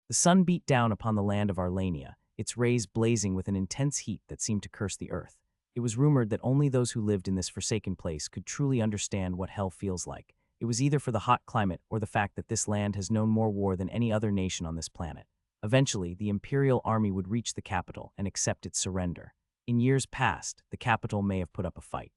The sun beat down upon the land of Arlania, its rays blazing with an intense heat that seemed to curse the earth. It was rumored that only those who lived in this forsaken place could truly understand what hell feels like. It was either for the hot climate or the fact that this land has known more war than any other nation on this planet. Eventually, the imperial army would reach the capital and accept its surrender. In years past, the capital may have put up a fight.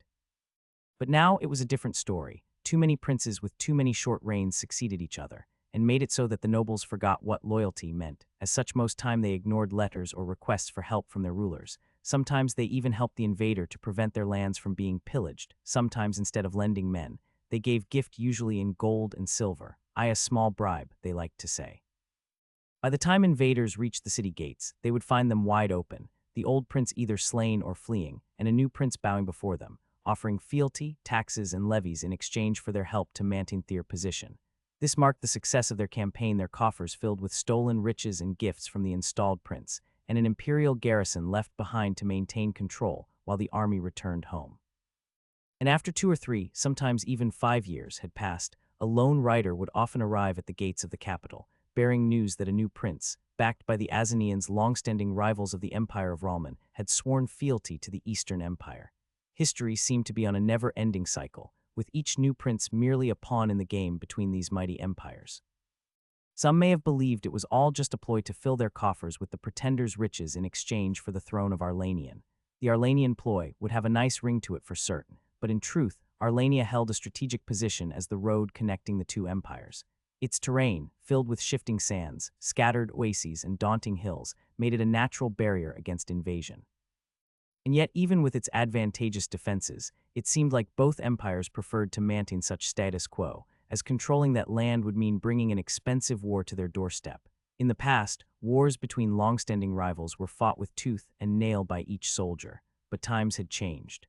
But now it was a different story. Too many princes with too many short reigns succeeded each other, and made it so that the nobles forgot what loyalty meant. As such, most time they ignored letters or requests for help from their rulers. Sometimes they even helped the invader to prevent their lands from being pillaged. Sometimes, instead of lending men, they gave gift, usually in gold and silver. A small bribe, they liked to say. By the time invaders reached the city gates, they would find them wide open, the old prince either slain or fleeing, and a new prince bowing before them, offering fealty, taxes, and levies in exchange for their help to maintain their position. This marked the success of their campaign, their coffers filled with stolen riches and gifts from the installed prince, and an imperial garrison left behind to maintain control while the army returned home. And after 2 or 3, sometimes even 5 years had passed, a lone rider would often arrive at the gates of the capital, bearing news that a new prince, backed by the Azanians, long-standing rivals of the Empire of Ralman, had sworn fealty to the Eastern Empire. History seemed to be on a never-ending cycle, with each new prince merely a pawn in the game between these mighty empires. Some may have believed it was all just a ploy to fill their coffers with the pretender's riches in exchange for the throne of Arlanian. The Arlanian ploy would have a nice ring to it for certain, but in truth, Arlania held a strategic position as the road connecting the two empires. Its terrain, filled with shifting sands, scattered oases, and daunting hills, made it a natural barrier against invasion. And yet, even with its advantageous defenses, it seemed like both empires preferred to maintain such status quo, as controlling that land would mean bringing an expensive war to their doorstep. In the past, wars between long-standing rivals were fought with tooth and nail by each soldier, but times had changed.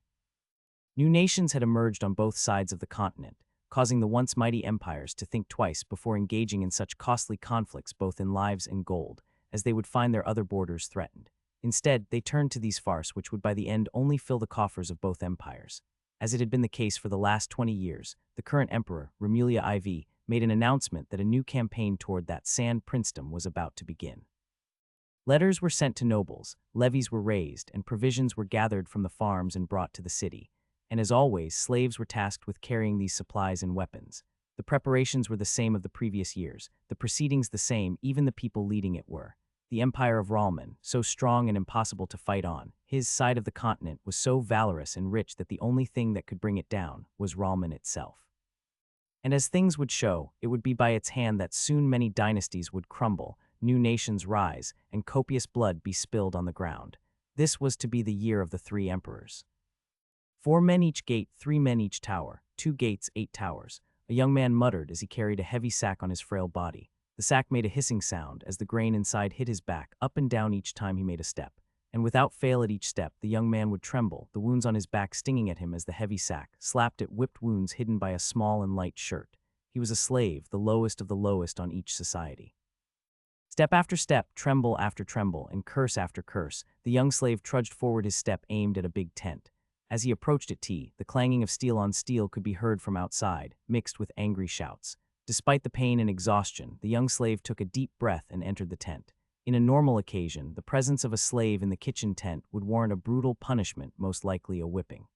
New nations had emerged on both sides of the continent, causing the once mighty empires to think twice before engaging in such costly conflicts both in lives and gold, as they would find their other borders threatened. Instead, they turned to these farces which would by the end only fill the coffers of both empires. As it had been the case for the last 20 years, the current emperor, Romulia IV, made an announcement that a new campaign toward that sand princedom was about to begin. Letters were sent to nobles, levies were raised, and provisions were gathered from the farms and brought to the city. And as always, slaves were tasked with carrying these supplies and weapons. The preparations were the same of the previous years, the proceedings the same, even the people leading it were. The Empire of Ralman, so strong and impossible to fight on, his side of the continent was so valorous and rich that the only thing that could bring it down was Ralman itself. And as things would show, it would be by its hand that soon many dynasties would crumble, new nations rise, and copious blood be spilled on the ground. This was to be the year of the 3 emperors. 4 men each gate, 3 men each tower, 2 gates, 8 towers. A young man muttered as he carried a heavy sack on his frail body. The sack made a hissing sound as the grain inside hit his back, up and down each time he made a step. And without fail at each step, the young man would tremble, the wounds on his back stinging at him as the heavy sack slapped at whipped wounds hidden by a small and light shirt. He was a slave, the lowest of the lowest on each society. Step after step, tremble after tremble, and curse after curse, the young slave trudged forward, his step aimed at a big tent. As he approached it, the clanging of steel on steel could be heard from outside, mixed with angry shouts. Despite the pain and exhaustion, the young slave took a deep breath and entered the tent. In a normal occasion, the presence of a slave in the kitchen tent would warrant a brutal punishment, most likely a whipping.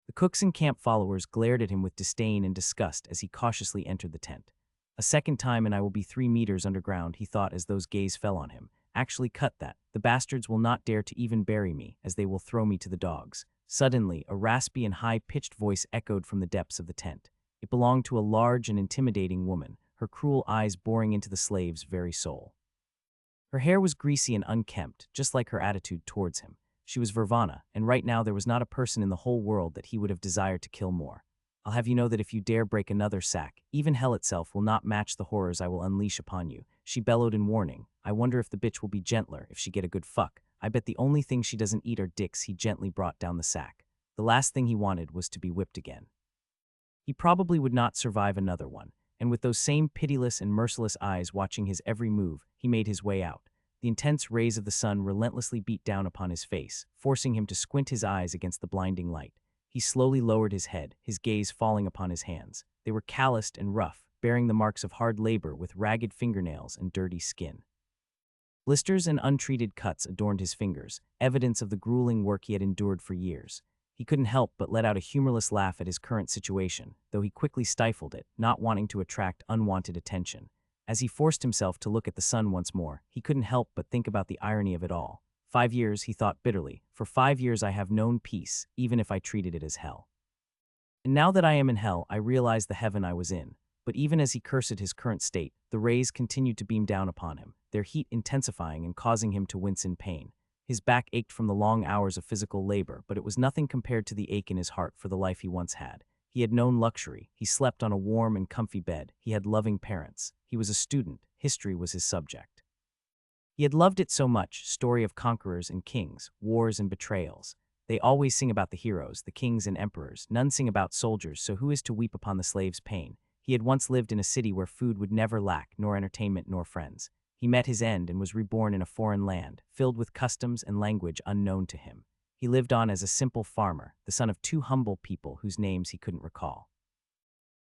The cooks and camp followers glared at him with disdain and disgust as he cautiously entered the tent. A second time and I will be 3 meters underground, he thought as those gaze fell on him. Actually cut that. The bastards will not dare to even bury me, as they will throw me to the dogs. Suddenly, a raspy and high-pitched voice echoed from the depths of the tent. It belonged to a large and intimidating woman, her cruel eyes boring into the slave's very soul. Her hair was greasy and unkempt, just like her attitude towards him. She was Vervana, and right now there was not a person in the whole world that he would have desired to kill more. I'll have you know that if you dare break another sack, even hell itself will not match the horrors I will unleash upon you, she bellowed in warning. I wonder if the bitch will be gentler if she get a good fuck. I bet the only thing she doesn't eat are dicks. He gently brought down the sack. The last thing he wanted was to be whipped again. He probably would not survive another one, and with those same pitiless and merciless eyes watching his every move, he made his way out. The intense rays of the sun relentlessly beat down upon his face, forcing him to squint his eyes against the blinding light. He slowly lowered his head, his gaze falling upon his hands. They were calloused and rough, bearing the marks of hard labor with ragged fingernails and dirty skin. Blisters and untreated cuts adorned his fingers, evidence of the grueling work he had endured for years. He couldn't help but let out a humorless laugh at his current situation, though he quickly stifled it, not wanting to attract unwanted attention. As he forced himself to look at the sun once more, he couldn't help but think about the irony of it all. 5 years, he thought bitterly. For 5 years I have known peace, even if I treated it as hell. And now that I am in hell, I realize the heaven I was in. But even as he cursed his current state, the rays continued to beam down upon him, their heat intensifying and causing him to wince in pain. His back ached from the long hours of physical labor, but it was nothing compared to the ache in his heart for the life he once had. He had known luxury. He slept on a warm and comfy bed. He had loving parents. He was a student. History was his subject. He had loved it so much, story of conquerors and kings, wars and betrayals. They always sing about the heroes, the kings and emperors. None sing about soldiers, so who is to weep upon the slave's pain? He had once lived in a city where food would never lack, nor entertainment nor friends. He met his end and was reborn in a foreign land, filled with customs and language unknown to him. He lived on as a simple farmer, the son of two humble people whose names he couldn't recall.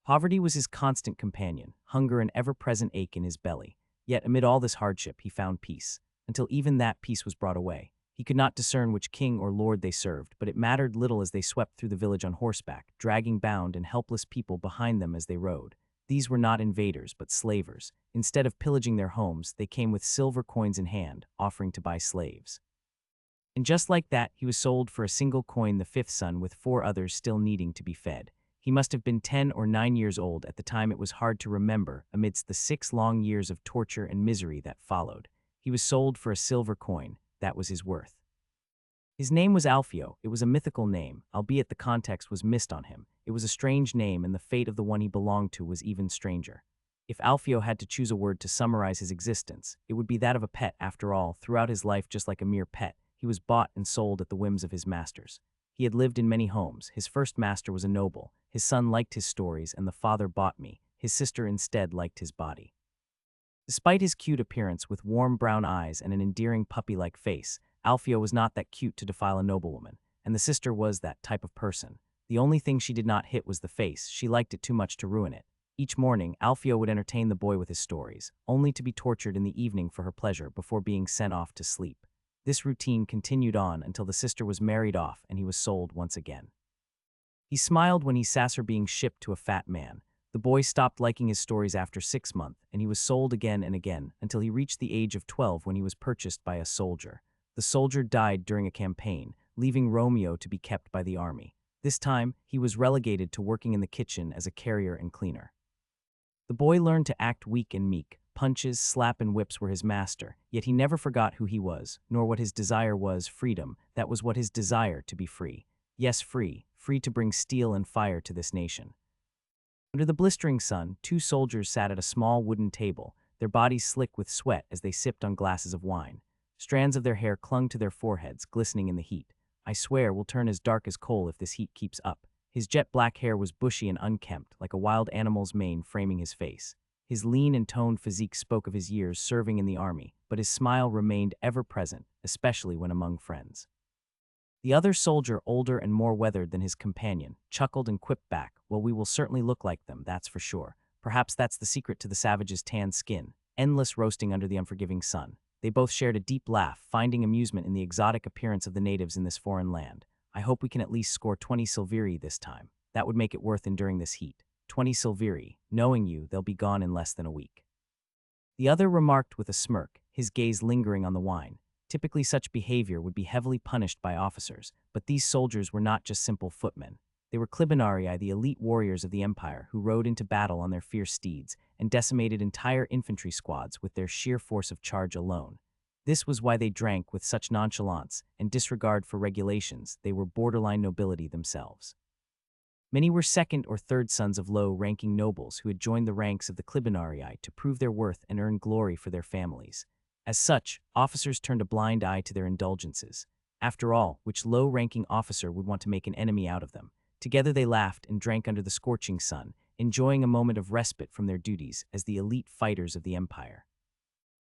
Poverty was his constant companion, hunger an ever-present ache in his belly. Yet amid all this hardship he found peace, until even that peace was brought away. He could not discern which king or lord they served, but it mattered little as they swept through the village on horseback, dragging bound and helpless people behind them as they rode. These were not invaders, but slavers. Instead of pillaging their homes, they came with silver coins in hand, offering to buy slaves. And just like that, he was sold for a single coin, the fifth son, with 4 others still needing to be fed. He must have been 10 or 9 years old at the time. It was hard to remember, amidst the 6 long years of torture and misery that followed. He was sold for a silver coin. That was his worth. His name was Alfio. It was a mythical name, albeit the context was missed on him. It was a strange name, and the fate of the one he belonged to was even stranger. If Alfio had to choose a word to summarize his existence, it would be that of a pet. After all, throughout his life, just like a mere pet, he was bought and sold at the whims of his masters. He had lived in many homes. His first master was a noble. His son liked his stories, and the father bought me. His sister instead liked his body. Despite his cute appearance with warm brown eyes and an endearing puppy-like face, Alfio was not that cute to defile a noblewoman, and the sister was that type of person. The only thing she did not hit was the face. She liked it too much to ruin it. Each morning, Alfio would entertain the boy with his stories, only to be tortured in the evening for her pleasure before being sent off to sleep. This routine continued on until the sister was married off and he was sold once again. He smiled when he saw her being shipped to a fat man. The boy stopped liking his stories after 6 months, and he was sold again and again until he reached the age of 12 when he was purchased by a soldier. The soldier died during a campaign, leaving Romeo to be kept by the army. This time, he was relegated to working in the kitchen as a carrier and cleaner. The boy learned to act weak and meek. Punches, slap, and whips were his master, yet he never forgot who he was, nor what his desire was: freedom. That was what his desire, to be free. Yes, free to bring steel and fire to this nation. Under the blistering sun, 2 soldiers sat at a small wooden table, their bodies slick with sweat as they sipped on glasses of wine. Strands of their hair clung to their foreheads, glistening in the heat. I swear we'll turn as dark as coal if this heat keeps up. His jet-black hair was bushy and unkempt, like a wild animal's mane framing his face. His lean and toned physique spoke of his years serving in the army, but his smile remained ever present, especially when among friends. The other soldier, older and more weathered than his companion, chuckled and quipped back, "Well, we will certainly look like them, that's for sure. Perhaps that's the secret to the savage's tan skin, endless roasting under the unforgiving sun." They both shared a deep laugh, finding amusement in the exotic appearance of the natives in this foreign land. "I hope we can at least score 20 silveri this time. That would make it worth enduring this heat. 20 silveri. Knowing you, they'll be gone in less than a week." The other remarked with a smirk, his gaze lingering on the wine. Typically such behavior would be heavily punished by officers, but these soldiers were not just simple footmen. They were Clibanarii, the elite warriors of the empire, who rode into battle on their fierce steeds and decimated entire infantry squads with their sheer force of charge alone. This was why they drank with such nonchalance and disregard for regulations. They were borderline nobility themselves. Many were second or third sons of low-ranking nobles who had joined the ranks of the Clibanarii to prove their worth and earn glory for their families. As such, officers turned a blind eye to their indulgences. After all, which low-ranking officer would want to make an enemy out of them? Together they laughed and drank under the scorching sun, enjoying a moment of respite from their duties as the elite fighters of the empire.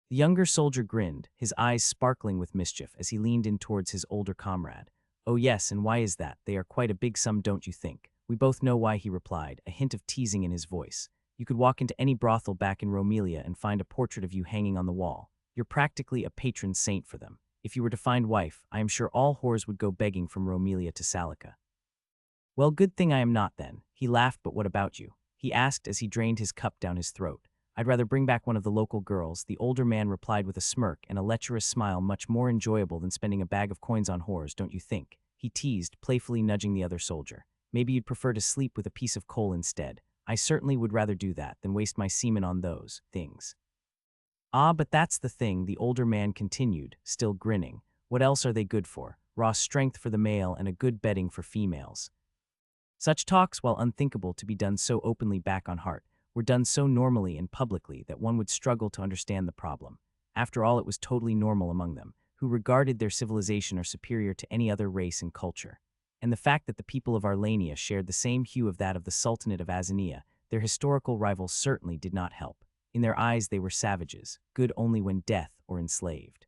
The younger soldier grinned, his eyes sparkling with mischief as he leaned in towards his older comrade. "Oh yes, and why is that? They are quite a big sum, don't you think?" "We both know why," he replied, a hint of teasing in his voice. "You could walk into any brothel back in Romelia and find a portrait of you hanging on the wall. You're practically a patron saint for them. If you were to find wife, I am sure all whores would go begging from Romelia to Salica." "Well, good thing I am not then." He laughed. "But what about you?" he asked as he drained his cup down his throat. "I'd rather bring back one of the local girls," the older man replied with a smirk and a lecherous smile much more enjoyable than spending a bag of coins on whores, don't you think? He teased, playfully nudging the other soldier. "Maybe you'd prefer to sleep with a piece of coal instead. I certainly would rather do that than waste my semen on those things." "Ah, but that's the thing," the older man continued, still grinning. "What else are they good for? Raw strength for the male and a good bedding for females." Such talks, while unthinkable to be done so openly back on heart, were done so normally and publicly that one would struggle to understand the problem. After all, it was totally normal among them, who regarded their civilization as superior to any other race and culture. And the fact that the people of Arlania shared the same hue of that of the Sultanate of Azania, their historical rivals, certainly did not help. In their eyes they were savages, good only when death or enslaved.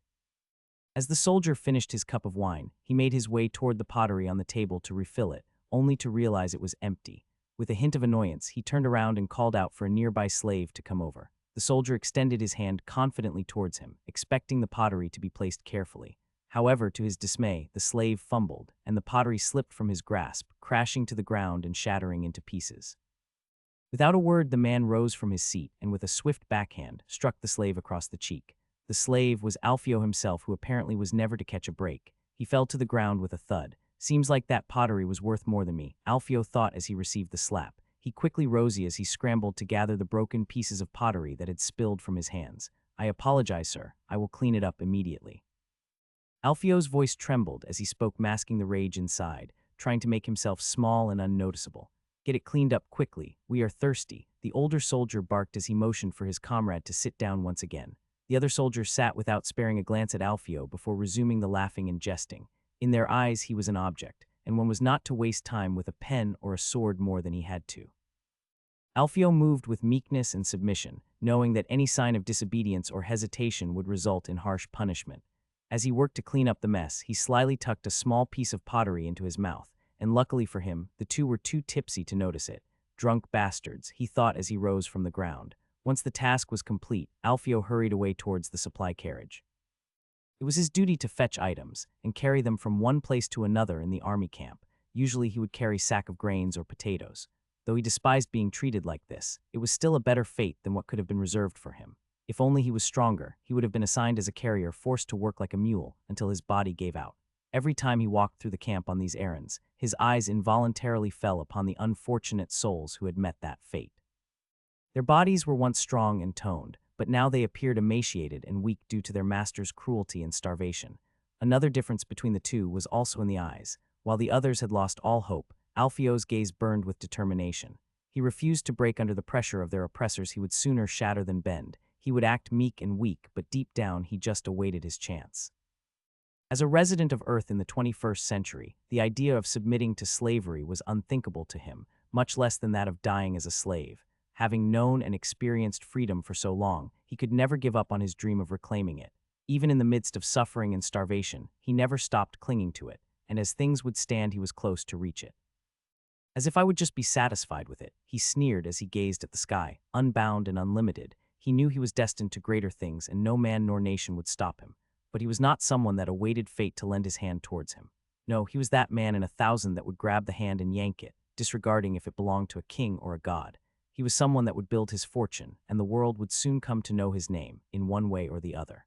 As the soldier finished his cup of wine, he made his way toward the pottery on the table to refill it, only to realize it was empty. With a hint of annoyance, he turned around and called out for a nearby slave to come over. The soldier extended his hand confidently towards him, expecting the pottery to be placed carefully. However, to his dismay, the slave fumbled, and the pottery slipped from his grasp, crashing to the ground and shattering into pieces. Without a word, the man rose from his seat and with a swift backhand struck the slave across the cheek. The slave was Alfio himself, who apparently was never to catch a break. He fell to the ground with a thud. "Seems like that pottery was worth more than me," Alfio thought as he received the slap. He quickly rose as he scrambled to gather the broken pieces of pottery that had spilled from his hands. "I apologize, sir. I will clean it up immediately." Alfio's voice trembled as he spoke, masking the rage inside, trying to make himself small and unnoticeable. "Get it cleaned up quickly. We are thirsty," the older soldier barked as he motioned for his comrade to sit down once again. The other soldier sat without sparing a glance at Alfio before resuming the laughing and jesting. In their eyes he was an object, and one was not to waste time with a pen or a sword more than he had to. Alfio moved with meekness and submission, knowing that any sign of disobedience or hesitation would result in harsh punishment. As he worked to clean up the mess, he slyly tucked a small piece of pottery into his mouth, and luckily for him, the two were too tipsy to notice it. "Drunk bastards," he thought as he rose from the ground. Once the task was complete, Alfio hurried away towards the supply carriage. It was his duty to fetch items and carry them from one place to another in the army camp. Usually he would carry a sack of grains or potatoes. Though he despised being treated like this, it was still a better fate than what could have been reserved for him. If only he was stronger, he would have been assigned as a carrier, forced to work like a mule until his body gave out. Every time he walked through the camp on these errands, his eyes involuntarily fell upon the unfortunate souls who had met that fate. Their bodies were once strong and toned, but now they appeared emaciated and weak due to their master's cruelty and starvation. Another difference between the two was also in the eyes. While the others had lost all hope, Alfio's gaze burned with determination. He refused to break under the pressure of their oppressors. He would sooner shatter than bend. He would act meek and weak, but deep down he just awaited his chance. As a resident of Earth in the 21st century, the idea of submitting to slavery was unthinkable to him, much less than that of dying as a slave. Having known and experienced freedom for so long, he could never give up on his dream of reclaiming it. Even in the midst of suffering and starvation, he never stopped clinging to it, and as things would stand, he was close to reach it. "As if I would just be satisfied with it," he sneered as he gazed at the sky. Unbound and unlimited, he knew he was destined to greater things, and no man nor nation would stop him. But he was not someone that awaited fate to lend his hand towards him. No, he was that man in 1,000 that would grab the hand and yank it, disregarding if it belonged to a king or a god. He was someone that would build his fortune, and the world would soon come to know his name, in one way or the other.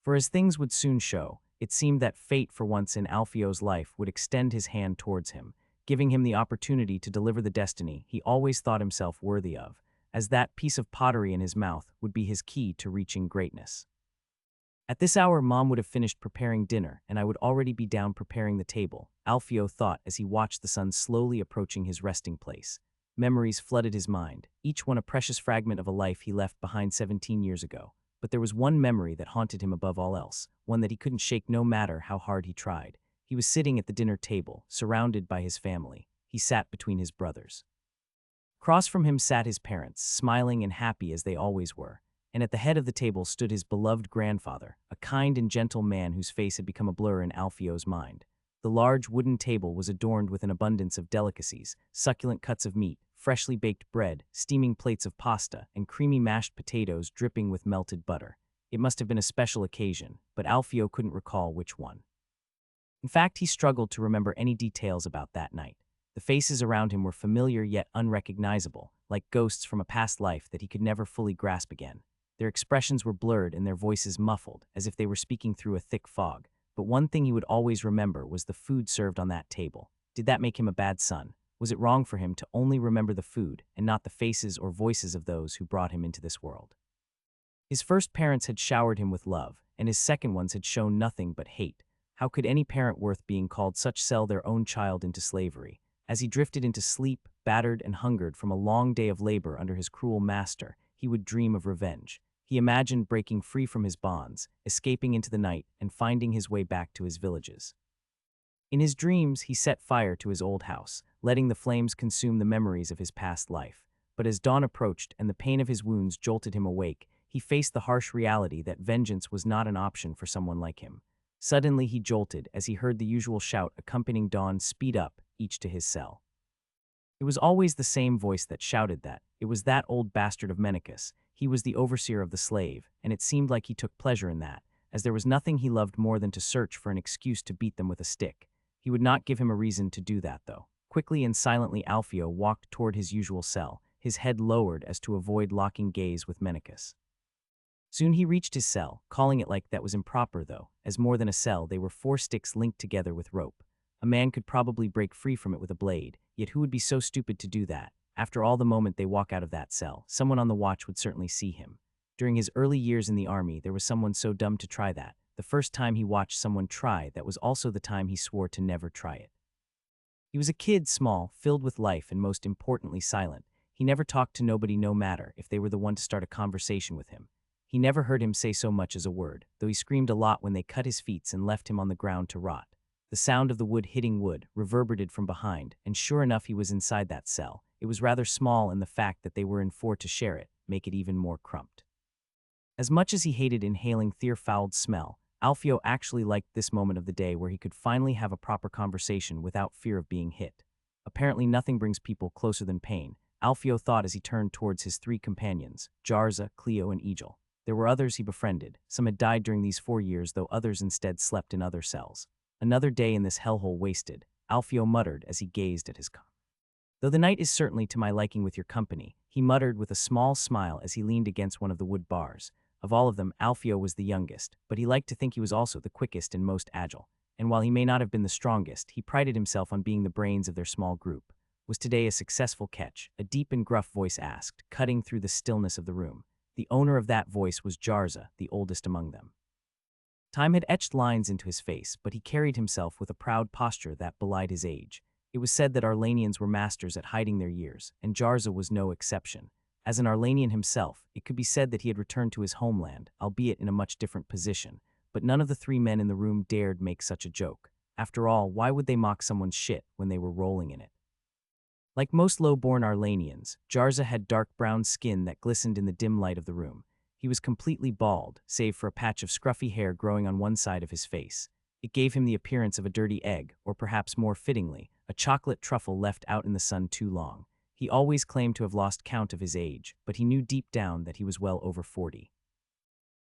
For as things would soon show, it seemed that fate for once in Alfio's life would extend his hand towards him, giving him the opportunity to deliver the destiny he always thought himself worthy of, as that piece of pottery in his mouth would be his key to reaching greatness. At this hour, Mom would have finished preparing dinner, and I would already be down preparing the table, Alfio thought as he watched the sun slowly approaching his resting place. Memories flooded his mind, each one a precious fragment of a life he left behind 17 years ago. But there was one memory that haunted him above all else, one that he couldn't shake no matter how hard he tried. He was sitting at the dinner table, surrounded by his family. He sat between his brothers. Across from him sat his parents, smiling and happy as they always were. And at the head of the table stood his beloved grandfather, a kind and gentle man whose face had become a blur in Alfio's mind. The large wooden table was adorned with an abundance of delicacies, succulent cuts of meat, freshly baked bread, steaming plates of pasta, and creamy mashed potatoes dripping with melted butter. It must have been a special occasion, but Alfio couldn't recall which one. In fact, he struggled to remember any details about that night. The faces around him were familiar yet unrecognizable, like ghosts from a past life that he could never fully grasp again. Their expressions were blurred and their voices muffled, as if they were speaking through a thick fog. But one thing he would always remember was the food served on that table. Did that make him a bad son? Was it wrong for him to only remember the food and not the faces or voices of those who brought him into this world? His first parents had showered him with love, and his second ones had shown nothing but hate. How could any parent worth being called such sell their own child into slavery? As he drifted into sleep, battered and hungered from a long day of labor under his cruel master, he would dream of revenge. He imagined breaking free from his bonds, escaping into the night, and finding his way back to his villages. In his dreams, he set fire to his old house, letting the flames consume the memories of his past life. But as dawn approached and the pain of his wounds jolted him awake, he faced the harsh reality that vengeance was not an option for someone like him. Suddenly he jolted as he heard the usual shout accompanying dawn speed up, each to his cell. It was always the same voice that shouted that. It was that old bastard of Menecus. He was the overseer of the slave, and it seemed like he took pleasure in that, as there was nothing he loved more than to search for an excuse to beat them with a stick. He would not give him a reason to do that, though. Quickly and silently Alfio walked toward his usual cell, his head lowered as to avoid locking gaze with Menecus. Soon he reached his cell, calling it like that was improper though, as more than a cell they were 4 sticks linked together with rope. A man could probably break free from it with a blade, yet who would be so stupid to do that? After all, the moment they walk out of that cell, someone on the watch would certainly see him. During his early years in the army, there was someone so dumb to try that. The first time he watched someone try, that was also the time he swore to never try it. He was a kid, small, filled with life, and most importantly silent. He never talked to nobody, no matter if they were the one to start a conversation with him. He never heard him say so much as a word, though he screamed a lot when they cut his feet and left him on the ground to rot. The sound of the wood hitting wood reverberated from behind, and sure enough he was inside that cell. It was rather small, and the fact that they were in 4 to share it make it even more crumped. As much as he hated inhaling their-fouled smell, Alfio actually liked this moment of the day where he could finally have a proper conversation without fear of being hit. Apparently nothing brings people closer than pain, Alfio thought as he turned towards his 3 companions, Jarza, Cleo, and Egil. There were others he befriended. Some had died during these 4 years, though others instead slept in other cells. Another day in this hellhole wasted, Alfio muttered as he gazed at his comrade. Though the night is certainly to my liking with your company, he muttered with a small smile as he leaned against one of the wood bars. Of all of them, Alfio was the youngest, but he liked to think he was also the quickest and most agile. And while he may not have been the strongest, he prided himself on being the brains of their small group. Was today a successful catch? A deep and gruff voice asked, cutting through the stillness of the room. The owner of that voice was Jarza, the oldest among them. Time had etched lines into his face, but he carried himself with a proud posture that belied his age. It was said that Arlanians were masters at hiding their years, and Jarza was no exception. As an Arlanian himself, it could be said that he had returned to his homeland, albeit in a much different position, but none of the 3 men in the room dared make such a joke. After all, why would they mock someone's shit when they were rolling in it? Like most low-born Arlanians, Jarza had dark brown skin that glistened in the dim light of the room. He was completely bald, save for a patch of scruffy hair growing on one side of his face. It gave him the appearance of a dirty egg, or perhaps more fittingly, a chocolate truffle left out in the sun too long. He always claimed to have lost count of his age, but he knew deep down that he was well over 40.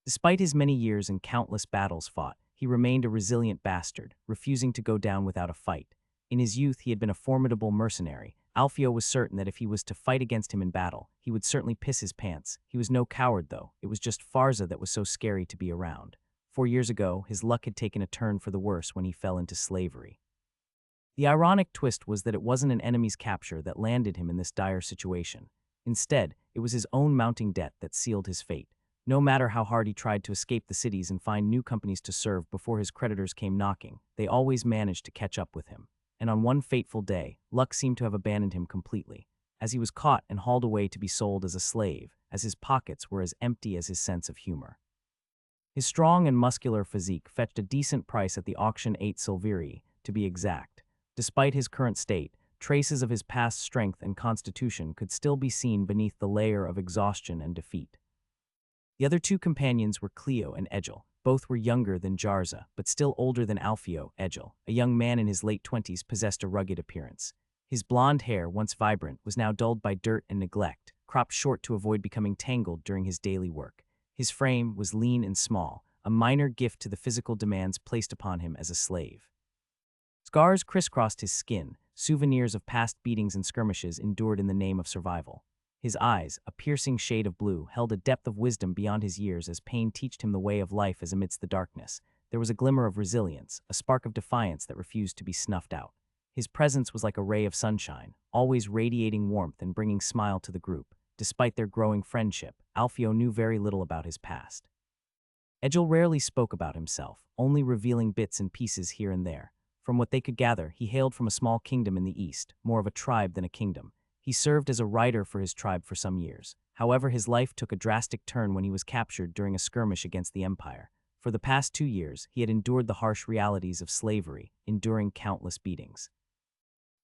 Despite his many years and countless battles fought, he remained a resilient bastard, refusing to go down without a fight. In his youth he had been a formidable mercenary. Alfio was certain that if he was to fight against him in battle, he would certainly piss his pants. He was no coward, though. It was just Farza that was so scary to be around. 4 years ago, his luck had taken a turn for the worse when he fell into slavery. The ironic twist was that it wasn't an enemy's capture that landed him in this dire situation. Instead, it was his own mounting debt that sealed his fate. No matter how hard he tried to escape the cities and find new companies to serve before his creditors came knocking, they always managed to catch up with him. And on one fateful day, luck seemed to have abandoned him completely, as he was caught and hauled away to be sold as a slave, as his pockets were as empty as his sense of humor. His strong and muscular physique fetched a decent price at the auction, 8 silveri, to be exact. Despite his current state, traces of his past strength and constitution could still be seen beneath the layer of exhaustion and defeat. The other 2 companions were Cleo and Egil. Both were younger than Jarza, but still older than Alfio. Egil, a young man in his late 20s, possessed a rugged appearance. His blonde hair, once vibrant, was now dulled by dirt and neglect, cropped short to avoid becoming tangled during his daily work. His frame was lean and small, a minor gift to the physical demands placed upon him as a slave. Scars crisscrossed his skin, souvenirs of past beatings and skirmishes endured in the name of survival. His eyes, a piercing shade of blue, held a depth of wisdom beyond his years as pain taught him the way of life as amidst the darkness. There was a glimmer of resilience, a spark of defiance that refused to be snuffed out. His presence was like a ray of sunshine, always radiating warmth and bringing smile to the group. Despite their growing friendship, Alfio knew very little about his past. Egil rarely spoke about himself, only revealing bits and pieces here and there. From what they could gather, he hailed from a small kingdom in the east, more of a tribe than a kingdom. He served as a writer for his tribe for some years. However, his life took a drastic turn when he was captured during a skirmish against the Empire. For the past 2 years, he had endured the harsh realities of slavery, enduring countless beatings.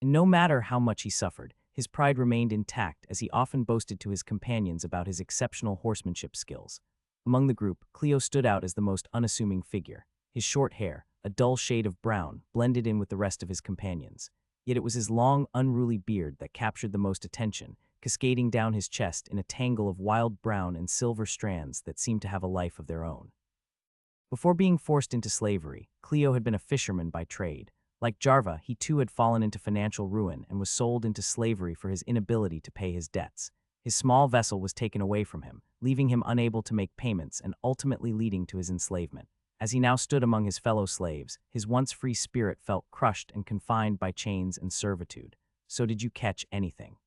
And no matter how much he suffered, his pride remained intact as he often boasted to his companions about his exceptional horsemanship skills. Among the group, Cleo stood out as the most unassuming figure. His short hair, a dull shade of brown, blended in with the rest of his companions. Yet it was his long, unruly beard that captured the most attention, cascading down his chest in a tangle of wild brown and silver strands that seemed to have a life of their own. Before being forced into slavery, Cleo had been a fisherman by trade. Like Jarva, he too had fallen into financial ruin and was sold into slavery for his inability to pay his debts. His small vessel was taken away from him, leaving him unable to make payments and ultimately leading to his enslavement. As he now stood among his fellow slaves, his once free spirit felt crushed and confined by chains and servitude. "So did you catch anything?"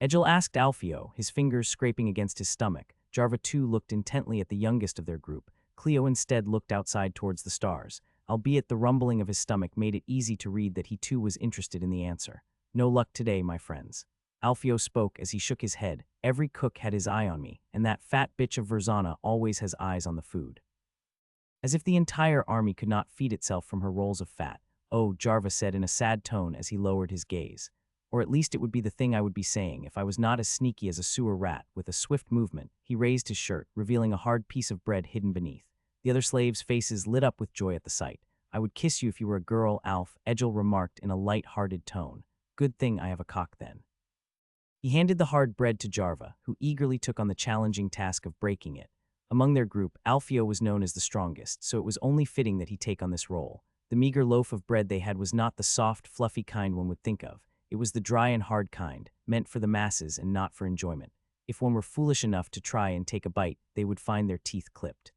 Egil asked Alfio, his fingers scraping against his stomach. Jarva too looked intently at the youngest of their group. Cleo instead looked outside towards the stars, albeit the rumbling of his stomach made it easy to read that he too was interested in the answer. "No luck today, my friends." Alfio spoke as he shook his head. "Every cook had his eye on me, and that fat bitch of Verzana always has eyes on the food." As if the entire army could not feed itself from her rolls of fat. "Oh," Jarva said in a sad tone as he lowered his gaze. "Or at least it would be the thing I would be saying if I was not as sneaky as a sewer rat." With a swift movement, he raised his shirt, revealing a hard piece of bread hidden beneath. The other slaves' faces lit up with joy at the sight. "I would kiss you if you were a girl, Alf," Egil remarked in a light-hearted tone. "Good thing I have a cock then." He handed the hard bread to Jarva, who eagerly took on the challenging task of breaking it. Among their group, Alfio was known as the strongest, so it was only fitting that he take on this role. The meager loaf of bread they had was not the soft, fluffy kind one would think of. It was the dry and hard kind, meant for the masses and not for enjoyment. If one were foolish enough to try and take a bite, they would find their teeth clipped.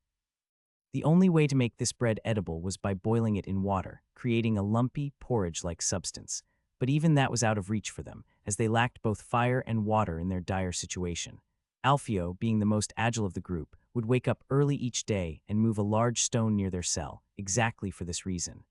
The only way to make this bread edible was by boiling it in water, creating a lumpy, porridge-like substance. But even that was out of reach for them, as they lacked both fire and water in their dire situation. Alfio, being the most agile of the group, would wake up early each day and move a large stone near their cell, exactly for this reason.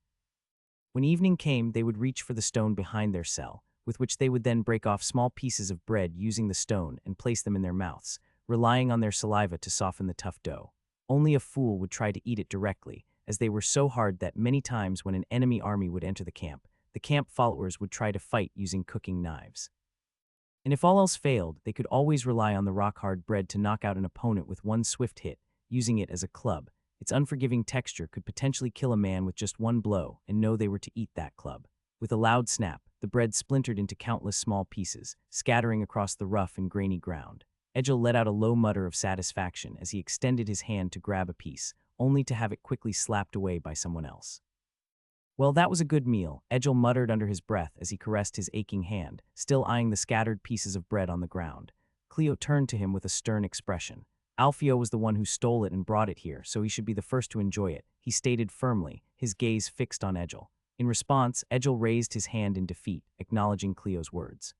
When evening came, they would reach for the stone behind their cell, with which they would then break off small pieces of bread using the stone and place them in their mouths, relying on their saliva to soften the tough dough. Only a fool would try to eat it directly, as they were so hard that many times when an enemy army would enter the camp followers would try to fight using cooking knives. And if all else failed, they could always rely on the rock-hard bread to knock out an opponent with one swift hit, using it as a club. Its unforgiving texture could potentially kill a man with just one blow and know they were to eat that club. With a loud snap, the bread splintered into countless small pieces, scattering across the rough and grainy ground. Egil let out a low mutter of satisfaction as he extended his hand to grab a piece, only to have it quickly slapped away by someone else. "Well, that was a good meal," Egil muttered under his breath as he caressed his aching hand, still eyeing the scattered pieces of bread on the ground. Cleo turned to him with a stern expression. "Alfio was the one who stole it and brought it here, so he should be the first to enjoy it," he stated firmly, his gaze fixed on Egil. In response, Egil raised his hand in defeat, acknowledging Cleo's words.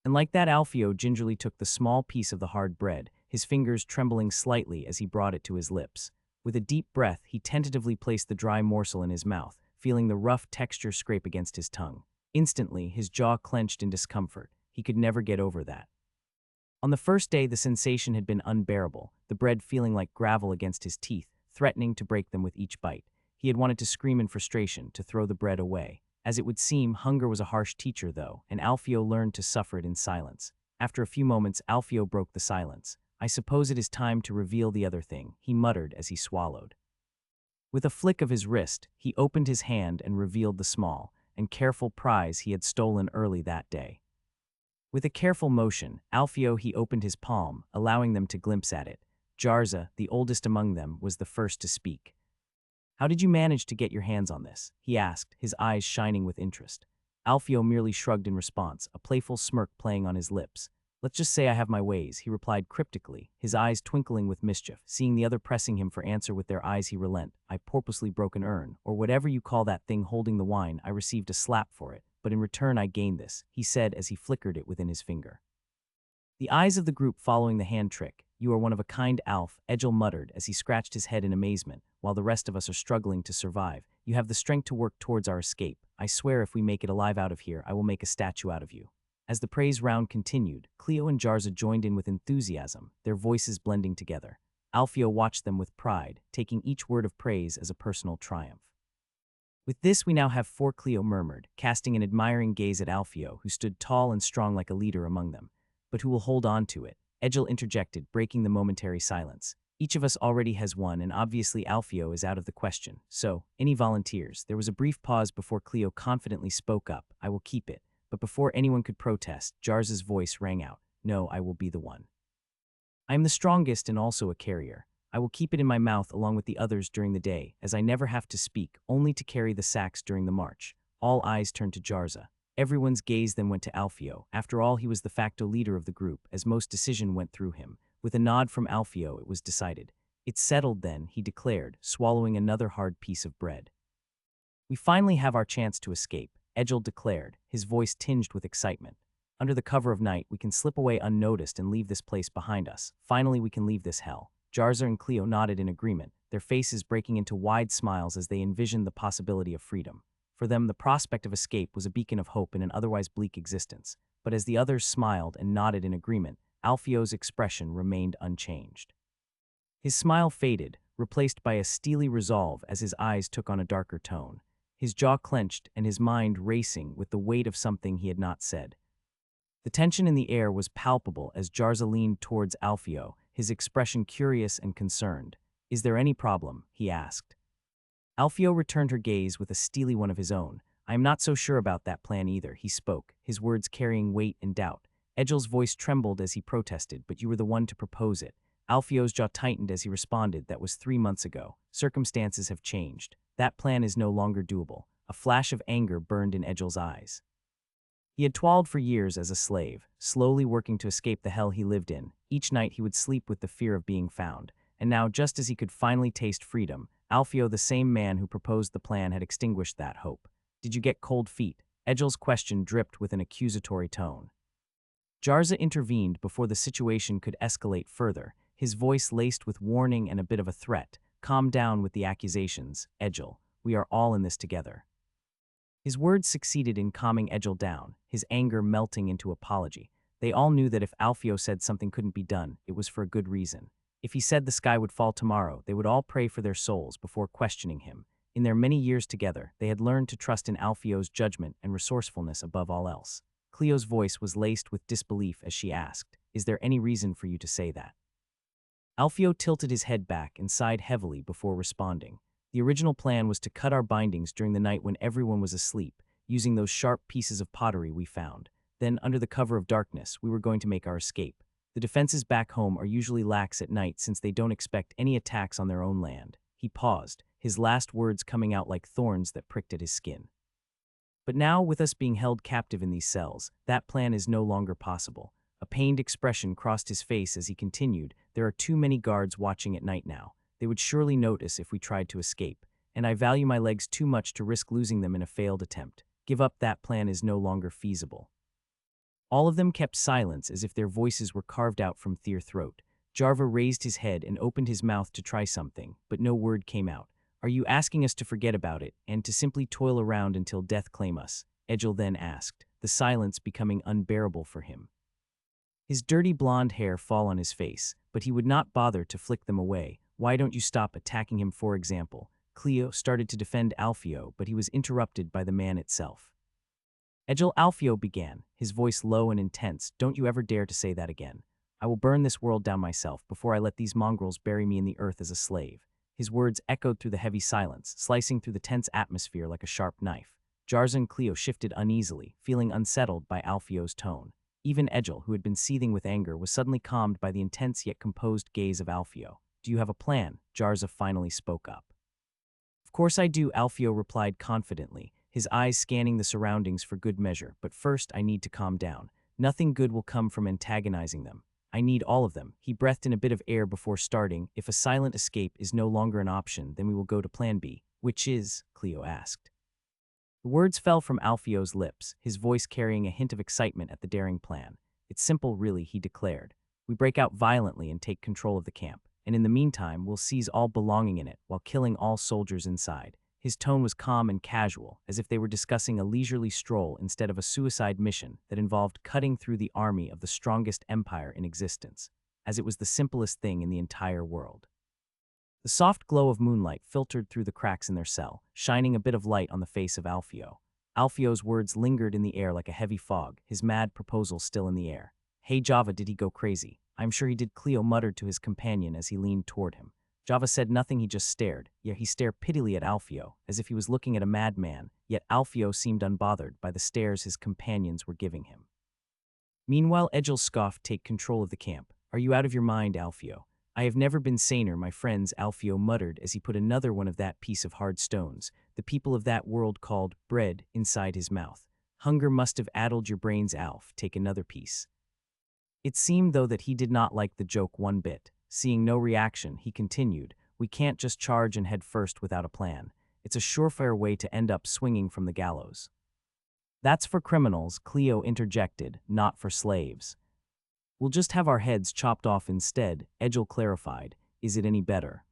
And like that, Alfio gingerly took the small piece of the hard bread, his fingers trembling slightly as he brought it to his lips. With a deep breath, he tentatively placed the dry morsel in his mouth, feeling the rough texture scrape against his tongue. Instantly, his jaw clenched in discomfort. He could never get over that. On the first day, the sensation had been unbearable, the bread feeling like gravel against his teeth, threatening to break them with each bite. He had wanted to scream in frustration, to throw the bread away. As it would seem, hunger was a harsh teacher, though, and Alfio learned to suffer it in silence. After a few moments, Alfio broke the silence. "I suppose it is time to reveal the other thing," he muttered as he swallowed. With a flick of his wrist, he opened his hand and revealed the small and careful prize he had stolen early that day. With a careful motion, Alfio he opened his palm, allowing them to glimpse at it. Jarza, the oldest among them, was the first to speak. "How did you manage to get your hands on this?" he asked, his eyes shining with interest. Alfio merely shrugged in response, a playful smirk playing on his lips. "Let's just say I have my ways," he replied cryptically, his eyes twinkling with mischief. Seeing the other pressing him for answer with their eyes, he relent. "I purposely broke an urn, or whatever you call that thing holding the wine. I received a slap for it, but in return I gained this," he said as he flickered it within his finger. The eyes of the group following the hand trick. "You are one of a kind, Alf," Egil muttered as he scratched his head in amazement. "While the rest of us are struggling to survive, you have the strength to work towards our escape. I swear if we make it alive out of here, I will make a statue out of you." As the praise round continued, Cleo and Jarza joined in with enthusiasm, their voices blending together. Alfio watched them with pride, taking each word of praise as a personal triumph. "With this we now have four," Cleo murmured, casting an admiring gaze at Alfio, who stood tall and strong like a leader among them. "But who will hold on to it?" Egil interjected, breaking the momentary silence. "Each of us already has one, and obviously Alfio is out of the question. So, any volunteers?" There was a brief pause before Cleo confidently spoke up. "I will keep it." But before anyone could protest, Jarza's voice rang out. "No, I will be the one. I am the strongest and also a carrier. I will keep it in my mouth along with the others during the day, as I never have to speak, only to carry the sacks during the march." All eyes turned to Jarza. Everyone's gaze then went to Alfio. After all, he was the facto leader of the group, as most decision went through him. With a nod from Alfio, it was decided. "It's settled then," he declared, swallowing another hard piece of bread. "We finally have our chance to escape," Egil declared, his voice tinged with excitement. "Under the cover of night, we can slip away unnoticed and leave this place behind us. Finally, we can leave this hell." Jarza and Cleo nodded in agreement, their faces breaking into wide smiles as they envisioned the possibility of freedom. For them, the prospect of escape was a beacon of hope in an otherwise bleak existence. But as the others smiled and nodded in agreement, Alfio's expression remained unchanged. His smile faded, replaced by a steely resolve as his eyes took on a darker tone. His jaw clenched and his mind racing with the weight of something he had not said. The tension in the air was palpable as Jarza leaned towards Alfio, his expression curious and concerned. "Is there any problem?" he asked. Alfio returned her gaze with a steely one of his own. "I am not so sure about that plan either," he spoke, his words carrying weight and doubt. Egil's voice trembled as he protested, "But you were the one to propose it." Alfio's jaw tightened as he responded, "That was 3 months ago. Circumstances have changed. That plan is no longer doable." A flash of anger burned in Egil's eyes. He had toiled for years as a slave, slowly working to escape the hell he lived in. Each night he would sleep with the fear of being found. And now, just as he could finally taste freedom, Alfio, the same man who proposed the plan, had extinguished that hope. "Did you get cold feet?" Egil's question dripped with an accusatory tone. Jarza intervened before the situation could escalate further, his voice laced with warning and a bit of a threat. "Calm down with the accusations, Egil. We are all in this together." His words succeeded in calming Egil down, his anger melting into apology. They all knew that if Alfio said something couldn't be done, it was for a good reason. If he said the sky would fall tomorrow, they would all pray for their souls before questioning him. In their many years together, they had learned to trust in Alfio's judgment and resourcefulness above all else. Cleo's voice was laced with disbelief as she asked, "Is there any reason for you to say that?" Alfio tilted his head back and sighed heavily before responding. "The original plan was to cut our bindings during the night when everyone was asleep, using those sharp pieces of pottery we found. Then, under the cover of darkness, we were going to make our escape. The defenses back home are usually lax at night since they don't expect any attacks on their own land." He paused, his last words coming out like thorns that pricked at his skin. "But now, with us being held captive in these cells, that plan is no longer possible." A pained expression crossed his face as he continued, "There are too many guards watching at night now. They would surely notice if we tried to escape, and I value my legs too much to risk losing them in a failed attempt. Give up that plan is no longer feasible." All of them kept silence as if their voices were carved out from their throat. Jarva raised his head and opened his mouth to try something, but no word came out. "Are you asking us to forget about it, and to simply toil around until death claim us?" Egil then asked, the silence becoming unbearable for him. His dirty blonde hair fall on his face, but he would not bother to flick them away. "Why don't you stop attacking him, for example?" Cleo started to defend Alfio, but he was interrupted by the man itself. "Egil," Alfio began, his voice low and intense, "don't you ever dare to say that again. I will burn this world down myself before I let these mongrels bury me in the earth as a slave." His words echoed through the heavy silence, slicing through the tense atmosphere like a sharp knife. Jarza and Cleo shifted uneasily, feeling unsettled by Alfio's tone. Even Egil, who had been seething with anger, was suddenly calmed by the intense yet composed gaze of Alfio. "Do you have a plan?" Jarza finally spoke up. "Of course I do," Alfio replied confidently, his eyes scanning the surroundings for good measure. "But first I need to calm down. Nothing good will come from antagonizing them. I need all of them." He breathed in a bit of air before starting. "If a silent escape is no longer an option, then we will go to plan B." "Which is?" Cleo asked. The words fell from Alfio's lips, his voice carrying a hint of excitement at the daring plan. "It's simple, really," he declared. "We break out violently and take control of the camp. And in the meantime, we'll seize all belonging in it while killing all soldiers inside." His tone was calm and casual, as if they were discussing a leisurely stroll instead of a suicide mission that involved cutting through the army of the strongest empire in existence, as it was the simplest thing in the entire world. The soft glow of moonlight filtered through the cracks in their cell, shining a bit of light on the face of Alfio. Alfio's words lingered in the air like a heavy fog, his mad proposal still in the air. "Hey Java, did he go crazy?" "I'm sure he did," Cleo muttered to his companion as he leaned toward him. Java said nothing, he just stared. Yet he stared pitilessly at Alfio, as if he was looking at a madman, yet Alfio seemed unbothered by the stares his companions were giving him. Meanwhile, Egil scoffed, "Take control of the camp. Are you out of your mind, Alfio?" "I have never been saner, my friends," Alfio muttered as he put another one of that piece of hard stones, the people of that world called bread, inside his mouth. "Hunger must have addled your brains, Alf. Take another piece." It seemed, though, that he did not like the joke one bit. Seeing no reaction, he continued, "We can't just charge and head first without a plan. It's a surefire way to end up swinging from the gallows." "That's for criminals," Cleo interjected, "not for slaves." "We'll just have our heads chopped off instead," Egil clarified. "Is it any better?"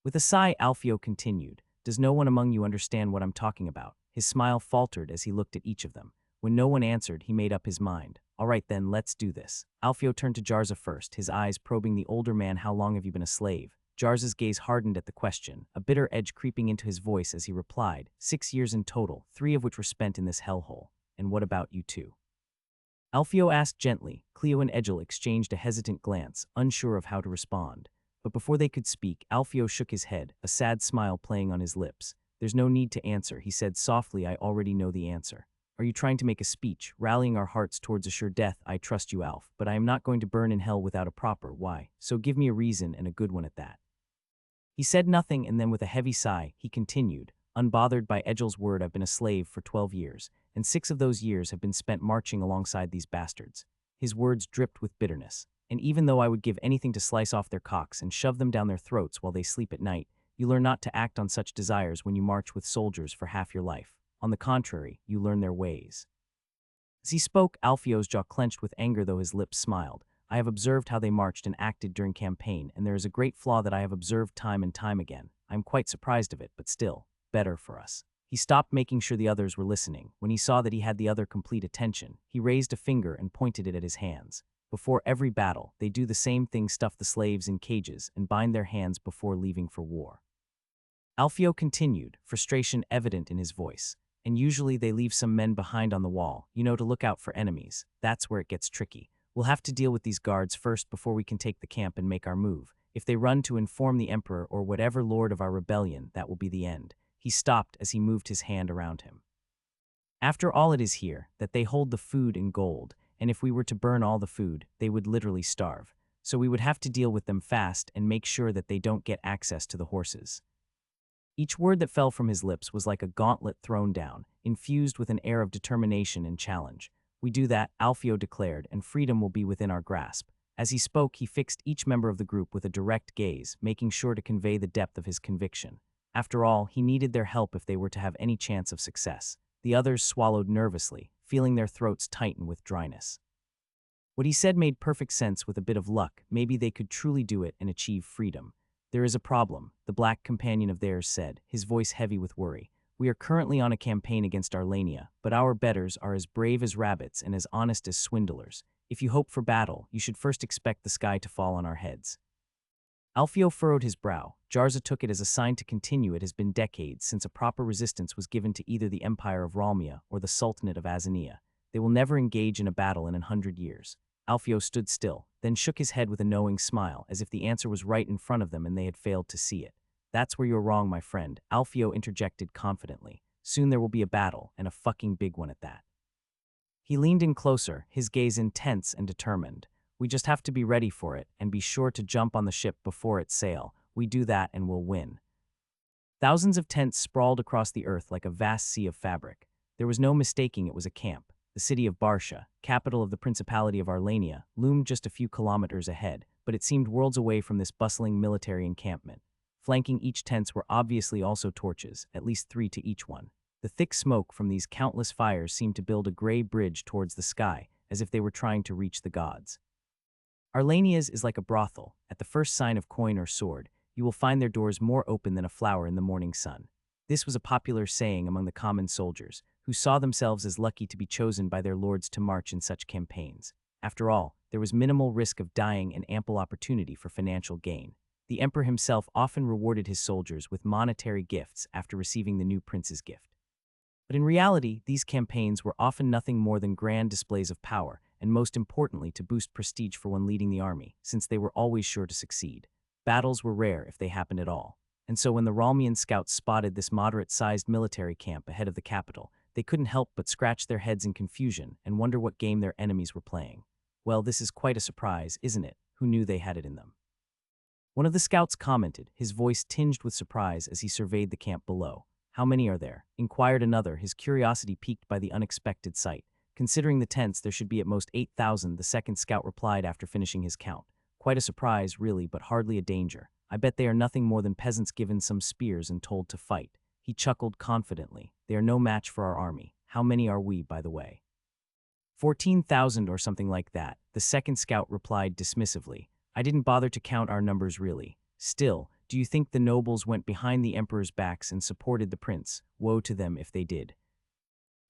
With a sigh, Alfio continued, "Does no one among you understand what I'm talking about?" His smile faltered as he looked at each of them. When no one answered, he made up his mind. "All right then, let's do this." Alfio turned to Jarza first, his eyes probing the older man. "How long have you been a slave?" Jarza's gaze hardened at the question, a bitter edge creeping into his voice as he replied, 6 years in total, 3 of which were spent in this hellhole. "And what about you two?" Alfio asked gently. Cleo and Egil exchanged a hesitant glance, unsure of how to respond. But before they could speak, Alfio shook his head, a sad smile playing on his lips. "There's no need to answer," he said softly. "I already know the answer." "Are you trying to make a speech, rallying our hearts towards a sure death?" "I trust you, Alf, but I am not going to burn in hell without a proper why, so give me a reason, and a good one at that." He said nothing, and then with a heavy sigh, he continued, unbothered by Egil's word. "I've been a slave for 12 years, and 6 of those years have been spent marching alongside these bastards." His words dripped with bitterness. "And even though I would give anything to slice off their cocks and shove them down their throats while they sleep at night, you learn not to act on such desires when you march with soldiers for half your life. On the contrary, you learn their ways." As he spoke, Alfio's jaw clenched with anger, though his lips smiled. "I have observed how they marched and acted during campaign, and there is a great flaw that I have observed time and time again. I am quite surprised of it, but still, better for us." He stopped, making sure the others were listening. When he saw that he had the other complete attention, he raised a finger and pointed it at his hands. "Before every battle, they do the same thing: stuff the slaves in cages and bind their hands before leaving for war." Alfio continued, frustration evident in his voice. "And usually they leave some men behind on the wall, to look out for enemies. That's where it gets tricky. We'll have to deal with these guards first before we can take the camp and make our move. If they run to inform the emperor or whatever lord of our rebellion, that will be the end." He stopped as he moved his hand around him. "After all, it is here that they hold the food and gold, and if we were to burn all the food, they would literally starve. So we would have to deal with them fast and make sure that they don't get access to the horses." Each word that fell from his lips was like a gauntlet thrown down, infused with an air of determination and challenge. "We do that," Alfio declared, "and freedom will be within our grasp." As he spoke, he fixed each member of the group with a direct gaze, making sure to convey the depth of his conviction. After all, he needed their help if they were to have any chance of success. The others swallowed nervously, feeling their throats tighten with dryness. What he said made perfect sense. With a bit of luck, maybe they could truly do it and achieve freedom. "There is a problem," the black companion of theirs said, his voice heavy with worry. "We are currently on a campaign against Arlania, but our betters are as brave as rabbits and as honest as swindlers. If you hope for battle, you should first expect the sky to fall on our heads." Alfio furrowed his brow. Jarza took it as a sign to continue. It has been decades since a proper resistance was given to either the Empire of Ralmia or the Sultanate of Azania. They will never engage in a battle in 100 years. Alfio stood still, then shook his head with a knowing smile, as if the answer was right in front of them and they had failed to see it. "That's where you're wrong, my friend," Alfio interjected confidently. "Soon there will be a battle, and a fucking big one at that." He leaned in closer, his gaze intense and determined. We just have to be ready for it and be sure to jump on the ship before it sail. We do that and we'll win. Thousands of tents sprawled across the earth like a vast sea of fabric. There was no mistaking it was a camp. The city of Barsha, capital of the Principality of Arlania, loomed just a few kilometers ahead, but it seemed worlds away from this bustling military encampment. Flanking each tents were obviously also torches, at least 3 to each one. The thick smoke from these countless fires seemed to build a gray bridge towards the sky, as if they were trying to reach the gods. Arlania's is like a brothel. At the first sign of coin or sword, you will find their doors more open than a flower in the morning sun. This was a popular saying among the common soldiers, who saw themselves as lucky to be chosen by their lords to march in such campaigns. After all, there was minimal risk of dying and ample opportunity for financial gain. The emperor himself often rewarded his soldiers with monetary gifts after receiving the new prince's gift. But in reality, these campaigns were often nothing more than grand displays of power, and most importantly to boost prestige for one leading the army, since they were always sure to succeed. Battles were rare if they happened at all, and so when the Ralmian scouts spotted this moderate-sized military camp ahead of the capital, they couldn't help but scratch their heads in confusion and wonder what game their enemies were playing. Well, this is quite a surprise, isn't it? Who knew they had it in them? One of the scouts commented, his voice tinged with surprise as he surveyed the camp below. How many are there? Inquired another, his curiosity piqued by the unexpected sight. Considering the tents, there should be at most 8,000, the second scout replied after finishing his count. Quite a surprise, really, but hardly a danger. I bet they are nothing more than peasants given some spears and told to fight. He chuckled confidently. They are no match for our army. How many are we, by the way? 14,000 or something like that, the second scout replied dismissively. I didn't bother to count our numbers really. Still, do you think the nobles went behind the emperor's backs and supported the prince? Woe to them if they did.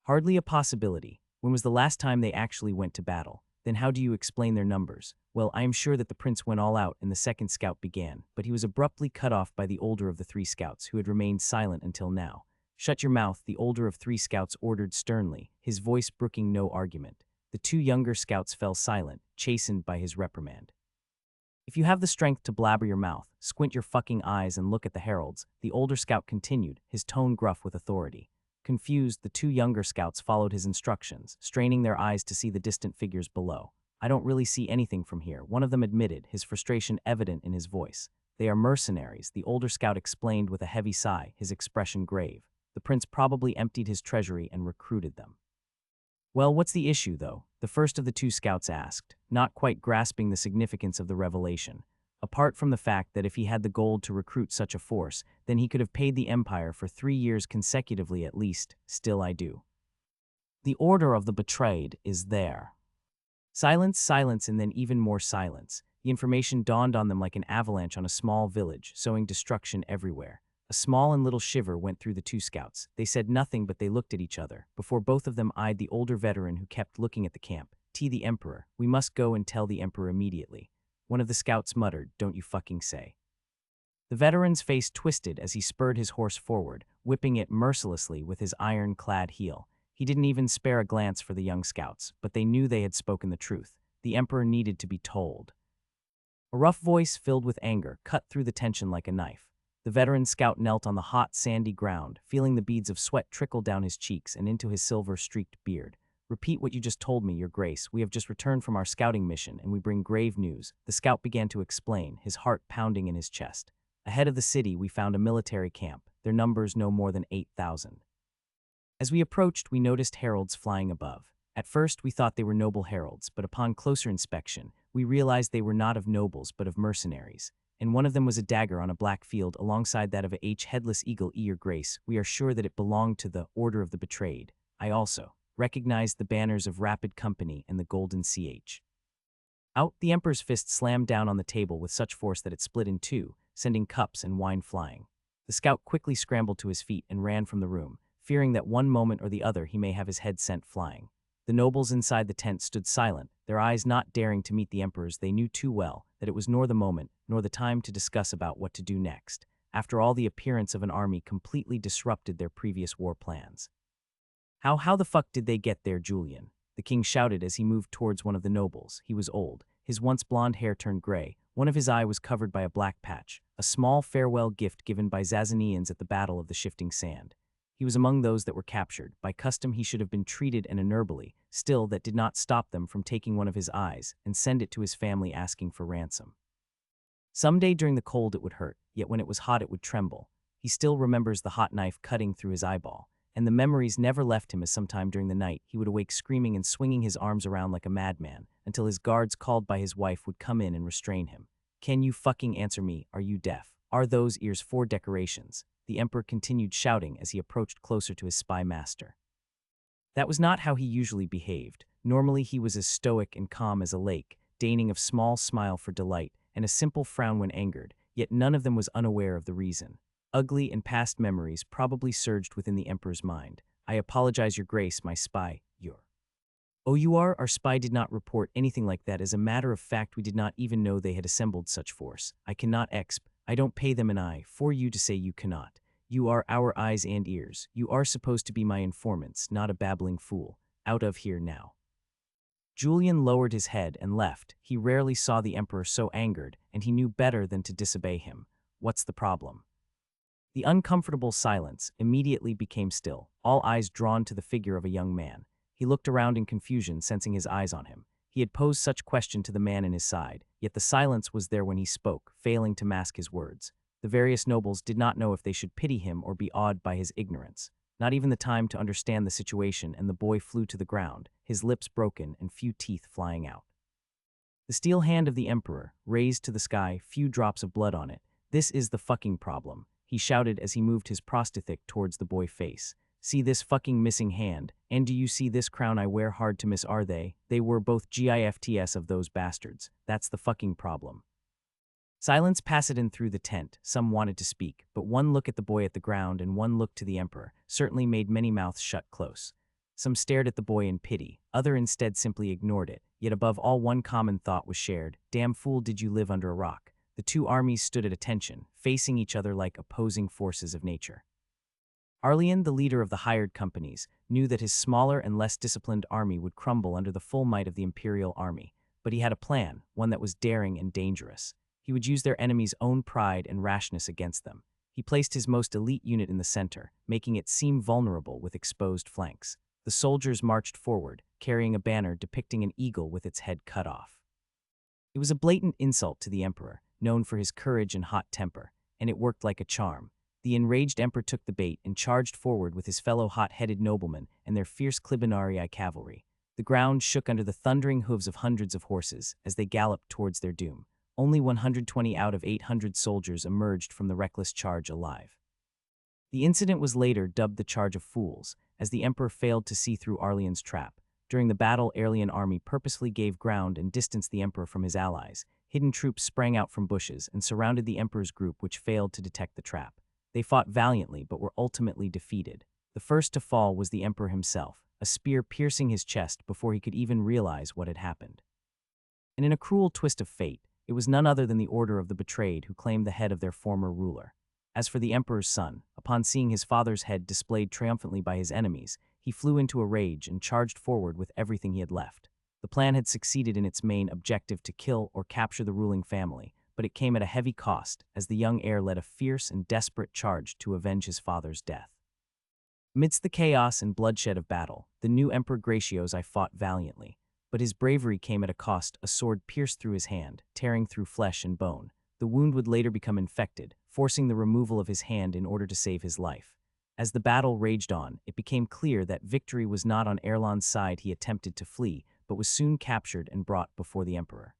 Hardly a possibility. When was the last time they actually went to battle? Then how do you explain their numbers? Well, I am sure that the prince went all out and the second scout began, but he was abruptly cut off by the older of the 3 scouts, who had remained silent until now. Shut your mouth, the older of 3 scouts ordered sternly, his voice brooking no argument. The 2 younger scouts fell silent, chastened by his reprimand. If you have the strength to blabber your mouth, squint your fucking eyes and look at the heralds, the older scout continued, his tone gruff with authority. Confused, the 2 younger scouts followed his instructions, straining their eyes to see the distant figures below. I don't really see anything from here, one of them admitted, his frustration evident in his voice. They are mercenaries, the older scout explained with a heavy sigh, his expression grave. The prince probably emptied his treasury and recruited them. Well, what's the issue, though? The first of the 2 scouts asked, not quite grasping the significance of the revelation. Apart from the fact that if he had the gold to recruit such a force, then he could have paid the empire for 3 years consecutively at least. Still I do. The order of the betrayed is there. Silence, silence, and then even more silence. The information dawned on them like an avalanche on a small village, sowing destruction everywhere. A small and little shiver went through the 2 scouts. They said nothing, but they looked at each other, before both of them eyed the older veteran who kept looking at the camp. The emperor, we must go and tell the emperor immediately. One of the scouts muttered, don't you fucking say. The veteran's face twisted as he spurred his horse forward, whipping it mercilessly with his iron-clad heel. He didn't even spare a glance for the young scouts, but they knew they had spoken the truth. The emperor needed to be told. A rough voice filled with anger cut through the tension like a knife. The veteran scout knelt on the hot, sandy ground, feeling the beads of sweat trickle down his cheeks and into his silver-streaked beard. Repeat what you just told me, Your Grace. We have just returned from our scouting mission, and we bring grave news. The scout began to explain, his heart pounding in his chest. Ahead of the city, we found a military camp, their numbers no more than 8,000. As we approached, we noticed heralds flying above. At first, we thought they were noble heralds, but upon closer inspection, we realized they were not of nobles, but of mercenaries. And one of them was a dagger on a black field alongside that of a headless eagle. Your Grace, we are sure that it belonged to the Order of the Betrayed. I also recognized the banners of Rapid Company and the Golden CH. Out, the Emperor's fist slammed down on the table with such force that it split in 2, sending cups and wine flying. The scout quickly scrambled to his feet and ran from the room, fearing that one moment or the other he may have his head sent flying. The nobles inside the tent stood silent, their eyes not daring to meet the Emperor's. They knew too well that it was nor the moment nor the time to discuss about what to do next. After all, the appearance of an army completely disrupted their previous war plans. How the fuck did they get there, Julian? The king shouted as he moved towards one of the nobles. He was old. His once blonde hair turned gray. One of his eye was covered by a black patch, a small farewell gift given by Zazanians at the Battle of the Shifting Sand. He was among those that were captured. By custom he should have been treated honorably, still that did not stop them from taking one of his eyes and send it to his family asking for ransom. Someday during the cold it would hurt, yet when it was hot it would tremble. He still remembers the hot knife cutting through his eyeball, and the memories never left him as sometime during the night he would awake screaming and swinging his arms around like a madman until his guards called by his wife would come in and restrain him. "Can you fucking answer me? Are you deaf? Are those ears for decorations?" The emperor continued shouting as he approached closer to his spy master. That was not how he usually behaved. Normally he was as stoic and calm as a lake, deigning a small smile for delight and a simple frown when angered, yet none of them was unaware of the reason. Ugly and past memories probably surged within the emperor's mind. "I apologize, Your Grace, my spy, your." "Oh, you are? Our spy did not report anything like that. As a matter of fact, we did not even know they had assembled such force. I cannot I don't pay them an eye for you to say you cannot. You are our eyes and ears. You are supposed to be my informants, not a babbling fool. Out of here now." Julian lowered his head and left. He rarely saw the emperor so angered, and he knew better than to disobey him. What's the problem? The uncomfortable silence immediately became still, all eyes drawn to the figure of a young man. He looked around in confusion, sensing his eyes on him. He had posed such question to the man in his side, yet the silence was there when he spoke, failing to mask his words. The various nobles did not know if they should pity him or be awed by his ignorance. Not even the time to understand the situation, and the boy flew to the ground, his lips broken and few teeth flying out. The steel hand of the emperor, raised to the sky, few drops of blood on it. "This is the fucking problem," he shouted as he moved his prosthetic towards the boy's face. "See this fucking missing hand, and do you see this crown I wear? Hard to miss, are they? They were both gifts of those bastards. That's the fucking problem." Silence passed in through the tent. Some wanted to speak, but one look at the boy at the ground and one look to the emperor certainly made many mouths shut close. Some stared at the boy in pity, other instead simply ignored it, yet above all one common thought was shared: "Damn fool, did you live under a rock?" The two armies stood at attention, facing each other like opposing forces of nature. Arlian, the leader of the hired companies, knew that his smaller and less disciplined army would crumble under the full might of the imperial army, but he had a plan, one that was daring and dangerous. He would use their enemies' own pride and rashness against them. He placed his most elite unit in the center, making it seem vulnerable with exposed flanks. The soldiers marched forward, carrying a banner depicting an eagle with its head cut off. It was a blatant insult to the emperor, known for his courage and hot temper, and it worked like a charm. The enraged emperor took the bait and charged forward with his fellow hot-headed noblemen and their fierce Clibanarii cavalry. The ground shook under the thundering hooves of hundreds of horses as they galloped towards their doom. Only 120 out of 800 soldiers emerged from the reckless charge alive. The incident was later dubbed the Charge of Fools, as the emperor failed to see through Arlian's trap. During the battle, Arlian army purposely gave ground and distanced the emperor from his allies. Hidden troops sprang out from bushes and surrounded the emperor's group, which failed to detect the trap. They fought valiantly but were ultimately defeated. The first to fall was the emperor himself, a spear piercing his chest before he could even realize what had happened. And in a cruel twist of fate, it was none other than the Order of the Betrayed who claimed the head of their former ruler. As for the emperor's son, upon seeing his father's head displayed triumphantly by his enemies, he flew into a rage and charged forward with everything he had left. The plan had succeeded in its main objective to kill or capture the ruling family, but it came at a heavy cost as the young heir led a fierce and desperate charge to avenge his father's death. Amidst the chaos and bloodshed of battle, the new Emperor Graciosi fought valiantly, but his bravery came at a cost. A sword pierced through his hand, tearing through flesh and bone. The wound would later become infected, forcing the removal of his hand in order to save his life. As the battle raged on, it became clear that victory was not on Erlon's side. He attempted to flee, but was soon captured and brought before the emperor.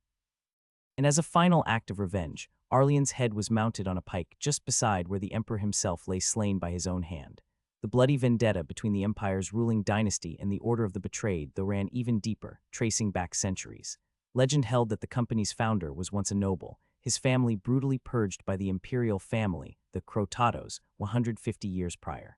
And as a final act of revenge, Arlian's head was mounted on a pike just beside where the emperor himself lay slain by his own hand. The bloody vendetta between the empire's ruling dynasty and the Order of the Betrayed though ran even deeper, tracing back centuries. Legend held that the company's founder was once a noble, his family brutally purged by the imperial family, the Crotados, 150 years prior.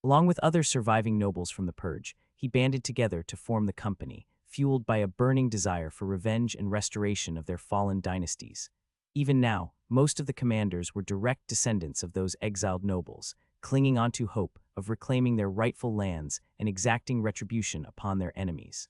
Along with other surviving nobles from the purge, he banded together to form the company, fueled by a burning desire for revenge and restoration of their fallen dynasties. Even now, most of the commanders were direct descendants of those exiled nobles, clinging onto hope of reclaiming their rightful lands and exacting retribution upon their enemies.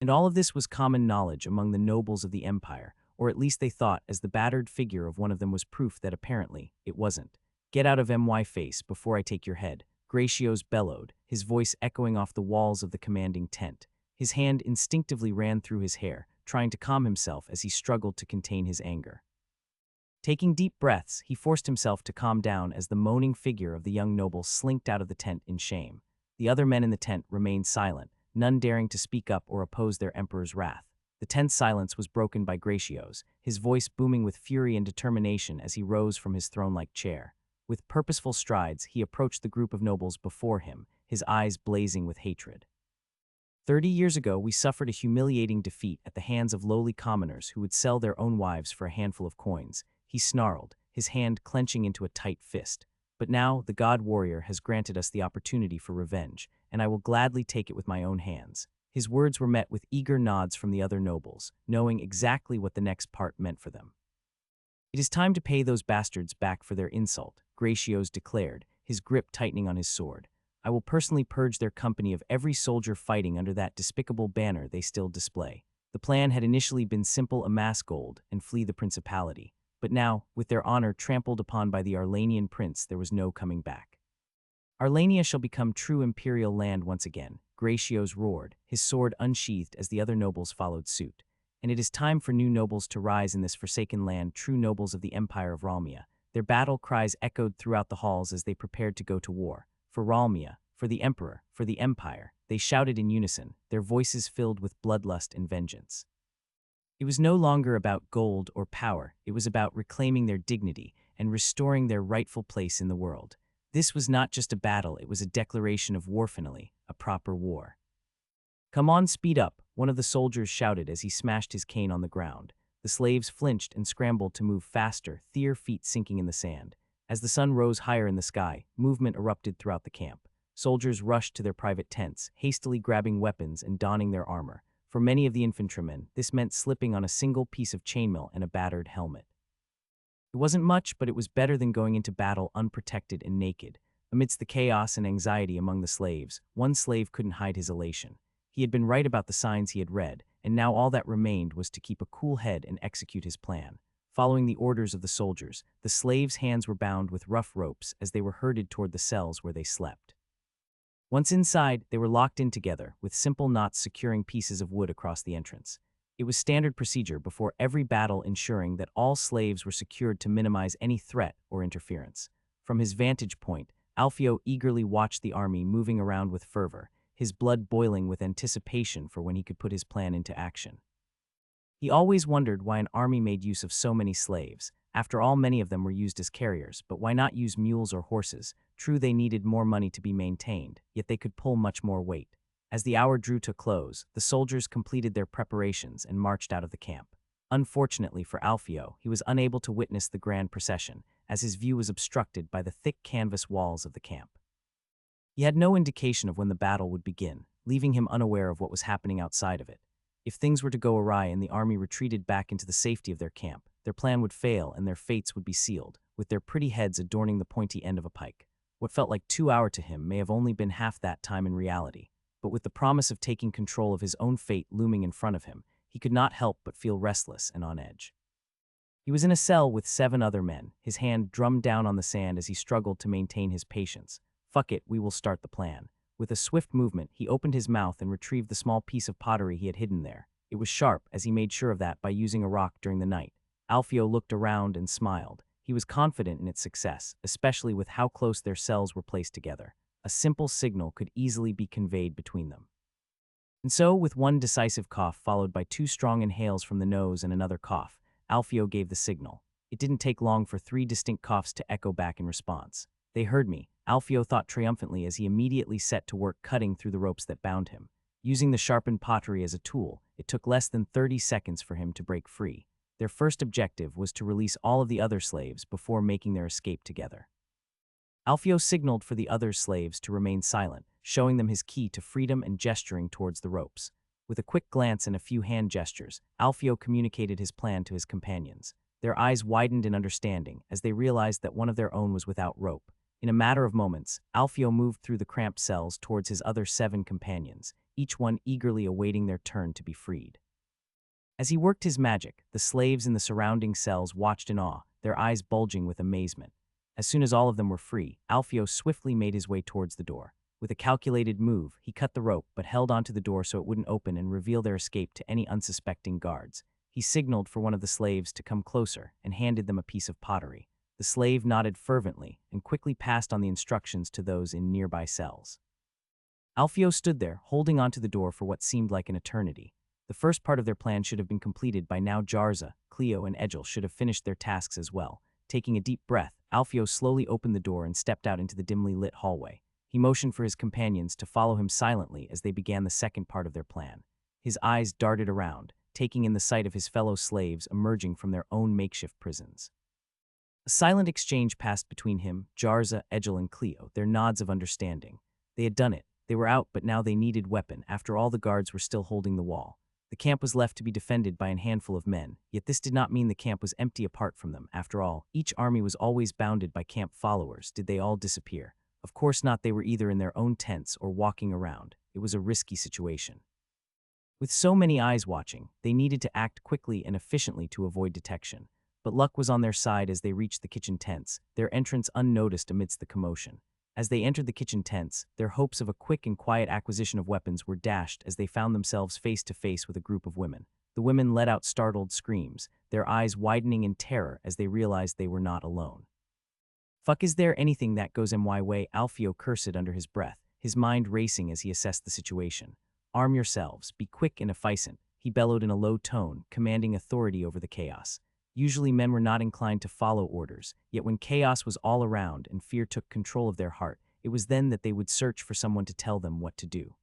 And all of this was common knowledge among the nobles of the empire, or at least they thought, as the battered figure of one of them was proof that apparently it wasn't. "Get out of my face before I take your head," Gratios bellowed, his voice echoing off the walls of the commanding tent. His hand instinctively ran through his hair, trying to calm himself as he struggled to contain his anger. Taking deep breaths, he forced himself to calm down as the moaning figure of the young noble slinked out of the tent in shame. The other men in the tent remained silent, none daring to speak up or oppose their emperor's wrath. The tense silence was broken by Gratios, his voice booming with fury and determination as he rose from his throne-like chair. With purposeful strides, he approached the group of nobles before him, his eyes blazing with hatred. 30 years ago, we suffered a humiliating defeat at the hands of lowly commoners who would sell their own wives for a handful of coins. He snarled, his hand clenching into a tight fist. But now, the god warrior has granted us the opportunity for revenge, and I will gladly take it with my own hands. His words were met with eager nods from the other nobles, knowing exactly what the next part meant for them. It is time to pay those bastards back for their insult, Gratios declared, his grip tightening on his sword. I will personally purge their company of every soldier fighting under that despicable banner they still display. The plan had initially been simple: amass gold and flee the principality. But now, with their honor trampled upon by the Arlanian prince, there was no coming back. Arlania shall become true imperial land once again, Gratios roared, his sword unsheathed as the other nobles followed suit. And it is time for new nobles to rise in this forsaken land, true nobles of the Empire of Ralmia. Their battle cries echoed throughout the halls as they prepared to go to war. For Ralmia, for the Emperor, for the Empire, they shouted in unison, their voices filled with bloodlust and vengeance. It was no longer about gold or power, it was about reclaiming their dignity and restoring their rightful place in the world. This was not just a battle, it was a declaration of war finale, a proper war. Come on, speed up, one of the soldiers shouted as he smashed his cane on the ground. The slaves flinched and scrambled to move faster, their feet sinking in the sand. As the sun rose higher in the sky, movement erupted throughout the camp. Soldiers rushed to their private tents, hastily grabbing weapons and donning their armor. For many of the infantrymen, this meant slipping on a single piece of chainmail and a battered helmet. It wasn't much, but it was better than going into battle unprotected and naked. Amidst the chaos and anxiety among the slaves, one slave couldn't hide his elation. He had been right about the signs he had read, and now all that remained was to keep a cool head and execute his plan. Following the orders of the soldiers, the slaves' hands were bound with rough ropes as they were herded toward the cells where they slept. Once inside, they were locked in together, with simple knots securing pieces of wood across the entrance. It was standard procedure before every battle, ensuring that all slaves were secured to minimize any threat or interference. From his vantage point, Alfio eagerly watched the army moving around with fervor, his blood boiling with anticipation for when he could put his plan into action. He always wondered why an army made use of so many slaves. After all, many of them were used as carriers, but why not use mules or horses? True, they needed more money to be maintained, yet they could pull much more weight. As the hour drew to close, the soldiers completed their preparations and marched out of the camp. Unfortunately for Alfio, he was unable to witness the grand procession, as his view was obstructed by the thick canvas walls of the camp. He had no indication of when the battle would begin, leaving him unaware of what was happening outside of it. If things were to go awry and the army retreated back into the safety of their camp, their plan would fail and their fates would be sealed, with their pretty heads adorning the pointy end of a pike. What felt like 2 hours to him may have only been half that time in reality, but with the promise of taking control of his own fate looming in front of him, he could not help but feel restless and on edge. He was in a cell with 7 other men, his hand drummed down on the sand as he struggled to maintain his patience. Fuck it, we will start the plan. With a swift movement, he opened his mouth and retrieved the small piece of pottery he had hidden there. It was sharp, as he made sure of that by using a rock during the night. Alfio looked around and smiled. He was confident in its success, especially with how close their cells were placed together. A simple signal could easily be conveyed between them. And so, with one decisive cough followed by 2 strong inhales from the nose and another cough, Alfio gave the signal. It didn't take long for 3 distinct coughs to echo back in response. They heard me, Alfio thought triumphantly as he immediately set to work cutting through the ropes that bound him. Using the sharpened pottery as a tool, it took less than 30 seconds for him to break free. Their first objective was to release all of the other slaves before making their escape together. Alfio signaled for the other slaves to remain silent, showing them his key to freedom and gesturing towards the ropes. With a quick glance and a few hand gestures, Alfio communicated his plan to his companions. Their eyes widened in understanding as they realized that one of their own was without rope. In a matter of moments, Alfio moved through the cramped cells towards his other 7 companions, each one eagerly awaiting their turn to be freed. As he worked his magic, the slaves in the surrounding cells watched in awe, their eyes bulging with amazement. As soon as all of them were free, Alfio swiftly made his way towards the door. With a calculated move, he cut the rope but held onto the door so it wouldn't open and reveal their escape to any unsuspecting guards. He signaled for one of the slaves to come closer and handed them a piece of pottery. The slave nodded fervently and quickly passed on the instructions to those in nearby cells. Alfio stood there, holding onto the door for what seemed like an eternity. The first part of their plan should have been completed by now. Jarza, Cleo, and Egil should have finished their tasks as well. Taking a deep breath, Alfio slowly opened the door and stepped out into the dimly lit hallway. He motioned for his companions to follow him silently as they began the second part of their plan. His eyes darted around, taking in the sight of his fellow slaves emerging from their own makeshift prisons. A silent exchange passed between him, Jarza, Egil, and Cleo, their nods of understanding. They had done it. They were out, but now they needed weapon. After all, the guards were still holding the wall. The camp was left to be defended by a handful of men, yet this did not mean the camp was empty apart from them. After all, each army was always bounded by camp followers. Did they all disappear? Of course not. They were either in their own tents or walking around. It was a risky situation. With so many eyes watching, they needed to act quickly and efficiently to avoid detection. But luck was on their side as they reached the kitchen tents, their entrance unnoticed amidst the commotion. As they entered the kitchen tents, their hopes of a quick and quiet acquisition of weapons were dashed as they found themselves face to face with a group of women. The women let out startled screams, their eyes widening in terror as they realized they were not alone. "Fuck, is there anything that goes my way?" Alfio cursed under his breath, his mind racing as he assessed the situation. "Arm yourselves, be quick and efficient," he bellowed in a low tone, commanding authority over the chaos. Usually men were not inclined to follow orders, yet when chaos was all around and fear took control of their heart, it was then that they would search for someone to tell them what to do.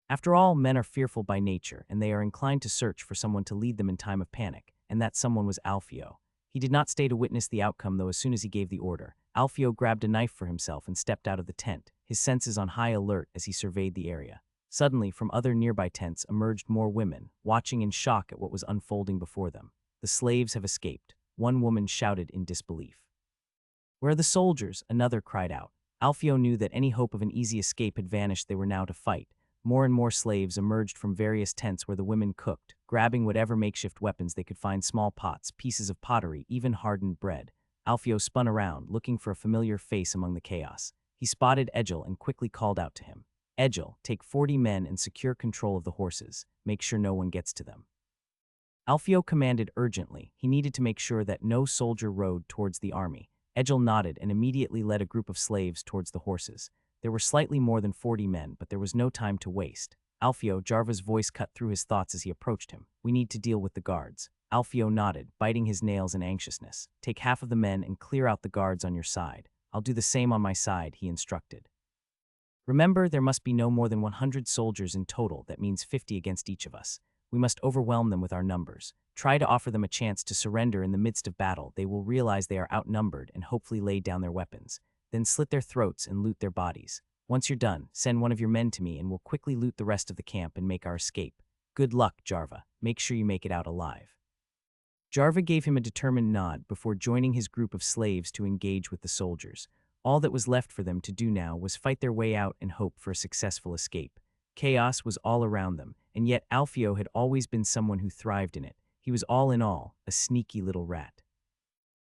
After all, men are fearful by nature, and they are inclined to search for someone to lead them in time of panic, and that someone was Alfio. He did not stay to witness the outcome, though. As soon as he gave the order, Alfio grabbed a knife for himself and stepped out of the tent, his senses on high alert as he surveyed the area. Suddenly, from other nearby tents emerged more women, watching in shock at what was unfolding before them. "The slaves have escaped," one woman shouted in disbelief. "Where are the soldiers?" another cried out. Alfio knew that any hope of an easy escape had vanished. They were now to fight. More and more slaves emerged from various tents where the women cooked, grabbing whatever makeshift weapons they could find: small pots, pieces of pottery, even hardened bread. Alfio spun around, looking for a familiar face among the chaos. He spotted Egil and quickly called out to him. "Egil, take 40 men and secure control of the horses. Make sure no one gets to them." Alfio commanded urgently. He needed to make sure that no soldier rode towards the army. Egil nodded and immediately led a group of slaves towards the horses. There were slightly more than 40 men, but there was no time to waste. "Alfio," Jarva's voice cut through his thoughts as he approached him. "We need to deal with the guards." Alfio nodded, biting his nails in anxiousness. "Take half of the men and clear out the guards on your side. I'll do the same on my side," he instructed. "Remember, there must be no more than 100 soldiers in total. That means 50 against each of us. We must overwhelm them with our numbers. Try to offer them a chance to surrender in the midst of battle. They will realize they are outnumbered and hopefully lay down their weapons. Then slit their throats and loot their bodies. Once you're done, send one of your men to me and we'll quickly loot the rest of the camp and make our escape. Good luck, Jarva. Make sure you make it out alive." Jarva gave him a determined nod before joining his group of slaves to engage with the soldiers. All that was left for them to do now was fight their way out and hope for a successful escape. Chaos was all around them, and yet Alfio had always been someone who thrived in it. He was all in all, a sneaky little rat.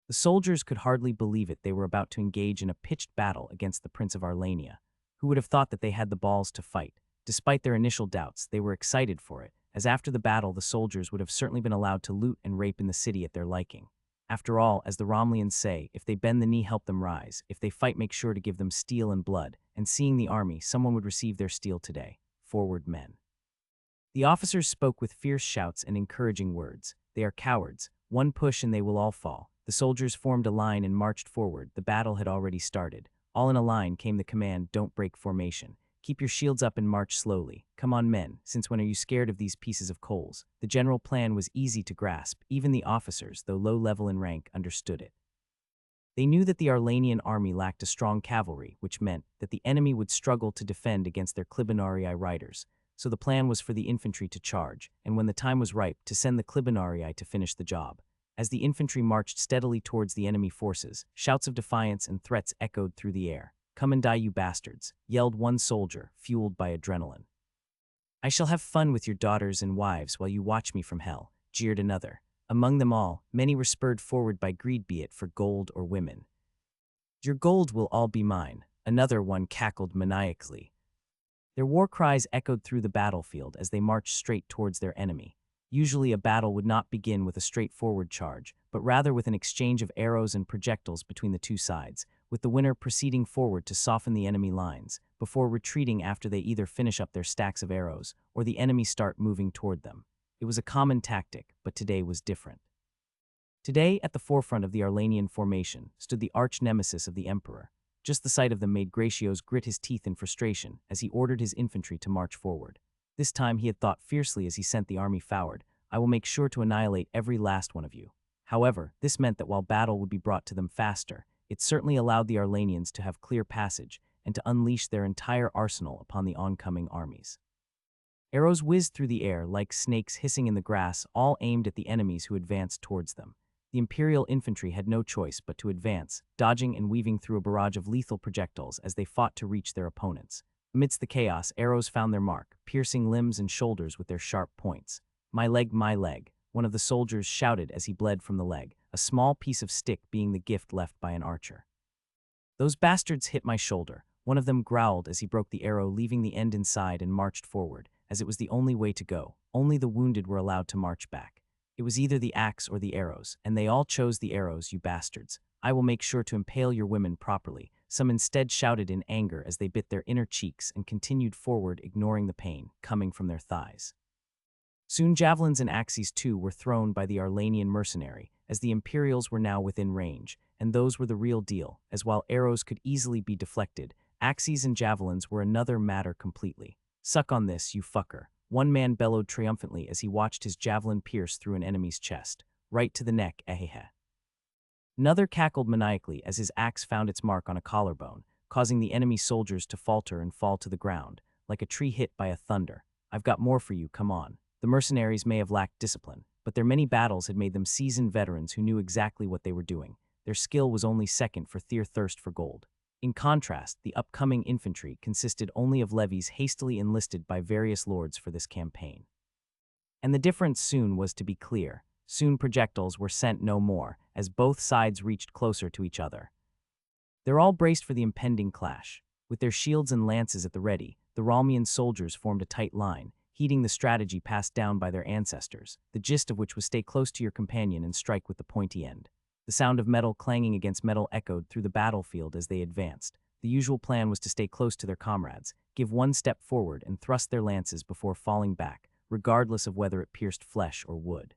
The soldiers could hardly believe it. They were about to engage in a pitched battle against the Prince of Arlania. Who would have thought that they had the balls to fight? Despite their initial doubts, they were excited for it, as after the battle the soldiers would have certainly been allowed to loot and rape in the city at their liking. After all, as the Romlians say, if they bend the knee, help them rise. If they fight, make sure to give them steel and blood. And seeing the army, someone would receive their steel today. Forward, men. The officers spoke with fierce shouts and encouraging words. "They are cowards. One push and they will all fall." The soldiers formed a line and marched forward. The battle had already started. All in a line came the command, "Don't break formation. Keep your shields up and march slowly. Come on, men. Since when are you scared of these pieces of coals?" The general plan was easy to grasp. Even the officers, though low level in rank, understood it. They knew that the Arlanian army lacked a strong cavalry, which meant that the enemy would struggle to defend against their Clibanarii riders. So the plan was for the infantry to charge, and when the time was ripe, to send the Clibanarii to finish the job. As the infantry marched steadily towards the enemy forces, shouts of defiance and threats echoed through the air. "Come and die, you bastards," yelled one soldier, fueled by adrenaline. "I shall have fun with your daughters and wives while you watch me from hell," jeered another. Among them all, many were spurred forward by greed, be it for gold or women. Your gold will all be mine, another one cackled maniacally. Their war cries echoed through the battlefield as they marched straight towards their enemy. Usually a battle would not begin with a straightforward charge, but rather with an exchange of arrows and projectiles between the two sides, with the winner proceeding forward to soften the enemy lines, before retreating after they either finish up their stacks of arrows or the enemy start moving toward them. It was a common tactic, but today was different. Today, at the forefront of the Arlanian formation, stood the arch-nemesis of the Emperor. Just the sight of them made Gratios grit his teeth in frustration as he ordered his infantry to march forward. This time he had thought fiercely as he sent the army forward, "I will make sure to annihilate every last one of you." However, this meant that while battle would be brought to them faster, it certainly allowed the Arlanians to have clear passage and to unleash their entire arsenal upon the oncoming armies. Arrows whizzed through the air like snakes hissing in the grass, all aimed at the enemies who advanced towards them. The Imperial infantry had no choice but to advance, dodging and weaving through a barrage of lethal projectiles as they fought to reach their opponents. Amidst the chaos, arrows found their mark, piercing limbs and shoulders with their sharp points. My leg, one of the soldiers shouted as he bled from the leg, a small piece of stick being the gift left by an archer. "Those bastards hit my shoulder," one of them growled as he broke the arrow, leaving the end inside and marched forward, as it was the only way to go. Only the wounded were allowed to march back. It was either the axe or the arrows, and they all chose the arrows, "You bastards. I will make sure to impale your women properly." Some instead shouted in anger as they bit their inner cheeks and continued forward, ignoring the pain coming from their thighs. Soon javelins and axes too were thrown by the Arlanian mercenary, as the Imperials were now within range, and those were the real deal, as while arrows could easily be deflected, axes and javelins were another matter completely. "Suck on this, you fucker," one man bellowed triumphantly as he watched his javelin pierce through an enemy's chest, right to the neck, ahehe. Another cackled maniacally as his axe found its mark on a collarbone, causing the enemy soldiers to falter and fall to the ground, like a tree hit by a thunder. "I've got more for you, come on." The mercenaries may have lacked discipline, but their many battles had made them seasoned veterans who knew exactly what they were doing. Their skill was only second for their thirst for gold. In contrast, the upcoming infantry consisted only of levies hastily enlisted by various lords for this campaign. And the difference soon was to be clear. Soon projectiles were sent no more, as both sides reached closer to each other. They're all braced for the impending clash. With their shields and lances at the ready, the Ralmian soldiers formed a tight line, heeding the strategy passed down by their ancestors, the gist of which was stay close to your companion and strike with the pointy end. The sound of metal clanging against metal echoed through the battlefield as they advanced. The usual plan was to stay close to their comrades, give one step forward and thrust their lances before falling back, regardless of whether it pierced flesh or wood.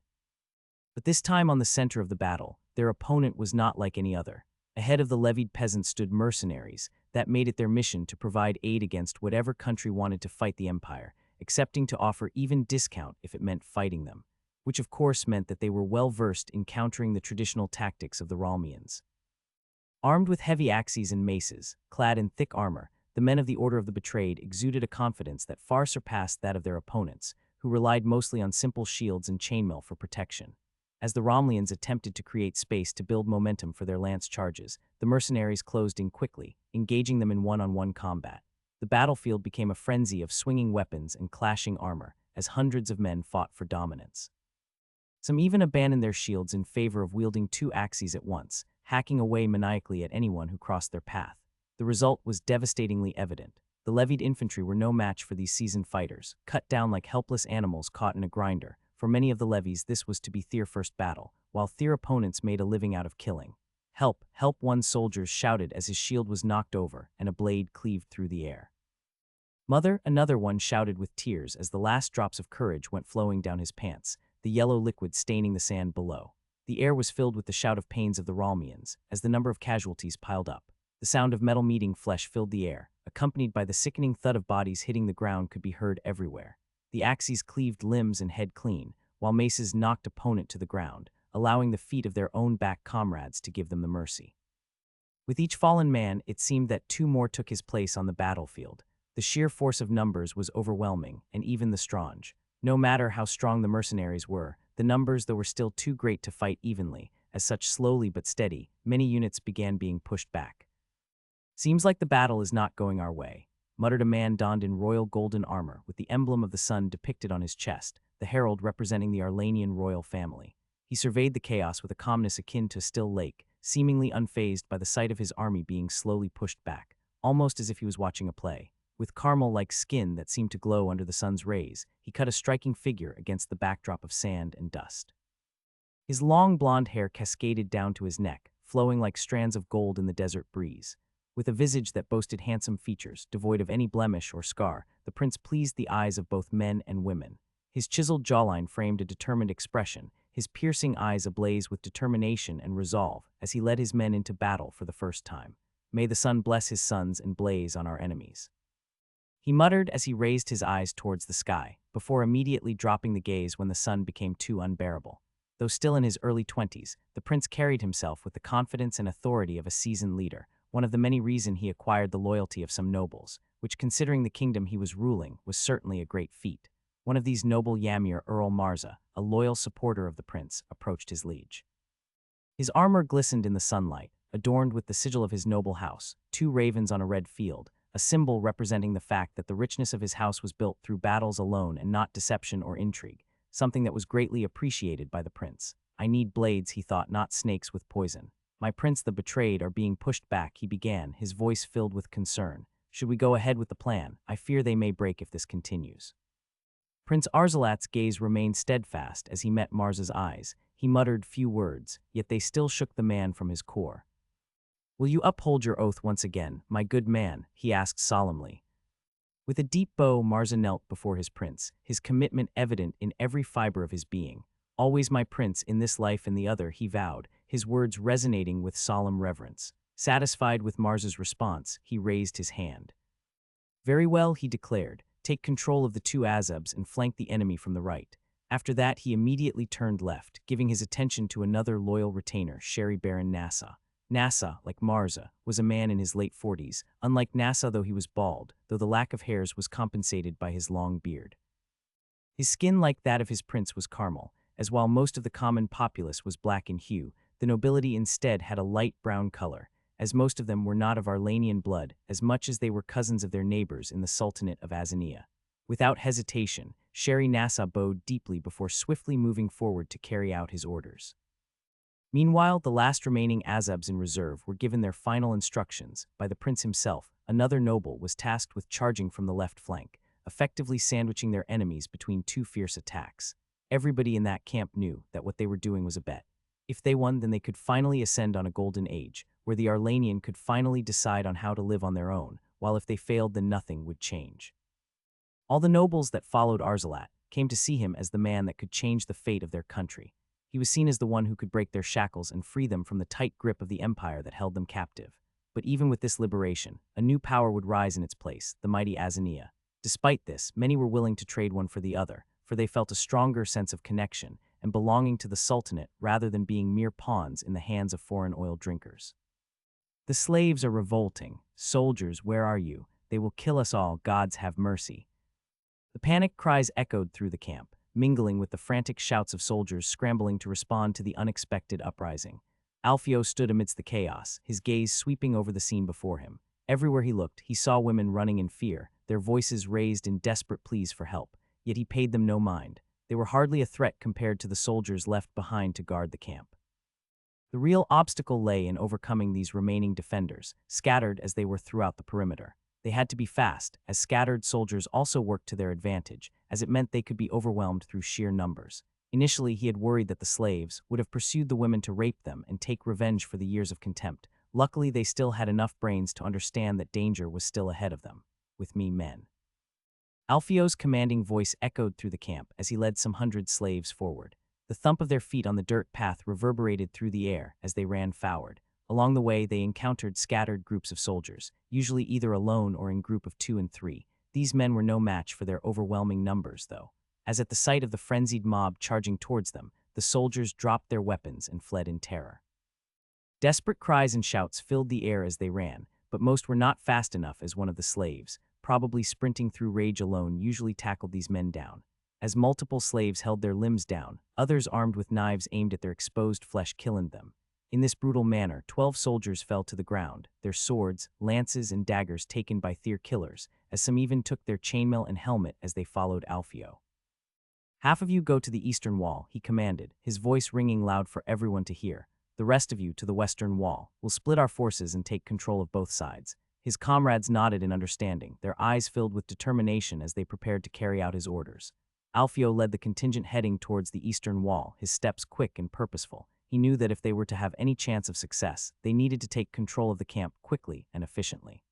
But this time on the center of the battle, their opponent was not like any other. Ahead of the levied peasants stood mercenaries that made it their mission to provide aid against whatever country wanted to fight the empire, accepting to offer even discount if it meant fighting them, which of course meant that they were well versed in countering the traditional tactics of the Ralmians. Armed with heavy axes and maces, clad in thick armor, the men of the Order of the Betrayed exuded a confidence that far surpassed that of their opponents, who relied mostly on simple shields and chainmail for protection. As the Romlians attempted to create space to build momentum for their lance charges, the mercenaries closed in quickly, engaging them in one-on-one combat. The battlefield became a frenzy of swinging weapons and clashing armor, as hundreds of men fought for dominance. Some even abandoned their shields in favor of wielding two axes at once, hacking away maniacally at anyone who crossed their path. The result was devastatingly evident. The levied infantry were no match for these seasoned fighters, cut down like helpless animals caught in a grinder. For many of the levies, this was to be their first battle, while their opponents made a living out of killing. "Help, help," one soldier shouted as his shield was knocked over and a blade cleaved through the air. "Mother," another one shouted with tears as the last drops of courage went flowing down his pants, the yellow liquid staining the sand below. The air was filled with the shout of pains of the Ralmians as the number of casualties piled up. The sound of metal meeting flesh filled the air, accompanied by the sickening thud of bodies hitting the ground could be heard everywhere. The axes cleaved limbs and head clean, while maces knocked opponent to the ground, allowing the feet of their own back comrades to give them the mercy. With each fallen man, it seemed that two more took his place on the battlefield. The sheer force of numbers was overwhelming, and even the strong. No matter how strong the mercenaries were, the numbers though were still too great to fight evenly, as such slowly but steady, many units began being pushed back. "Seems like the battle is not going our way," muttered a man donned in royal golden armor with the emblem of the sun depicted on his chest, the herald representing the Arlanian royal family. He surveyed the chaos with a calmness akin to a still lake, seemingly unfazed by the sight of his army being slowly pushed back, almost as if he was watching a play. With caramel-like skin that seemed to glow under the sun's rays, he cut a striking figure against the backdrop of sand and dust. His long blonde hair cascaded down to his neck, flowing like strands of gold in the desert breeze. With a visage that boasted handsome features, devoid of any blemish or scar, the prince pleased the eyes of both men and women. His chiseled jawline framed a determined expression, his piercing eyes ablaze with determination and resolve as he led his men into battle for the first time. May the sun bless his sons and blaze on our enemies. He muttered as he raised his eyes towards the sky, before immediately dropping the gaze when the sun became too unbearable. Though still in his early 20s, the prince carried himself with the confidence and authority of a seasoned leader, one of the many reasons he acquired the loyalty of some nobles, which, considering the kingdom he was ruling, was certainly a great feat. One of these noble Ymir Earl Marza, a loyal supporter of the prince, approached his liege. His armor glistened in the sunlight, adorned with the sigil of his noble house, 2 ravens on a red field, a symbol representing the fact that the richness of his house was built through battles alone and not deception or intrigue, something that was greatly appreciated by the prince. I need blades, he thought, not snakes with poison. My prince, the betrayed are being pushed back, he began, his voice filled with concern. Should we go ahead with the plan? I fear they may break if this continues. Prince Arzalat's gaze remained steadfast as he met Marza's eyes. He muttered few words, yet they still shook the man from his core. Will you uphold your oath once again, my good man? He asked solemnly. With a deep bow, Marza knelt before his prince, his commitment evident in every fiber of his being. Always my prince, in this life and the other, he vowed, his words resonating with solemn reverence. Satisfied with Marza's response, he raised his hand. Very well, he declared. Take control of the 2 Azabs and flank the enemy from the right. After that, he immediately turned left, giving his attention to another loyal retainer, Sherry Baron Nassa. Nassa, like Marza, was a man in his late 40s, unlike Nassa though he was bald, though the lack of hairs was compensated by his long beard. His skin, like that of his prince, was caramel, as while most of the common populace was black in hue, the nobility instead had a light brown color, as most of them were not of Arlanian blood as much as they were cousins of their neighbors in the Sultanate of Azania. Without hesitation, Sherry Nassa bowed deeply before swiftly moving forward to carry out his orders. Meanwhile, the last remaining Azabs in reserve were given their final instructions by the prince himself. Another noble was tasked with charging from the left flank, effectively sandwiching their enemies between 2 fierce attacks. Everybody in that camp knew that what they were doing was a bet. If they won, then they could finally ascend on a golden age, where the Arlanian could finally decide on how to live on their own, while if they failed, then nothing would change. All the nobles that followed Arzalat came to see him as the man that could change the fate of their country. He was seen as the one who could break their shackles and free them from the tight grip of the empire that held them captive. But even with this liberation, a new power would rise in its place, the mighty Azania. Despite this, many were willing to trade one for the other, for they felt a stronger sense of connection and belonging to the Sultanate rather than being mere pawns in the hands of foreign oil drinkers. The slaves are revolting. Soldiers, where are you? They will kill us all, gods have mercy. The panic cries echoed through the camp, mingling with the frantic shouts of soldiers scrambling to respond to the unexpected uprising. Alfio stood amidst the chaos, his gaze sweeping over the scene before him. Everywhere he looked, he saw women running in fear, their voices raised in desperate pleas for help, yet he paid them no mind. They were hardly a threat compared to the soldiers left behind to guard the camp. The real obstacle lay in overcoming these remaining defenders, scattered as they were throughout the perimeter. They had to be fast, as scattered soldiers also worked to their advantage, as it meant they could be overwhelmed through sheer numbers. Initially, he had worried that the slaves would have pursued the women to rape them and take revenge for the years of contempt. Luckily, they still had enough brains to understand that danger was still ahead of them. With me, men. Alfio's commanding voice echoed through the camp as he led some 100 slaves forward. The thump of their feet on the dirt path reverberated through the air as they ran forward. Along the way, they encountered scattered groups of soldiers, usually either alone or in group of 2 and 3. These men were no match for their overwhelming numbers, though, as at the sight of the frenzied mob charging towards them, the soldiers dropped their weapons and fled in terror. Desperate cries and shouts filled the air as they ran, but most were not fast enough as one of the slaves, probably sprinting through rage alone, usually tackled these men down. As multiple slaves held their limbs down, others armed with knives aimed at their exposed flesh killing them. In this brutal manner, 12 soldiers fell to the ground, their swords, lances, and daggers taken by their killers, as some even took their chainmail and helmet as they followed Alfio. Half of you go to the eastern wall, he commanded, his voice ringing loud for everyone to hear. The rest of you to the western wall. We'll split our forces and take control of both sides." His comrades nodded in understanding, their eyes filled with determination as they prepared to carry out his orders. Alfio led the contingent heading towards the eastern wall, his steps quick and purposeful. He knew that if they were to have any chance of success, they needed to take control of the camp quickly and efficiently.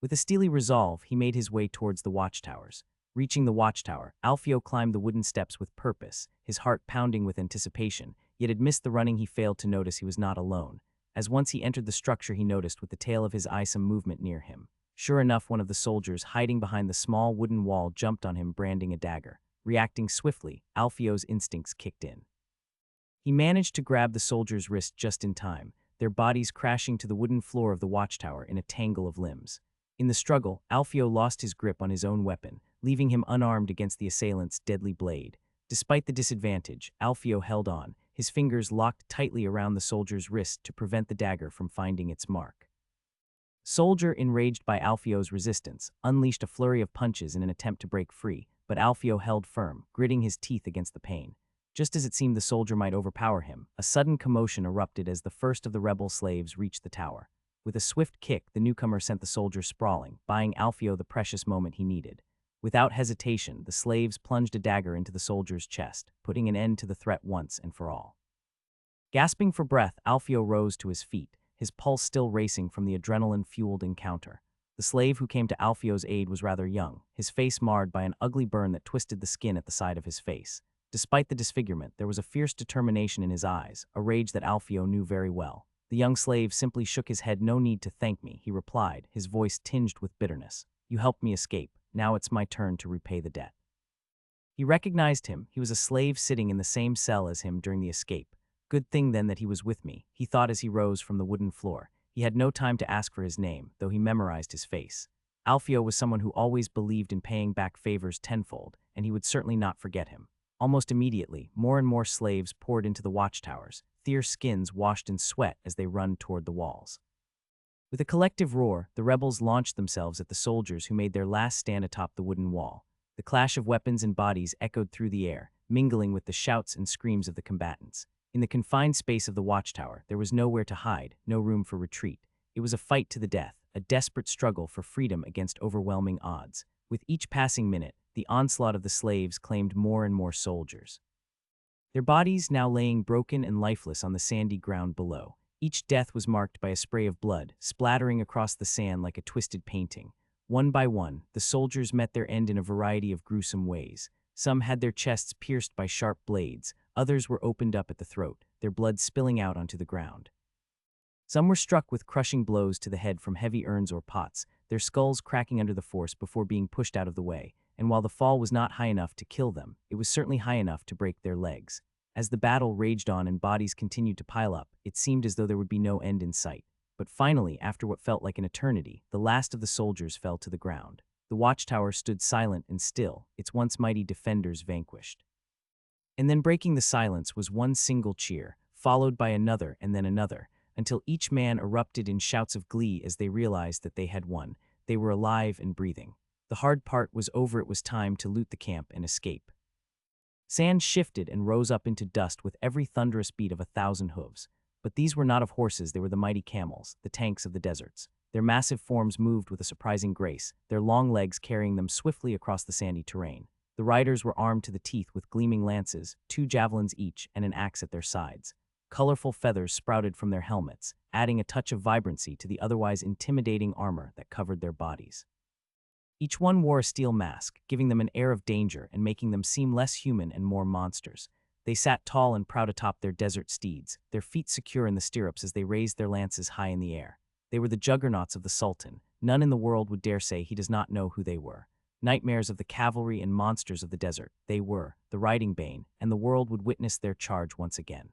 With a steely resolve, he made his way towards the watchtowers. Reaching the watchtower, Alfio climbed the wooden steps with purpose, his heart pounding with anticipation, yet amidst the running he failed to notice he was not alone. As once he entered the structure, he noticed with the tail of his eye some movement near him. Sure enough, one of the soldiers hiding behind the small wooden wall jumped on him, branding a dagger. Reacting swiftly, Alfio's instincts kicked in. He managed to grab the soldier's wrist just in time, their bodies crashing to the wooden floor of the watchtower in a tangle of limbs. In the struggle, Alfio lost his grip on his own weapon, leaving him unarmed against the assailant's deadly blade. Despite the disadvantage, Alfio held on, his fingers locked tightly around the soldier's wrist to prevent the dagger from finding its mark. Soldier, enraged by Alfio's resistance, unleashed a flurry of punches in an attempt to break free, but Alfio held firm, gritting his teeth against the pain. Just as it seemed the soldier might overpower him, a sudden commotion erupted as the first of the rebel slaves reached the tower. With a swift kick, the newcomer sent the soldier sprawling, buying Alfio the precious moment he needed. Without hesitation, the slaves plunged a dagger into the soldier's chest, putting an end to the threat once and for all. Gasping for breath, Alfio rose to his feet, his pulse still racing from the adrenaline-fueled encounter. The slave who came to Alfio's aid was rather young, his face marred by an ugly burn that twisted the skin at the side of his face. Despite the disfigurement, there was a fierce determination in his eyes, a rage that Alfio knew very well. The young slave simply shook his head. "No need to thank me," he replied, his voice tinged with bitterness. "You helped me escape. Now it's my turn to repay the debt." He recognized him. He was a slave sitting in the same cell as him during the escape. "Good thing then that he was with me," he thought as he rose from the wooden floor. He had no time to ask for his name, though he memorized his face. Alfio was someone who always believed in paying back favors tenfold, and he would certainly not forget him. Almost immediately, more and more slaves poured into the watchtowers, their skins washed in sweat as they run toward the walls. With a collective roar, the rebels launched themselves at the soldiers who made their last stand atop the wooden wall. The clash of weapons and bodies echoed through the air, mingling with the shouts and screams of the combatants. In the confined space of the watchtower, there was nowhere to hide, no room for retreat. It was a fight to the death, a desperate struggle for freedom against overwhelming odds. With each passing minute, the onslaught of the slaves claimed more and more soldiers, their bodies now laying broken and lifeless on the sandy ground below. Each death was marked by a spray of blood, splattering across the sand like a twisted painting. One by one, the soldiers met their end in a variety of gruesome ways. Some had their chests pierced by sharp blades, others were opened up at the throat, their blood spilling out onto the ground. Some were struck with crushing blows to the head from heavy urns or pots, their skulls cracking under the force before being pushed out of the way. And while the fall was not high enough to kill them, it was certainly high enough to break their legs. As the battle raged on and bodies continued to pile up, it seemed as though there would be no end in sight. But finally, after what felt like an eternity, the last of the soldiers fell to the ground. The watchtower stood silent and still, its once mighty defenders vanquished. And then breaking the silence was one single cheer, followed by another and then another, until each man erupted in shouts of glee as they realized that they had won. They were alive and breathing. The hard part was over. It was time to loot the camp and escape. Sand shifted and rose up into dust with every thunderous beat of 1,000 hooves. But these were not of horses, they were the mighty camels, the tanks of the deserts. Their massive forms moved with a surprising grace, their long legs carrying them swiftly across the sandy terrain. The riders were armed to the teeth with gleaming lances, 2 javelins each, and an axe at their sides. Colorful feathers sprouted from their helmets, adding a touch of vibrancy to the otherwise intimidating armor that covered their bodies. Each one wore a steel mask, giving them an air of danger and making them seem less human and more monsters. They sat tall and proud atop their desert steeds, their feet secure in the stirrups as they raised their lances high in the air. They were the juggernauts of the Sultan. None in the world would dare say he does not know who they were. Nightmares of the cavalry and monsters of the desert, they were, the riding bane, and the world would witness their charge once again.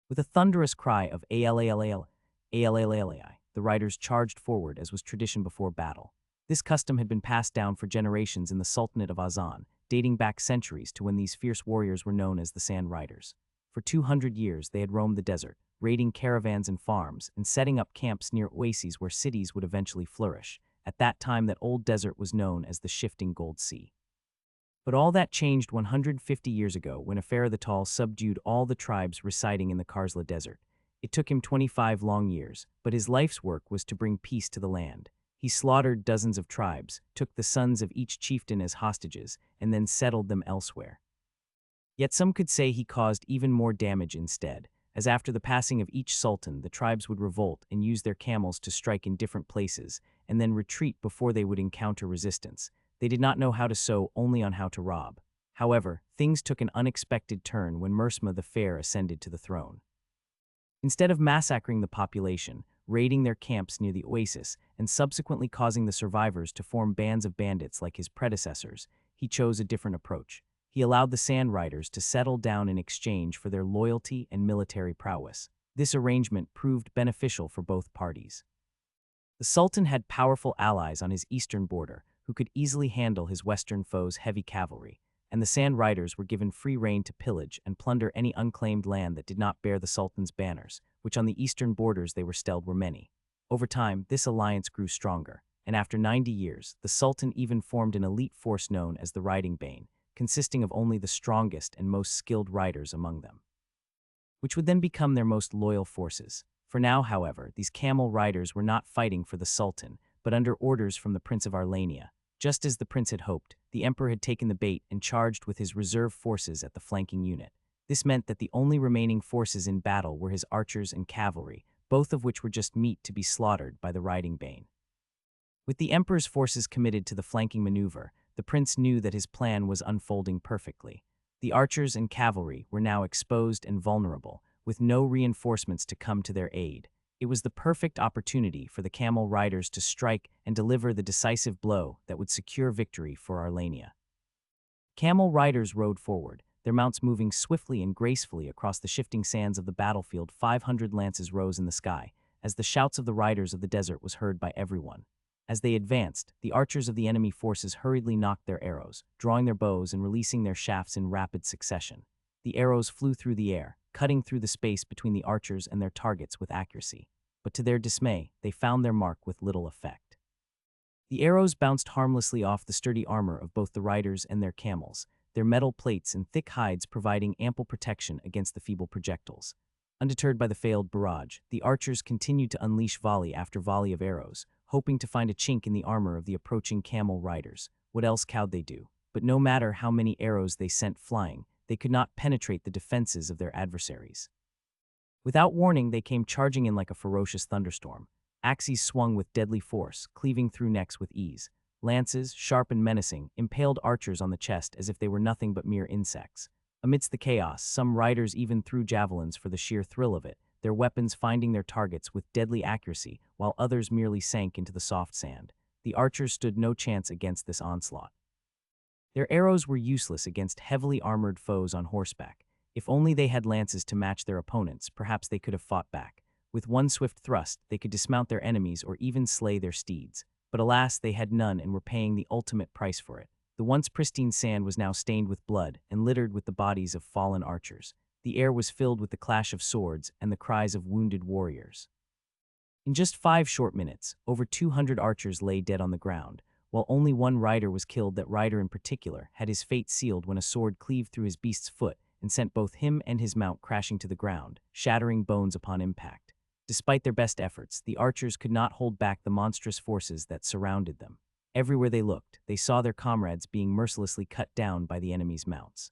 With a thunderous cry of "Allalal, Allalai," the riders charged forward as was tradition before battle. This custom had been passed down for generations in the Sultanate of Azan, dating back centuries to when these fierce warriors were known as the Sand Riders. For 200 years they had roamed the desert, raiding caravans and farms, and setting up camps near oases where cities would eventually flourish. At that time that old desert was known as the Shifting Gold Sea. But all that changed 150 years ago when Afer the Tall subdued all the tribes residing in the Karsla Desert. It took him 25 long years, but his life's work was to bring peace to the land. He slaughtered dozens of tribes, took the sons of each chieftain as hostages, and then settled them elsewhere. Yet some could say he caused even more damage instead, as after the passing of each sultan, the tribes would revolt and use their camels to strike in different places, and then retreat before they would encounter resistance. They did not know how to sow, only on how to rob. However, things took an unexpected turn when Mersma the Fair ascended to the throne. Instead of massacring the population, raiding their camps near the oasis, and subsequently causing the survivors to form bands of bandits like his predecessors, he chose a different approach. He allowed the Sand Riders to settle down in exchange for their loyalty and military prowess. This arrangement proved beneficial for both parties. The Sultan had powerful allies on his eastern border who could easily handle his western foes' heavy cavalry, and the Sand Riders were given free rein to pillage and plunder any unclaimed land that did not bear the Sultan's banners, which on the eastern borders they were stelled were many. Over time, this alliance grew stronger, and after 90 years, the Sultan even formed an elite force known as the Riding Bane, consisting of only the strongest and most skilled riders among them, which would then become their most loyal forces. For now, however, these camel riders were not fighting for the Sultan, but under orders from the Prince of Arlania. Just as the prince had hoped, the emperor had taken the bait and charged with his reserve forces at the flanking unit. This meant that the only remaining forces in battle were his archers and cavalry, both of which were just meat to be slaughtered by the Riding Bane. With the emperor's forces committed to the flanking maneuver, the prince knew that his plan was unfolding perfectly. The archers and cavalry were now exposed and vulnerable, with no reinforcements to come to their aid. It was the perfect opportunity for the camel riders to strike and deliver the decisive blow that would secure victory for Arlania. Camel riders rode forward, their mounts moving swiftly and gracefully across the shifting sands of the battlefield. 500 lances rose in the sky, as the shouts of the riders of the desert was heard by everyone. As they advanced, the archers of the enemy forces hurriedly nocked their arrows, drawing their bows and releasing their shafts in rapid succession. The arrows flew through the air, cutting through the space between the archers and their targets with accuracy. But to their dismay, they found their mark with little effect. The arrows bounced harmlessly off the sturdy armor of both the riders and their camels, their metal plates and thick hides providing ample protection against the feeble projectiles. Undeterred by the failed barrage, the archers continued to unleash volley after volley of arrows, hoping to find a chink in the armor of the approaching camel riders. What else could they do? But no matter how many arrows they sent flying, they could not penetrate the defenses of their adversaries. Without warning, they came charging in like a ferocious thunderstorm. Axes swung with deadly force, cleaving through necks with ease. Lances, sharp and menacing, impaled archers on the chest as if they were nothing but mere insects. Amidst the chaos, some riders even threw javelins for the sheer thrill of it, their weapons finding their targets with deadly accuracy, while others merely sank into the soft sand. The archers stood no chance against this onslaught. Their arrows were useless against heavily armored foes on horseback. If only they had lances to match their opponents, perhaps they could have fought back. With one swift thrust, they could dismount their enemies or even slay their steeds. But alas, they had none and were paying the ultimate price for it. The once pristine sand was now stained with blood and littered with the bodies of fallen archers. The air was filled with the clash of swords and the cries of wounded warriors. In just 5 short minutes, over 200 archers lay dead on the ground, while only one rider was killed. That rider in particular had his fate sealed when a sword cleaved through his beast's foot and sent both him and his mount crashing to the ground, shattering bones upon impact. Despite their best efforts, the archers could not hold back the monstrous forces that surrounded them. Everywhere they looked, they saw their comrades being mercilessly cut down by the enemy's mounts.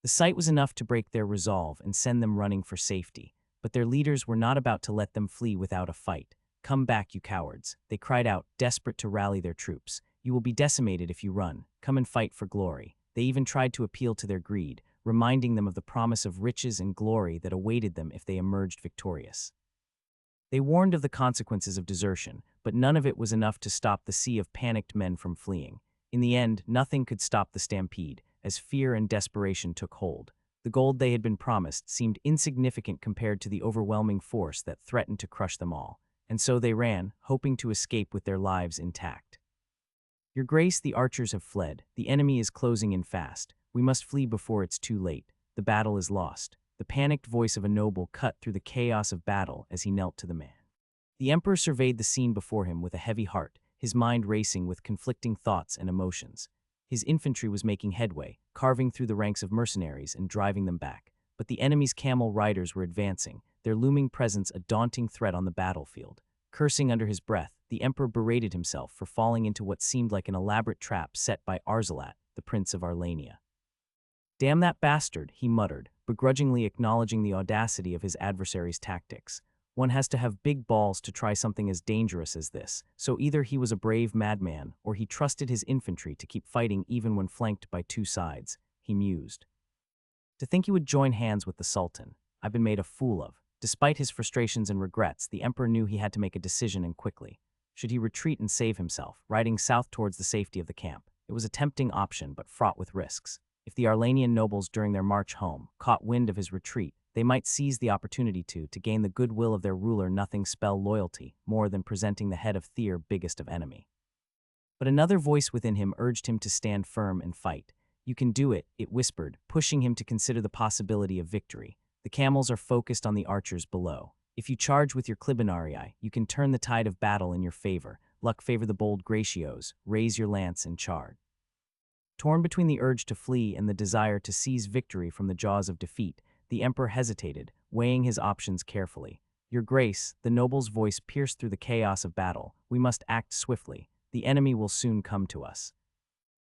The sight was enough to break their resolve and send them running for safety, but their leaders were not about to let them flee without a fight. "Come back, you cowards," they cried out, desperate to rally their troops. "You will be decimated if you run. Come and fight for glory." They even tried to appeal to their greed, reminding them of the promise of riches and glory that awaited them if they emerged victorious. They warned of the consequences of desertion, but none of it was enough to stop the sea of panicked men from fleeing. In the end, nothing could stop the stampede, as fear and desperation took hold. The gold they had been promised seemed insignificant compared to the overwhelming force that threatened to crush them all, and so they ran, hoping to escape with their lives intact. "Your Grace, the archers have fled. The enemy is closing in fast. We must flee before it's too late. The battle is lost." The panicked voice of a noble cut through the chaos of battle as he knelt to the man. The emperor surveyed the scene before him with a heavy heart, his mind racing with conflicting thoughts and emotions. His infantry was making headway, carving through the ranks of mercenaries and driving them back. But the enemy's camel riders were advancing, their looming presence a daunting threat on the battlefield. Cursing under his breath, the emperor berated himself for falling into what seemed like an elaborate trap set by Arzalat, the prince of Arlania. "Damn that bastard," he muttered, begrudgingly acknowledging the audacity of his adversary's tactics. One has to have big balls to try something as dangerous as this, so either he was a brave madman or he trusted his infantry to keep fighting even when flanked by two sides, he mused. To think he would join hands with the Sultan, I've been made a fool of. Despite his frustrations and regrets, the emperor knew he had to make a decision and quickly. Should he retreat and save himself, riding south towards the safety of the camp? It was a tempting option, but fraught with risks. If the Arlanian nobles during their march home caught wind of his retreat, they might seize the opportunity to gain the goodwill of their ruler. Nothing spell loyalty more than presenting the head of their biggest of enemy. But another voice within him urged him to stand firm and fight. "You can do it," it whispered, pushing him to consider the possibility of victory. "The camels are focused on the archers below. If you charge with your clibanarii, you can turn the tide of battle in your favor. Luck favor the bold gratios. Raise your lance and charge." Torn between the urge to flee and the desire to seize victory from the jaws of defeat, the emperor hesitated, weighing his options carefully. "Your Grace," the noble's voice pierced through the chaos of battle, "we must act swiftly. The enemy will soon come to us."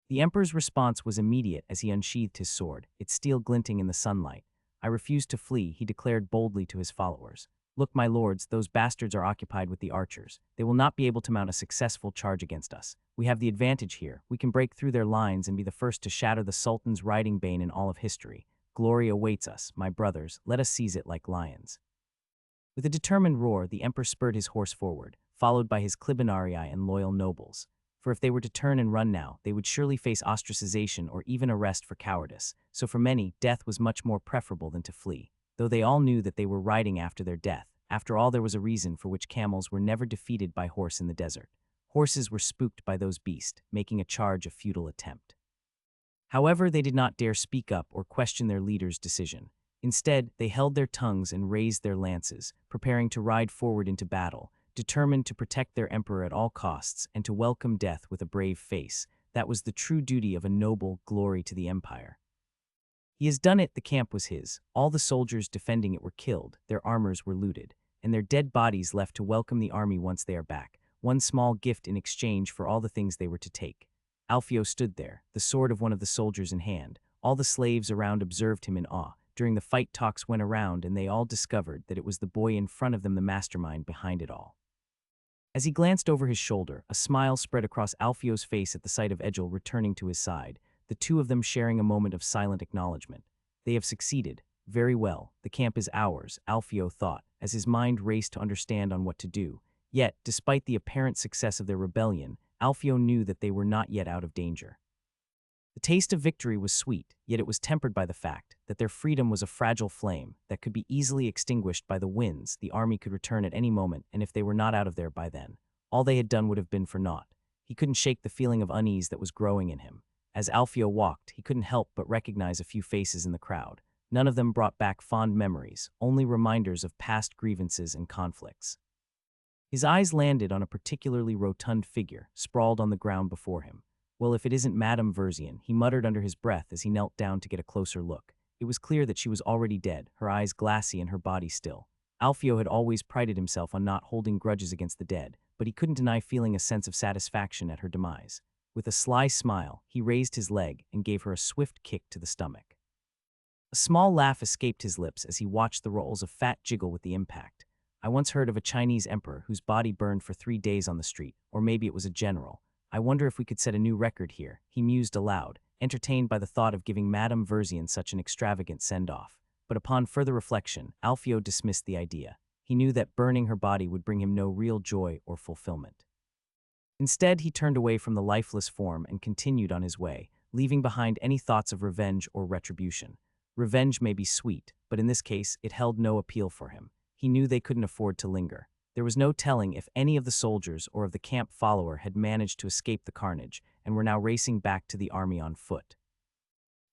The emperor's response was immediate as he unsheathed his sword, its steel glinting in the sunlight. "I refuse to flee," he declared boldly to his followers. "Look, my lords, those bastards are occupied with the archers. They will not be able to mount a successful charge against us. We have the advantage here. We can break through their lines and be the first to shatter the Sultan's riding bane in all of history. Glory awaits us, my brothers. Let us seize it like lions." With a determined roar, the emperor spurred his horse forward, followed by his clibanarii and loyal nobles. For if they were to turn and run now, they would surely face ostracization or even arrest for cowardice. So for many, death was much more preferable than to flee. Though they all knew that they were riding after their death. After all, there was a reason for which camels were never defeated by horse in the desert. Horses were spooked by those beasts, making a charge a futile attempt. However, they did not dare speak up or question their leader's decision. Instead, they held their tongues and raised their lances, preparing to ride forward into battle, determined to protect their emperor at all costs and to welcome death with a brave face. That was the true duty of a noble. Glory to the empire. He has done it. The camp was his. All the soldiers defending it were killed, their armors were looted, and their dead bodies left to welcome the army once they are back. One small gift in exchange for all the things they were to take. Alfio stood there, the sword of one of the soldiers in hand. All the slaves around observed him in awe. During the fight, talks went around and they all discovered that it was the boy in front of them, the mastermind behind it all. As he glanced over his shoulder, a smile spread across Alfio's face at the sight of Egil returning to his side, the two of them sharing a moment of silent acknowledgement. They have succeeded. Very well, the camp is ours, Alfio thought, as his mind raced to understand on what to do. Yet, despite the apparent success of their rebellion, Alfio knew that they were not yet out of danger. The taste of victory was sweet, yet it was tempered by the fact that their freedom was a fragile flame that could be easily extinguished by the winds. The army could return at any moment, and if they were not out of there by then, all they had done would have been for naught. He couldn't shake the feeling of unease that was growing in him. As Alfio walked, he couldn't help but recognize a few faces in the crowd. None of them brought back fond memories, only reminders of past grievances and conflicts. His eyes landed on a particularly rotund figure, sprawled on the ground before him. "Well, if it isn't Madame Versian," he muttered under his breath as he knelt down to get a closer look. It was clear that she was already dead, her eyes glassy and her body still. Alfio had always prided himself on not holding grudges against the dead, but he couldn't deny feeling a sense of satisfaction at her demise. With a sly smile, he raised his leg and gave her a swift kick to the stomach. A small laugh escaped his lips as he watched the rolls of fat jiggle with the impact. "I once heard of a Chinese emperor whose body burned for 3 days on the street, or maybe it was a general. I wonder if we could set a new record here," he mused aloud, entertained by the thought of giving Madame Versian such an extravagant send-off. But upon further reflection, Alfio dismissed the idea. He knew that burning her body would bring him no real joy or fulfillment. Instead, he turned away from the lifeless form and continued on his way, leaving behind any thoughts of revenge or retribution. Revenge may be sweet, but in this case, it held no appeal for him. He knew they couldn't afford to linger. There was no telling if any of the soldiers or of the camp follower had managed to escape the carnage and were now racing back to the army on foot.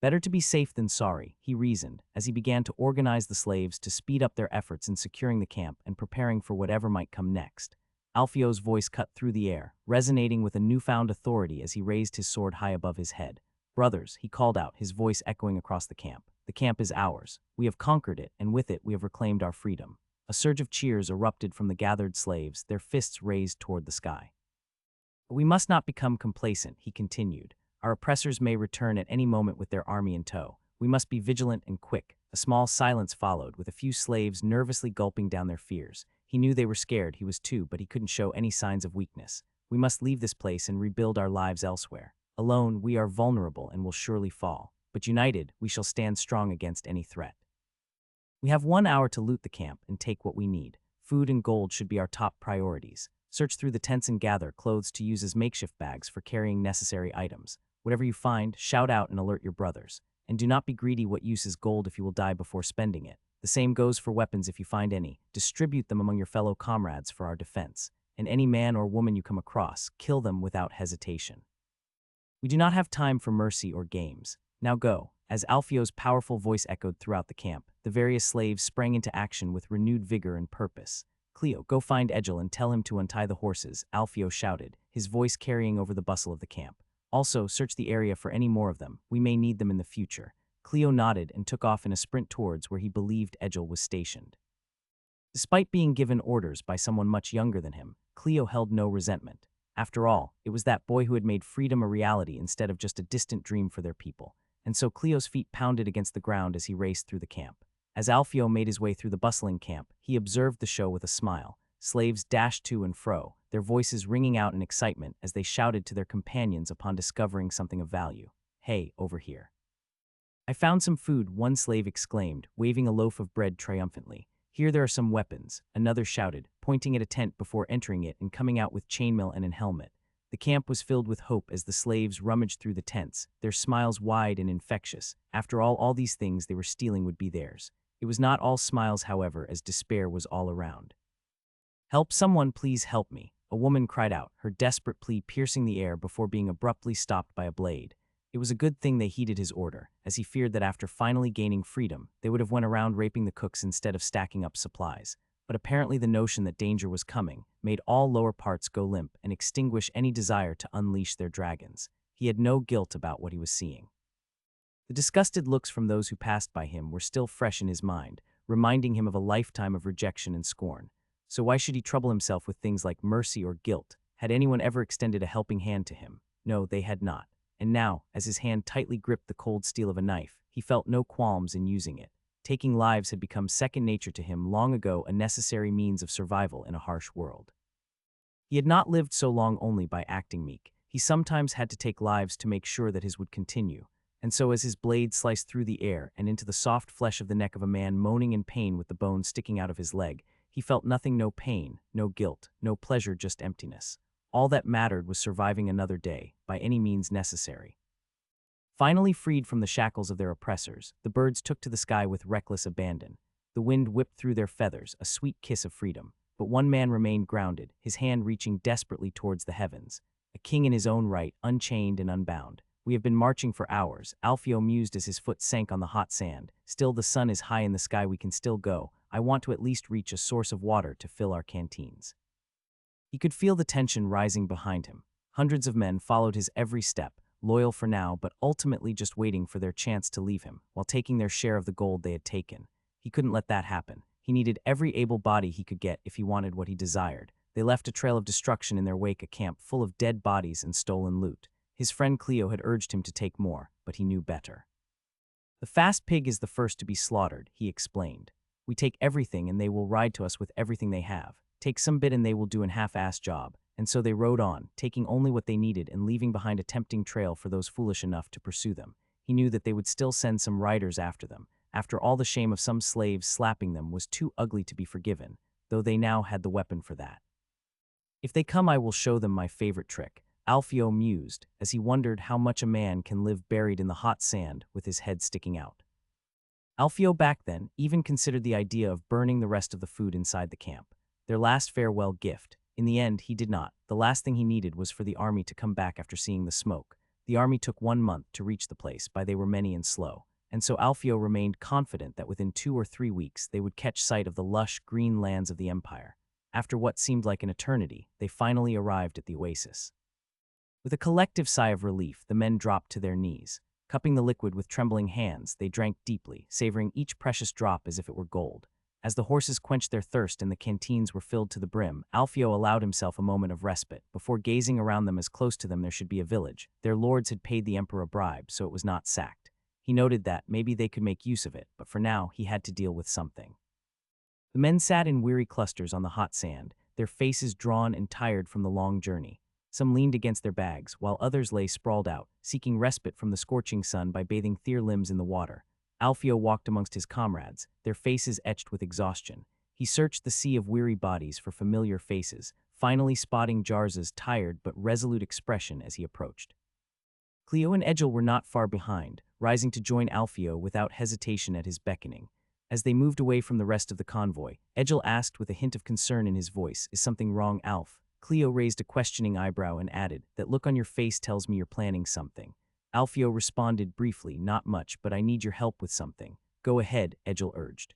Better to be safe than sorry, he reasoned, as he began to organize the slaves to speed up their efforts in securing the camp and preparing for whatever might come next. Alfio's voice cut through the air, resonating with a newfound authority as he raised his sword high above his head. "Brothers," he called out, his voice echoing across the camp. "The camp is ours. We have conquered it, and with it we have reclaimed our freedom. A surge of cheers erupted from the gathered slaves, their fists raised toward the sky. "We must not become complacent," he continued. "Our oppressors may return at any moment with their army in tow. We must be vigilant and quick." A small silence followed, with a few slaves nervously gulping down their fears. He knew they were scared, he was too, but he couldn't show any signs of weakness. "We must leave this place and rebuild our lives elsewhere. Alone, we are vulnerable and will surely fall. But united, we shall stand strong against any threat. We have 1 hour to loot the camp and take what we need. Food and gold should be our top priorities. Search through the tents and gather clothes to use as makeshift bags for carrying necessary items. Whatever you find, shout out and alert your brothers. And do not be greedy. What use is gold if you will die before spending it? The same goes for weapons if you find any. Distribute them among your fellow comrades for our defense. And any man or woman you come across, kill them without hesitation. We do not have time for mercy or games. Now go." As Alfio's powerful voice echoed throughout the camp, the various slaves sprang into action with renewed vigor and purpose. "Cleo, go find Egil and tell him to untie the horses," Alfio shouted, his voice carrying over the bustle of the camp. "Also, search the area for any more of them. We may need them in the future." Cleo nodded and took off in a sprint towards where he believed Egil was stationed. Despite being given orders by someone much younger than him, Cleo held no resentment. After all, it was that boy who had made freedom a reality instead of just a distant dream for their people. And so Cleo's feet pounded against the ground as he raced through the camp. As Alfio made his way through the bustling camp, he observed the show with a smile. Slaves dashed to and fro, their voices ringing out in excitement as they shouted to their companions upon discovering something of value. "Hey, over here. I found some food," one slave exclaimed, waving a loaf of bread triumphantly. "Here there are some weapons," another shouted, pointing at a tent before entering it and coming out with chainmail and an helmet. The camp was filled with hope as the slaves rummaged through the tents, their smiles wide and infectious. After all these things they were stealing would be theirs. It was not all smiles, however, as despair was all around. "Help, someone please help me," a woman cried out, her desperate plea piercing the air before being abruptly stopped by a blade. It was a good thing they heeded his order, as he feared that after finally gaining freedom, they would have went around raping the cooks instead of stacking up supplies. But apparently the notion that danger was coming made all lower parts go limp and extinguish any desire to unleash their dragons. He had no guilt about what he was seeing. The disgusted looks from those who passed by him were still fresh in his mind, reminding him of a lifetime of rejection and scorn. So why should he trouble himself with things like mercy or guilt? Had anyone ever extended a helping hand to him? No, they had not. And now, as his hand tightly gripped the cold steel of a knife, he felt no qualms in using it. Taking lives had become second nature to him, long ago a necessary means of survival in a harsh world. He had not lived so long only by acting meek. He sometimes had to take lives to make sure that his would continue. And so as his blade sliced through the air and into the soft flesh of the neck of a man moaning in pain with the bone sticking out of his leg, he felt nothing, no pain, no guilt, no pleasure, just emptiness. All that mattered was surviving another day, by any means necessary. Finally freed from the shackles of their oppressors, the birds took to the sky with reckless abandon. The wind whipped through their feathers, a sweet kiss of freedom. But one man remained grounded, his hand reaching desperately towards the heavens. A king in his own right, unchained and unbound. "We have been marching for hours," Alfio mused as his foot sank on the hot sand. "Still the sun is high in the sky, we can still go. I want to at least reach a source of water to fill our canteens." He could feel the tension rising behind him. Hundreds of men followed his every step, loyal for now but ultimately just waiting for their chance to leave him, while taking their share of the gold they had taken. He couldn't let that happen. He needed every able body he could get if he wanted what he desired. They left a trail of destruction in their wake, a camp full of dead bodies and stolen loot. His friend Cleo had urged him to take more, but he knew better. "The fast pig is the first to be slaughtered," he explained. "We take everything and they will ride to us with everything they have. Take some bit and they will do an half-assed job." And so they rode on, taking only what they needed and leaving behind a tempting trail for those foolish enough to pursue them. He knew that they would still send some riders after them. After all, the shame of some slaves slapping them was too ugly to be forgiven, though they now had the weapon for that. "If they come, I will show them my favorite trick," Alfio mused, as he wondered how much a man can live buried in the hot sand with his head sticking out. Alfio back then even considered the idea of burning the rest of the food inside the camp, their last farewell gift. In the end, he did not. The last thing he needed was for the army to come back after seeing the smoke. The army took 1 month to reach the place, by they were many and slow. And so Alfio remained confident that within 2 or 3 weeks they would catch sight of the lush, green lands of the empire. After what seemed like an eternity, they finally arrived at the oasis. With a collective sigh of relief, the men dropped to their knees. Cupping the liquid with trembling hands, they drank deeply, savoring each precious drop as if it were gold. As the horses quenched their thirst and the canteens were filled to the brim, Alfio allowed himself a moment of respite, before gazing around them as close to them there should be a village. Their lords had paid the emperor a bribe, so it was not sacked. He noted that maybe they could make use of it, but for now he had to deal with something. The men sat in weary clusters on the hot sand, their faces drawn and tired from the long journey. Some leaned against their bags, while others lay sprawled out, seeking respite from the scorching sun by bathing their limbs in the water. Alfio walked amongst his comrades, their faces etched with exhaustion. He searched the sea of weary bodies for familiar faces, finally spotting Jarza's tired but resolute expression as he approached. Cleo and Egil were not far behind, rising to join Alfio without hesitation at his beckoning. As they moved away from the rest of the convoy, Egil asked with a hint of concern in his voice, "Is something wrong, Alf?" Cleo raised a questioning eyebrow and added, "That look on your face tells me you're planning something." Alfio responded briefly, "Not much, but I need your help with something." "Go ahead," Egil urged.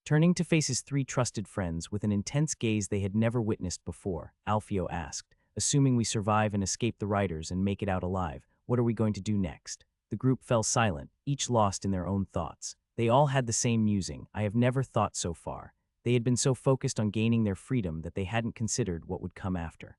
Turning to face his three trusted friends with an intense gaze they had never witnessed before, Alfio asked, "Assuming we survive and escape the riders and make it out alive, what are we going to do next?" The group fell silent, each lost in their own thoughts. They all had the same musing, "I have never thought so far." They had been so focused on gaining their freedom that they hadn't considered what would come after.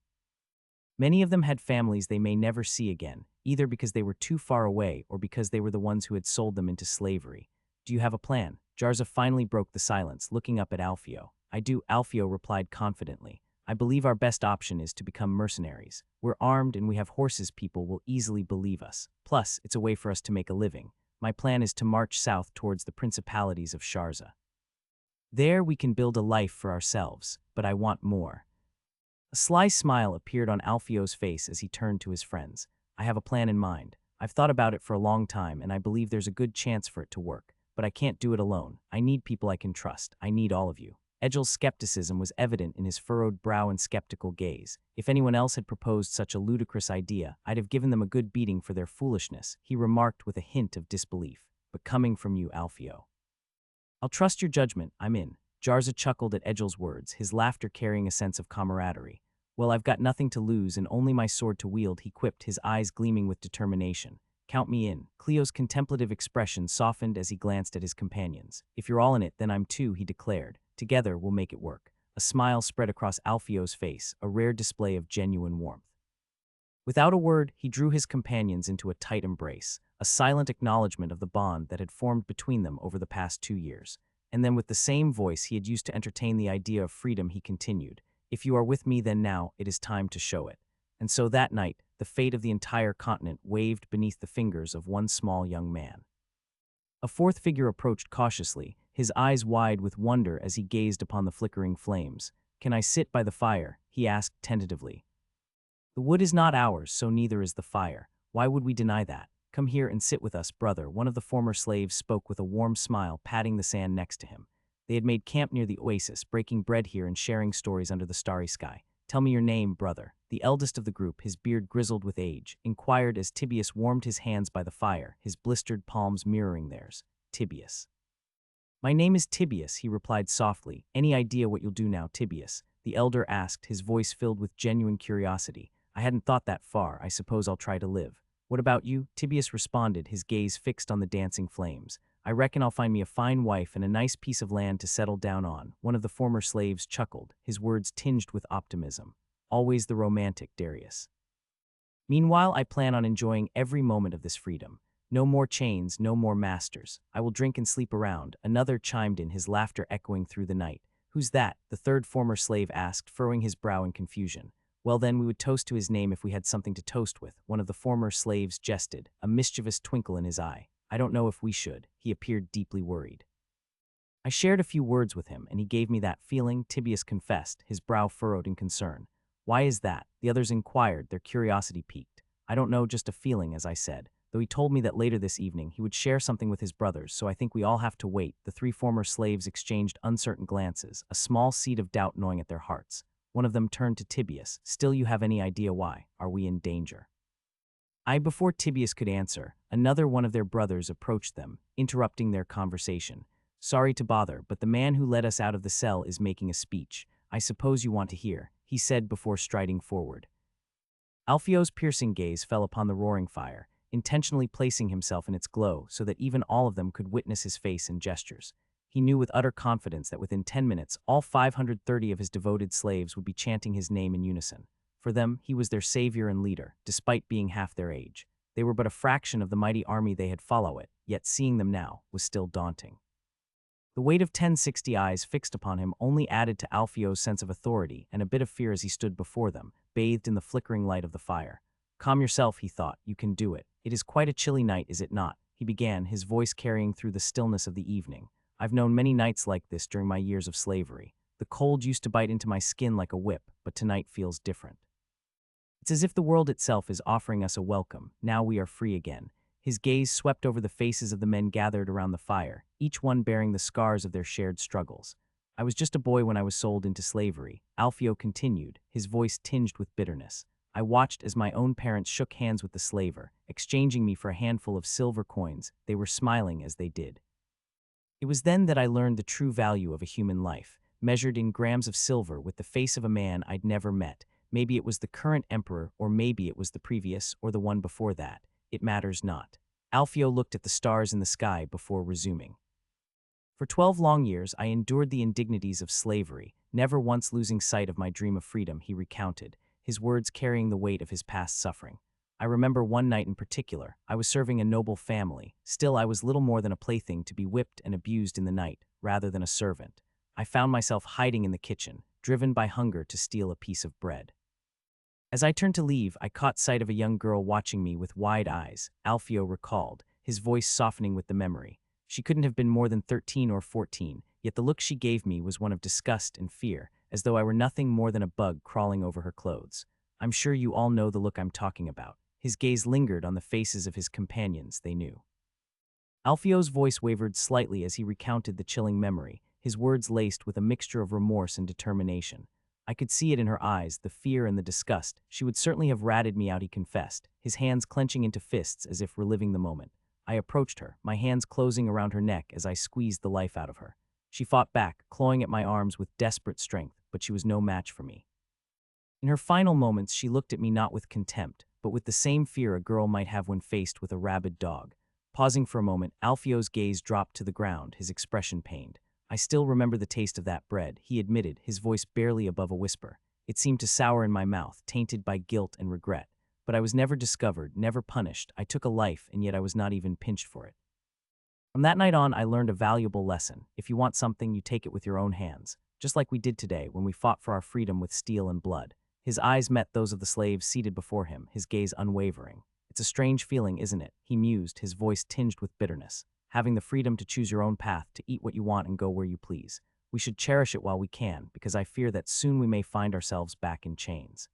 Many of them had families they may never see again, either because they were too far away or because they were the ones who had sold them into slavery. "Do you have a plan?" Jarza finally broke the silence, looking up at Alfio. "I do," Alfio replied confidently. "I believe our best option is to become mercenaries. We're armed and we have horses, people will easily believe us. Plus, it's a way for us to make a living. My plan is to march south towards the principalities of Sharza. There we can build a life for ourselves, but I want more." A sly smile appeared on Alfio's face as he turned to his friends. "I have a plan in mind. I've thought about it for a long time and I believe there's a good chance for it to work. But I can't do it alone. I need people I can trust. I need all of you." Egil's skepticism was evident in his furrowed brow and skeptical gaze. "If anyone else had proposed such a ludicrous idea, I'd have given them a good beating for their foolishness," he remarked with a hint of disbelief. "But coming from you, Alfio, I'll trust your judgment. I'm in." Jarza chuckled at Egil's words, his laughter carrying a sense of camaraderie. "Well, I've got nothing to lose and only my sword to wield," he quipped, his eyes gleaming with determination. "Count me in." Cleo's contemplative expression softened as he glanced at his companions. "If you're all in it, then I'm too," he declared. "Together, we'll make it work." A smile spread across Alfio's face, a rare display of genuine warmth. Without a word, he drew his companions into a tight embrace, a silent acknowledgement of the bond that had formed between them over the past 2 years. And then with the same voice he had used to entertain the idea of freedom, he continued, "If you are with me, then now it is time to show it." And so that night, the fate of the entire continent waved beneath the fingers of one small young man. A fourth figure approached cautiously, his eyes wide with wonder as he gazed upon the flickering flames. "Can I sit by the fire?" he asked tentatively. "The wood is not ours, so neither is the fire. Why would we deny that? Come here and sit with us, brother." One of the former slaves spoke with a warm smile, patting the sand next to him. They had made camp near the oasis, breaking bread here and sharing stories under the starry sky. "Tell me your name, brother." The eldest of the group, his beard grizzled with age, inquired as Tibius warmed his hands by the fire, his blistered palms mirroring theirs. "Tibius." "My name is Tibius," he replied softly. "Any idea what you'll do now, Tibius?" the elder asked, his voice filled with genuine curiosity. "I hadn't thought that far. I suppose I'll try to live." "What about you?" Tibius responded, his gaze fixed on the dancing flames. "I reckon I'll find me a fine wife and a nice piece of land to settle down on." One of the former slaves chuckled, his words tinged with optimism. "Always the romantic, Darius. Meanwhile, I plan on enjoying every moment of this freedom. No more chains, no more masters. I will drink and sleep around." Another chimed in, his laughter echoing through the night. "Who's that?" the third former slave asked, furrowing his brow in confusion. "Well then, we would toast to his name if we had something to toast with." One of the former slaves jested, a mischievous twinkle in his eye. "I don't know if we should." He appeared deeply worried. "I shared a few words with him, and he gave me that feeling," Tibius confessed, his brow furrowed in concern. "Why is that?" the others inquired, their curiosity piqued. "I don't know, just a feeling, as I said. Though he told me that later this evening he would share something with his brothers, so I think we all have to wait." The three former slaves exchanged uncertain glances, a small seed of doubt gnawing at their hearts. One of them turned to Tibius. "Still, you have any idea why? Are we in danger?" Before Tibius could answer, another one of their brothers approached them, interrupting their conversation. "Sorry to bother, but the man who let us out of the cell is making a speech. I suppose you want to hear," he said before striding forward. Alfio's piercing gaze fell upon the roaring fire, intentionally placing himself in its glow so that even all of them could witness his face and gestures. He knew with utter confidence that within 10 minutes, all 530 of his devoted slaves would be chanting his name in unison. For them, he was their savior and leader, despite being half their age. They were but a fraction of the mighty army they had follow it, yet seeing them now was still daunting. The weight of 1060 eyes fixed upon him only added to Alfio's sense of authority and a bit of fear as he stood before them, bathed in the flickering light of the fire. Calm yourself, he thought. You can do it. It is quite a chilly night, is it not? He began, his voice carrying through the stillness of the evening. I've known many nights like this during my years of slavery. The cold used to bite into my skin like a whip, but tonight feels different. It's as if the world itself is offering us a welcome. Now we are free again. His gaze swept over the faces of the men gathered around the fire, each one bearing the scars of their shared struggles. I was just a boy when I was sold into slavery, Alfio continued, his voice tinged with bitterness. I watched as my own parents shook hands with the slaver, exchanging me for a handful of silver coins. They were smiling as they did. It was then that I learned the true value of a human life, measured in grams of silver with the face of a man I'd never met. Maybe it was the current emperor, or maybe it was the previous, or the one before that. It matters not. Alfio looked at the stars in the sky before resuming. For 12 long years, I endured the indignities of slavery, never once losing sight of my dream of freedom, he recounted, his words carrying the weight of his past suffering. I remember one night in particular. I was serving a noble family. Still, I was little more than a plaything to be whipped and abused in the night, rather than a servant. I found myself hiding in the kitchen, driven by hunger to steal a piece of bread. As I turned to leave, I caught sight of a young girl watching me with wide eyes, Alfio recalled, his voice softening with the memory. She couldn't have been more than 13 or 14, yet the look she gave me was one of disgust and fear, as though I were nothing more than a bug crawling over her clothes. I'm sure you all know the look I'm talking about. His gaze lingered on the faces of his companions they knew. Alfio's voice wavered slightly as he recounted the chilling memory, his words laced with a mixture of remorse and determination. I could see it in her eyes, the fear and the disgust. She would certainly have ratted me out, he confessed, his hands clenching into fists as if reliving the moment. I approached her, my hands closing around her neck as I squeezed the life out of her. She fought back, clawing at my arms with desperate strength, but she was no match for me. In her final moments, she looked at me not with contempt, but with the same fear a girl might have when faced with a rabid dog. Pausing for a moment, Alfio's gaze dropped to the ground, his expression pained. I still remember the taste of that bread, he admitted, his voice barely above a whisper. It seemed to sour in my mouth, tainted by guilt and regret. But I was never discovered, never punished. I took a life, and yet I was not even pinched for it. From that night on, I learned a valuable lesson. If you want something, you take it with your own hands, just like we did today when we fought for our freedom with steel and blood. His eyes met those of the slaves seated before him, his gaze unwavering. It's a strange feeling, isn't it? He mused, his voice tinged with bitterness. Having the freedom to choose your own path, to eat what you want and go where you please. We should cherish it while we can, because I fear that soon we may find ourselves back in chains.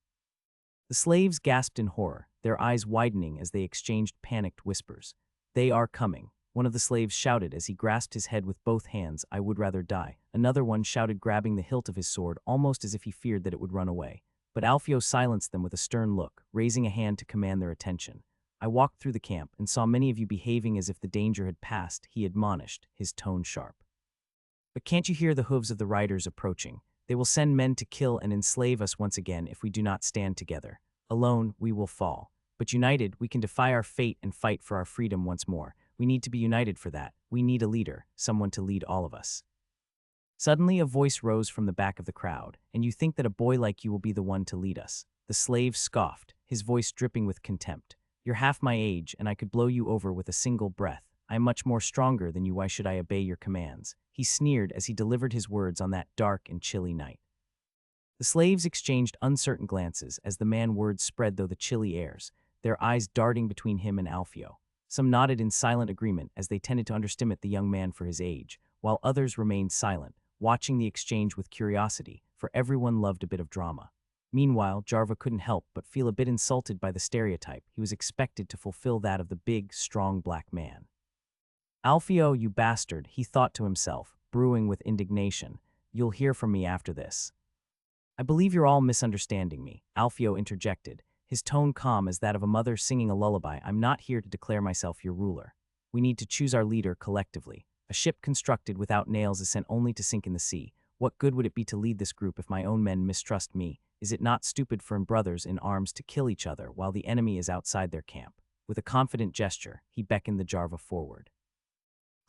The slaves gasped in horror, their eyes widening as they exchanged panicked whispers. They are coming. One of the slaves shouted as he grasped his head with both hands, I would rather die. Another one shouted, grabbing the hilt of his sword, almost as if he feared that it would run away. But Alfio silenced them with a stern look, raising a hand to command their attention. I walked through the camp and saw many of you behaving as if the danger had passed, he admonished, his tone sharp. But can't you hear the hooves of the riders approaching? They will send men to kill and enslave us once again if we do not stand together. Alone, we will fall. But united, we can defy our fate and fight for our freedom once more. We need to be united for that. We need a leader, someone to lead all of us. Suddenly, a voice rose from the back of the crowd, and you think that a boy like you will be the one to lead us. The slave scoffed, his voice dripping with contempt. You're half my age, and I could blow you over with a single breath. I am much more stronger than you. Why should I obey your commands? He sneered as he delivered his words on that dark and chilly night. The slaves exchanged uncertain glances as the man's words spread through the chilly airs, their eyes darting between him and Alfio. Some nodded in silent agreement as they tended to underestimate the young man for his age, while others remained silent, watching the exchange with curiosity, for everyone loved a bit of drama. Meanwhile, Jarva couldn't help but feel a bit insulted by the stereotype. He was expected to fulfill that of the big, strong black man. Alfio, you bastard, he thought to himself, brewing with indignation. You'll hear from me after this. I believe you're all misunderstanding me, Alfio interjected, his tone calm as that of a mother singing a lullaby. I'm not here to declare myself your ruler. We need to choose our leader collectively. A ship constructed without nails is sent only to sink in the sea. What good would it be to lead this group if my own men mistrust me? Is it not stupid for brothers in arms to kill each other while the enemy is outside their camp? With a confident gesture, he beckoned the Jarva forward.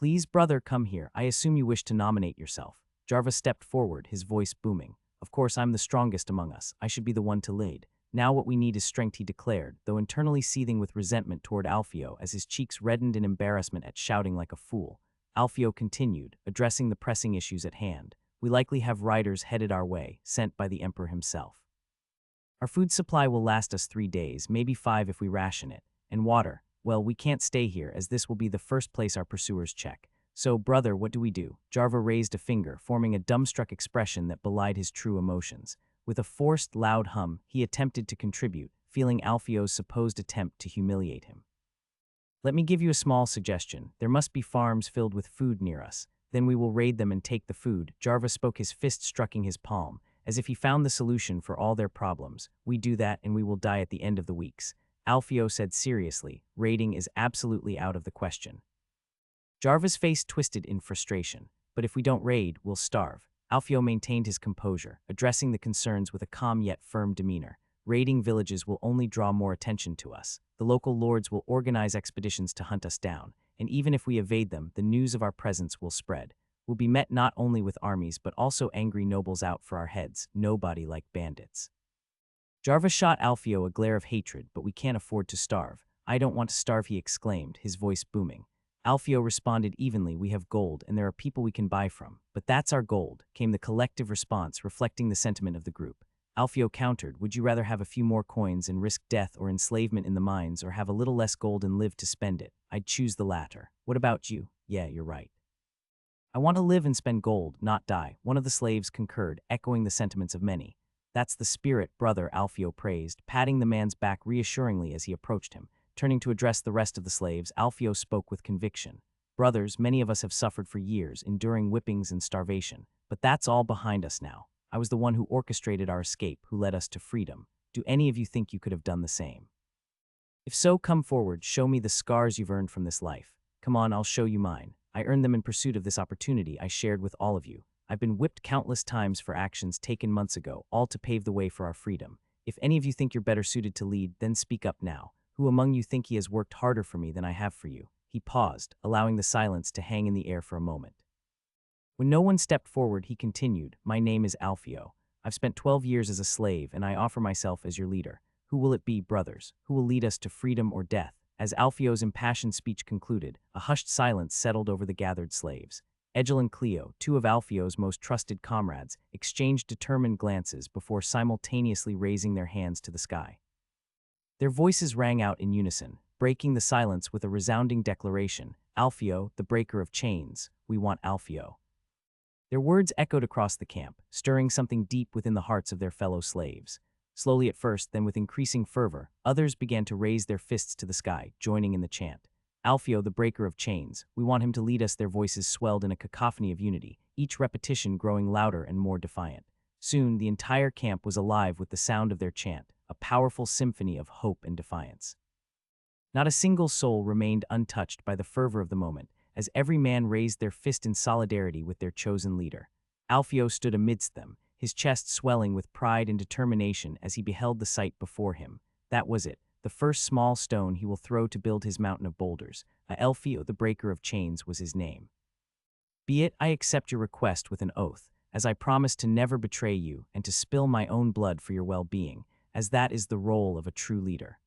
Please, brother, come here. I assume you wish to nominate yourself. Jarva stepped forward, his voice booming. Of course, I'm the strongest among us. I should be the one to lead. Now what we need is strength, he declared, though internally seething with resentment toward Alfio as his cheeks reddened in embarrassment at shouting like a fool. Alfio continued, addressing the pressing issues at hand. We likely have riders headed our way, sent by the Emperor himself. Our food supply will last us 3 days, maybe 5 if we ration it. And water, well, we can't stay here as this will be the first place our pursuers check. So, brother, what do we do? Jarva raised a finger, forming a dumbstruck expression that belied his true emotions. With a forced, loud hum, he attempted to contribute, feeling Alfio's supposed attempt to humiliate him. Let me give you a small suggestion. There must be farms filled with food near us. Then we will raid them and take the food. Jarva spoke, his fist striking his palm, as if he found the solution for all their problems. We do that and we will die at the end of the weeks. Alfio said seriously, raiding is absolutely out of the question. Jarva's face twisted in frustration. But if we don't raid, we'll starve. Alfio maintained his composure, addressing the concerns with a calm yet firm demeanor. Raiding villages will only draw more attention to us. The local lords will organize expeditions to hunt us down, and even if we evade them, the news of our presence will spread. We'll be met not only with armies but also angry nobles out for our heads, nobody like bandits. Jarva shot Alfio a glare of hatred, but we can't afford to starve. I don't want to starve, he exclaimed, his voice booming. Alfio responded evenly, we have gold and there are people we can buy from. But that's our gold, came the collective response, reflecting the sentiment of the group. Alfio countered, would you rather have a few more coins and risk death or enslavement in the mines, or have a little less gold and live to spend it? I'd choose the latter. What about you? Yeah, you're right. I want to live and spend gold, not die, one of the slaves concurred, echoing the sentiments of many. That's the spirit, brother, Alfio praised, patting the man's back reassuringly as he approached him. Turning to address the rest of the slaves, Alfio spoke with conviction. Brothers, many of us have suffered for years, enduring whippings and starvation. But that's all behind us now. I was the one who orchestrated our escape, who led us to freedom. Do any of you think you could have done the same? If so, come forward, show me the scars you've earned from this life. Come on, I'll show you mine. I earned them in pursuit of this opportunity I shared with all of you. I've been whipped countless times for actions taken months ago, all to pave the way for our freedom. If any of you think you're better suited to lead, then speak up now. Who among you think he has worked harder for me than I have for you? He paused, allowing the silence to hang in the air for a moment. When no one stepped forward, he continued, my name is Alfio. I've spent 12 years as a slave, and I offer myself as your leader. Who will it be, brothers? Who will lead us to freedom or death? As Alfio's impassioned speech concluded, a hushed silence settled over the gathered slaves. Egil and Cleo, 2 of Alfio's most trusted comrades, exchanged determined glances before simultaneously raising their hands to the sky. Their voices rang out in unison, breaking the silence with a resounding declaration, Alfio, the breaker of chains, we want Alfio. Their words echoed across the camp, stirring something deep within the hearts of their fellow slaves. Slowly at first, then with increasing fervor, others began to raise their fists to the sky, joining in the chant. Alfio, the breaker of chains, we want him to lead us. Their voices swelled in a cacophony of unity, each repetition growing louder and more defiant. Soon, the entire camp was alive with the sound of their chant, a powerful symphony of hope and defiance. Not a single soul remained untouched by the fervor of the moment, as every man raised their fist in solidarity with their chosen leader. Alfio stood amidst them, his chest swelling with pride and determination as he beheld the sight before him. That was it, the first small stone he will throw to build his mountain of boulders. Alfio, the breaker of chains, was his name. Be it, I accept your request with an oath, as I promise to never betray you and to spill my own blood for your well-being, as that is the role of a true leader.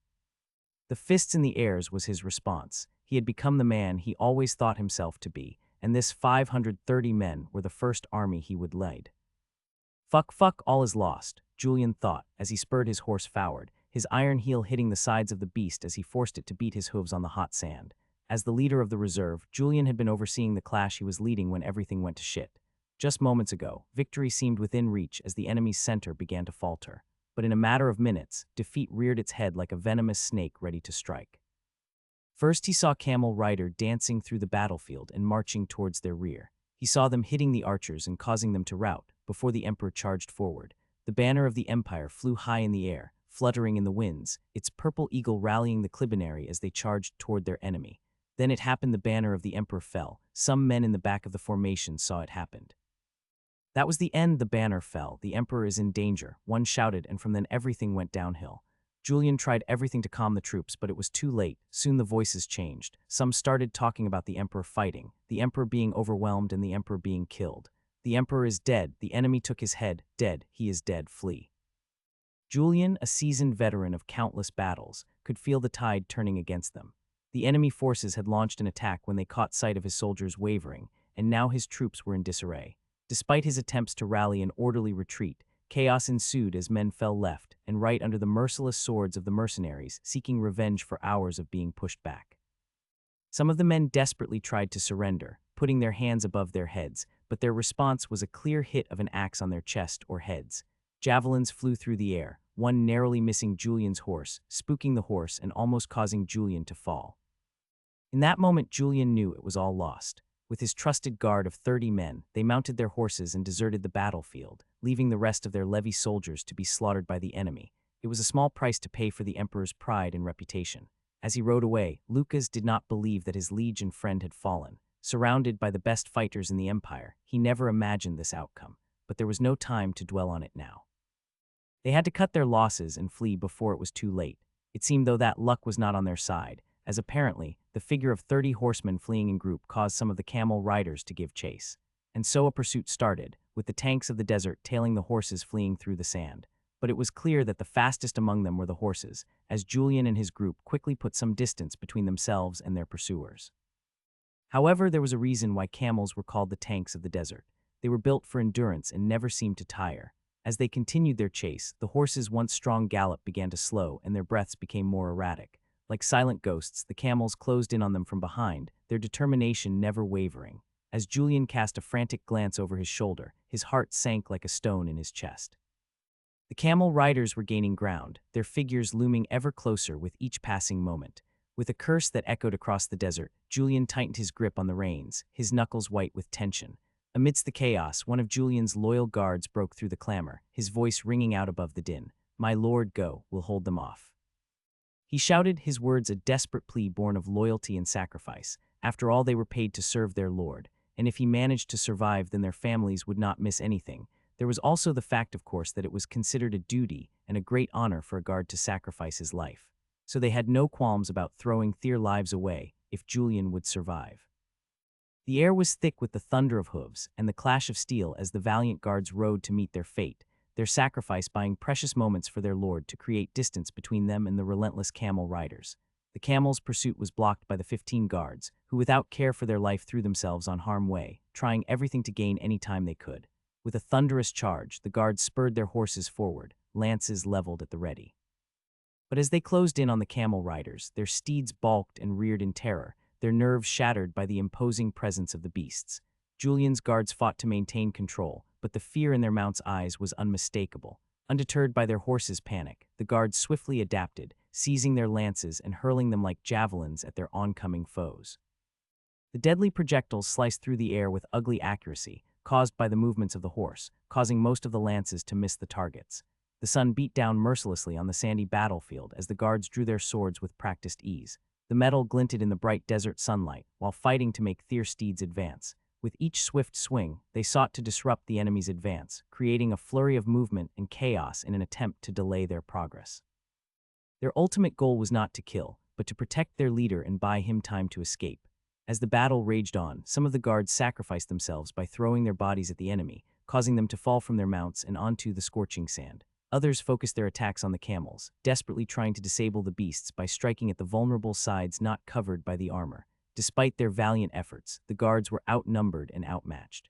The fists in the airs was his response. He had become the man he always thought himself to be, and this 530 men were the first army he would lead. Fuck, all is lost, Julian thought as he spurred his horse forward, his iron heel hitting the sides of the beast as he forced it to beat his hooves on the hot sand. As the leader of the reserve, Julian had been overseeing the clash he was leading when everything went to shit. Just moments ago, victory seemed within reach as the enemy's center began to falter. But in a matter of minutes, defeat reared its head like a venomous snake ready to strike. First he saw Camel Rider dancing through the battlefield and marching towards their rear. He saw them hitting the archers and causing them to rout, before the Emperor charged forward. The banner of the Empire flew high in the air, fluttering in the winds, its purple eagle rallying the Clibinary as they charged toward their enemy. Then it happened, the banner of the Emperor fell. Some men in the back of the formation saw it happen. That was the end, the banner fell. The Emperor is in danger, one shouted, and from then everything went downhill. Julian tried everything to calm the troops, but it was too late. Soon the voices changed. Some started talking about the Emperor fighting, the Emperor being overwhelmed and the Emperor being killed. The Emperor is dead, the enemy took his head, dead, he is dead, flee. Julian, a seasoned veteran of countless battles, could feel the tide turning against them. The enemy forces had launched an attack when they caught sight of his soldiers wavering, and now his troops were in disarray. Despite his attempts to rally an orderly retreat, chaos ensued as men fell left and right under the merciless swords of the mercenaries, seeking revenge for hours of being pushed back. Some of the men desperately tried to surrender, putting their hands above their heads, but their response was a clear hit of an axe on their chest or heads. Javelins flew through the air, one narrowly missing Julian's horse, spooking the horse and almost causing Julian to fall. In that moment, Julian knew it was all lost. With his trusted guard of 30 men, they mounted their horses and deserted the battlefield, leaving the rest of their levy soldiers to be slaughtered by the enemy. It was a small price to pay for the emperor's pride and reputation. As he rode away, Lucas did not believe that his liege and friend had fallen. Surrounded by the best fighters in the empire, he never imagined this outcome, but there was no time to dwell on it now. They had to cut their losses and flee before it was too late. It seemed though that luck was not on their side, as apparently, the figure of 30 horsemen fleeing in group caused some of the camel riders to give chase. And so a pursuit started, with the tanks of the desert tailing the horses fleeing through the sand. But it was clear that the fastest among them were the horses, as Julian and his group quickly put some distance between themselves and their pursuers. However, there was a reason why camels were called the tanks of the desert. They were built for endurance and never seemed to tire. As they continued their chase, the horses' once strong gallop began to slow and their breaths became more erratic. Like silent ghosts, the camels closed in on them from behind, their determination never wavering. As Julian cast a frantic glance over his shoulder, his heart sank like a stone in his chest. The camel riders were gaining ground, their figures looming ever closer with each passing moment. With a curse that echoed across the desert, Julian tightened his grip on the reins, his knuckles white with tension. Amidst the chaos, one of Julian's loyal guards broke through the clamor, his voice ringing out above the din. "My lord, go, we'll hold them off." He shouted, his words a desperate plea born of loyalty and sacrifice. After all, they were paid to serve their lord, and if he managed to survive, then their families would not miss anything. There was also the fact, of course, that it was considered a duty and a great honor for a guard to sacrifice his life. So they had no qualms about throwing their lives away if Julian would survive. The air was thick with the thunder of hooves and the clash of steel as the valiant guards rode to meet their fate, their sacrifice buying precious moments for their lord to create distance between them and the relentless camel riders. The camels' pursuit was blocked by the 15 guards, who without care for their life threw themselves on harm's way, trying everything to gain any time they could. With a thunderous charge, the guards spurred their horses forward, lances leveled at the ready. But as they closed in on the camel riders, their steeds balked and reared in terror, their nerves shattered by the imposing presence of the beasts. Julian's guards fought to maintain control, but the fear in their mounts' eyes was unmistakable. Undeterred by their horses' panic, the guards swiftly adapted, seizing their lances and hurling them like javelins at their oncoming foes. The deadly projectiles sliced through the air with ugly accuracy, caused by the movements of the horse, causing most of the lances to miss the targets. The sun beat down mercilessly on the sandy battlefield as the guards drew their swords with practiced ease. The metal glinted in the bright desert sunlight, while fighting to make their steeds advance. With each swift swing, they sought to disrupt the enemy's advance, creating a flurry of movement and chaos in an attempt to delay their progress. Their ultimate goal was not to kill, but to protect their leader and buy him time to escape. As the battle raged on, some of the guards sacrificed themselves by throwing their bodies at the enemy, causing them to fall from their mounts and onto the scorching sand. Others focused their attacks on the camels, desperately trying to disable the beasts by striking at the vulnerable sides not covered by the armor. Despite their valiant efforts, the guards were outnumbered and outmatched.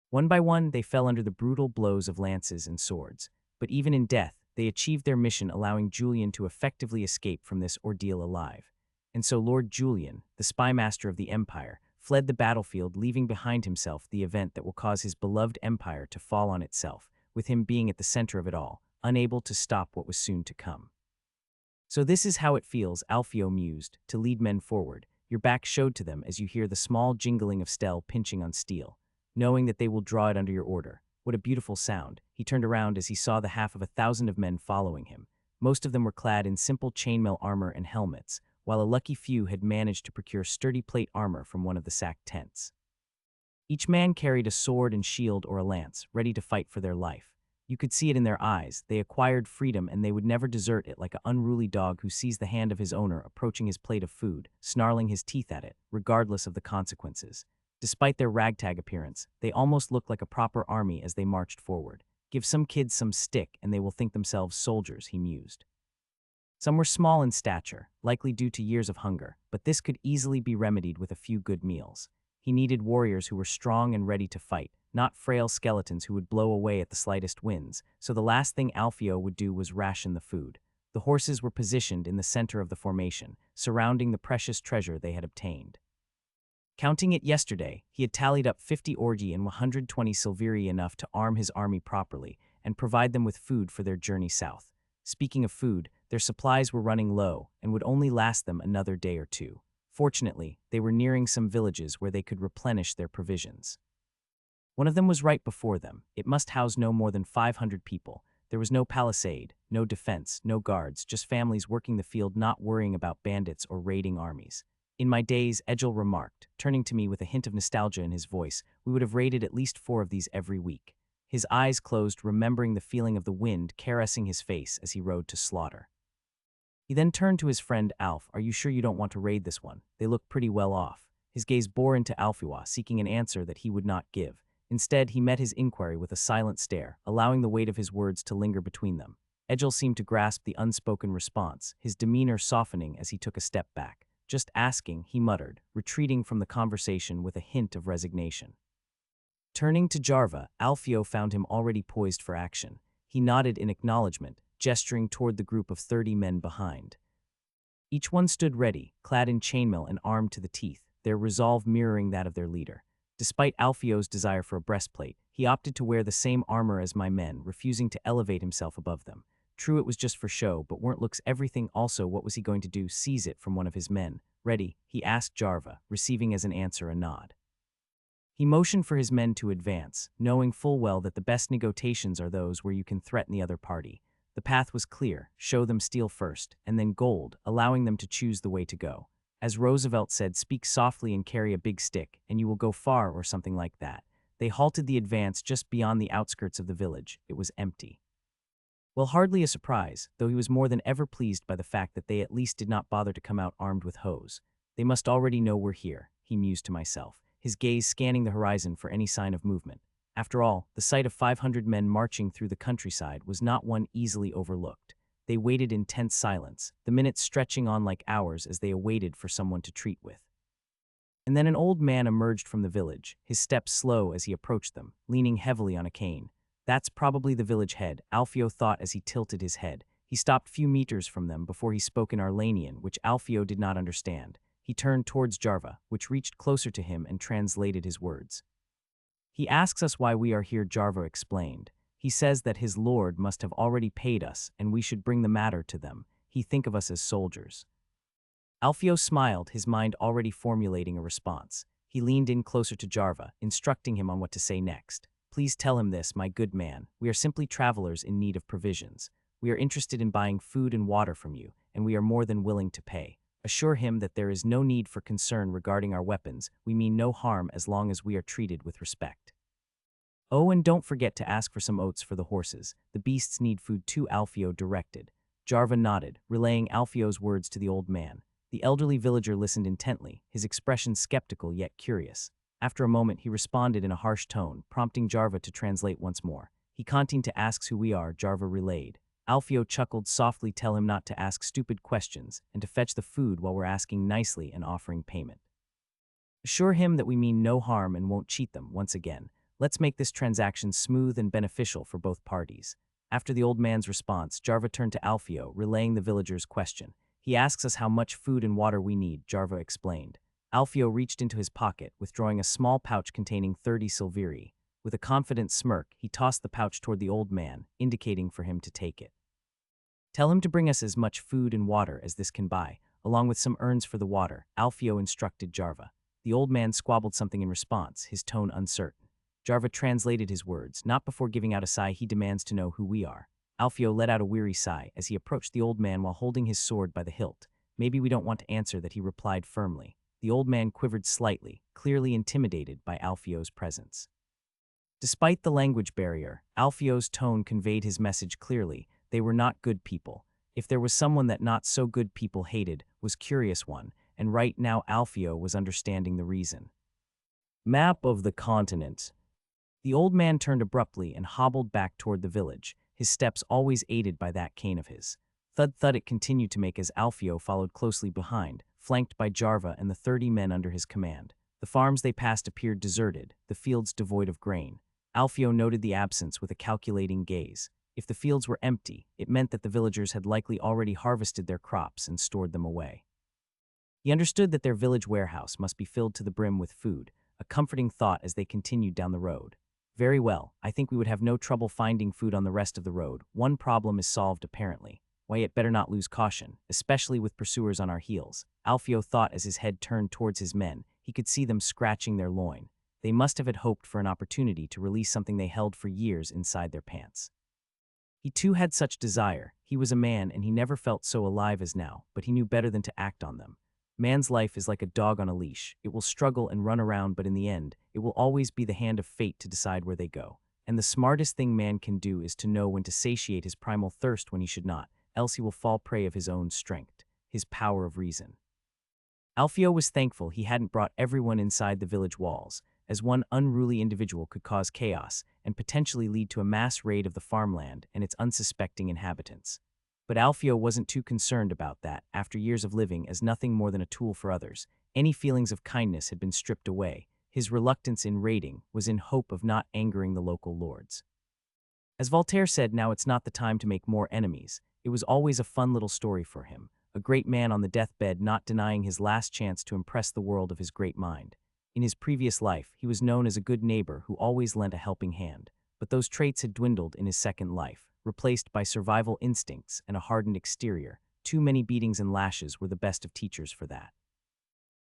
One by one, they fell under the brutal blows of lances and swords. But even in death, they achieved their mission, allowing Julian to effectively escape from this ordeal alive. And so Lord Julian, the spymaster of the empire, fled the battlefield, leaving behind himself the event that will cause his beloved empire to fall on itself, with him being at the center of it all, unable to stop what was soon to come. "So this is how it feels," Alfio mused, "to lead men forward. Your back showed to them as you hear the small jingling of steel pinching on steel, knowing that they will draw it under your order. What a beautiful sound." He turned around as he saw the half of 1,000 of men following him. Most of them were clad in simple chainmail armor and helmets, while a lucky few had managed to procure sturdy plate armor from one of the sacked tents. Each man carried a sword and shield or a lance, ready to fight for their life. You could see it in their eyes. They acquired freedom and they would never desert it, like an unruly dog who sees the hand of his owner approaching his plate of food, snarling his teeth at it, regardless of the consequences. Despite their ragtag appearance, they almost looked like a proper army as they marched forward. Give some kids some stick and they will think themselves soldiers, he mused. Some were small in stature, likely due to years of hunger, but this could easily be remedied with a few good meals. He needed warriors who were strong and ready to fight, not frail skeletons who would blow away at the slightest winds, so the last thing Alfio would do was ration the food. The horses were positioned in the center of the formation, surrounding the precious treasure they had obtained. Counting it yesterday, he had tallied up 50 orgi and 120 silveri, enough to arm his army properly and provide them with food for their journey south. Speaking of food, their supplies were running low and would only last them another day or two. Fortunately, they were nearing some villages where they could replenish their provisions. One of them was right before them. It must house no more than 500 people. There was no palisade, no defense, no guards, just families working the field, not worrying about bandits or raiding armies. In my days, Egil remarked, turning to me with a hint of nostalgia in his voice, we would have raided at least 4 of these every week. His eyes closed, remembering the feeling of the wind caressing his face as he rode to slaughter. He then turned to his friend Alf. Are you sure you don't want to raid this one? They look pretty well off. His gaze bore into Alfiwa, seeking an answer that he would not give. Instead, he met his inquiry with a silent stare, allowing the weight of his words to linger between them. Egil seemed to grasp the unspoken response, his demeanor softening as he took a step back. Just asking, he muttered, retreating from the conversation with a hint of resignation. Turning to Jarva, Alfio found him already poised for action. He nodded in acknowledgement, gesturing toward the group of 30 men behind. Each one stood ready, clad in chainmail and armed to the teeth, their resolve mirroring that of their leader. Despite Alfio's desire for a breastplate, he opted to wear the same armor as my men, refusing to elevate himself above them. True, it was just for show, but weren't looks everything? Also, what was he going to do? Seize it from one of his men. Ready, he asked Jarva, receiving as an answer a nod. He motioned for his men to advance, knowing full well that the best negotiations are those where you can threaten the other party. The path was clear: show them steel first, and then gold, allowing them to choose the way to go. As Roosevelt said, speak softly and carry a big stick, and you will go far, or something like that. They halted the advance just beyond the outskirts of the village. It was empty. Well, hardly a surprise, though he was more than ever pleased by the fact that they at least did not bother to come out armed with hoes. They must already know we're here, he mused to myself, his gaze scanning the horizon for any sign of movement. After all, the sight of 500 men marching through the countryside was not one easily overlooked. They waited in tense silence, the minutes stretching on like hours as they awaited for someone to treat with. And then an old man emerged from the village, his steps slow as he approached them, leaning heavily on a cane. That's probably the village head, Alfio thought as he tilted his head. He stopped few meters from them before he spoke in Arlanian, which Alfio did not understand. He turned towards Jarva, which reached closer to him and translated his words. He asks us why we are here, Jarva explained. He says that his lord must have already paid us and we should bring the matter to them. He think of us as soldiers. Alfio smiled, his mind already formulating a response. He leaned in closer to Jarva, instructing him on what to say next. Please tell him this, my good man. We are simply travelers in need of provisions. We are interested in buying food and water from you, and we are more than willing to pay. Assure him that there is no need for concern regarding our weapons. We mean no harm as long as we are treated with respect. Oh, and don't forget to ask for some oats for the horses. The beasts need food too, Alfio directed. Jarva nodded, relaying Alfio's words to the old man. The elderly villager listened intently, his expression skeptical yet curious. After a moment, he responded in a harsh tone, prompting Jarva to translate once more. He continued to ask who we are, Jarva relayed. Alfio chuckled softly, tell him not to ask stupid questions and to fetch the food while we're asking nicely and offering payment. Assure him that we mean no harm and won't cheat them. Once again, let's make this transaction smooth and beneficial for both parties. After the old man's response, Jarva turned to Alfio, relaying the villager's question. He asks us how much food and water we need, Jarva explained. Alfio reached into his pocket, withdrawing a small pouch containing 30 silveri. With a confident smirk, he tossed the pouch toward the old man, indicating for him to take it. Tell him to bring us as much food and water as this can buy, along with some urns for the water, Alfio instructed Jarva. The old man squabbled something in response, his tone uncertain. Jarva translated his words. Not before giving out a sigh, he demands to know who we are. Alfio let out a weary sigh as he approached the old man while holding his sword by the hilt. Maybe we don't want to answer that, he replied firmly. The old man quivered slightly, clearly intimidated by Alfio's presence. Despite the language barrier, Alfio's tone conveyed his message clearly. They were not good people. If there was someone that not so good people hated, was Curious One, and right now Alfio was understanding the reason. Map of the continent. The old man turned abruptly and hobbled back toward the village, his steps always aided by that cane of his. Thud thud it continued to make as Alfio followed closely behind, flanked by Jarva and the 30 men under his command. The farms they passed appeared deserted, the fields devoid of grain. Alfio noted the absence with a calculating gaze. If the fields were empty, it meant that the villagers had likely already harvested their crops and stored them away. He understood that their village warehouse must be filled to the brim with food, a comforting thought as they continued down the road. Very well, I think we would have no trouble finding food on the rest of the road. One problem is solved apparently. Why, it better not lose caution, especially with pursuers on our heels. Alfio thought as his head turned towards his men. He could see them scratching their loin. They must have had hoped for an opportunity to release something they held for years inside their pants. He too had such desire. He was a man and he never felt so alive as now, but he knew better than to act on them. Man's life is like a dog on a leash. It will struggle and run around, but in the end, it will always be the hand of fate to decide where they go. And the smartest thing man can do is to know when to satiate his primal thirst when he should not, else he will fall prey of his own strength, his power of reason. Alfio was thankful he hadn't brought everyone inside the village walls, as one unruly individual could cause chaos and potentially lead to a mass raid of the farmland and its unsuspecting inhabitants. But Alfio wasn't too concerned about that. After years of living as nothing more than a tool for others, any feelings of kindness had been stripped away. His reluctance in raiding was in hope of not angering the local lords. As Voltaire said, now it's not the time to make more enemies. It was always a fun little story for him, a great man on the deathbed not denying his last chance to impress the world of his great mind. In his previous life, he was known as a good neighbor who always lent a helping hand, but those traits had dwindled in his second life, replaced by survival instincts and a hardened exterior. Too many beatings and lashes were the best of teachers for that.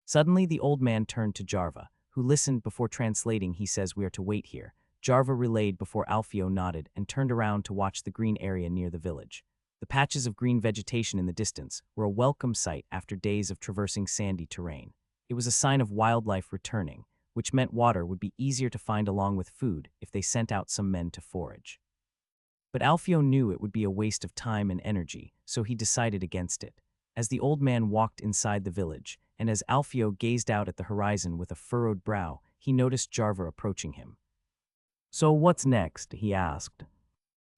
Suddenly, the old man turned to Jarva, who listened before translating. He says, "We are to wait here." Jarva relayed before Alfio nodded and turned around to watch the green area near the village. The patches of green vegetation in the distance were a welcome sight after days of traversing sandy terrain. It was a sign of wildlife returning, which meant water would be easier to find along with food if they sent out some men to forage. But Alfio knew it would be a waste of time and energy, so he decided against it. As the old man walked inside the village, and as Alfio gazed out at the horizon with a furrowed brow, he noticed Jarva approaching him. "So what's next?" he asked.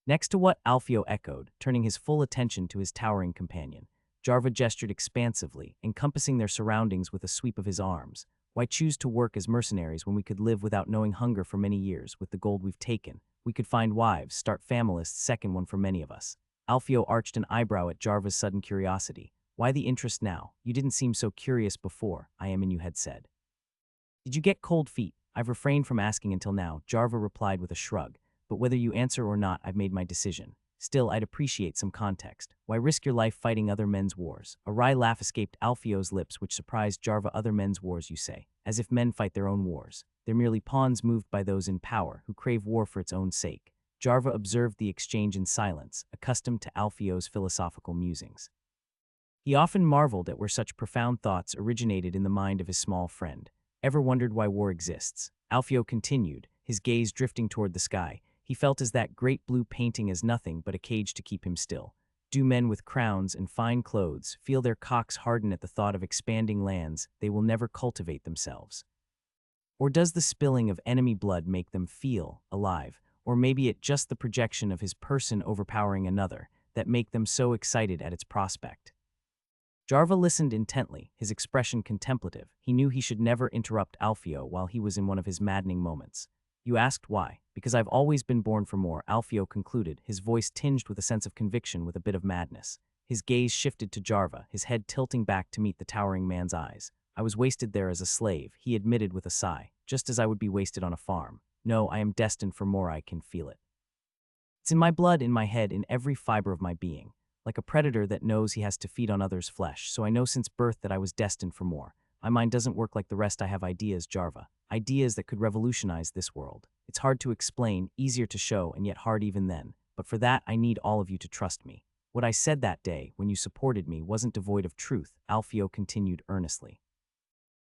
"Next to what?" Alfio echoed, turning his full attention to his towering companion. Jarva gestured expansively, encompassing their surroundings with a sweep of his arms. "Why choose to work as mercenaries when we could live without knowing hunger for many years with the gold we've taken? We could find wives, start families, second one for many of us." Alfio arched an eyebrow at Jarva's sudden curiosity. "Why the interest now? You didn't seem so curious before," you had said. "Did you get cold feet?" "I've refrained from asking until now," Jarva replied with a shrug. "But whether you answer or not, I've made my decision. Still, I'd appreciate some context. Why risk your life fighting other men's wars?" A wry laugh escaped Alfio's lips, which surprised Jarva. "Other men's wars, you say? As if men fight their own wars. They're merely pawns moved by those in power who crave war for its own sake." Jarva observed the exchange in silence, accustomed to Alfio's philosophical musings. He often marveled at where such profound thoughts originated in the mind of his small friend. "Ever wondered why war exists?" Alfio continued, his gaze drifting toward the sky. He felt as that great blue painting as nothing but a cage to keep him still. Do men with crowns and fine clothes feel their cocks harden at the thought of expanding lands they will never cultivate themselves? Or does the spilling of enemy blood make them feel alive? Or maybe it just the projection of his person overpowering another that make them so excited at its prospect? Jarva listened intently, his expression contemplative. He knew he should never interrupt Alfio while he was in one of his maddening moments. "You asked why. Because I've always been born for more," Alfio concluded, his voice tinged with a sense of conviction with a bit of madness. His gaze shifted to Jarva, his head tilting back to meet the towering man's eyes. "I was wasted there as a slave," he admitted with a sigh, "just as I would be wasted on a farm. No, I am destined for more. I can feel it. It's in my blood, in my head, in every fiber of my being. Like a predator that knows he has to feed on others' flesh, so I know since birth that I was destined for more. My mind doesn't work like the rest. I have ideas, Jarva. Ideas that could revolutionize this world. It's hard to explain, easier to show, and yet hard even then. But for that, I need all of you to trust me. What I said that day, when you supported me, wasn't devoid of truth," Alfio continued earnestly.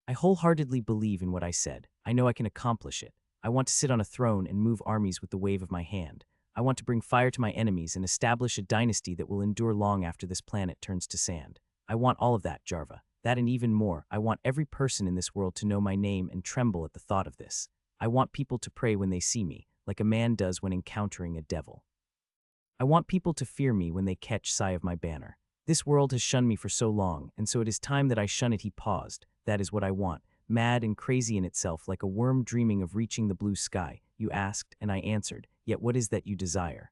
"I wholeheartedly believe in what I said. I know I can accomplish it. I want to sit on a throne and move armies with the wave of my hand. I want to bring fire to my enemies and establish a dynasty that will endure long after this planet turns to sand. I want all of that, Jarva. That and even more. I want every person in this world to know my name and tremble at the thought of this. I want people to pray when they see me, like a man does when encountering a devil. I want people to fear me when they catch sight of my banner. This world has shunned me for so long, and so it is time that I shun it. He paused. That is what I want. Mad and crazy in itself, like a worm dreaming of reaching the blue sky. You asked, and I answered. Yet what is that you desire?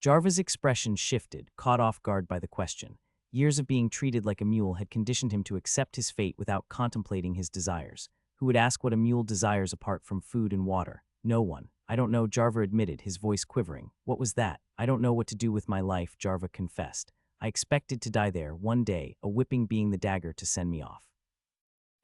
Jarva's expression shifted, caught off guard by the question. Years of being treated like a mule had conditioned him to accept his fate without contemplating his desires. Who would ask what a mule desires apart from food and water? No one. I don't know, Jarva admitted, his voice quivering. What was that? I don't know what to do with my life, Jarva confessed. I expected to die there, one day, a whipping being the dagger to send me off.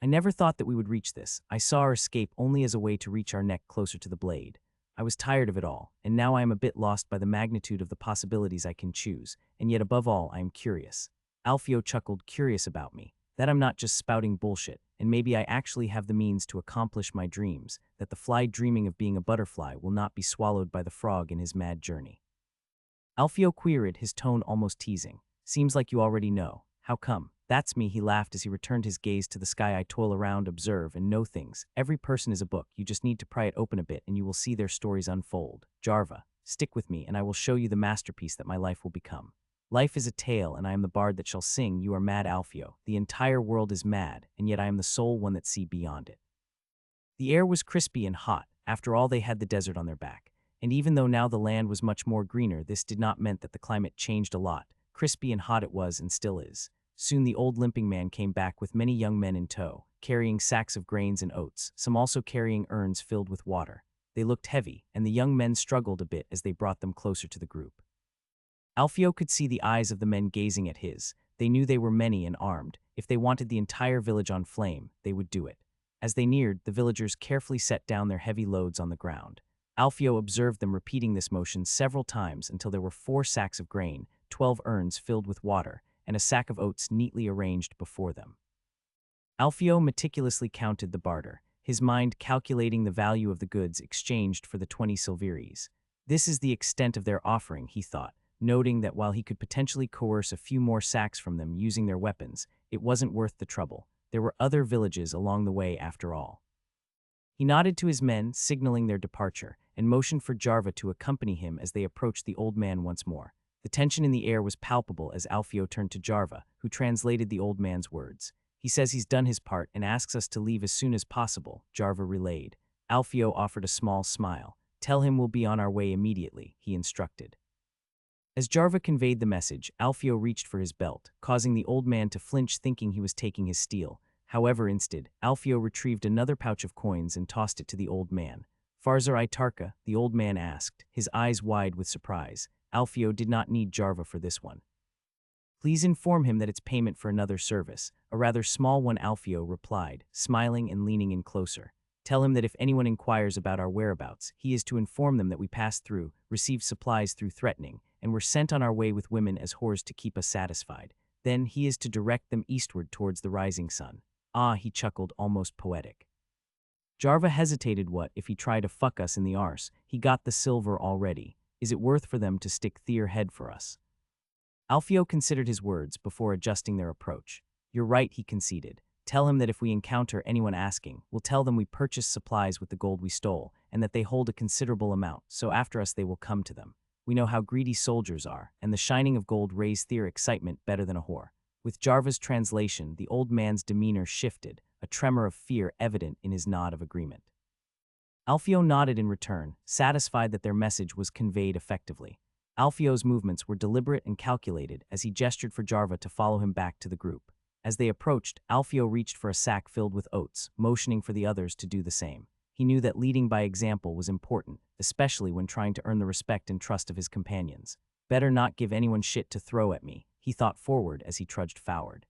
I never thought that we would reach this. I saw our escape only as a way to reach our neck closer to the blade. I was tired of it all, and now I am a bit lost by the magnitude of the possibilities I can choose, and yet above all, I am curious. Alfio chuckled, curious about me. That I'm not just spouting bullshit, and maybe I actually have the means to accomplish my dreams, that the fly dreaming of being a butterfly will not be swallowed by the frog in his mad journey. Alfio queried, his tone almost teasing. Seems like you already know. How come? That's me, he laughed as he returned his gaze to the sky. I toil around, observe, and know things. Every person is a book. You just need to pry it open a bit and you will see their stories unfold. Jarva, stick with me and I will show you the masterpiece that my life will become. Life is a tale and I am the bard that shall sing. You are mad, Alfio. The entire world is mad, and yet I am the sole one that see beyond it. The air was crispy and hot. After all, they had the desert on their back. And even though now the land was much more greener, this did not mean that the climate changed a lot. Crispy and hot it was and still is. Soon the old limping man came back with many young men in tow, carrying sacks of grains and oats, some also carrying urns filled with water. They looked heavy, and the young men struggled a bit as they brought them closer to the group. Alfio could see the eyes of the men gazing at his. They knew they were many and armed. If they wanted the entire village on flame, they would do it. As they neared, the villagers carefully set down their heavy loads on the ground. Alfio observed them repeating this motion several times until there were 4 sacks of grain, 12 urns filled with water, and a sack of oats neatly arranged before them. Alfio meticulously counted the barter, his mind calculating the value of the goods exchanged for the 20 silveries. This is the extent of their offering, he thought, noting that while he could potentially coerce a few more sacks from them using their weapons, it wasn't worth the trouble. There were other villages along the way after all. He nodded to his men, signaling their departure, and motioned for Jarva to accompany him as they approached the old man once more. The tension in the air was palpable as Alfio turned to Jarva, who translated the old man's words. He says he's done his part and asks us to leave as soon as possible, Jarva relayed. Alfio offered a small smile. Tell him we'll be on our way immediately, he instructed. As Jarva conveyed the message, Alfio reached for his belt, causing the old man to flinch, thinking he was taking his steel. However, instead, Alfio retrieved another pouch of coins and tossed it to the old man. Farzar Itarka, the old man asked, his eyes wide with surprise. Alfio did not need Jarva for this one. Please inform him that it's payment for another service, a rather small one, Alfio replied, smiling and leaning in closer. Tell him that if anyone inquires about our whereabouts, he is to inform them that we passed through, received supplies through threatening, and were sent on our way with women as whores to keep us satisfied. Then he is to direct them eastward towards the rising sun. Ah, he chuckled, almost poetic. Jarva hesitated. What if he tried to fuck us in the arse? He got the silver already. Is it worth for them to stick their head for us? Alfio considered his words before adjusting their approach. You're right, he conceded. Tell him that if we encounter anyone asking, we'll tell them we purchased supplies with the gold we stole, and that they hold a considerable amount, so after us they will come to them. We know how greedy soldiers are, and the shining of gold raised their excitement better than a whore. With Jarva's translation, the old man's demeanor shifted, a tremor of fear evident in his nod of agreement. Alfio nodded in return, satisfied that their message was conveyed effectively. Alfio's movements were deliberate and calculated as he gestured for Jarva to follow him back to the group. As they approached, Alfio reached for a sack filled with oats, motioning for the others to do the same. He knew that leading by example was important, especially when trying to earn the respect and trust of his companions. Better not give anyone shit to throw at me, he thought forward as he trudged forward.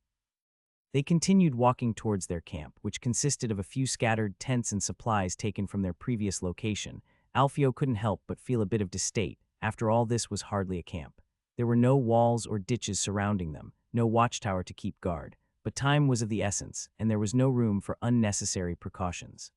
They continued walking towards their camp, which consisted of a few scattered tents and supplies taken from their previous location. Alfio couldn't help but feel a bit of disdain. After all, this was hardly a camp. There were no walls or ditches surrounding them, no watchtower to keep guard, but time was of the essence, and there was no room for unnecessary precautions.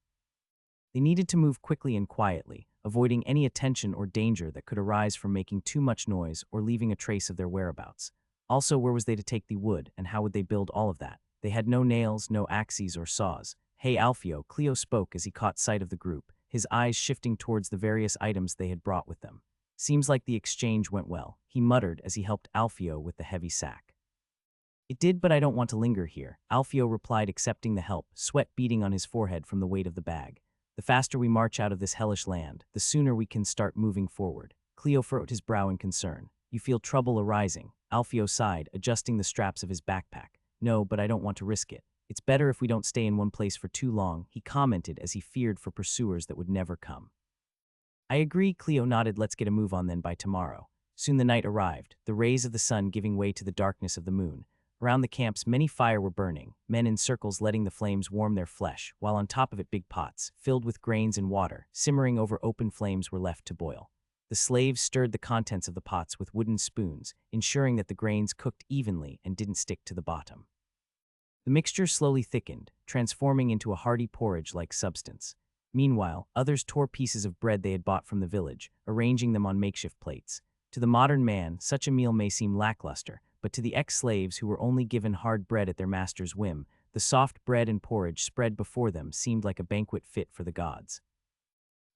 They needed to move quickly and quietly, avoiding any attention or danger that could arise from making too much noise or leaving a trace of their whereabouts. Also, where was they to take the wood, and how would they build all of that? They had no nails, no axes or saws. "Hey, Alfio," Cleo spoke as he caught sight of the group, his eyes shifting towards the various items they had brought with them. "Seems like the exchange went well," he muttered as he helped Alfio with the heavy sack. "It did, but I don't want to linger here," Alfio replied, accepting the help, sweat beading on his forehead from the weight of the bag. "The faster we march out of this hellish land, the sooner we can start moving forward." Cleo furrowed his brow in concern. "You feel trouble arising?" Alfio sighed, adjusting the straps of his backpack. "No, but I don't want to risk it. It's better if we don't stay in one place for too long," he commented as he feared for pursuers that would never come. "I agree," Cleo nodded. "Let's get a move on then by tomorrow." Soon the night arrived, the rays of the sun giving way to the darkness of the moon. Around the camps, many fire were burning, men in circles letting the flames warm their flesh, while on top of it big pots, filled with grains and water, simmering over open flames were left to boil. The slaves stirred the contents of the pots with wooden spoons, ensuring that the grains cooked evenly and didn't stick to the bottom. The mixture slowly thickened, transforming into a hearty porridge-like substance. Meanwhile, others tore pieces of bread they had bought from the village, arranging them on makeshift plates. To the modern man, such a meal may seem lackluster, but to the ex-slaves who were only given hard bread at their master's whim, the soft bread and porridge spread before them seemed like a banquet fit for the gods.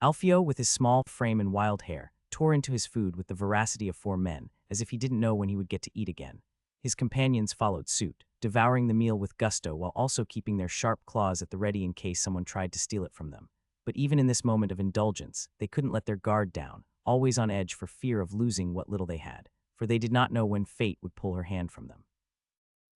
Alfio, with his small frame and wild hair, tore into his food with the voracity of 4 men, as if he didn't know when he would get to eat again. His companions followed suit, devouring the meal with gusto while also keeping their sharp claws at the ready in case someone tried to steal it from them. But even in this moment of indulgence, they couldn't let their guard down, always on edge for fear of losing what little they had, for they did not know when fate would pull her hand from them.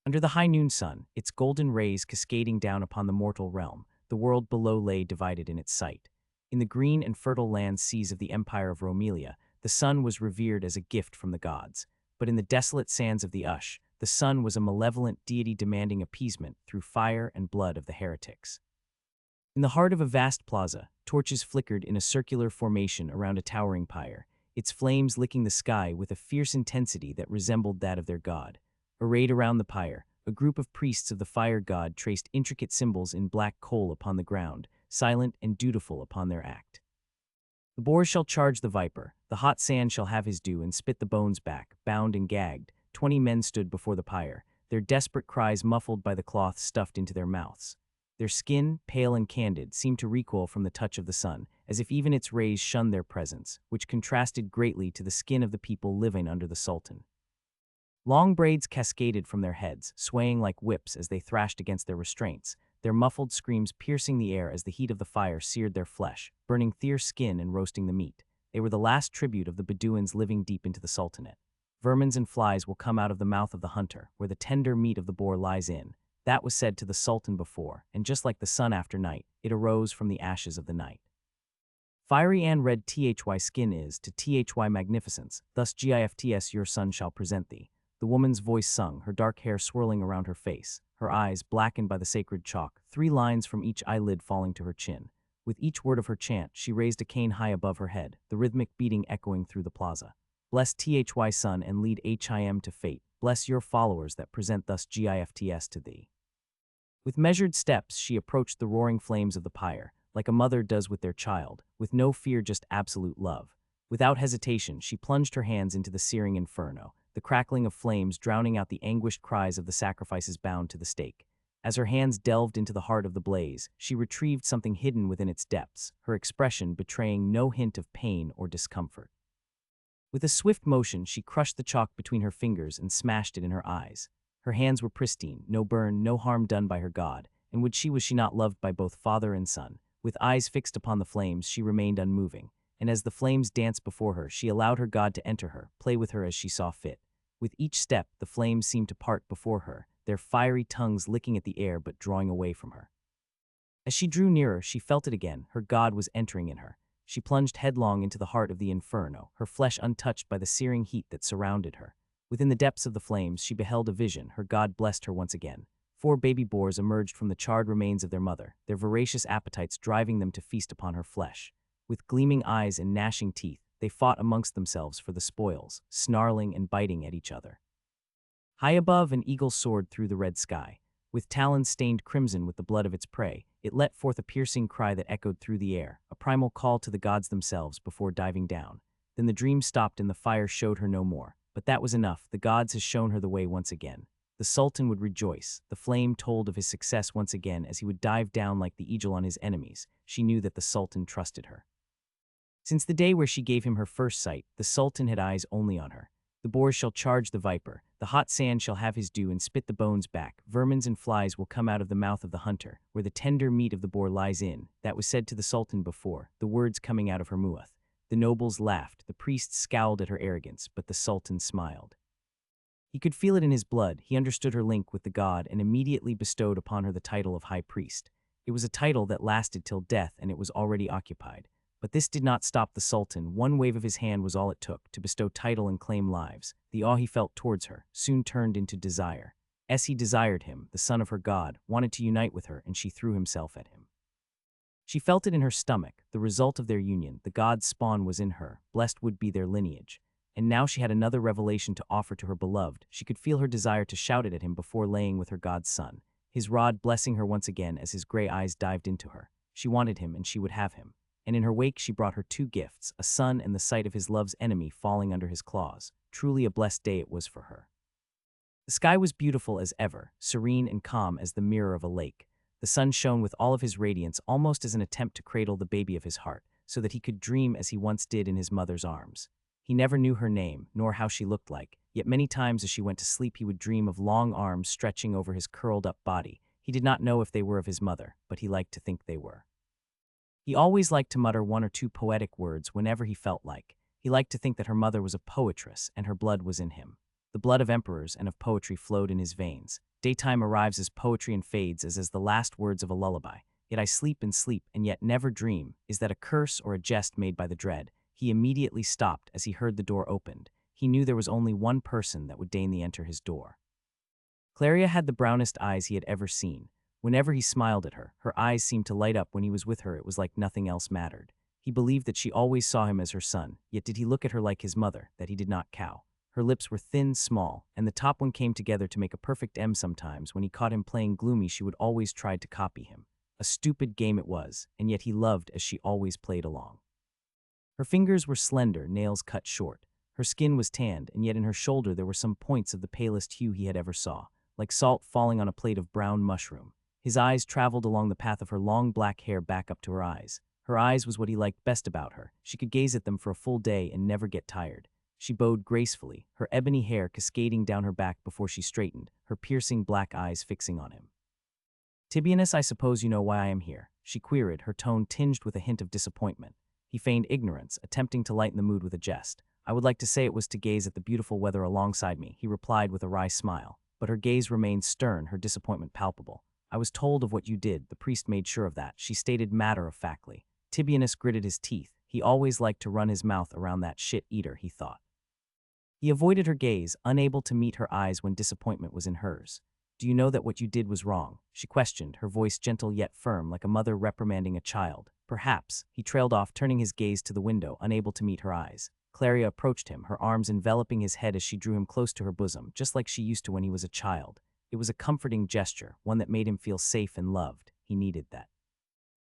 Under the high noon sun, its golden rays cascading down upon the mortal realm, the world below lay divided in its sight. In the green and fertile land seas of the empire of Romelia, the sun was revered as a gift from the gods. But in the desolate sands of the Ush, the sun was a malevolent deity demanding appeasement through fire and blood of the heretics. In the heart of a vast plaza, torches flickered in a circular formation around a towering pyre, its flames licking the sky with a fierce intensity that resembled that of their god. Arrayed around the pyre, a group of priests of the fire god traced intricate symbols in black coal upon the ground, silent and dutiful upon their act. "The boar shall charge the viper, the hot sand shall have his due and spit the bones back." Bound and gagged, 20 men stood before the pyre, their desperate cries muffled by the cloth stuffed into their mouths. Their skin, pale and candid, seemed to recoil from the touch of the sun, as if even its rays shunned their presence, which contrasted greatly to the skin of the people living under the Sultan. Long braids cascaded from their heads, swaying like whips as they thrashed against their restraints, their muffled screams piercing the air as the heat of the fire seared their flesh, burning their skin and roasting the meat. They were the last tribute of the Bedouins living deep into the Sultanate. "Vermins and flies will come out of the mouth of the hunter, where the tender meat of the boar lies in." That was said to the Sultan before, and just like the sun after night, it arose from the ashes of the night. "Fiery and red thy skin is to thy magnificence, thus gifts your son shall present thee." The woman's voice sung, her dark hair swirling around her face, her eyes blackened by the sacred chalk, 3 lines from each eyelid falling to her chin. With each word of her chant, she raised a cane high above her head, the rhythmic beating echoing through the plaza. "Bless thy son and lead him to fate. Bless your followers that present thus gifts to thee." With measured steps, she approached the roaring flames of the pyre, like a mother does with their child, with no fear, just absolute love. Without hesitation, she plunged her hands into the searing inferno, the crackling of flames drowning out the anguished cries of the sacrifices bound to the stake. As her hands delved into the heart of the blaze, she retrieved something hidden within its depths, her expression betraying no hint of pain or discomfort. With a swift motion, she crushed the chalk between her fingers and smashed it in her eyes. Her hands were pristine, no burn, no harm done by her god, and was she not loved by both father and son? With eyes fixed upon the flames, she remained unmoving, and as the flames danced before her, she allowed her god to enter her, play with her as she saw fit. With each step, the flames seemed to part before her, their fiery tongues licking at the air but drawing away from her. As she drew nearer, she felt it again, her god was entering in her. She plunged headlong into the heart of the inferno, her flesh untouched by the searing heat that surrounded her. Within the depths of the flames, she beheld a vision. Her god blessed her once again. 4 baby boars emerged from the charred remains of their mother, their voracious appetites driving them to feast upon her flesh. With gleaming eyes and gnashing teeth, they fought amongst themselves for the spoils, snarling and biting at each other. High above, an eagle soared through the red sky. With talons stained crimson with the blood of its prey, it let forth a piercing cry that echoed through the air, a primal call to the gods themselves before diving down. Then the dream stopped and the fire showed her no more. But that was enough. The gods had shown her the way once again. The Sultan would rejoice. The flame told of his success once again as he would dive down like the eagle on his enemies. She knew that the Sultan trusted her. Since the day where she gave him her first sight, the Sultan had eyes only on her. The boars shall charge the viper, the hot sand shall have his due and spit the bones back, vermins and flies will come out of the mouth of the hunter, where the tender meat of the boar lies in. That was said to the Sultan before, the words coming out of her mu'ath. The nobles laughed, the priests scowled at her arrogance, but the Sultan smiled. He could feel it in his blood. He understood her link with the god and immediately bestowed upon her the title of High Priest. It was a title that lasted till death, and it was already occupied. But this did not stop the Sultan. One wave of his hand was all it took to bestow title and claim lives. The awe he felt towards her soon turned into desire. As he desired him, the son of her god wanted to unite with her, and she threw himself at him. She felt it in her stomach, the result of their union. The god's spawn was in her, blessed would be their lineage. And now she had another revelation to offer to her beloved. She could feel her desire to shout it at him before laying with her god's son, his rod blessing her once again as his gray eyes dived into her. She wanted him, and she would have him. And in her wake she brought her 2 gifts, a son and the sight of his love's enemy falling under his claws. Truly a blessed day it was for her. The sky was beautiful as ever, serene and calm as the mirror of a lake. The sun shone with all of his radiance, almost as an attempt to cradle the baby of his heart, so that he could dream as he once did in his mother's arms. He never knew her name, nor how she looked like, yet many times as she went to sleep he would dream of long arms stretching over his curled-up body. He did not know if they were of his mother, but he liked to think they were. He always liked to mutter 1 or 2 poetic words whenever he felt like. He liked to think that her mother was a poetress, and her blood was in him. The blood of emperors and of poetry flowed in his veins. Daytime arrives as poetry and fades as the last words of a lullaby. Yet I sleep, and yet never dream. Is that a curse or a jest made by the dread? He immediately stopped as he heard the door opened. He knew there was only one person that would deign to enter his door. Claria had the brownest eyes he had ever seen. Whenever he smiled at her, her eyes seemed to light up. When he was with her, it was like nothing else mattered. He believed that she always saw him as her son, yet did he look at her like his mother, that he did not cow. Her lips were thin, small, and the top one came together to make a perfect M. Sometimes, when he caught him playing gloomy, she would always try to copy him. A stupid game it was, and yet he loved as she always played along. Her fingers were slender, nails cut short. Her skin was tanned, and yet in her shoulder there were some points of the palest hue he had ever saw, like salt falling on a plate of brown mushroom. His eyes traveled along the path of her long black hair back up to her eyes. Her eyes was what he liked best about her. She could gaze at them for a full day and never get tired. She bowed gracefully, her ebony hair cascading down her back before she straightened, her piercing black eyes fixing on him. "Tibionus, I suppose you know why I am here," she queried, her tone tinged with a hint of disappointment. He feigned ignorance, attempting to lighten the mood with a jest. "I would like to say it was to gaze at the beautiful weather alongside me," he replied with a wry smile. But her gaze remained stern, her disappointment palpable. "I was told of what you did, the priest made sure of that," she stated matter-of-factly. Tibionus gritted his teeth. He always liked to run his mouth around that shit-eater, he thought. He avoided her gaze, unable to meet her eyes when disappointment was in hers. "Do you know that what you did was wrong?" she questioned, her voice gentle yet firm, like a mother reprimanding a child. "Perhaps," he trailed off, turning his gaze to the window, unable to meet her eyes. Claria approached him, her arms enveloping his head as she drew him close to her bosom, just like she used to when he was a child. It was a comforting gesture, one that made him feel safe and loved. He needed that.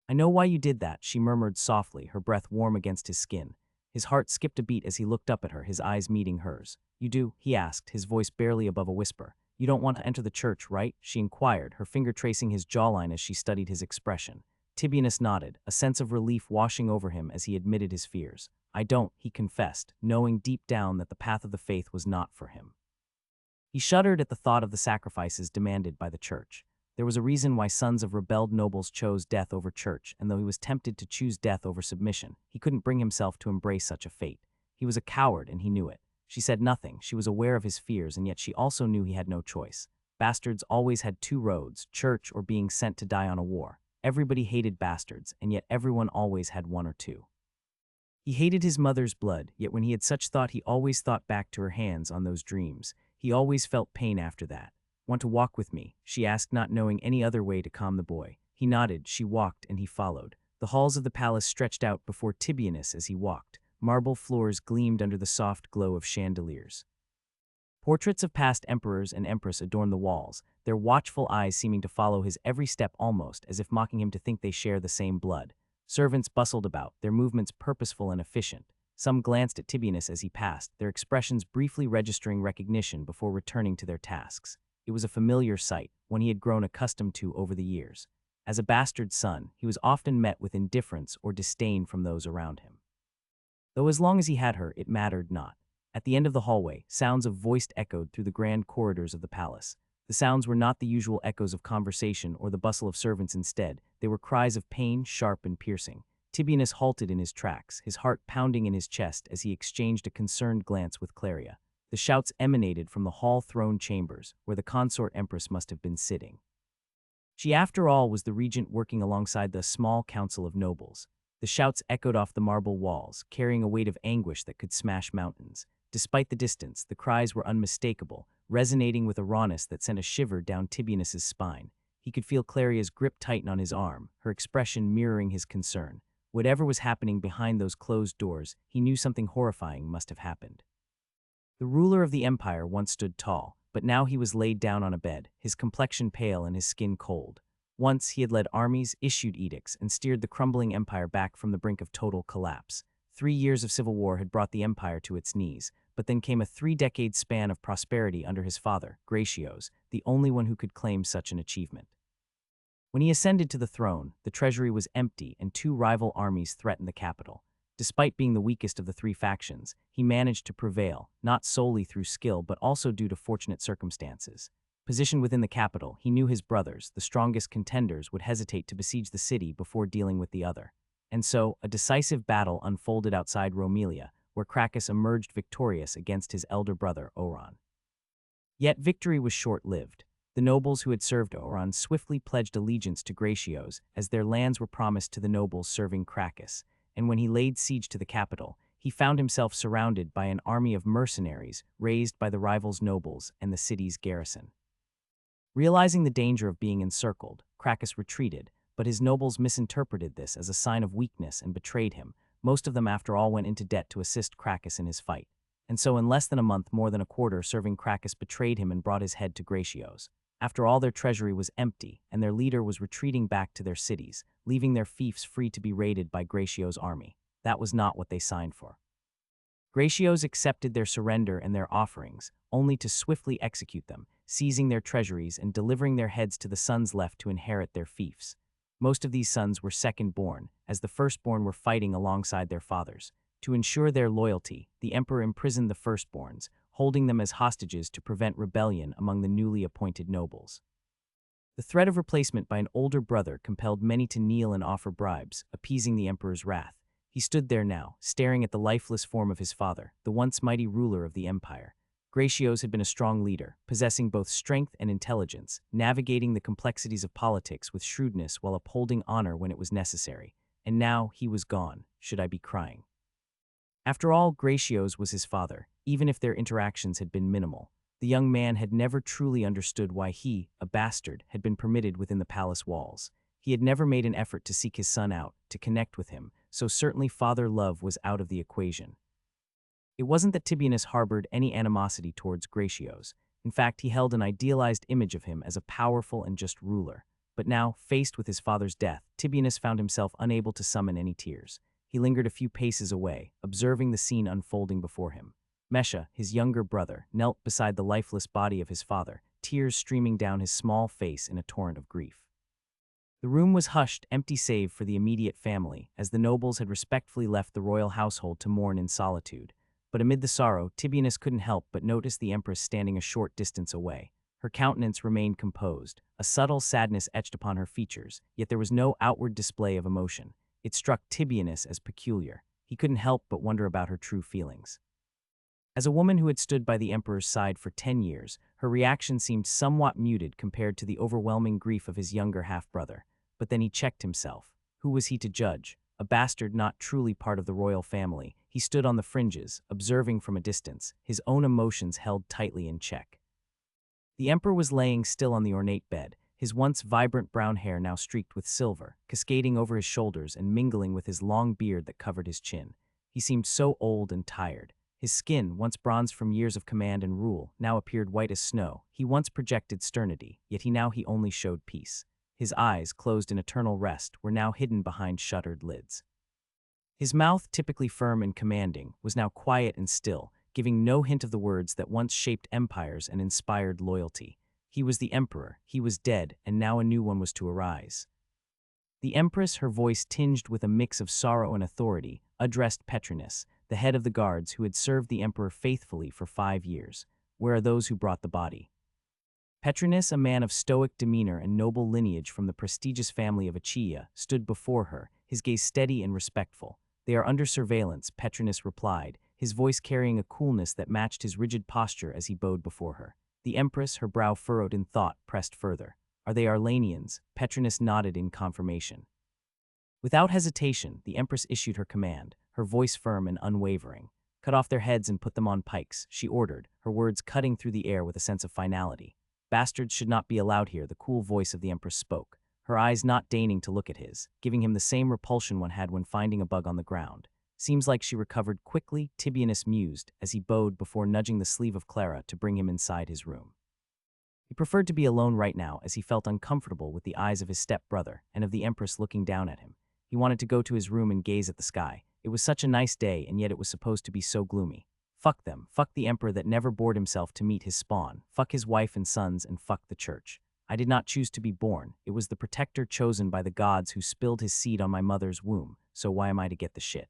"I know why you did that," she murmured softly, her breath warm against his skin. His heart skipped a beat as he looked up at her, his eyes meeting hers. "You do?" he asked, his voice barely above a whisper. "You don't want to enter the church, right?" she inquired, her finger tracing his jawline as she studied his expression. Tibionus nodded, a sense of relief washing over him as he admitted his fears. "I don't," he confessed, knowing deep down that the path of the faith was not for him. He shuddered at the thought of the sacrifices demanded by the church. There was a reason why sons of rebelled nobles chose death over church, and though he was tempted to choose death over submission, he couldn't bring himself to embrace such a fate. He was a coward, and he knew it. She said nothing. She was aware of his fears, and yet she also knew he had no choice. Bastards always had 2 roads, church or being sent to die on a war. Everybody hated bastards, and yet everyone always had 1 or 2. He hated his mother's blood, yet when he had such thought he always thought back to her hands on those dreams. He always felt pain after that. "Want to walk with me?" she asked, not knowing any other way to calm the boy. He nodded, she walked, and he followed. The halls of the palace stretched out before Tibionus as he walked. Marble floors gleamed under the soft glow of chandeliers. Portraits of past emperors and empress adorn the walls, their watchful eyes seeming to follow his every step almost as if mocking him to think they share the same blood. Servants bustled about, their movements purposeful and efficient. Some glanced at Tibinus as he passed, their expressions briefly registering recognition before returning to their tasks. It was a familiar sight, one he had grown accustomed to over the years. As a bastard son, he was often met with indifference or disdain from those around him. Though as long as he had her, it mattered not. At the end of the hallway, sounds of voice echoed through the grand corridors of the palace. The sounds were not the usual echoes of conversation or the bustle of servants instead. They were cries of pain, sharp and piercing. Tibinus halted in his tracks, his heart pounding in his chest as he exchanged a concerned glance with Claria. The shouts emanated from the hall throne chambers, where the consort empress must have been sitting. She, after all, was the regent working alongside the small council of nobles. The shouts echoed off the marble walls, carrying a weight of anguish that could smash mountains. Despite the distance, the cries were unmistakable, resonating with a rawness that sent a shiver down Tibinus's spine. He could feel Claria's grip tighten on his arm, her expression mirroring his concern. Whatever was happening behind those closed doors, he knew something horrifying must have happened. The ruler of the empire once stood tall, but now he was laid down on a bed, his complexion pale and his skin cold. Once he had led armies, issued edicts, and steered the crumbling empire back from the brink of total collapse. 3 years of civil war had brought the empire to its knees, but then came a 3-decade span of prosperity under his father, Gratios, the only one who could claim such an achievement. When he ascended to the throne, the treasury was empty and 2 rival armies threatened the capital. Despite being the weakest of the 3 factions, he managed to prevail, not solely through skill but also due to fortunate circumstances. Positioned within the capital, he knew his brothers, the strongest contenders, would hesitate to besiege the city before dealing with the other. And so, a decisive battle unfolded outside Romelia, where Cracus emerged victorious against his elder brother, Oron. Yet victory was short-lived. The nobles who had served Oron swiftly pledged allegiance to Gratios, as their lands were promised to the nobles serving Cracus, and when he laid siege to the capital, he found himself surrounded by an army of mercenaries raised by the rivals' nobles and the city's garrison. Realizing the danger of being encircled, Cracus retreated, but his nobles misinterpreted this as a sign of weakness and betrayed him. Most of them, after all, went into debt to assist Cracus in his fight. And so in less than a month, more than a quarter serving Cracus betrayed him and brought his head to Gratios. After all, their treasury was empty, and their leader was retreating back to their cities, leaving their fiefs free to be raided by Gratios' army. That was not what they signed for. Gratios accepted their surrender and their offerings, only to swiftly execute them, seizing their treasuries and delivering their heads to the sons left to inherit their fiefs. Most of these sons were second-born, as the firstborn were fighting alongside their fathers. To ensure their loyalty, the emperor imprisoned the firstborns, holding them as hostages to prevent rebellion among the newly appointed nobles. The threat of replacement by an older brother compelled many to kneel and offer bribes, appeasing the emperor's wrath. He stood there now, staring at the lifeless form of his father, the once mighty ruler of the empire. Gratios had been a strong leader, possessing both strength and intelligence, navigating the complexities of politics with shrewdness while upholding honor when it was necessary. And now he was gone. Should I be crying? After all, Gratios was his father, even if their interactions had been minimal. The young man had never truly understood why he, a bastard, had been permitted within the palace walls. He had never made an effort to seek his son out, to connect with him, so certainly father love was out of the equation. It wasn't that Tibinus harbored any animosity towards Gratios. In fact, he held an idealized image of him as a powerful and just ruler. But now, faced with his father's death, Tibinus found himself unable to summon any tears. He lingered a few paces away, observing the scene unfolding before him. Mesha, his younger brother, knelt beside the lifeless body of his father, tears streaming down his small face in a torrent of grief. The room was hushed, empty save for the immediate family, as the nobles had respectfully left the royal household to mourn in solitude. But amid the sorrow, Tibinus couldn't help but notice the empress standing a short distance away. Her countenance remained composed, a subtle sadness etched upon her features, yet there was no outward display of emotion. It struck Tibinus as peculiar. He couldn't help but wonder about her true feelings. As a woman who had stood by the emperor's side for 10 years, her reaction seemed somewhat muted compared to the overwhelming grief of his younger half-brother. But then he checked himself. Who was he to judge? A bastard not truly part of the royal family, he stood on the fringes, observing from a distance, his own emotions held tightly in check. The emperor was laying still on the ornate bed, his once vibrant brown hair now streaked with silver, cascading over his shoulders and mingling with his long beard that covered his chin. He seemed so old and tired. His skin, once bronzed from years of command and rule, now appeared white as snow. He once projected sternity, yet he only showed peace. His eyes, closed in eternal rest, were now hidden behind shuttered lids. His mouth, typically firm and commanding, was now quiet and still, giving no hint of the words that once shaped empires and inspired loyalty. He was the emperor, he was dead, and now a new one was to arise. The empress, her voice tinged with a mix of sorrow and authority, addressed Petrinus, the head of the guards who had served the emperor faithfully for 5 years. Where are those who brought the body? Petrinus, a man of stoic demeanor and noble lineage from the prestigious family of Achaea, stood before her, his gaze steady and respectful. They are under surveillance, Petrinus replied, his voice carrying a coolness that matched his rigid posture as he bowed before her. The empress, her brow furrowed in thought, pressed further. Are they Arlanians? Petrinus nodded in confirmation. Without hesitation, the empress issued her command, her voice firm and unwavering. Cut off their heads and put them on pikes, she ordered, her words cutting through the air with a sense of finality. Bastards should not be allowed here, the cool voice of the empress spoke, her eyes not deigning to look at his, giving him the same repulsion one had when finding a bug on the ground. Seems like she recovered quickly, Tibionus mused, as he bowed before nudging the sleeve of Clara to bring him inside his room. He preferred to be alone right now as he felt uncomfortable with the eyes of his step-brother and of the empress looking down at him. He wanted to go to his room and gaze at the sky. It was such a nice day, and yet it was supposed to be so gloomy. Fuck them, fuck the emperor that never bored himself to meet his spawn, fuck his wife and sons, and fuck the church. I did not choose to be born. It was the protector chosen by the gods who spilled his seed on my mother's womb, so why am I to get the shit?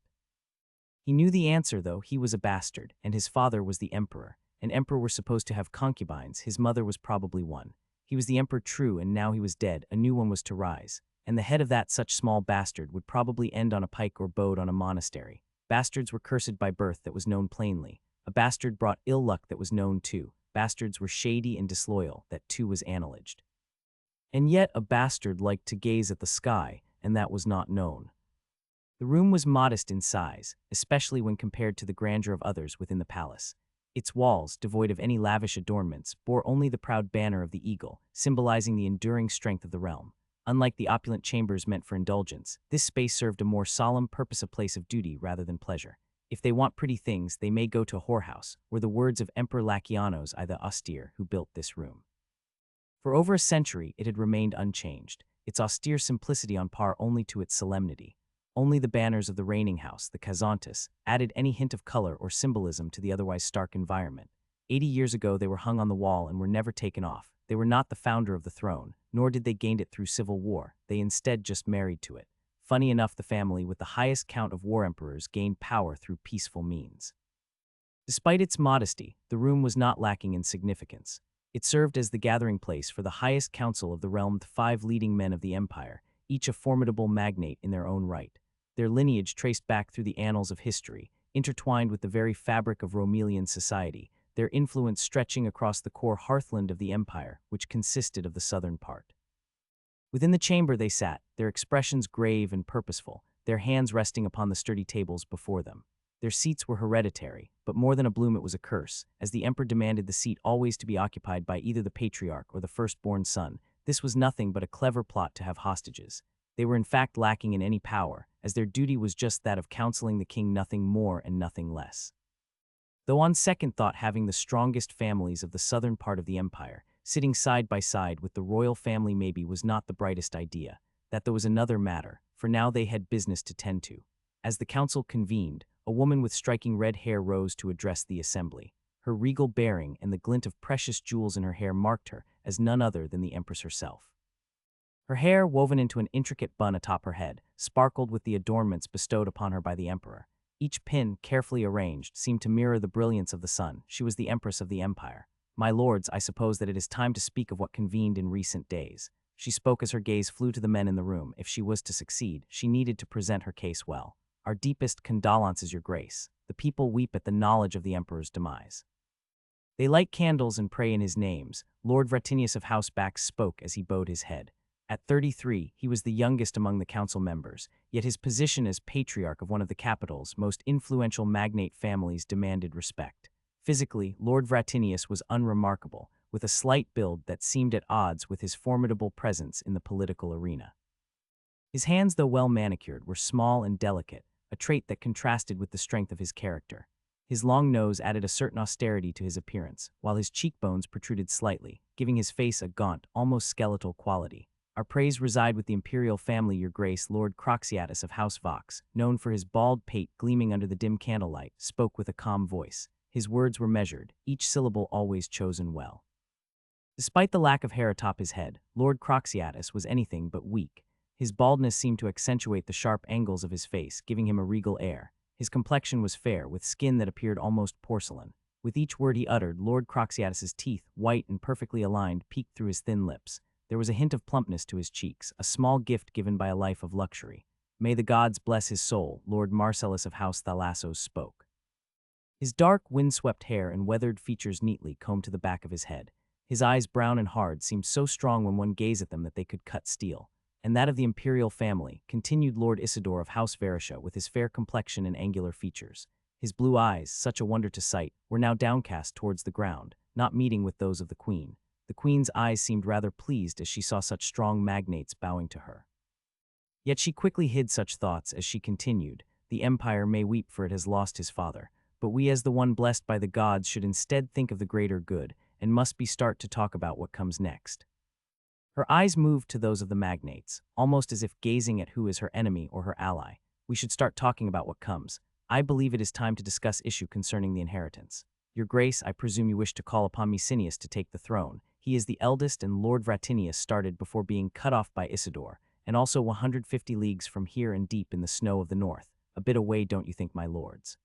He knew the answer, though. He was a bastard, and his father was the emperor. An emperor were supposed to have concubines, his mother was probably one. He was the emperor true, and now he was dead, a new one was to rise. And the head of that such small bastard would probably end on a pike or bowed on a monastery. Bastards were cursed by birth, that was known plainly. A bastard brought ill luck, that was known too. Bastards were shady and disloyal, that too was acknowledged. And yet a bastard liked to gaze at the sky, and that was not known. The room was modest in size, especially when compared to the grandeur of others within the palace. Its walls, devoid of any lavish adornments, bore only the proud banner of the eagle, symbolizing the enduring strength of the realm. Unlike the opulent chambers meant for indulgence, this space served a more solemn purpose, a place of duty rather than pleasure. If they want pretty things, they may go to a whorehouse, were the words of Emperor Lakianos I the Austere, who built this room. For over a century, it had remained unchanged, its austere simplicity on par only to its solemnity. Only the banners of the reigning house, the Kazantis, added any hint of color or symbolism to the otherwise stark environment. 80 years ago they were hung on the wall and were never taken off. They were not the founder of the throne, nor did they gain it through civil war, they instead just married to it. Funny enough, the family with the highest count of war emperors gained power through peaceful means. Despite its modesty, the room was not lacking in significance. It served as the gathering place for the highest council of the realm, the 5 leading men of the empire, each a formidable magnate in their own right. Their lineage traced back through the annals of history, intertwined with the very fabric of Romelian society, their influence stretching across the core hearthland of the empire, which consisted of the southern part. Within the chamber they sat, their expressions grave and purposeful, their hands resting upon the sturdy tables before them. Their seats were hereditary, but more than a bloom it was a curse, as the emperor demanded the seat always to be occupied by either the patriarch or the firstborn son. This was nothing but a clever plot to have hostages. They were in fact lacking in any power, as their duty was just that of counseling the king, nothing more and nothing less. Though on second thought, having the strongest families of the southern part of the empire, sitting side by side with the royal family maybe was not the brightest idea. That there was another matter, for now they had business to tend to. As the council convened, a woman with striking red hair rose to address the assembly. Her regal bearing and the glint of precious jewels in her hair marked her as none other than the empress herself. Her hair, woven into an intricate bun atop her head, sparkled with the adornments bestowed upon her by the emperor. Each pin, carefully arranged, seemed to mirror the brilliance of the sun. She was the empress of the empire. My lords, I suppose that it is time to speak of what convened in recent days. She spoke as her gaze flew to the men in the room. If she was to succeed, she needed to present her case well. Our deepest condolences, your grace. The people weep at the knowledge of the emperor's demise. They light candles and pray in his names. Lord Vatinius of House Bax spoke as he bowed his head. At 33, he was the youngest among the council members, yet his position as patriarch of one of the capital's most influential magnate families demanded respect. Physically, Lord Vatinius was unremarkable, with a slight build that seemed at odds with his formidable presence in the political arena. His hands, though well manicured, were small and delicate, a trait that contrasted with the strength of his character. His long nose added a certain austerity to his appearance, while his cheekbones protruded slightly, giving his face a gaunt, almost skeletal quality. Our praise reside with the imperial family, your grace. Lord Croxiatus of House Vox, known for his bald pate gleaming under the dim candlelight, spoke with a calm voice. His words were measured, each syllable always chosen well. Despite the lack of hair atop his head, Lord Croxiatus was anything but weak. His baldness seemed to accentuate the sharp angles of his face, giving him a regal air. His complexion was fair, with skin that appeared almost porcelain. With each word he uttered, Lord Croxiatus's teeth, white and perfectly aligned, peeked through his thin lips. There was a hint of plumpness to his cheeks, a small gift given by a life of luxury. May the gods bless his soul, Lord Marcellus of House Thalassos spoke. His dark, windswept hair and weathered features neatly combed to the back of his head. His eyes, brown and hard, seemed so strong when one gazed at them that they could cut steel. And that of the imperial family, continued Lord Isidore of House Verisha, with his fair complexion and angular features. His blue eyes, such a wonder to sight, were now downcast towards the ground, not meeting with those of the queen. The queen's eyes seemed rather pleased as she saw such strong magnates bowing to her. Yet she quickly hid such thoughts as she continued, the empire may weep for it has lost his father, but we as the one blessed by the gods should instead think of the greater good, and must be start to talk about what comes next. Her eyes moved to those of the magnates, almost as if gazing at who is her enemy or her ally. We should start talking about what comes. I believe it is time to discuss issue concerning the inheritance. Your Grace, I presume you wish to call upon Mecenius to take the throne. He is the eldest, and Lord Vatinius started before being cut off by Isidore, and also 150 leagues from here and deep in the snow of the north. A bit away, don't you think, my lords?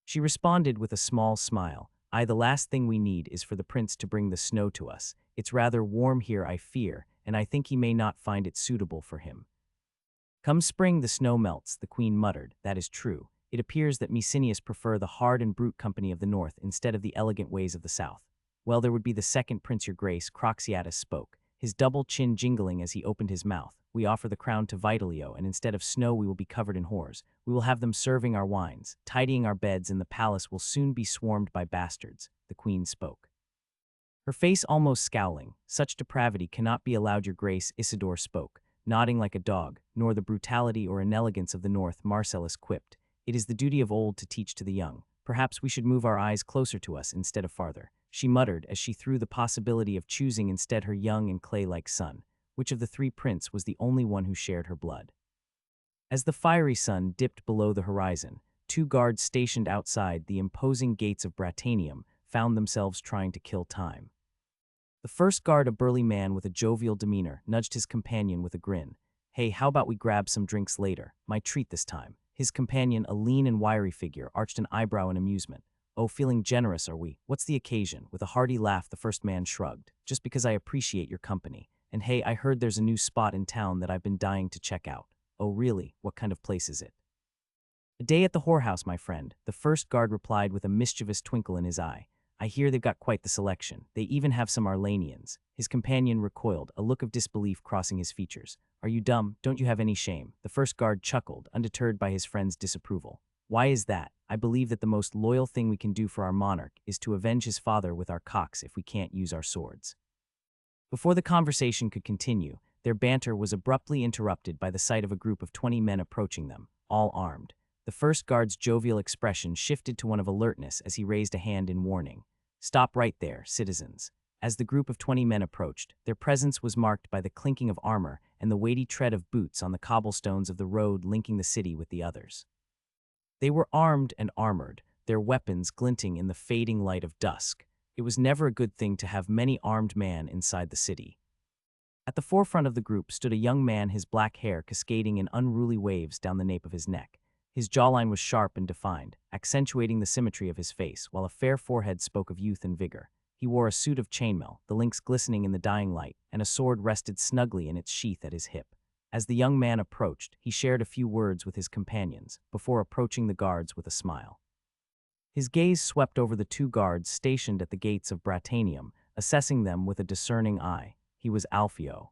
She responded with a small smile. The last thing we need is for the prince to bring the snow to us. It's rather warm here, I fear, and I think he may not find it suitable for him. Come spring the snow melts, the queen muttered. That is true. It appears that Mecenius prefer the hard and brute company of the north instead of the elegant ways of the south. Well, there would be the second prince, your grace, Croxiatus spoke, his double chin jingling as he opened his mouth. We offer the crown to Vitalio, and instead of snow we will be covered in whores. We will have them serving our wines, tidying our beds, and the palace will soon be swarmed by bastards, the queen spoke. Her face almost scowling. Such depravity cannot be allowed, your grace, Isidore spoke, nodding like a dog, nor the brutality or inelegance of the north, Marcellus quipped. It is the duty of old to teach to the young. Perhaps we should move our eyes closer to us instead of farther, she muttered as she threw the possibility of choosing instead her young and clay-like son. Which of the three princes was the only one who shared her blood? As the fiery sun dipped below the horizon, 2 guards stationed outside the imposing gates of Bratanium found themselves trying to kill time. The first guard, a burly man with a jovial demeanor, nudged his companion with a grin. Hey, how about we grab some drinks later? My treat this time. His companion, a lean and wiry figure, arched an eyebrow in amusement. Oh, feeling generous are we? What's the occasion? With a hearty laugh, the first man shrugged. Just because I appreciate your company. And hey, I heard there's a new spot in town that I've been dying to check out. Oh, really? What kind of place is it? A day at the whorehouse, my friend, the first guard replied with a mischievous twinkle in his eye. I hear they've got quite the selection. They even have some Arlanians. His companion recoiled, a look of disbelief crossing his features. Are you dumb? Don't you have any shame? The first guard chuckled, undeterred by his friend's disapproval. Why is that? I believe that the most loyal thing we can do for our monarch is to avenge his father with our cocks if we can't use our swords. Before the conversation could continue, their banter was abruptly interrupted by the sight of a group of 20 men approaching them, all armed. The first guard's jovial expression shifted to one of alertness as he raised a hand in warning. Stop right there, citizens. As the group of 20 men approached, their presence was marked by the clinking of armor and the weighty tread of boots on the cobblestones of the road linking the city with the others. They were armed and armored, their weapons glinting in the fading light of dusk. It was never a good thing to have many armed men inside the city. At the forefront of the group stood a young man, his black hair cascading in unruly waves down the nape of his neck. His jawline was sharp and defined, accentuating the symmetry of his face, while a fair forehead spoke of youth and vigor. He wore a suit of chainmail, the links glistening in the dying light, and a sword rested snugly in its sheath at his hip. As the young man approached, he shared a few words with his companions, before approaching the guards with a smile. His gaze swept over the 2 guards stationed at the gates of Bratanium, assessing them with a discerning eye. He was Alfio.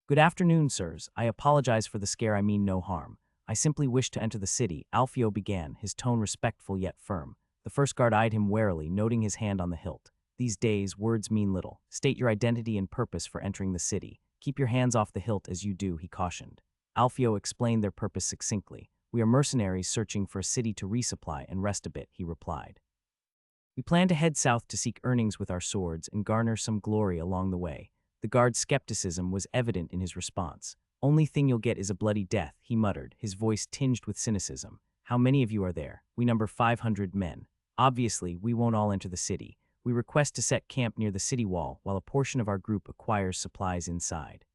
Good afternoon, sirs. I apologize for the scare. I mean no harm. I simply wish to enter the city, Alfio began, his tone respectful yet firm. The first guard eyed him warily, noting his hand on the hilt. These days, words mean little. State your identity and purpose for entering the city. Keep your hands off the hilt as you do, he cautioned. Alfio explained their purpose succinctly. We are mercenaries searching for a city to resupply and rest a bit, he replied. We plan to head south to seek earnings with our swords and garner some glory along the way. The guard's skepticism was evident in his response. Only thing you'll get is a bloody death, he muttered, his voice tinged with cynicism. How many of you are there? We number 500 men. Obviously, we won't all enter the city. We request to set camp near the city wall while a portion of our group acquires supplies inside.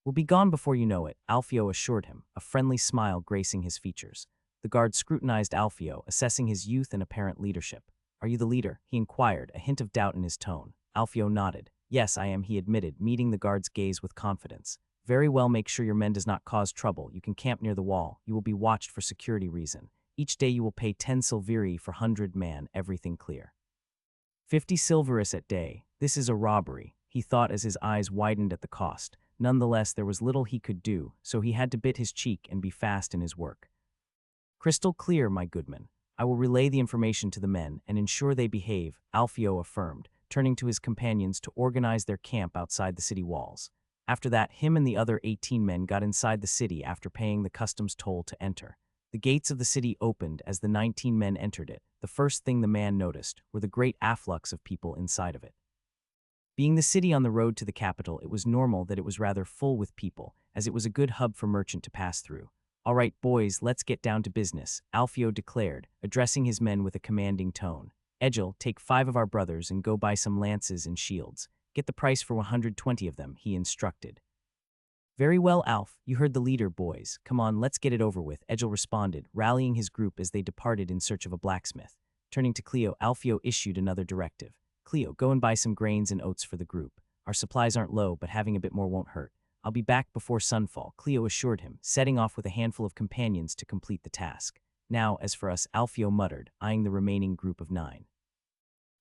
We'll be gone before you know it, Alfio assured him, a friendly smile gracing his features. The guard scrutinized Alfio, assessing his youth and apparent leadership. Are you the leader? He inquired, a hint of doubt in his tone. Alfio nodded. Yes, I am, he admitted, meeting the guard's gaze with confidence. Very well, make sure your men does not cause trouble. You can camp near the wall. You will be watched for security reason. Each day you will pay 10 silveri for 100 man, everything clear. 50 silveris at day. This is a robbery, he thought as his eyes widened at the cost. Nonetheless, there was little he could do, so he had to bit his cheek and be fast in his work. Crystal clear, my goodman. I will relay the information to the men and ensure they behave, Alfio affirmed, turning to his companions to organize their camp outside the city walls. After that, him and the other 18 men got inside the city after paying the customs toll to enter. The gates of the city opened as the 19 men entered it. The first thing the man noticed were the great afflux of people inside of it. Being the city on the road to the capital, it was normal that it was rather full with people, as it was a good hub for merchant to pass through. All right, boys, let's get down to business, Alfio declared, addressing his men with a commanding tone. Egil, take 5 of our brothers and go buy some lances and shields. Get the price for 120 of them, he instructed. Very well, Alf, you heard the leader, boys. Come on, let's get it over with, Egil responded, rallying his group as they departed in search of a blacksmith. Turning to Cleo, Alfio issued another directive. Cleo, go and buy some grains and oats for the group. Our supplies aren't low, but having a bit more won't hurt. I'll be back before sunfall, Cleo assured him, setting off with a handful of companions to complete the task. Now, as for us, Alfio muttered, eyeing the remaining group of 9.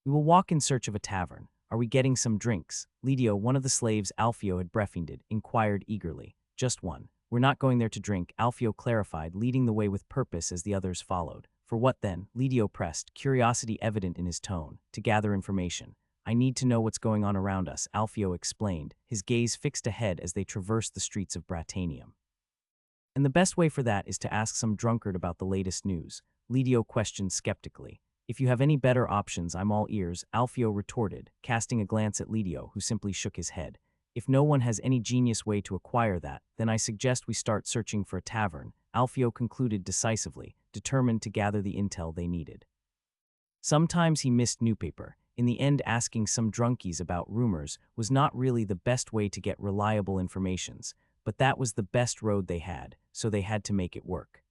We will walk in search of a tavern. Are we getting some drinks? Lidio, one of the slaves Alfio had befriended, inquired eagerly. Just one. We're not going there to drink, Alfio clarified, leading the way with purpose as the others followed. For what then? Lidio pressed, curiosity evident in his tone. To gather information. I need to know what's going on around us, Alfio explained, his gaze fixed ahead as they traversed the streets of Bratanium. And the best way for that is to ask some drunkard about the latest news, Lidio questioned skeptically. If you have any better options, I'm all ears, Alfio retorted, casting a glance at Lidio, who simply shook his head. If no one has any genius way to acquire that, then I suggest we start searching for a tavern, Alfio concluded decisively, determined to gather the intel they needed. Sometimes he missed newspaper. In the end, asking some drunkies about rumors was not really the best way to get reliable informations, but that was the best road they had, so they had to make it work.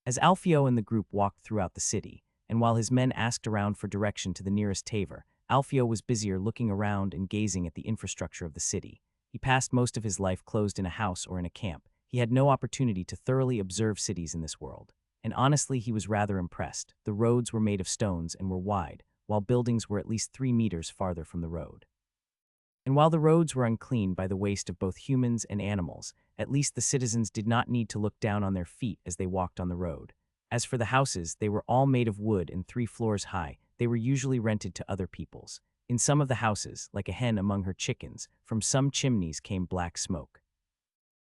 As Alfio and the group walked throughout the city, and while his men asked around for direction to the nearest taver, Alfio was busier looking around and gazing at the infrastructure of the city. He passed most of his life closed in a house or in a camp. He had no opportunity to thoroughly observe cities in this world. And honestly, he was rather impressed. The roads were made of stones and were wide, while buildings were at least 3 meters farther from the road. And while the roads were unclean by the waste of both humans and animals, at least the citizens did not need to look down on their feet as they walked on the road. As for the houses, they were all made of wood and 3 floors high. They were usually rented to other peoples. In some of the houses, like a hen among her chickens, from some chimneys came black smoke,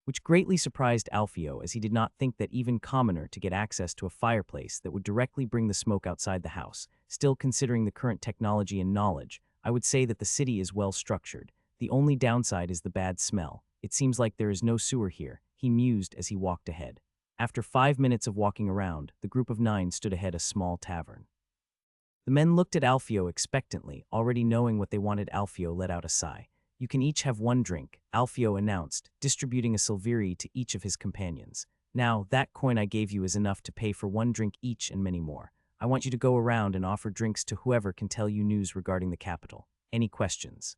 which greatly surprised Alfio, as he did not think that even commoner to get access to a fireplace that would directly bring the smoke outside the house. Still, considering the current technology and knowledge, I would say that the city is well structured. The only downside is the bad smell. It seems like there is no sewer here, he mused as he walked ahead. After 5 minutes of walking around, the group of 9 stood ahead a small tavern. The men looked at Alfio expectantly, already knowing what they wanted. Alfio let out a sigh. You can each have 1 drink, Alfio announced, distributing a silveri to each of his companions. Now, that coin I gave you is enough to pay for 1 drink each and many more. I want you to go around and offer drinks to whoever can tell you news regarding the capital. Any questions?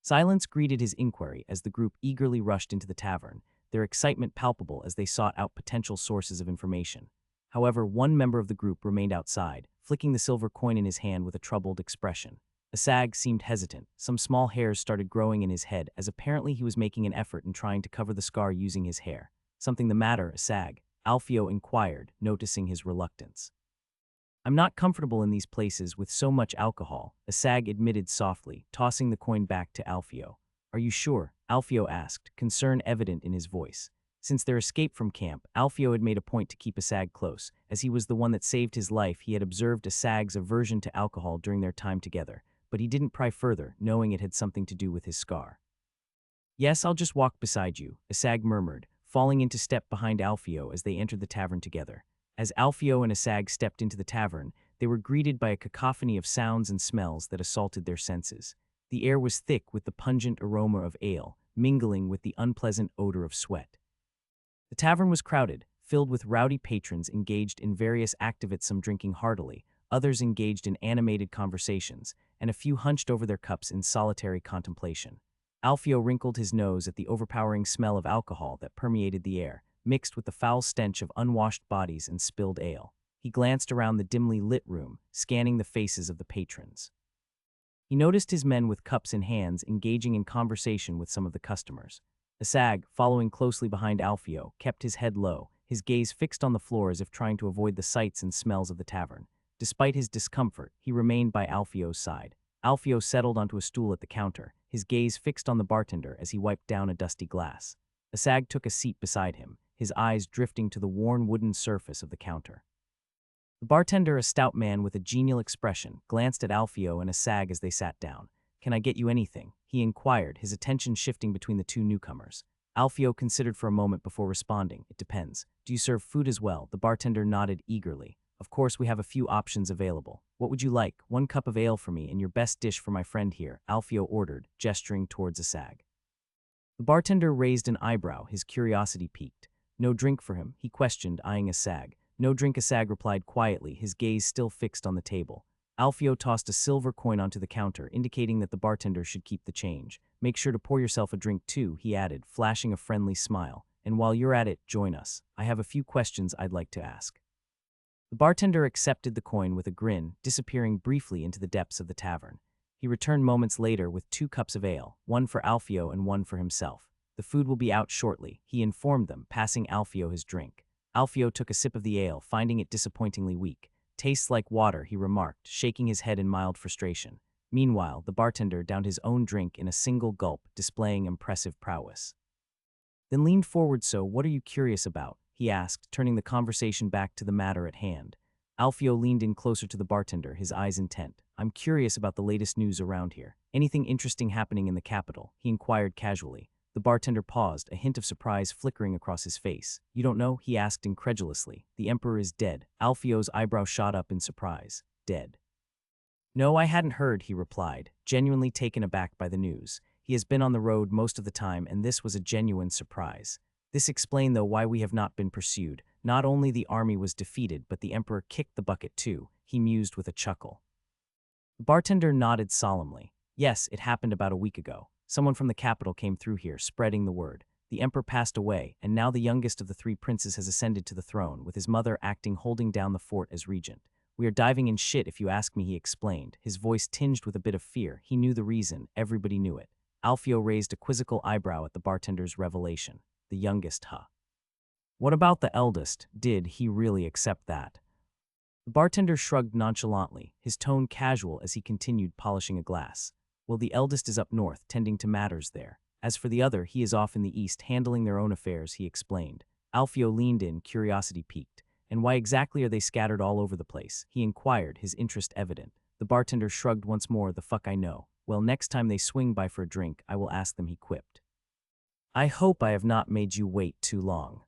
Silence greeted his inquiry as the group eagerly rushed into the tavern, their excitement palpable as they sought out potential sources of information. However, one member of the group remained outside, flicking the silver coin in his hand with a troubled expression. Asag seemed hesitant. Some small hairs started growing in his head, as apparently he was making an effort in trying to cover the scar using his hair. Something the matter, Asag? Alfio inquired, noticing his reluctance. I'm not comfortable in these places with so much alcohol, Asag admitted softly, tossing the coin back to Alfio. Are you sure? Alfio asked, concern evident in his voice. Since their escape from camp, Alfio had made a point to keep Asag close. As he was the one that saved his life, he had observed Asag's aversion to alcohol during their time together, but he didn't pry further, knowing it had something to do with his scar. "Yes, I'll just walk beside you," Asag murmured, falling into step behind Alfio as they entered the tavern together. As Alfio and Asag stepped into the tavern, they were greeted by a cacophony of sounds and smells that assaulted their senses. The air was thick with the pungent aroma of ale, mingling with the unpleasant odor of sweat. The tavern was crowded, filled with rowdy patrons engaged in various activities, some drinking heartily, others engaged in animated conversations, and a few hunched over their cups in solitary contemplation. Alfio wrinkled his nose at the overpowering smell of alcohol that permeated the air, mixed with the foul stench of unwashed bodies and spilled ale. He glanced around the dimly lit room, scanning the faces of the patrons. He noticed his men with cups in hands engaging in conversation with some of the customers. Asag, following closely behind Alfio, kept his head low, his gaze fixed on the floor as if trying to avoid the sights and smells of the tavern. Despite his discomfort, he remained by Alfio's side. Alfio settled onto a stool at the counter, his gaze fixed on the bartender as he wiped down a dusty glass. Asag took a seat beside him, his eyes drifting to the worn wooden surface of the counter. The bartender, a stout man with a genial expression, glanced at Alfio and Asag as they sat down. "Can I get you anything?" he inquired, his attention shifting between the two newcomers. Alfio considered for a moment before responding. "It depends. Do you serve food as well?" The bartender nodded eagerly. "Of course, we have a few options available. What would you like? 1 cup of ale for me and your best dish for my friend here," Alfio ordered, gesturing towards Asag. The bartender raised an eyebrow, his curiosity piqued. "No drink for him?" he questioned, eyeing Asag. "No drink," Asag replied quietly, his gaze still fixed on the table. Alfio tossed a silver coin onto the counter, indicating that the bartender should keep the change. "Make sure to pour yourself a drink too," he added, flashing a friendly smile. "And while you're at it, join us. I have a few questions I'd like to ask." The bartender accepted the coin with a grin, disappearing briefly into the depths of the tavern. He returned moments later with 2 cups of ale, one for Alfio and one for himself. "The food will be out shortly," he informed them, passing Alfio his drink. Alfio took a sip of the ale, finding it disappointingly weak. "Tastes like water," he remarked, shaking his head in mild frustration. Meanwhile, the bartender downed his own drink in a single gulp, displaying impressive prowess. Then leaned forward. "So, what are you curious about?" he asked, turning the conversation back to the matter at hand. Alfio leaned in closer to the bartender, his eyes intent. "I'm curious about the latest news around here. Anything interesting happening in the capital?" he inquired casually. The bartender paused, a hint of surprise flickering across his face. "You don't know?" he asked incredulously. "The emperor is dead." Alfio's eyebrow shot up in surprise. "Dead?" "No, I hadn't heard," he replied, genuinely taken aback by the news. "He has been on the road most of the time, and this was a genuine surprise. This explained, though, why we have not been pursued. Not only the army was defeated, but the emperor kicked the bucket too," he mused with a chuckle. The bartender nodded solemnly. "Yes, it happened about a week ago. Someone from the capital came through here, spreading the word. The emperor passed away, and now the youngest of the 3 princes has ascended to the throne, with his mother acting holding down the fort as regent. We are diving in shit if you ask me," he explained, his voice tinged with a bit of fear. He knew the reason, everybody knew it. Alfio raised a quizzical eyebrow at the bartender's revelation. "The youngest, huh? What about the eldest? Did he really accept that?" The bartender shrugged nonchalantly, his tone casual as he continued polishing a glass. "Well, the eldest is up north, tending to matters there. As for the other, he is off in the east, handling their own affairs," he explained. Alfio leaned in, curiosity piqued. "And why exactly are they scattered all over the place?" he inquired, his interest evident. The bartender shrugged once more. "The fuck I know. Well, next time they swing by for a drink, I will ask them," he quipped. "I hope I have not made you wait too long."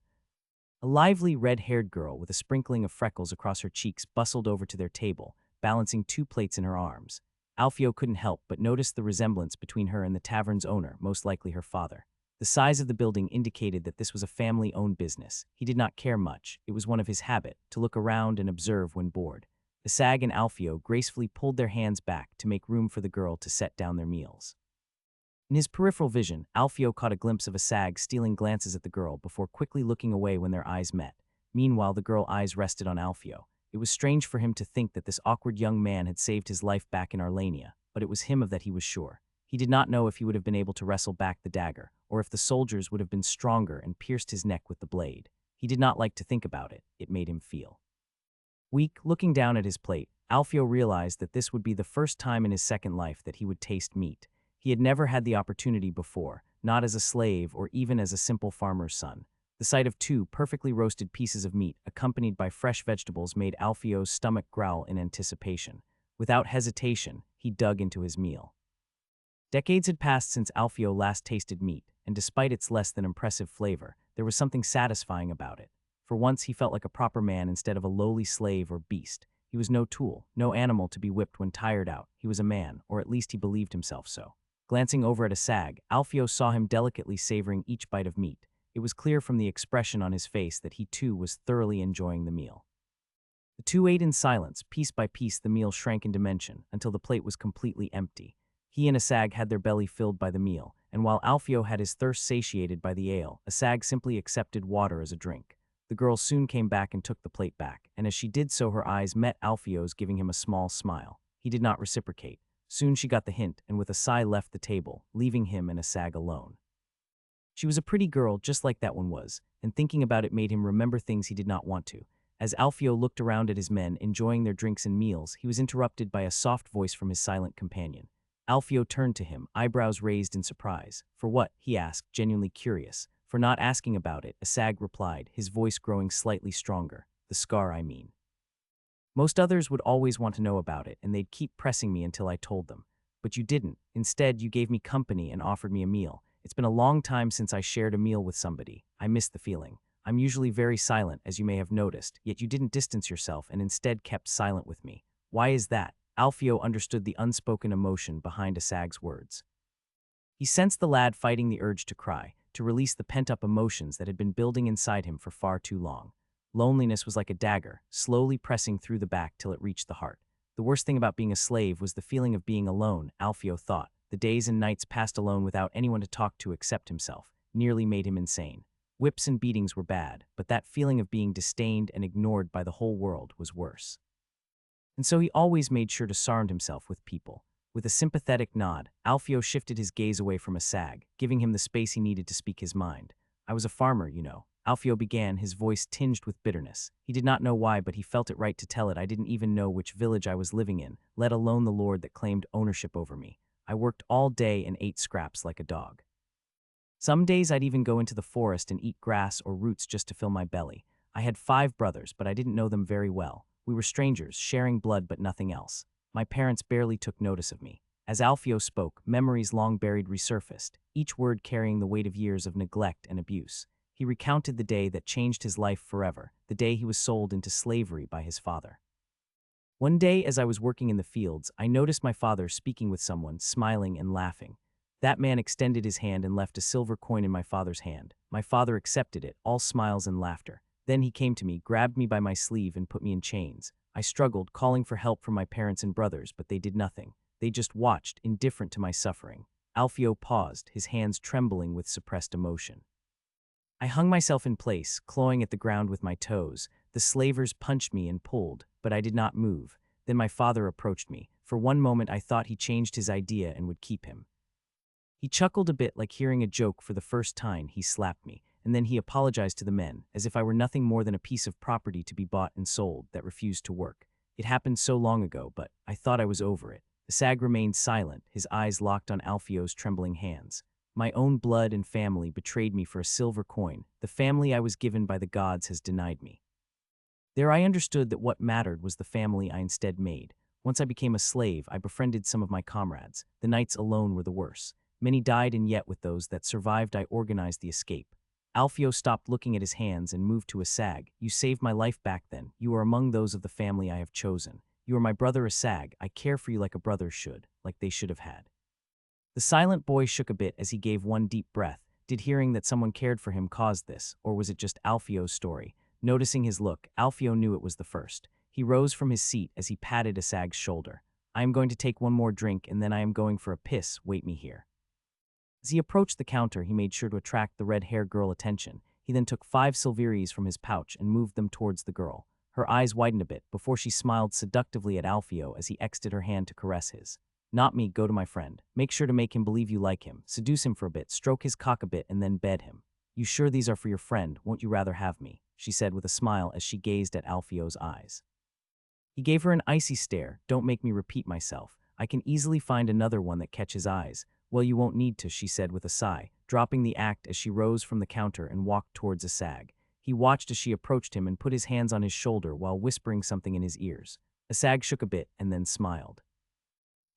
A lively red-haired girl with a sprinkling of freckles across her cheeks bustled over to their table, balancing 2 plates in her arms. Alfio couldn't help but notice the resemblance between her and the tavern's owner, most likely her father. The size of the building indicated that this was a family-owned business. He did not care much. It was one of his habit to look around and observe when bored. Asag and Alfio gracefully pulled their hands back to make room for the girl to set down their meals. In his peripheral vision, Alfio caught a glimpse of Asag stealing glances at the girl before quickly looking away when their eyes met. Meanwhile, the girl's eyes rested on Alfio. It was strange for him to think that this awkward young man had saved his life back in Arlania, but it was him of that he was sure. He did not know if he would have been able to wrestle back the dagger, or if the soldiers would have been stronger and pierced his neck with the blade. He did not like to think about it. It made him feel weak. Looking down at his plate, Alfio realized that this would be the first time in his second life that he would taste meat. He had never had the opportunity before, not as a slave or even as a simple farmer's son. The sight of two perfectly roasted pieces of meat, accompanied by fresh vegetables, made Alfio's stomach growl in anticipation. Without hesitation, he dug into his meal. Decades had passed since Alfio last tasted meat, and despite its less than impressive flavor, there was something satisfying about it. For once, he felt like a proper man instead of a lowly slave or beast. He was no tool, no animal to be whipped when tired out. He was a man, or at least he believed himself so. Glancing over at Asag, Alfio saw him delicately savoring each bite of meat. It was clear from the expression on his face that he too was thoroughly enjoying the meal. The two ate in silence. Piece by piece, the meal shrank in dimension until the plate was completely empty. He and Asag had their belly filled by the meal, and while Alfio had his thirst satiated by the ale, Asag simply accepted water as a drink. The girl soon came back and took the plate back, and as she did so her eyes met Alfio's, giving him a small smile. He did not reciprocate. Soon she got the hint and with a sigh left the table, leaving him and Asag alone. She was a pretty girl, just like that one was, and thinking about it made him remember things he did not want to. As Alfio looked around at his men enjoying their drinks and meals, he was interrupted by a soft voice from his silent companion. Alfio turned to him, eyebrows raised in surprise. "For what?" he asked, genuinely curious. "For not asking about it," Asag replied, his voice growing slightly stronger. "The scar, I mean. Most others would always want to know about it, and they'd keep pressing me until I told them. But you didn't. Instead, you gave me company and offered me a meal. It's been a long time since I shared a meal with somebody. I miss the feeling. I'm usually very silent, as you may have noticed, yet you didn't distance yourself and instead kept silent with me. Why is that?" Alfio understood the unspoken emotion behind Asag's words. He sensed the lad fighting the urge to cry, to release the pent-up emotions that had been building inside him for far too long. Loneliness was like a dagger, slowly pressing through the back till it reached the heart. The worst thing about being a slave was the feeling of being alone, Alfio thought. The days and nights passed alone without anyone to talk to except himself nearly made him insane. Whips and beatings were bad, but that feeling of being disdained and ignored by the whole world was worse. And so he always made sure to surround himself with people. With a sympathetic nod, Alfio shifted his gaze away from Asag, giving him the space he needed to speak his mind. "I was a farmer, you know," Alfio began, his voice tinged with bitterness. He did not know why, but he felt it right to tell it. "I didn't even know which village I was living in, let alone the lord that claimed ownership over me. I worked all day and ate scraps like a dog. Some days I'd even go into the forest and eat grass or roots just to fill my belly. I had 5 brothers, but I didn't know them very well. We were strangers, sharing blood but nothing else. My parents barely took notice of me." As Alfio spoke, memories long buried resurfaced, each word carrying the weight of years of neglect and abuse. He recounted the day that changed his life forever, the day he was sold into slavery by his father. "One day, as I was working in the fields, I noticed my father speaking with someone, smiling and laughing. That man extended his hand and left a silver coin in my father's hand. My father accepted it, all smiles and laughter. Then he came to me, grabbed me by my sleeve and put me in chains. I struggled, calling for help from my parents and brothers, but they did nothing. They just watched, indifferent to my suffering." Alfio paused, his hands trembling with suppressed emotion. "I hung myself in place, clawing at the ground with my toes. The slavers punched me and pulled, but I did not move. Then my father approached me. For one moment I thought he changed his idea and would keep him. He chuckled a bit like hearing a joke for the first time. He slapped me, and then he apologized to the men, as if I were nothing more than a piece of property to be bought and sold that refused to work. It happened so long ago, but I thought I was over it." Asag remained silent, his eyes locked on Alfio's trembling hands. "My own blood and family betrayed me for a silver coin. The family I was given by the gods has denied me." There I understood that what mattered was the family I instead made. Once I became a slave, I befriended some of my comrades. The nights alone were the worst. Many died, and yet with those that survived I organized the escape. Alfio stopped looking at his hands and moved to Asag. "You saved my life back then. You are among those of the family I have chosen. You are my brother Asag. I care for you like a brother should, like they should have had." The silent boy shook a bit as he gave one deep breath. Did hearing that someone cared for him cause this, or was it just Alfio's story? Noticing his look, Alfio knew it was the first. He rose from his seat as he patted Asag's shoulder. "I am going to take one more drink and then I am going for a piss. Wait me here." As he approached the counter, he made sure to attract the red-haired girl's attention. He then took 5 silveries from his pouch and moved them towards the girl. Her eyes widened a bit before she smiled seductively at Alfio as he exited her hand to caress his. "Not me, go to my friend. Make sure to make him believe you like him. Seduce him for a bit, stroke his cock a bit, and then bed him. You sure these are for your friend? Won't you rather have me?" she said with a smile as she gazed at Alfio's eyes. He gave her an icy stare. "Don't make me repeat myself. I can easily find another one that catches eyes." "Well, you won't need to," she said with a sigh. dropping the act as she rose from the counter and walked towards Asag. He watched as she approached him and put his hands on his shoulder while whispering something in his ears. Asag shook a bit and then smiled.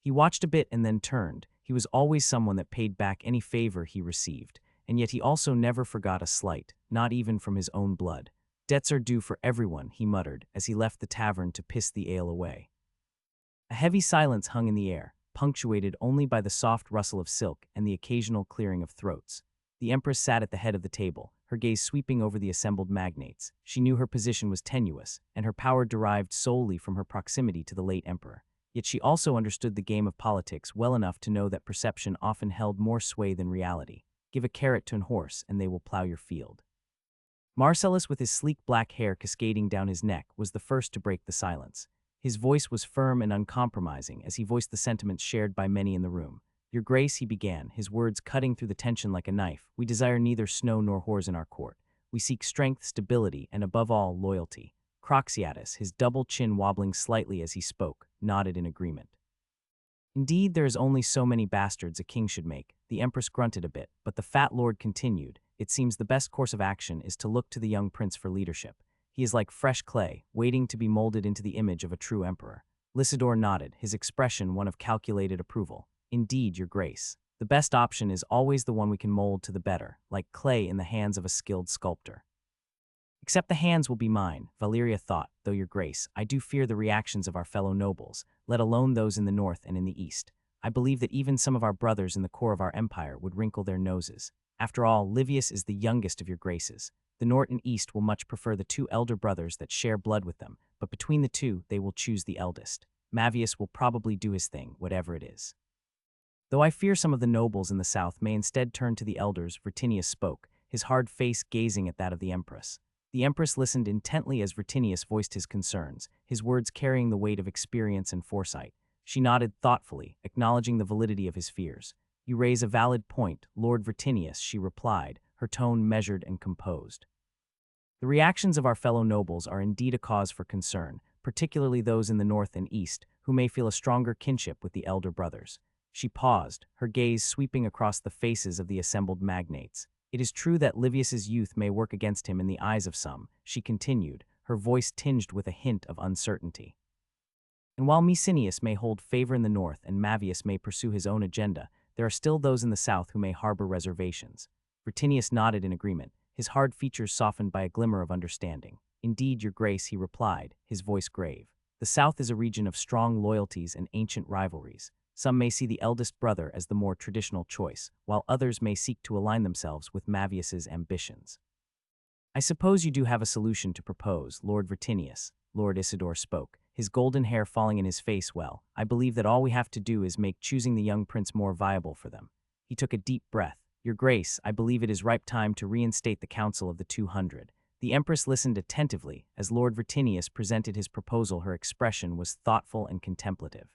He watched a bit and then turned. He was always someone that paid back any favor he received, and yet he also never forgot a slight, not even from his own blood. Debts are due for everyone, he muttered as he left the tavern to piss the ale away. A heavy silence hung in the air, punctuated only by the soft rustle of silk and the occasional clearing of throats. The Empress sat at the head of the table, her gaze sweeping over the assembled magnates. She knew her position was tenuous, and her power derived solely from her proximity to the late Emperor. Yet she also understood the game of politics well enough to know that perception often held more sway than reality. Give a carrot to an horse, and they will plow your field. Marcellus, with his sleek black hair cascading down his neck, was the first to break the silence. His voice was firm and uncompromising as he voiced the sentiments shared by many in the room. "Your Grace," he began, his words cutting through the tension like a knife, "we desire neither snow nor whores in our court. We seek strength, stability, and above all, loyalty." Croxiatus, his double chin wobbling slightly as he spoke, nodded in agreement. "Indeed, there is only so many bastards a king should make." The Empress grunted a bit, but the fat lord continued, "It seems the best course of action is to look to the young prince for leadership. He is like fresh clay, waiting to be molded into the image of a true emperor." Lysidor nodded, his expression one of calculated approval. "Indeed, Your Grace. The best option is always the one we can mold to the better, like clay in the hands of a skilled sculptor." "Except the hands will be mine," Valeria thought, "though, Your Grace, I do fear the reactions of our fellow nobles, let alone those in the north and in the east. I believe that even some of our brothers in the core of our empire would wrinkle their noses. After all, Livius is the youngest of your graces. The north and east will much prefer the two elder brothers that share blood with them, but between the two, they will choose the eldest. Mavius will probably do his thing, whatever it is. Though I fear some of the nobles in the south may instead turn to the elders," Vertinius spoke, his hard face gazing at that of the Empress. The Empress listened intently as Vertinius voiced his concerns, his words carrying the weight of experience and foresight. She nodded thoughtfully, acknowledging the validity of his fears. "You raise a valid point, Lord Vertinius," she replied, her tone measured and composed. "The reactions of our fellow nobles are indeed a cause for concern, particularly those in the north and east, who may feel a stronger kinship with the elder brothers." She paused, her gaze sweeping across the faces of the assembled magnates. "It is true that Livius's youth may work against him in the eyes of some," she continued, her voice tinged with a hint of uncertainty. "And while Mecinius may hold favor in the north and Mavius may pursue his own agenda, there are still those in the south who may harbor reservations." Vertinius nodded in agreement, his hard features softened by a glimmer of understanding. "Indeed, Your Grace," he replied, his voice grave. "The south is a region of strong loyalties and ancient rivalries. Some may see the eldest brother as the more traditional choice, while others may seek to align themselves with Mavius's ambitions." "I suppose you do have a solution to propose, Lord Vertinius," Lord Isidore spoke, his golden hair falling in his face. "Well, I believe that all we have to do is make choosing the young prince more viable for them." He took a deep breath. "Your Grace, I believe it is ripe time to reinstate the Council of the 200. The Empress listened attentively. As Lord Vertinius presented his proposal, her expression was thoughtful and contemplative.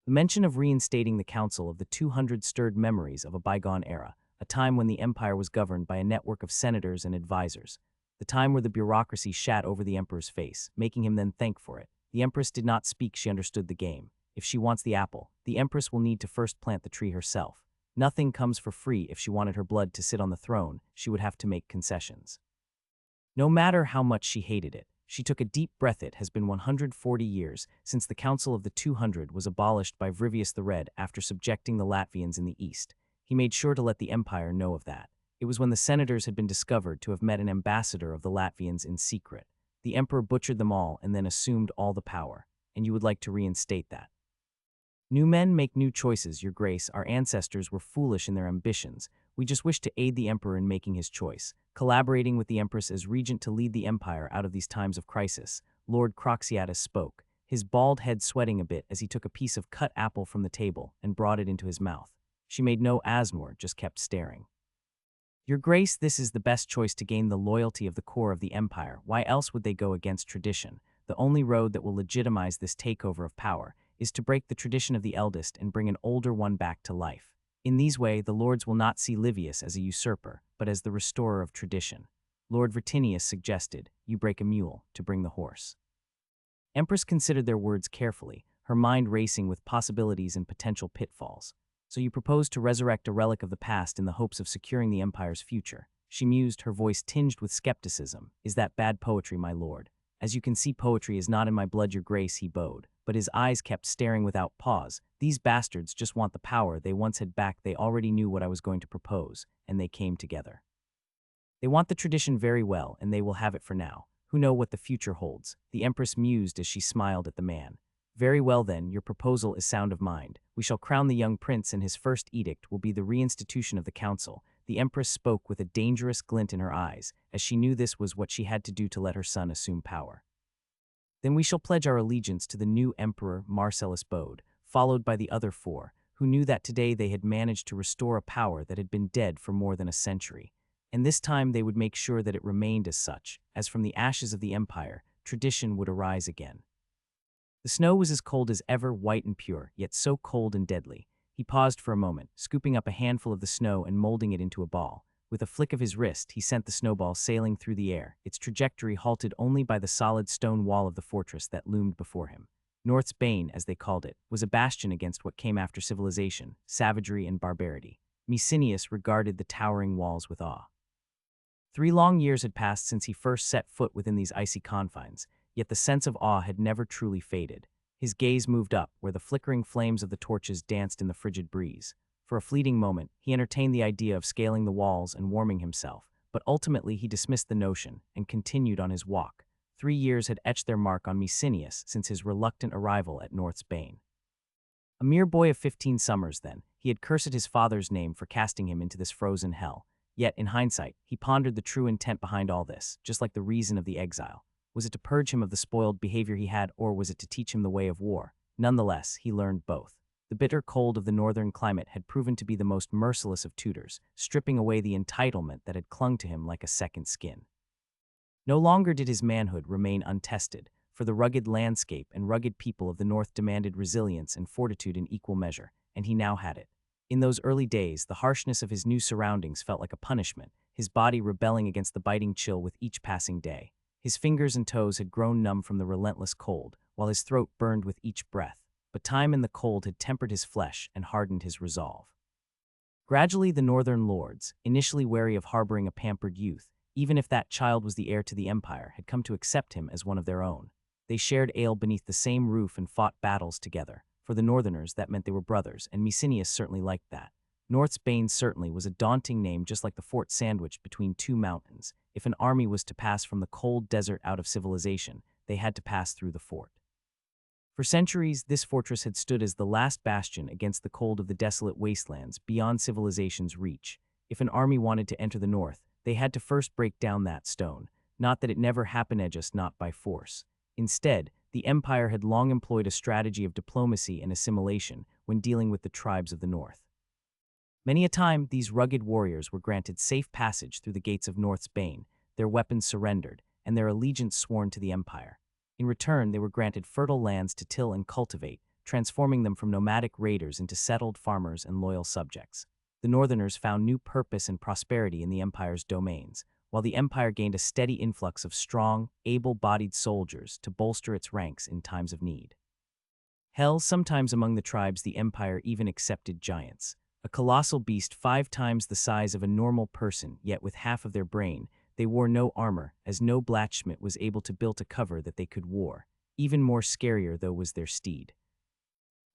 The mention of reinstating the Council of the 200 stirred memories of a bygone era, a time when the empire was governed by a network of senators and advisors, the time where the bureaucracy shat over the emperor's face, making him then thank for it. The Empress did not speak, she understood the game. If she wants the apple, the Empress will need to first plant the tree herself. Nothing comes for free. If she wanted her blood to sit on the throne, she would have to make concessions. No matter how much she hated it, she took a deep breath. It has been 140 years since the Council of the 200 was abolished by Vrivius the Red after subjecting the Latvians in the east. He made sure to let the empire know of that. It was when the senators had been discovered to have met an ambassador of the Latvians in secret. The emperor butchered them all and then assumed all the power, and you would like to reinstate that. New men make new choices, Your Grace. Our ancestors were foolish in their ambitions. We just wish to aid the emperor in making his choice, collaborating with the empress as regent to lead the empire out of these times of crisis." Lord Croxiatus spoke, his bald head sweating a bit as he took a piece of cut apple from the table and brought it into his mouth. She made no answer, just kept staring. "Your Grace, this is the best choice to gain the loyalty of the core of the empire. Why else would they go against tradition? The only road that will legitimize this takeover of power is to break the tradition of the eldest and bring an older one back to life. In these way, the lords will not see Livius as a usurper, but as the restorer of tradition." Lord Vertinius suggested, "You break a mule to bring the horse." Empress considered their words carefully, her mind racing with possibilities and potential pitfalls. So you propose to resurrect a relic of the past in the hopes of securing the Empire's future. She mused, her voice tinged with skepticism. Is that bad poetry, my lord? As you can see, poetry is not in my blood, your grace, he bowed. But his eyes kept staring without pause. These bastards just want the power they once had back. They already knew what I was going to propose, and they came together. They want the tradition very well, and they will have it for now. Who know what the future holds? The Empress mused as she smiled at the man. Very well then, your proposal is sound of mind. We shall crown the young prince, and his first edict will be the reinstitution of the council. The Empress spoke with a dangerous glint in her eyes, as she knew this was what she had to do to let her son assume power. Then we shall pledge our allegiance to the new emperor, Marcellus bowed, followed by the other four, who knew that today they had managed to restore a power that had been dead for more than a century. And this time they would make sure that it remained as such, as from the ashes of the empire, tradition would arise again. The snow was as cold as ever, white and pure, yet so cold and deadly. He paused for a moment, scooping up a handful of the snow and molding it into a ball. With a flick of his wrist, he sent the snowball sailing through the air, its trajectory halted only by the solid stone wall of the fortress that loomed before him. North's Bane, as they called it, was a bastion against what came after civilization, savagery, and barbarity. Mecenius regarded the towering walls with awe. 3 long years had passed since he first set foot within these icy confines, yet the sense of awe had never truly faded. His gaze moved up, where the flickering flames of the torches danced in the frigid breeze. For a fleeting moment, he entertained the idea of scaling the walls and warming himself, but ultimately he dismissed the notion and continued on his walk. 3 years had etched their mark on Mecenius since his reluctant arrival at North's Bane. A mere boy of 15 summers then, he had cursed his father's name for casting him into this frozen hell. Yet, in hindsight, he pondered the true intent behind all this, just like the reason of the exile. Was it to purge him of the spoiled behavior he had, or was it to teach him the way of war? Nonetheless, he learned both. The bitter cold of the northern climate had proven to be the most merciless of tutors, stripping away the entitlement that had clung to him like a second skin. No longer did his manhood remain untested, for the rugged landscape and rugged people of the north demanded resilience and fortitude in equal measure, and he now had it. In those early days, the harshness of his new surroundings felt like a punishment, his body rebelling against the biting chill with each passing day. His fingers and toes had grown numb from the relentless cold, while his throat burned with each breath. But time and the cold had tempered his flesh and hardened his resolve. Gradually, the northern lords, initially wary of harboring a pampered youth, even if that child was the heir to the empire, had come to accept him as one of their own. They shared ale beneath the same roof and fought battles together. For the northerners, that meant they were brothers, and Mecenius certainly liked that. North's Bane certainly was a daunting name, just like the fort sandwiched between 2 mountains. If an army was to pass from the cold desert out of civilization, they had to pass through the fort. For centuries, this fortress had stood as the last bastion against the cold of the desolate wastelands beyond civilization's reach. If an army wanted to enter the north, they had to first break down that stone. Not that it never happened, just not by force. Instead, the empire had long employed a strategy of diplomacy and assimilation when dealing with the tribes of the north. Many a time, these rugged warriors were granted safe passage through the gates of North's Bane, their weapons surrendered, and their allegiance sworn to the empire. In return, they were granted fertile lands to till and cultivate, transforming them from nomadic raiders into settled farmers and loyal subjects. The northerners found new purpose and prosperity in the empire's domains, while the empire gained a steady influx of strong, able-bodied soldiers to bolster its ranks in times of need. Hell, sometimes among the tribes the empire even accepted giants. A colossal beast 5 times the size of a normal person, yet with half of their brain. They wore no armor, as no blacksmith was able to build a cover that they could wear. Even more scarier, though, was their steed.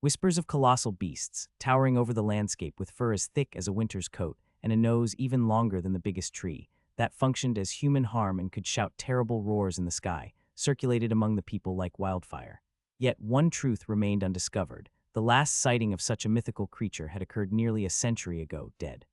Whispers of colossal beasts, towering over the landscape with fur as thick as a winter's coat and a nose even longer than the biggest tree, that functioned as human harm and could shout terrible roars in the sky, circulated among the people like wildfire. Yet one truth remained undiscovered. The last sighting of such a mythical creature had occurred nearly a century ago, dead.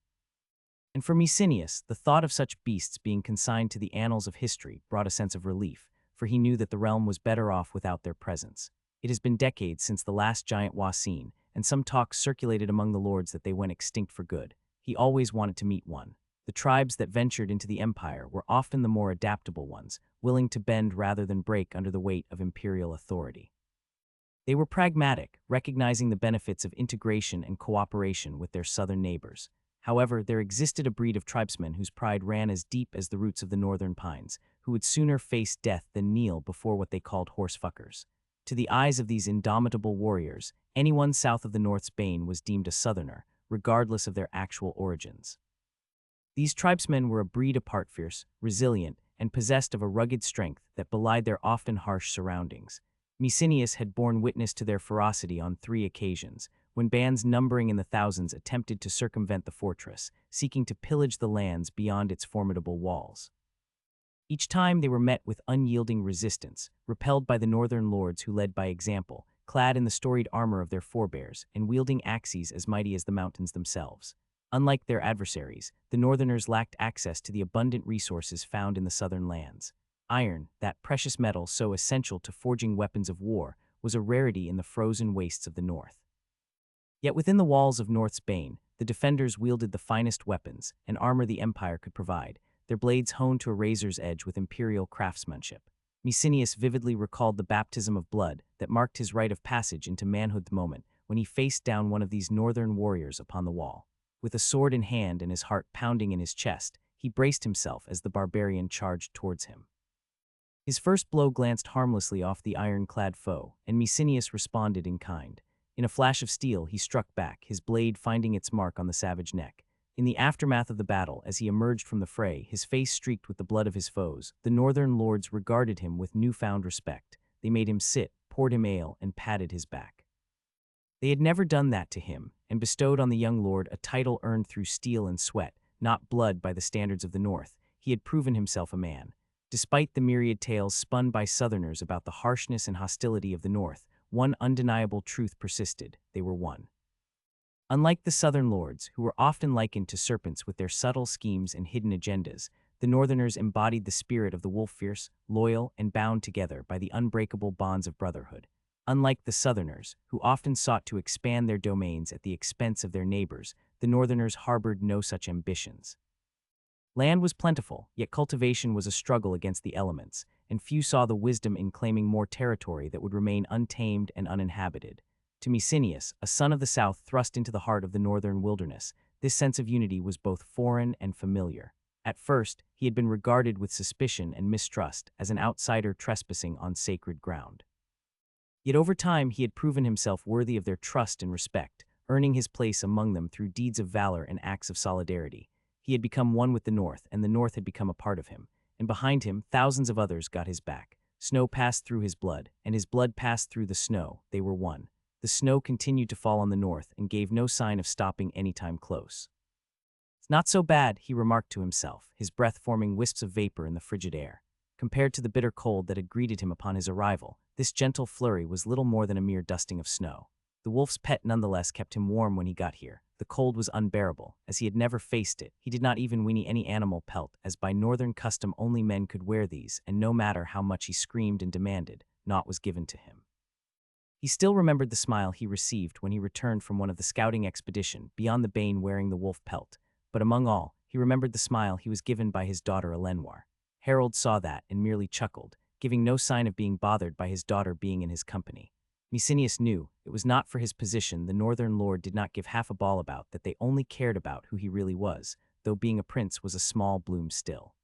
And for Mecenius, the thought of such beasts being consigned to the annals of history brought a sense of relief, for he knew that the realm was better off without their presence. It has been decades since the last giant was seen, and some talk circulated among the lords that they went extinct for good. He always wanted to meet one. The tribes that ventured into the empire were often the more adaptable ones, willing to bend rather than break under the weight of imperial authority. They were pragmatic, recognizing the benefits of integration and cooperation with their southern neighbors. However, there existed a breed of tribesmen whose pride ran as deep as the roots of the northern pines, who would sooner face death than kneel before what they called horsefuckers. To the eyes of these indomitable warriors, anyone south of the North's Bane was deemed a southerner, regardless of their actual origins. These tribesmen were a breed apart, fierce, resilient, and possessed of a rugged strength that belied their often harsh surroundings. Mecenius had borne witness to their ferocity on 3 occasions, when bands numbering in the thousands attempted to circumvent the fortress, seeking to pillage the lands beyond its formidable walls. Each time they were met with unyielding resistance, repelled by the northern lords who led by example, clad in the storied armor of their forebears and wielding axes as mighty as the mountains themselves. Unlike their adversaries, the northerners lacked access to the abundant resources found in the southern lands. Iron, that precious metal so essential to forging weapons of war, was a rarity in the frozen wastes of the north. Yet within the walls of North's Bane, the defenders wielded the finest weapons and armor the empire could provide, their blades honed to a razor's edge with imperial craftsmanship. Mecenius vividly recalled the baptism of blood that marked his rite of passage into manhood the moment when he faced down one of these northern warriors upon the wall. With a sword in hand and his heart pounding in his chest, he braced himself as the barbarian charged towards him. His first blow glanced harmlessly off the iron-clad foe, and Mecenius responded in kind. In a flash of steel, he struck back, his blade finding its mark on the savage neck. In the aftermath of the battle, as he emerged from the fray, his face streaked with the blood of his foes, the northern lords regarded him with newfound respect. They made him sit, poured him ale, and patted his back. They had never done that to him, and bestowed on the young lord a title earned through steel and sweat, not blood by the standards of the North. He had proven himself a man. Despite the myriad tales spun by Southerners about the harshness and hostility of the North, one undeniable truth persisted: they were one. Unlike the Southern lords, who were often likened to serpents with their subtle schemes and hidden agendas, the Northerners embodied the spirit of the wolf, fierce, loyal, and bound together by the unbreakable bonds of brotherhood. Unlike the Southerners, who often sought to expand their domains at the expense of their neighbors, the Northerners harbored no such ambitions. Land was plentiful, yet cultivation was a struggle against the elements, and few saw the wisdom in claiming more territory that would remain untamed and uninhabited. To Mecenius, a son of the South thrust into the heart of the northern wilderness, this sense of unity was both foreign and familiar. At first, he had been regarded with suspicion and mistrust as an outsider trespassing on sacred ground. Yet over time, he had proven himself worthy of their trust and respect, earning his place among them through deeds of valor and acts of solidarity. He had become one with the North, and the North had become a part of him. And behind him, thousands of others got his back. Snow passed through his blood, and his blood passed through the snow. They were one. The snow continued to fall on the North and gave no sign of stopping anytime close. "It's not so bad," he remarked to himself, his breath forming wisps of vapor in the frigid air. Compared to the bitter cold that had greeted him upon his arrival, this gentle flurry was little more than a mere dusting of snow. The wolf's pet nonetheless kept him warm when he got here. The cold was unbearable, as he had never faced it. He did not even weenie any animal pelt, as by northern custom only men could wear these, and no matter how much he screamed and demanded, naught was given to him. He still remembered the smile he received when he returned from one of the scouting expedition beyond the Bane wearing the wolf pelt, but among all, he remembered the smile he was given by his daughter Elenoir. Harold saw that and merely chuckled, giving no sign of being bothered by his daughter being in his company. Mecenius knew it was not for his position the northern lord did not give half a ball about, that they only cared about who he really was, though being a prince was a small bloom still.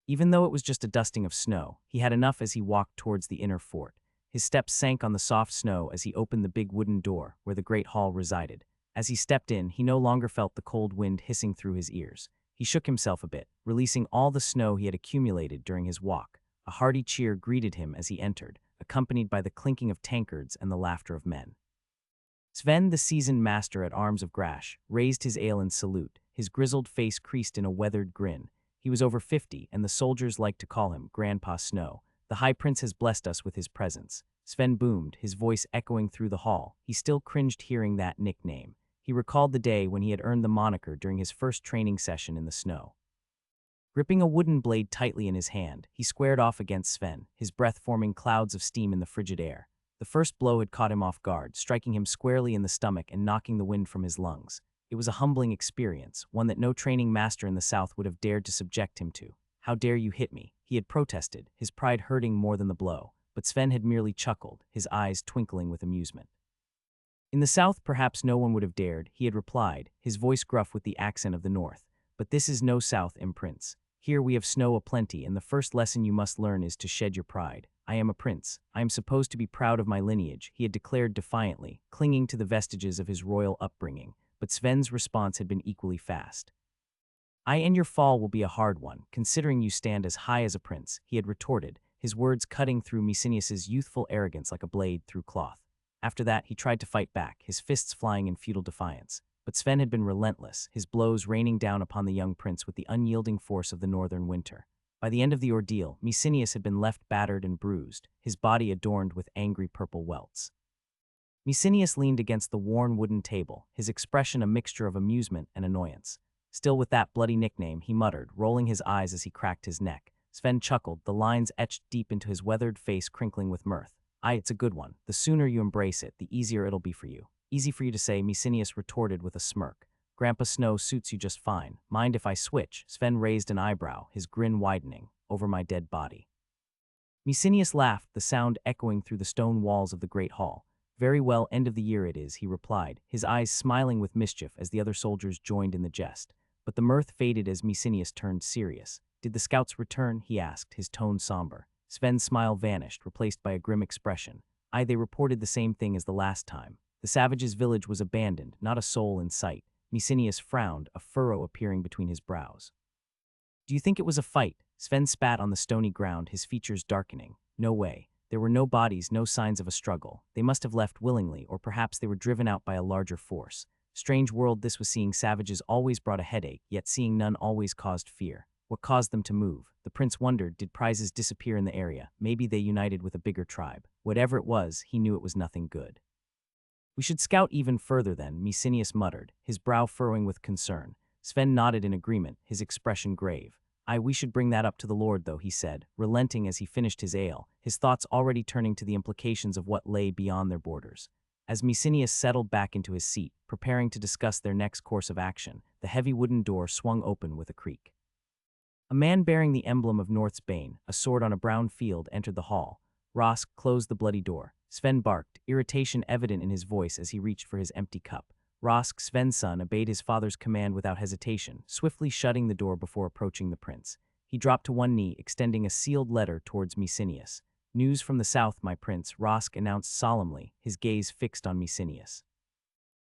Even though it was just a dusting of snow, he had enough as he walked towards the inner fort. His steps sank on the soft snow as he opened the big wooden door where the great hall resided. As he stepped in, he no longer felt the cold wind hissing through his ears. He shook himself a bit, releasing all the snow he had accumulated during his walk. A hearty cheer greeted him as he entered, accompanied by the clinking of tankards and the laughter of men. Sven, the seasoned master at arms of Grash, raised his ale in salute, his grizzled face creased in a weathered grin. He was over 50, and the soldiers liked to call him Grandpa Snow. "The High Prince has blessed us with his presence." Sven boomed, his voice echoing through the hall. He still cringed hearing that nickname. He recalled the day when he had earned the moniker during his first training session in the snow. Gripping a wooden blade tightly in his hand, he squared off against Sven, his breath forming clouds of steam in the frigid air. The first blow had caught him off guard, striking him squarely in the stomach and knocking the wind from his lungs. It was a humbling experience, one that no training master in the South would have dared to subject him to. "How dare you hit me?" he had protested, his pride hurting more than the blow, but Sven had merely chuckled, his eyes twinkling with amusement. "In the South, perhaps no one would have dared," he had replied, his voice gruff with the accent of the North. "But this is no South, Prince. Here we have snow aplenty, and the first lesson you must learn is to shed your pride. I am a prince. I am supposed to be proud of my lineage," he had declared defiantly, clinging to the vestiges of his royal upbringing. but Sven's response had been equally fast. "I and your fall will be a hard one, considering you stand as high as a prince," he had retorted, his words cutting through Mysinius's youthful arrogance like a blade through cloth. After that, he tried to fight back, his fists flying in futile defiance. But Sven had been relentless, his blows raining down upon the young prince with the unyielding force of the northern winter. By the end of the ordeal, Mysinius had been left battered and bruised, his body adorned with angry purple welts. Mysinius leaned against the worn wooden table, his expression a mixture of amusement and annoyance. Still with that bloody nickname, he muttered, rolling his eyes as he cracked his neck. Sven chuckled, the lines etched deep into his weathered face crinkling with mirth. "Aye, it's a good one. The sooner you embrace it, the easier it'll be for you." "Easy for you to say," Mysinius retorted with a smirk. "Grandpa Snow suits you just fine. Mind if I switch?" Sven raised an eyebrow, his grin widening. "Over my dead body." Mysinius laughed, the sound echoing through the stone walls of the great hall. "Very well, end of the year it is," he replied, his eyes smiling with mischief as the other soldiers joined in the jest. But the mirth faded as Mysinius turned serious. "Did the scouts return?" he asked, his tone somber. Sven's smile vanished, replaced by a grim expression. "Aye, they reported the same thing as the last time. The savages' village was abandoned, not a soul in sight." Mysinius frowned, a furrow appearing between his brows. "Do you think it was a fight?" Sven spat on the stony ground, his features darkening. "No way. There were no bodies, no signs of a struggle. They must have left willingly, or perhaps they were driven out by a larger force. Strange world this was. Seeing savages always brought a headache, yet seeing none always caused fear. What caused them to move? The prince wondered, did prizes disappear in the area? Maybe they united with a bigger tribe. Whatever it was, he knew it was nothing good. "We should scout even further then," Mysinius muttered, his brow furrowing with concern. Sven nodded in agreement, his expression grave. "Aye, we should bring that up to the Lord, though," he said, relenting as he finished his ale, his thoughts already turning to the implications of what lay beyond their borders. As Mysinius settled back into his seat, preparing to discuss their next course of action, the heavy wooden door swung open with a creak. A man bearing the emblem of North's Bane, a sword on a brown field, entered the hall. Rosk closed the bloody door. Sven barked, irritation evident in his voice as he reached for his empty cup. Rosk, Sven's son, obeyed his father's command without hesitation, swiftly shutting the door before approaching the prince. He dropped to one knee, extending a sealed letter towards Mysinius. "News from the south, my prince," Rosk announced solemnly, his gaze fixed on Mysinius.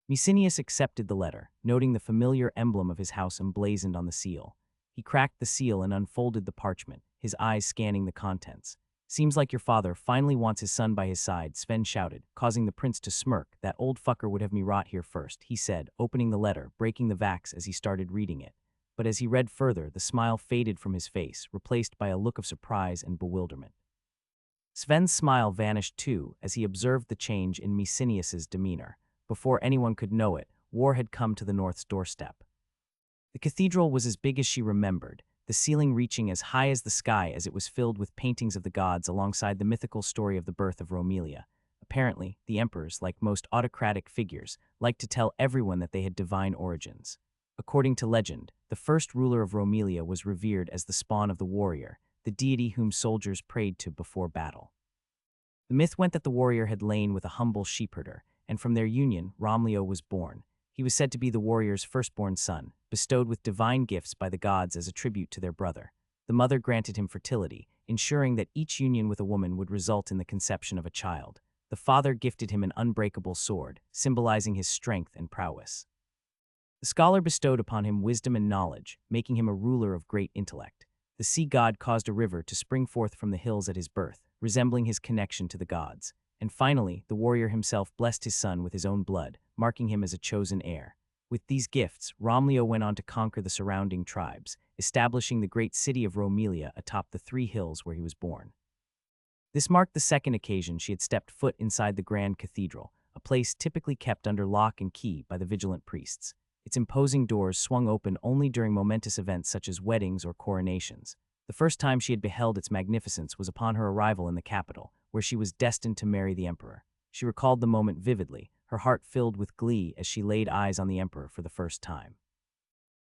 Mysinius accepted the letter, noting the familiar emblem of his house emblazoned on the seal. He cracked the seal and unfolded the parchment, his eyes scanning the contents. "Seems like your father finally wants his son by his side," Sven shouted, causing the prince to smirk. "That old fucker would have me rot here first," he said, opening the letter, breaking the vax as he started reading it. But as he read further, the smile faded from his face, replaced by a look of surprise and bewilderment. Sven's smile vanished too as he observed the change in Mysinius's demeanor. Before anyone could know it, war had come to the North's doorstep. The cathedral was as big as she remembered, the ceiling reaching as high as the sky as it was filled with paintings of the gods alongside the mythical story of the birth of Romelia. Apparently, the emperors, like most autocratic figures, liked to tell everyone that they had divine origins. According to legend, the first ruler of Romelia was revered as the spawn of the warrior, the deity whom soldiers prayed to before battle. The myth went that the warrior had lain with a humble sheepherder, and from their union, Romlio was born. He was said to be the warrior's firstborn son, bestowed with divine gifts by the gods as a tribute to their brother. The mother granted him fertility, ensuring that each union with a woman would result in the conception of a child. The father gifted him an unbreakable sword, symbolizing his strength and prowess. The scholar bestowed upon him wisdom and knowledge, making him a ruler of great intellect. The sea god caused a river to spring forth from the hills at his birth, resembling his connection to the gods. And finally, the warrior himself blessed his son with his own blood, marking him as a chosen heir. With these gifts, Romlio went on to conquer the surrounding tribes, establishing the great city of Romelia atop the 3 hills where he was born. This marked the second occasion she had stepped foot inside the grand cathedral, a place typically kept under lock and key by the vigilant priests. Its imposing doors swung open only during momentous events such as weddings or coronations. The first time she had beheld its magnificence was upon her arrival in the capital, where she was destined to marry the emperor. She recalled the moment vividly, her heart filled with glee as she laid eyes on the emperor for the first time.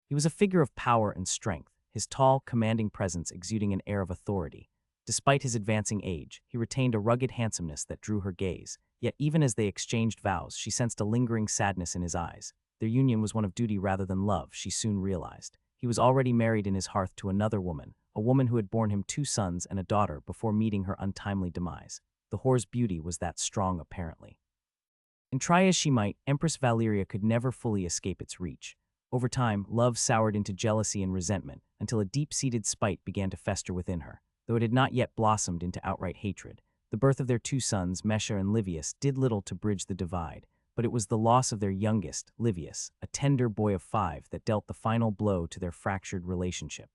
He was a figure of power and strength, his tall, commanding presence exuding an air of authority. Despite his advancing age, he retained a rugged handsomeness that drew her gaze, yet even as they exchanged vows, she sensed a lingering sadness in his eyes. Their union was one of duty rather than love, she soon realized. He was already married in his hearth to another woman, a woman who had borne him 2 sons and a daughter before meeting her untimely demise. The whore's beauty was that strong, apparently. And try as she might, Empress Valeria could never fully escape its reach. Over time, love soured into jealousy and resentment, until a deep-seated spite began to fester within her, though it had not yet blossomed into outright hatred. The birth of their two sons, Mesha and Livius, did little to bridge the divide, but it was the loss of their youngest, Livius, a tender boy of 5, that dealt the final blow to their fractured relationship.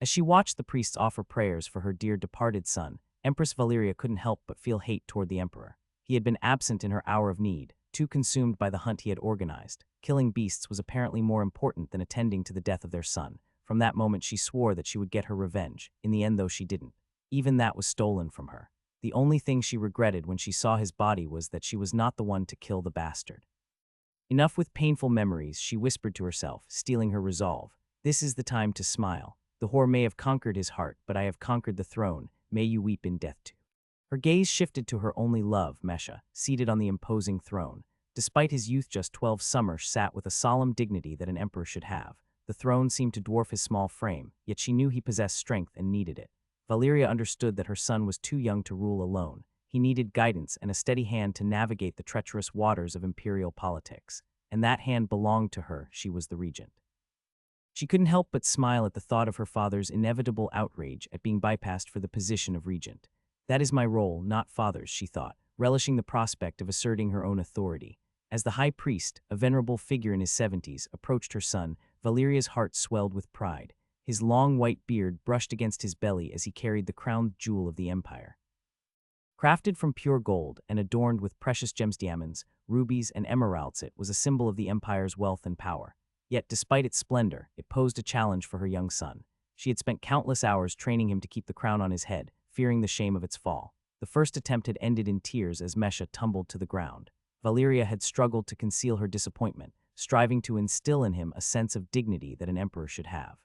As she watched the priests offer prayers for her dear departed son, Empress Valeria couldn't help but feel hate toward the emperor. He had been absent in her hour of need, too consumed by the hunt he had organized. Killing beasts was apparently more important than attending to the death of their son. From that moment she swore that she would get her revenge, in the end though she didn't. Even that was stolen from her. The only thing she regretted when she saw his body was that she was not the one to kill the bastard. Enough with painful memories, she whispered to herself, steeling her resolve. This is the time to smile. The whore may have conquered his heart, but I have conquered the throne. May you weep in death too. Her gaze shifted to her only love, Mesha, seated on the imposing throne. Despite his youth, just 12, Summer sat with a solemn dignity that an emperor should have. The throne seemed to dwarf his small frame, yet she knew he possessed strength and needed it. Valeria understood that her son was too young to rule alone. He needed guidance and a steady hand to navigate the treacherous waters of imperial politics. And that hand belonged to her. She was the regent. She couldn't help but smile at the thought of her father's inevitable outrage at being bypassed for the position of regent. That is my role, not father's, she thought, relishing the prospect of asserting her own authority. As the high priest, a venerable figure in his 70s, approached her son, Valeria's heart swelled with pride. His long white beard brushed against his belly as he carried the crowned jewel of the empire. Crafted from pure gold and adorned with precious gems, diamonds, rubies, and emeralds, it was a symbol of the empire's wealth and power. Yet, despite its splendor, it posed a challenge for her young son. She had spent countless hours training him to keep the crown on his head, fearing the shame of its fall. The first attempt had ended in tears as Mesha tumbled to the ground. Valeria had struggled to conceal her disappointment, striving to instill in him a sense of dignity that an emperor should have.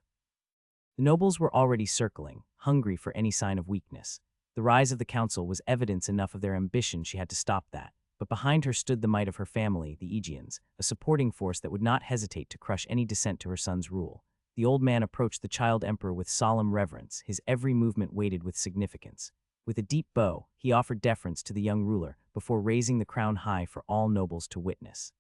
The nobles were already circling, hungry for any sign of weakness. The rise of the council was evidence enough of their ambition she had to stop that, but behind her stood the might of her family, the Aegeans, a supporting force that would not hesitate to crush any dissent to her son's rule. The old man approached the child emperor with solemn reverence, his every movement weighted with significance. With a deep bow, he offered deference to the young ruler before raising the crown high for all nobles to witness.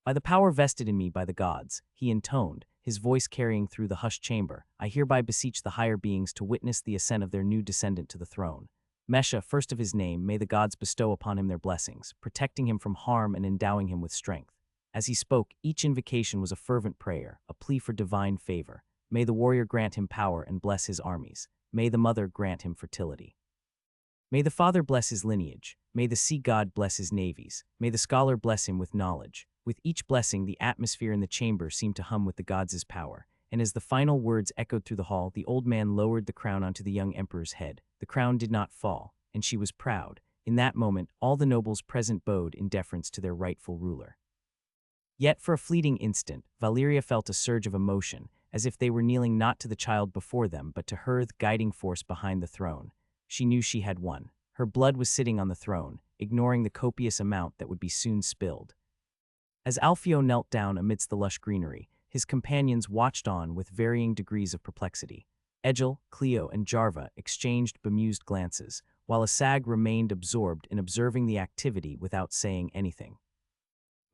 By the power vested in me by the gods, he intoned, his voice carrying through the hushed chamber, I hereby beseech the higher beings to witness the ascent of their new descendant to the throne. Mesha, first of his name, may the gods bestow upon him their blessings, protecting him from harm and endowing him with strength. As he spoke, each invocation was a fervent prayer, a plea for divine favor. May the warrior grant him power and bless his armies. May the mother grant him fertility. May the father bless his lineage. May the sea god bless his navies. May the scholar bless him with knowledge. With each blessing, the atmosphere in the chamber seemed to hum with the gods' power, and as the final words echoed through the hall, the old man lowered the crown onto the young emperor's head. The crown did not fall, and she was proud. In that moment, all the nobles present bowed in deference to their rightful ruler. Yet for a fleeting instant, Valeria felt a surge of emotion, as if they were kneeling not to the child before them, but to her, the guiding force behind the throne. She knew she had won. Her blood was sitting on the throne, ignoring the copious amount that would be soon spilled. As Alfio knelt down amidst the lush greenery, his companions watched on with varying degrees of perplexity. Egil, Cleo, and Jarva exchanged bemused glances, while Asag remained absorbed in observing the activity without saying anything.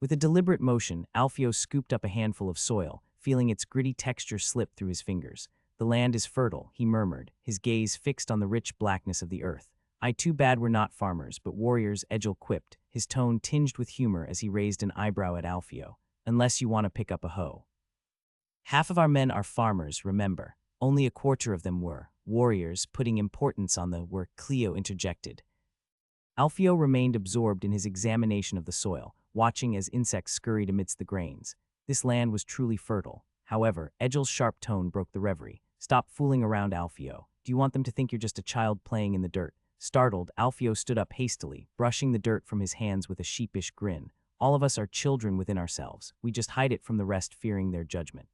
With a deliberate motion, Alfio scooped up a handful of soil, feeling its gritty texture slip through his fingers. The land is fertile, he murmured, his gaze fixed on the rich blackness of the earth. I too bad we're not farmers, but warriors, Egil quipped, his tone tinged with humor as he raised an eyebrow at Alfio. Unless you want to pick up a hoe. Half of our men are farmers, remember. Only a quarter of them were. Warriors, putting importance on the were, Cleo interjected. Alfio remained absorbed in his examination of the soil, watching as insects scurried amidst the grains. This land was truly fertile. However, Egil's sharp tone broke the reverie. Stop fooling around, Alfio. Do you want them to think you're just a child playing in the dirt? Startled, Alfio stood up hastily, brushing the dirt from his hands with a sheepish grin. All of us are children within ourselves. We just hide it from the rest, fearing their judgment.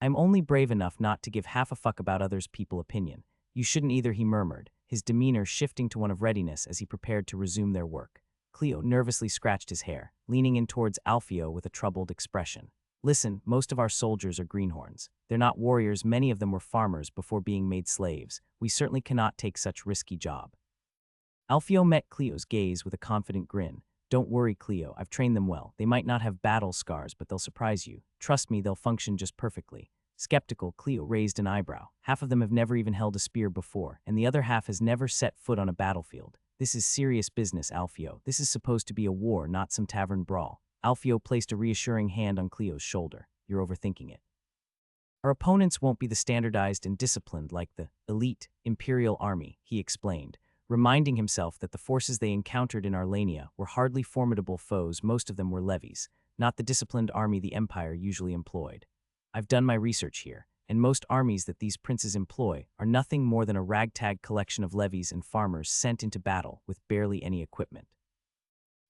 I'm only brave enough not to give half a fuck about others' people's opinion. You shouldn't either, he murmured, his demeanor shifting to one of readiness as he prepared to resume their work. Cleo nervously scratched his hair, leaning in towards Alfio with a troubled expression. Listen, most of our soldiers are greenhorns. They're not warriors, many of them were farmers before being made slaves. We certainly cannot take such risky job. Alfio met Cleo's gaze with a confident grin. Don't worry, Cleo, I've trained them well. They might not have battle scars, but they'll surprise you. Trust me, they'll function just perfectly. Skeptical, Cleo raised an eyebrow. Half of them have never even held a spear before, and the other half has never set foot on a battlefield. This is serious business, Alfio. This is supposed to be a war, not some tavern brawl. Alfio placed a reassuring hand on Cleo's shoulder. You're overthinking it. Our opponents won't be the standardized and disciplined like the elite Imperial Army, he explained, reminding himself that the forces they encountered in Arlania were hardly formidable foes. Most of them were levies, not the disciplined army the Empire usually employed. I've done my research here, and most armies that these princes employ are nothing more than a ragtag collection of levies and farmers sent into battle with barely any equipment.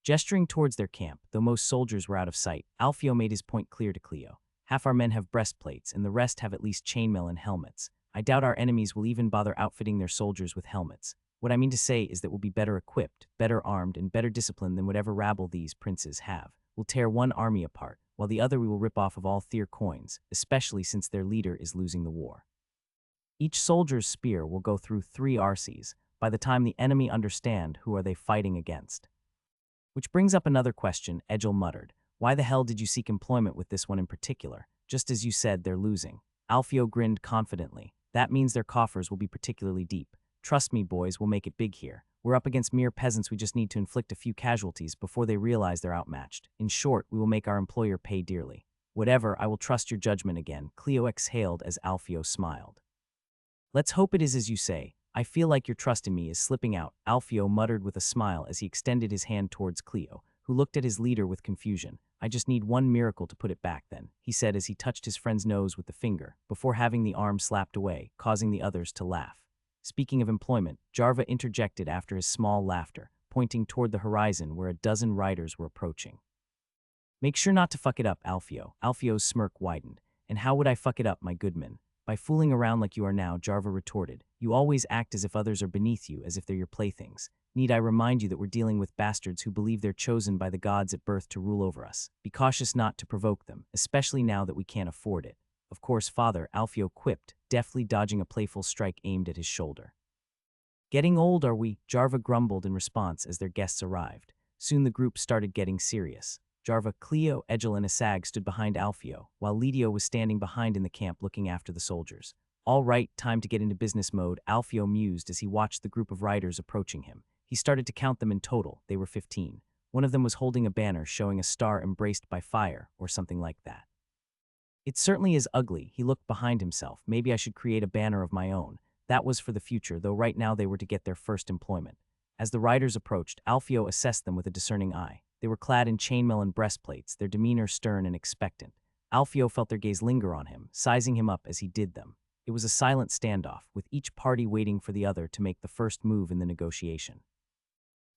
Gesturing towards their camp, though most soldiers were out of sight, Alfio made his point clear to Cleo. Half our men have breastplates, and the rest have at least chainmail and helmets. I doubt our enemies will even bother outfitting their soldiers with helmets. What I mean to say is that we'll be better equipped, better armed, and better disciplined than whatever rabble these princes have. We'll tear one army apart, while the other we will rip off of all their coins, especially since their leader is losing the war. Each soldier's spear will go through 3 RCs. By the time the enemy understand who are they fighting against. Which brings up another question, Egil muttered. Why the hell did you seek employment with this one in particular? Just as you said, they're losing. Alfio grinned confidently. That means their coffers will be particularly deep. Trust me, boys, we'll make it big here. We're up against mere peasants. We just need to inflict a few casualties before they realize they're outmatched. In short, we will make our employer pay dearly. Whatever, I will trust your judgment again, Cleo exhaled as Alfio smiled. Let's hope it is as you say. I feel like your trust in me is slipping out, Alfio muttered with a smile as he extended his hand towards Cleo, who looked at his leader with confusion. I just need one miracle to put it back then, he said as he touched his friend's nose with the finger, before having the arm slapped away, causing the others to laugh. Speaking of employment, Jarva interjected after his small laughter, pointing toward the horizon where a dozen riders were approaching. Make sure not to fuck it up, Alfio. Alfio's smirk widened. And how would I fuck it up, my goodman? By fooling around like you are now, Jarva retorted. You always act as if others are beneath you, as if they're your playthings. Need I remind you that we're dealing with bastards who believe they're chosen by the gods at birth to rule over us? Be cautious not to provoke them, especially now that we can't afford it. Of course, father, Alfio quipped, deftly dodging a playful strike aimed at his shoulder. Getting old, are we? Jarva grumbled in response as their guests arrived. Soon the group started getting serious. Jarva, Cleo, Egil, and Asag stood behind Alfio, while Lidio was standing behind in the camp looking after the soldiers. All right, time to get into business mode, Alfio mused as he watched the group of riders approaching him. He started to count them in total. They were 15. One of them was holding a banner showing a star embraced by fire, or something like that. It certainly is ugly, he looked behind himself. Maybe I should create a banner of my own. That was for the future, though right now they were to get their first employment. As the riders approached, Alfio assessed them with a discerning eye. They were clad in chainmail and breastplates, their demeanor stern and expectant. Alfio felt their gaze linger on him, sizing him up as he did them. It was a silent standoff, with each party waiting for the other to make the first move in the negotiation.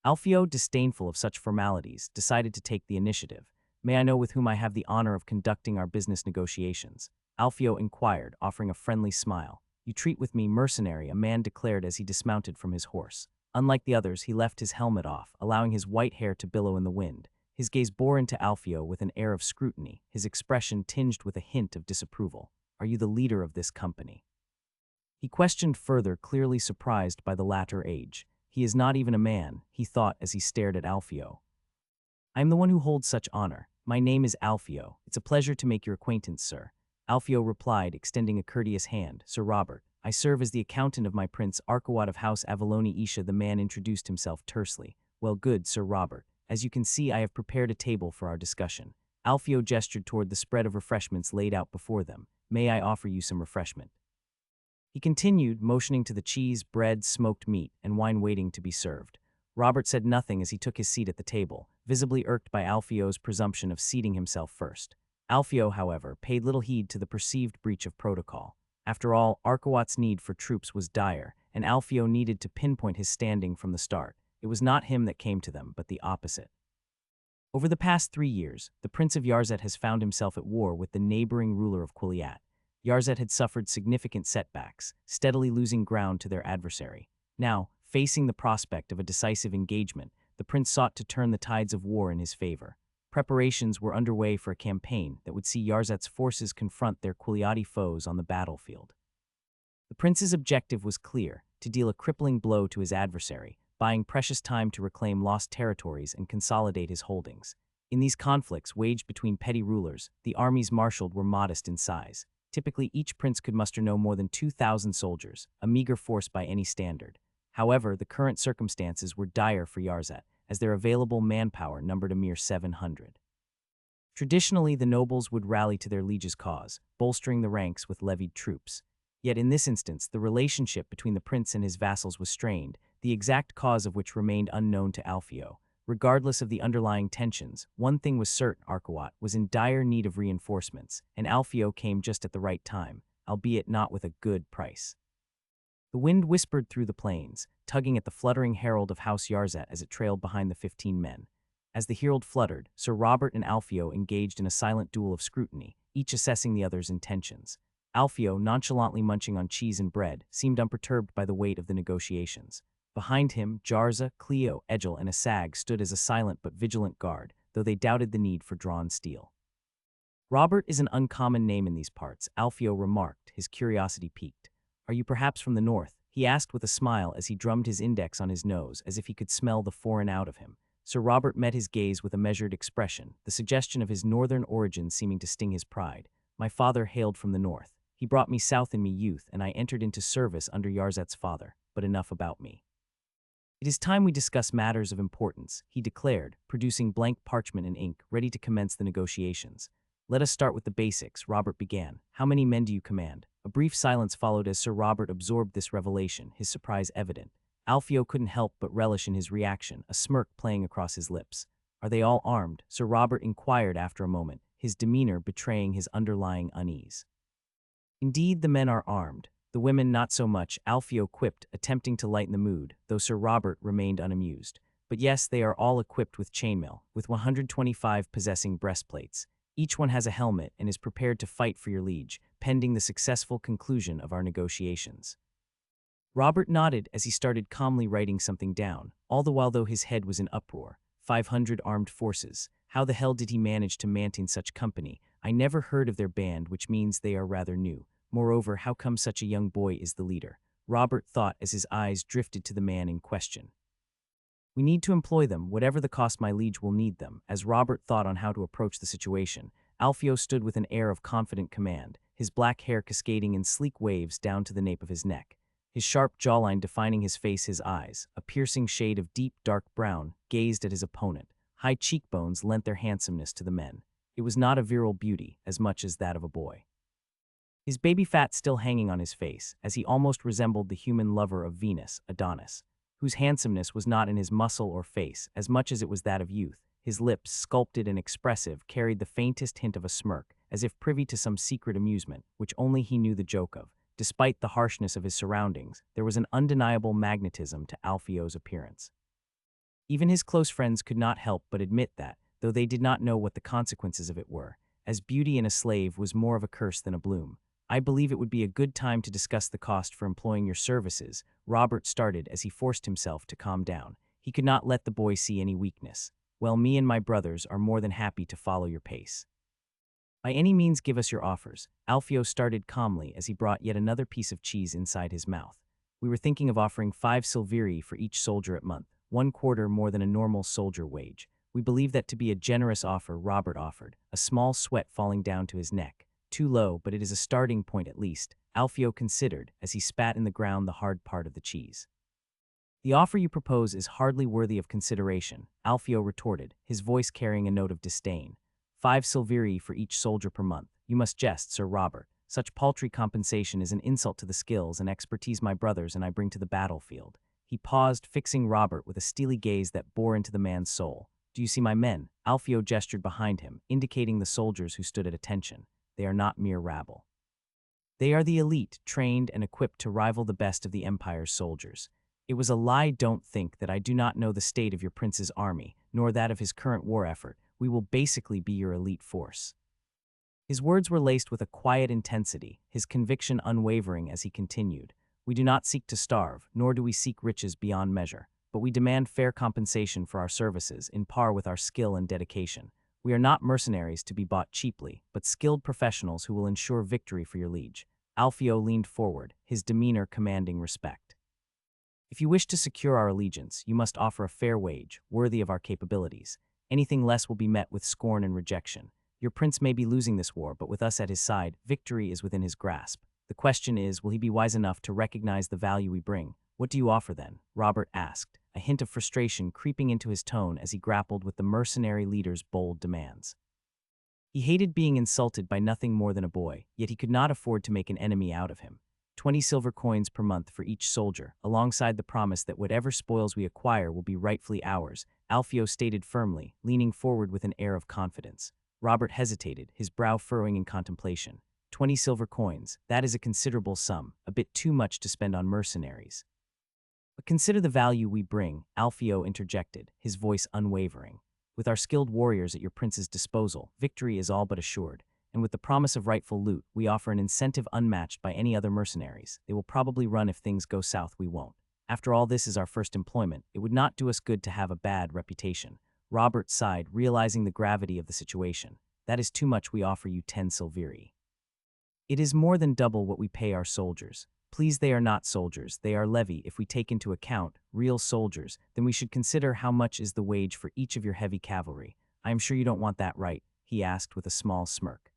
Alfio, disdainful of such formalities, decided to take the initiative. May I know with whom I have the honor of conducting our business negotiations? Alfio inquired, offering a friendly smile. You treat with me, Mercenary, a man declared as he dismounted from his horse. Unlike the others, he left his helmet off, allowing his white hair to billow in the wind. His gaze bore into Alfio with an air of scrutiny, his expression tinged with a hint of disapproval. Are you the leader of this company? He questioned further, clearly surprised by the latter age. He is not even a man, he thought as he stared at Alfio. I am the one who holds such honor. My name is Alfio. It's a pleasure to make your acquaintance, sir. Alfio replied, extending a courteous hand. Sir Robert, I serve as the accountant of my prince Arkawat of House Avaloni Isha. The man introduced himself tersely. Well, good, Sir Robert. As you can see, I have prepared a table for our discussion. Alfio gestured toward the spread of refreshments laid out before them. May I offer you some refreshment? He continued, motioning to the cheese, bread, smoked meat, and wine waiting to be served. Robert said nothing as he took his seat at the table, visibly irked by Alfio's presumption of seating himself first. Alfio, however, paid little heed to the perceived breach of protocol. After all, Arkawat's need for troops was dire, and Alfio needed to pinpoint his standing from the start. It was not him that came to them, but the opposite. Over the past 3 years, the Prince of Yarzet has found himself at war with the neighboring ruler of Quiliat. Yarzet had suffered significant setbacks, steadily losing ground to their adversary. Now, facing the prospect of a decisive engagement, the prince sought to turn the tides of war in his favor. Preparations were underway for a campaign that would see Yarzet's forces confront their Quiliati foes on the battlefield. The prince's objective was clear, to deal a crippling blow to his adversary, buying precious time to reclaim lost territories and consolidate his holdings. In these conflicts waged between petty rulers, the armies marshaled were modest in size. Typically, each prince could muster no more than 2,000 soldiers, a meager force by any standard. However, the current circumstances were dire for Yarzat, as their available manpower numbered a mere 700. Traditionally, the nobles would rally to their liege's cause, bolstering the ranks with levied troops. Yet in this instance, the relationship between the prince and his vassals was strained, the exact cause of which remained unknown to Alfio. Regardless of the underlying tensions, one thing was certain: Archewat was in dire need of reinforcements, and Alfio came just at the right time, albeit not with a good price. The wind whispered through the plains, tugging at the fluttering herald of House Yarzat as it trailed behind the 15 men. As the herald fluttered, Sir Robert and Alfio engaged in a silent duel of scrutiny, each assessing the other's intentions. Alfio, nonchalantly munching on cheese and bread, seemed unperturbed by the weight of the negotiations. Behind him, Jarza, Cleo, Egil, and Asag stood as a silent but vigilant guard, though they doubted the need for drawn steel. Robert is an uncommon name in these parts, Alfio remarked, his curiosity piqued. Are you perhaps from the north? He asked with a smile as he drummed his index on his nose, as if he could smell the foreign out of him. Sir Robert met his gaze with a measured expression, the suggestion of his northern origin seeming to sting his pride. My father hailed from the north. He brought me south in me youth, and I entered into service under Yarzat's father. But enough about me. It is time we discuss matters of importance, he declared, producing blank parchment and ink, ready to commence the negotiations. Let us start with the basics, Robert began. How many men do you command? A brief silence followed as Sir Robert absorbed this revelation, his surprise evident. Alfio couldn't help but relish in his reaction, a smirk playing across his lips. Are they all armed? Sir Robert inquired after a moment, his demeanor betraying his underlying unease. Indeed, the men are armed. The women not so much, Alfio quipped, attempting to lighten the mood, though Sir Robert remained unamused. But yes, they are all equipped with chainmail, with 125 possessing breastplates. Each one has a helmet and is prepared to fight for your liege, pending the successful conclusion of our negotiations. Robert nodded as he started calmly writing something down, all the while though his head was in uproar. 500 armed forces. How the hell did he manage to maintain such company? I never heard of their band, which means they are rather new. Moreover, how come such a young boy is the leader? Robert thought as his eyes drifted to the man in question. We need to employ them, whatever the cost. My liege will need them. As Robert thought on how to approach the situation, Alfio stood with an air of confident command, his black hair cascading in sleek waves down to the nape of his neck. His sharp jawline defining his face, his eyes, a piercing shade of deep dark brown, gazed at his opponent. High cheekbones lent their handsomeness to the men. It was not a virile beauty, as much as that of a boy. His baby fat still hanging on his face, as he almost resembled the human lover of Venus, Adonis, whose handsomeness was not in his muscle or face as much as it was that of youth. His lips, sculpted and expressive, carried the faintest hint of a smirk, as if privy to some secret amusement, which only he knew the joke of. Despite the harshness of his surroundings, there was an undeniable magnetism to Alfio's appearance. Even his close friends could not help but admit that, though they did not know what the consequences of it were, as beauty in a slave was more of a curse than a bloom. I believe it would be a good time to discuss the cost for employing your services, Robert started as he forced himself to calm down. He could not let the boy see any weakness. Well, me and my brothers are more than happy to follow your pace. By any means give us your offers. Alfio started calmly as he brought yet another piece of cheese inside his mouth. We were thinking of offering 5 silveri for each soldier at month, 1/4 more than a normal soldier wage. We believe that to be a generous offer, Robert offered, a small sweat falling down to his neck. Too low, but it is a starting point at least, Alfio considered as he spat in the ground the hard part of the cheese. The offer you propose is hardly worthy of consideration, Alfio retorted, his voice carrying a note of disdain. 5 silveri for each soldier per month. You must jest, Sir Robert. Such paltry compensation is an insult to the skills and expertise my brothers and I bring to the battlefield. He paused, fixing Robert with a steely gaze that bore into the man's soul. Do you see my men? Alfio gestured behind him, indicating the soldiers who stood at attention. They are not mere rabble. They are the elite, trained and equipped to rival the best of the Empire's soldiers. It was a lie. Don't think that I do not know the state of your prince's army, nor that of his current war effort. We will basically be your elite force. His words were laced with a quiet intensity, his conviction unwavering as he continued. We do not seek to starve, nor do we seek riches beyond measure, but we demand fair compensation for our services, in par with our skill and dedication. We are not mercenaries to be bought cheaply, but skilled professionals who will ensure victory for your liege. Alfio leaned forward, his demeanor commanding respect. If you wish to secure our allegiance, you must offer a fair wage, worthy of our capabilities. Anything less will be met with scorn and rejection. Your prince may be losing this war, but with us at his side, victory is within his grasp. The question is, will he be wise enough to recognize the value we bring? What do you offer then? Robert asked, a hint of frustration creeping into his tone as he grappled with the mercenary leader's bold demands. He hated being insulted by nothing more than a boy, yet he could not afford to make an enemy out of him. 20 silver coins per month for each soldier, alongside the promise that whatever spoils we acquire will be rightfully ours, Alfio stated firmly, leaning forward with an air of confidence. Robert hesitated, his brow furrowing in contemplation. 20 silver coins, that is a considerable sum, a bit too much to spend on mercenaries. But consider the value we bring, Alfio interjected, his voice unwavering. With our skilled warriors at your prince's disposal, victory is all but assured. And with the promise of rightful loot, we offer an incentive unmatched by any other mercenaries. They will probably run if things go south, we won't. After all, this is our first employment. It would not do us good to have a bad reputation. Robert sighed, realizing the gravity of the situation. That is too much. We offer you 10 silveri. It is more than double what we pay our soldiers. Please, they are not soldiers, they are levy. If we take into account real soldiers, then we should consider how much is the wage for each of your heavy cavalry. I am sure you don't want that, right? He asked with a small smirk.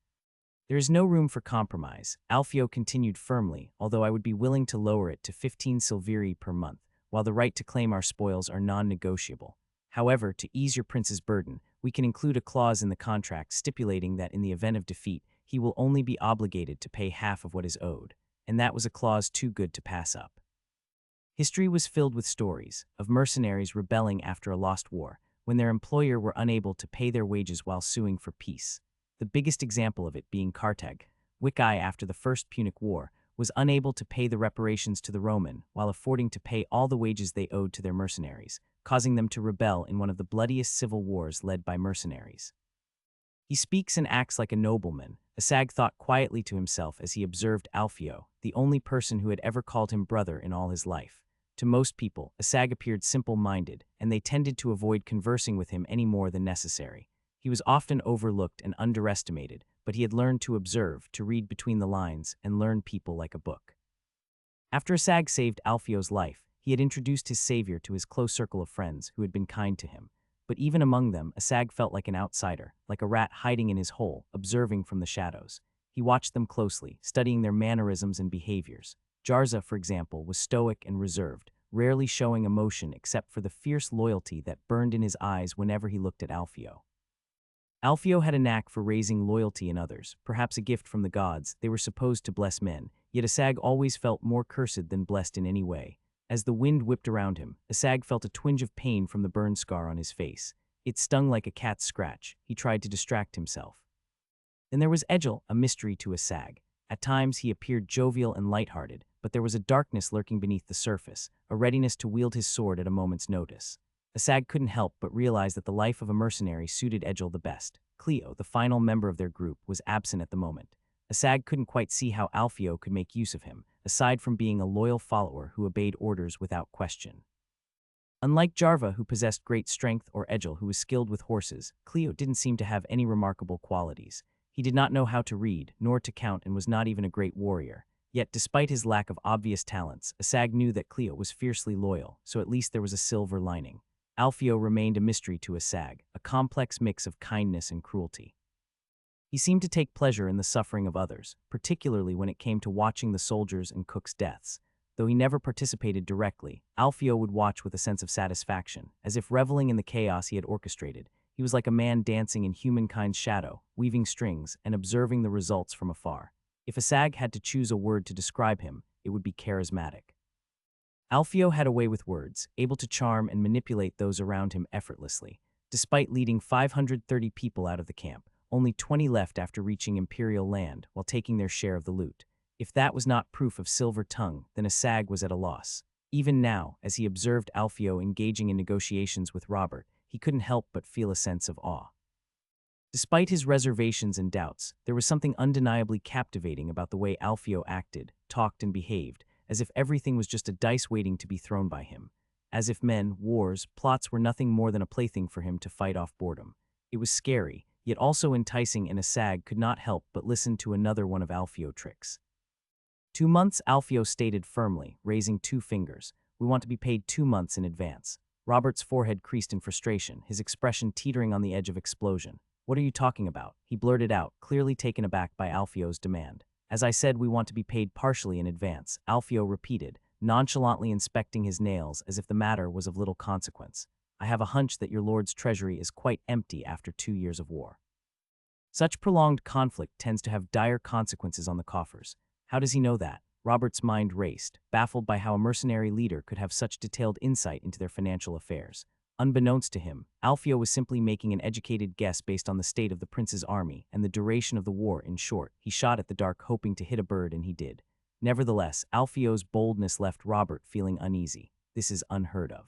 There is no room for compromise, Alfio continued firmly, although I would be willing to lower it to 15 silveri per month, while the right to claim our spoils are non-negotiable. However, to ease your prince's burden, we can include a clause in the contract stipulating that in the event of defeat, he will only be obligated to pay half of what is owed. And that was a clause too good to pass up. History was filled with stories of mercenaries rebelling after a lost war, when their employer were unable to pay their wages while suing for peace. The biggest example of it being Carthage, which after the First Punic War, was unable to pay the reparations to the Roman while affording to pay all the wages they owed to their mercenaries, causing them to rebel in one of the bloodiest civil wars led by mercenaries. He speaks and acts like a nobleman, Asag thought quietly to himself as he observed Alfio, the only person who had ever called him brother in all his life. To most people, Asag appeared simple-minded, and they tended to avoid conversing with him any more than necessary. He was often overlooked and underestimated, but he had learned to observe, to read between the lines, and learn people like a book. After Asag saved Alfio's life, he had introduced his savior to his close circle of friends who had been kind to him. But even among them, Asag felt like an outsider, like a rat hiding in his hole, observing from the shadows. He watched them closely, studying their mannerisms and behaviors. Jarza, for example, was stoic and reserved, rarely showing emotion except for the fierce loyalty that burned in his eyes whenever he looked at Alfio. Alfio had a knack for raising loyalty in others, perhaps a gift from the gods. They were supposed to bless men, yet Asag always felt more cursed than blessed in any way. As the wind whipped around him, Asag felt a twinge of pain from the burn scar on his face. It stung like a cat's scratch. He tried to distract himself. Then there was Egil, a mystery to Asag. At times he appeared jovial and lighthearted, but there was a darkness lurking beneath the surface, a readiness to wield his sword at a moment's notice. Asag couldn't help but realize that the life of a mercenary suited Egil the best. Cleo, the final member of their group, was absent at the moment. Asag couldn't quite see how Alfio could make use of him, aside from being a loyal follower who obeyed orders without question. Unlike Jarva, who possessed great strength, or Egil, who was skilled with horses, Cleo didn't seem to have any remarkable qualities. He did not know how to read, nor to count, and was not even a great warrior. Yet, despite his lack of obvious talents, Asag knew that Cleo was fiercely loyal, so at least there was a silver lining. Alfio remained a mystery to Asag, a complex mix of kindness and cruelty. He seemed to take pleasure in the suffering of others, particularly when it came to watching the soldiers' and cooks' deaths. Though he never participated directly, Alfio would watch with a sense of satisfaction, as if reveling in the chaos he had orchestrated. He was like a man dancing in humankind's shadow, weaving strings, and observing the results from afar. If Asag had to choose a word to describe him, it would be charismatic. Alfio had a way with words, able to charm and manipulate those around him effortlessly. Despite leading 530 people out of the camp, only 20 left after reaching Imperial land while taking their share of the loot. If that was not proof of silver tongue, then Asag was at a loss. Even now, as he observed Alfio engaging in negotiations with Robert, he couldn't help but feel a sense of awe. Despite his reservations and doubts, there was something undeniably captivating about the way Alfio acted, talked, and behaved, as if everything was just a dice waiting to be thrown by him. As if men, wars, plots were nothing more than a plaything for him to fight off boredom. It was scary, yet also enticing, and Asag could not help but listen to another one of Alfio's tricks. 2 months, Alfio stated firmly, raising 2 fingers. We want to be paid 2 months in advance. Robert's forehead creased in frustration, his expression teetering on the edge of explosion. What are you talking about? He blurted out, clearly taken aback by Alfio's demand. As I said, we want to be paid partially in advance, Alfio repeated, nonchalantly inspecting his nails as if the matter was of little consequence. I have a hunch that your lord's treasury is quite empty after 2 years of war. Such prolonged conflict tends to have dire consequences on the coffers. How does he know that? Robert's mind raced, baffled by how a mercenary leader could have such detailed insight into their financial affairs. Unbeknownst to him, Alfio was simply making an educated guess based on the state of the prince's army and the duration of the war. In short, he shot at the dark hoping to hit a bird, and he did. Nevertheless, Alfio's boldness left Robert feeling uneasy. This is unheard of.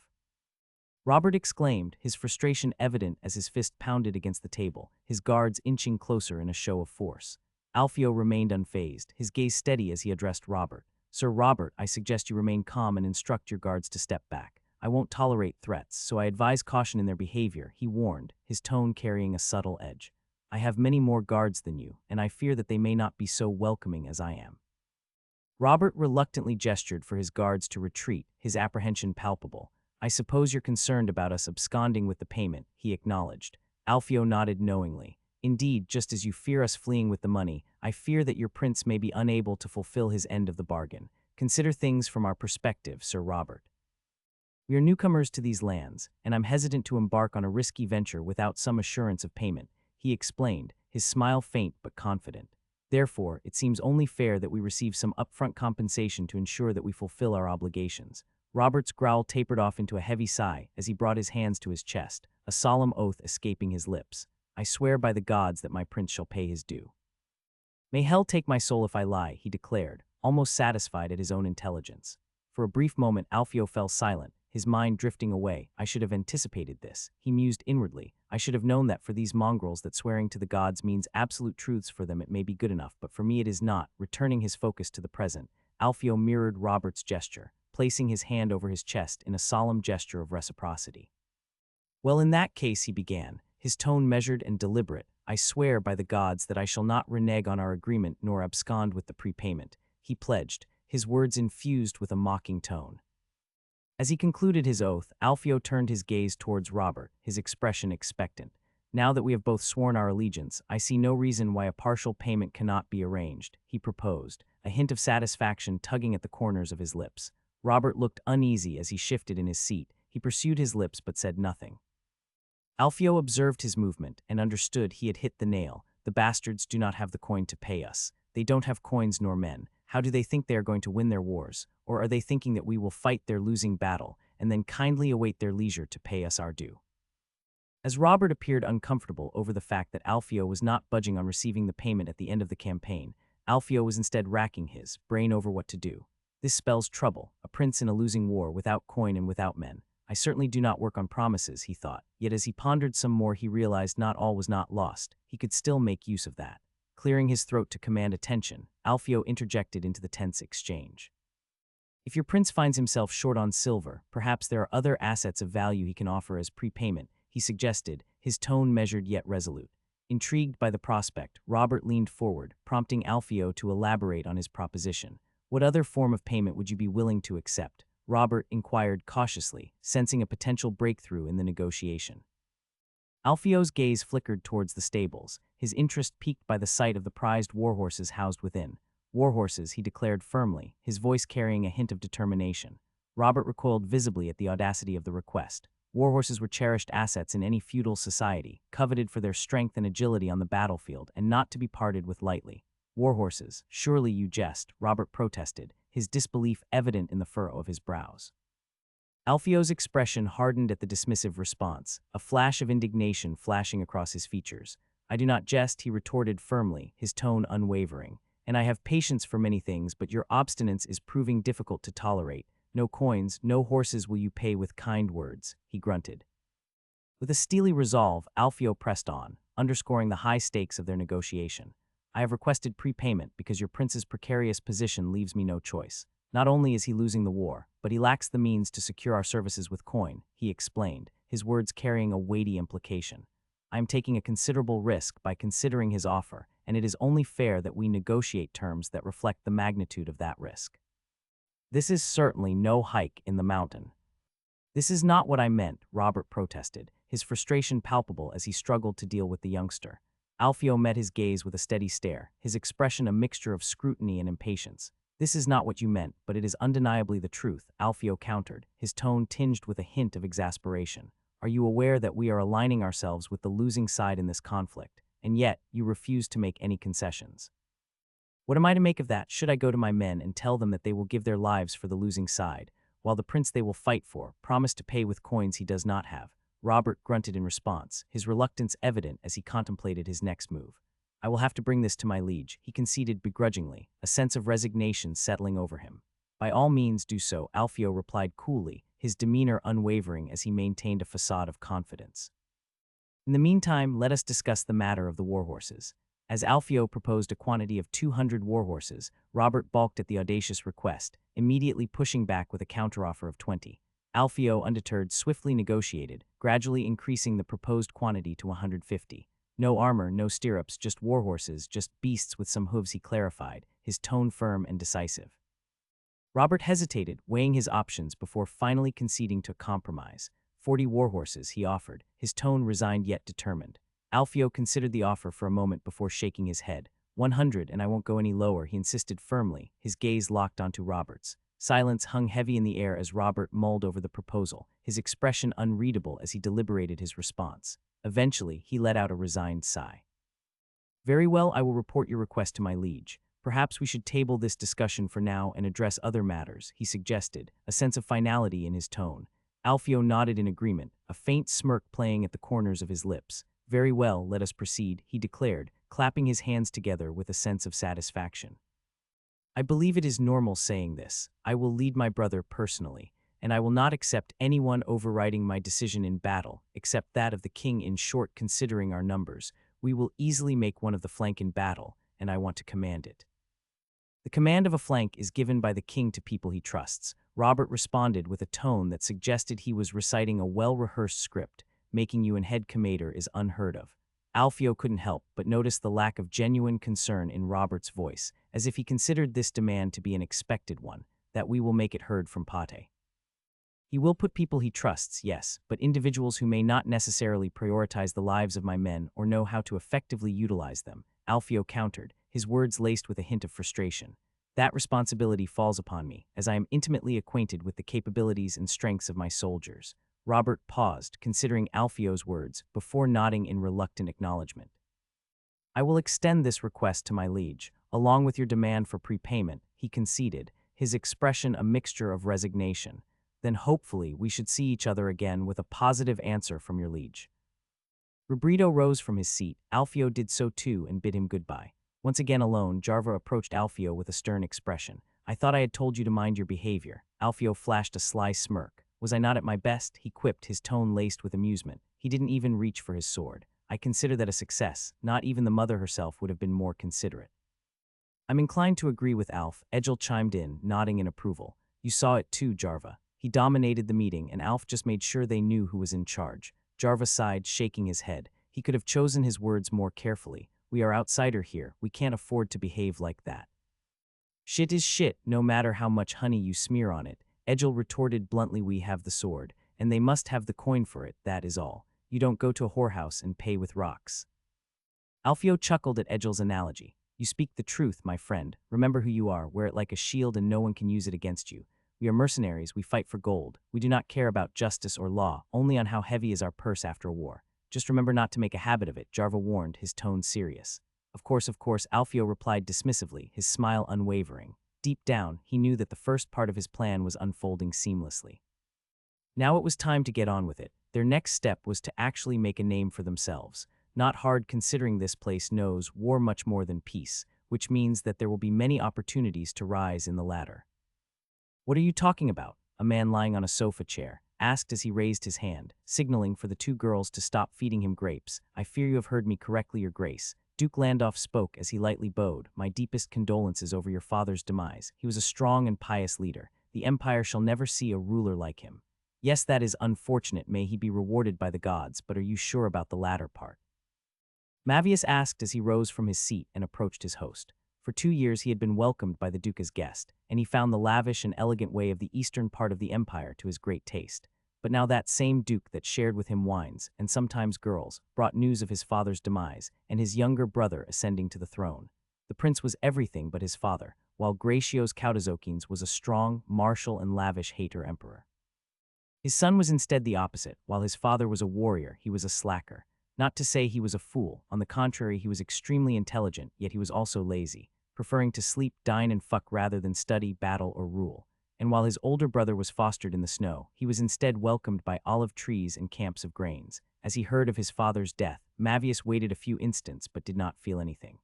Robert exclaimed, his frustration evident as his fist pounded against the table, his guards inching closer in a show of force. Alfio remained unfazed, his gaze steady as he addressed Robert. Sir Robert, I suggest you remain calm and instruct your guards to step back. I won't tolerate threats, so I advise caution in their behavior, he warned, his tone carrying a subtle edge. I have many more guards than you, and I fear that they may not be so welcoming as I am. Robert reluctantly gestured for his guards to retreat, his apprehension palpable. I suppose you're concerned about us absconding with the payment, he acknowledged. Alfio nodded knowingly. Indeed, just as you fear us fleeing with the money, I fear that your prince may be unable to fulfill his end of the bargain. Consider things from our perspective, Sir Robert. We are newcomers to these lands, and I'm hesitant to embark on a risky venture without some assurance of payment, he explained, his smile faint but confident. Therefore, it seems only fair that we receive some upfront compensation to ensure that we fulfill our obligations. Robert's growl tapered off into a heavy sigh as he brought his hands to his chest, a solemn oath escaping his lips. I swear by the gods that my prince shall pay his due. May hell take my soul if I lie, he declared, almost satisfied at his own intelligence. For a brief moment, Alfio fell silent, his mind drifting away. I should have anticipated this, he mused inwardly. I should have known that for these mongrels that swearing to the gods means absolute truths. For them it may be good enough, but for me it is not. Returning his focus to the present, Alfio mirrored Robert's gesture, placing his hand over his chest in a solemn gesture of reciprocity. Well, in that case, he began, his tone measured and deliberate, I swear by the gods that I shall not renege on our agreement nor abscond with the prepayment, he pledged, his words infused with a mocking tone. As he concluded his oath, Alfio turned his gaze towards Robert, his expression expectant. Now that we have both sworn our allegiance, I see no reason why a partial payment cannot be arranged, he proposed, a hint of satisfaction tugging at the corners of his lips. Robert looked uneasy as he shifted in his seat. He pursued his lips but said nothing. Alfio observed his movement and understood he had hit the nail. The bastards do not have the coin to pay us. They don't have coins nor men. How do they think they are going to win their wars? Or are they thinking that we will fight their losing battle and then kindly await their leisure to pay us our due? As Robert appeared uncomfortable over the fact that Alfio was not budging on receiving the payment at the end of the campaign, Alfio was instead racking his brain over what to do. This spells trouble, a prince in a losing war without coin and without men. I certainly do not work on promises, he thought. Yet as he pondered some more, he realized not all was not lost. He could still make use of that. Clearing his throat to command attention, Alfio interjected into the tense exchange. If your prince finds himself short on silver, perhaps there are other assets of value he can offer as prepayment, he suggested, his tone measured yet resolute. Intrigued by the prospect, Robert leaned forward, prompting Alfio to elaborate on his proposition. What other form of payment would you be willing to accept? Robert inquired cautiously, sensing a potential breakthrough in the negotiation. Alfio's gaze flickered towards the stables, his interest piqued by the sight of the prized warhorses housed within. Warhorses, he declared firmly, his voice carrying a hint of determination. Robert recoiled visibly at the audacity of the request. Warhorses were cherished assets in any feudal society, coveted for their strength and agility on the battlefield, and not to be parted with lightly. Warhorses, surely you jest, Robert protested, his disbelief evident in the furrow of his brows. Alfio's expression hardened at the dismissive response, a flash of indignation flashing across his features. I do not jest, he retorted firmly, his tone unwavering. And I have patience for many things, but your obstinance is proving difficult to tolerate. No coins, no horses will you pay with kind words, he grunted. With a steely resolve, Alfio pressed on, underscoring the high stakes of their negotiation. I have requested prepayment because your prince's precarious position leaves me no choice. Not only is he losing the war, but he lacks the means to secure our services with coin, he explained, his words carrying a weighty implication. I am taking a considerable risk by considering his offer, and it is only fair that we negotiate terms that reflect the magnitude of that risk. This is certainly no hike in the mountain. This is not what I meant, Robert protested, his frustration palpable as he struggled to deal with the youngster. Alfio met his gaze with a steady stare, his expression a mixture of scrutiny and impatience. This is not what you meant, but it is undeniably the truth, Alfio countered, his tone tinged with a hint of exasperation. Are you aware that we are aligning ourselves with the losing side in this conflict, and yet you refuse to make any concessions? What am I to make of that? Should I go to my men and tell them that they will give their lives for the losing side, while the prince they will fight for promised to pay with coins he does not have? Robert grunted in response, his reluctance evident as he contemplated his next move. I will have to bring this to my liege, he conceded begrudgingly, a sense of resignation settling over him. By all means do so, Alfio replied coolly, his demeanor unwavering as he maintained a facade of confidence. In the meantime, let us discuss the matter of the warhorses. As Alfio proposed a quantity of 200 warhorses, Robert balked at the audacious request, immediately pushing back with a counteroffer of 20. Alfio, undeterred, swiftly negotiated, gradually increasing the proposed quantity to 150. No armor, no stirrups, just warhorses, just beasts with some hooves, he clarified, his tone firm and decisive. Robert hesitated, weighing his options before finally conceding to a compromise. 40 warhorses, he offered, his tone resigned yet determined. Alfio considered the offer for a moment before shaking his head. 100, and I won't go any lower, he insisted firmly, his gaze locked onto Robert's. Silence hung heavy in the air as Robert mulled over the proposal, his expression unreadable as he deliberated his response. Eventually, he let out a resigned sigh. Very well, I will report your request to my liege. Perhaps we should table this discussion for now and address other matters, he suggested, a sense of finality in his tone. Alfio nodded in agreement, a faint smirk playing at the corners of his lips. Very well, let us proceed, he declared, clapping his hands together with a sense of satisfaction. I believe it is normal saying this. I will lead my brother personally, and I will not accept anyone overriding my decision in battle, except that of the king. In short, considering our numbers, we will easily make one of the flank in battle, and I want to command it. The command of a flank is given by the king to people he trusts, Robert responded with a tone that suggested he was reciting a well-rehearsed script. Making you an head commander is unheard of. Alfio couldn't help but notice the lack of genuine concern in Robert's voice, as if he considered this demand to be an expected one, that we will make it heard from Pate. He will put people he trusts, yes, but individuals who may not necessarily prioritize the lives of my men or know how to effectively utilize them, Alfio countered, his words laced with a hint of frustration. That responsibility falls upon me, as I am intimately acquainted with the capabilities and strengths of my soldiers. Robert paused, considering Alfio's words, before nodding in reluctant acknowledgement. I will extend this request to my liege, along with your demand for prepayment, he conceded, his expression a mixture of resignation. Then hopefully we should see each other again with a positive answer from your liege. Robrito rose from his seat, Alfio did so too and bid him goodbye. Once again alone, Jarva approached Alfio with a stern expression. I thought I had told you to mind your behavior. Alfio flashed a sly smirk. Was I not at my best? He quipped, his tone laced with amusement. He didn't even reach for his sword. I consider that a success. Not even the mother herself would have been more considerate. I'm inclined to agree with Alf, Egil chimed in, nodding in approval. You saw it too, Jarva. He dominated the meeting, and Alf just made sure they knew who was in charge. Jarva sighed, shaking his head. He could have chosen his words more carefully. We are outsider here. We can't afford to behave like that. Shit is shit, no matter how much honey you smear on it. Egil retorted bluntly. We have the sword, and they must have the coin for it, that is all. You don't go to a whorehouse and pay with rocks. Alfio chuckled at Egil's analogy. You speak the truth, my friend. Remember who you are, wear it like a shield and no one can use it against you. We are mercenaries, we fight for gold. We do not care about justice or law, only on how heavy is our purse after a war. Just remember not to make a habit of it, Jarva warned, his tone serious. Of course, Alfio replied dismissively, his smile unwavering. Deep down, he knew that the first part of his plan was unfolding seamlessly. Now it was time to get on with it. Their next step was to actually make a name for themselves. Not hard considering this place knows war much more than peace, which means that there will be many opportunities to rise in the ladder. What are you talking about? A man lying on a sofa chair asked as he raised his hand, signaling for the two girls to stop feeding him grapes. I fear you have heard me correctly, Your Grace. Duke Landolf spoke as he lightly bowed. My deepest condolences over your father's demise. He was a strong and pious leader. The Empire shall never see a ruler like him. Yes, that is unfortunate. May he be rewarded by the gods, but are you sure about the latter part? Mavius asked as he rose from his seat and approached his host. For 2 years he had been welcomed by the Duke as guest, and he found the lavish and elegant way of the eastern part of the empire to his great taste. But now that same Duke that shared with him wines, and sometimes girls, brought news of his father's demise, and his younger brother ascending to the throne. The prince was everything but his father, while Gracio's Kautazokines was a strong, martial, and lavish hater emperor. His son was instead the opposite. While his father was a warrior, he was a slacker. Not to say he was a fool, on the contrary he was extremely intelligent, yet he was also lazy, preferring to sleep, dine, and fuck rather than study, battle, or rule. And while his older brother was fostered in the snow, he was instead welcomed by olive trees and camps of grains. As he heard of his father's death, Mavius waited a few instants but did not feel anything.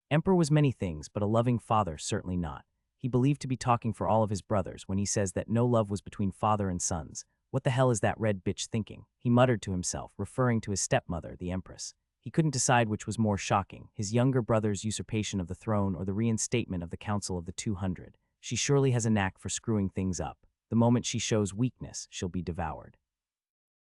Emperor was many things, but a loving father certainly not. He believed to be talking for all of his brothers when he says that no love was between father and sons. What the hell is that red bitch thinking? He muttered to himself, referring to his stepmother, the Empress. He couldn't decide which was more shocking, his younger brother's usurpation of the throne or the reinstatement of the Council of the 200. She surely has a knack for screwing things up. The moment she shows weakness, she'll be devoured.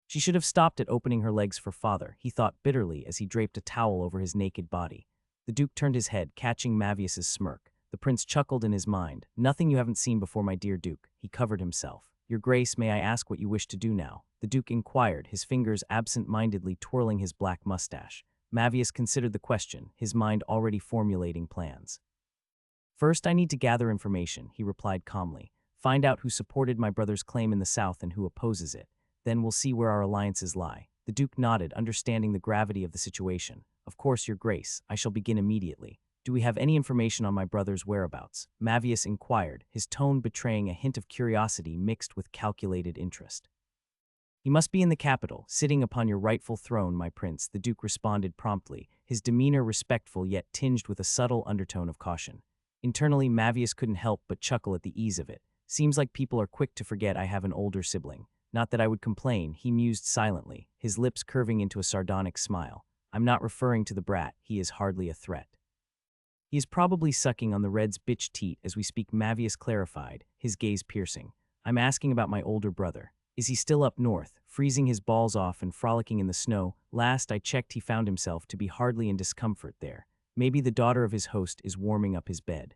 She should have stopped at opening her legs for father, he thought bitterly as he draped a towel over his naked body. The Duke turned his head, catching Mavius's smirk. The prince chuckled in his mind. Nothing you haven't seen before, my dear Duke. He covered himself. Your Grace, may I ask what you wish to do now? The Duke inquired, his fingers absent-mindedly twirling his black mustache. Mavius considered the question, his mind already formulating plans. First, I need to gather information, he replied calmly. Find out who supported my brother's claim in the south and who opposes it. Then we'll see where our alliances lie. The Duke nodded, understanding the gravity of the situation. Of course, Your Grace. I shall begin immediately. Do we have any information on my brother's whereabouts? Mavius inquired, his tone betraying a hint of curiosity mixed with calculated interest. He must be in the capital, sitting upon your rightful throne, my prince, the Duke responded promptly, his demeanor respectful yet tinged with a subtle undertone of caution. Internally, Mavius couldn't help but chuckle at the ease of it. Seems like people are quick to forget I have an older sibling. Not that I would complain, he mused silently, his lips curving into a sardonic smile. I'm not referring to the brat, he is hardly a threat. He is probably sucking on the red's bitch teat as we speak, Mavius clarified, his gaze piercing. I'm asking about my older brother. Is he still up north, freezing his balls off and frolicking in the snow? Last I checked he found himself to be hardly in discomfort there. Maybe the daughter of his host is warming up his bed.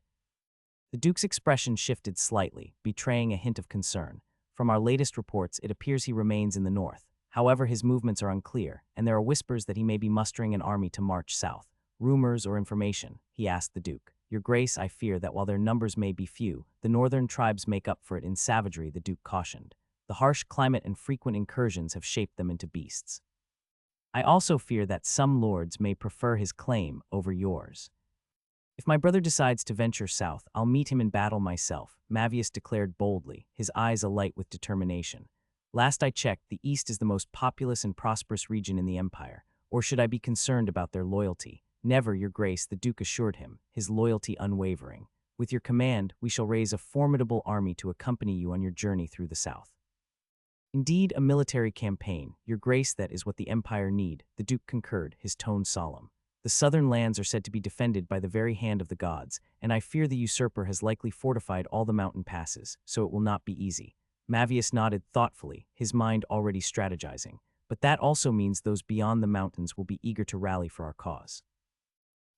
The Duke's expression shifted slightly, betraying a hint of concern. From our latest reports, it appears he remains in the north. However, his movements are unclear, and there are whispers that he may be mustering an army to march south. Rumors or information? He asked the Duke. Your Grace, I fear that while their numbers may be few, the northern tribes make up for it in savagery, the Duke cautioned. The harsh climate and frequent incursions have shaped them into beasts. I also fear that some lords may prefer his claim over yours. If my brother decides to venture south, I'll meet him in battle myself, Mavius declared boldly, his eyes alight with determination. Last I checked, the east is the most populous and prosperous region in the empire. Or should I be concerned about their loyalty? Never, Your Grace, the Duke assured him, his loyalty unwavering. With your command, we shall raise a formidable army to accompany you on your journey through the south. Indeed, a military campaign, Your Grace, that is what the empire need, the Duke concurred, his tone solemn. The southern lands are said to be defended by the very hand of the gods, and I fear the usurper has likely fortified all the mountain passes, so it will not be easy. Mavius nodded thoughtfully, his mind already strategizing. But that also means those beyond the mountains will be eager to rally for our cause.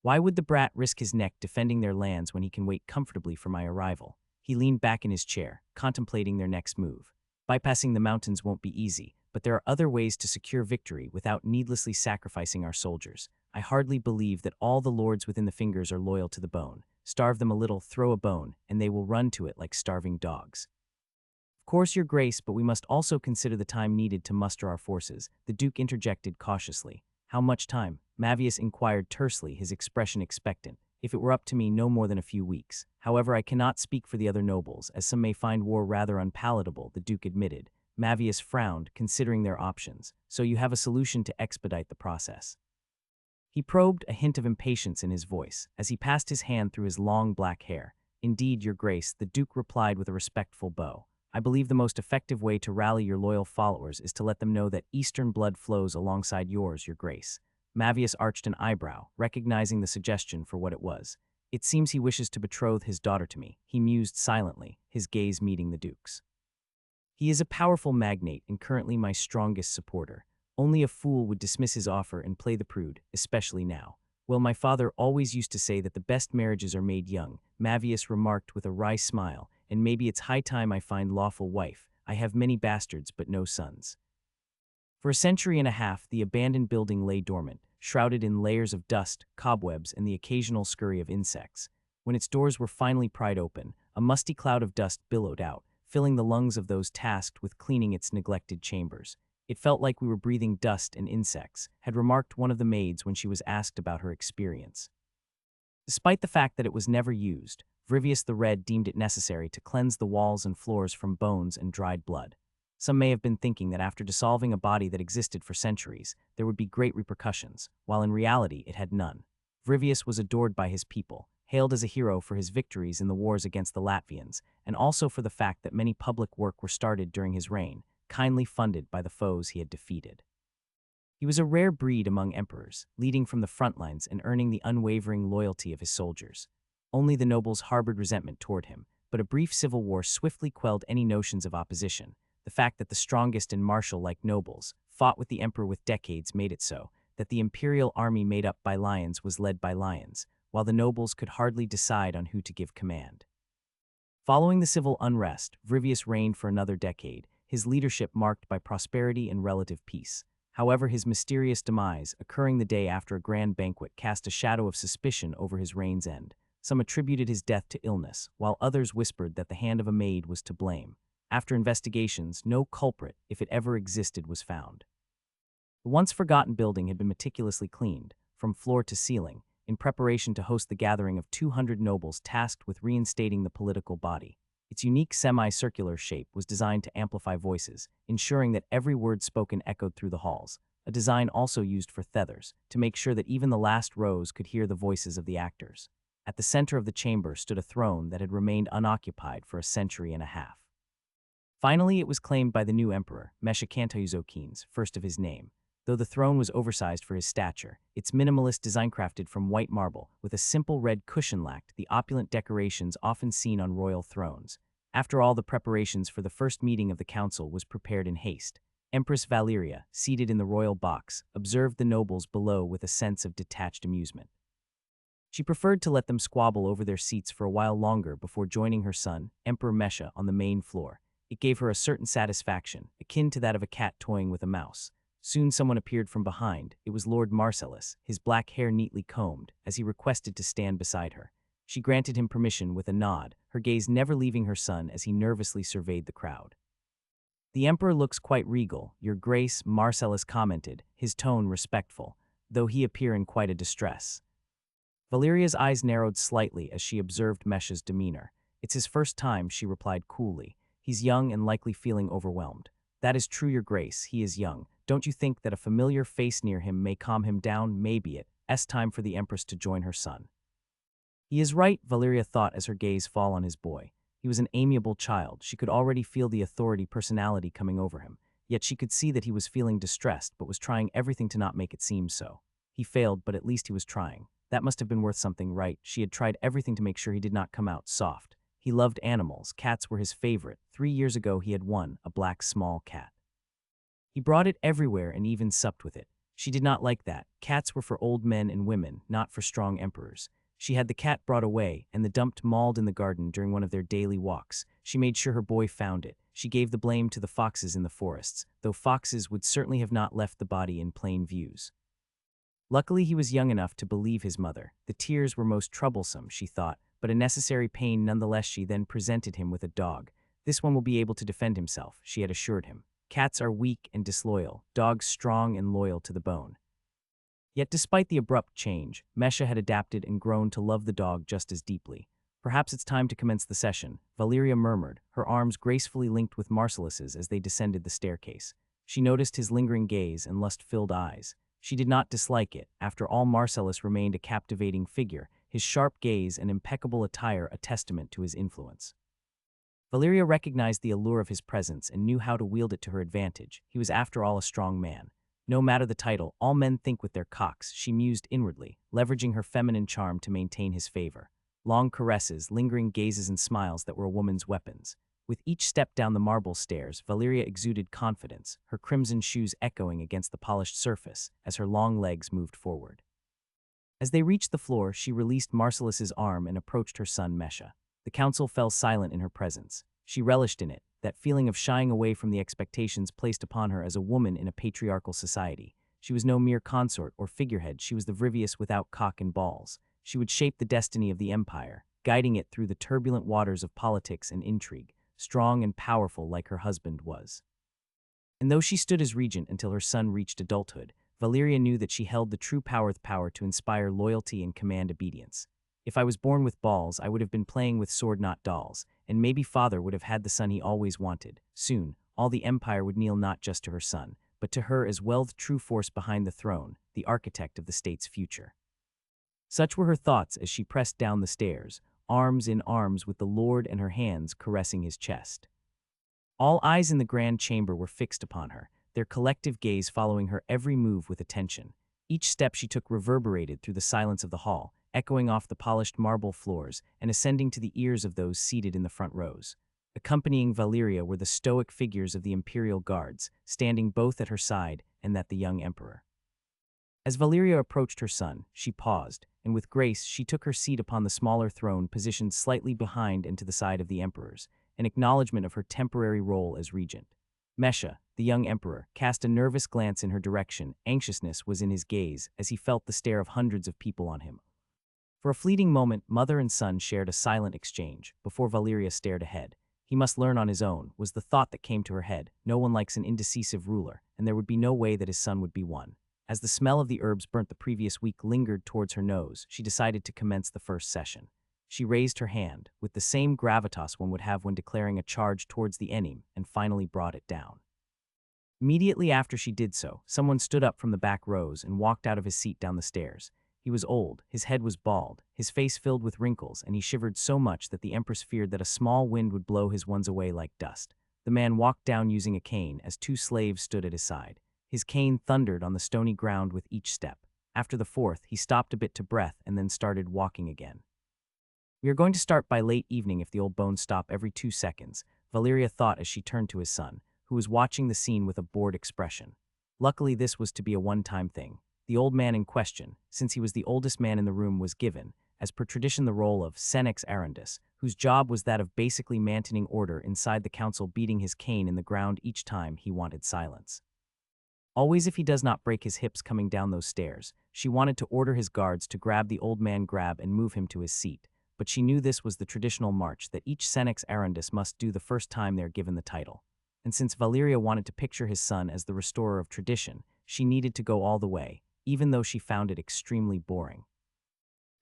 Why would the brat risk his neck defending their lands when he can wait comfortably for my arrival? He leaned back in his chair, contemplating their next move. Bypassing the mountains won't be easy, but there are other ways to secure victory without needlessly sacrificing our soldiers. I hardly believe that all the lords within the fingers are loyal to the bone. Starve them a little, throw a bone, and they will run to it like starving dogs. Of course, Your Grace, but we must also consider the time needed to muster our forces, the Duke interjected cautiously. How much time? Mavius inquired tersely, his expression expectant. If it were up to me, no more than a few weeks. However, I cannot speak for the other nobles, as some may find war rather unpalatable, the Duke admitted. Mavius frowned, considering their options. So you have a solution to expedite the process. He probed, a hint of impatience in his voice, as he passed his hand through his long black hair. Indeed, Your Grace, the Duke replied with a respectful bow. I believe the most effective way to rally your loyal followers is to let them know that Eastern blood flows alongside yours, Your Grace. Mavius arched an eyebrow, recognizing the suggestion for what it was. It seems he wishes to betroth his daughter to me, he mused silently, his gaze meeting the Duke's. He is a powerful magnate and currently my strongest supporter. Only a fool would dismiss his offer and play the prude, especially now. Well, my father always used to say that the best marriages are made young, Mavius remarked with a wry smile, and maybe it's high time I find lawful wife. I have many bastards, but no sons. For a century and a half, the abandoned building lay dormant, shrouded in layers of dust, cobwebs, and the occasional scurry of insects. When its doors were finally pried open, a musty cloud of dust billowed out, filling the lungs of those tasked with cleaning its neglected chambers. It felt like we were breathing dust and insects, had remarked one of the maids when she was asked about her experience. Despite the fact that it was never used, Vrivius the Red deemed it necessary to cleanse the walls and floors from bones and dried blood. Some may have been thinking that after dissolving a body that existed for centuries, there would be great repercussions, while in reality it had none. Vrivius was adored by his people, hailed as a hero for his victories in the wars against the Latvians, and also for the fact that many public work were started during his reign, kindly funded by the foes he had defeated. He was a rare breed among emperors, leading from the front lines and earning the unwavering loyalty of his soldiers. Only the nobles harbored resentment toward him, but a brief civil war swiftly quelled any notions of opposition. The fact that the strongest and martial-like nobles fought with the emperor with decades made it so that the imperial army made up by lions was led by lions, while the nobles could hardly decide on who to give command. Following the civil unrest, Vrivius reigned for another decade, his leadership marked by prosperity and relative peace. However, his mysterious demise, occurring the day after a grand banquet, cast a shadow of suspicion over his reign's end. Some attributed his death to illness, while others whispered that the hand of a maid was to blame. After investigations, no culprit, if it ever existed, was found. The once forgotten building had been meticulously cleaned, from floor to ceiling, in preparation to host the gathering of 200 nobles tasked with reinstating the political body. Its unique semicircular shape was designed to amplify voices, ensuring that every word spoken echoed through the halls, a design also used for feathers, to make sure that even the last rows could hear the voices of the actors. At the center of the chamber stood a throne that had remained unoccupied for a century and a half. Finally, it was claimed by the new emperor, Meshakantauzokines, first of his name. Though the throne was oversized for his stature, its minimalist design crafted from white marble, with a simple red cushion lacked the opulent decorations often seen on royal thrones. After all, the preparations for the first meeting of the council was prepared in haste. Empress Valeria, seated in the royal box, observed the nobles below with a sense of detached amusement. She preferred to let them squabble over their seats for a while longer before joining her son, Emperor Mesha, on the main floor. It gave her a certain satisfaction, akin to that of a cat toying with a mouse. Soon someone appeared from behind. It was Lord Marcellus, his black hair neatly combed, as he requested to stand beside her. She granted him permission with a nod, her gaze never leaving her son as he nervously surveyed the crowd. "The emperor looks quite regal, your grace," Marcellus commented, his tone respectful, though he appeared in quite a distress. Valeria's eyes narrowed slightly as she observed Mesha's demeanor. "It's his first time," she replied coolly. "He's young and likely feeling overwhelmed." "That is true, your grace, he is young. Don't you think that a familiar face near him may calm him down? Maybe it's time for the empress to join her son." He is right, Valeria thought as her gaze fell on his boy. He was an amiable child. She could already feel the authority personality coming over him. Yet she could see that he was feeling distressed but was trying everything to not make it seem so. He failed, but at least he was trying. That must have been worth something, right? She had tried everything to make sure he did not come out soft. He loved animals. Cats were his favorite. 3 years ago he had one, a black small cat. He brought it everywhere and even supped with it. She did not like that. Cats were for old men and women, not for strong emperors. She had the cat brought away and the dumped mauled in the garden during one of their daily walks. She made sure her boy found it. She gave the blame to the foxes in the forests, though foxes would certainly have not left the body in plain views. Luckily, he was young enough to believe his mother. The tears were most troublesome, she thought, but a necessary pain nonetheless. She then presented him with a dog. "This one will be able to defend himself," she had assured him. "Cats are weak and disloyal, dogs strong and loyal to the bone." Yet despite the abrupt change, Mesha had adapted and grown to love the dog just as deeply. "Perhaps it's time to commence the session," Valeria murmured, her arms gracefully linked with Marcellus's as they descended the staircase. She noticed his lingering gaze and lust-filled eyes. She did not dislike it. After all, Marcellus remained a captivating figure, his sharp gaze and impeccable attire a testament to his influence. Valeria recognized the allure of his presence and knew how to wield it to her advantage. He was after all a strong man. No matter the title, all men think with their cocks, she mused inwardly, leveraging her feminine charm to maintain his favor. Long caresses, lingering gazes and smiles that were a woman's weapons. With each step down the marble stairs, Valeria exuded confidence, her crimson shoes echoing against the polished surface as her long legs moved forward. As they reached the floor, she released Marcellus's arm and approached her son Mesha. The council fell silent in her presence. She relished in it, that feeling of shying away from the expectations placed upon her as a woman in a patriarchal society. She was no mere consort or figurehead, she was the Vrivius without cock and balls. She would shape the destiny of the empire, guiding it through the turbulent waters of politics and intrigue, strong and powerful like her husband was. And though she stood as regent until her son reached adulthood, Valeria knew that she held the true power to inspire loyalty and command obedience. If I was born with balls, I would have been playing with sword-not dolls, and maybe father would have had the son he always wanted. Soon, all the empire would kneel not just to her son, but to her as well, the true force behind the throne, the architect of the state's future. Such were her thoughts as she pressed down the stairs, arms in arms with the Lord and her hands caressing his chest. All eyes in the grand chamber were fixed upon her, their collective gaze following her every move with attention. Each step she took reverberated through the silence of the hall, echoing off the polished marble floors and ascending to the ears of those seated in the front rows. Accompanying Valeria were the stoic figures of the imperial guards, standing both at her side and at the young emperor. As Valeria approached her son, she paused, and with grace she took her seat upon the smaller throne positioned slightly behind and to the side of the emperor's, an acknowledgement of her temporary role as regent. Mesha, the young emperor, cast a nervous glance in her direction. Anxiousness was in his gaze as he felt the stare of hundreds of people on him. For a fleeting moment, mother and son shared a silent exchange before Valeria stared ahead. He must learn on his own, was the thought that came to her head. No one likes an indecisive ruler, and there would be no way that his son would be one. As the smell of the herbs burnt the previous week lingered towards her nose, she decided to commence the first session. She raised her hand, with the same gravitas one would have when declaring a charge towards the enemy, and finally brought it down. Immediately after she did so, someone stood up from the back rows and walked out of his seat down the stairs. He was old, his head was bald, his face filled with wrinkles, and he shivered so much that the empress feared that a small wind would blow his ones away like dust. The man walked down using a cane as two slaves stood at his side. His cane thundered on the stony ground with each step. After the fourth, he stopped a bit to breath and then started walking again. "We are going to start by late evening if the old bones stop every 2 seconds, Valeria thought as she turned to his son, who was watching the scene with a bored expression. Luckily, this was to be a one-time thing. The old man in question, since he was the oldest man in the room, was given, as per tradition, the role of senex arendus, whose job was that of basically maintaining order inside the council, beating his cane in the ground each time he wanted silence. Always, if he does not break his hips coming down those stairs, she wanted to order his guards to grab the old man and move him to his seat. But she knew this was the traditional march that each senex arendus must do the first time they're given the title. And since Valeria wanted to picture his son as the restorer of tradition, she needed to go all the way, even though she found it extremely boring.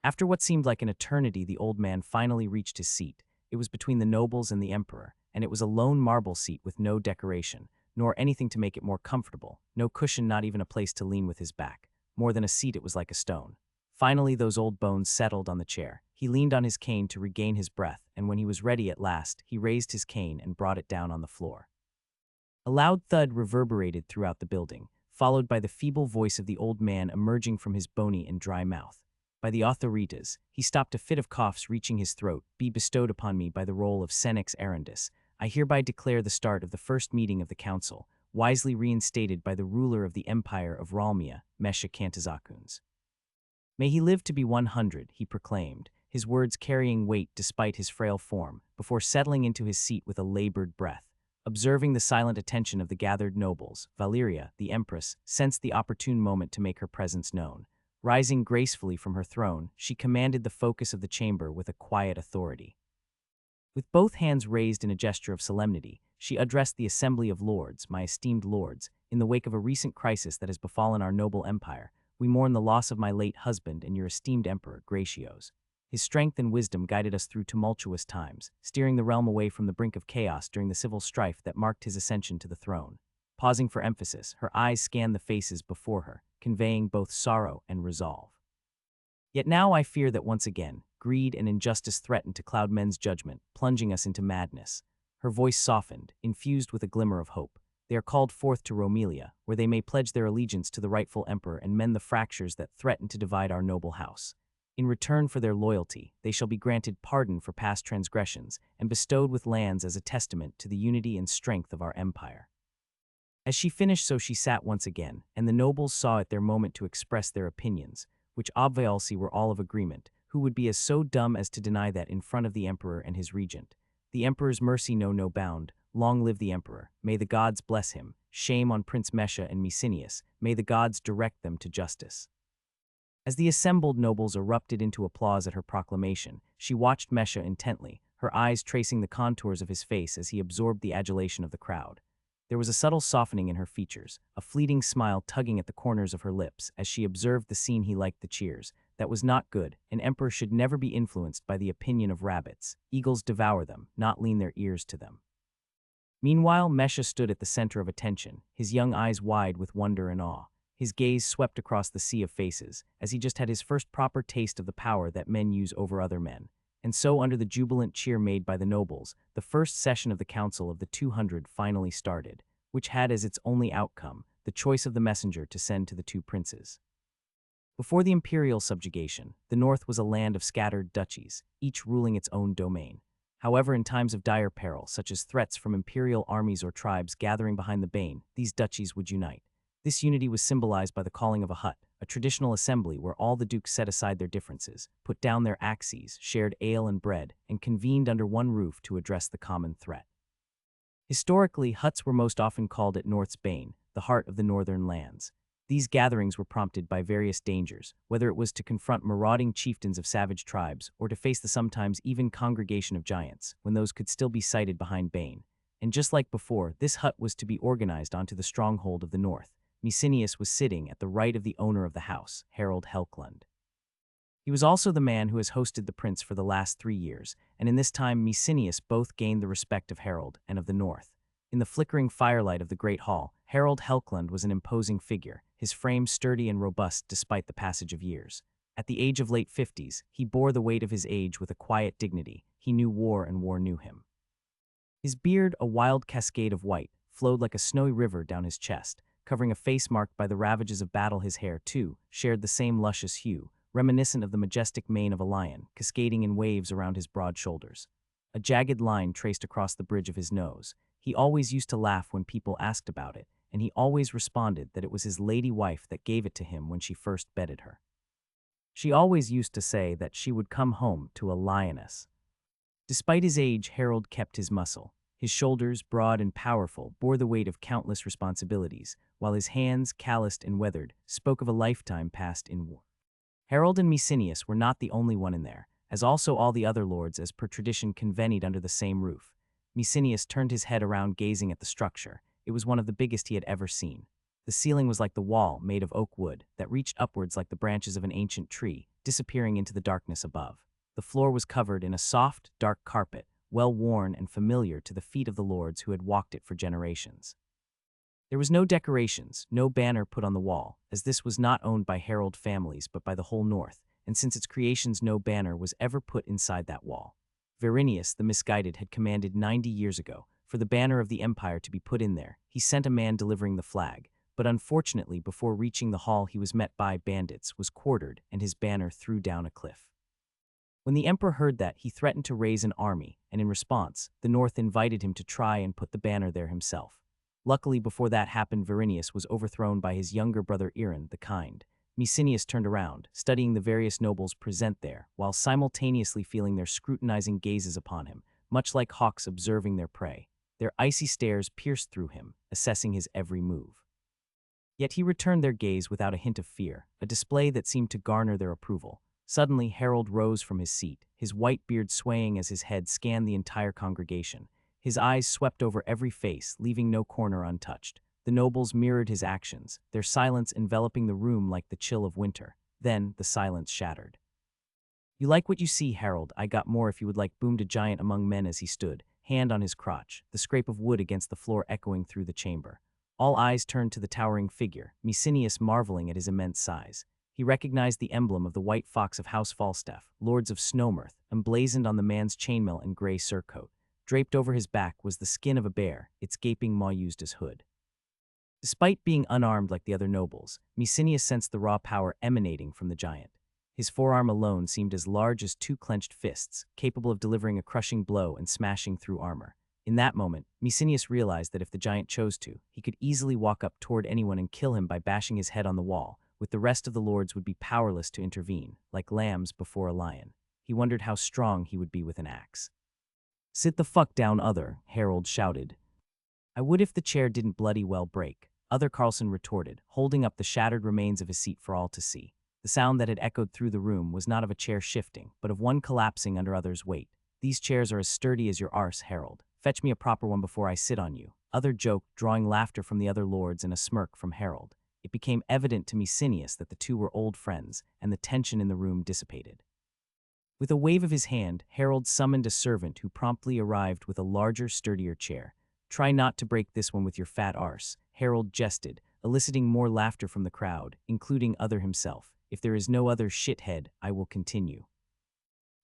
After what seemed like an eternity, the old man finally reached his seat. It was between the nobles and the emperor, and it was a lone marble seat with no decoration, nor anything to make it more comfortable, no cushion, not even a place to lean with his back. More than a seat, it was like a stone. Finally, those old bones settled on the chair. He leaned on his cane to regain his breath, and when he was ready at last, he raised his cane and brought it down on the floor. A loud thud reverberated throughout the building, followed by the feeble voice of the old man emerging from his bony and dry mouth. By the authoritas, he stopped a fit of coughs reaching his throat. "Be bestowed upon me by the role of senex arendus. I hereby declare the start of the first meeting of the council, wisely reinstated by the ruler of the empire of Ralmia, Mesha Kantazakuns. May he live to be 100, he proclaimed, his words carrying weight despite his frail form, before settling into his seat with a labored breath. Observing the silent attention of the gathered nobles, Valeria, the empress, sensed the opportune moment to make her presence known. Rising gracefully from her throne, she commanded the focus of the chamber with a quiet authority. With both hands raised in a gesture of solemnity, she addressed the assembly of lords. "My esteemed lords, in the wake of a recent crisis that has befallen our noble empire, we mourn the loss of my late husband and your esteemed emperor, Gratios. His strength and wisdom guided us through tumultuous times, steering the realm away from the brink of chaos during the civil strife that marked his ascension to the throne." Pausing for emphasis, her eyes scanned the faces before her, conveying both sorrow and resolve. "Yet now I fear that once again, greed and injustice threaten to cloud men's judgment, plunging us into madness." Her voice softened, infused with a glimmer of hope. "They are called forth to Romelia, where they may pledge their allegiance to the rightful emperor and mend the fractures that threaten to divide our noble house. In return for their loyalty, they shall be granted pardon for past transgressions and bestowed with lands as a testament to the unity and strength of our empire." As she finished, so she sat once again, and the nobles saw it their moment to express their opinions. which obviously were all of agreement. Who would be as so dumb as to deny that in front of the emperor and his regent? The emperor's mercy know no bound. Long live the emperor. May the gods bless him. Shame on Prince Mesha and Mecenius. May the gods direct them to justice. As the assembled nobles erupted into applause at her proclamation, she watched Mesha intently, her eyes tracing the contours of his face as he absorbed the adulation of the crowd. There was a subtle softening in her features, a fleeting smile tugging at the corners of her lips as she observed the scene. He liked the cheers. That was not good. An emperor should never be influenced by the opinion of rabbits. Eagles devour them, not lean their ears to them. Meanwhile, Mesha stood at the center of attention, his young eyes wide with wonder and awe. His gaze swept across the sea of faces, as he just had his first proper taste of the power that men use over other men. And so, under the jubilant cheer made by the nobles, the first session of the Council of the 200 finally started, which had as its only outcome the choice of the messenger to send to the two princes. Before the imperial subjugation, the north was a land of scattered duchies, each ruling its own domain. However, in times of dire peril, such as threats from imperial armies or tribes gathering behind the Bane, these duchies would unite. This unity was symbolized by the calling of a hut, a traditional assembly where all the dukes set aside their differences, put down their axes, shared ale and bread, and convened under one roof to address the common threat. Historically, huts were most often called at North's Bane, the heart of the northern lands. These gatherings were prompted by various dangers, whether it was to confront marauding chieftains of savage tribes or to face the sometimes even congregation of giants, when those could still be sighted behind Bane. And just like before, this hut was to be organized onto the stronghold of the north. Mecenius was sitting at the right of the owner of the house, Harold Helkland. He was also the man who has hosted the prince for the last 3 years, and in this time Mecenius both gained the respect of Harold and of the north. In the flickering firelight of the great hall, Harold Helkland was an imposing figure, his frame sturdy and robust despite the passage of years. At the age of late 50s, he bore the weight of his age with a quiet dignity. He knew war and war knew him. His beard, a wild cascade of white, flowed like a snowy river down his chest, covering a face marked by the ravages of battle. His hair, too, shared the same luscious hue, reminiscent of the majestic mane of a lion, cascading in waves around his broad shoulders. A jagged line traced across the bridge of his nose. He always used to laugh when people asked about it, and he always responded that it was his lady wife that gave it to him when she first bedded her. She always used to say that she would come home to a lioness. Despite his age, Harold kept his muscle. His shoulders, broad and powerful, bore the weight of countless responsibilities, while his hands, calloused and weathered, spoke of a lifetime passed in war. Harold and Mecenius were not the only one in there, as also all the other lords as per tradition convened under the same roof. Mecenius turned his head around gazing at the structure. It was one of the biggest he had ever seen. The ceiling was like the wall, made of oak wood, that reached upwards like the branches of an ancient tree, disappearing into the darkness above. The floor was covered in a soft, dark carpet, well-worn and familiar to the feet of the lords who had walked it for generations. There was no decorations, no banner put on the wall, as this was not owned by Herald families but by the whole North, and since its creations no banner was ever put inside that wall. Verinius, the misguided, had commanded 90 years ago for the banner of the empire to be put in there. He sent a man delivering the flag, but unfortunately before reaching the hall he was met by bandits, was quartered, and his banner threw down a cliff. When the emperor heard that, he threatened to raise an army, and in response, the North invited him to try and put the banner there himself. Luckily, before that happened, Verinius was overthrown by his younger brother Iran the Kind. Mecenius turned around, studying the various nobles present there, while simultaneously feeling their scrutinizing gazes upon him, much like hawks observing their prey. Their icy stares pierced through him, assessing his every move. Yet he returned their gaze without a hint of fear, a display that seemed to garner their approval. Suddenly, Harold rose from his seat, his white beard swaying as his head scanned the entire congregation. His eyes swept over every face, leaving no corner untouched. The nobles mirrored his actions, their silence enveloping the room like the chill of winter. Then, the silence shattered. "You like what you see, Harold? I got more if you would like," boomed a giant among men as he stood, hand on his crotch, the scrape of wood against the floor echoing through the chamber. All eyes turned to the towering figure, Mecenius marveling at his immense size. He recognized the emblem of the white fox of House Falstaff, lords of Snowmirth, emblazoned on the man's chainmail and gray surcoat. Draped over his back was the skin of a bear, its gaping maw used as hood. Despite being unarmed like the other nobles, Mecenius sensed the raw power emanating from the giant. His forearm alone seemed as large as 2 clenched fists, capable of delivering a crushing blow and smashing through armor. In that moment, Mecenius realized that if the giant chose to, he could easily walk up toward anyone and kill him by bashing his head on the wall, with the rest of the lords would be powerless to intervene, like lambs before a lion. He wondered how strong he would be with an axe. "Sit the fuck down, other," Harold shouted. "I would if the chair didn't bloody well break," Other Carlson retorted, holding up the shattered remains of his seat for all to see. The sound that had echoed through the room was not of a chair shifting, but of one collapsing under Other's weight. "These chairs are as sturdy as your arse, Harold. Fetch me a proper one before I sit on you," Other joked, drawing laughter from the other lords and a smirk from Harold. It became evident to Mesenius that the two were old friends, and the tension in the room dissipated. With a wave of his hand, Harold summoned a servant who promptly arrived with a larger, sturdier chair. "Try not to break this one with your fat arse," Harold jested, eliciting more laughter from the crowd, including Other himself. "If there is no other shithead, I will continue."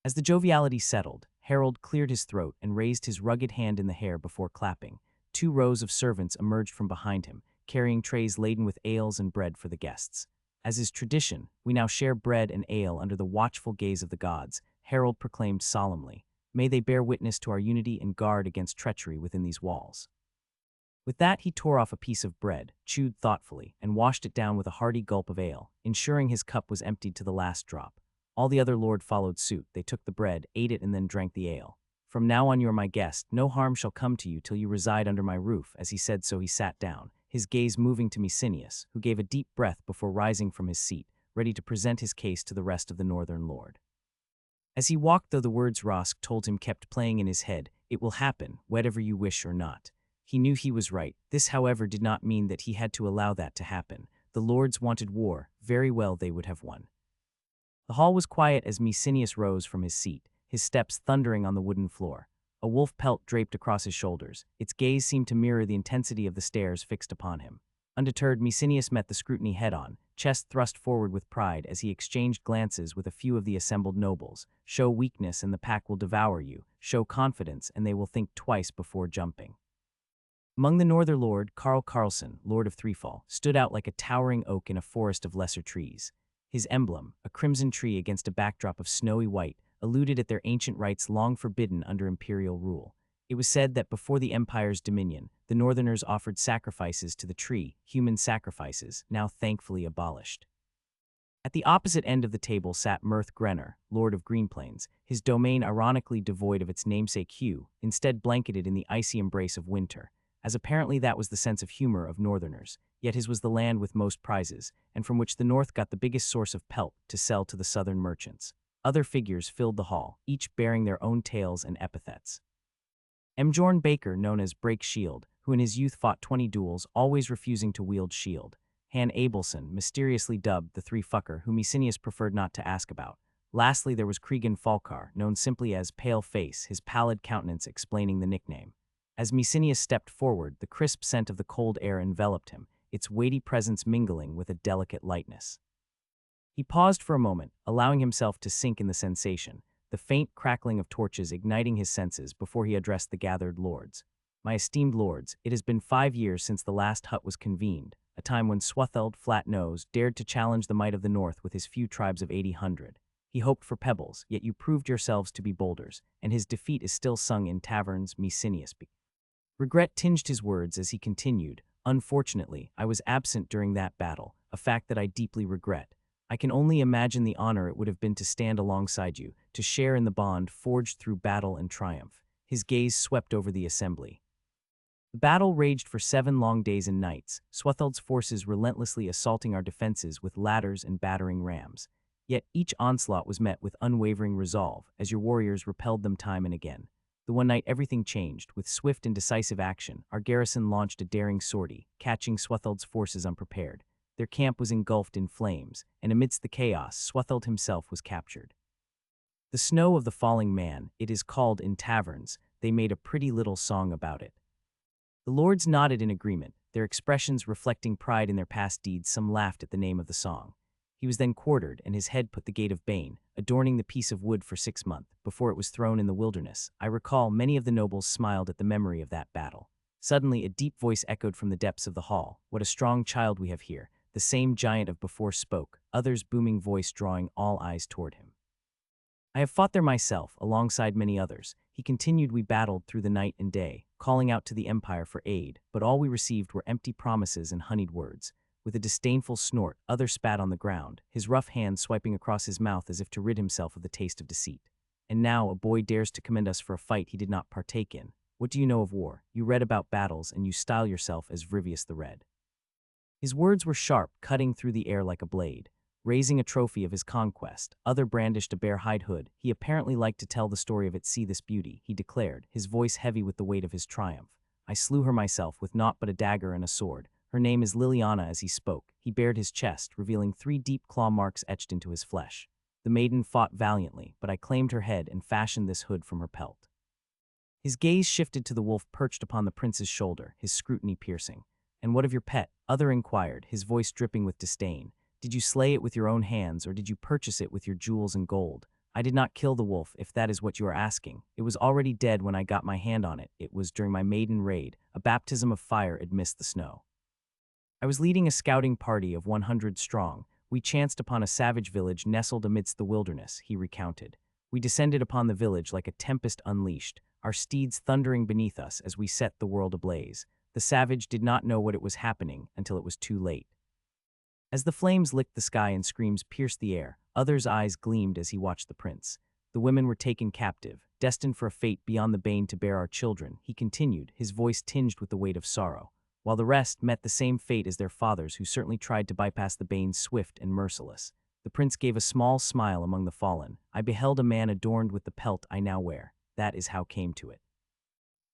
As the joviality settled, Harold cleared his throat and raised his rugged hand in the air before clapping. 2 rows of servants emerged from behind him, carrying trays laden with ales and bread for the guests. "As is tradition, we now share bread and ale under the watchful gaze of the gods," Harold proclaimed solemnly. "May they bear witness to our unity and guard against treachery within these walls." With that, he tore off a piece of bread, chewed thoughtfully, and washed it down with a hearty gulp of ale, ensuring his cup was emptied to the last drop. All the other lords followed suit. They took the bread, ate it, and then drank the ale. "From now on you are my guest. No harm shall come to you till you reside under my roof." As he said so, he sat down, his gaze moving to Mesenius, who gave a deep breath before rising from his seat, ready to present his case to the rest of the northern lord. As he walked, though the words Rosk told him kept playing in his head, "It will happen, whatever you wish or not." He knew he was right. This, however, did not mean that he had to allow that to happen. The lords wanted war. Very well, they would have won. The hall was quiet as Mesenius rose from his seat, his steps thundering on the wooden floor. A wolf pelt draped across his shoulders. Its gaze seemed to mirror the intensity of the stares fixed upon him. Undeterred, Mesenius met the scrutiny head-on, chest thrust forward with pride as he exchanged glances with a few of the assembled nobles. "Show weakness and the pack will devour you. Show confidence and they will think twice before jumping." Among the northern lord, Carl Carlson, Lord of Threefall, stood out like a towering oak in a forest of lesser trees. His emblem, a crimson tree against a backdrop of snowy white, alluded at their ancient rights long forbidden under imperial rule. It was said that before the empire's dominion, the northerners offered sacrifices to the tree, human sacrifices, now thankfully abolished. At the opposite end of the table sat Mirth Grenner, Lord of Greenplains, his domain ironically devoid of its namesake hue, instead blanketed in the icy embrace of winter, as apparently that was the sense of humor of northerners. Yet his was the land with most prizes, and from which the north got the biggest source of pelt to sell to the southern merchants. Other figures filled the hall, each bearing their own tales and epithets. Mjorn Baker, known as Break Shield, who in his youth fought 20 duels, always refusing to wield shield. Han Abelson, mysteriously dubbed the Three-Fucker, whom Mesenius preferred not to ask about. Lastly, there was Cregan Falkar, known simply as Pale Face, his pallid countenance explaining the nickname. As Mesenius stepped forward, the crisp scent of the cold air enveloped him, its weighty presence mingling with a delicate lightness. He paused for a moment, allowing himself to sink in the sensation, the faint crackling of torches igniting his senses before he addressed the gathered lords. "My esteemed lords, it has been 5 years since the last hut was convened, a time when Swetheld Flat-Nose dared to challenge the might of the north with his few tribes of 80. He hoped for pebbles, yet you proved yourselves to be boulders, and his defeat is still sung in taverns." Mesenius. Regret tinged his words as he continued, "Unfortunately, I was absent during that battle, a fact that I deeply regret. I can only imagine the honor it would have been to stand alongside you, to share in the bond forged through battle and triumph." His gaze swept over the assembly. The battle raged for 7 long days and nights, Swetheld's forces relentlessly assaulting our defenses with ladders and battering rams. Yet each onslaught was met with unwavering resolve, as your warriors repelled them time and again. The one night everything changed. With swift and decisive action, our garrison launched a daring sortie, catching Swetheld's forces unprepared. Their camp was engulfed in flames, and amidst the chaos, Swetheld himself was captured. The snow of the falling man, it is called in taverns. They made a pretty little song about it. The lords nodded in agreement, their expressions reflecting pride in their past deeds. Some laughed at the name of the song. He was then quartered, and his head put the gate of Bane, adorning the piece of wood for 6 months, before it was thrown in the wilderness. I recall many of the nobles smiled at the memory of that battle. Suddenly, a deep voice echoed from the depths of the hall. "What a strong child we have here." The same giant of before spoke, Other's booming voice drawing all eyes toward him. "I have fought there myself, alongside many others." He continued, "We battled through the night and day, calling out to the Empire for aid, but all we received were empty promises and honeyed words. With a disdainful snort, Other spat on the ground, his rough hand swiping across his mouth as if to rid himself of the taste of deceit. And now a boy dares to commend us for a fight he did not partake in. What do you know of war? You read about battles, and you style yourself as Vrivius the Red. His words were sharp, cutting through the air like a blade. Raising a trophy of his conquest, Other brandished a bare hide hood. He apparently liked to tell the story of it. See this beauty, he declared, his voice heavy with the weight of his triumph. I slew her myself with naught but a dagger and a sword. Her name is Liliana. As he spoke, he bared his chest, revealing 3 deep claw marks etched into his flesh. The maiden fought valiantly, but I claimed her head and fashioned this hood from her pelt. His gaze shifted to the wolf perched upon the prince's shoulder, his scrutiny piercing. And what of your pet? Other inquired, his voice dripping with disdain. Did you slay it with your own hands, or did you purchase it with your jewels and gold? I did not kill the wolf, if that is what you are asking. It was already dead when I got my hand on it. It was during my maiden raid, a baptism of fire amidst the snow. I was leading a scouting party of 100 strong. We chanced upon a savage village nestled amidst the wilderness, he recounted. We descended upon the village like a tempest unleashed, our steeds thundering beneath us as we set the world ablaze. The savage did not know what it was happening until it was too late. As the flames licked the sky and screams pierced the air, Other's eyes gleamed as he watched the prince. The women were taken captive, destined for a fate beyond the bane to bear our children, he continued, his voice tinged with the weight of sorrow, while the rest met the same fate as their fathers, who certainly tried to bypass the banes swift and merciless. The prince gave a small smile among the fallen. I beheld a man adorned with the pelt I now wear. That is how came to it.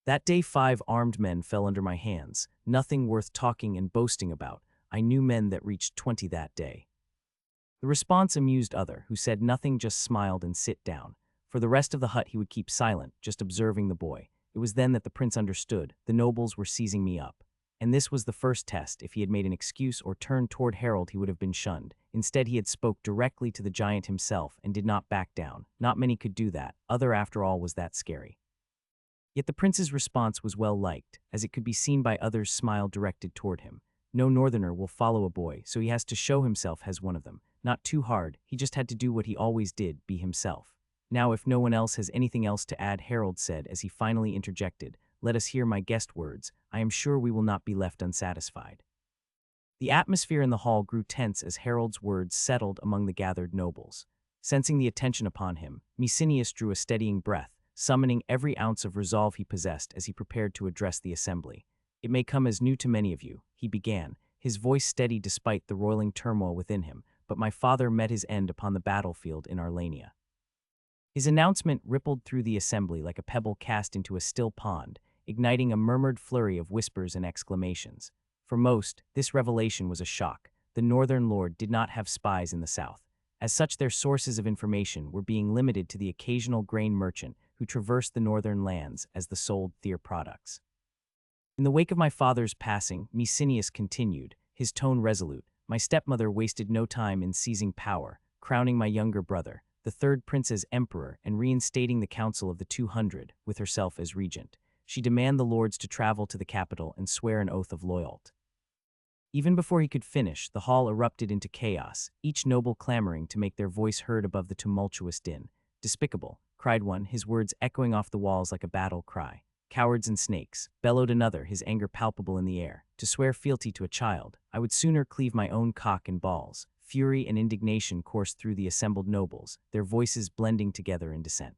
That day 5 armed men fell under my hands, nothing worth talking and boasting about. I knew men that reached 20 that day. The response amused Other, who said nothing, just smiled and sit down. For the rest of the hut he would keep silent, just observing the boy. It was then that the prince understood. The nobles were seizing me up. And this was the first test. If he had made an excuse or turned toward Harold, he would have been shunned. Instead, he had spoke directly to the giant himself and did not back down. Not many could do that. Other, after all, was that scary. Yet the prince's response was well liked, as it could be seen by Other's smile directed toward him. No northerner will follow a boy, so he has to show himself as one of them. Not too hard, he just had to do what he always did, be himself. Now, if no one else has anything else to add, Harold said as he finally interjected, let us hear my guest words. I am sure we will not be left unsatisfied. The atmosphere in the hall grew tense as Harold's words settled among the gathered nobles. Sensing the attention upon him, Mercenary drew a steadying breath, summoning every ounce of resolve he possessed as he prepared to address the assembly. It may come as new to many of you, he began, his voice steady despite the roiling turmoil within him, but my father met his end upon the battlefield in Arlania. His announcement rippled through the assembly like a pebble cast into a still pond, igniting a murmured flurry of whispers and exclamations. For most, this revelation was a shock. The northern lord did not have spies in the south. As such, their sources of information were being limited to the occasional grain merchant who traversed the northern lands as the sold their products. In the wake of my father's passing, Mercenary continued, his tone resolute. My stepmother wasted no time in seizing power, crowning my younger brother, the third prince, as emperor and reinstating the council of the 200, with herself as regent. She demanded the lords to travel to the capital and swear an oath of loyalty. Even before he could finish, the hall erupted into chaos, each noble clamoring to make their voice heard above the tumultuous din. Despicable, cried one, his words echoing off the walls like a battle cry. Cowards and snakes, bellowed another, his anger palpable in the air. To swear fealty to a child, I would sooner cleave my own cock and balls. Fury and indignation coursed through the assembled nobles, their voices blending together in dissent.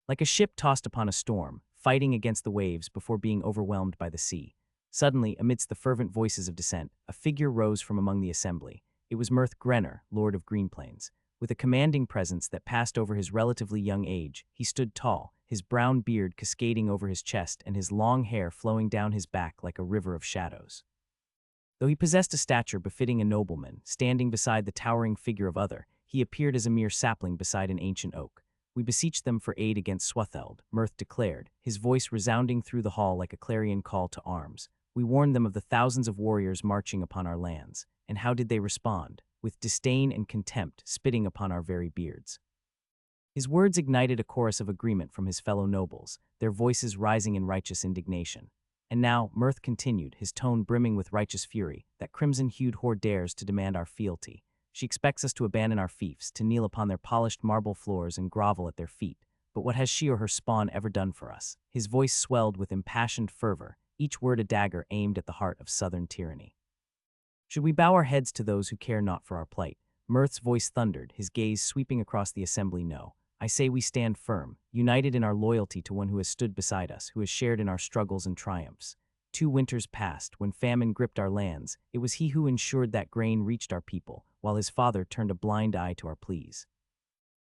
Like a ship tossed upon a storm, fighting against the waves before being overwhelmed by the sea. Suddenly, amidst the fervent voices of dissent, a figure rose from among the assembly. It was Mirth Grenner, Lord of Greenplains. With a commanding presence that passed over his relatively young age, he stood tall, his brown beard cascading over his chest and his long hair flowing down his back like a river of shadows. Though he possessed a stature befitting a nobleman, standing beside the towering figure of Other, he appeared as a mere sapling beside an ancient oak. We beseech them for aid against Swatheld, Mirth declared, his voice resounding through the hall like a clarion call to arms. We warned them of the thousands of warriors marching upon our lands. And how did they respond? With disdain and contempt, spitting upon our very beards. His words ignited a chorus of agreement from his fellow nobles, their voices rising in righteous indignation. And now, Mirth continued, his tone brimming with righteous fury, that crimson-hued whore dares to demand our fealty. She expects us to abandon our fiefs, to kneel upon their polished marble floors and grovel at their feet. But what has she or her spawn ever done for us? His voice swelled with impassioned fervor, each word a dagger aimed at the heart of southern tyranny. Should we bow our heads to those who care not for our plight? Mirth's voice thundered, his gaze sweeping across the assembly. No. I say we stand firm, united in our loyalty to one who has stood beside us, who has shared in our struggles and triumphs. 2 winters passed, when famine gripped our lands. It was he who ensured that grain reached our people, while his father turned a blind eye to our pleas.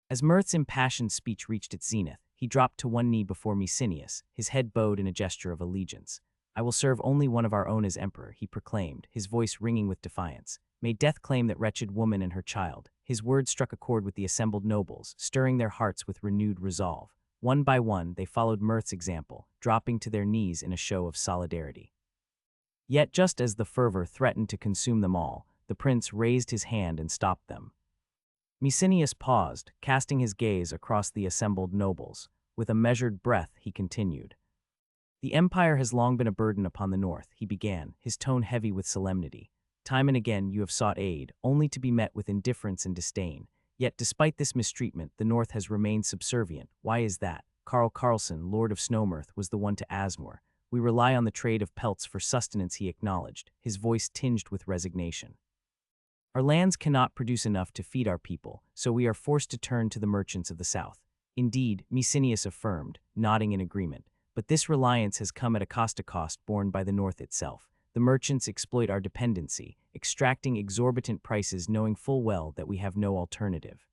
As Mirth's impassioned speech reached its zenith, he dropped to one knee before Mecenius, his head bowed in a gesture of allegiance. I will serve only one of our own as emperor, he proclaimed, his voice ringing with defiance. May death claim that wretched woman and her child. His words struck a chord with the assembled nobles, stirring their hearts with renewed resolve. One by one, they followed Mirth's example, dropping to their knees in a show of solidarity. Yet just as the fervor threatened to consume them all, the prince raised his hand and stopped them. Mecenius paused, casting his gaze across the assembled nobles. With a measured breath, he continued. The empire has long been a burden upon the north, he began, his tone heavy with solemnity. Time and again you have sought aid, only to be met with indifference and disdain. Yet despite this mistreatment, the north has remained subservient. Why is that? Carl Carlson, Lord of Snowmirth, was the one to Asmore. We rely on the trade of pelts for sustenance, he acknowledged, his voice tinged with resignation. Our lands cannot produce enough to feed our people, so we are forced to turn to the merchants of the south. Indeed, Mecenius affirmed, nodding in agreement, but this reliance has come at a cost borne by the north itself. The merchants exploit our dependency, extracting exorbitant prices knowing full well that we have no alternative.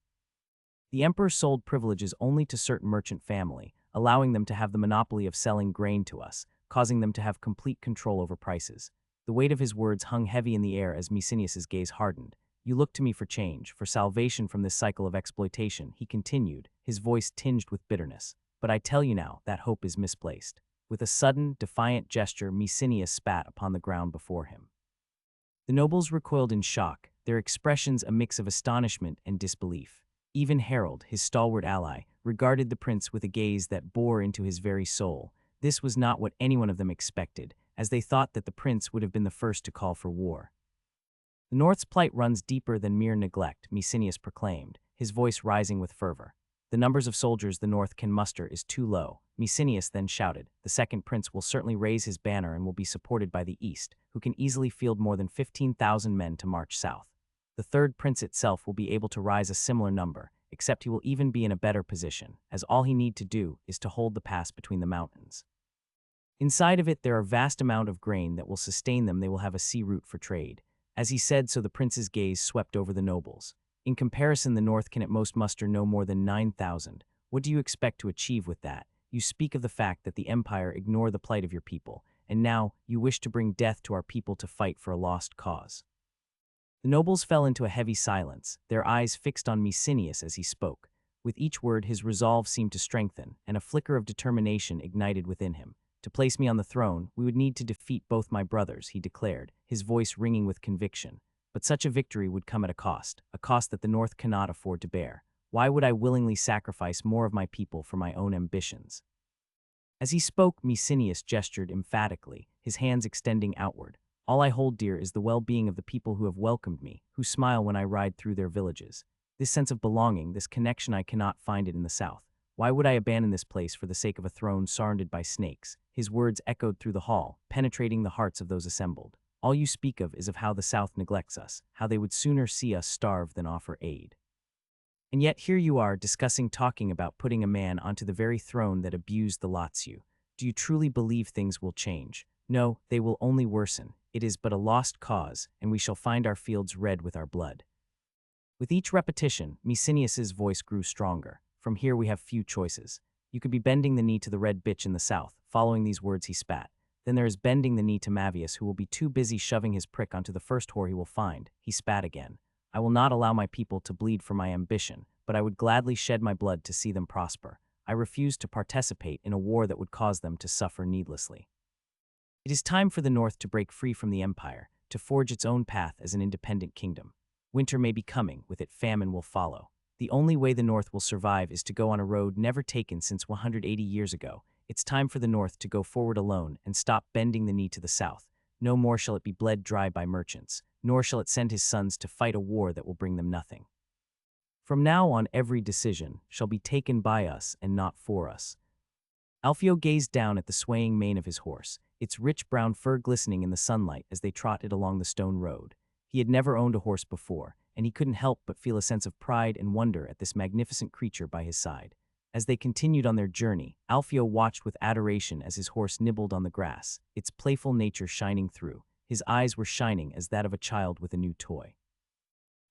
The emperor sold privileges only to certain merchant family, allowing them to have the monopoly of selling grain to us, causing them to have complete control over prices. The weight of his words hung heavy in the air as Mecenius's gaze hardened. You look to me for change, for salvation from this cycle of exploitation, he continued, his voice tinged with bitterness. But I tell you now, that hope is misplaced. With a sudden, defiant gesture, Mecenius spat upon the ground before him. The nobles recoiled in shock, their expressions a mix of astonishment and disbelief. Even Harold, his stalwart ally, regarded the prince with a gaze that bore into his very soul. This was not what any one of them expected, as they thought that the prince would have been the first to call for war. The North's plight runs deeper than mere neglect, Mecenius proclaimed, his voice rising with fervor. The numbers of soldiers the North can muster is too low. Mecenius then shouted, the second prince will certainly raise his banner and will be supported by the East, who can easily field more than 15,000 men to march south. The third prince itself will be able to rise a similar number, except he will even be in a better position, as all he need to do is to hold the pass between the mountains. Inside of it there are vast amount of grain that will sustain them. They will have a sea route for trade. As he said so, the prince's gaze swept over the nobles. In comparison, the North can at most muster no more than 9,000. What do you expect to achieve with that? You speak of the fact that the empire ignore the plight of your people, and now you wish to bring death to our people to fight for a lost cause. The nobles fell into a heavy silence, their eyes fixed on Mecenius as he spoke. With each word his resolve seemed to strengthen, and a flicker of determination ignited within him. To place me on the throne, we would need to defeat both my brothers, he declared, his voice ringing with conviction. But such a victory would come at a cost that the North cannot afford to bear. Why would I willingly sacrifice more of my people for my own ambitions? As he spoke, Mecenius gestured emphatically, his hands extending outward. All I hold dear is the well-being of the people who have welcomed me, who smile when I ride through their villages. This sense of belonging, this connection, I cannot find it in the South. Why would I abandon this place for the sake of a throne surrounded by snakes? His words echoed through the hall, penetrating the hearts of those assembled. All you speak of is of how the South neglects us, how they would sooner see us starve than offer aid. And yet here you are, talking about putting a man onto the very throne that abused the Lazio. Do you truly believe things will change? No, they will only worsen. It is but a lost cause, and we shall find our fields red with our blood. With each repetition, Mecenius's voice grew stronger. From here we have few choices. You could be bending the knee to the red bitch in the South. Following these words he spat. Then there is bending the knee to Mavius, who will be too busy shoving his prick onto the first whore he will find. He spat again. I will not allow my people to bleed for my ambition, but I would gladly shed my blood to see them prosper. I refuse to participate in a war that would cause them to suffer needlessly. It is time for the North to break free from the Empire, to forge its own path as an independent kingdom. Winter may be coming, with it famine will follow. The only way the North will survive is to go on a road never taken since 180 years ago. It's time for the North to go forward alone and stop bending the knee to the South. No more shall it be bled dry by merchants, nor shall it send his sons to fight a war that will bring them nothing. From now on, every decision shall be taken by us and not for us. Alfio gazed down at the swaying mane of his horse, its rich brown fur glistening in the sunlight as they trotted along the stone road. He had never owned a horse before, and he couldn't help but feel a sense of pride and wonder at this magnificent creature by his side. As they continued on their journey, Alfio watched with adoration as his horse nibbled on the grass, its playful nature shining through. His eyes were shining as that of a child with a new toy.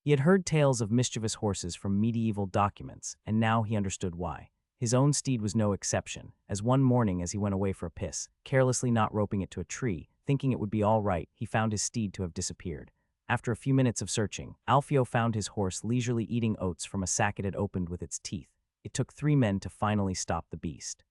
He had heard tales of mischievous horses from medieval documents, and now he understood why. His own steed was no exception, as one morning as he went away for a piss, carelessly not roping it to a tree, thinking it would be all right, he found his steed to have disappeared. After a few minutes of searching, Alfio found his horse leisurely eating oats from a sack it had opened with its teeth. It took 3 men to finally stop the beast.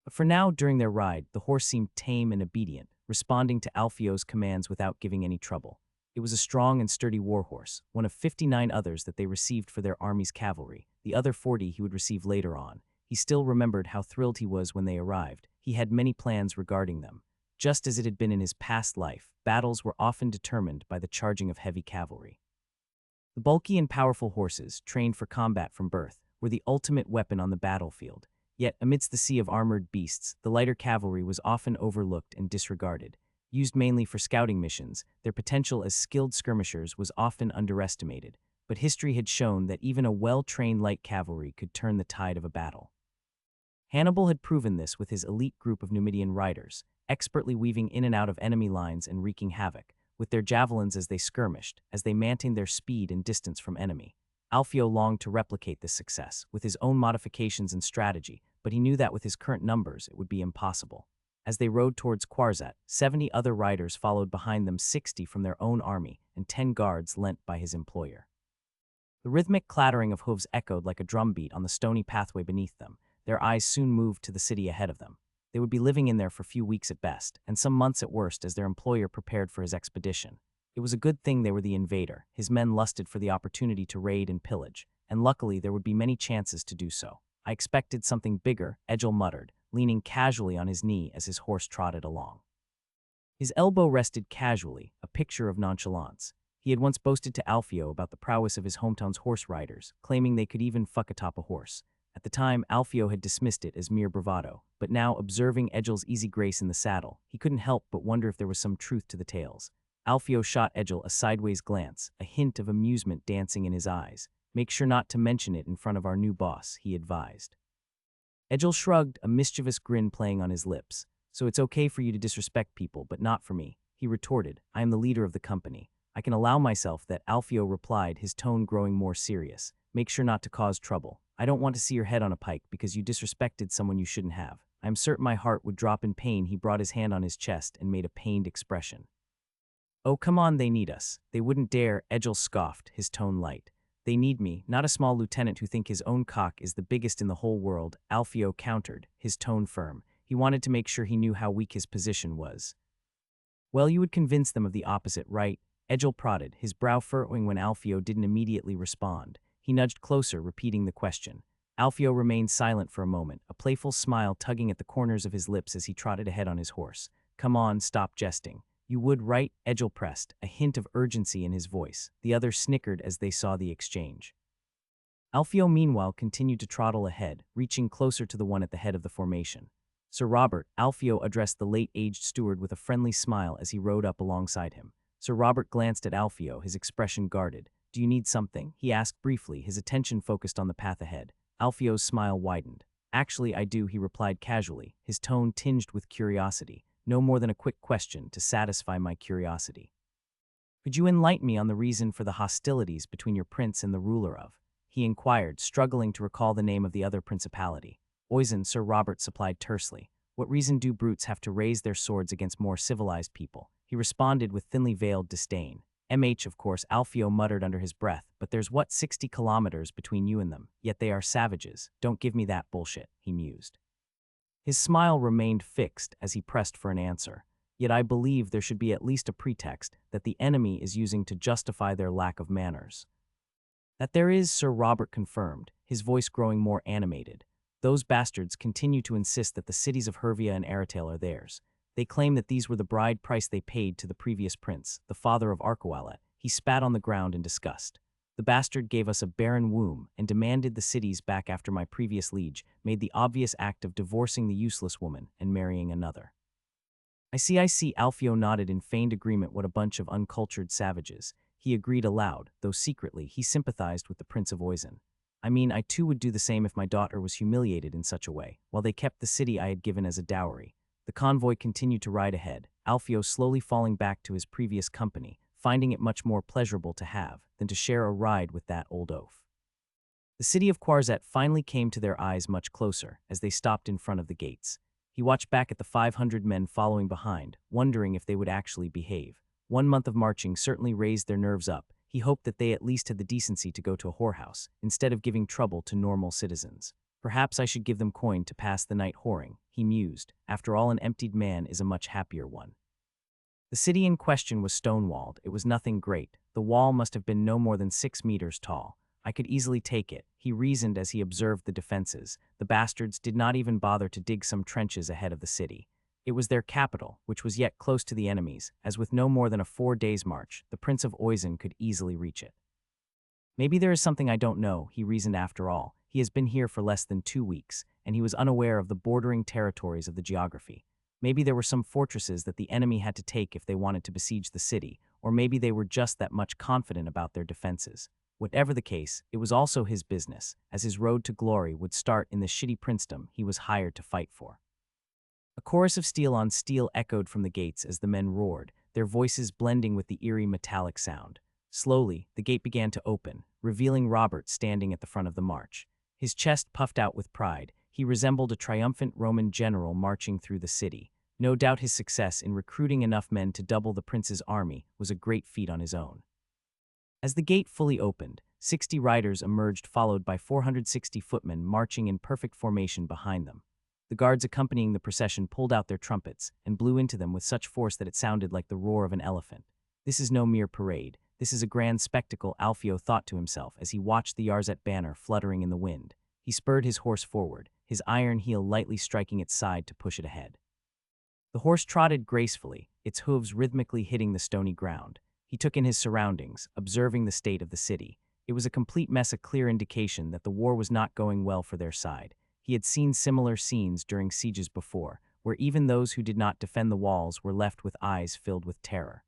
But for now, during their ride, the horse seemed tame and obedient, responding to Alfio's commands without giving any trouble. It was a strong and sturdy warhorse, one of 59 others that they received for their army's cavalry, the other 40 he would receive later on. He still remembered how thrilled he was when they arrived. He had many plans regarding them. Just as it had been in his past life, battles were often determined by the charging of heavy cavalry. The bulky and powerful horses, trained for combat from birth, were the ultimate weapon on the battlefield. Yet, amidst the sea of armored beasts, the lighter cavalry was often overlooked and disregarded. Used mainly for scouting missions, their potential as skilled skirmishers was often underestimated, but history had shown that even a well-trained light cavalry could turn the tide of a battle. Hannibal had proven this with his elite group of Numidian riders, expertly weaving in and out of enemy lines and wreaking havoc, with their javelins as they skirmished, as they maintained their speed and distance from enemy. Alfio longed to replicate this success, with his own modifications and strategy, but he knew that with his current numbers it would be impossible. As they rode towards Quarzat, 70 other riders followed behind them, 60 from their own army, and 10 guards lent by his employer. The rhythmic clattering of hooves echoed like a drumbeat on the stony pathway beneath them. Their eyes soon moved to the city ahead of them. They would be living in there for a few weeks at best, and some months at worst as their employer prepared for his expedition. It was a good thing they were the invader. His men lusted for the opportunity to raid and pillage, and luckily there would be many chances to do so. I expected something bigger, Egil muttered, leaning casually on his knee as his horse trotted along. His elbow rested casually, a picture of nonchalance. He had once boasted to Alfio about the prowess of his hometown's horse riders, claiming they could even fuck atop a horse. At the time, Alfio had dismissed it as mere bravado, but now, observing Egil's easy grace in the saddle, he couldn't help but wonder if there was some truth to the tales. Alfio shot Egil a sideways glance, a hint of amusement dancing in his eyes. "Make sure not to mention it in front of our new boss," he advised. Egil shrugged, a mischievous grin playing on his lips. "So it's okay for you to disrespect people, but not for me," he retorted. "I am the leader of the company. I can allow myself that," Alfio replied, his tone growing more serious. "Make sure not to cause trouble. I don't want to see your head on a pike because you disrespected someone you shouldn't have. I am certain my heart would drop in pain." He brought his hand on his chest and made a pained expression. "Oh, come on, they need us." "They wouldn't dare," Egil scoffed, his tone light. "They need me, not a small lieutenant who think his own cock is the biggest in the whole world," Alfio countered, his tone firm. He wanted to make sure he knew how weak his position was. "Well, you would convince them of the opposite, right?" Egil prodded, his brow furrowing when Alfio didn't immediately respond. He nudged closer, repeating the question. Alfio remained silent for a moment, a playful smile tugging at the corners of his lips as he trotted ahead on his horse. "Come on, stop jesting." "You would, right?" Egil pressed, a hint of urgency in his voice. The others snickered as they saw the exchange. Alfio, meanwhile, continued to trottle ahead, reaching closer to the one at the head of the formation. "Sir Robert," Alfio addressed the late-aged steward with a friendly smile as he rode up alongside him. Sir Robert glanced at Alfio, his expression guarded. "Do you need something?" he asked briefly, his attention focused on the path ahead. Alfio's smile widened. "Actually, I do," he replied casually, his tone tinged with curiosity. "No more than a quick question to satisfy my curiosity. Could you enlighten me on the reason for the hostilities between your prince and the ruler of?" he inquired, struggling to recall the name of the other principality. "Oisin," Sir Robert supplied tersely. "What reason do brutes have to raise their swords against more civilized people?" He responded with thinly veiled disdain. Of course," Alfio muttered under his breath, "but there's 60 kilometers between you and them, yet they are savages. Don't give me that bullshit," he mused. His smile remained fixed as he pressed for an answer. "Yet I believe there should be at least a pretext that the enemy is using to justify their lack of manners." "That there is," Sir Robert confirmed, his voice growing more animated. "Those bastards continue to insist that the cities of Hervia and Eritale are theirs. They claim that these were the bride price they paid to the previous prince, the father of Arcoalet." He spat on the ground in disgust. "The bastard gave us a barren womb and demanded the cities back after my previous liege made the obvious act of divorcing the useless woman and marrying another." I see, Alfio nodded in feigned agreement. What a bunch of uncultured savages. He agreed aloud, though secretly he sympathized with the Prince of Oisin. I mean, I too would do the same if my daughter was humiliated in such a way, while they kept the city I had given as a dowry. The convoy continued to ride ahead, Alfio slowly falling back to his previous company, finding it much more pleasurable to have than to share a ride with that old oaf. The city of Quarzet finally came to their eyes much closer as they stopped in front of the gates. He watched back at the 500 men following behind, wondering if they would actually behave. 1 month of marching certainly raised their nerves up. He hoped that they at least had the decency to go to a whorehouse, instead of giving trouble to normal citizens. Perhaps I should give them coin to pass the night whoring, he mused. After all, an emptied man is a much happier one. The city in question was stone-walled. It was nothing great. The wall must have been no more than 6 meters tall. I could easily take it, he reasoned as he observed the defenses. The bastards did not even bother to dig some trenches ahead of the city. It was their capital, which was yet close to the enemies, as with no more than a 4 days' march, the Prince of Oisin could easily reach it. Maybe there is something I don't know, he reasoned. After all. He has been here for less than 2 weeks, and he was unaware of the bordering territories of the geography. Maybe there were some fortresses that the enemy had to take if they wanted to besiege the city, or maybe they were just that much confident about their defenses. Whatever the case, it was also his business, as his road to glory would start in the shitty princedom he was hired to fight for. A chorus of steel on steel echoed from the gates as the men roared, their voices blending with the eerie metallic sound. Slowly, the gate began to open, revealing Robert standing at the front of the march. His chest puffed out with pride. He resembled a triumphant Roman general marching through the city. No doubt his success in recruiting enough men to double the prince's army was a great feat on his own. As the gate fully opened, 60 riders emerged, followed by 460 footmen marching in perfect formation behind them. The guards accompanying the procession pulled out their trumpets and blew into them with such force that it sounded like the roar of an elephant. This is no mere parade. This is a grand spectacle, Alfio thought to himself as he watched the Yarzet banner fluttering in the wind. He spurred his horse forward, his iron heel lightly striking its side to push it ahead. The horse trotted gracefully, its hooves rhythmically hitting the stony ground. He took in his surroundings, observing the state of the city. It was a complete mess, a clear indication that the war was not going well for their side. He had seen similar scenes during sieges before, where even those who did not defend the walls were left with eyes filled with terror.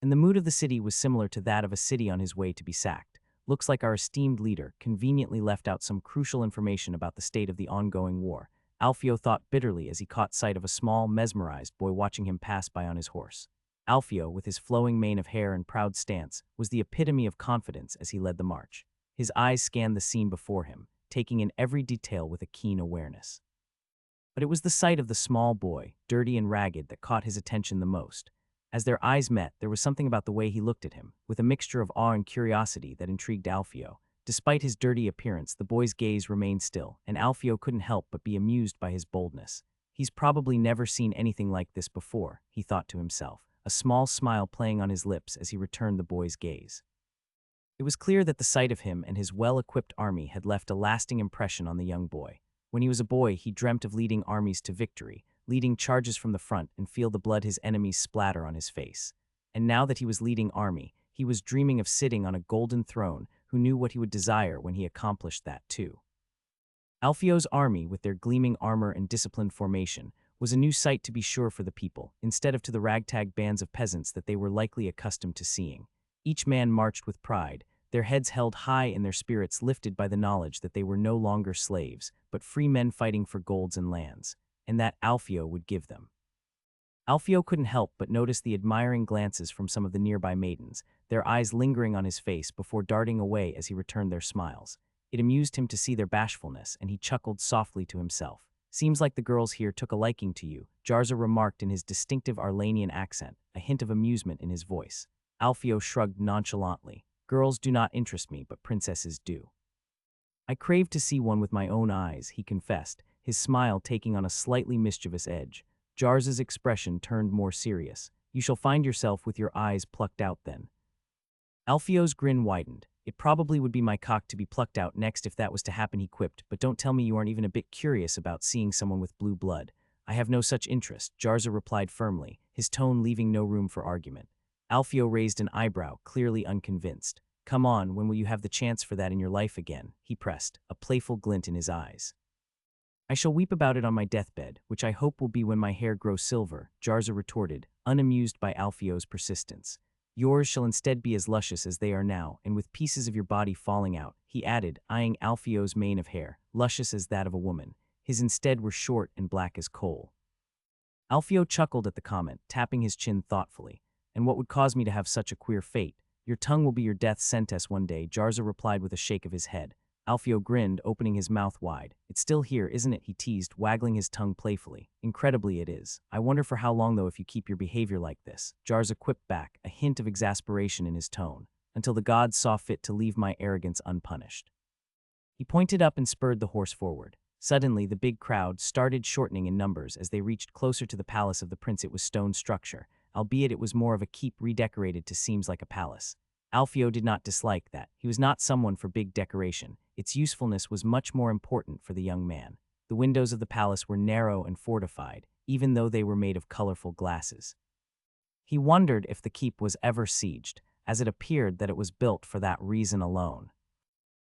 And the mood of the city was similar to that of a city on his way to be sacked. Looks like our esteemed leader conveniently left out some crucial information about the state of the ongoing war. Alfio thought bitterly as he caught sight of a small, mesmerized boy watching him pass by on his horse. Alfio, with his flowing mane of hair and proud stance, was the epitome of confidence as he led the march. His eyes scanned the scene before him, taking in every detail with a keen awareness. But it was the sight of the small boy, dirty and ragged, that caught his attention the most. As their eyes met, there was something about the way he looked at him, with a mixture of awe and curiosity, that intrigued Alfio. Despite his dirty appearance, the boy's gaze remained still, and Alfio couldn't help but be amused by his boldness. He's probably never seen anything like this before, he thought to himself, a small smile playing on his lips as he returned the boy's gaze. It was clear that the sight of him and his well-equipped army had left a lasting impression on the young boy. When he was a boy, he dreamt of leading armies to victory, leading charges from the front and feel the blood his enemies splatter on his face. And now that he was leading army, he was dreaming of sitting on a golden throne. Who knew what he would desire when he accomplished that too? Alfio's army, with their gleaming armor and disciplined formation, was a new sight to be sure for the people, instead of to the ragtag bands of peasants that they were likely accustomed to seeing. Each man marched with pride, their heads held high and their spirits lifted by the knowledge that they were no longer slaves, but free men fighting for golds and lands, and that Alfio would give them. Alfio couldn't help but notice the admiring glances from some of the nearby maidens, their eyes lingering on his face before darting away as he returned their smiles. It amused him to see their bashfulness, and he chuckled softly to himself. "Seems like the girls here took a liking to you," Jarza remarked in his distinctive Arlanian accent, a hint of amusement in his voice. Alfio shrugged nonchalantly. "Girls do not interest me, but princesses do." "I crave to see one with my own eyes," he confessed, his smile taking on a slightly mischievous edge. Jarza's expression turned more serious. "You shall find yourself with your eyes plucked out then." Alfio's grin widened. "It probably would be my cock to be plucked out next if that was to happen," he quipped, "but don't tell me you aren't even a bit curious about seeing someone with blue blood." "I have no such interest," Jarza replied firmly, his tone leaving no room for argument. Alfio raised an eyebrow, clearly unconvinced. "Come on, when will you have the chance for that in your life again?" he pressed, a playful glint in his eyes. I shall weep about it on my deathbed, which I hope will be when my hair grows silver, Jarza retorted, unamused by Alfio's persistence. Yours shall instead be as luscious as they are now, and with pieces of your body falling out, he added, eyeing Alfio's mane of hair, luscious as that of a woman. His instead were short and black as coal. Alfio chuckled at the comment, tapping his chin thoughtfully. And what would cause me to have such a queer fate? Your tongue will be your death sentence one day, Jarza replied with a shake of his head. Alfio grinned, opening his mouth wide. It's still here, isn't it? He teased, waggling his tongue playfully. Incredibly it is. I wonder for how long, though, if you keep your behavior like this. Jarza quipped back, a hint of exasperation in his tone. Until the gods saw fit to leave my arrogance unpunished. He pointed up and spurred the horse forward. Suddenly, the big crowd started shortening in numbers as they reached closer to the palace of the prince. It was stone structure, albeit it was more of a keep redecorated to seem like a palace. Alfio did not dislike that. He was not someone for big decoration. Its usefulness was much more important for the young man. The windows of the palace were narrow and fortified, even though they were made of colorful glasses. He wondered if the keep was ever sieged, as it appeared that it was built for that reason alone.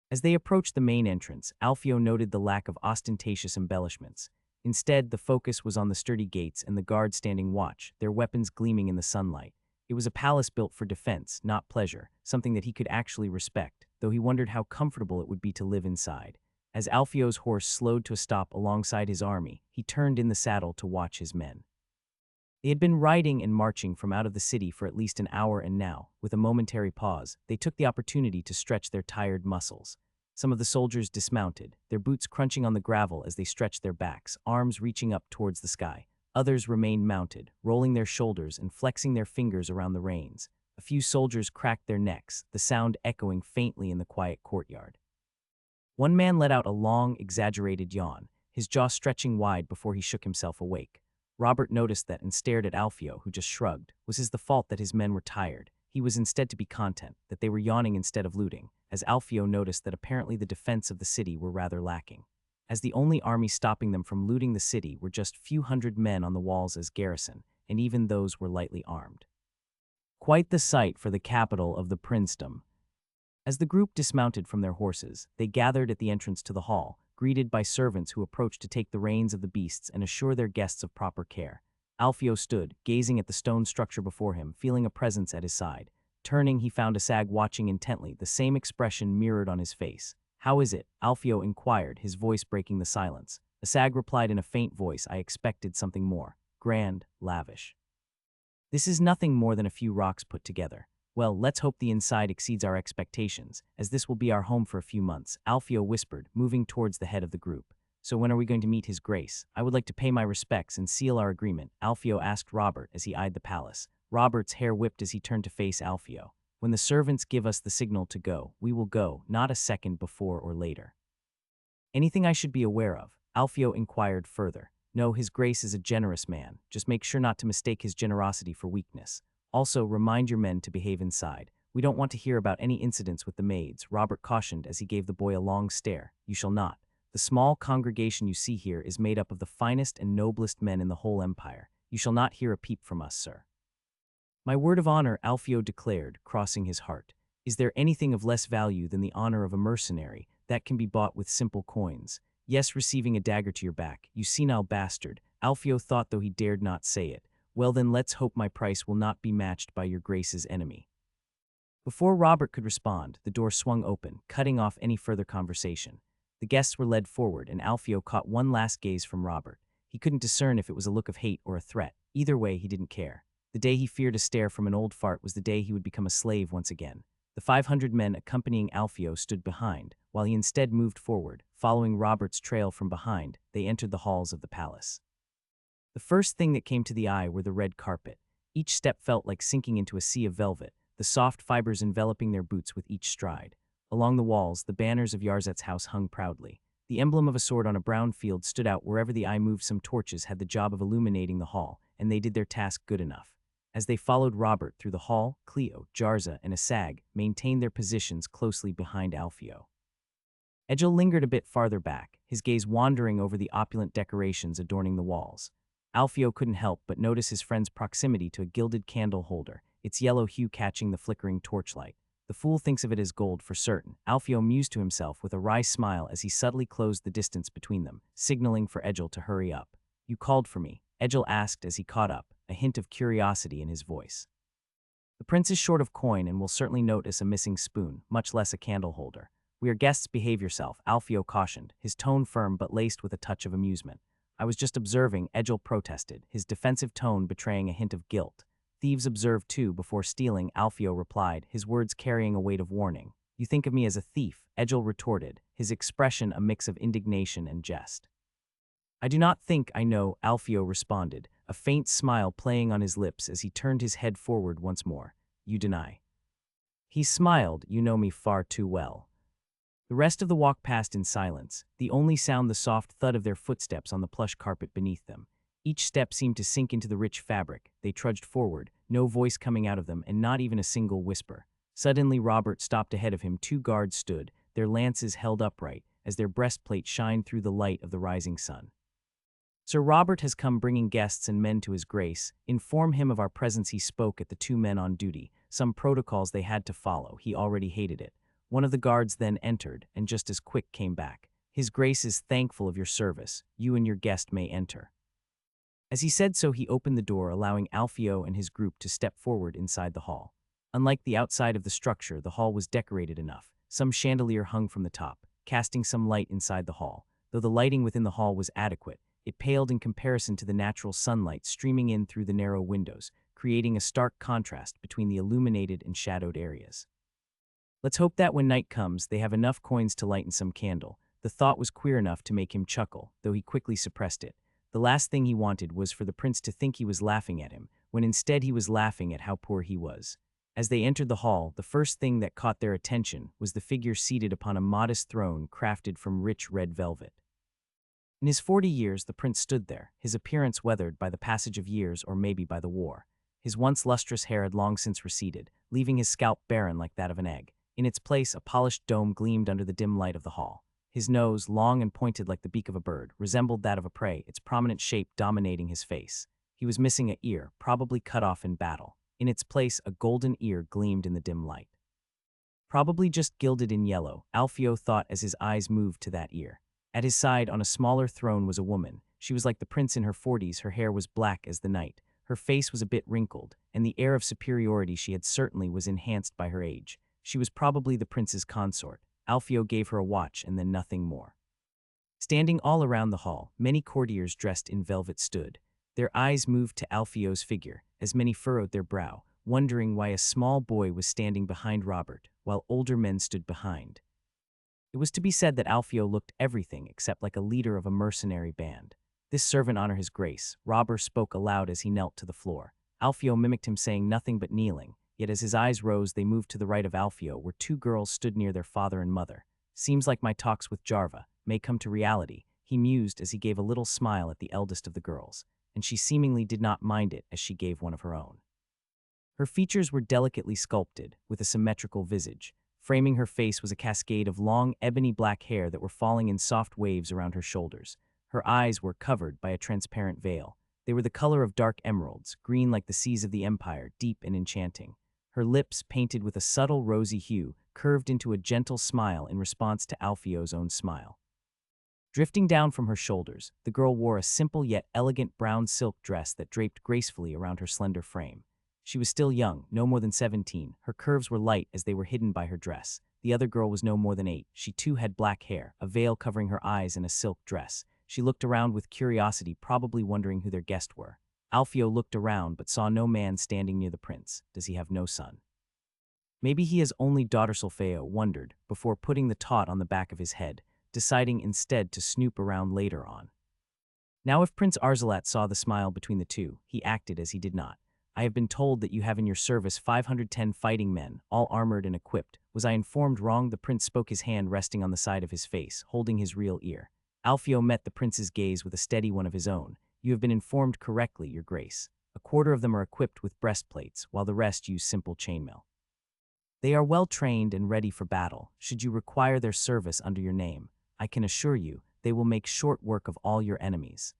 As they approached the main entrance, Alfio noted the lack of ostentatious embellishments. Instead, the focus was on the sturdy gates and the guards standing watch, their weapons gleaming in the sunlight. It was a palace built for defense, not pleasure, something that he could actually respect, though he wondered how comfortable it would be to live inside. As Alfio's horse slowed to a stop alongside his army, he turned in the saddle to watch his men. They had been riding and marching from out of the city for at least an hour, and now, with a momentary pause, they took the opportunity to stretch their tired muscles. Some of the soldiers dismounted, their boots crunching on the gravel as they stretched their backs, arms reaching up towards the sky. Others remained mounted, rolling their shoulders and flexing their fingers around the reins. A few soldiers cracked their necks, the sound echoing faintly in the quiet courtyard. One man let out a long, exaggerated yawn, his jaw stretching wide before he shook himself awake. Robert noticed that and stared at Alfio, who just shrugged. Was his the fault that his men were tired? He was instead to be content, that they were yawning instead of looting, as Alfio noticed that apparently the defense of the city were rather lacking, as the only army stopping them from looting the city were just few hundred men on the walls as garrison, and even those were lightly armed. Quite the sight for the capital of the princedom. As the group dismounted from their horses, they gathered at the entrance to the hall, greeted by servants who approached to take the reins of the beasts and assure their guests of proper care. Alfio stood, gazing at the stone structure before him, feeling a presence at his side. Turning, he found Asag watching intently, the same expression mirrored on his face. "How is it?" Alfio inquired, his voice breaking the silence. Asag replied in a faint voice, "I expected something more. Grand, lavish. This is nothing more than a few rocks put together. Well, let's hope the inside exceeds our expectations, as this will be our home for a few months," Alfio whispered, moving towards the head of the group. "So when are we going to meet His Grace? I would like to pay my respects and seal our agreement," Alfio asked Robert as he eyed the palace. Robert's hair whipped as he turned to face Alfio. "When the servants give us the signal to go, we will go, not a second before or later." "Anything I should be aware of?" Alfio inquired further. "No, His Grace is a generous man. Just make sure not to mistake his generosity for weakness. Also, remind your men to behave inside. We don't want to hear about any incidents with the maids," Robert cautioned as he gave the boy a long stare. "You shall not. The small congregation you see here is made up of the finest and noblest men in the whole empire. You shall not hear a peep from us, sir." "My word of honor," Alfio declared, crossing his heart. "Is there anything of less value than the honor of a mercenary that can be bought with simple coins? Yes, receiving a dagger to your back, you senile bastard," Alfio thought, though he dared not say it. "Well then, let's hope my price will not be matched by your Grace's enemy." Before Robert could respond, the door swung open, cutting off any further conversation. The guests were led forward, and Alfio caught one last gaze from Robert. He couldn't discern if it was a look of hate or a threat. Either way, he didn't care. The day he feared a stare from an old fart was the day he would become a slave once again. The 500 men accompanying Alfio stood behind, while he instead moved forward. Following Robert's trail from behind, they entered the halls of the palace. The first thing that came to the eye were the red carpet. Each step felt like sinking into a sea of velvet, the soft fibers enveloping their boots with each stride. Along the walls, the banners of Yarzet's house hung proudly. The emblem of a sword on a brown field stood out wherever the eye moved. Some torches had the job of illuminating the hall, and they did their task good enough. As they followed Robert through the hall, Cleo, Jarza, and Asag maintained their positions closely behind Alfio. Egil lingered a bit farther back, his gaze wandering over the opulent decorations adorning the walls. Alfio couldn't help but notice his friend's proximity to a gilded candle holder, its yellow hue catching the flickering torchlight. The fool thinks of it as gold for certain. Alfio mused to himself with a wry smile as he subtly closed the distance between them, signaling for Egil to hurry up. You called for me, Egil asked as he caught up, a hint of curiosity in his voice. The prince is short of coin and will certainly notice a missing spoon, much less a candle holder. We are guests, behave yourself, Alfio cautioned, his tone firm but laced with a touch of amusement. I was just observing, Egil protested, his defensive tone betraying a hint of guilt. Thieves observe too before stealing, Alfio replied, his words carrying a weight of warning. You think of me as a thief, Egil retorted, his expression a mix of indignation and jest. I do not think I know, Alfio responded, a faint smile playing on his lips as he turned his head forward once more. You deny. He smiled, you know me far too well. The rest of the walk passed in silence, the only sound the soft thud of their footsteps on the plush carpet beneath them. Each step seemed to sink into the rich fabric. They trudged forward, no voice coming out of them and not even a single whisper. Suddenly Robert stopped ahead of him. Two guards stood, their lances held upright, as their breastplates shined through the light of the rising sun. Sir Robert has come bringing guests and men to his grace. Inform him of our presence, he spoke at the two men on duty. Some protocols they had to follow, he already hated it. One of the guards then entered, and just as quick came back. His grace is thankful of your service. You and your guest may enter. As he said so, he opened the door, allowing Alfio and his group to step forward inside the hall. Unlike the outside of the structure, the hall was decorated enough. Some chandelier hung from the top, casting some light inside the hall. Though the lighting within the hall was adequate, it paled in comparison to the natural sunlight streaming in through the narrow windows, creating a stark contrast between the illuminated and shadowed areas. Let's hope that when night comes, they have enough coins to lighten some candle. The thought was queer enough to make him chuckle, though he quickly suppressed it. The last thing he wanted was for the prince to think he was laughing at him, when instead he was laughing at how poor he was. As they entered the hall, the first thing that caught their attention was the figure seated upon a modest throne crafted from rich red velvet. In his 40 years, the prince stood there, his appearance weathered by the passage of years or maybe by the war. His once lustrous hair had long since receded, leaving his scalp barren like that of an egg. In its place, a polished dome gleamed under the dim light of the hall. His nose, long and pointed like the beak of a bird, resembled that of a prey, its prominent shape dominating his face. He was missing an ear, probably cut off in battle. In its place, a golden ear gleamed in the dim light. Probably just gilded in yellow, Alfio thought as his eyes moved to that ear. At his side, on a smaller throne, was a woman. She was like the prince in her 40s, her hair was black as the night. Her face was a bit wrinkled, and the air of superiority she had certainly was enhanced by her age. She was probably the prince's consort. Alfio gave her a watch and then nothing more. Standing all around the hall, many courtiers dressed in velvet stood. Their eyes moved to Alfio's figure, as many furrowed their brow, wondering why a small boy was standing behind Robert, while older men stood behind. It was to be said that Alfio looked everything except like a leader of a mercenary band. This servant honor his grace, Robert spoke aloud as he knelt to the floor. Alfio mimicked him, saying nothing but kneeling, yet as his eyes rose they moved to the right of Alfio, where two girls stood near their father and mother. Seems like my talks with Jarva may come to reality, he mused as he gave a little smile at the eldest of the girls, and she seemingly did not mind it as she gave one of her own. Her features were delicately sculpted, with a symmetrical visage. Framing her face was a cascade of long, ebony black hair that were falling in soft waves around her shoulders. Her eyes were covered by a transparent veil. They were the color of dark emeralds, green like the seas of the empire, deep and enchanting. Her lips, painted with a subtle rosy hue, curved into a gentle smile in response to Alfio's own smile. Drifting down from her shoulders, the girl wore a simple yet elegant brown silk dress that draped gracefully around her slender frame. She was still young, no more than 17. Her curves were light as they were hidden by her dress. The other girl was no more than 8. She too had black hair, a veil covering her eyes, and a silk dress. She looked around with curiosity, probably wondering who their guests were. Alfio looked around but saw no man standing near the prince. Does he have no son? Maybe he has only daughter, Solfeo wondered, before putting the tot on the back of his head, deciding instead to snoop around later on. Now if Prince Arzalat saw the smile between the two, he acted as he did not. I have been told that you have in your service 510 fighting men, all armored and equipped. Was I informed wrong? The prince spoke, his hand resting on the side of his face, holding his real ear. Alfio met the prince's gaze with a steady one of his own. You have been informed correctly, your grace. A quarter of them are equipped with breastplates, while the rest use simple chainmail. They are well trained and ready for battle. Should you require their service under your name, I can assure you they will make short work of all your enemies.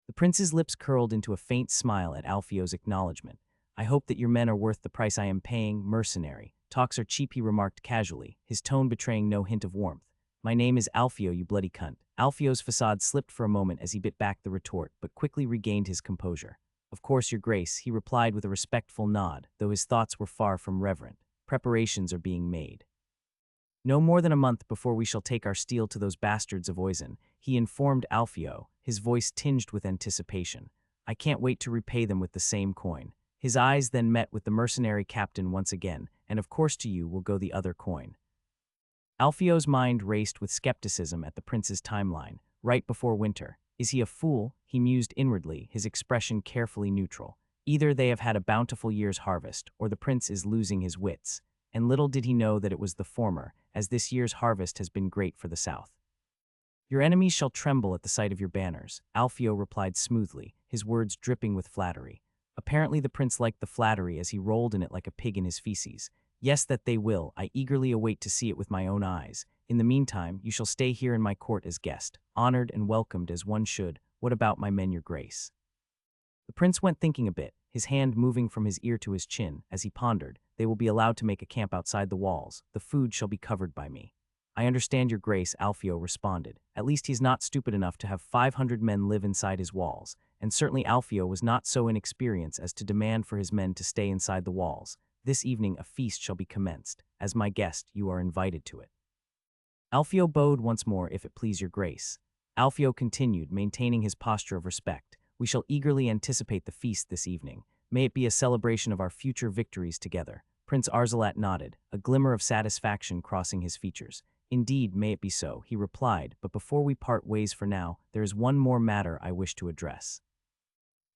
The prince's lips curled into a faint smile at Alfio's acknowledgement. I hope that your men are worth the price I am paying, Mercenary. Talks are cheap, he remarked casually, his tone betraying no hint of warmth. My name is Alfio, you bloody cunt. Alfio's facade slipped for a moment as he bit back the retort, but quickly regained his composure. Of course, your grace, he replied with a respectful nod, though his thoughts were far from reverent. Preparations are being made. No more than a month before we shall take our steel to those bastards of Oisin, he informed Alfio, his voice tinged with anticipation. I can't wait to repay them with the same coin. His eyes then met with the mercenary captain once again, and of course to you will go the other coin. Alfio's mind raced with skepticism at the prince's timeline, right before winter. Is he a fool? He mused inwardly, his expression carefully neutral. Either they have had a bountiful year's harvest, or the prince is losing his wits. And little did he know that it was the former, as this year's harvest has been great for the south. Your enemies shall tremble at the sight of your banners, Alfio replied smoothly, his words dripping with flattery. Apparently the prince liked the flattery as he rolled in it like a pig in his feces. Yes, that they will. I eagerly await to see it with my own eyes. In the meantime, you shall stay here in my court as guest, honored and welcomed as one should. What about my men, your grace? The prince went thinking a bit, his hand moving from his ear to his chin, as he pondered. They will be allowed to make a camp outside the walls. The food shall be covered by me. I understand, your grace, Alfio responded. At least he's not stupid enough to have 500 men live inside his walls, and certainly Alfio was not so inexperienced as to demand for his men to stay inside the walls. This evening a feast shall be commenced. As my guest, you are invited to it. Alfio bowed once more, if it please your grace. Alfio continued, maintaining his posture of respect. We shall eagerly anticipate the feast this evening. May it be a celebration of our future victories together. Prince Arzalat nodded, a glimmer of satisfaction crossing his features. Indeed, may it be so, he replied, but before we part ways for now, there is one more matter I wish to address.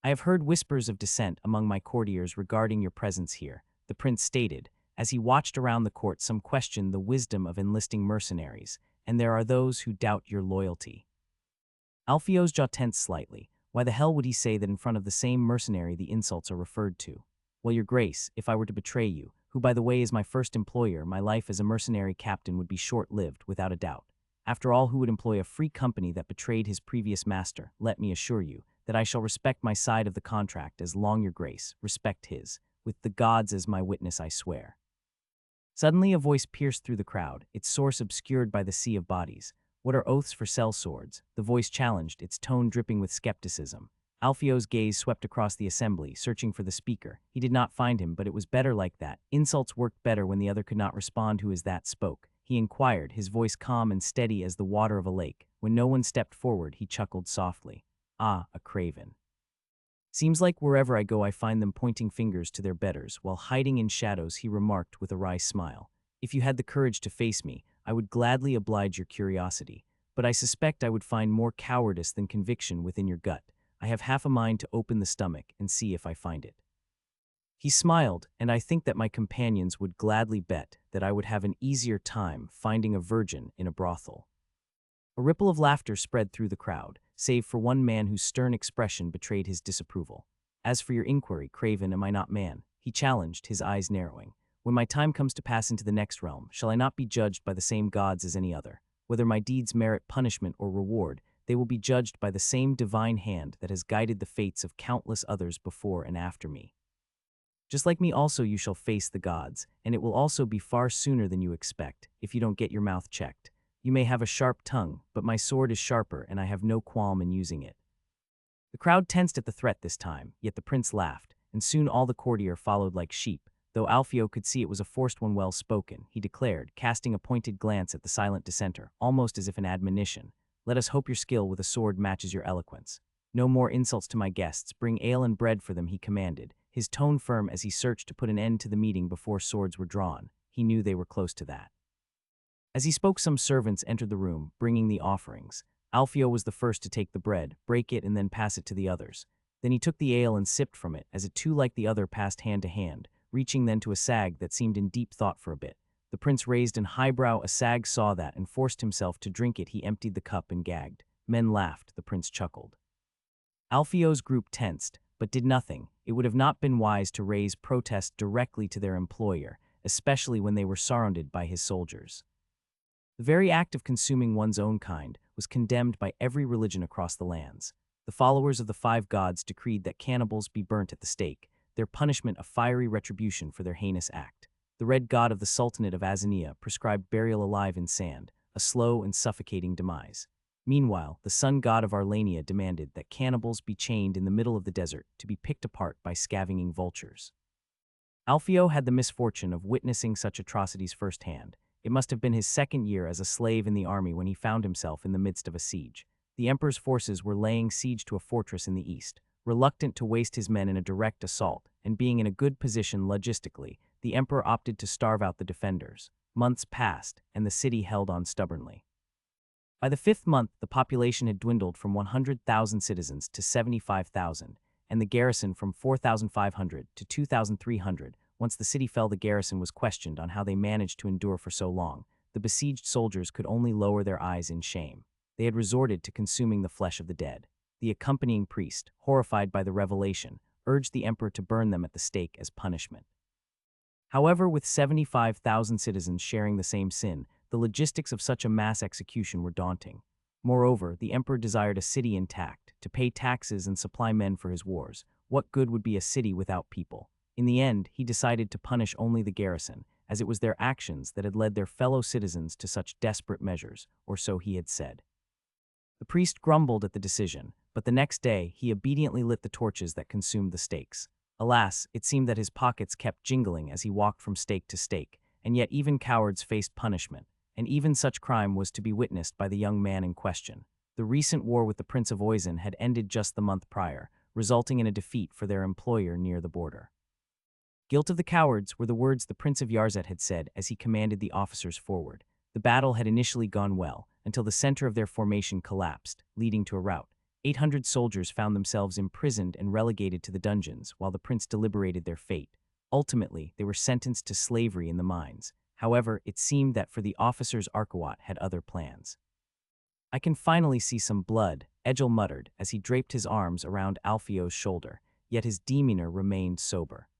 I have heard whispers of dissent among my courtiers regarding your presence here, the prince stated. As he watched around the court, some question the wisdom of enlisting mercenaries, and there are those who doubt your loyalty. Alfio's jaw tensed slightly. Why the hell would he say that in front of the same mercenary the insults are referred to? Well, your grace, if I were to betray you, who by the way is my first employer, my life as a mercenary captain would be short-lived, without a doubt. After all, who would employ a free company that betrayed his previous master? Let me assure you that I shall respect my side of the contract as long your grace respect his. With the gods as my witness, I swear. Suddenly a voice pierced through the crowd, its source obscured by the sea of bodies. What are oaths for sellswords? The voice challenged, its tone dripping with skepticism. Alfio's gaze swept across the assembly, searching for the speaker. He did not find him, but it was better like that. Insults worked better when the other could not respond. Who is that spoke? He inquired, his voice calm and steady as the water of a lake. When no one stepped forward, he chuckled softly. Ah, a craven. Seems like wherever I go I find them pointing fingers to their betters, while hiding in shadows, he remarked with a wry smile. If you had the courage to face me, I would gladly oblige your curiosity, but I suspect I would find more cowardice than conviction within your gut. I have half a mind to open the stomach and see if I find it. He smiled, and I think that my companions would gladly bet that I would have an easier time finding a virgin in a brothel. A ripple of laughter spread through the crowd, save for one man whose stern expression betrayed his disapproval. As for your inquiry, craven, am I not man? He challenged, his eyes narrowing. When my time comes to pass into the next realm, shall I not be judged by the same gods as any other? Whether my deeds merit punishment or reward, they will be judged by the same divine hand that has guided the fates of countless others before and after me. Just like me also you shall face the gods, and it will also be far sooner than you expect, if you don't get your mouth checked. You may have a sharp tongue, but my sword is sharper and I have no qualm in using it. The crowd tensed at the threat this time, yet the prince laughed, and soon all the courtier followed like sheep. Though Alfio could see it was a forced one, well spoken, he declared, casting a pointed glance at the silent dissenter, almost as if an admonition. Let us hope your skill with a sword matches your eloquence. No more insults to my guests. Bring ale and bread for them, he commanded, his tone firm as he searched to put an end to the meeting before swords were drawn. He knew they were close to that. As he spoke, some servants entered the room, bringing the offerings. Alfio was the first to take the bread, break it, and then pass it to the others. Then he took the ale and sipped from it, as it too like the other passed hand to hand, reaching then to a sag that seemed in deep thought for a bit. The prince raised an highbrow. A sag saw that and forced himself to drink it. He emptied the cup and gagged. Men laughed. The prince chuckled. Alfio's group tensed, but did nothing. It would have not been wise to raise protest directly to their employer, especially when they were surrounded by his soldiers. The very act of consuming one's own kind was condemned by every religion across the lands. The followers of the 5 gods decreed that cannibals be burnt at the stake, their punishment a fiery retribution for their heinous act. The red god of the Sultanate of Azania prescribed burial alive in sand, a slow and suffocating demise. Meanwhile, the sun god of Arlania demanded that cannibals be chained in the middle of the desert to be picked apart by scavenging vultures. Alfio had the misfortune of witnessing such atrocities firsthand. It must have been his second year as a slave in the army when he found himself in the midst of a siege. The emperor's forces were laying siege to a fortress in the east. Reluctant to waste his men in a direct assault, and being in a good position logistically, the emperor opted to starve out the defenders. Months passed, and the city held on stubbornly. By the fifth month, the population had dwindled from 100,000 citizens to 75,000, and the garrison from 4,500 to 2,300. Once the city fell, the garrison was questioned on how they managed to endure for so long. The besieged soldiers could only lower their eyes in shame. They had resorted to consuming the flesh of the dead. The accompanying priest, horrified by the revelation, urged the emperor to burn them at the stake as punishment. However, with 75,000 citizens sharing the same sin, the logistics of such a mass execution were daunting. Moreover, the emperor desired a city intact, to pay taxes and supply men for his wars. What good would be a city without people? In the end, he decided to punish only the garrison, as it was their actions that had led their fellow citizens to such desperate measures, or so he had said. The priest grumbled at the decision, but the next day he obediently lit the torches that consumed the stakes. Alas, it seemed that his pockets kept jingling as he walked from stake to stake, and yet even cowards faced punishment, and even such crime was to be witnessed by the young man in question. The recent war with the Prince of Oisin had ended just the month prior, resulting in a defeat for their employer near the border. Guilt of the cowards were the words the Prince of Yarzet had said as he commanded the officers forward. The battle had initially gone well, until the center of their formation collapsed, leading to a rout. 800 soldiers found themselves imprisoned and relegated to the dungeons while the prince deliberated their fate. Ultimately, they were sentenced to slavery in the mines. However, it seemed that for the officers Arkawat had other plans. "I can finally see some blood," Egil muttered as he draped his arms around Alfio's shoulder, yet his demeanor remained sober.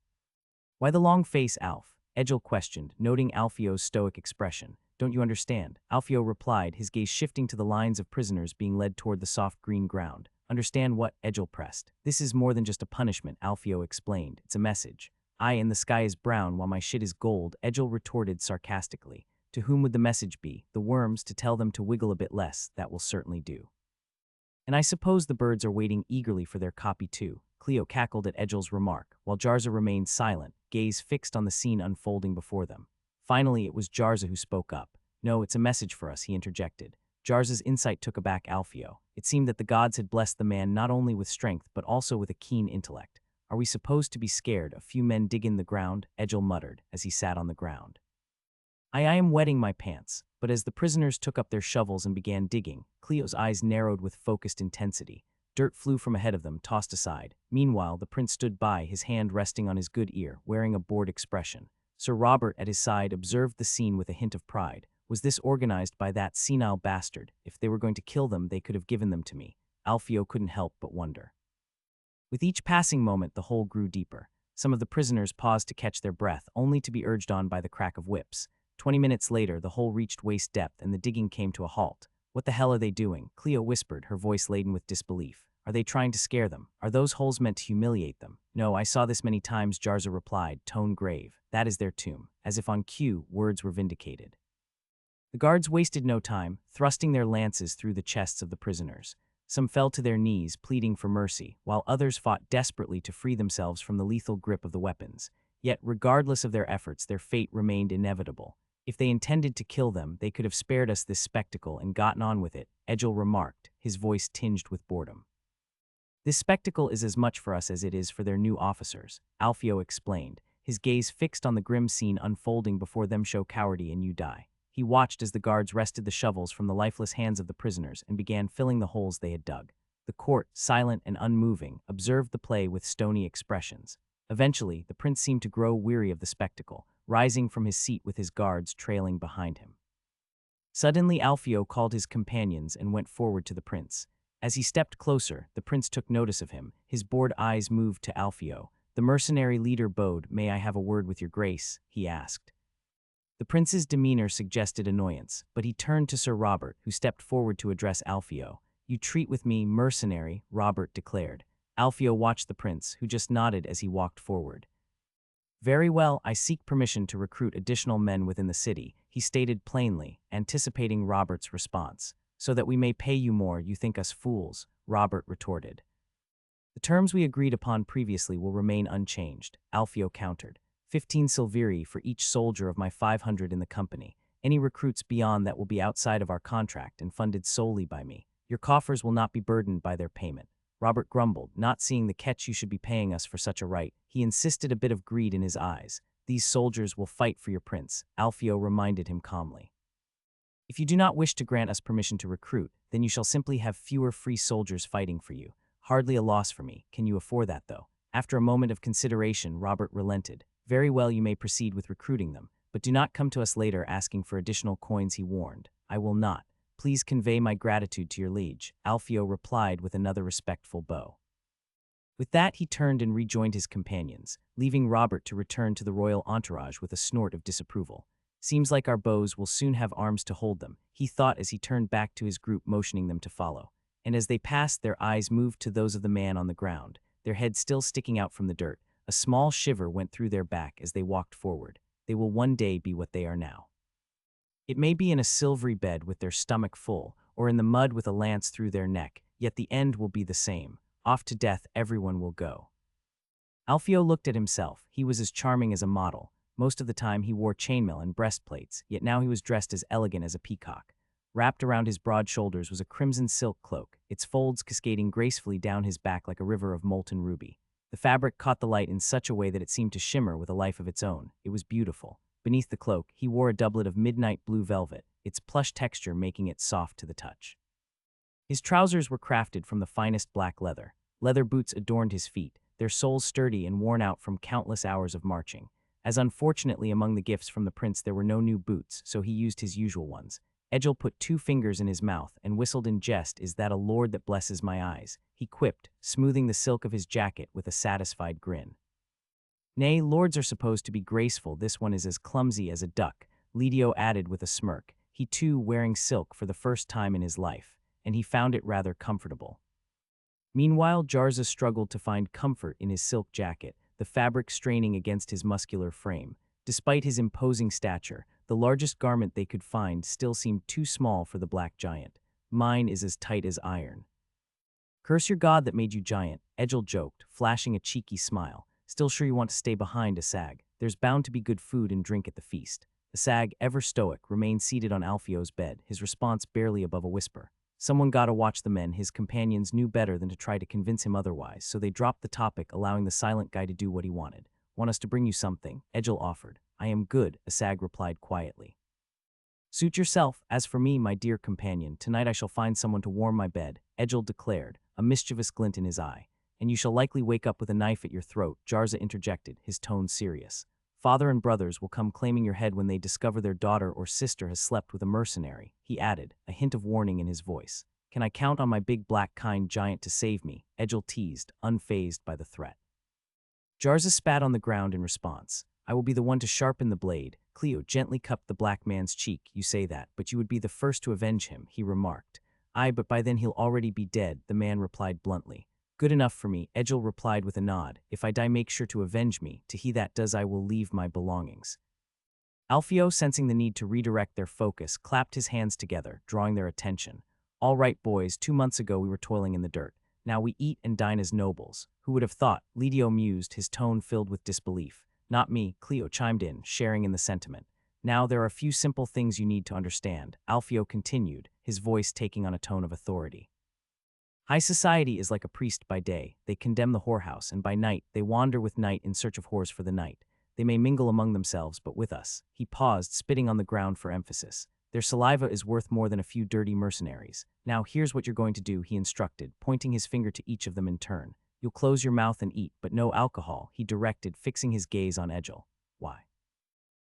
"Why the long face, Alf?" Egil questioned, noting Alfio's stoic expression. "Don't you understand?" Alfio replied, his gaze shifting to the lines of prisoners being led toward the soft green ground. "Understand what?" Egil pressed. "This is more than just a punishment," Alfio explained. "It's a message. And the sky is brown while my shit is gold," Egil retorted sarcastically. "To whom would the message be? The worms, to tell them to wiggle a bit less, that will certainly do. And I suppose the birds are waiting eagerly for their copy too." Cleo cackled at Egil's remark, while Jarza remained silent, gaze fixed on the scene unfolding before them. Finally, it was Jarza who spoke up. "No, it's a message for us," he interjected. Jarza's insight took aback Alfio. It seemed that the gods had blessed the man not only with strength but also with a keen intellect. "Are we supposed to be scared? A few men dig in the ground," Egil muttered as he sat on the ground. I am wetting my pants," but as the prisoners took up their shovels and began digging, Cleo's eyes narrowed with focused intensity. Dirt flew from ahead of them, tossed aside. Meanwhile, the prince stood by, his hand resting on his good ear, wearing a bored expression. Sir Robert at his side observed the scene with a hint of pride. Was this organized by that senile bastard? If they were going to kill them, they could have given them to me. Alfio couldn't help but wonder. With each passing moment, the hole grew deeper. Some of the prisoners paused to catch their breath, only to be urged on by the crack of whips. 20 minutes later, the hole reached waist depth and the digging came to a halt. "What the hell are they doing?" Cleo whispered, her voice laden with disbelief. "Are they trying to scare them? Are those holes meant to humiliate them?" "No, I saw this many times," Jarza replied, tone grave. "That is their tomb." As if on cue, words were vindicated. The guards wasted no time, thrusting their lances through the chests of the prisoners. Some fell to their knees, pleading for mercy, while others fought desperately to free themselves from the lethal grip of the weapons. Yet, regardless of their efforts, their fate remained inevitable. "If they intended to kill them, they could have spared us this spectacle and gotten on with it," Egil remarked, his voice tinged with boredom. "This spectacle is as much for us as it is for their new officers," Alfio explained, his gaze fixed on the grim scene unfolding before them. "Show cowardy and you die." He watched as the guards wrested the shovels from the lifeless hands of the prisoners and began filling the holes they had dug. The court, silent and unmoving, observed the play with stony expressions. Eventually, the prince seemed to grow weary of the spectacle, rising from his seat with his guards trailing behind him. Suddenly, Alfio called his companions and went forward to the prince. As he stepped closer, the prince took notice of him. His bored eyes moved to Alfio. The mercenary leader bowed. "May I have a word with your grace?" he asked. The prince's demeanor suggested annoyance, but he turned to Sir Robert, who stepped forward to address Alfio. "You treat with me, mercenary," Robert declared. Alfio watched the prince, who just nodded as he walked forward. Very well, I seek permission to recruit additional men within the city, he stated plainly, anticipating Robert's response. So that we may pay you more, you think us fools, Robert retorted. The terms we agreed upon previously will remain unchanged, Alfio countered. 15 silveri for each soldier of my 500 in the company. Any recruits beyond that will be outside of our contract and funded solely by me. Your coffers will not be burdened by their payment. Robert grumbled, not seeing the catch. You should be paying us for such a right. He insisted, a bit of greed in his eyes. These soldiers will fight for your prince, Alfio reminded him calmly. If you do not wish to grant us permission to recruit, then you shall simply have fewer free soldiers fighting for you. Hardly a loss for me. Can you afford that, though? After a moment of consideration, Robert relented. Very well, you may proceed with recruiting them, but do not come to us later asking for additional coins, he warned. I will not. Please convey my gratitude to your liege, Alfio replied with another respectful bow. With that, he turned and rejoined his companions, leaving Robert to return to the royal entourage with a snort of disapproval. Seems like our bows will soon have arms to hold them, he thought as he turned back to his group, motioning them to follow. And as they passed, their eyes moved to those of the man on the ground, their heads still sticking out from the dirt. A small shiver went through their back as they walked forward. They will one day be what they are now. It may be in a silvery bed with their stomach full, or in the mud with a lance through their neck, yet the end will be the same. Off to death everyone will go. Alfio looked at himself. He was as charming as a model. Most of the time he wore chainmail and breastplates, yet now he was dressed as elegant as a peacock. Wrapped around his broad shoulders was a crimson silk cloak, its folds cascading gracefully down his back like a river of molten ruby. The fabric caught the light in such a way that it seemed to shimmer with a life of its own. It was beautiful. Beneath the cloak, he wore a doublet of midnight blue velvet, its plush texture making it soft to the touch. His trousers were crafted from the finest black leather. Leather boots adorned his feet, their soles sturdy and worn out from countless hours of marching. As unfortunately among the gifts from the prince there were no new boots, so he used his usual ones. Egil put 2 fingers in his mouth and whistled in jest. Is that a lord that blesses my eyes? He quipped, smoothing the silk of his jacket with a satisfied grin. Nay, lords are supposed to be graceful. This one is as clumsy as a duck, Lidio added with a smirk, he too wearing silk for the first time in his life, and he found it rather comfortable. Meanwhile, Jarza struggled to find comfort in his silk jacket, the fabric straining against his muscular frame. Despite his imposing stature, the largest garment they could find still seemed too small for the black giant. Mine is as tight as iron. Curse your god that made you giant, Egil joked, flashing a cheeky smile. Still sure you want to stay behind, Asag? There's bound to be good food and drink at the feast. Asag, ever stoic, remained seated on Alfio's bed, his response barely above a whisper. Someone gotta watch the men. His companions knew better than to try to convince him otherwise, so they dropped the topic, allowing the silent guy to do what he wanted. Want us to bring you something? Egil offered. I am good, Asag replied quietly. Suit yourself. As for me, my dear companion, tonight I shall find someone to warm my bed, Egil declared, a mischievous glint in his eye. And you shall likely wake up with a knife at your throat, Jarza interjected, his tone serious. Father and brothers will come claiming your head when they discover their daughter or sister has slept with a mercenary, he added, a hint of warning in his voice. Can I count on my big black kind giant to save me? Egil teased, unfazed by the threat. Jarza spat on the ground in response. I will be the one to sharpen the blade. Cleo gently cupped the black man's cheek. You say that, but you would be the first to avenge him, he remarked. Aye, but by then he'll already be dead, the man replied bluntly. Good enough for me, Egil replied with a nod. If I die, make sure to avenge me. To he that does, I will leave my belongings. Alfio, sensing the need to redirect their focus, clapped his hands together, drawing their attention. All right, boys, 2 months ago we were toiling in the dirt. Now we eat and dine as nobles. Who would have thought? Lidio mused, his tone filled with disbelief. Not me, Cleo chimed in, sharing in the sentiment. Now there are a few simple things you need to understand, Alfio continued, his voice taking on a tone of authority. High society is like a priest by day. They condemn the whorehouse, and by night they wander with night in search of whores for the night. They may mingle among themselves, but with us. He paused, spitting on the ground for emphasis. Their saliva is worth more than a few dirty mercenaries. Now here's what you're going to do, he instructed, pointing his finger to each of them in turn. You'll close your mouth and eat, but no alcohol, he directed, fixing his gaze on Egil. Why?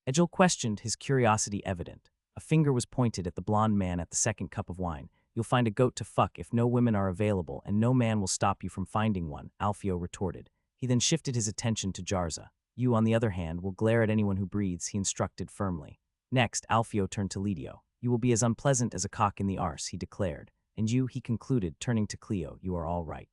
Egil questioned, his curiosity evident. A finger was pointed at the blond man at the second cup of wine. You'll find a goat to fuck if no women are available, and no man will stop you from finding one, Alfio retorted. He then shifted his attention to Jarza. You, on the other hand, will glare at anyone who breathes, he instructed firmly. Next, Alfio turned to Lidio. You will be as unpleasant as a cock in the arse, he declared. And you, he concluded, turning to Cleo, you are all right.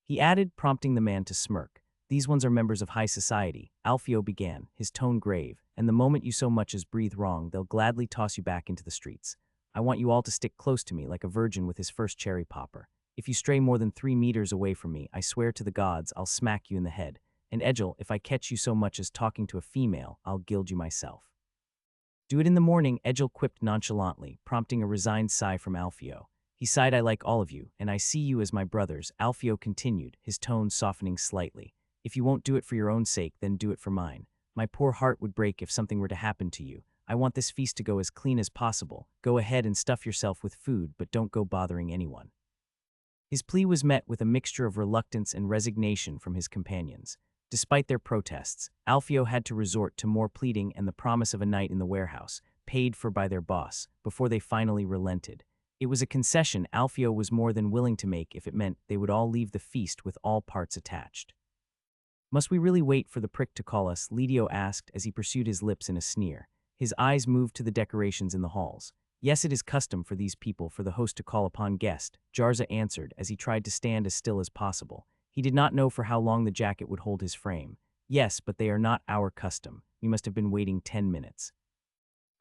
He added, prompting the man to smirk. These ones are members of high society, Alfio began, his tone grave, and the moment you so much as breathe wrong, they'll gladly toss you back into the streets. I want you all to stick close to me like a virgin with his first cherry popper. If you stray more than 3 meters away from me, I swear to the gods, I'll smack you in the head. And Edgel, if I catch you so much as talking to a female, I'll gild you myself. Do it in the morning, Edgel quipped nonchalantly, prompting a resigned sigh from Alfio. He sighed, I like all of you, and I see you as my brothers, Alfio continued, his tone softening slightly. If you won't do it for your own sake, then do it for mine. My poor heart would break if something were to happen to you. I want this feast to go as clean as possible. Go ahead and stuff yourself with food, but don't go bothering anyone. His plea was met with a mixture of reluctance and resignation from his companions. Despite their protests, Alfio had to resort to more pleading and the promise of a night in the warehouse, paid for by their boss, before they finally relented. It was a concession Alfio was more than willing to make if it meant they would all leave the feast with all parts attached. Must we really wait for the prick to call us? Lidio asked as he pursued his lips in a sneer. His eyes moved to the decorations in the halls. Yes, it is custom for these people for the host to call upon guest, Jarza answered as he tried to stand as still as possible. He did not know for how long the jacket would hold his frame. Yes, but they are not our custom. We must have been waiting 10 minutes.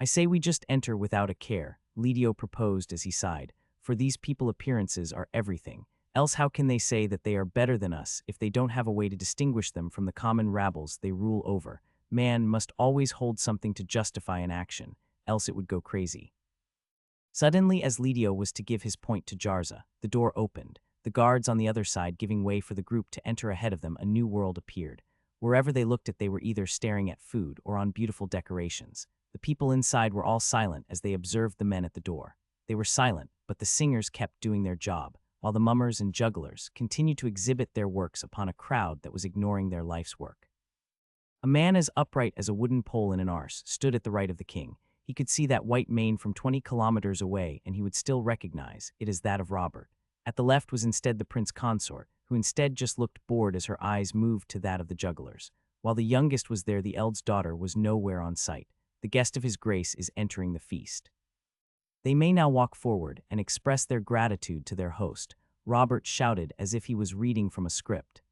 I say we just enter without a care, Lidio proposed as he sighed, for these people appearances are everything. Else how can they say that they are better than us if they don't have a way to distinguish them from the common rabbles they rule over? Man must always hold something to justify an action, else it would go crazy. Suddenly, as Lidio was to give his point to Jarza, the door opened. The guards on the other side giving way for the group to enter ahead of them, a new world appeared. Wherever they looked at, they were either staring at food or on beautiful decorations. The people inside were all silent as they observed the men at the door. They were silent, but the singers kept doing their job, while the mummers and jugglers continued to exhibit their works upon a crowd that was ignoring their life's work. A man as upright as a wooden pole in an arse stood at the right of the king. He could see that white mane from 20 kilometers away, and he would still recognize it as that of Robert. At the left was instead the prince consort, who instead just looked bored as her eyes moved to that of the jugglers. While the youngest was there, the eldest daughter was nowhere on sight. The guest of his grace is entering the feast. They may now walk forward and express their gratitude to their host, Robert shouted as if he was reading from a script.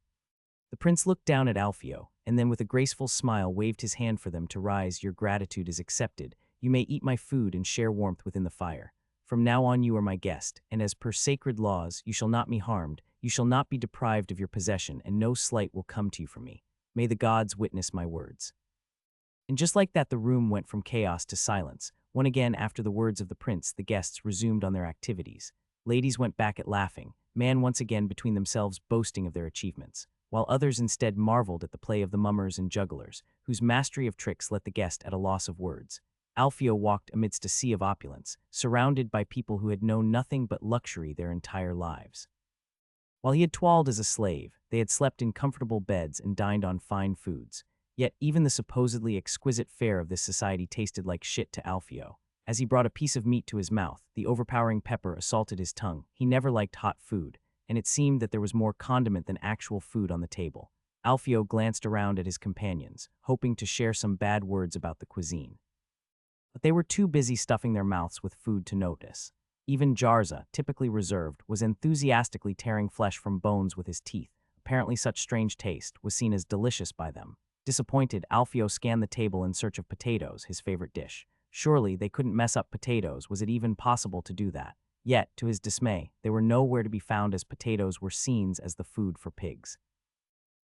The prince looked down at Alfio, and then with a graceful smile waved his hand for them to rise. Your gratitude is accepted. You may eat my food and share warmth within the fire. From now on you are my guest, and as per sacred laws you shall not be harmed, you shall not be deprived of your possession, and no slight will come to you from me. May the gods witness my words. And just like that, the room went from chaos to silence. Once again, after the words of the prince, the guests resumed on their activities. Ladies went back at laughing, man once again between themselves boasting of their achievements, while others instead marveled at the play of the mummers and jugglers, whose mastery of tricks left the guest at a loss of words. Alfio walked amidst a sea of opulence, surrounded by people who had known nothing but luxury their entire lives. While he had toiled as a slave, they had slept in comfortable beds and dined on fine foods. Yet even the supposedly exquisite fare of this society tasted like shit to Alfio. As he brought a piece of meat to his mouth, the overpowering pepper assaulted his tongue. He never liked hot food, and it seemed that there was more condiment than actual food on the table. Alfio glanced around at his companions, hoping to share some bad words about the cuisine. But they were too busy stuffing their mouths with food to notice. Even Jarza, typically reserved, was enthusiastically tearing flesh from bones with his teeth. Apparently such strange taste was seen as delicious by them. Disappointed, Alfio scanned the table in search of potatoes, his favorite dish. Surely they couldn't mess up potatoes. Was it even possible to do that? Yet, to his dismay, they were nowhere to be found, as potatoes were seen as the food for pigs.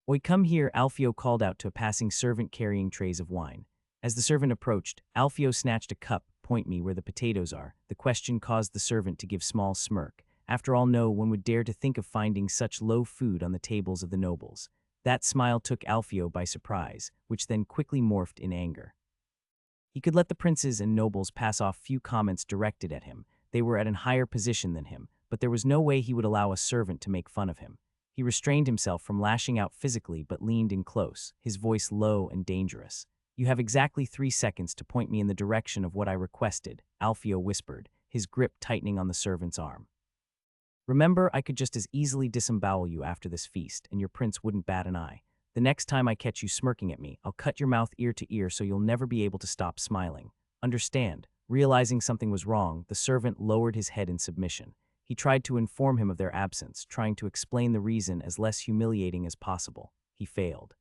Oi, come here, Alfio called out to a passing servant carrying trays of wine. As the servant approached, Alfio snatched a cup. Point me where the potatoes are. The question caused the servant to give small smirk. After all, no one would dare to think of finding such low food on the tables of the nobles. That smile took Alfio by surprise, which then quickly morphed in anger. He could let the princes and nobles pass off few comments directed at him. They were at a higher position than him, but there was no way he would allow a servant to make fun of him. He restrained himself from lashing out physically but leaned in close, his voice low and dangerous. You have exactly 3 seconds to point me in the direction of what I requested, Alfio whispered, his grip tightening on the servant's arm. Remember, I could just as easily disembowel you after this feast, and your prince wouldn't bat an eye. The next time I catch you smirking at me, I'll cut your mouth ear to ear so you'll never be able to stop smiling. Understand? Realizing something was wrong, the servant lowered his head in submission. He tried to inform him of their absence, trying to explain the reason as less humiliating as possible. he failed.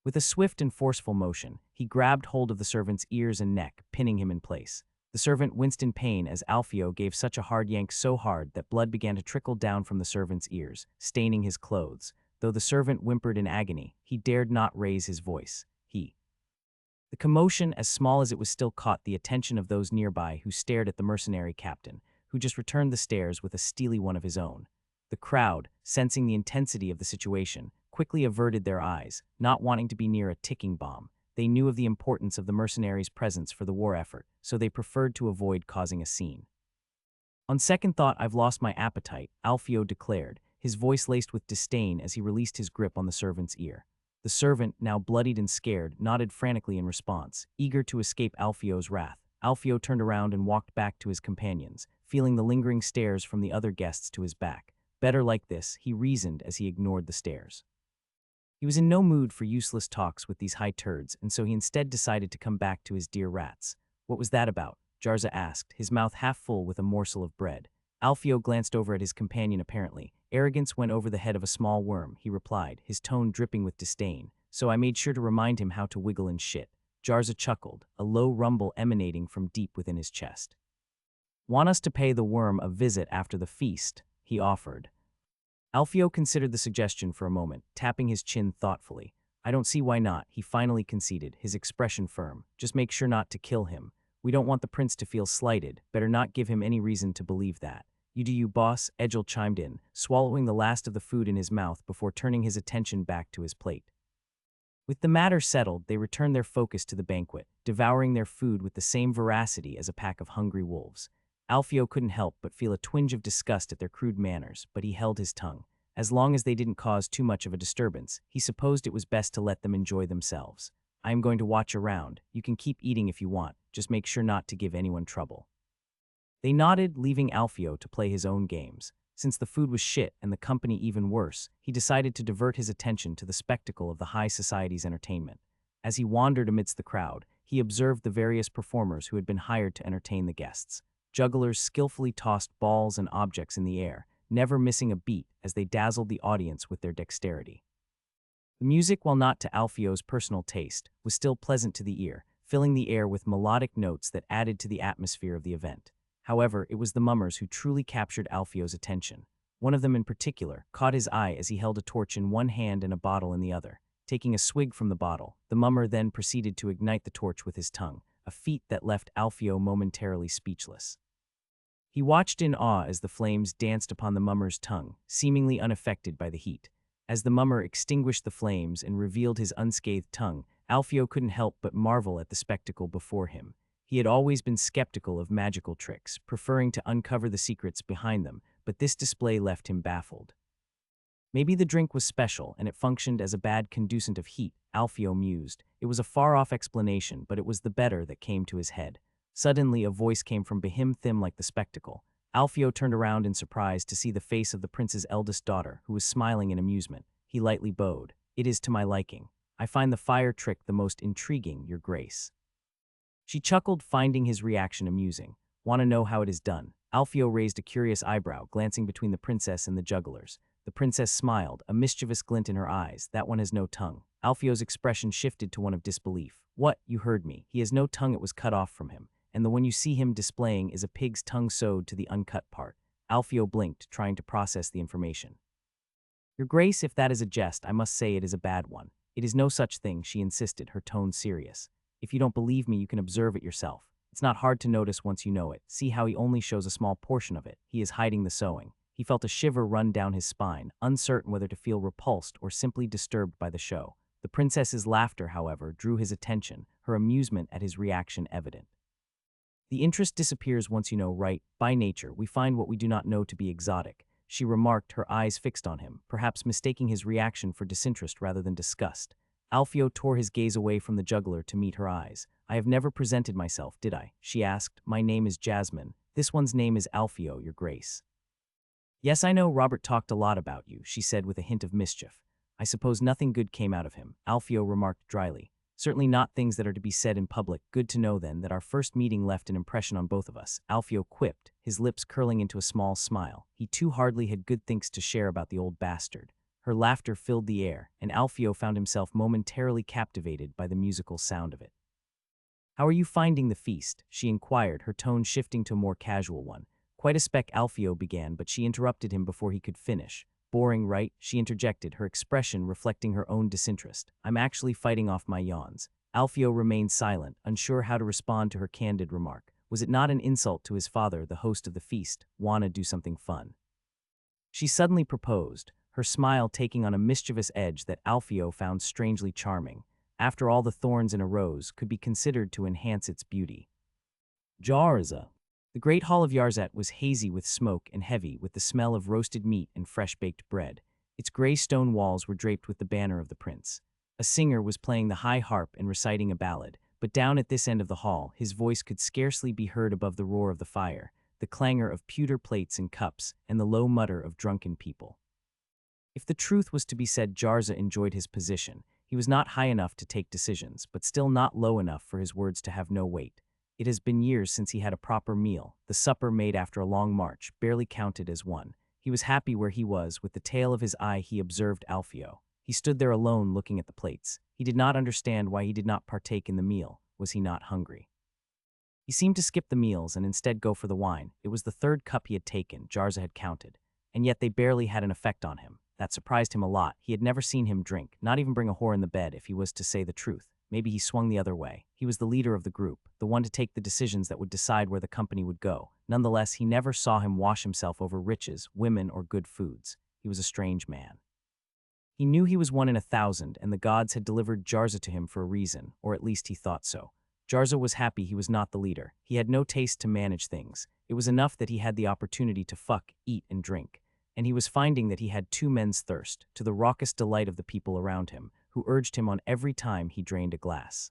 With a swift and forceful motion, he grabbed hold of the servant's ears and neck, pinning him in place. The servant winced in pain as Alfio gave such a hard yank so hard that blood began to trickle down from the servant's ears, staining his clothes. Though the servant whimpered in agony, he dared not raise his voice. The commotion, as small as it was, still caught the attention of those nearby who stared at the mercenary captain, who just returned the stares with a steely one of his own. The crowd, sensing the intensity of the situation, quickly averted their eyes, not wanting to be near a ticking bomb. They knew of the importance of the mercenaries' presence for the war effort, so they preferred to avoid causing a scene. On second thought, I've lost my appetite, Alfio declared, his voice laced with disdain as he released his grip on the servant's ear. The servant, now bloodied and scared, nodded frantically in response, eager to escape Alfio's wrath. Alfio turned around and walked back to his companions, feeling the lingering stares from the other guests to his back. Better like this, he reasoned as he ignored the stares. He was in no mood for useless talks with these high turds, and so he instead decided to come back to his dear rats. What was that about? Jarza asked, his mouth half full with a morsel of bread. Alfio glanced over at his companion apparently. Arrogance went over the head of a small worm, he replied, his tone dripping with disdain. So I made sure to remind him how to wiggle and shit. Jarza chuckled, a low rumble emanating from deep within his chest. Want us to pay the worm a visit after the feast? He offered. Alfio considered the suggestion for a moment, tapping his chin thoughtfully. I don't see why not, he finally conceded, his expression firm. Just make sure not to kill him. We don't want the prince to feel slighted, better not give him any reason to believe that. You do you, boss, Egil chimed in, swallowing the last of the food in his mouth before turning his attention back to his plate. With the matter settled, they returned their focus to the banquet, devouring their food with the same voracity as a pack of hungry wolves. Alfio couldn't help but feel a twinge of disgust at their crude manners, but he held his tongue. As long as they didn't cause too much of a disturbance, he supposed it was best to let them enjoy themselves. I am going to watch around. You can keep eating if you want, just make sure not to give anyone trouble. They nodded, leaving Alfio to play his own games. Since the food was shit and the company even worse, he decided to divert his attention to the spectacle of the high society's entertainment. As he wandered amidst the crowd, he observed the various performers who had been hired to entertain the guests. Jugglers skillfully tossed balls and objects in the air, never missing a beat as they dazzled the audience with their dexterity. The music, while not to Alfio's personal taste, was still pleasant to the ear, filling the air with melodic notes that added to the atmosphere of the event. However, it was the mummers who truly captured Alfio's attention. One of them in particular caught his eye as he held a torch in one hand and a bottle in the other. Taking a swig from the bottle, the mummer then proceeded to ignite the torch with his tongue, a feat that left Alfio momentarily speechless. He watched in awe as the flames danced upon the mummer's tongue, seemingly unaffected by the heat. As the mummer extinguished the flames and revealed his unscathed tongue, Alfio couldn't help but marvel at the spectacle before him. He had always been skeptical of magical tricks, preferring to uncover the secrets behind them, but this display left him baffled. Maybe the drink was special and it functioned as a bad conducent of heat, Alfio mused. It was a far-off explanation, but it was the better that came to his head. Suddenly, a voice came from behind him like the spectacle. Alfio turned around in surprise to see the face of the prince's eldest daughter, who was smiling in amusement. He lightly bowed. It is to my liking. I find the fire trick the most intriguing, your grace. She chuckled, finding his reaction amusing. Want to know how it is done? Alfio raised a curious eyebrow, glancing between the princess and the jugglers. The princess smiled, a mischievous glint in her eyes. That one has no tongue. Alfio's expression shifted to one of disbelief. What? You heard me. He has no tongue, it was cut off from him. And the one you see him displaying is a pig's tongue sewed to the uncut part. Alfio blinked, trying to process the information. Your grace, if that is a jest, I must say it is a bad one. It is no such thing, she insisted, her tone serious. If you don't believe me, you can observe it yourself. It's not hard to notice once you know it. See how he only shows a small portion of it. He is hiding the sewing. He felt a shiver run down his spine, uncertain whether to feel repulsed or simply disturbed by the show. The princess's laughter, however, drew his attention, her amusement at his reaction evident. The interest disappears once you know, right? By nature, we find what we do not know to be exotic, she remarked, her eyes fixed on him, perhaps mistaking his reaction for disinterest rather than disgust. Alfio tore his gaze away from the juggler to meet her eyes. I have never presented myself, did I? She asked. My name is Jasmine. This one's name is Alfio, your grace. Yes, I know Robert talked a lot about you, she said with a hint of mischief. I suppose nothing good came out of him, Alfio remarked dryly. Certainly not things that are to be said in public. Good to know, then, that our first meeting left an impression on both of us, Alfio quipped, his lips curling into a small smile. He too hardly had good things to share about the old bastard. Her laughter filled the air, and Alfio found himself momentarily captivated by the musical sound of it. "How are you finding the feast?" she inquired, her tone shifting to a more casual one. "Quite a spec," Alfio began, but she interrupted him before he could finish. "Boring, right?" she interjected, her expression reflecting her own disinterest. "I'm actually fighting off my yawns." Alfio remained silent, unsure how to respond to her candid remark. Was it not an insult to his father, the host of the feast? Wanna do something fun? She suddenly proposed, her smile taking on a mischievous edge that Alfio found strangely charming. After all, the thorns in a rose could be considered to enhance its beauty. Jarza. The great hall of Yarzat was hazy with smoke and heavy with the smell of roasted meat and fresh-baked bread. Its gray stone walls were draped with the banner of the prince. A singer was playing the high harp and reciting a ballad, but down at this end of the hall, his voice could scarcely be heard above the roar of the fire, the clangor of pewter plates and cups, and the low mutter of drunken people. If the truth was to be said, Jarza enjoyed his position. He was not high enough to take decisions, but still not low enough for his words to have no weight. It has been years since he had a proper meal. The supper made after a long march barely counted as one. He was happy where he was. With the tail of his eye he observed Alfio. He stood there alone looking at the plates. He did not understand why he did not partake in the meal. Was he not hungry? He seemed to skip the meals and instead go for the wine. It was the third cup he had taken, Jarza had counted, and yet they barely had an effect on him. That surprised him a lot. He had never seen him drink, not even bring a whore in the bed if he was to say the truth. Maybe he swung the other way. He was the leader of the group, the one to take the decisions that would decide where the company would go. Nonetheless, he never saw him wash himself over riches, women, or good foods. He was a strange man. He knew he was one in 1,000, and the gods had delivered Jarza to him for a reason, or at least he thought so. Jarza was happy he was not the leader. He had no taste to manage things. It was enough that he had the opportunity to fuck, eat, and drink. And he was finding that he had two men's thirst, to the raucous delight of the people around him, who urged him on every time he drained a glass.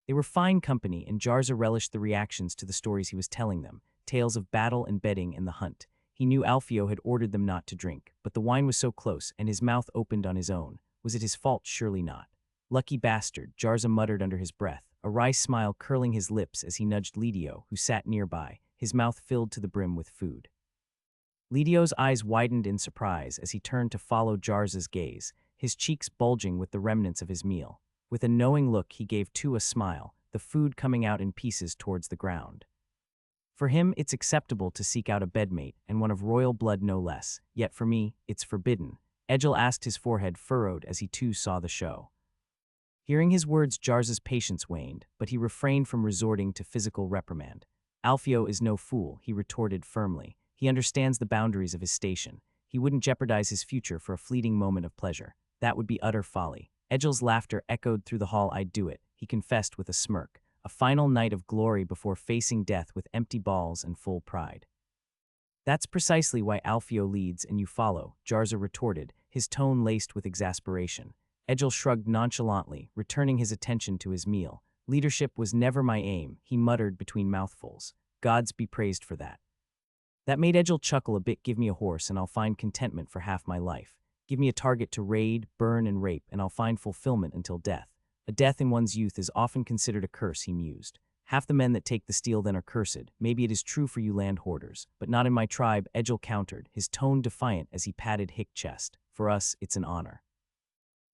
They were fine company, and Jarza relished the reactions to the stories he was telling them, tales of battle and bedding and the hunt. He knew Alfio had ordered them not to drink, but the wine was so close, and his mouth opened on his own. Was it his fault? Surely not. "Lucky bastard," Jarza muttered under his breath, a wry smile curling his lips as he nudged Lidio, who sat nearby, his mouth filled to the brim with food. Lidio's eyes widened in surprise as he turned to follow Jarza's gaze, his cheeks bulging with the remnants of his meal. With a knowing look, he gave Tu a smile, the food coming out in pieces towards the ground. For him, it's acceptable to seek out a bedmate, and one of royal blood no less. Yet for me, it's forbidden. Egil asked, his forehead furrowed as he too saw the show. Hearing his words, Jarza's patience waned, but he refrained from resorting to physical reprimand. "Alfio is no fool," he retorted firmly. "He understands the boundaries of his station. He wouldn't jeopardize his future for a fleeting moment of pleasure. That would be utter folly." Egil's laughter echoed through the hall. "I'd do it," he confessed with a smirk. A final night of glory before facing death with empty balls and full pride. "That's precisely why Alfio leads and you follow," Jarza retorted, his tone laced with exasperation. Egil shrugged nonchalantly, returning his attention to his meal. "Leadership was never my aim," he muttered between mouthfuls. "Gods be praised for that." That made Egil chuckle a bit. "Give me a horse and I'll find contentment for half my life. Give me a target to raid, burn, and rape, and I'll find fulfillment until death. A death in one's youth is often considered a curse," he mused. "Half the men that take the steel then are cursed. Maybe it is true for you land hoarders, but not in my tribe," Egil countered, his tone defiant as he patted Hick's chest. "For us, it's an honor.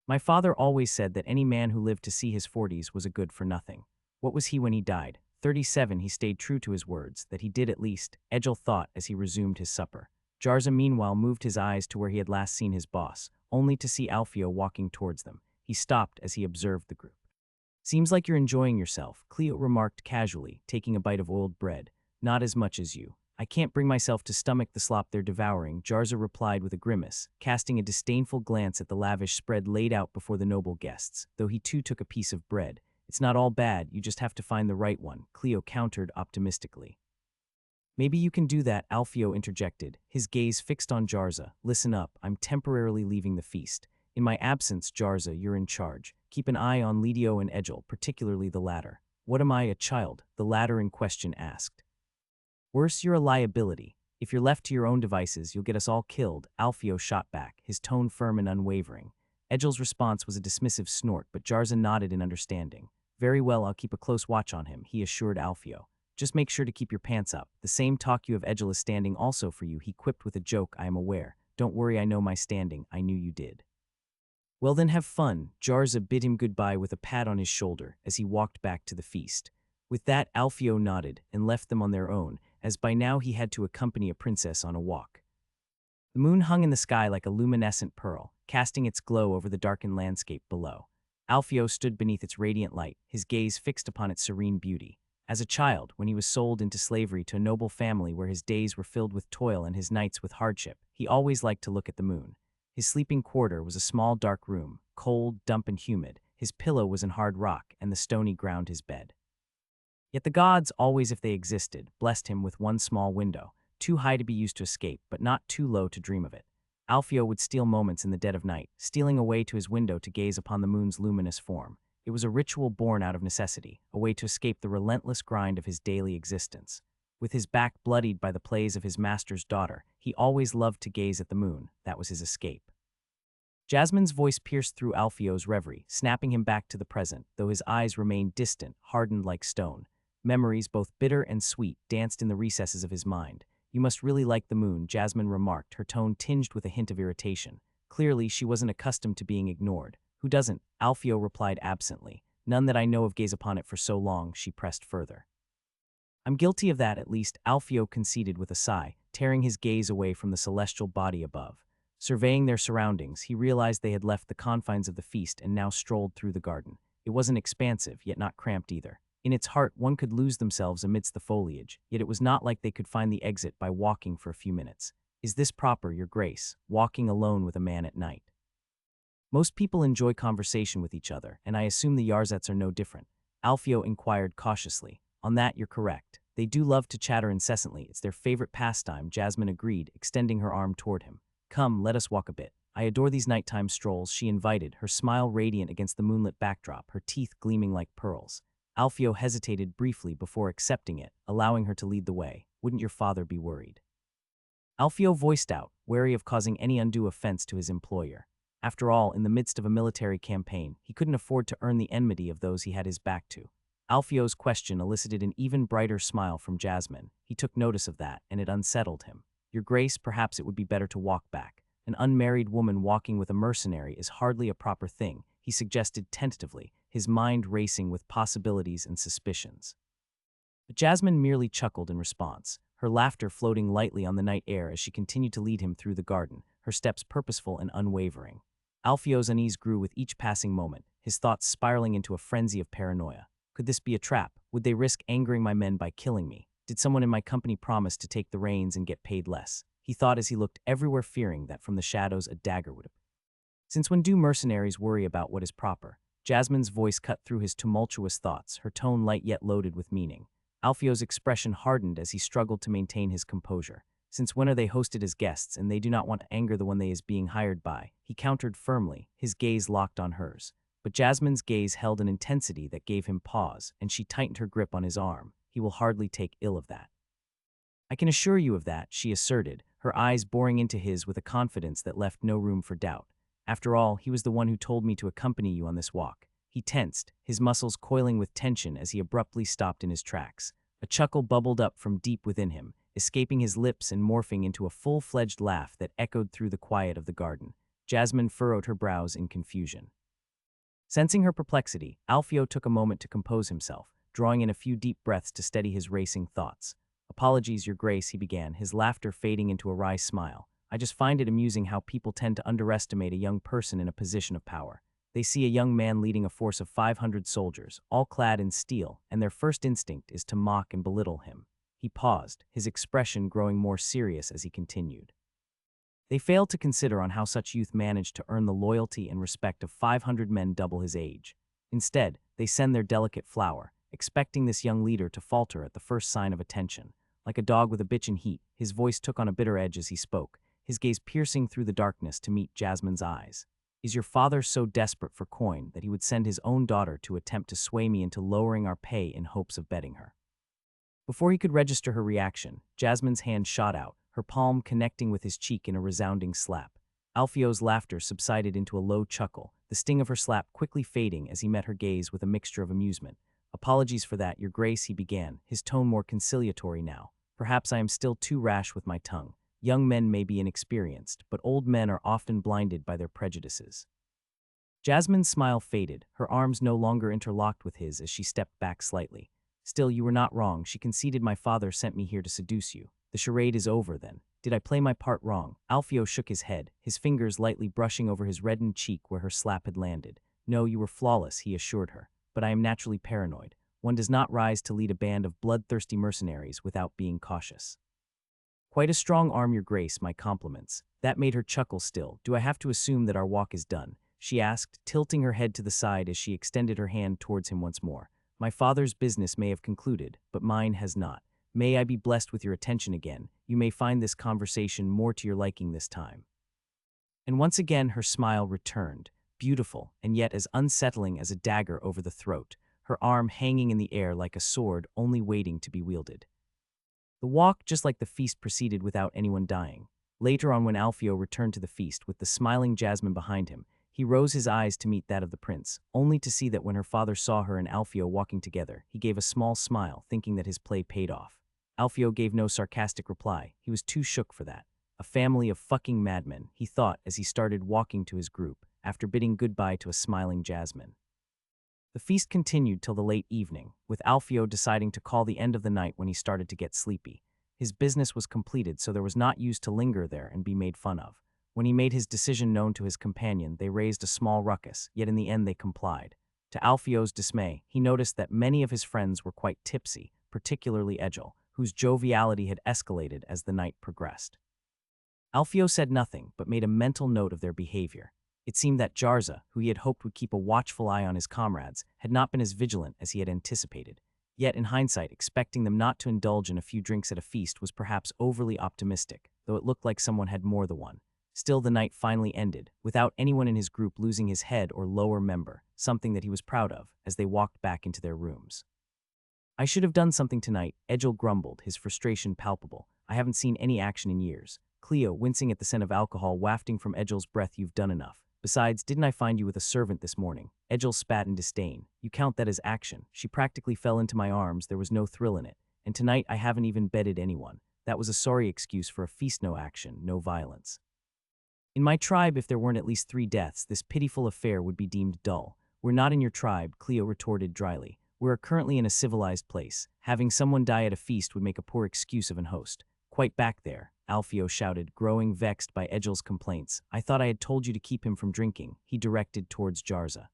My father always said that any man who lived to see his 40s was a good for nothing. What was he when he died? 37. He stayed true to his words, that he did at least," Egil thought as he resumed his supper. Jarza meanwhile moved his eyes to where he had last seen his boss, only to see Alfio walking towards them. He stopped as he observed the group. "Seems like you're enjoying yourself," Cleo remarked casually, taking a bite of oiled bread. "Not as much as you." "I can't bring myself to stomach the slop they're devouring," Jarza replied with a grimace, casting a disdainful glance at the lavish spread laid out before the noble guests, though he too took a piece of bread. "It's not all bad, you just have to find the right one," Cleo countered optimistically. "Maybe you can do that," Alfio interjected, his gaze fixed on Jarza. "Listen up, I'm temporarily leaving the feast. In my absence, Jarza, you're in charge. Keep an eye on Lidio and Egil, particularly the latter." "What am I, a child?" the latter in question asked. "Worse, you're a liability. If you're left to your own devices, you'll get us all killed," Alfio shot back, his tone firm and unwavering. Egil's response was a dismissive snort, but Jarza nodded in understanding. "Very well, I'll keep a close watch on him," he assured Alfio. "Just make sure to keep your pants up. The same talk you have, Egil is standing also for you," he quipped with a joke. "I am aware. Don't worry, I know my standing. I knew you did. Well then have fun. Jarza bid him goodbye with a pat on his shoulder as he walked back to the feast. With that, Alfio nodded and left them on their own, as by now he had to accompany a princess on a walk. The moon hung in the sky like a luminescent pearl, casting its glow over the darkened landscape below. Alfio stood beneath its radiant light, his gaze fixed upon its serene beauty. As a child, when he was sold into slavery to a noble family where his days were filled with toil and his nights with hardship, he always liked to look at the moon. His sleeping quarter was a small dark room, cold, damp and humid. His pillow was in hard rock, and the stony ground his bed. Yet the gods, always if they existed, blessed him with one small window, too high to be used to escape, but not too low to dream of it. Alfio would steal moments in the dead of night, stealing away to his window to gaze upon the moon's luminous form. It was a ritual born out of necessity, a way to escape the relentless grind of his daily existence. With his back bloodied by the plays of his master's daughter, he always loved to gaze at the moon. That was his escape. Jasmine's voice pierced through Alfio's reverie, snapping him back to the present, though his eyes remained distant, hardened like stone. Memories, both bitter and sweet, danced in the recesses of his mind. You must really like the moon, Jasmine remarked, her tone tinged with a hint of irritation. Clearly, she wasn't accustomed to being ignored. Who doesn't? Alfio replied absently. None that I know of gaze upon it for so long, she pressed further. I'm guilty of that, at least, Alfio conceded with a sigh, tearing his gaze away from the celestial body above. Surveying their surroundings, he realized they had left the confines of the feast and now strolled through the garden. It wasn't expansive, yet not cramped either. In its heart, one could lose themselves amidst the foliage, yet it was not like they could find the exit by walking for a few minutes. Is this proper, Your Grace, walking alone with a man at night? Most people enjoy conversation with each other, and I assume the Yarzets are no different. Alfio inquired cautiously. On that, you're correct. They do love to chatter incessantly. It's their favorite pastime, Jasmine agreed, extending her arm toward him. Come, let us walk a bit. I adore these nighttime strolls, she invited, her smile radiant against the moonlit backdrop, her teeth gleaming like pearls. Alfio hesitated briefly before accepting it, allowing her to lead the way. Wouldn't your father be worried? Alfio voiced out, wary of causing any undue offense to his employer. After all, in the midst of a military campaign, he couldn't afford to earn the enmity of those he had his back to. Alfio's question elicited an even brighter smile from Jasmine. He took notice of that, and it unsettled him. Your Grace, perhaps it would be better to walk back. An unmarried woman walking with a mercenary is hardly a proper thing, he suggested tentatively, his mind racing with possibilities and suspicions. But Jasmine merely chuckled in response, her laughter floating lightly on the night air as she continued to lead him through the garden, her steps purposeful and unwavering. Alfio's unease grew with each passing moment, his thoughts spiraling into a frenzy of paranoia. Could this be a trap? Would they risk angering my men by killing me? Did someone in my company promise to take the reins and get paid less? He thought as he looked everywhere, fearing that from the shadows a dagger would appear. Since when do mercenaries worry about what is proper? Jasmine's voice cut through his tumultuous thoughts, her tone light yet loaded with meaning. Alfio's expression hardened as he struggled to maintain his composure. Since when are they hosted as guests and they do not want to anger the one they is being hired by? He countered firmly, his gaze locked on hers. But Jasmine's gaze held an intensity that gave him pause, and she tightened her grip on his arm. He will hardly take ill of that. I can assure you of that, she asserted, her eyes boring into his with a confidence that left no room for doubt. After all, he was the one who told me to accompany you on this walk. He tensed, his muscles coiling with tension as he abruptly stopped in his tracks. A chuckle bubbled up from deep within him, escaping his lips and morphing into a full-fledged laugh that echoed through the quiet of the garden. Jasmine furrowed her brows in confusion. Sensing her perplexity, Alfio took a moment to compose himself, drawing in a few deep breaths to steady his racing thoughts. Apologies, Your Grace, he began, his laughter fading into a wry smile. I just find it amusing how people tend to underestimate a young person in a position of power. They see a young man leading a force of 500 soldiers, all clad in steel, and their first instinct is to mock and belittle him. He paused, his expression growing more serious as he continued. They failed to consider on how such youth managed to earn the loyalty and respect of 500 men double his age. Instead, they send their delicate flower, expecting this young leader to falter at the first sign of attention. Like a dog with a bitch in heat, his voice took on a bitter edge as he spoke, his gaze piercing through the darkness to meet Jasmine's eyes. Is your father so desperate for coin that he would send his own daughter to attempt to sway me into lowering our pay in hopes of betting her? Before he could register her reaction, Jasmine's hand shot out, her palm connecting with his cheek in a resounding slap. Alfio's laughter subsided into a low chuckle, the sting of her slap quickly fading as he met her gaze with a mixture of amusement. Apologies for that, Your Grace, he began, his tone more conciliatory now. Perhaps I am still too rash with my tongue. Young men may be inexperienced, but old men are often blinded by their prejudices. Jasmine's smile faded, her arms no longer interlocked with his as she stepped back slightly. Still, you were not wrong. She conceded. My father sent me here to seduce you. The charade is over, then. Did I play my part wrong? Alfio shook his head, his fingers lightly brushing over his reddened cheek where her slap had landed. No, you were flawless, he assured her. But I am naturally paranoid. One does not rise to lead a band of bloodthirsty mercenaries without being cautious. Quite a strong arm, your grace, my compliments. That made her chuckle still. Do I have to assume that our walk is done? She asked, tilting her head to the side as she extended her hand towards him once more. My father's business may have concluded, but mine has not. May I be blessed with your attention again. You may find this conversation more to your liking this time. And once again her smile returned, beautiful and yet as unsettling as a dagger over the throat, her arm hanging in the air like a sword only waiting to be wielded. The walk, just like the feast, proceeded without anyone dying. Later on, when Alfio returned to the feast with the smiling Jasmine behind him, he rose his eyes to meet that of the prince, only to see that when her father saw her and Alfio walking together, he gave a small smile, thinking that his play paid off. Alfio gave no sarcastic reply. He was too shook for that. A family of fucking madmen, he thought as he started walking to his group, after bidding goodbye to a smiling Jasmine. The feast continued till the late evening, with Alfio deciding to call the end of the night when he started to get sleepy. His business was completed, so there was not use to linger there and be made fun of. When he made his decision known to his companion, they raised a small ruckus, yet in the end they complied. To Alfio's dismay, he noticed that many of his friends were quite tipsy, particularly Egil, whose joviality had escalated as the night progressed. Alfio said nothing, but made a mental note of their behavior. It seemed that Jarza, who he had hoped would keep a watchful eye on his comrades, had not been as vigilant as he had anticipated. Yet, in hindsight, expecting them not to indulge in a few drinks at a feast was perhaps overly optimistic, though it looked like someone had more than one. Still, the night finally ended, without anyone in his group losing his head or lower member, something that he was proud of, as they walked back into their rooms. I should have done something tonight, Egil grumbled, his frustration palpable. I haven't seen any action in years. Cleo, wincing at the scent of alcohol wafting from Egil's breath, you've done enough. Besides, didn't I find you with a servant this morning? Egil spat in disdain. You count that as action. She practically fell into my arms, there was no thrill in it. And tonight I haven't even bedded anyone. That was a sorry excuse for a feast, no action, no violence. In my tribe, if there weren't at least 3 deaths, this pitiful affair would be deemed dull. We're not in your tribe, Cleo retorted dryly. We're currently in a civilized place. Having someone die at a feast would make a poor excuse of an host. Quite back there, Alfio shouted, growing vexed by Egil's complaints. I thought I had told you to keep him from drinking, he directed towards Jarza.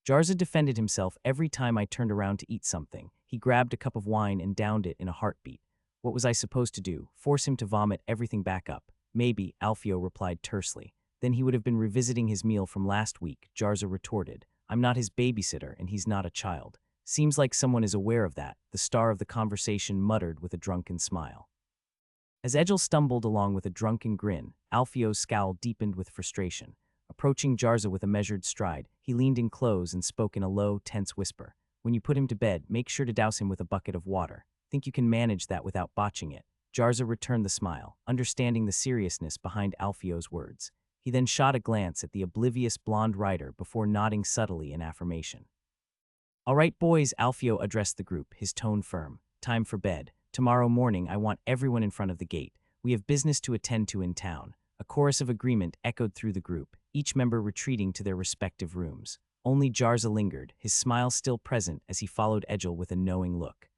Jarza defended himself every time I turned around to eat something. He grabbed a cup of wine and downed it in a heartbeat. What was I supposed to do? Force him to vomit everything back up? Maybe, Alfio replied tersely. Then he would have been revisiting his meal from last week, Jarza retorted. I'm not his babysitter and he's not a child. Seems like someone is aware of that, the star of the conversation muttered with a drunken smile. As Egil stumbled along with a drunken grin, Alfio's scowl deepened with frustration. Approaching Jarza with a measured stride, he leaned in close and spoke in a low, tense whisper. When you put him to bed, make sure to douse him with a bucket of water. Think you can manage that without botching it? Jarza returned the smile, understanding the seriousness behind Alfio's words. He then shot a glance at the oblivious blonde rider before nodding subtly in affirmation. All right, boys, Alfio addressed the group, his tone firm. Time for bed. Tomorrow morning, I want everyone in front of the gate. We have business to attend to in town. A chorus of agreement echoed through the group, each member retreating to their respective rooms. Only Jarza lingered, his smile still present as he followed Egil with a knowing look.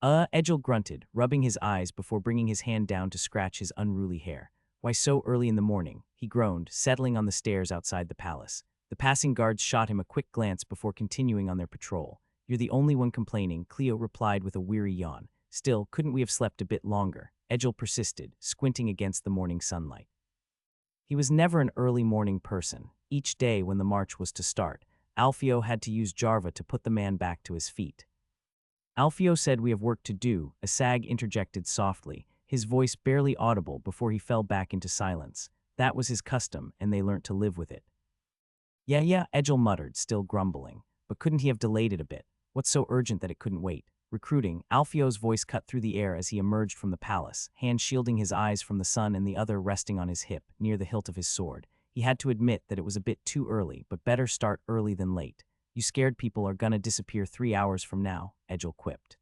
Egil grunted, rubbing his eyes before bringing his hand down to scratch his unruly hair. Why so early in the morning? He groaned, settling on the stairs outside the palace. The passing guards shot him a quick glance before continuing on their patrol. You're the only one complaining, Cleo replied with a weary yawn. Still, couldn't we have slept a bit longer? Egil persisted, squinting against the morning sunlight. He was never an early morning person. Each day when the march was to start, Alfio had to use Jarva to put the man back to his feet. Alfio said we have work to do, Asag interjected softly, his voice barely audible before he fell back into silence. That was his custom, and they learnt to live with it. Yeah, Egil muttered, still grumbling. But couldn't he have delayed it a bit? What's so urgent that it couldn't wait? Recruiting, Alfio's voice cut through the air as he emerged from the palace, hand shielding his eyes from the sun and the other resting on his hip, near the hilt of his sword. He had to admit that it was a bit too early, but better start early than late. You scared people are gonna disappear 3 hours from now, Egil quipped.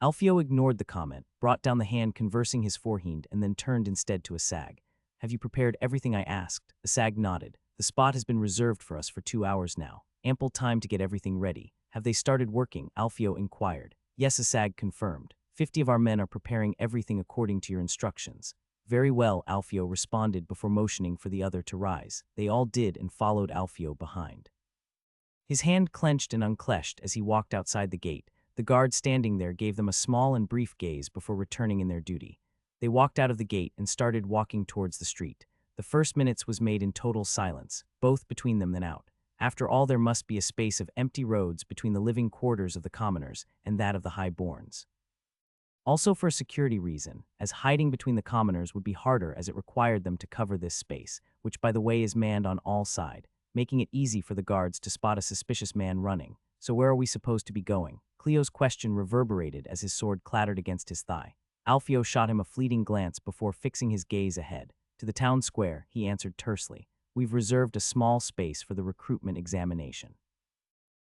Alfio ignored the comment, brought down the hand conversing his forehand, and then turned instead to a sag. Have you prepared everything I asked? The sag nodded. The spot has been reserved for us for 2 hours now. Ample time to get everything ready. Have they started working? Alfio inquired. Yes, Asag confirmed. 50 of our men are preparing everything according to your instructions. Very well, Alfio responded before motioning for the other to rise. They all did and followed Alfio behind. His hand clenched and unclenched as he walked outside the gate. The guard standing there gave them a small and brief gaze before returning in their duty. They walked out of the gate and started walking towards the street. The first minutes was made in total silence, both between them then out. After all, there must be a space of empty roads between the living quarters of the commoners and that of the highborns. Also for a security reason, as hiding between the commoners would be harder as it required them to cover this space, which by the way is manned on all sides, making it easy for the guards to spot a suspicious man running. So where are we supposed to be going? Cleo's question reverberated as his sword clattered against his thigh. Alfio shot him a fleeting glance before fixing his gaze ahead. To the town square, he answered tersely. We've reserved a small space for the recruitment examination.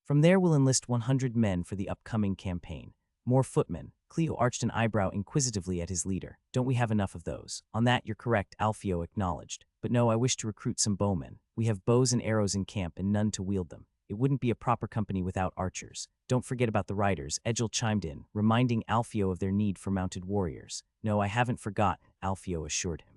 From there we'll enlist 100 men for the upcoming campaign. More footmen. Cleo arched an eyebrow inquisitively at his leader. Don't we have enough of those? On that you're correct, Alfio acknowledged. But no, I wish to recruit some bowmen. We have bows and arrows in camp and none to wield them. It wouldn't be a proper company without archers. Don't forget about the riders, Egil chimed in, reminding Alfio of their need for mounted warriors. No, I haven't forgot, Alfio assured him.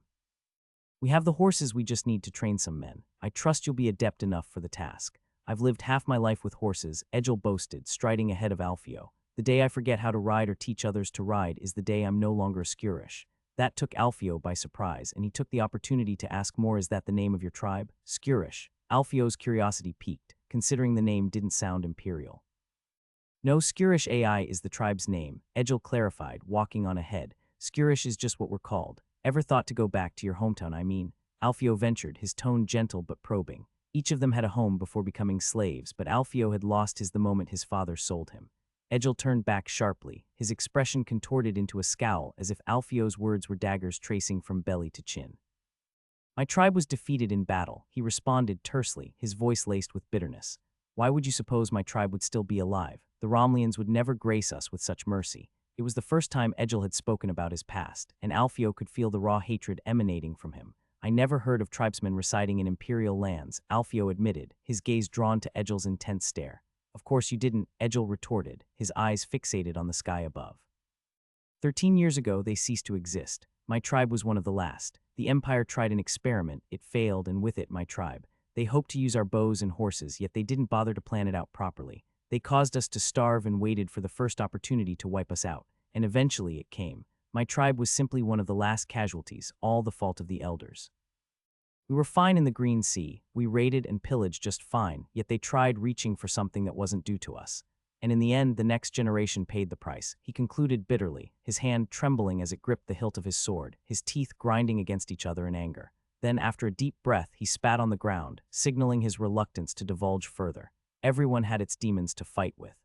We have the horses, we just need to train some men. I trust you'll be adept enough for the task. I've lived half my life with horses, Egil boasted, striding ahead of Alfio. The day I forget how to ride or teach others to ride is the day I'm no longer Skurish. That took Alfio by surprise, and he took the opportunity to ask more. Is that the name of your tribe? Skurish. Alfio's curiosity piqued, considering the name didn't sound imperial. No, Skurish AI is the tribe's name, Egil clarified, walking on ahead. Skurish is just what we're called. Ever thought to go back to your hometown, I mean? Alfio ventured, his tone gentle but probing. Each of them had a home before becoming slaves, but Alfio had lost his the moment his father sold him. Egil turned back sharply, his expression contorted into a scowl as if Alfio's words were daggers tracing from belly to chin. My tribe was defeated in battle, he responded tersely, his voice laced with bitterness. Why would you suppose my tribe would still be alive? The Romlians would never grace us with such mercy. It was the first time Egil had spoken about his past, and Alfio could feel the raw hatred emanating from him. I never heard of tribesmen residing in imperial lands, Alfio admitted, his gaze drawn to Egil's intense stare. Of course you didn't, Egil retorted, his eyes fixated on the sky above. 13 years ago they ceased to exist. My tribe was one of the last. The Empire tried an experiment, it failed, and with it my tribe. They hoped to use our bows and horses, yet they didn't bother to plan it out properly. They caused us to starve and waited for the first opportunity to wipe us out, and eventually it came. My tribe was simply one of the last casualties, all the fault of the elders. We were fine in the Green Sea, we raided and pillaged just fine, yet they tried reaching for something that wasn't due to us. And in the end, the next generation paid the price, he concluded bitterly, his hand trembling as it gripped the hilt of his sword, his teeth grinding against each other in anger. Then, after a deep breath, he spat on the ground, signaling his reluctance to divulge further. Everyone had its demons to fight with.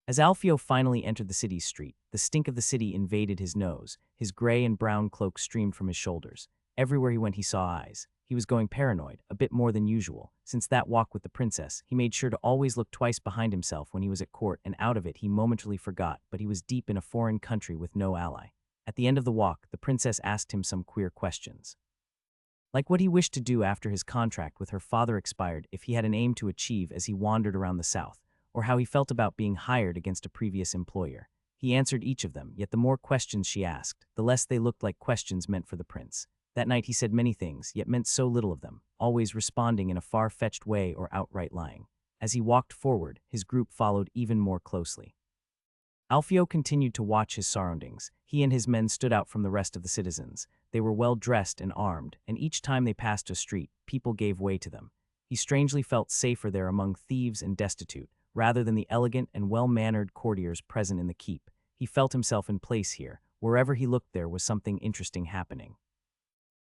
As Alfio finally entered the city's street, the stink of the city invaded his nose, his gray and brown cloak streamed from his shoulders. Everywhere he went he saw eyes. He was going paranoid, a bit more than usual. Since that walk with the princess, he made sure to always look twice behind himself when he was at court, and out of it he momentarily forgot, but he was deep in a foreign country with no ally. At the end of the walk, the princess asked him some queer questions. Like what he wished to do after his contract with her father expired, if he had an aim to achieve as he wandered around the south, or how he felt about being hired against a previous employer. He answered each of them, yet the more questions she asked, the less they looked like questions meant for the prince. That night he said many things, yet meant so little of them, always responding in a far-fetched way or outright lying. As he walked forward, his group followed even more closely. Alfio continued to watch his surroundings. He and his men stood out from the rest of the citizens. They were well dressed and armed, and each time they passed a street, people gave way to them. He strangely felt safer there among thieves and destitute, rather than the elegant and well-mannered courtiers present in the keep. He felt himself in place here. Wherever he looked there was something interesting happening.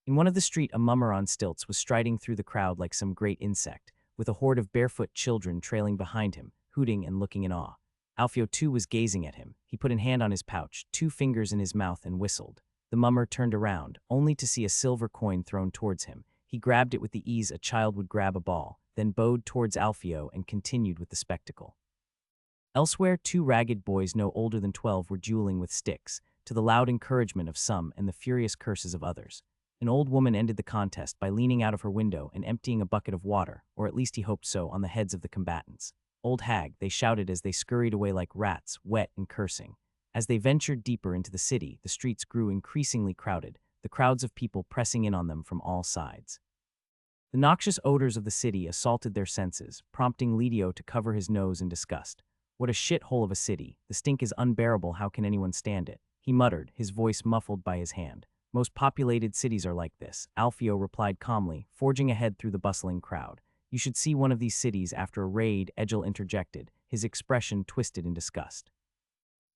In one of the street, a mummer on stilts was striding through the crowd like some great insect, with a horde of barefoot children trailing behind him, hooting and looking in awe. Alfio too was gazing at him. He put a hand on his pouch, 2 fingers in his mouth, and whistled. The mummer turned around, only to see a silver coin thrown towards him. He grabbed it with the ease a child would grab a ball, then bowed towards Alfio and continued with the spectacle. Elsewhere, two ragged boys no older than 12 were dueling with sticks, to the loud encouragement of some and the furious curses of others. An old woman ended the contest by leaning out of her window and emptying a bucket of water, or at least he hoped so, on the heads of the combatants. Old hag, they shouted as they scurried away like rats, wet and cursing. As they ventured deeper into the city, the streets grew increasingly crowded, the crowds of people pressing in on them from all sides. The noxious odors of the city assaulted their senses, prompting Lidio to cover his nose in disgust. What a shithole of a city. The stink is unbearable. How can anyone stand it? He muttered, his voice muffled by his hand. Most populated cities are like this, Alfio replied calmly, forging ahead through the bustling crowd. You should see one of these cities after a raid, Egil interjected, his expression twisted in disgust.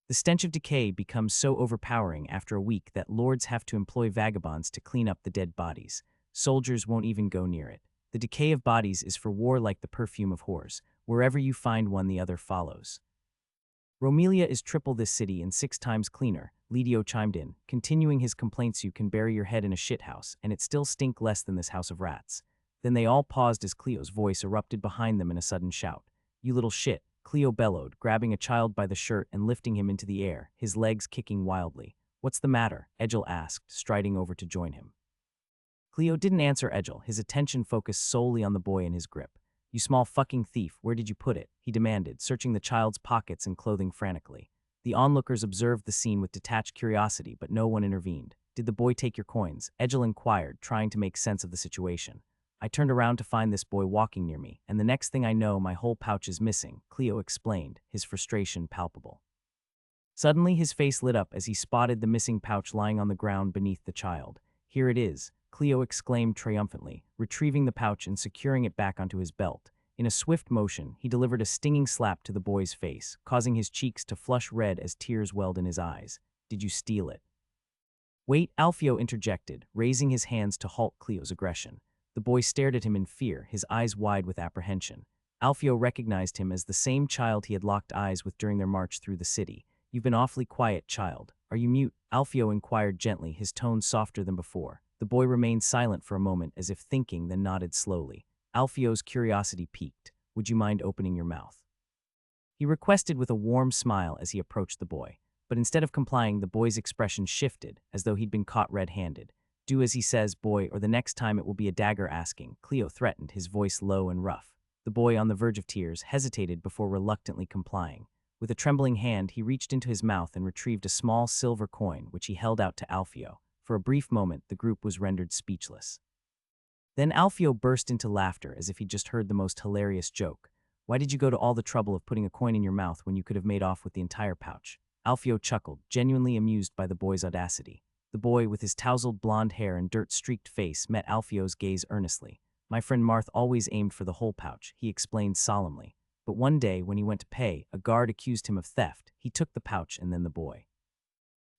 The stench of decay becomes so overpowering after a week that lords have to employ vagabonds to clean up the dead bodies. Soldiers won't even go near it. The decay of bodies is for war like the perfume of whores. Wherever you find one, the other follows. Romelia is triple this city and 6 times cleaner, Lidio chimed in, continuing his complaints. You can bury your head in a shithouse, and it still stink less than this house of rats. Then they all paused as Cleo's voice erupted behind them in a sudden shout. You little shit, Cleo bellowed, grabbing a child by the shirt and lifting him into the air, his legs kicking wildly. What's the matter? Egil asked, striding over to join him. Cleo didn't answer Egil, his attention focused solely on the boy in his grip. You small fucking thief, where did you put it? He demanded, searching the child's pockets and clothing frantically. The onlookers observed the scene with detached curiosity, but no one intervened. Did the boy take your coins? Egil inquired, trying to make sense of the situation. I turned around to find this boy walking near me, and the next thing I know, my whole pouch is missing, Cleo explained, his frustration palpable. Suddenly, his face lit up as he spotted the missing pouch lying on the ground beneath the child. Here it is, Cleo exclaimed triumphantly, retrieving the pouch and securing it back onto his belt. In a swift motion, he delivered a stinging slap to the boy's face, causing his cheeks to flush red as tears welled in his eyes. Did you steal it? Wait, Alfio interjected, raising his hands to halt Cleo's aggression. The boy stared at him in fear, his eyes wide with apprehension. Alfio recognized him as the same child he had locked eyes with during their march through the city. You've been awfully quiet, child. Are you mute? Alfio inquired gently, his tone softer than before. The boy remained silent for a moment, as if thinking, then nodded slowly. Alfio's curiosity piqued. Would you mind opening your mouth? He requested with a warm smile as he approached the boy. But instead of complying, the boy's expression shifted, as though he'd been caught red-handed. Do as he says, boy, or the next time it will be a dagger asking, Cleo threatened, his voice low and rough. The boy, on the verge of tears, hesitated before reluctantly complying. With a trembling hand, he reached into his mouth and retrieved a small silver coin, which he held out to Alfio. For a brief moment, the group was rendered speechless. Then Alfio burst into laughter as if he'd just heard the most hilarious joke. Why did you go to all the trouble of putting a coin in your mouth when you could have made off with the entire pouch? Alfio chuckled, genuinely amused by the boy's audacity. The boy, with his tousled blonde hair and dirt-streaked face, met Alfio's gaze earnestly. My friend Marth always aimed for the whole pouch, he explained solemnly. But one day, when he went to pay, a guard accused him of theft. He took the pouch and then the boy.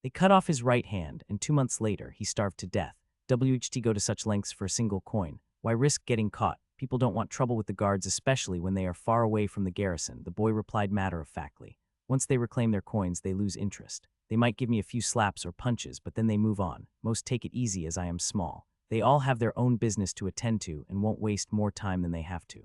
They cut off his right hand, and 2 months later, he starved to death. WHT go to such lengths for a single coin. Why risk getting caught? People don't want trouble with the guards, especially when they are far away from the garrison, the boy replied matter-of-factly. Once they reclaim their coins, they lose interest. They might give me a few slaps or punches, but then they move on. Most take it easy as I am small. They all have their own business to attend to and won't waste more time than they have to.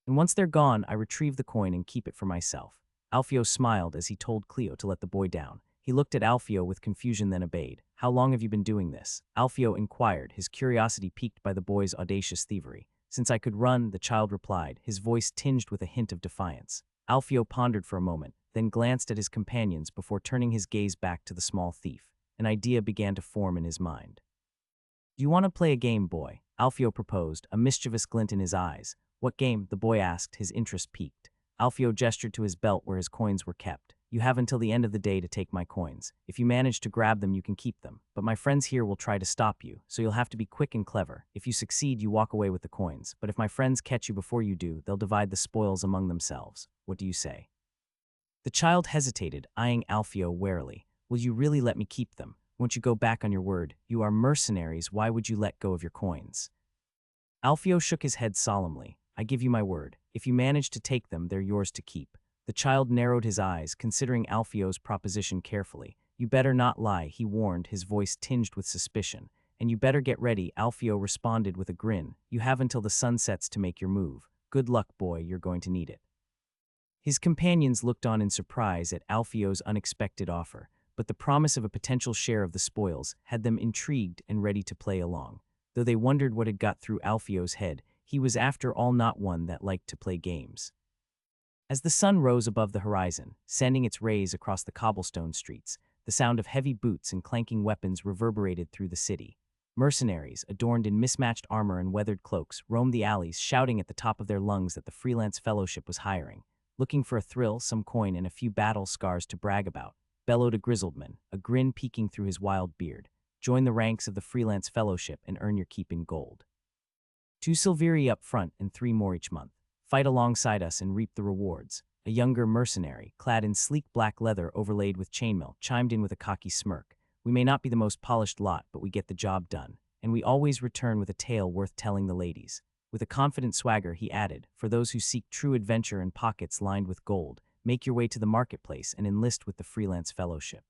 And once they're gone, I retrieve the coin and keep it for myself. Alfio smiled as he told Cleo to let the boy down. He looked at Alfio with confusion, then obeyed. How long have you been doing this? Alfio inquired, his curiosity piqued by the boy's audacious thievery. Since I could run, the child replied, his voice tinged with a hint of defiance. Alfio pondered for a moment, then glanced at his companions before turning his gaze back to the small thief. An idea began to form in his mind. Do you want to play a game, boy? Alfio proposed, a mischievous glint in his eyes. What game? The boy asked, his interest piqued. Alfio gestured to his belt where his coins were kept. You have until the end of the day to take my coins. If you manage to grab them, you can keep them. But my friends here will try to stop you, so you'll have to be quick and clever. If you succeed, you walk away with the coins. But if my friends catch you before you do, they'll divide the spoils among themselves. What do you say? The child hesitated, eyeing Alfio warily. Will you really let me keep them? Won't you go back on your word? You are mercenaries. Why would you let go of your coins? Alfio shook his head solemnly. I give you my word. If you manage to take them, they're yours to keep. The child narrowed his eyes, considering Alfio's proposition carefully. You better not lie, he warned, his voice tinged with suspicion. And you better get ready, Alfio responded with a grin. You have until the sun sets to make your move. Good luck, boy, you're going to need it. His companions looked on in surprise at Alfio's unexpected offer, but the promise of a potential share of the spoils had them intrigued and ready to play along. Though they wondered what had got through Alfio's head, he was after all not one that liked to play games. As the sun rose above the horizon, sending its rays across the cobblestone streets, the sound of heavy boots and clanking weapons reverberated through the city. Mercenaries, adorned in mismatched armor and weathered cloaks, roamed the alleys, shouting at the top of their lungs that the freelance fellowship was hiring. Looking for a thrill, some coin, and a few battle scars to brag about, bellowed a grizzled man, a grin peeking through his wild beard. Join the ranks of the freelance fellowship and earn your keep in gold. 2 silveri up front and 3 more each month. Fight alongside us and reap the rewards. A younger mercenary, clad in sleek black leather overlaid with chainmail, chimed in with a cocky smirk. We may not be the most polished lot, but we get the job done, and we always return with a tale worth telling the ladies. With a confident swagger, he added, for those who seek true adventure and pockets lined with gold, make your way to the marketplace and enlist with the freelance fellowship.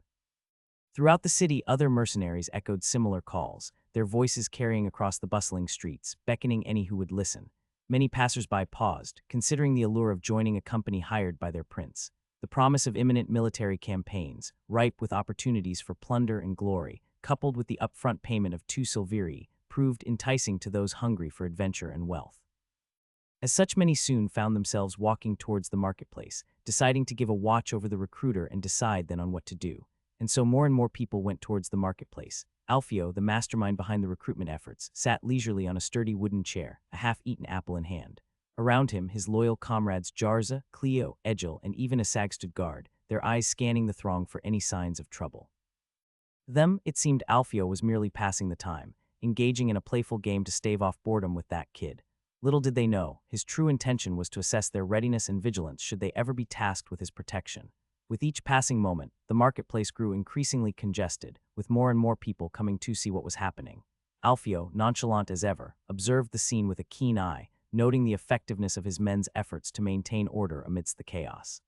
Throughout the city, other mercenaries echoed similar calls, their voices carrying across the bustling streets, beckoning any who would listen. Many passers-by paused, considering the allure of joining a company hired by their prince. The promise of imminent military campaigns, ripe with opportunities for plunder and glory, coupled with the upfront payment of 2 silveri, proved enticing to those hungry for adventure and wealth. As such, many soon found themselves walking towards the marketplace, deciding to give a watch over the recruiter and decide then on what to do. And so more and more people went towards the marketplace. Alfio, the mastermind behind the recruitment efforts, sat leisurely on a sturdy wooden chair, a half-eaten apple in hand. Around him, his loyal comrades Jarza, Cleo, Egil, and even Asag stood guard, their eyes scanning the throng for any signs of trouble. Them, it seemed Alfio was merely passing the time, engaging in a playful game to stave off boredom with that kid. Little did they know, his true intention was to assess their readiness and vigilance should they ever be tasked with his protection. With each passing moment, the marketplace grew increasingly congested, with more and more people coming to see what was happening. Alfio, nonchalant as ever, observed the scene with a keen eye, noting the effectiveness of his men's efforts to maintain order amidst the chaos.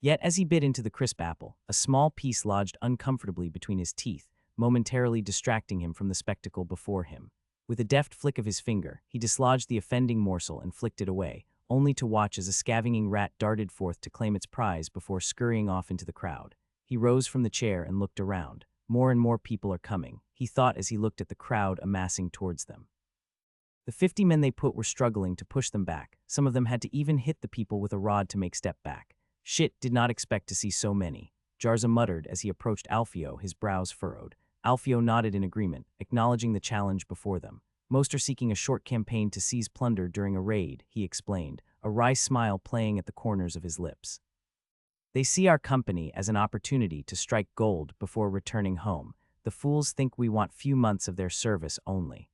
Yet as he bit into the crisp apple, a small piece lodged uncomfortably between his teeth, momentarily distracting him from the spectacle before him. With a deft flick of his finger, he dislodged the offending morsel and flicked it away, only to watch as a scavenging rat darted forth to claim its prize before scurrying off into the crowd. He rose from the chair and looked around. More and more people are coming, he thought as he looked at the crowd amassing towards them. The 50 men they put were struggling to push them back. Some of them had to even hit the people with a rod to make step back. Shit, did not expect to see so many. Jarza muttered as he approached Alfio, his brows furrowed. Alfio nodded in agreement, acknowledging the challenge before them. Most are seeking a short campaign to seize plunder during a raid, he explained, a wry smile playing at the corners of his lips. They see our company as an opportunity to strike gold before returning home. The fools think we want few months of their service only.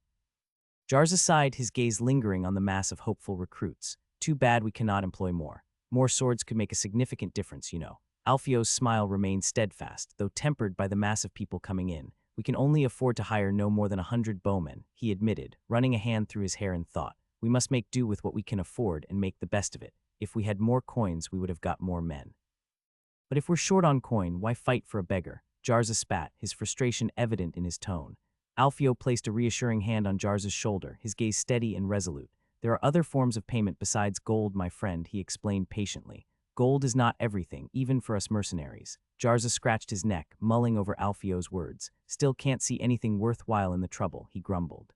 Jarza sighed, his gaze lingering on the mass of hopeful recruits. Too bad we cannot employ more. More swords could make a significant difference, you know. Alfio's smile remained steadfast, though tempered by the mass of people coming in. We can only afford to hire no more than 100 bowmen, he admitted, running a hand through his hair in thought. We must make do with what we can afford and make the best of it. If we had more coins, we would have got more men. But if we're short on coin, why fight for a beggar? Jarza spat, his frustration evident in his tone. Alfio placed a reassuring hand on Jarza's shoulder, his gaze steady and resolute. There are other forms of payment besides gold, my friend, he explained patiently. Gold is not everything, even for us mercenaries. Jarza scratched his neck, mulling over Alfio's words. Still can't see anything worthwhile in the trouble, he grumbled.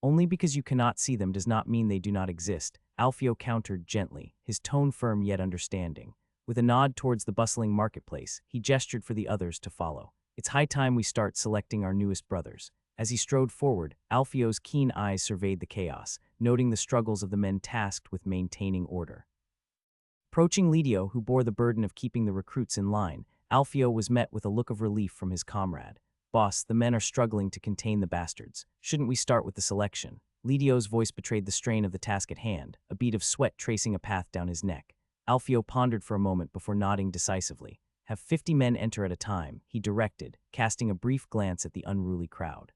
Only because you cannot see them does not mean they do not exist, Alfio countered gently, his tone firm yet understanding. With a nod towards the bustling marketplace, he gestured for the others to follow. It's high time we start selecting our newest brothers. As he strode forward, Alfio's keen eyes surveyed the chaos, noting the struggles of the men tasked with maintaining order. Approaching Lidio, who bore the burden of keeping the recruits in line, Alfio was met with a look of relief from his comrade. Boss, the men are struggling to contain the bastards. Shouldn't we start with the selection? Lidio's voice betrayed the strain of the task at hand, a bead of sweat tracing a path down his neck. Alfio pondered for a moment before nodding decisively. Have 50 men enter at a time, he directed, casting a brief glance at the unruly crowd.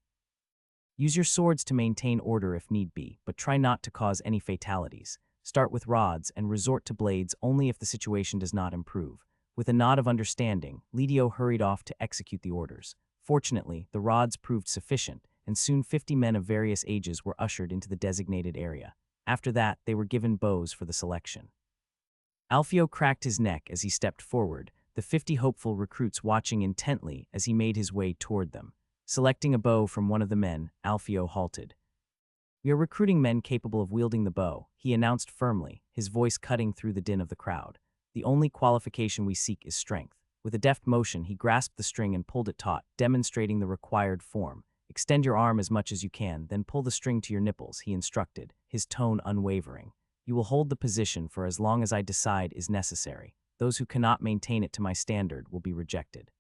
Use your swords to maintain order if need be, but try not to cause any fatalities. Start with rods and resort to blades only if the situation does not improve. With a nod of understanding, Lidio hurried off to execute the orders. Fortunately, the rods proved sufficient, and soon 50 men of various ages were ushered into the designated area. After that, they were given bows for the selection. Alfio cracked his neck as he stepped forward, the 50 hopeful recruits watching intently as he made his way toward them. Selecting a bow from one of the men, Alfio halted. "We are recruiting men capable of wielding the bow," he announced firmly, his voice cutting through the din of the crowd. "The only qualification we seek is strength." With a deft motion, he grasped the string and pulled it taut, demonstrating the required form. "Extend your arm as much as you can, then pull the string to your nipples," he instructed, his tone unwavering. "You will hold the position for as long as I decide is necessary. Those who cannot maintain it to my standard will be rejected."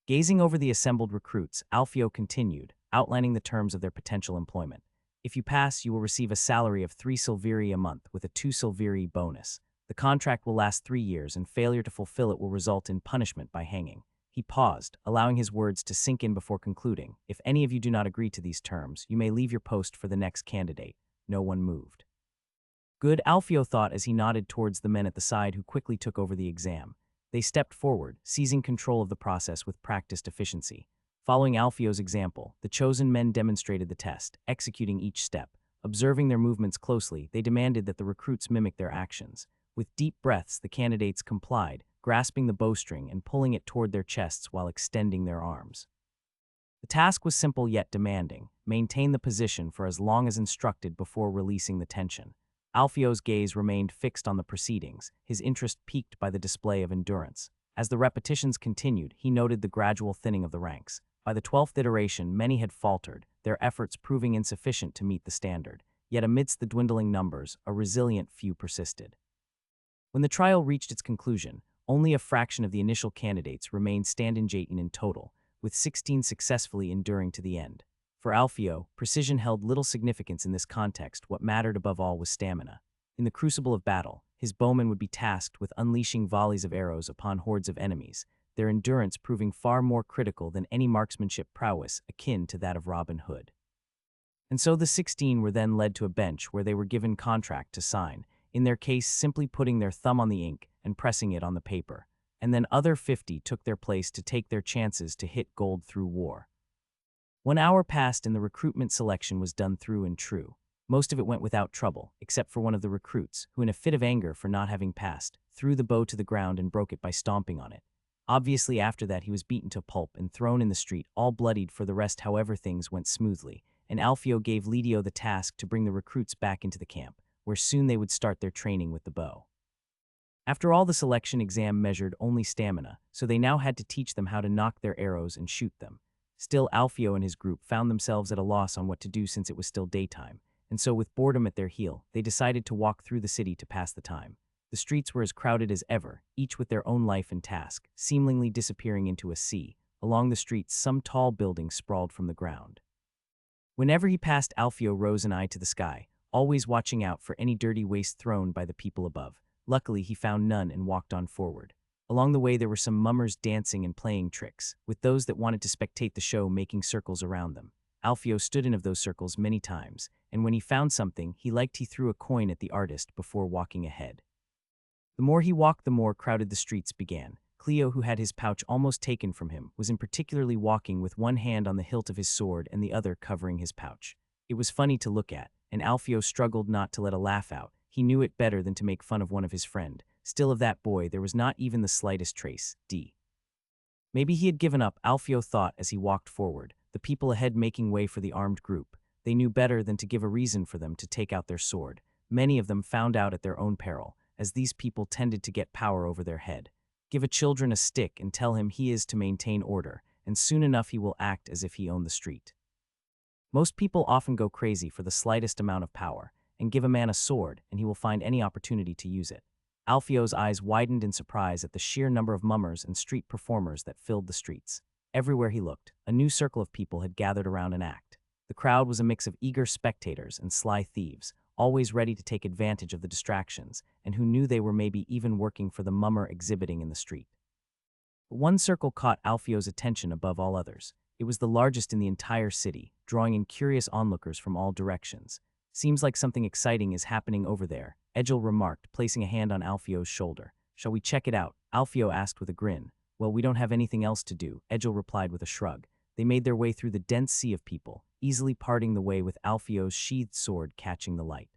Gazing over the assembled recruits, Alfio continued, outlining the terms of their potential employment. "If you pass, you will receive a salary of 3 silveri a month with a 2 silveri bonus. The contract will last 3 years, and failure to fulfill it will result in punishment by hanging." He paused, allowing his words to sink in before concluding. "If any of you do not agree to these terms, you may leave your post for the next candidate." No one moved. "Good," Alfio thought as he nodded towards the men at the side who quickly took over the exam. They stepped forward, seizing control of the process with practiced efficiency. Following Alfio's example, the chosen men demonstrated the test, executing each step. Observing their movements closely, they demanded that the recruits mimic their actions. With deep breaths, the candidates complied, grasping the bowstring and pulling it toward their chests while extending their arms. The task was simple yet demanding: maintain the position for as long as instructed before releasing the tension. Alfio's gaze remained fixed on the proceedings, his interest piqued by the display of endurance. As the repetitions continued, he noted the gradual thinning of the ranks. By the 12th iteration, many had faltered, their efforts proving insufficient to meet the standard. Yet amidst the dwindling numbers, a resilient few persisted. When the trial reached its conclusion, only a fraction of the initial candidates remained standing in total, with 16 successfully enduring to the end. For Alfio, precision held little significance in this context. What mattered above all was stamina. In the crucible of battle, his bowmen would be tasked with unleashing volleys of arrows upon hordes of enemies, their endurance proving far more critical than any marksmanship prowess akin to that of Robin Hood. And so the 16 were then led to a bench where they were given contract to sign, in their case simply putting their thumb on the ink and pressing it on the paper. And then other 50 took their place to take their chances to hit gold through war. 1 hour passed and the recruitment selection was done through and true. Most of it went without trouble, except for one of the recruits, who in a fit of anger for not having passed, threw the bow to the ground and broke it by stomping on it. Obviously after that he was beaten to pulp and thrown in the street, all bloodied. For the rest, however, things went smoothly, and Alfio gave Lidio the task to bring the recruits back into the camp, where soon they would start their training with the bow. After all, the selection exam measured only stamina, so they now had to teach them how to nock their arrows and shoot them. Still, Alfio and his group found themselves at a loss on what to do since it was still daytime, and so with boredom at their heel, they decided to walk through the city to pass the time. The streets were as crowded as ever, each with their own life and task, seemingly disappearing into a sea. Along the streets, some tall buildings sprawled from the ground. Whenever he passed, Alfio rose an eye to the sky, always watching out for any dirty waste thrown by the people above. Luckily, he found none and walked on forward. Along the way, there were some mummers dancing and playing tricks, with those that wanted to spectate the show making circles around them. Alfio stood in of those circles many times, and when he found something he liked, he threw a coin at the artist before walking ahead. The more he walked, the more crowded the streets began. Cleo, who had his pouch almost taken from him, was in particularly walking with one hand on the hilt of his sword and the other covering his pouch. It was funny to look at, and Alfio struggled not to let a laugh out. He knew it better than to make fun of one of his friend. Still, of that boy there was not even the slightest trace. Maybe he had given up, Alfio thought as he walked forward, the people ahead making way for the armed group. They knew better than to give a reason for them to take out their sword. Many of them found out at their own peril, as these people tended to get power over their head. Give a children a stick and tell him he is to maintain order, and soon enough he will act as if he owned the street. Most people often go crazy for the slightest amount of power, and give a man a sword and he will find any opportunity to use it. Alfio's eyes widened in surprise at the sheer number of mummers and street performers that filled the streets. Everywhere he looked, a new circle of people had gathered around an act. The crowd was a mix of eager spectators and sly thieves, always ready to take advantage of the distractions, and who knew they were maybe even working for the mummer exhibiting in the street. But one circle caught Alfio's attention above all others. It was the largest in the entire city, drawing in curious onlookers from all directions. "Seems like something exciting is happening over there," Egil remarked, placing a hand on Alfio's shoulder. "Shall we check it out?" Alfio asked with a grin. "Well, we don't have anything else to do," Egil replied with a shrug. They made their way through the dense sea of people, easily parting the way with Alfio's sheathed sword catching the light.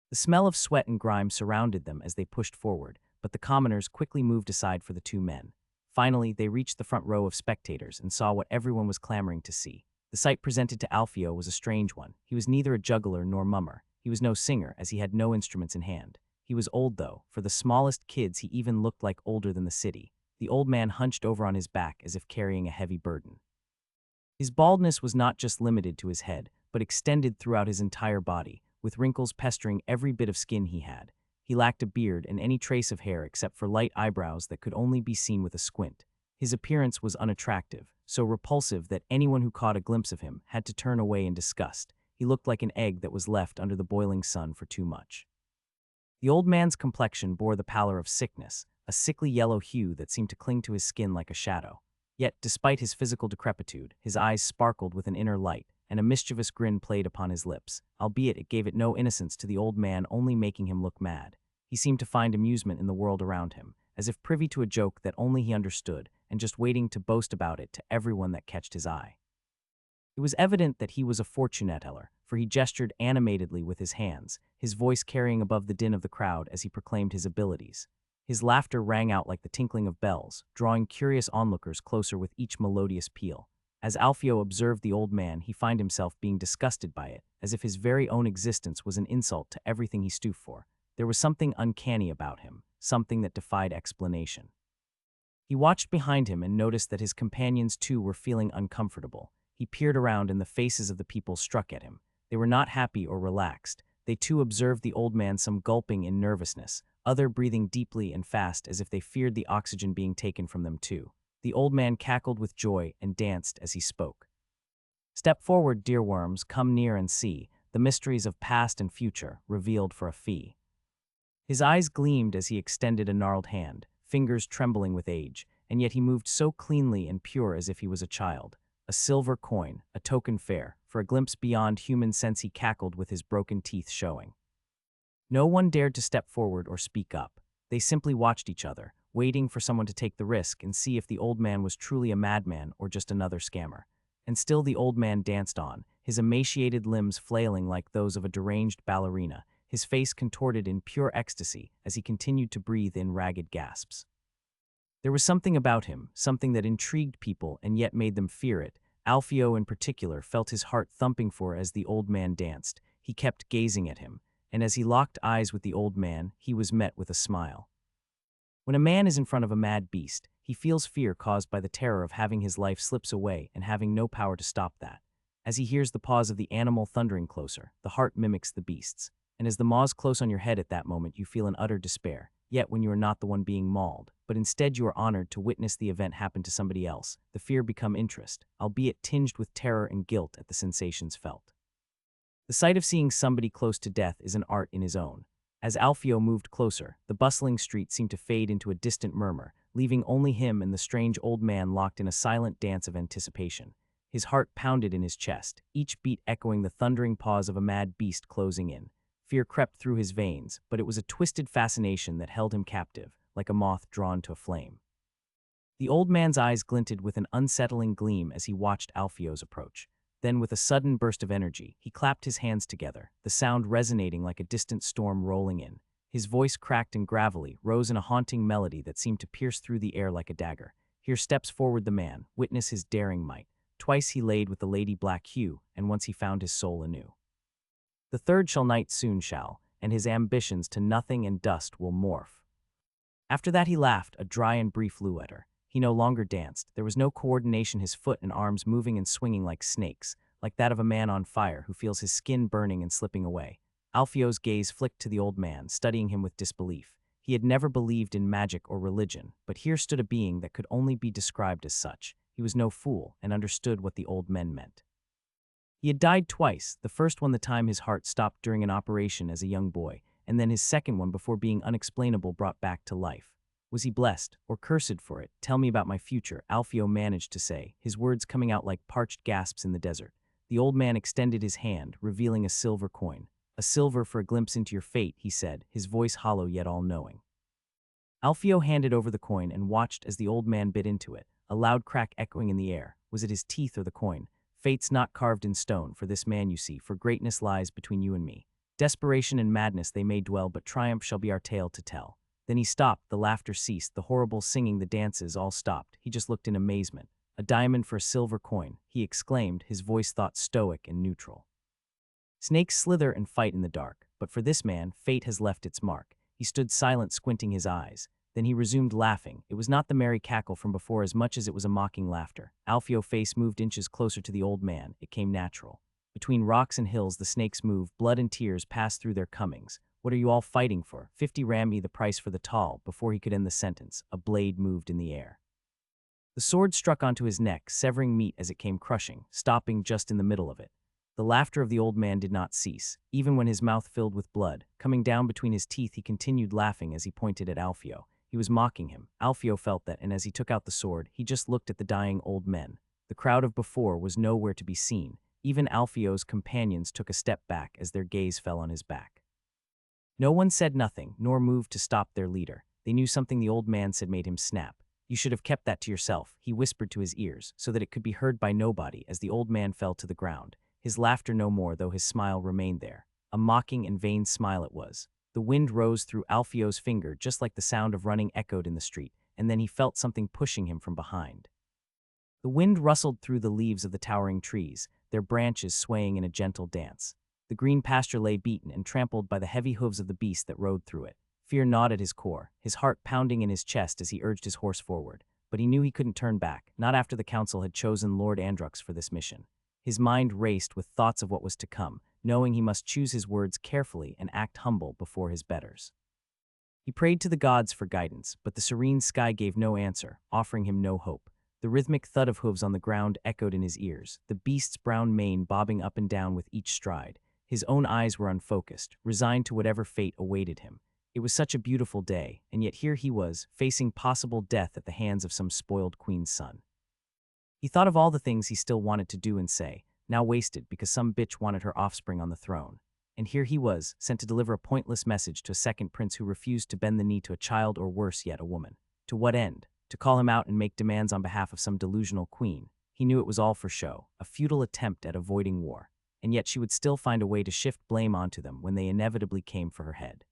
The smell of sweat and grime surrounded them as they pushed forward, but the commoners quickly moved aside for the two men. Finally, they reached the front row of spectators and saw what everyone was clamoring to see. The sight presented to Alfio was a strange one. He was neither a juggler nor mummer. He was no singer, as he had no instruments in hand. He was old, though. For the smallest kids, he even looked like older than the city. The old man hunched over on his back as if carrying a heavy burden. His baldness was not just limited to his head, but extended throughout his entire body, with wrinkles pestering every bit of skin he had. He lacked a beard and any trace of hair except for light eyebrows that could only be seen with a squint. His appearance was unattractive, so repulsive that anyone who caught a glimpse of him had to turn away in disgust. He looked like an egg that was left under the boiling sun for too much. The old man's complexion bore the pallor of sickness, a sickly yellow hue that seemed to cling to his skin like a shadow. Yet, despite his physical decrepitude, his eyes sparkled with an inner light, and a mischievous grin played upon his lips, albeit it gave it no innocence to the old man, only making him look mad. He seemed to find amusement in the world around him, as if privy to a joke that only he understood, and just waiting to boast about it to everyone that catched his eye. It was evident that he was a fortune teller, for he gestured animatedly with his hands, his voice carrying above the din of the crowd as he proclaimed his abilities. His laughter rang out like the tinkling of bells, drawing curious onlookers closer with each melodious peal. As Alfio observed the old man, he found himself being disgusted by it, as if his very own existence was an insult to everything he stooped for. There was something uncanny about him, something that defied explanation. He watched behind him and noticed that his companions too were feeling uncomfortable. He peered around and the faces of the people struck at him. They were not happy or relaxed. They too observed the old man, some gulping in nervousness, other breathing deeply and fast as if they feared the oxygen being taken from them too. The old man cackled with joy and danced as he spoke. "Step forward, dear worms, come near and see the mysteries of past and future, revealed for a fee." His eyes gleamed as he extended a gnarled hand, fingers trembling with age, and yet he moved so cleanly and pure as if he was a child. A silver coin, a token fair, for a glimpse beyond human sense he cackled with his broken teeth showing. No one dared to step forward or speak up. They simply watched each other, waiting for someone to take the risk and see if the old man was truly a madman or just another scammer. And still the old man danced on, his emaciated limbs flailing like those of a deranged ballerina, his face contorted in pure ecstasy as he continued to breathe in ragged gasps. There was something about him, something that intrigued people and yet made them fear it. Alfio in particular felt his heart thumping for as the old man danced. He kept gazing at him, and as he locked eyes with the old man, he was met with a smile. When a man is in front of a mad beast, he feels fear caused by the terror of having his life slips away and having no power to stop that. As he hears the paws of the animal thundering closer, the heart mimics the beast's, and as the maw's close on your head at that moment, you feel an utter despair. Yet when you are not the one being mauled, but instead you are honored to witness the event happen to somebody else, the fear become interest, albeit tinged with terror and guilt at the sensations felt. The sight of seeing somebody close to death is an art in his own. As Alfio moved closer, the bustling street seemed to fade into a distant murmur, leaving only him and the strange old man locked in a silent dance of anticipation. His heart pounded in his chest, each beat echoing the thundering paws of a mad beast closing in. Fear crept through his veins, but it was a twisted fascination that held him captive, like a moth drawn to a flame. The old man's eyes glinted with an unsettling gleam as he watched Alfio's approach. Then, with a sudden burst of energy, he clapped his hands together, the sound resonating like a distant storm rolling in. His voice, cracked and gravelly, rose in a haunting melody that seemed to pierce through the air like a dagger. Here steps forward the man, witness his daring might. Twice he laid with the lady black hue, and once he found his soul anew. The third shall night soon shall, and his ambitions to nothing and dust will morph. After that he laughed, a dry and brief luetter. He no longer danced. There was no coordination, his foot and arms moving and swinging like snakes, like that of a man on fire who feels his skin burning and slipping away. Alfio's gaze flicked to the old man, studying him with disbelief. He had never believed in magic or religion, but here stood a being that could only be described as such. He was no fool and understood what the old men meant. He had died twice, the first one the time his heart stopped during an operation as a young boy, and then his second one before being unexplainable brought back to life. Was he blessed, or cursed for it? "Tell me about my future," Alfio managed to say, his words coming out like parched gasps in the desert. The old man extended his hand, revealing a silver coin. "A silver for a glimpse into your fate," he said, his voice hollow yet all-knowing. Alfio handed over the coin and watched as the old man bit into it, a loud crack echoing in the air. Was it his teeth or the coin? "Fate's not carved in stone for this man, you see, for greatness lies between you and me." Desperation and madness they may dwell, but triumph shall be our tale to tell. Then he stopped, the laughter ceased, the horrible singing, the dances, all stopped. He just looked in amazement. A diamond for a silver coin, he exclaimed, his voice thought stoic and neutral. Snakes slither and fight in the dark, but for this man, fate has left its mark. He stood silent, squinting his eyes. Then he resumed laughing. It was not the merry cackle from before as much as it was a mocking laughter. Alfio's face moved inches closer to the old man. It came natural. Between rocks and hills the snakes moved, blood and tears passed through their comings. What are you all fighting for? 50 rammy, the price for the tall. Before he could end the sentence, a blade moved in the air. The sword struck onto his neck, severing meat as it came crushing, stopping just in the middle of it. The laughter of the old man did not cease, even when his mouth filled with blood. Coming down between his teeth, he continued laughing as he pointed at Alfio. He was mocking him. Alfio felt that, and as he took out the sword, he just looked at the dying old men. The crowd of before was nowhere to be seen. Even Alfio's companions took a step back as their gaze fell on his back. No one said nothing, nor moved to stop their leader. They knew something the old man said made him snap. You should have kept that to yourself, he whispered to his ears, so that it could be heard by nobody as the old man fell to the ground. His laughter no more, though his smile remained there. A mocking and vain smile it was. The wind rose through Alfio's finger just like the sound of running echoed in the street, and then he felt something pushing him from behind. The wind rustled through the leaves of the towering trees, their branches swaying in a gentle dance. The green pasture lay beaten and trampled by the heavy hooves of the beast that rode through it. Fear gnawed at his core, his heart pounding in his chest as he urged his horse forward. But he knew he couldn't turn back, not after the council had chosen Lord Andrux for this mission. His mind raced with thoughts of what was to come, knowing he must choose his words carefully and act humble before his betters. He prayed to the gods for guidance, but the serene sky gave no answer, offering him no hope. The rhythmic thud of hooves on the ground echoed in his ears, the beast's brown mane bobbing up and down with each stride. His own eyes were unfocused, resigned to whatever fate awaited him. It was such a beautiful day, and yet here he was, facing possible death at the hands of some spoiled queen's son. He thought of all the things he still wanted to do and say, now wasted because some bitch wanted her offspring on the throne. And here he was, sent to deliver a pointless message to a second prince who refused to bend the knee to a child or worse yet, a woman. To what end? To call him out and make demands on behalf of some delusional queen. He knew it was all for show, a futile attempt at avoiding war. And yet she would still find a way to shift blame onto them when they inevitably came for her head.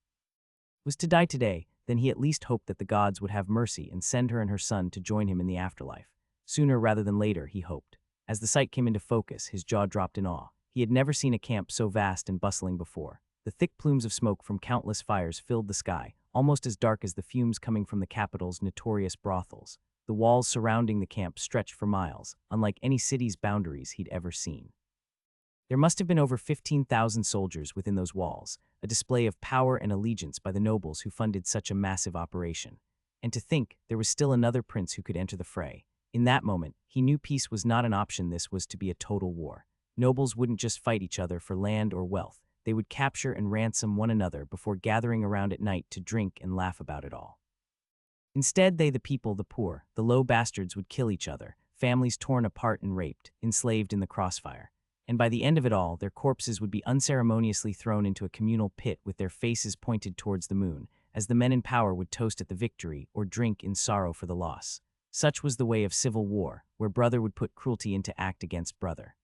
Was to die today, then he at least hoped that the gods would have mercy and send her and her son to join him in the afterlife. Sooner rather than later, he hoped. As the sight came into focus, his jaw dropped in awe. He had never seen a camp so vast and bustling before. The thick plumes of smoke from countless fires filled the sky, almost as dark as the fumes coming from the capital's notorious brothels. The walls surrounding the camp stretched for miles, unlike any city's boundaries he'd ever seen. There must have been over 15,000 soldiers within those walls, a display of power and allegiance by the nobles who funded such a massive operation. And to think there was still another prince who could enter the fray. In that moment, he knew peace was not an option. This was to be a total war. Nobles wouldn't just fight each other for land or wealth. They would capture and ransom one another before gathering around at night to drink and laugh about it all. Instead, they, the people, the poor, the low bastards, would kill each other, families torn apart and raped, enslaved in the crossfire. And by the end of it all, their corpses would be unceremoniously thrown into a communal pit with their faces pointed towards the moon, as the men in power would toast at the victory or drink in sorrow for the loss. Such was the way of civil war, where brother would put cruelty into act against brother.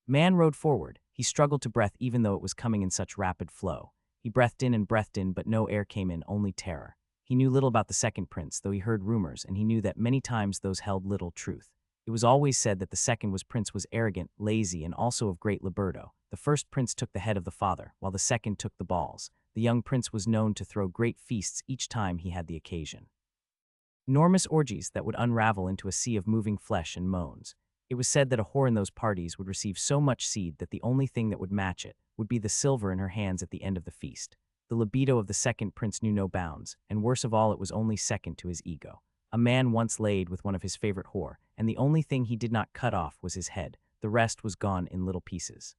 Man rode forward. He struggled to breath even though it was coming in such rapid flow. He breathed in, but no air came in, only terror. He knew little about the second prince, though he heard rumors, and he knew that many times those held little truth. It was always said that the second prince was arrogant, lazy, and also of great libido. The first prince took the head of the father, while the second took the balls. The young prince was known to throw great feasts each time he had the occasion. Enormous orgies that would unravel into a sea of moving flesh and moans. It was said that a whore in those parties would receive so much seed that the only thing that would match it would be the silver in her hands at the end of the feast. The libido of the second prince knew no bounds, and worse of all, it was only second to his ego. A man once laid with one of his favorite whore, and the only thing he did not cut off was his head. The rest was gone in little pieces.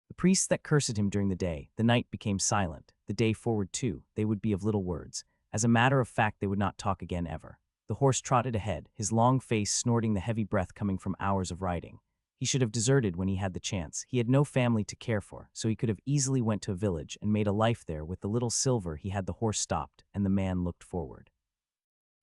The priests that cursed him during the day, the night became silent. The day forward too, they would be of little words. As a matter of fact, they would not talk again ever. The horse trotted ahead, his long face snorting the heavy breath coming from hours of riding. He should have deserted when he had the chance. He had no family to care for, so he could have easily went to a village and made a life there with the little silver he had. The horse stopped, and the man looked forward.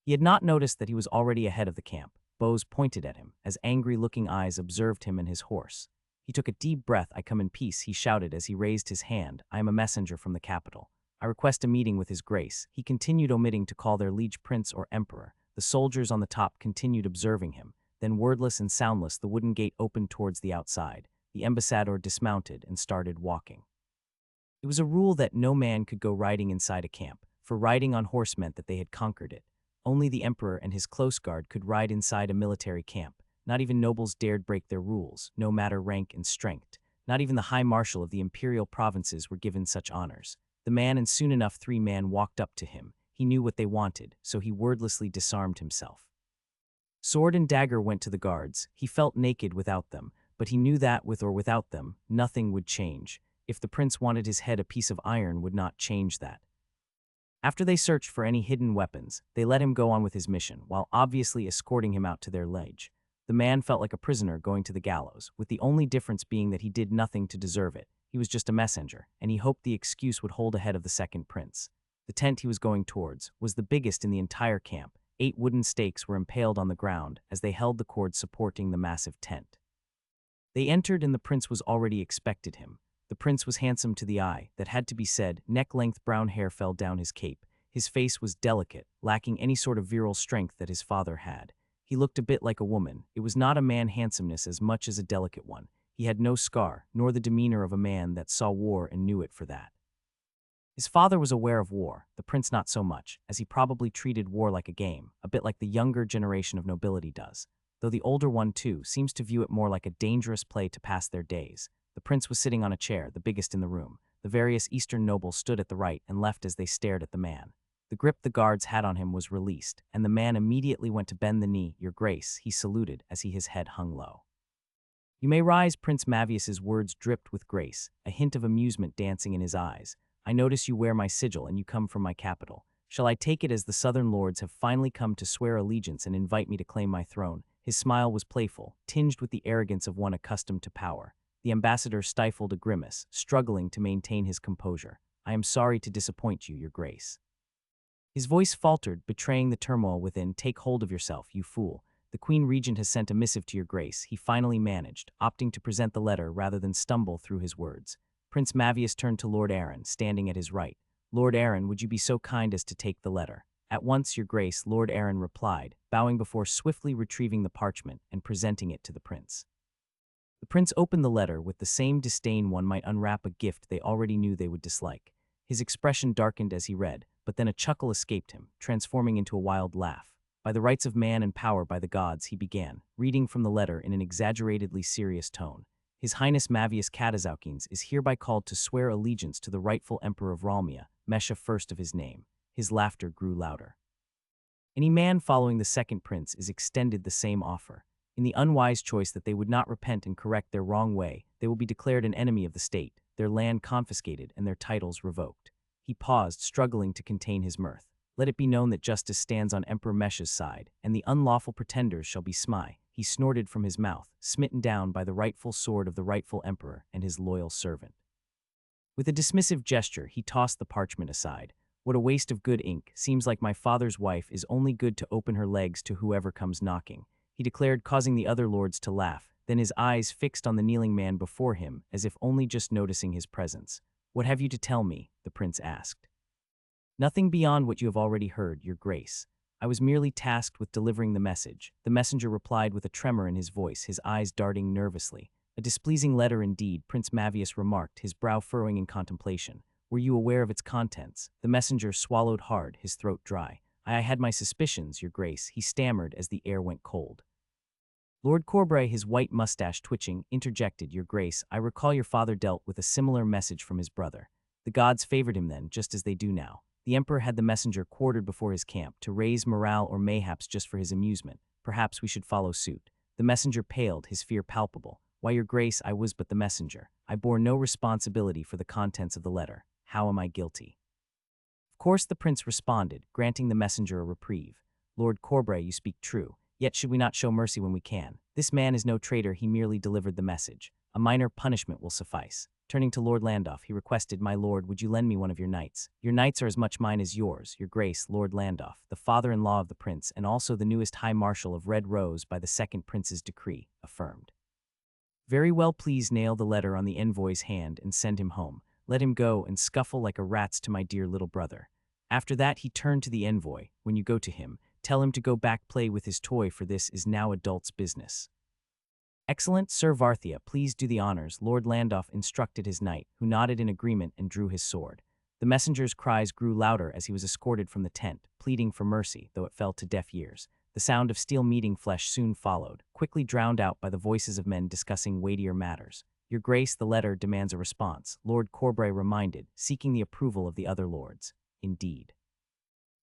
He had not noticed that he was already ahead of the camp. Bows pointed at him, as angry-looking eyes observed him and his horse. He took a deep breath. "I come in peace," he shouted as he raised his hand. "I am a messenger from the capital. I request a meeting with his grace." He continued, omitting to call their liege prince or emperor. The soldiers on the top continued observing him. Then, wordless and soundless, the wooden gate opened towards the outside. The ambassador dismounted and started walking. It was a rule that no man could go riding inside a camp, for riding on horse meant that they had conquered it. Only the emperor and his close guard could ride inside a military camp. Not even nobles dared break their rules, no matter rank and strength. Not even the high marshal of the imperial provinces were given such honors. The man, and soon enough 3 men walked up to him. He knew what they wanted, so he wordlessly disarmed himself. Sword and dagger went to the guards. He felt naked without them, but he knew that with or without them, nothing would change. If the prince wanted his head, a piece of iron would not change that. After they searched for any hidden weapons, they let him go on with his mission, while obviously escorting him out to their ledge. The man felt like a prisoner going to the gallows, with the only difference being that he did nothing to deserve it. He was just a messenger, and he hoped the excuse would hold ahead of the second prince. The tent he was going towards was the biggest in the entire camp. 8 wooden stakes were impaled on the ground as they held the cord supporting the massive tent. They entered, and the prince was already expected him. The prince was handsome to the eye, that had to be said. Neck-length brown hair fell down his cape. His face was delicate, lacking any sort of virile strength that his father had. He looked a bit like a woman. It was not a man handsomeness as much as a delicate one. He had no scar, nor the demeanor of a man that saw war and knew it for that. His father was aware of war, the prince not so much, as he probably treated war like a game, a bit like the younger generation of nobility does, though the older one, too, seems to view it more like a dangerous play to pass their days. The prince was sitting on a chair, the biggest in the room. The various eastern nobles stood at the right and left as they stared at the man. The grip the guards had on him was released, and the man immediately went to bend the knee. "Your grace," he saluted as his head hung low. "You may rise." Prince Mavius's words dripped with grace, a hint of amusement dancing in his eyes. "I notice you wear my sigil and you come from my capital. Shall I take it as the southern lords have finally come to swear allegiance and invite me to claim my throne?" His smile was playful, tinged with the arrogance of one accustomed to power. The ambassador stifled a grimace, struggling to maintain his composure. "I am sorry to disappoint you, your grace." His voice faltered, betraying the turmoil within. "Take hold of yourself, you fool. The Queen Regent has sent a missive to your grace," he finally managed, opting to present the letter rather than stumble through his words. Prince Mavius turned to Lord Aaron, standing at his right. "Lord Aaron, would you be so kind as to take the letter?" "At once, your grace," Lord Aaron replied, bowing before swiftly retrieving the parchment and presenting it to the prince. The prince opened the letter with the same disdain one might unwrap a gift they already knew they would dislike. His expression darkened as he read, but then a chuckle escaped him, transforming into a wild laugh. "By the rights of man and power by the gods," he began, reading from the letter in an exaggeratedly serious tone. "His Highness Mavius Katazaukines is hereby called to swear allegiance to the rightful Emperor of Ralmia, Mesha first of his name." His laughter grew louder. "Any man following the second prince is extended the same offer. In the unwise choice that they would not repent and correct their wrong way, they will be declared an enemy of the state, their land confiscated, and their titles revoked." He paused, struggling to contain his mirth. "Let it be known that justice stands on Emperor Mesha's side, and the unlawful pretenders shall be smite." He snorted from his mouth, smitten down by the rightful sword of the rightful emperor and his loyal servant. With a dismissive gesture, he tossed the parchment aside. "What a waste of good ink. Seems like my father's wife is only good to open her legs to whoever comes knocking," he declared, causing the other lords to laugh, then his eyes fixed on the kneeling man before him, as if only just noticing his presence. "What have you to tell me?" the prince asked. "Nothing beyond what you have already heard, your grace. I was merely tasked with delivering the message," the messenger replied with a tremor in his voice, his eyes darting nervously. "A displeasing letter indeed," Prince Mavius remarked, his brow furrowing in contemplation. "Were you aware of its contents?" The messenger swallowed hard, his throat dry. I had my suspicions, your grace," he stammered as the air went cold. Lord Corbray, his white mustache twitching, interjected, "Your grace, I recall your father dealt with a similar message from his brother. The gods favored him then, just as they do now. The emperor had the messenger quartered before his camp to raise morale or mayhaps just for his amusement. Perhaps we should follow suit." The messenger paled, his fear palpable. "Why, your grace, I was but the messenger. I bore no responsibility for the contents of the letter. How am I guilty?" Of course the prince responded, granting the messenger a reprieve. "Lord Corbray, you speak true. Yet should we not show mercy when we can? This man is no traitor, he merely delivered the message. A minor punishment will suffice." Turning to Lord Landolf, he requested, "My lord, would you lend me one of your knights? Your knights are as much mine as yours, your grace." Lord Landolf, the father-in-law of the prince and also the newest high marshal of Red Rose by the second prince's decree, affirmed. Very well, please nail the letter on the envoy's hand and send him home. Let him go and scuffle like a rat's to my dear little brother. After that he turned to the envoy. When you go to him, tell him to go back play with his toy, for this is now adult's business. Excellent, Sir Varthia, please do the honors, Lord Landolph instructed his knight, who nodded in agreement and drew his sword. The messenger's cries grew louder as he was escorted from the tent, pleading for mercy, though it fell to deaf ears. The sound of steel meeting flesh soon followed, quickly drowned out by the voices of men discussing weightier matters. Your Grace, the letter demands a response, Lord Corbray reminded, seeking the approval of the other lords. Indeed.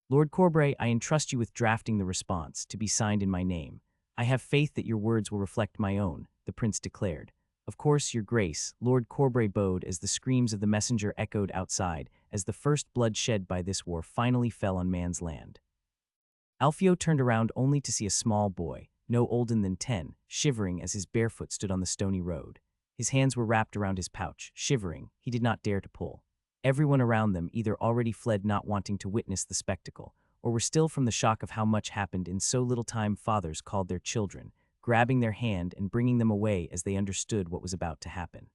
Lord Corbray, I entrust you with drafting the response, to be signed in my name. I have faith that your words will reflect my own, the prince declared. Of course, Your Grace, Lord Corbray bowed as the screams of the messenger echoed outside, as the first blood shed by this war finally fell on man's land. Alfio turned around only to see a small boy, no older than 10, shivering as his barefoot stood on the stony road. His hands were wrapped around his pouch, shivering, he did not dare to pull. Everyone around them either already fled not wanting to witness the spectacle, or were still from the shock of how much happened in so little time. Fathers called their children, grabbing their hand and bringing them away as they understood what was about to happen.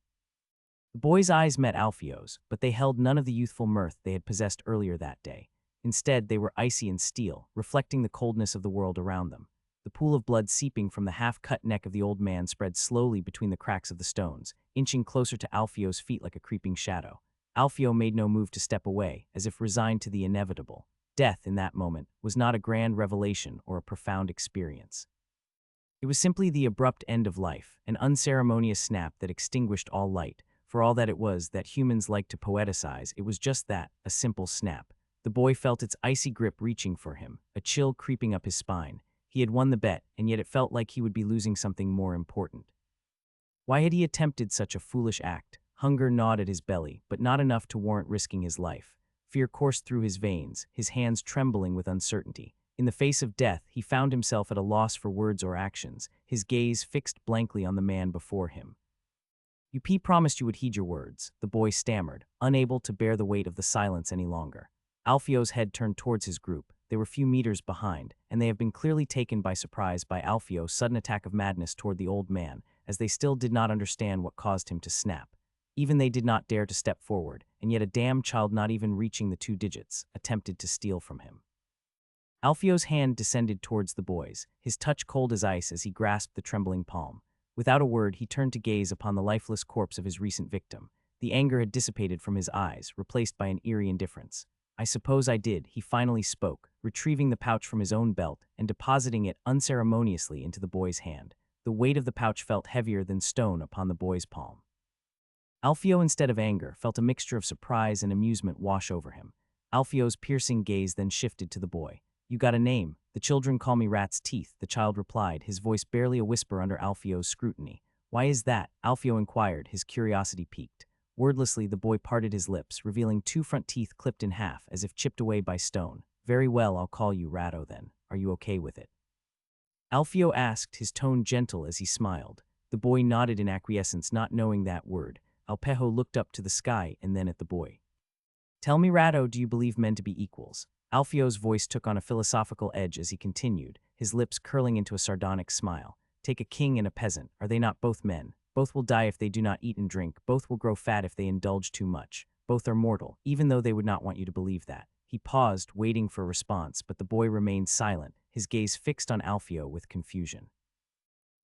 The boy's eyes met Alfio's, but they held none of the youthful mirth they had possessed earlier that day. Instead, they were icy and steel, reflecting the coldness of the world around them. The pool of blood seeping from the half-cut neck of the old man spread slowly between the cracks of the stones, inching closer to Alfio's feet like a creeping shadow. Alfio made no move to step away, as if resigned to the inevitable. Death, in that moment, was not a grand revelation or a profound experience. It was simply the abrupt end of life, an unceremonious snap that extinguished all light. For all that it was that humans like to poeticize, it was just that, a simple snap. The boy felt its icy grip reaching for him, a chill creeping up his spine. He had won the bet, and yet it felt like he would be losing something more important. Why had he attempted such a foolish act? Hunger gnawed at his belly, but not enough to warrant risking his life. Fear coursed through his veins, his hands trembling with uncertainty. In the face of death, he found himself at a loss for words or actions, his gaze fixed blankly on the man before him. You promised you would heed your words, the boy stammered, unable to bear the weight of the silence any longer. Alfio's head turned towards his group. They were few meters behind, and they had been clearly taken by surprise by Alfio's sudden attack of madness toward the old man, as they still did not understand what caused him to snap. Even they did not dare to step forward, and yet a damn child not even reaching the 2 digits attempted to steal from him. Alfio's hand descended towards the boy's, his touch cold as ice as he grasped the trembling palm. Without a word, he turned to gaze upon the lifeless corpse of his recent victim. The anger had dissipated from his eyes, replaced by an eerie indifference. I suppose I did, he finally spoke, retrieving the pouch from his own belt and depositing it unceremoniously into the boy's hand. The weight of the pouch felt heavier than stone upon the boy's palm. Alfio, instead of anger, felt a mixture of surprise and amusement wash over him. Alfio's piercing gaze then shifted to the boy. You got a name. The children call me Rat's Teeth, the child replied, his voice barely a whisper under Alfio's scrutiny. Why is that? Alfio inquired, his curiosity piqued. Wordlessly, the boy parted his lips, revealing 2 front teeth clipped in half, as if chipped away by stone. Very well, I'll call you Ratto then. Are you okay with it? Alfio asked, his tone gentle as he smiled. The boy nodded in acquiescence, not knowing that word. Alpejo looked up to the sky and then at the boy. Tell me, Ratto, do you believe men to be equals? Alfio's voice took on a philosophical edge as he continued, his lips curling into a sardonic smile. Take a king and a peasant. Are they not both men? Both will die if they do not eat and drink. Both will grow fat if they indulge too much. Both are mortal, even though they would not want you to believe that. He paused, waiting for a response, but the boy remained silent, his gaze fixed on Alfio with confusion.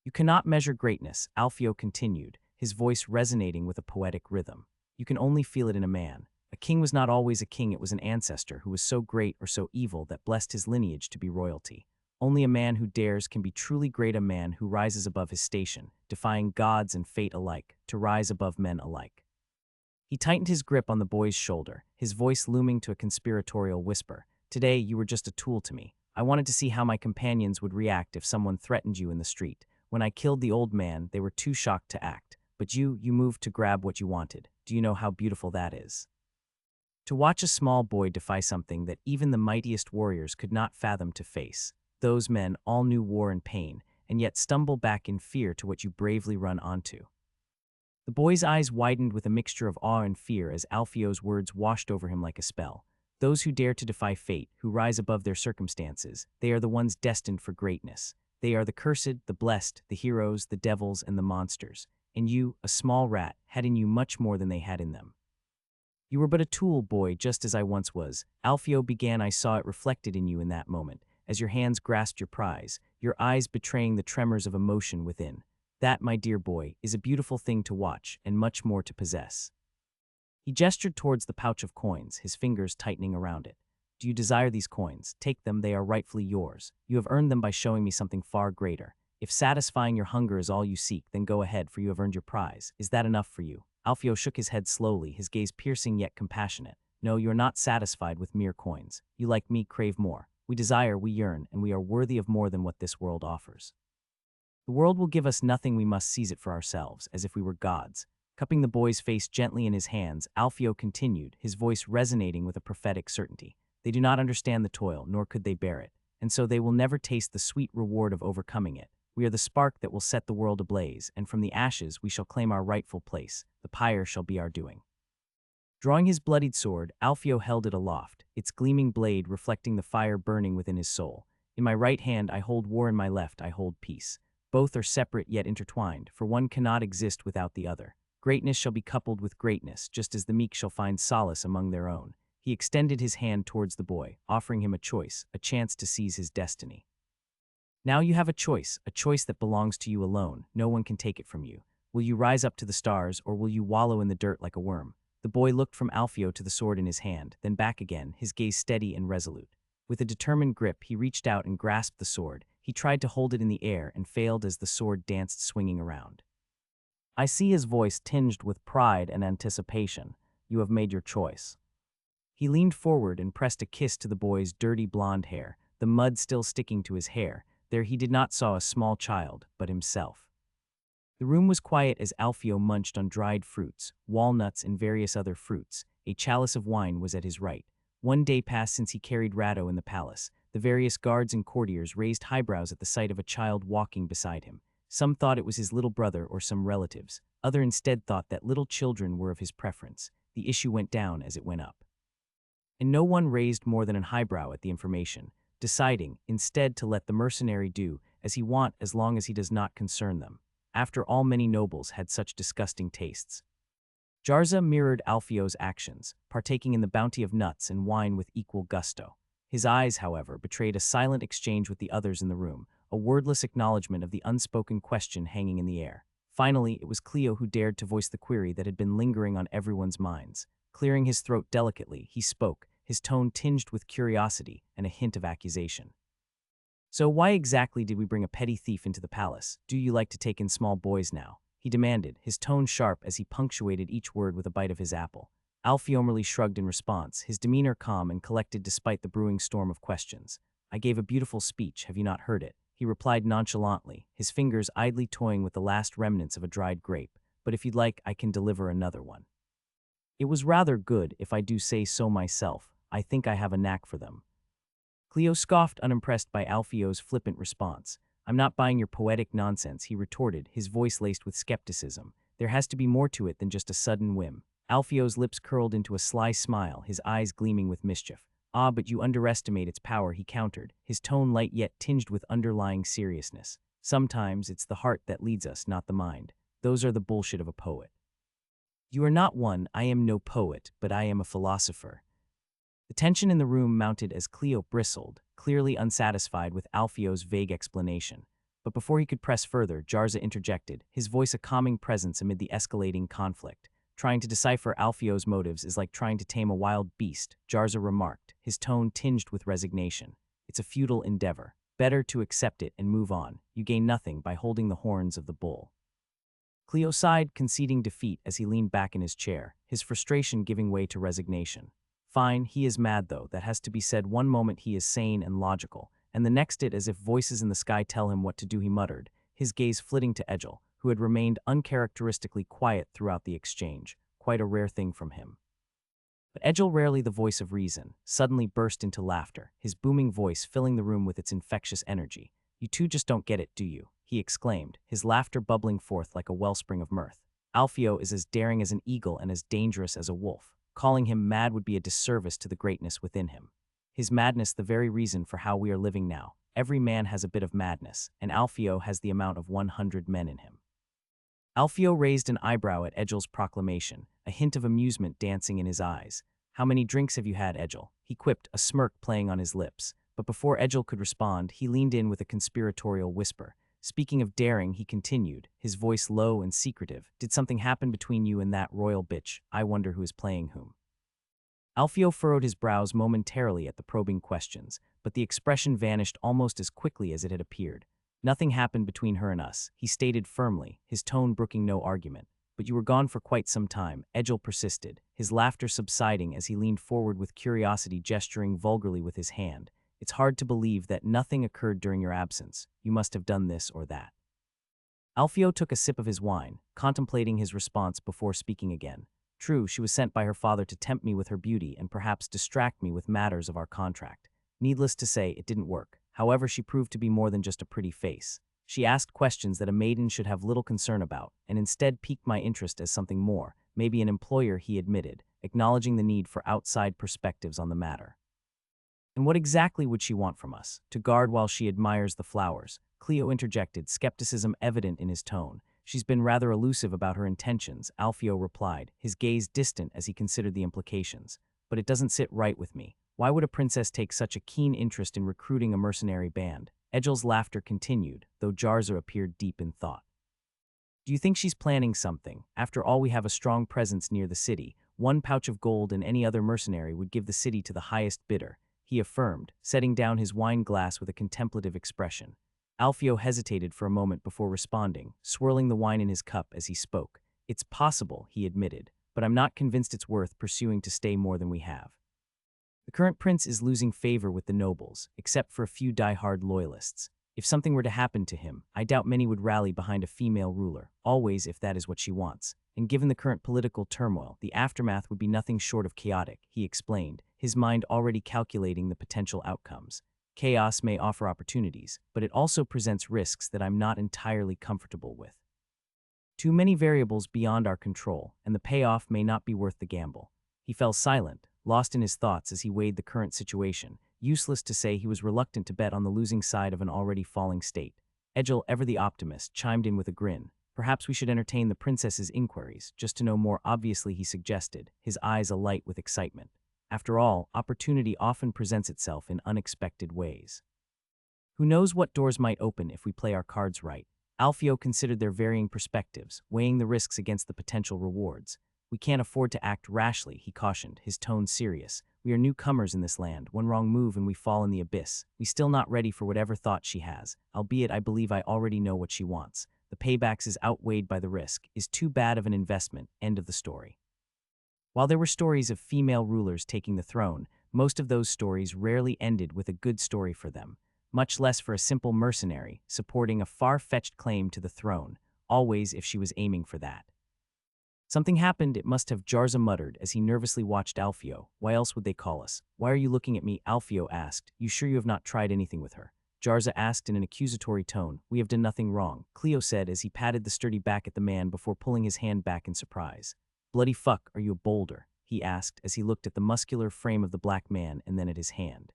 You cannot measure greatness, Alfio continued, his voice resonating with a poetic rhythm. You can only feel it in a man. A king was not always a king, it was an ancestor who was so great or so evil that blessed his lineage to be royalty. Only a man who dares can be truly great, a man who rises above his station, defying gods and fate alike, to rise above men alike. He tightened his grip on the boy's shoulder, his voice looming to a conspiratorial whisper. Today, you were just a tool to me. I wanted to see how my companions would react if someone threatened you in the street. When I killed the old man, they were too shocked to act. But you moved to grab what you wanted. Do you know how beautiful that is? To watch a small boy defy something that even the mightiest warriors could not fathom to face. Those men all knew war and pain, and yet stumble back in fear to what you bravely run onto. The boy's eyes widened with a mixture of awe and fear as Alfio's words washed over him like a spell. Those who dare to defy fate, who rise above their circumstances, they are the ones destined for greatness. They are the cursed, the blessed, the heroes, the devils, and the monsters. and you, a small rat, had in you much more than they had in them. You were but a tool, boy, just as I once was. Alfio began. I saw it reflected in you in that moment, as your hands grasped your prize, your eyes betraying the tremors of emotion within. That, my dear boy, is a beautiful thing to watch, and much more to possess. He gestured towards the pouch of coins, his fingers tightening around it. Do you desire these coins? Take them, they are rightfully yours. You have earned them by showing me something far greater. If satisfying your hunger is all you seek, then go ahead, for you have earned your prize. Is that enough for you? Alfio shook his head slowly, his gaze piercing yet compassionate. No, you are not satisfied with mere coins. You, like me, crave more. We desire, we yearn, and we are worthy of more than what this world offers. The world will give us nothing, we must seize it for ourselves, as if we were gods. Cupping the boy's face gently in his hands, Alfio continued, his voice resonating with a prophetic certainty. They do not understand the toil, nor could they bear it, and so they will never taste the sweet reward of overcoming it. We are the spark that will set the world ablaze, and from the ashes we shall claim our rightful place. The pyre shall be our doing. Drawing his bloodied sword, Alfio held it aloft, its gleaming blade reflecting the fire burning within his soul. In my right hand I hold war, in my left I hold peace. Both are separate yet intertwined, for one cannot exist without the other. Greatness shall be coupled with greatness, just as the meek shall find solace among their own. He extended his hand towards the boy, offering him a choice, a chance to seize his destiny. Now you have a choice that belongs to you alone. No one can take it from you. Will you rise up to the stars, or will you wallow in the dirt like a worm? The boy looked from Alfio to the sword in his hand, then back again, his gaze steady and resolute. With a determined grip, he reached out and grasped the sword. He tried to hold it in the air and failed as the sword danced swinging around. I see, his voice tinged with pride and anticipation. You have made your choice. He leaned forward and pressed a kiss to the boy's dirty blonde hair, the mud still sticking to his hair. There he did not saw a small child, but himself. The room was quiet as Alfio munched on dried fruits, walnuts, and various other fruits. A chalice of wine was at his right. One day passed since he carried Rado in the palace. The various guards and courtiers raised eyebrows at the sight of a child walking beside him. Some thought it was his little brother or some relatives. Others instead thought that little children were of his preference. The issue went down as it went up. And no one raised more than an eyebrow at the information, deciding, instead, to let the mercenary do as he want as long as he does not concern them. After all, many nobles had such disgusting tastes. Jarza mirrored Alfio's actions, partaking in the bounty of nuts and wine with equal gusto. His eyes, however, betrayed a silent exchange with the others in the room, a wordless acknowledgement of the unspoken question hanging in the air. Finally, it was Cleo who dared to voice the query that had been lingering on everyone's minds. Clearing his throat delicately, he spoke, his tone tinged with curiosity and a hint of accusation. So why exactly did we bring a petty thief into the palace? Do you like to take in small boys now? He demanded, his tone sharp as he punctuated each word with a bite of his apple. Alfio merely shrugged in response, his demeanor calm and collected despite the brewing storm of questions. I gave a beautiful speech, have you not heard it? He replied nonchalantly, his fingers idly toying with the last remnants of a dried grape. But if you'd like, I can deliver another one. It was rather good, if I do say so myself. I think I have a knack for them. Cleo scoffed, unimpressed by Alfio's flippant response. I'm not buying your poetic nonsense, he retorted, his voice laced with skepticism. There has to be more to it than just a sudden whim. Alfio's lips curled into a sly smile, his eyes gleaming with mischief. Ah, but you underestimate its power, he countered, his tone light yet tinged with underlying seriousness. Sometimes it's the heart that leads us, not the mind. Those are the bullshit of a poet. You are not one. I am no poet, but I am a philosopher. The tension in the room mounted as Cleo bristled, clearly unsatisfied with Alfio's vague explanation. But before he could press further, Jarza interjected, his voice a calming presence amid the escalating conflict. Trying to decipher Alfio's motives is like trying to tame a wild beast, Jarza remarked, his tone tinged with resignation. It's a futile endeavor. Better to accept it and move on. You gain nothing by holding the horns of the bull. Cleo sighed, conceding defeat as he leaned back in his chair, his frustration giving way to resignation. Fine, he is mad though, that has to be said. One moment he is sane and logical, and the next it as if voices in the sky tell him what to do, he muttered, his gaze flitting to Egil, who had remained uncharacteristically quiet throughout the exchange, quite a rare thing from him. But Egil, rarely the voice of reason, suddenly burst into laughter, his booming voice filling the room with its infectious energy. You two just don't get it, do you? He exclaimed, his laughter bubbling forth like a wellspring of mirth. Alfio is as daring as an eagle and as dangerous as a wolf. Calling him mad would be a disservice to the greatness within him. His madness the very reason for how we are living now. Every man has a bit of madness, and Alfio has the amount of 100 men in him. Alfio raised an eyebrow at Edgel's proclamation, a hint of amusement dancing in his eyes. How many drinks have you had, Edgel? He quipped, a smirk playing on his lips. But before Edgel could respond, he leaned in with a conspiratorial whisper. Speaking of daring, he continued, his voice low and secretive. Did something happen between you and that royal bitch? I wonder who is playing whom. Alfio furrowed his brows momentarily at the probing questions, but the expression vanished almost as quickly as it had appeared. Nothing happened between her and us, he stated firmly, his tone brooking no argument. But you were gone for quite some time, Edgel persisted, his laughter subsiding as he leaned forward with curiosity, gesturing vulgarly with his hand. It's hard to believe that nothing occurred during your absence. You must have done this or that. Alfio took a sip of his wine, contemplating his response before speaking again. True, she was sent by her father to tempt me with her beauty and perhaps distract me with matters of our contract. Needless to say, it didn't work. However, she proved to be more than just a pretty face. She asked questions that a maiden should have little concern about, and instead piqued my interest as something more, maybe an employer, he admitted, acknowledging the need for outside perspectives on the matter. And what exactly would she want from us? To guard while she admires the flowers? Cleo interjected, skepticism evident in his tone. She's been rather elusive about her intentions, Alfio replied, his gaze distant as he considered the implications. But it doesn't sit right with me. Why would a princess take such a keen interest in recruiting a mercenary band? Edgel's laughter continued, though Jarza appeared deep in thought. Do you think she's planning something? After all, we have a strong presence near the city. 1 pouch of gold and any other mercenary would give the city to the highest bidder, he affirmed, setting down his wine glass with a contemplative expression. Alfio hesitated for a moment before responding, swirling the wine in his cup as he spoke. It's possible, he admitted, but I'm not convinced it's worth pursuing to stay more than we have. The current prince is losing favor with the nobles, except for a few die-hard loyalists. If something were to happen to him, I doubt many would rally behind a female ruler, always if that is what she wants. And given the current political turmoil, the aftermath would be nothing short of chaotic, he explained, his mind already calculating the potential outcomes. Chaos may offer opportunities, but it also presents risks that I'm not entirely comfortable with. Too many variables beyond our control, and the payoff may not be worth the gamble. He fell silent, lost in his thoughts as he weighed the current situation. Useless to say he was reluctant to bet on the losing side of an already falling state. Edgel, ever the optimist, chimed in with a grin. Perhaps we should entertain the princess's inquiries, just to know more. Obviously, he suggested, his eyes alight with excitement. After all, opportunity often presents itself in unexpected ways. Who knows what doors might open if we play our cards right? Alfio considered their varying perspectives, weighing the risks against the potential rewards. We can't afford to act rashly, he cautioned, his tone serious. We are newcomers in this land. One wrong move and we fall in the abyss. We still not ready for whatever thought she has, albeit I believe I already know what she wants. The paybacks is outweighed by the risk, is too bad of an investment, end of the story. While there were stories of female rulers taking the throne, most of those stories rarely ended with a good story for them, much less for a simple mercenary supporting a far-fetched claim to the throne, always if she was aiming for that. Something happened, it must have, Jarza muttered as he nervously watched Alfio. Why else would they call us? Why are you looking at me? Alfio asked. You sure you have not tried anything with her? Jarza asked in an accusatory tone. We have done nothing wrong, Cleo said as he patted the sturdy back at the man before pulling his hand back in surprise. Bloody fuck, are you a boulder? He asked as he looked at the muscular frame of the black man and then at his hand.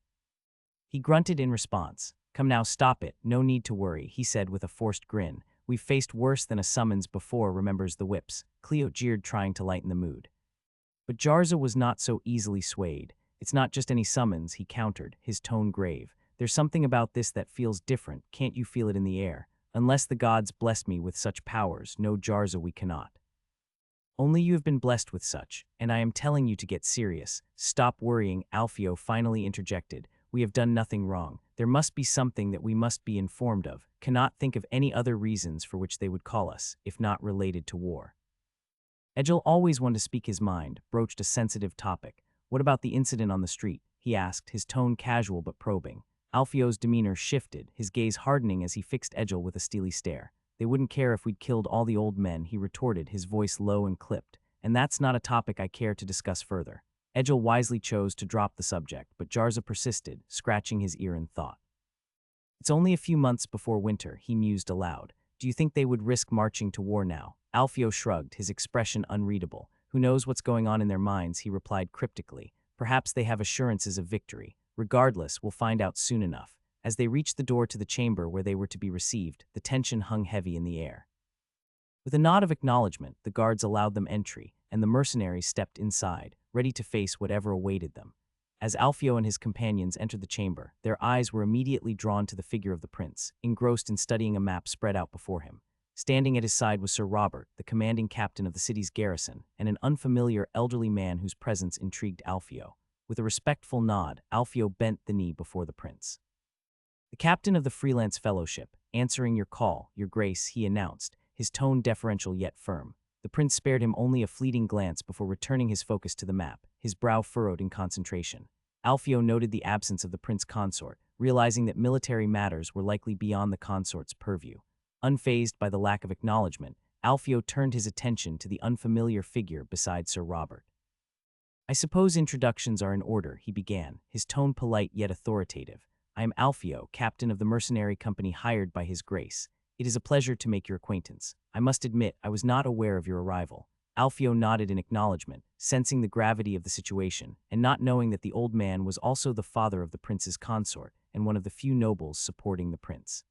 He grunted in response. Come now, stop it, no need to worry, he said with a forced grin. We've faced worse than a summons before, remembers the whips. Cleo jeered, trying to lighten the mood. But Jarza was not so easily swayed. It's not just any summons, he countered, his tone grave. There's something about this that feels different, can't you feel it in the air? Unless the gods bless me with such powers, no, Jarza, we cannot. Only you have been blessed with such, and I am telling you to get serious. Stop worrying, Alfio finally interjected. We have done nothing wrong. There must be something that we must be informed of. Cannot think of any other reasons for which they would call us, if not related to war. Edgel, always one to speak his mind, broached a sensitive topic. What about the incident on the street? He asked, his tone casual but probing. Alfio's demeanor shifted, his gaze hardening as he fixed Edgel with a steely stare. They wouldn't care if we'd killed all the old men, he retorted, his voice low and clipped. And that's not a topic I care to discuss further. Edgel wisely chose to drop the subject, but Jarza persisted, scratching his ear in thought. It's only a few months before winter, he mused aloud. Do you think they would risk marching to war now? Alfio shrugged, his expression unreadable. Who knows what's going on in their minds, he replied cryptically. Perhaps they have assurances of victory. Regardless, we'll find out soon enough. As they reached the door to the chamber where they were to be received, the tension hung heavy in the air. With a nod of acknowledgement, the guards allowed them entry, and the mercenaries stepped inside, ready to face whatever awaited them. As Alfio and his companions entered the chamber, their eyes were immediately drawn to the figure of the prince, engrossed in studying a map spread out before him. Standing at his side was Sir Robert, the commanding captain of the city's garrison, and an unfamiliar elderly man whose presence intrigued Alfio. With a respectful nod, Alfio bent the knee before the prince. "The captain of the freelance fellowship, answering your call, your grace," he announced, his tone deferential yet firm. The prince spared him only a fleeting glance before returning his focus to the map, his brow furrowed in concentration. Alfio noted the absence of the prince consort, realizing that military matters were likely beyond the consort's purview. Unfazed by the lack of acknowledgement, Alfio turned his attention to the unfamiliar figure beside Sir Robert. "I suppose introductions are in order," he began, his tone polite yet authoritative. "I am Alfio, captain of the mercenary company hired by His Grace. It is a pleasure to make your acquaintance. I must admit, I was not aware of your arrival." Alfio nodded in acknowledgement, sensing the gravity of the situation, and not knowing that the old man was also the father of the prince's consort and one of the few nobles supporting the prince.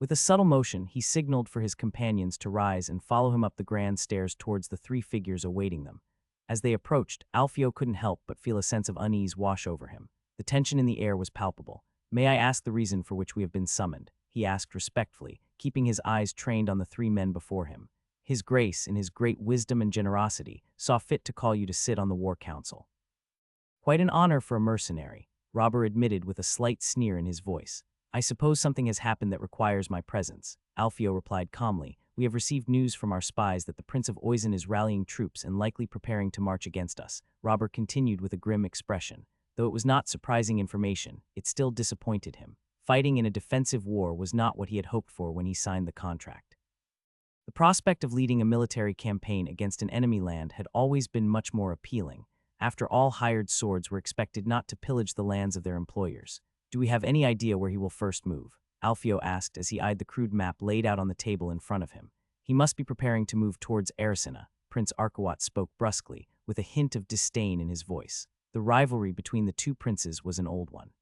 With a subtle motion, he signaled for his companions to rise and follow him up the grand stairs towards the three figures awaiting them. As they approached, Alfio couldn't help but feel a sense of unease wash over him. The tension in the air was palpable. "May I ask the reason for which we have been summoned?" he asked respectfully, keeping his eyes trained on the three men before him. "His Grace, in his great wisdom and generosity, saw fit to call you to sit on the War Council." "Quite an honor for a mercenary," Robert admitted with a slight sneer in his voice. "I suppose something has happened that requires my presence," Alfio replied calmly. "We have received news from our spies that the Prince of Oisin is rallying troops and likely preparing to march against us," Robert continued with a grim expression. Though it was not surprising information, it still disappointed him. Fighting in a defensive war was not what he had hoped for when he signed the contract. The prospect of leading a military campaign against an enemy land had always been much more appealing. After all, hired swords were expected not to pillage the lands of their employers. "Do we have any idea where he will first move?" Alfio asked as he eyed the crude map laid out on the table in front of him. "He must be preparing to move towards Erisina," Prince Arkawat spoke brusquely, with a hint of disdain in his voice. The rivalry between the two princes was an old one.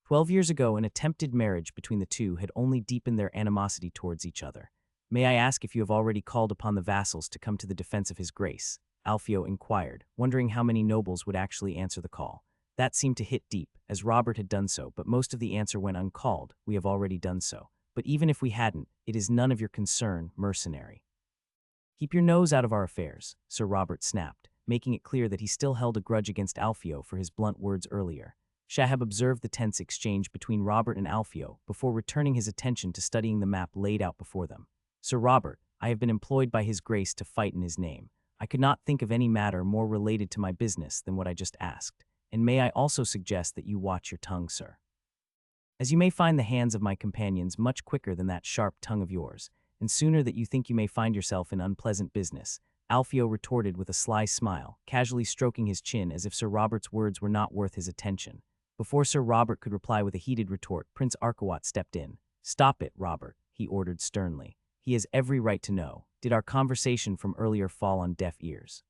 12 years ago, an attempted marriage between the two had only deepened their animosity towards each other. "May I ask if you have already called upon the vassals to come to the defense of His Grace?" Alfio inquired, wondering how many nobles would actually answer the call. That seemed to hit deep, as Robert had done so, but most of the answer went uncalled. "We have already done so. But even if we hadn't, it is none of your concern, mercenary." "Keep your nose out of our affairs," Sir Robert snapped, making it clear that he still held a grudge against Alfio for his blunt words earlier. Shahab observed the tense exchange between Robert and Alfio before returning his attention to studying the map laid out before them. "Sir Robert, I have been employed by His Grace to fight in his name. I could not think of any matter more related to my business than what I just asked. And may I also suggest that you watch your tongue, sir, as you may find the hands of my companions much quicker than that sharp tongue of yours, and sooner that you think you may find yourself in unpleasant business," Alfio retorted with a sly smile, casually stroking his chin as if Sir Robert's words were not worth his attention. Before Sir Robert could reply with a heated retort, Prince Arkawat stepped in. "Stop it, Robert," he ordered sternly. "He has every right to know. Did our conversation from earlier fall on deaf ears?"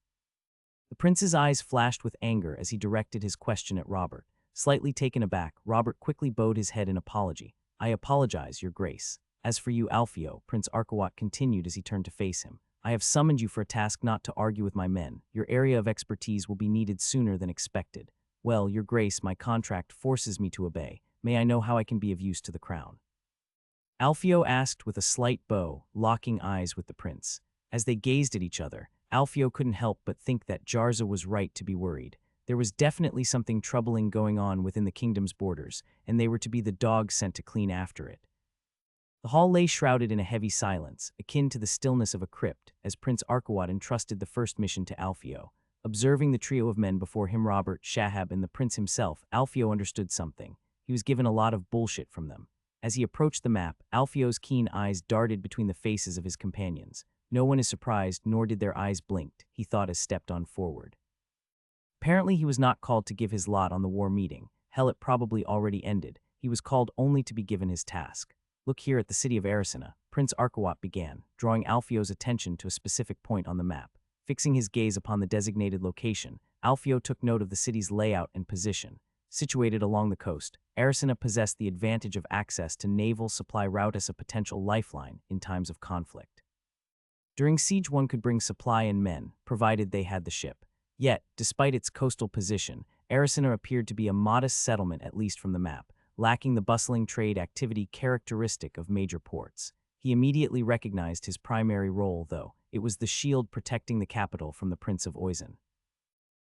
The prince's eyes flashed with anger as he directed his question at Robert. Slightly taken aback, Robert quickly bowed his head in apology. "I apologize, your grace. As for you, Alfio," Prince Arkawat continued as he turned to face him, "I have summoned you for a task not to argue with my men. Your area of expertise will be needed sooner than expected. Well, your grace, my contract forces me to obey. May I know how I can be of use to the crown?" Alfio asked with a slight bow, locking eyes with the prince. As they gazed at each other, Alfio couldn't help but think that Jarza was right to be worried. There was definitely something troubling going on within the kingdom's borders, and they were to be the dogs sent to clean after it. The hall lay shrouded in a heavy silence, akin to the stillness of a crypt, as Prince Arkawat entrusted the first mission to Alfio. Observing the trio of men before him, Robert, Shahab, and the prince himself, Alfio understood something. He was given a lot of bullshit from them. As he approached the map, Alfio's keen eyes darted between the faces of his companions. No one is surprised, nor did their eyes blink, he thought as stepped on forward. Apparently he was not called to give his lot on the war meeting. Hell, it probably already ended. He was called only to be given his task. "Look here at the city of Erisina," Prince Arkawat began, drawing Alfio's attention to a specific point on the map. Fixing his gaze upon the designated location, Alfio took note of the city's layout and position. Situated along the coast, Erisina possessed the advantage of access to naval supply route as a potential lifeline in times of conflict. During siege one could bring supply and men, provided they had the ship. Yet, despite its coastal position, Arisina appeared to be a modest settlement at least from the map, lacking the bustling trade activity characteristic of major ports. He immediately recognized his primary role, though. It was the shield protecting the capital from the Prince of Oisin.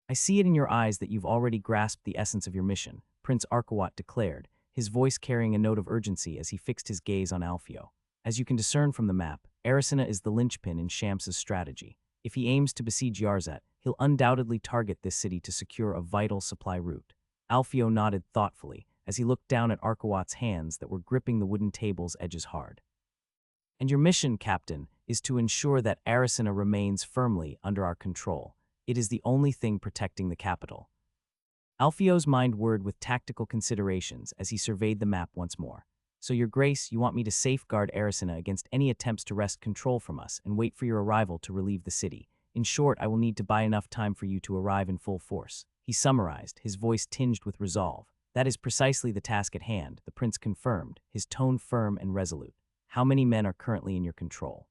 I see it in your eyes that you've already grasped the essence of your mission, Prince Arkawat declared, his voice carrying a note of urgency as he fixed his gaze on Alfio. As you can discern from the map, Arisina is the linchpin in Shams's strategy. If he aims to besiege Yarzat, he'll undoubtedly target this city to secure a vital supply route. Alfio nodded thoughtfully as he looked down at Arkawat's hands that were gripping the wooden table's edges hard. And your mission, Captain, is to ensure that Arisina remains firmly under our control. It is the only thing protecting the capital. Alfio's mind whirred with tactical considerations as he surveyed the map once more. So, Your Grace, you want me to safeguard Arisina against any attempts to wrest control from us and wait for your arrival to relieve the city. In short, I will need to buy enough time for you to arrive in full force. He summarized, his voice tinged with resolve. That is precisely the task at hand, the prince confirmed, his tone firm and resolute. How many men are currently in your control?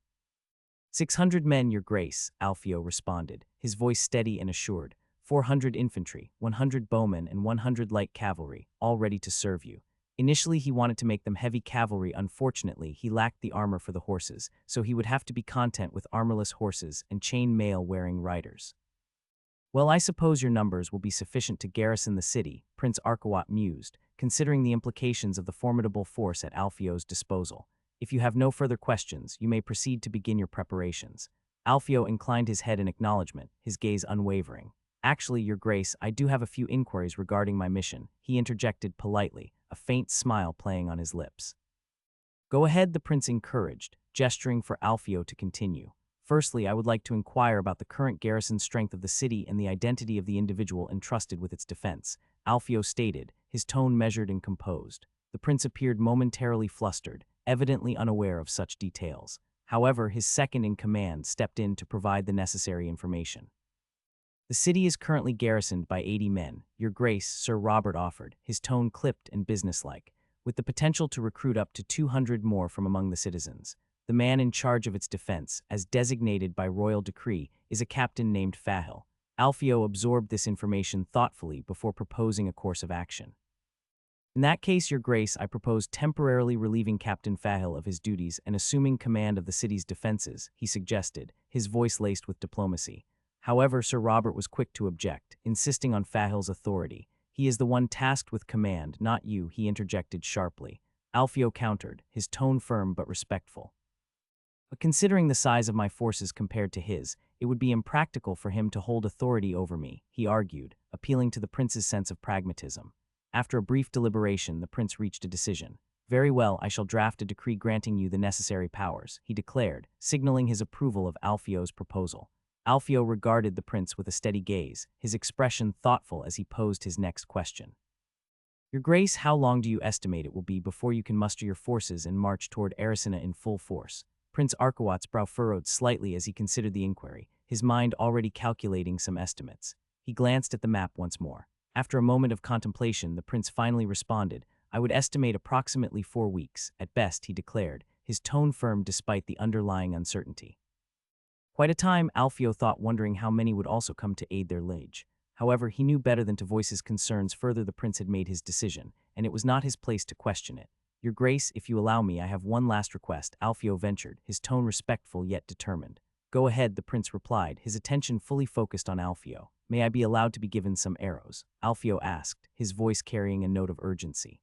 600 men, Your Grace, Alfio responded, his voice steady and assured. 400 infantry, 100 bowmen, and 100 light cavalry, all ready to serve you. Initially, he wanted to make them heavy cavalry. Unfortunately, he lacked the armor for the horses, so he would have to be content with armorless horses and chain mail-wearing riders. Well, I suppose your numbers will be sufficient to garrison the city, Prince Arkawat mused, considering the implications of the formidable force at Alfio's disposal. If you have no further questions, you may proceed to begin your preparations. Alfio inclined his head in acknowledgement, his gaze unwavering. Actually, Your Grace, I do have a few inquiries regarding my mission, he interjected politely, a faint smile playing on his lips. Go ahead, the prince encouraged, gesturing for Alfio to continue. Firstly, I would like to inquire about the current garrison strength of the city and the identity of the individual entrusted with its defense, Alfio stated, his tone measured and composed. The prince appeared momentarily flustered, evidently unaware of such details. However, his second-in-command stepped in to provide the necessary information. The city is currently garrisoned by 80 men, Your Grace, Sir Robert offered, his tone clipped and businesslike, with the potential to recruit up to 200 more from among the citizens. The man in charge of its defense, as designated by royal decree, is a captain named Fahil. Alfio absorbed this information thoughtfully before proposing a course of action. In that case, Your Grace, I propose temporarily relieving Captain Fahil of his duties and assuming command of the city's defenses, he suggested, his voice laced with diplomacy. However, Sir Robert was quick to object, insisting on Fahil's authority. He is the one tasked with command, not you, he interjected sharply. Alfio countered, his tone firm but respectful. But considering the size of my forces compared to his, it would be impractical for him to hold authority over me, he argued, appealing to the prince's sense of pragmatism. After a brief deliberation, the prince reached a decision. Very well, I shall draft a decree granting you the necessary powers, he declared, signaling his approval of Alfio's proposal. Alfio regarded the prince with a steady gaze, his expression thoughtful as he posed his next question. Your Grace, how long do you estimate it will be before you can muster your forces and march toward Arisina in full force? Prince Arkawat's brow furrowed slightly as he considered the inquiry, his mind already calculating some estimates. He glanced at the map once more. After a moment of contemplation, the prince finally responded, I would estimate approximately 4 weeks, at best, he declared, his tone firm despite the underlying uncertainty. Quite a time, Alfio thought, wondering how many would also come to aid their liege. However, he knew better than to voice his concerns further. The prince had made his decision, and it was not his place to question it. Your Grace, if you allow me, I have one last request, Alfio ventured, his tone respectful yet determined. Go ahead, the prince replied, his attention fully focused on Alfio. May I be allowed to be given some arrows? Alfio asked, his voice carrying a note of urgency.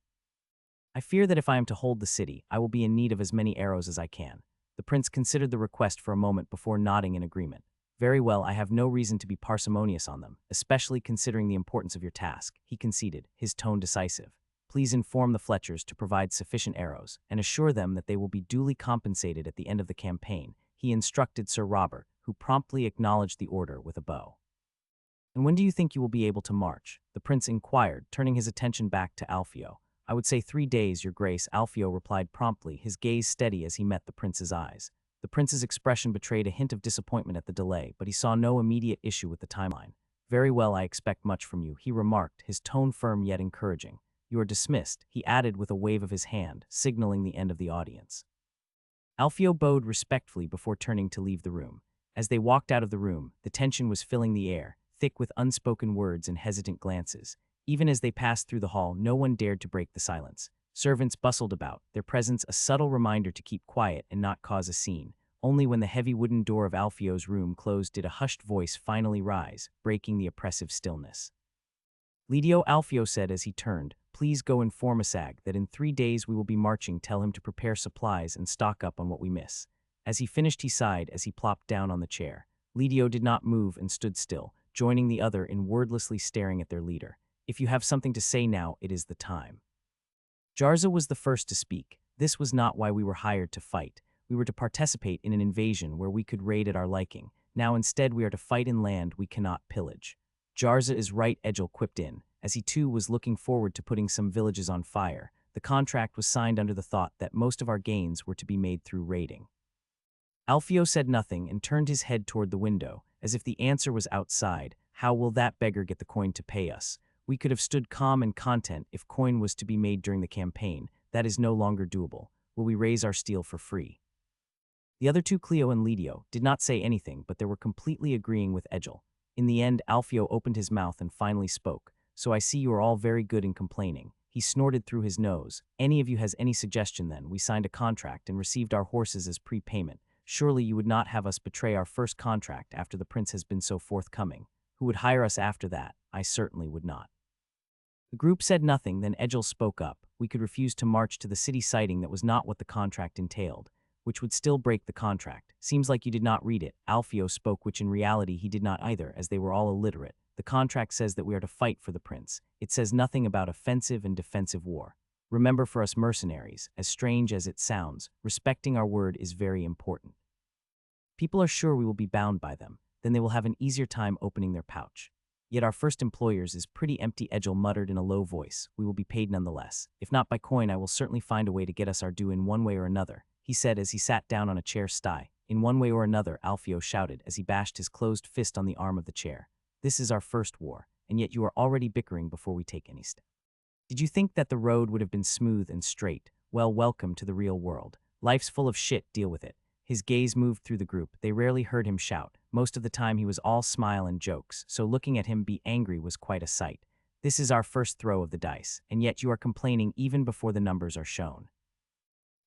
I fear that if I am to hold the city, I will be in need of as many arrows as I can. The prince considered the request for a moment before nodding in agreement. Very well, I have no reason to be parsimonious on them, especially considering the importance of your task, he conceded, his tone decisive. Please inform the Fletchers to provide sufficient arrows, and assure them that they will be duly compensated at the end of the campaign, he instructed Sir Robert, who promptly acknowledged the order with a bow. And when do you think you will be able to march? The prince inquired, turning his attention back to Alfio. I would say 3 days, Your Grace, Alfio replied promptly, his gaze steady as he met the prince's eyes. The prince's expression betrayed a hint of disappointment at the delay, but he saw no immediate issue with the timeline. Very well, I expect much from you, he remarked, his tone firm yet encouraging. You are dismissed, he added with a wave of his hand, signaling the end of the audience. Alfio bowed respectfully before turning to leave the room. As they walked out of the room, the tension was filling the air, thick with unspoken words and hesitant glances. Even as they passed through the hall, no one dared to break the silence. Servants bustled about, their presence a subtle reminder to keep quiet and not cause a scene. Only when the heavy wooden door of Alfio's room closed did a hushed voice finally rise, breaking the oppressive stillness. Lidio, Alfio said as he turned, please go inform Asag that in 3 days we will be marching. Tell him to prepare supplies and stock up on what we miss. As he finished, he sighed as he plopped down on the chair. Lidio did not move and stood still, joining the other in wordlessly staring at their leader. If you have something to say now, it is the time. Jarza was the first to speak. This was not why we were hired to fight. We were to participate in an invasion where we could raid at our liking. Now instead we are to fight in land we cannot pillage. Jarza is right, Egil quipped in, as he too was looking forward to putting some villages on fire. The contract was signed under the thought that most of our gains were to be made through raiding. Alfio said nothing and turned his head toward the window, as if the answer was outside. How will that beggar get the coin to pay us? We could have stood calm and content if coin was to be made during the campaign. That is no longer doable. Will we raise our steel for free? The other two, Cleo and Lidio, did not say anything, but they were completely agreeing with Egil. In the end, Alfio opened his mouth and finally spoke. So I see you are all very good in complaining. He snorted through his nose. Any of you has any suggestion then? We signed a contract and received our horses as prepayment. Surely you would not have us betray our first contract after the prince has been so forthcoming. Who would hire us after that? I certainly would not. The group said nothing, then Egil spoke up. We could refuse to march to the city, citing that was not what the contract entailed, which would still break the contract. Seems like you did not read it. Alfio spoke, which in reality he did not either, as they were all illiterate. The contract says that we are to fight for the prince. It says nothing about offensive and defensive war. Remember, for us mercenaries, as strange as it sounds, respecting our word is very important. People are sure we will be bound by them. Then they will have an easier time opening their pouch. Yet our first employers is pretty empty, Egil muttered in a low voice. We will be paid nonetheless. If not by coin, I will certainly find a way to get us our due in one way or another, he said as he sat down on a chair sty. In one way or another, Alfio shouted as he bashed his closed fist on the arm of the chair. This is our first war, and yet you are already bickering before we take any step. Did you think that the road would have been smooth and straight? Well, welcome to the real world. Life's full of shit, deal with it. His gaze moved through the group. They rarely heard him shout. Most of the time he was all smile and jokes, so looking at him be angry was quite a sight. This is our first throw of the dice, and yet you are complaining even before the numbers are shown.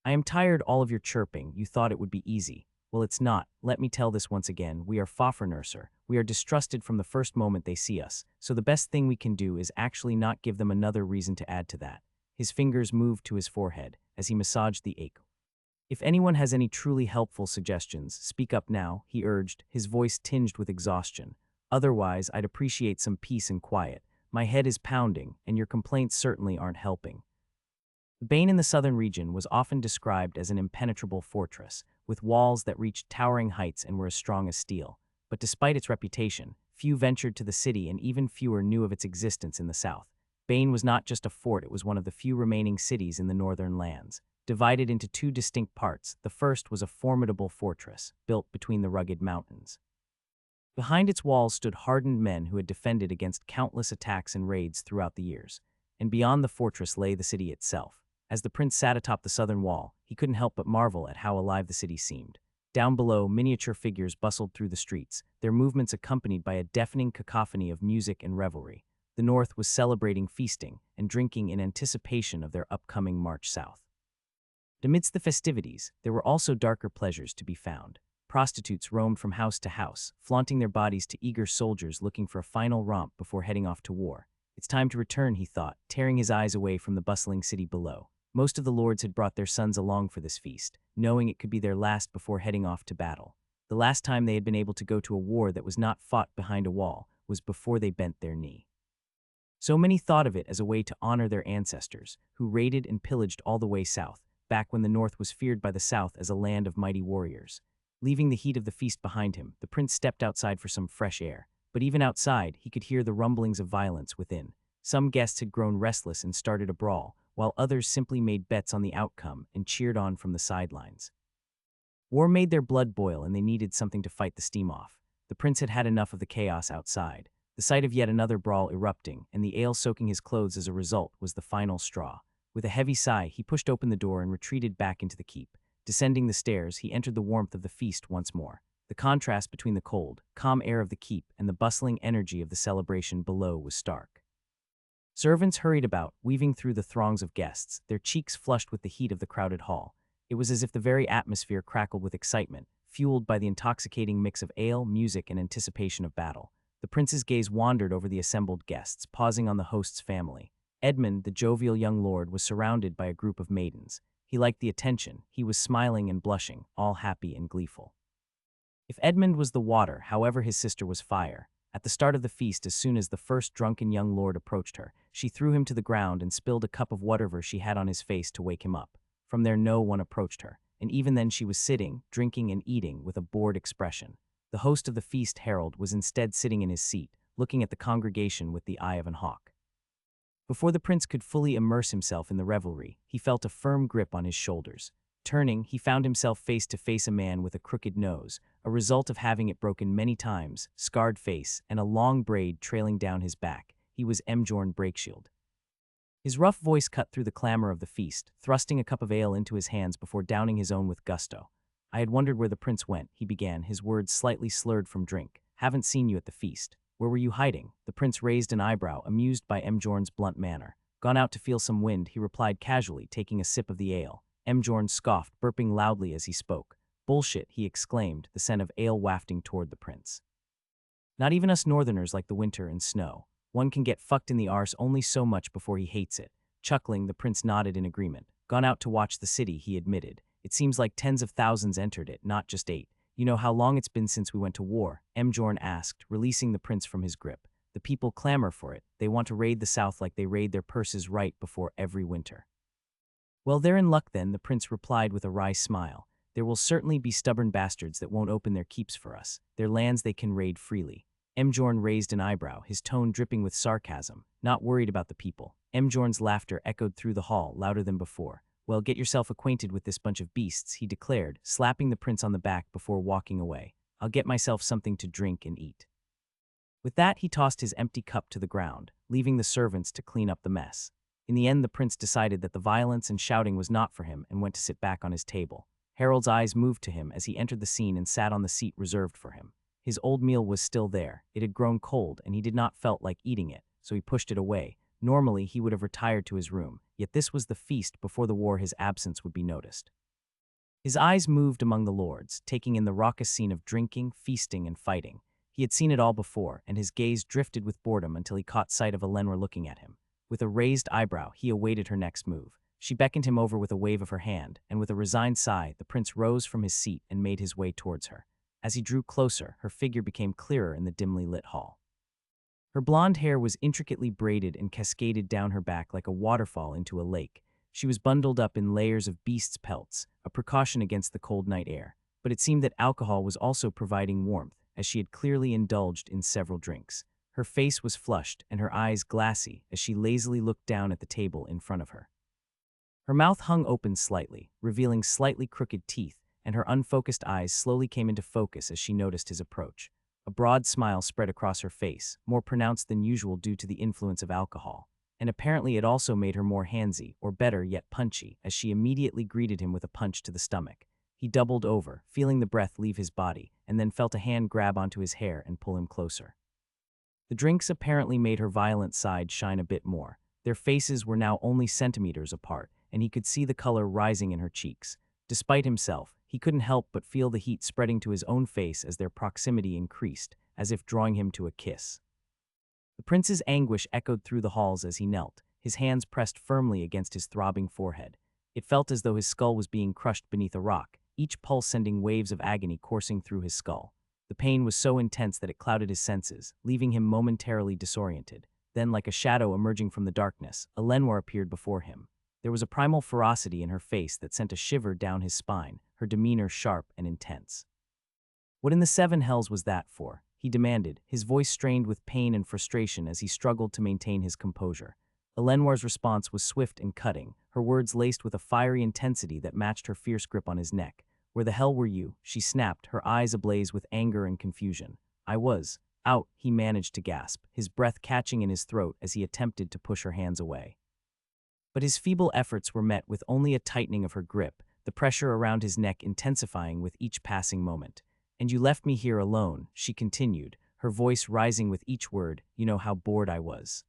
I am tired all of your chirping. You thought it would be easy. Well, it's not. Let me tell this once again. We are Fafnirser. We are distrusted from the first moment they see us, so the best thing we can do is actually not give them another reason to add to that. His fingers moved to his forehead as he massaged the ache. If anyone has any truly helpful suggestions, speak up now, he urged, his voice tinged with exhaustion. Otherwise, I'd appreciate some peace and quiet. My head is pounding, and your complaints certainly aren't helping. The Bane in the southern region was often described as an impenetrable fortress, with walls that reached towering heights and were as strong as steel. But despite its reputation, few ventured to the city and even fewer knew of its existence in the south. Bane was not just a fort, it was one of the few remaining cities in the northern lands. Divided into two distinct parts, the first was a formidable fortress, built between the rugged mountains. Behind its walls stood hardened men who had defended against countless attacks and raids throughout the years, and beyond the fortress lay the city itself. As the prince sat atop the southern wall, he couldn't help but marvel at how alive the city seemed. Down below, miniature figures bustled through the streets, their movements accompanied by a deafening cacophony of music and revelry. The north was celebrating, feasting, and drinking in anticipation of their upcoming march south. Amidst the festivities, there were also darker pleasures to be found. Prostitutes roamed from house to house, flaunting their bodies to eager soldiers looking for a final romp before heading off to war. It's time to return, he thought, tearing his eyes away from the bustling city below. Most of the lords had brought their sons along for this feast, knowing it could be their last before heading off to battle. The last time they had been able to go to a war that was not fought behind a wall was before they bent their knee. So many thought of it as a way to honor their ancestors, who raided and pillaged all the way south, back when the north was feared by the south as a land of mighty warriors. Leaving the heat of the feast behind him, the prince stepped outside for some fresh air. But even outside, he could hear the rumblings of violence within. Some guests had grown restless and started a brawl, while others simply made bets on the outcome and cheered on from the sidelines. War made their blood boil, and they needed something to fight the steam off. The prince had had enough of the chaos outside. The sight of yet another brawl erupting, and the ale soaking his clothes as a result, was the final straw. With a heavy sigh, he pushed open the door and retreated back into the keep. Descending the stairs, he entered the warmth of the feast once more. The contrast between the cold, calm air of the keep and the bustling energy of the celebration below was stark. Servants hurried about, weaving through the throngs of guests, their cheeks flushed with the heat of the crowded hall. It was as if the very atmosphere crackled with excitement, fueled by the intoxicating mix of ale, music, and anticipation of battle. The prince's gaze wandered over the assembled guests, pausing on the host's family. Edmund, the jovial young lord, was surrounded by a group of maidens. He liked the attention. He was smiling and blushing, all happy and gleeful. If Edmund was the water, however, his sister was fire. At the start of the feast, as soon as the first drunken young lord approached her, she threw him to the ground and spilled a cup of whatever she had on his face to wake him up. From there no one approached her, and even then she was sitting, drinking and eating with a bored expression. The host of the feast, Harold, was instead sitting in his seat, looking at the congregation with the eye of an hawk. Before the prince could fully immerse himself in the revelry, he felt a firm grip on his shoulders. Turning, he found himself face to face a man with a crooked nose, a result of having it broken many times, scarred face, and a long braid trailing down his back. He was Mjorn Breakshield. His rough voice cut through the clamor of the feast, thrusting a cup of ale into his hands before downing his own with gusto. "I had wondered where the prince went," he began, his words slightly slurred from drink. "Haven't seen you at the feast. Where were you hiding?" The prince raised an eyebrow, amused by Mjorn's blunt manner. "Gone out to feel some wind," he replied casually, taking a sip of the ale. Mjorn scoffed, burping loudly as he spoke. "Bullshit," he exclaimed, the scent of ale wafting toward the prince. "Not even us northerners like the winter and snow. One can get fucked in the arse only so much before he hates it." Chuckling, the prince nodded in agreement. "Gone out to watch the city," he admitted. "It seems like tens of thousands entered it, not just 8. You know how long it's been since we went to war?" Mjorn asked, releasing the prince from his grip. "The people clamor for it. They want to raid the south like they raid their purses right before every winter." "Well, they're in luck then," the prince replied with a wry smile. "There will certainly be stubborn bastards that won't open their keeps for us. Their lands they can raid freely." Mjorn raised an eyebrow, his tone dripping with sarcasm. "Not worried about the people." Mjorn's laughter echoed through the hall, louder than before. "Well, get yourself acquainted with this bunch of beasts," he declared, slapping the prince on the back before walking away. "I'll get myself something to drink and eat." With that, he tossed his empty cup to the ground, leaving the servants to clean up the mess. In the end, the prince decided that the violence and shouting was not for him and went to sit back on his table. Harold's eyes moved to him as he entered the scene and sat on the seat reserved for him. His old meal was still there. It had grown cold, and he did not felt like eating it, so he pushed it away. Normally, he would have retired to his room, yet this was the feast before the war his absence would be noticed. His eyes moved among the lords, taking in the raucous scene of drinking, feasting, and fighting. He had seen it all before, and his gaze drifted with boredom until he caught sight of Elenor looking at him. With a raised eyebrow, he awaited her next move. She beckoned him over with a wave of her hand, and with a resigned sigh, the prince rose from his seat and made his way towards her. As he drew closer, her figure became clearer in the dimly lit hall. Her blonde hair was intricately braided and cascaded down her back like a waterfall into a lake. She was bundled up in layers of beast's pelts, a precaution against the cold night air. But it seemed that alcohol was also providing warmth, as she had clearly indulged in several drinks. Her face was flushed and her eyes glassy as she lazily looked down at the table in front of her. Her mouth hung open slightly, revealing slightly crooked teeth, and her unfocused eyes slowly came into focus as she noticed his approach. A broad smile spread across her face, more pronounced than usual due to the influence of alcohol. And apparently it also made her more handsy, or better yet punchy, as she immediately greeted him with a punch to the stomach. He doubled over, feeling the breath leave his body, and then felt a hand grab onto his hair and pull him closer. The drinks apparently made her violent side shine a bit more. Their faces were now only centimeters apart, and he could see the color rising in her cheeks. Despite himself, he couldn't help but feel the heat spreading to his own face as their proximity increased, as if drawing him to a kiss. The prince's anguish echoed through the halls as he knelt, his hands pressed firmly against his throbbing forehead. It felt as though his skull was being crushed beneath a rock, each pulse sending waves of agony coursing through his skull. The pain was so intense that it clouded his senses, leaving him momentarily disoriented. Then, like a shadow emerging from the darkness, Elenor appeared before him. There was a primal ferocity in her face that sent a shiver down his spine, her demeanor sharp and intense. "What in the seven hells was that for?" he demanded, his voice strained with pain and frustration as he struggled to maintain his composure. Eleanor's response was swift and cutting, her words laced with a fiery intensity that matched her fierce grip on his neck. "Where the hell were you?" she snapped, her eyes ablaze with anger and confusion. "I was out," he managed to gasp, his breath catching in his throat as he attempted to push her hands away. But his feeble efforts were met with only a tightening of her grip, the pressure around his neck intensifying with each passing moment. "And you left me here alone," she continued, her voice rising with each word. "You know how bored I was."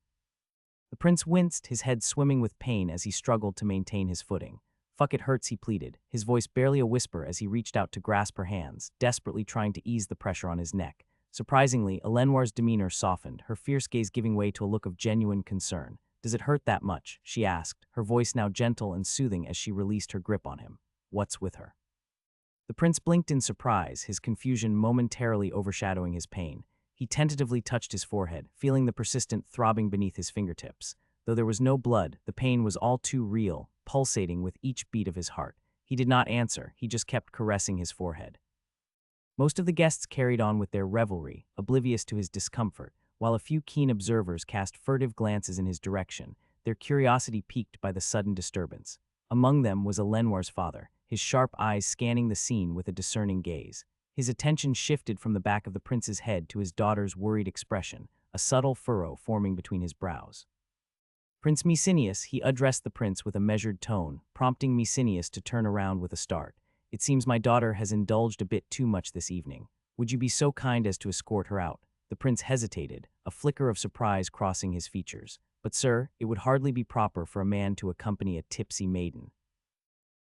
The prince winced, his head swimming with pain as he struggled to maintain his footing. "Fuck, it hurts," he pleaded, his voice barely a whisper as he reached out to grasp her hands, desperately trying to ease the pressure on his neck. Surprisingly, Elenoir's demeanor softened, her fierce gaze giving way to a look of genuine concern. "Does it hurt that much?" she asked, her voice now gentle and soothing as she released her grip on him. "What's with her?" The prince blinked in surprise, his confusion momentarily overshadowing his pain. He tentatively touched his forehead, feeling the persistent throbbing beneath his fingertips. Though there was no blood, the pain was all too real, pulsating with each beat of his heart. He did not answer, he just kept caressing his forehead. Most of the guests carried on with their revelry, oblivious to his discomfort, while a few keen observers cast furtive glances in his direction, their curiosity piqued by the sudden disturbance. Among them was Elenoir's father, his sharp eyes scanning the scene with a discerning gaze. His attention shifted from the back of the prince's head to his daughter's worried expression, a subtle furrow forming between his brows. "Prince Mecenius," he addressed the prince with a measured tone, prompting Mecenius to turn around with a start. "It seems my daughter has indulged a bit too much this evening. Would you be so kind as to escort her out?" The prince hesitated, a flicker of surprise crossing his features. "But sir, it would hardly be proper for a man to accompany a tipsy maiden."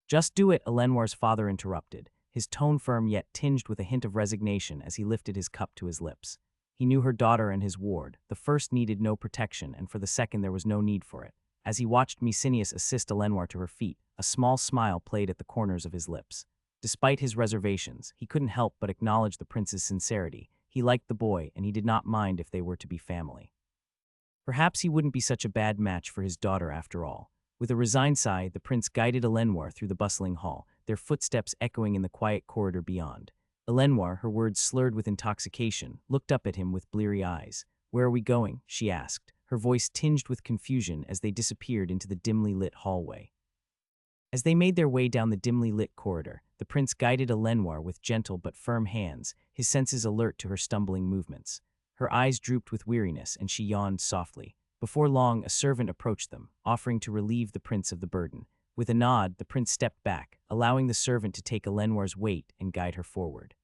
"Just do it," Elenoir's father interrupted, his tone firm yet tinged with a hint of resignation as he lifted his cup to his lips. He knew her daughter and his ward. The first needed no protection, and for the second there was no need for it. As he watched Mecenius assist Elenoir to her feet, a small smile played at the corners of his lips. Despite his reservations, he couldn't help but acknowledge the prince's sincerity. He liked the boy, and he did not mind if they were to be family. Perhaps he wouldn't be such a bad match for his daughter after all. With a resigned sigh, the prince guided Elenoir through the bustling hall, their footsteps echoing in the quiet corridor beyond. Elenoir, her words slurred with intoxication, looked up at him with bleary eyes. "Where are we going?" she asked, her voice tinged with confusion as they disappeared into the dimly lit hallway. As they made their way down the dimly lit corridor, the prince guided Elenoir with gentle but firm hands, his senses alert to her stumbling movements. Her eyes drooped with weariness, and she yawned softly. Before long, a servant approached them, offering to relieve the prince of the burden. With a nod, the prince stepped back, allowing the servant to take Elenoir's weight and guide her forward.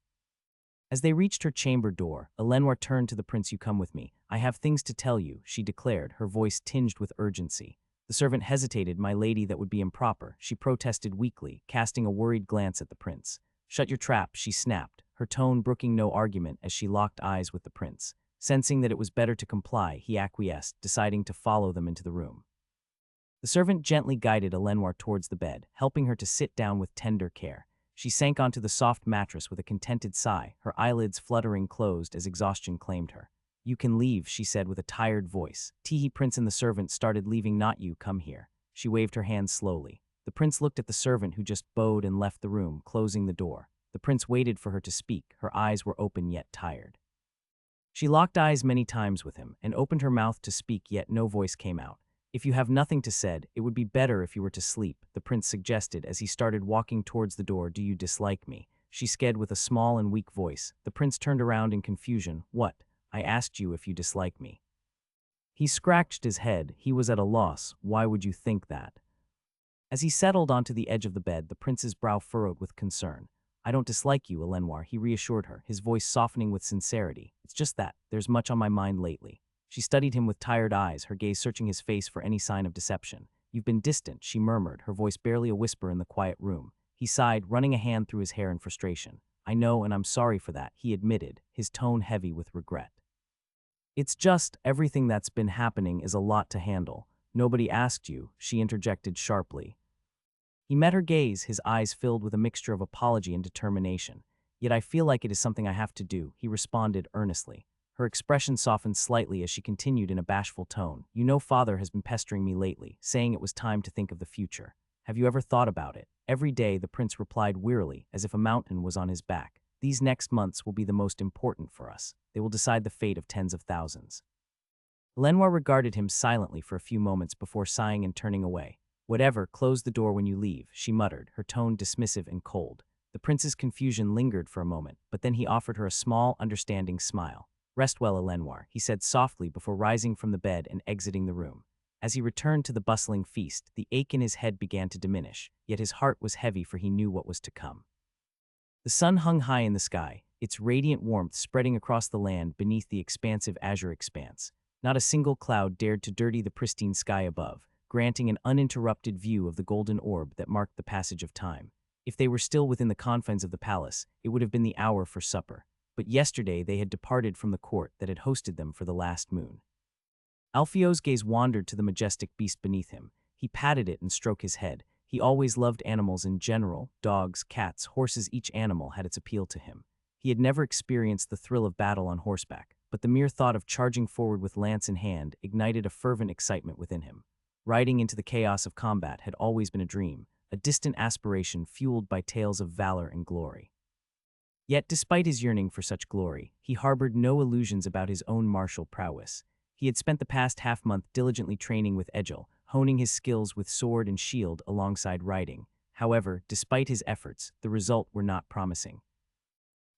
As they reached her chamber door, Elenoir turned to the prince. "You come with me. I have things to tell you," she declared, her voice tinged with urgency. The servant hesitated. "My lady, that would be improper," she protested weakly, casting a worried glance at the prince. "Shut your trap," she snapped, her tone brooking no argument as she locked eyes with the prince. Sensing that it was better to comply, he acquiesced, deciding to follow them into the room. The servant gently guided Elenoir towards the bed, helping her to sit down with tender care. She sank onto the soft mattress with a contented sigh, her eyelids fluttering closed as exhaustion claimed her. "You can leave," she said with a tired voice. "Teehee, prince and the servant started leaving, not you. Come here." She waved her hand slowly. The prince looked at the servant, who just bowed and left the room, closing the door. The prince waited for her to speak, her eyes were open yet tired. She locked eyes many times with him, and opened her mouth to speak, yet no voice came out. "If you have nothing to say, it would be better if you were to sleep," the prince suggested as he started walking towards the door. "Do you dislike me?" she said with a small and weak voice. The prince turned around in confusion. "What? I asked you if you dislike me." He scratched his head. He was at a loss. "Why would you think that?" As he settled onto the edge of the bed, the prince's brow furrowed with concern. "I don't dislike you, Elenoir," he reassured her, his voice softening with sincerity. "It's just that there's much on my mind lately." She studied him with tired eyes, her gaze searching his face for any sign of deception. "You've been distant," she murmured, her voice barely a whisper in the quiet room. He sighed, running a hand through his hair in frustration. "I know, and I'm sorry for that," he admitted, his tone heavy with regret. "It's just, everything that's been happening is a lot to handle." "Nobody asked you," she interjected sharply. He met her gaze, his eyes filled with a mixture of apology and determination. "Yet I feel like it is something I have to do," he responded earnestly. Her expression softened slightly as she continued in a bashful tone. "You know, father has been pestering me lately, saying it was time to think of the future. Have you ever thought about it?" "Every day," the prince replied wearily, as if a mountain was on his back. "These next months will be the most important for us. They will decide the fate of tens of thousands." Elenoir regarded him silently for a few moments before sighing and turning away. "Whatever, close the door when you leave," she muttered, her tone dismissive and cold. The prince's confusion lingered for a moment, but then he offered her a small, understanding smile. "Rest well, Elenoir," he said softly before rising from the bed and exiting the room. As he returned to the bustling feast, the ache in his head began to diminish, yet his heart was heavy for he knew what was to come. The sun hung high in the sky, its radiant warmth spreading across the land beneath the expansive azure expanse. Not a single cloud dared to dirty the pristine sky above, granting an uninterrupted view of the golden orb that marked the passage of time. If they were still within the confines of the palace, it would have been the hour for supper. But yesterday they had departed from the court that had hosted them for the last moon. Alfio's gaze wandered to the majestic beast beneath him. He patted it and stroked his head. He always loved animals in general, dogs, cats, horses, each animal had its appeal to him. He had never experienced the thrill of battle on horseback, but the mere thought of charging forward with lance in hand ignited a fervent excitement within him. Riding into the chaos of combat had always been a dream, a distant aspiration fueled by tales of valor and glory. Yet despite his yearning for such glory, he harbored no illusions about his own martial prowess. He had spent the past half-month diligently training with Egil, honing his skills with sword and shield alongside riding. However, despite his efforts, the result were not promising.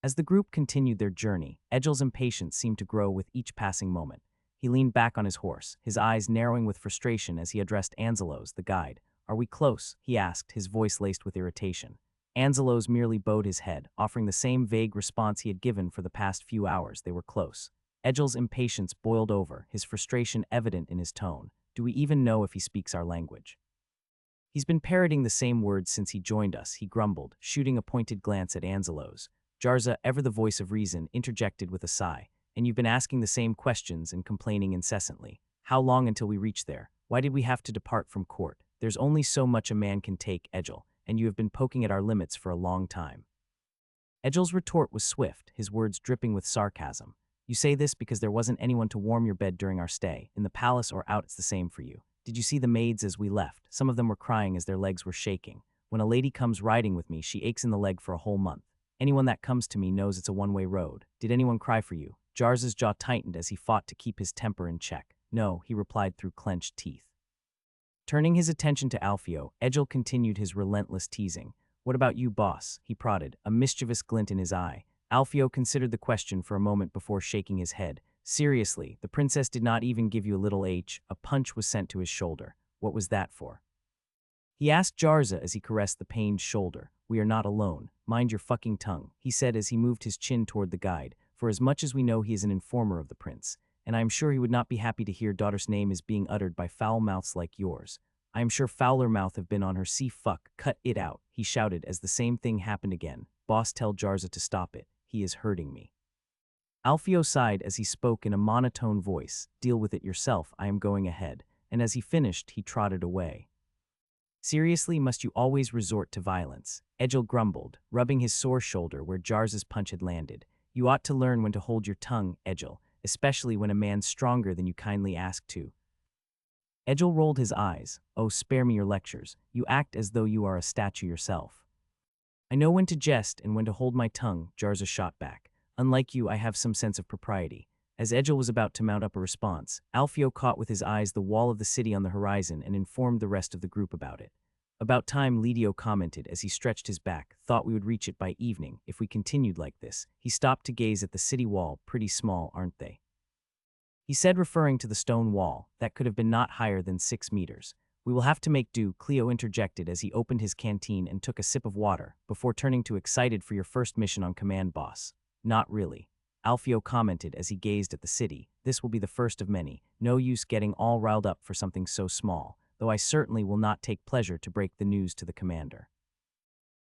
As the group continued their journey, Egil's impatience seemed to grow with each passing moment. He leaned back on his horse, his eyes narrowing with frustration as he addressed Angelos, the guide. "Are we close?" he asked, his voice laced with irritation. Angelos merely bowed his head, offering the same vague response he had given for the past few hours. They were close. Egil's impatience boiled over, his frustration evident in his tone. "Do we even know if he speaks our language?" "He's been parroting the same words since he joined us," he grumbled, shooting a pointed glance at Angelos. Jarza, ever the voice of reason, interjected with a sigh. "And you've been asking the same questions and complaining incessantly. How long until we reach there? Why did we have to depart from court? There's only so much a man can take, Egil, and you have been poking at our limits for a long time." Egil's retort was swift, his words dripping with sarcasm. "You say this because there wasn't anyone to warm your bed during our stay. In the palace or out, it's the same for you. Did you see the maids as we left? Some of them were crying as their legs were shaking. When a lady comes riding with me, she aches in the leg for a whole month. Anyone that comes to me knows it's a one-way road. Did anyone cry for you?" Jarza's jaw tightened as he fought to keep his temper in check. "No," he replied through clenched teeth. Turning his attention to Alfio, Egil continued his relentless teasing. "What about you, boss?" he prodded, a mischievous glint in his eye. Alfio considered the question for a moment before shaking his head. "Seriously, the princess did not even give you a little H." A punch was sent to his shoulder. "What was that for?" he asked Jarza as he caressed the pained shoulder. "We are not alone. Mind your fucking tongue," he said as he moved his chin toward the guide. "For as much as we know, he is an informer of the prince, and I am sure he would not be happy to hear daughter's name is being uttered by foul mouths like yours. I am sure fouler mouth have been on her. See, fuck, cut it out," he shouted as the same thing happened again. "Boss, tell Jarza to stop it. He is hurting me." Alfio sighed as he spoke in a monotone voice. "Deal with it yourself, I am going ahead," and as he finished, he trotted away. "Seriously, must you always resort to violence?" Egil grumbled, rubbing his sore shoulder where Jarza's punch had landed. "You ought to learn when to hold your tongue, Egil, especially when a man's stronger than you kindly ask to." Egil rolled his eyes. "Oh, spare me your lectures. You act as though you are a statue yourself." "I know when to jest and when to hold my tongue," Jarza shot back. "Unlike you, I have some sense of propriety." As Egil was about to mount up a response, Alfio caught with his eyes the wall of the city on the horizon and informed the rest of the group about it. "About time," Lidio commented as he stretched his back. "Thought we would reach it by evening, if we continued like this." He stopped to gaze at the city wall. "Pretty small, aren't they?" he said, referring to the stone wall that could have been not higher than 6 meters. "We will have to make do," Cleo interjected as he opened his canteen and took a sip of water, before turning to "Excited for your first mission on command, boss?" "Not really," Alfio commented as he gazed at the city. "This will be the first of many. No use getting all riled up for something so small, though I certainly will not take pleasure to break the news to the commander."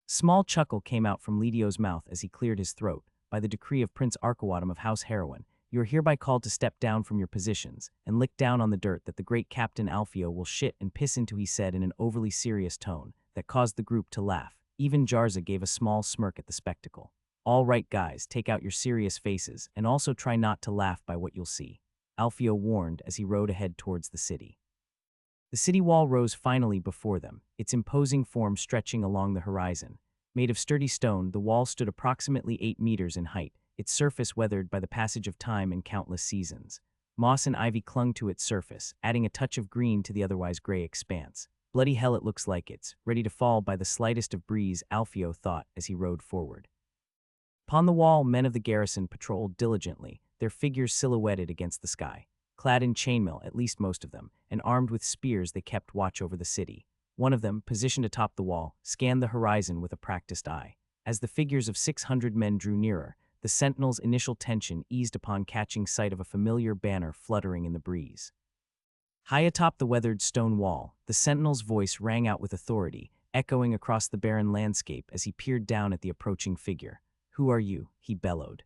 Small chuckle came out from Lidio's mouth as he cleared his throat. "By the decree of Prince Arkawadam of House Heroin, you are hereby called to step down from your positions and lick down on the dirt that the great Captain Alfio will shit and piss into," he said in an overly serious tone that caused the group to laugh. Even Jarza gave a small smirk at the spectacle. "All right, guys, take out your serious faces and also try not to laugh by what you'll see," Alfio warned as he rode ahead towards the city. The city wall rose finally before them, its imposing form stretching along the horizon. Made of sturdy stone, the wall stood approximately 8 meters in height, its surface weathered by the passage of time and countless seasons. Moss and ivy clung to its surface, adding a touch of green to the otherwise gray expanse. "Bloody hell, it looks like it's ready to fall by the slightest of breeze," Alfio thought as he rode forward. Upon the wall, men of the garrison patrolled diligently, their figures silhouetted against the sky. clad in chainmail, at least most of them, and armed with spears they kept watch over the city. One of them, positioned atop the wall, scanned the horizon with a practiced eye. As the figures of 600 men drew nearer, the sentinel's initial tension eased upon catching sight of a familiar banner fluttering in the breeze. High atop the weathered stone wall, the sentinel's voice rang out with authority, echoing across the barren landscape as he peered down at the approaching figure. "Who are you?" he bellowed.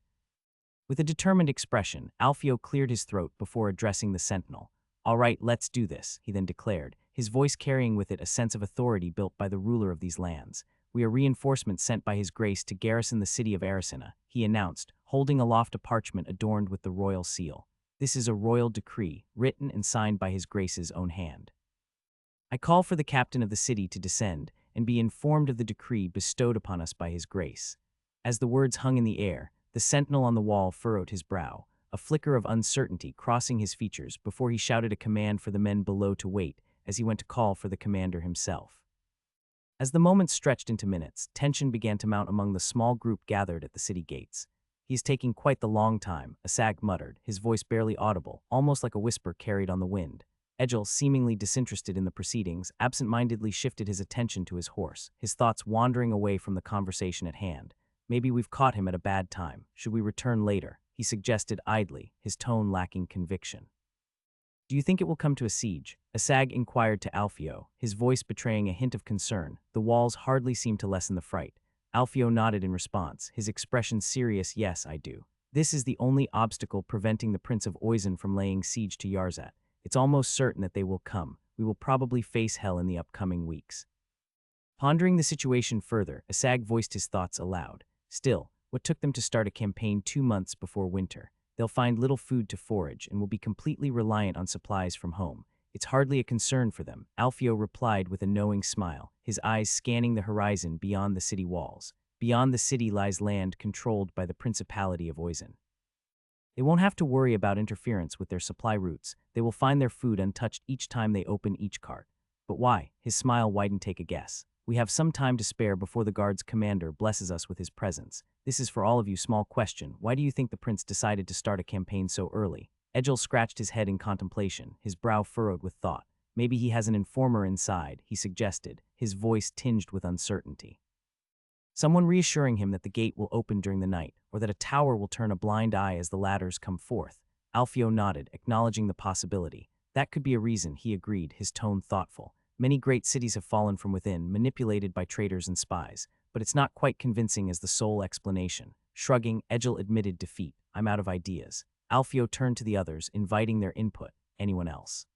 With a determined expression, Alfio cleared his throat before addressing the sentinel. "All right, let's do this," he then declared, his voice carrying with it a sense of authority built by the ruler of these lands. "We are reinforcements sent by His Grace to garrison the city of Arsina," he announced, holding aloft a parchment adorned with the royal seal. "This is a royal decree, written and signed by His Grace's own hand. I call for the captain of the city to descend and be informed of the decree bestowed upon us by His Grace." As the words hung in the air, the sentinel on the wall furrowed his brow, a flicker of uncertainty crossing his features before he shouted a command for the men below to wait as he went to call for the commander himself. As the moments stretched into minutes, tension began to mount among the small group gathered at the city gates. "He's taking quite the long time," Asag muttered, his voice barely audible, almost like a whisper carried on the wind. Egil, seemingly disinterested in the proceedings, absent-mindedly shifted his attention to his horse, his thoughts wandering away from the conversation at hand. "Maybe we've caught him at a bad time. Should we return later?" he suggested idly, his tone lacking conviction. "Do you think it will come to a siege?" Asag inquired to Alfio, his voice betraying a hint of concern. The walls hardly seemed to lessen the fright. Alfio nodded in response, his expression serious. "Yes, I do. This is the only obstacle preventing the Prince of Oizen from laying siege to Yarzat. It's almost certain that they will come. We will probably face hell in the upcoming weeks." Pondering the situation further, Asag voiced his thoughts aloud. "Still, what took them to start a campaign 2 months before winter? They'll find little food to forage and will be completely reliant on supplies from home. It's hardly a concern for them," Alfio replied with a knowing smile, his eyes scanning the horizon beyond the city walls. "Beyond the city lies land controlled by the Principality of Oizen. They won't have to worry about interference with their supply routes. They will find their food untouched each time they open each cart." "But why?" His smile widened. "Take a guess. We have some time to spare before the guard's commander blesses us with his presence. This is for all of you. Small question. Why do you think the prince decided to start a campaign so early?" Egil scratched his head in contemplation, his brow furrowed with thought. "Maybe he has an informer inside," he suggested, his voice tinged with uncertainty. "Someone reassuring him that the gate will open during the night, or that a tower will turn a blind eye as the ladders come forth." Alfio nodded, acknowledging the possibility. "That could be a reason," he agreed, his tone thoughtful. "Many great cities have fallen from within, manipulated by traitors and spies, but it's not quite convincing as the sole explanation." Shrugging, Egil admitted defeat. "I'm out of ideas." Alfio turned to the others, inviting their input. Anyone else?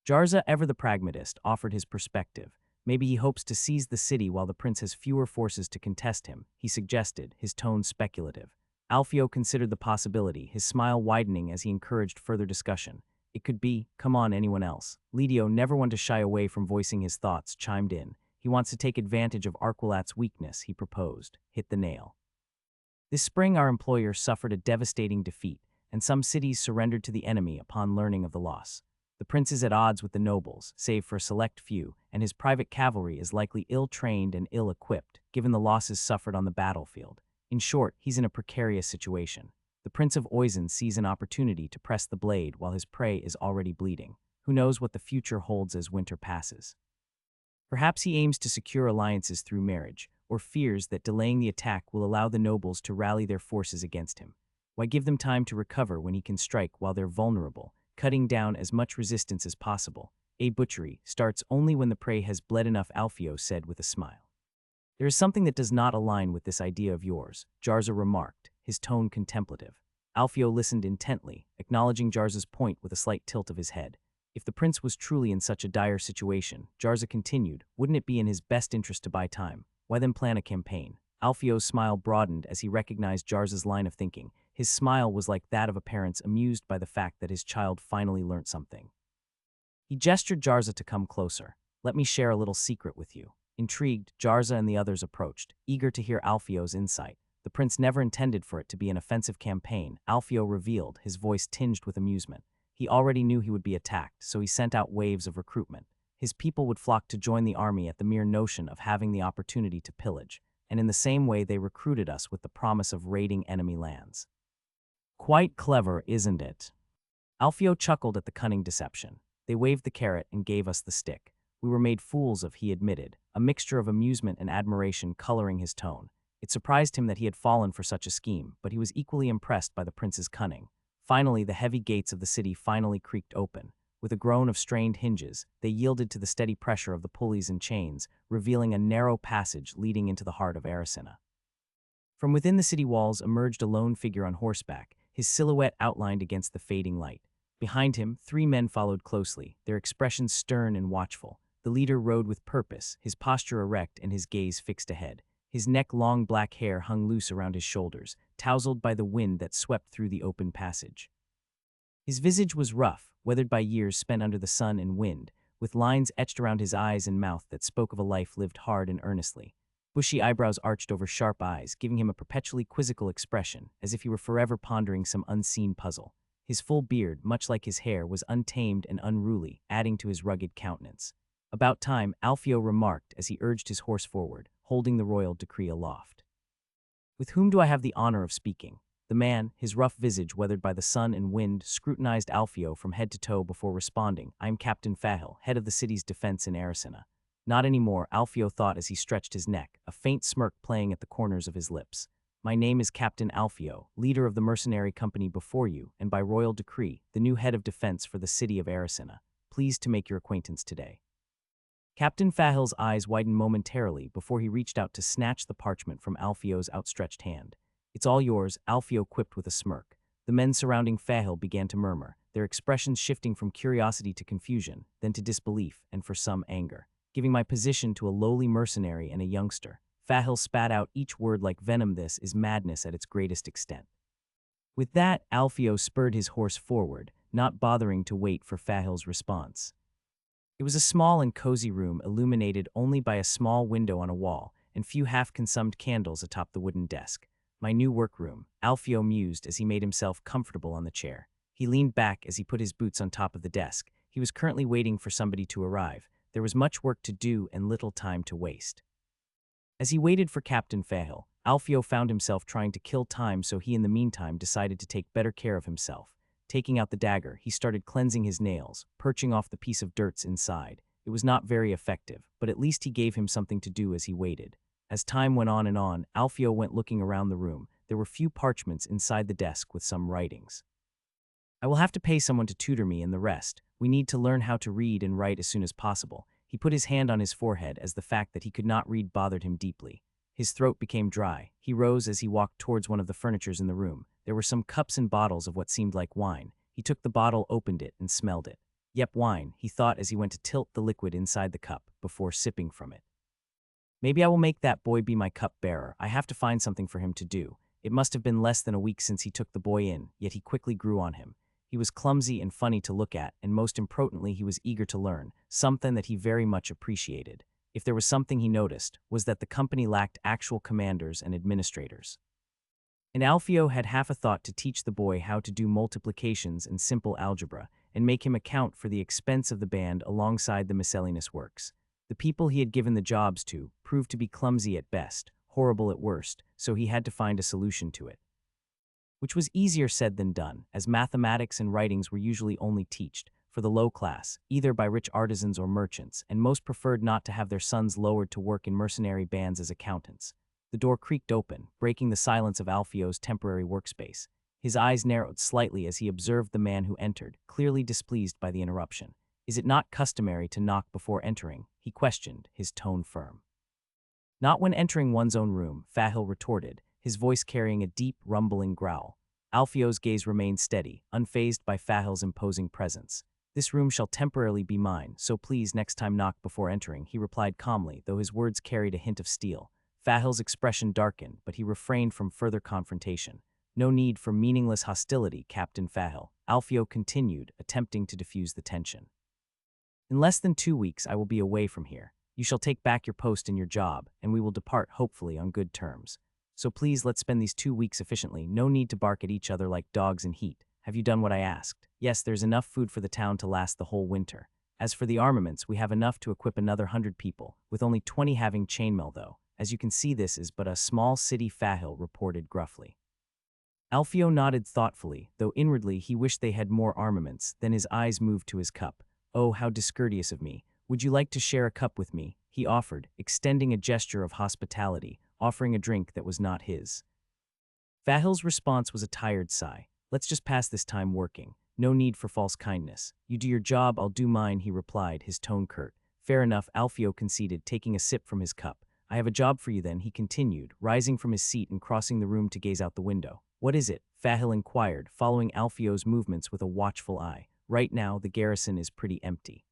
Jarza, ever the pragmatist, offered his perspective. "Maybe he hopes to seize the city while the prince has fewer forces to contest him," he suggested, his tone speculative. Alfio considered the possibility, his smile widening as he encouraged further discussion. "It could be. Come on, anyone else?" Lidio, never one to shy away from voicing his thoughts, chimed in. "He wants to take advantage of Arquilat's weakness," he proposed. "Hit the nail. This spring our employer suffered a devastating defeat, and some cities surrendered to the enemy upon learning of the loss. The prince is at odds with the nobles, save for a select few, and his private cavalry is likely ill-trained and ill-equipped, given the losses suffered on the battlefield. In short, he's in a precarious situation. The Prince of Oizen sees an opportunity to press the blade while his prey is already bleeding. Who knows what the future holds as winter passes? Perhaps he aims to secure alliances through marriage, or fears that delaying the attack will allow the nobles to rally their forces against him. Why give them time to recover when he can strike while they're vulnerable, cutting down as much resistance as possible? A butchery starts only when the prey has bled enough, Alfio said with a smile. There is something that does not align with this idea of yours, Jarza remarked, his tone contemplative. Alfio listened intently, acknowledging Jarza's point with a slight tilt of his head. If the prince was truly in such a dire situation, Jarza continued, wouldn't it be in his best interest to buy time? Why then plan a campaign? Alfio's smile broadened as he recognized Jarza's line of thinking. His smile was like that of a parent amused by the fact that his child finally learnt something. He gestured Jarza to come closer. Let me share a little secret with you. Intrigued, Jarza and the others approached, eager to hear Alfio's insight. The prince never intended for it to be an offensive campaign, Alfio revealed, his voice tinged with amusement. He already knew he would be attacked, so he sent out waves of recruitment. His people would flock to join the army at the mere notion of having the opportunity to pillage, and in the same way they recruited us with the promise of raiding enemy lands. Quite clever, isn't it? Alfio chuckled at the cunning deception. They waved the carrot and gave us the stick. We were made fools of, he admitted, a mixture of amusement and admiration coloring his tone. It surprised him that he had fallen for such a scheme, but he was equally impressed by the prince's cunning. Finally, the heavy gates of the city finally creaked open. With a groan of strained hinges, they yielded to the steady pressure of the pulleys and chains, revealing a narrow passage leading into the heart of Arsina. From within the city walls emerged a lone figure on horseback, his silhouette outlined against the fading light. Behind him, 3 men followed closely, their expressions stern and watchful. The leader rode with purpose, his posture erect and his gaze fixed ahead. His neck-long black hair hung loose around his shoulders, tousled by the wind that swept through the open passage. His visage was rough, weathered by years spent under the sun and wind, with lines etched around his eyes and mouth that spoke of a life lived hard and earnestly. Bushy eyebrows arched over sharp eyes, giving him a perpetually quizzical expression, as if he were forever pondering some unseen puzzle. His full beard, much like his hair, was untamed and unruly, adding to his rugged countenance. About time, Alfio remarked as he urged his horse forward, holding the royal decree aloft. "With whom do I have the honor of speaking?" The man, his rough visage weathered by the sun and wind, scrutinized Alfio from head to toe before responding. "I am Captain Fahil, head of the city's defense in Arsina." Not anymore, Alfio thought as he stretched his neck, a faint smirk playing at the corners of his lips. "My name is Captain Alfio, leader of the mercenary company before you, and by royal decree, the new head of defense for the city of Arsina. Pleased to make your acquaintance today." Captain Fahil's eyes widened momentarily before he reached out to snatch the parchment from Alfio's outstretched hand. "It's all yours," Alfio quipped with a smirk. The men surrounding Fahil began to murmur, their expressions shifting from curiosity to confusion, then to disbelief, and for some anger. "Giving my position to a lowly mercenary and a youngster." Fahil spat out each word like venom. "This is madness at its greatest extent." With that, Alfio spurred his horse forward, not bothering to wait for Fahil's response. It was a small and cozy room illuminated only by a small window on a wall and few half-consumed candles atop the wooden desk. "My new workroom," Alfio mused as he made himself comfortable on the chair. He leaned back as he put his boots on top of the desk. He was currently waiting for somebody to arrive. There was much work to do and little time to waste. As he waited for Captain Fahil, Alfio found himself trying to kill time, so he in the meantime decided to take better care of himself. Taking out the dagger, he started cleansing his nails, perching off the piece of dirt inside. It was not very effective, but at least he gave him something to do as he waited. As time went on, Alfio went looking around the room. There were few parchments inside the desk with some writings. "I will have to pay someone to tutor me and the rest. We need to learn how to read and write as soon as possible." He put his hand on his forehead as the fact that he could not read bothered him deeply. His throat became dry. He rose as he walked towards one of the furnitures in the room. There were some cups and bottles of what seemed like wine. He took the bottle, opened it, and smelled it. "Yep, wine," he thought as he went to tilt the liquid inside the cup before sipping from it. "Maybe I will make that boy be my cup-bearer. I have to find something for him to do." It must have been less than a week since he took the boy in, yet he quickly grew on him. He was clumsy and funny to look at, and most importantly, he was eager to learn, something that he very much appreciated. If there was something he noticed, was that the company lacked actual commanders and administrators. And Alfio had half a thought to teach the boy how to do multiplications and simple algebra, and make him account for the expense of the band alongside the miscellaneous works. The people he had given the jobs to proved to be clumsy at best, horrible at worst, so he had to find a solution to it. Which was easier said than done, as mathematics and writings were usually only taught for the low class, either by rich artisans or merchants, and most preferred not to have their sons lowered to work in mercenary bands as accountants. The door creaked open, breaking the silence of Alfio's temporary workspace. His eyes narrowed slightly as he observed the man who entered, clearly displeased by the interruption. "Is it not customary to knock before entering?" he questioned, his tone firm. "Not when entering one's own room," Fahil retorted, his voice carrying a deep, rumbling growl. Alfio's gaze remained steady, unfazed by Fahil's imposing presence. "This room shall temporarily be mine, so please next time knock before entering," he replied calmly, though his words carried a hint of steel. Fahil's expression darkened, but he refrained from further confrontation. "No need for meaningless hostility, Captain Fahil," Alfio continued, attempting to diffuse the tension. "In less than 2 weeks I will be away from here. You shall take back your post and your job, and we will depart hopefully on good terms. So please let's spend these 2 weeks efficiently. No need to bark at each other like dogs in heat. Have you done what I asked? Yes, there's enough food for the town to last the whole winter. As for the armaments, we have enough to equip another 100 people, with only 20 having chainmail though. As you can see, this is but a small city," Fahil reported gruffly. Alfio nodded thoughtfully, though inwardly he wished they had more armaments. Then his eyes moved to his cup. "Oh, how discourteous of me. Would you like to share a cup with me?" he offered, extending a gesture of hospitality, offering a drink that was not his. Fahil's response was a tired sigh. "Let's just pass this time working. No need for false kindness. You do your job, I'll do mine," he replied, his tone curt. "Fair enough," Alfio conceded, taking a sip from his cup. "I have a job for you then," he continued, rising from his seat and crossing the room to gaze out the window. "What is it?" Fahil inquired, following Alfio's movements with a watchful eye. "Right now, the garrison is pretty empty.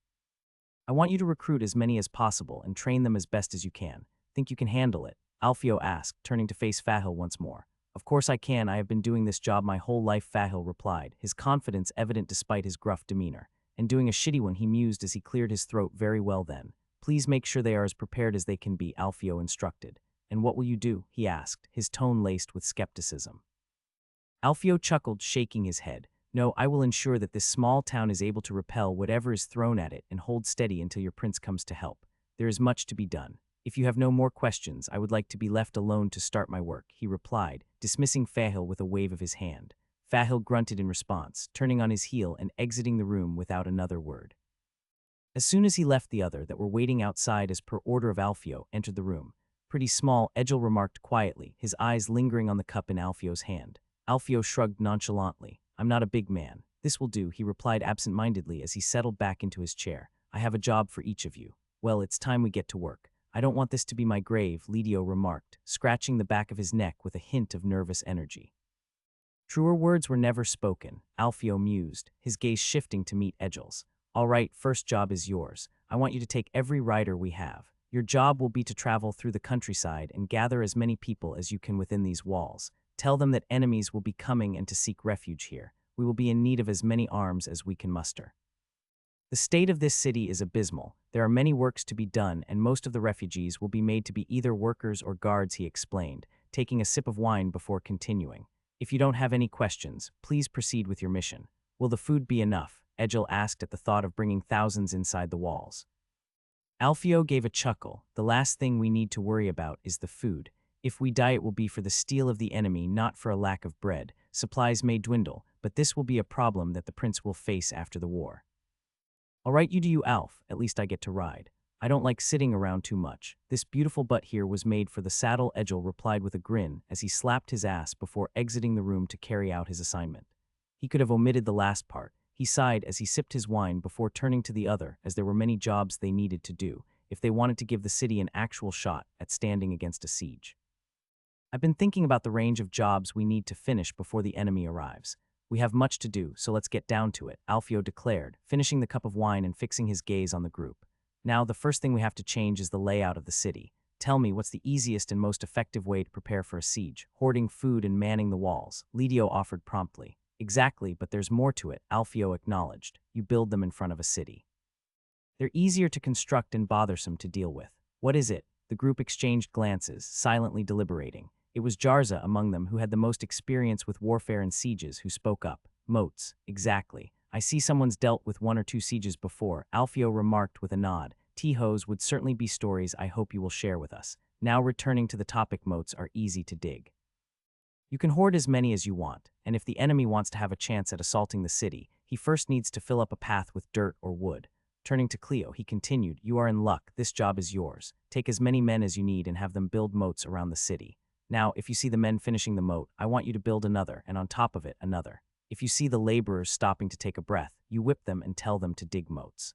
I want you to recruit as many as possible and train them as best as you can. Think you can handle it?" Alfio asked, turning to face Fahil once more. "Of course I can. I have been doing this job my whole life," Fahil replied, his confidence evident despite his gruff demeanor. "And doing a shitty one," he mused as he cleared his throat. "Very well then. Please make sure they are as prepared as they can be," Alfio instructed. "And what will you do?" he asked, his tone laced with skepticism. Alfio chuckled, shaking his head. "No, I will ensure that this small town is able to repel whatever is thrown at it and hold steady until your prince comes to help. There is much to be done. If you have no more questions, I would like to be left alone to start my work," he replied, dismissing Fahil with a wave of his hand. Fahil grunted in response, turning on his heel and exiting the room without another word. As soon as he left, the other that were waiting outside as per order of Alfio entered the room. "Pretty small," Egil remarked quietly, his eyes lingering on the cup in Alfio's hand. Alfio shrugged nonchalantly. "I'm not a big man. This will do," he replied absent-mindedly as he settled back into his chair. "I have a job for each of you. Well, it's time we get to work. I don't want this to be my grave," Lidio remarked, scratching the back of his neck with a hint of nervous energy. Truer words were never spoken, Alfio mused, his gaze shifting to meet Egil's. "All right, first job is yours. I want you to take every rider we have. Your job will be to travel through the countryside and gather as many people as you can within these walls. Tell them that enemies will be coming and to seek refuge here. We will be in need of as many arms as we can muster. The state of this city is abysmal. There are many works to be done, and most of the refugees will be made to be either workers or guards," he explained, taking a sip of wine before continuing. "If you don't have any questions, please proceed with your mission." "Will the food be enough?" Egil asked at the thought of bringing thousands inside the walls. Alfio gave a chuckle. "The last thing we need to worry about is the food. If we die, it will be for the steel of the enemy, not for a lack of bread. Supplies may dwindle, but this will be a problem that the prince will face after the war." "All right, you do you, Alf. At least I get to ride. I don't like sitting around too much. This beautiful butt here was made for the saddle," Egil replied with a grin as he slapped his ass before exiting the room to carry out his assignment. He could have omitted the last part. He sighed as he sipped his wine before turning to the other, as there were many jobs they needed to do if they wanted to give the city an actual shot at standing against a siege. "I've been thinking about the range of jobs we need to finish before the enemy arrives. We have much to do, so let's get down to it," Alfio declared, finishing the cup of wine and fixing his gaze on the group. "Now, the first thing we have to change is the layout of the city. Tell me, what's the easiest and most effective way to prepare for a siege? Hoarding food and manning the walls," Lidio offered promptly. "Exactly, but there's more to it," Alfio acknowledged. "You build them in front of a city. They're easier to construct and bothersome to deal with." "What is it?" The group exchanged glances, silently deliberating. It was Jarza among them, who had the most experience with warfare and sieges, who spoke up. "Moats, exactly. I see someone's dealt with 1 or 2 sieges before," Alfio remarked with a nod. "Tihos would certainly be stories I hope you will share with us." Now returning to the topic, moats are easy to dig. You can hoard as many as you want, and if the enemy wants to have a chance at assaulting the city, he first needs to fill up a path with dirt or wood. Turning to Cleo, he continued, "You are in luck. This job is yours. Take as many men as you need and have them build moats around the city. Now, if you see the men finishing the moat, I want you to build another, and on top of it, another. If you see the laborers stopping to take a breath, you whip them and tell them to dig moats.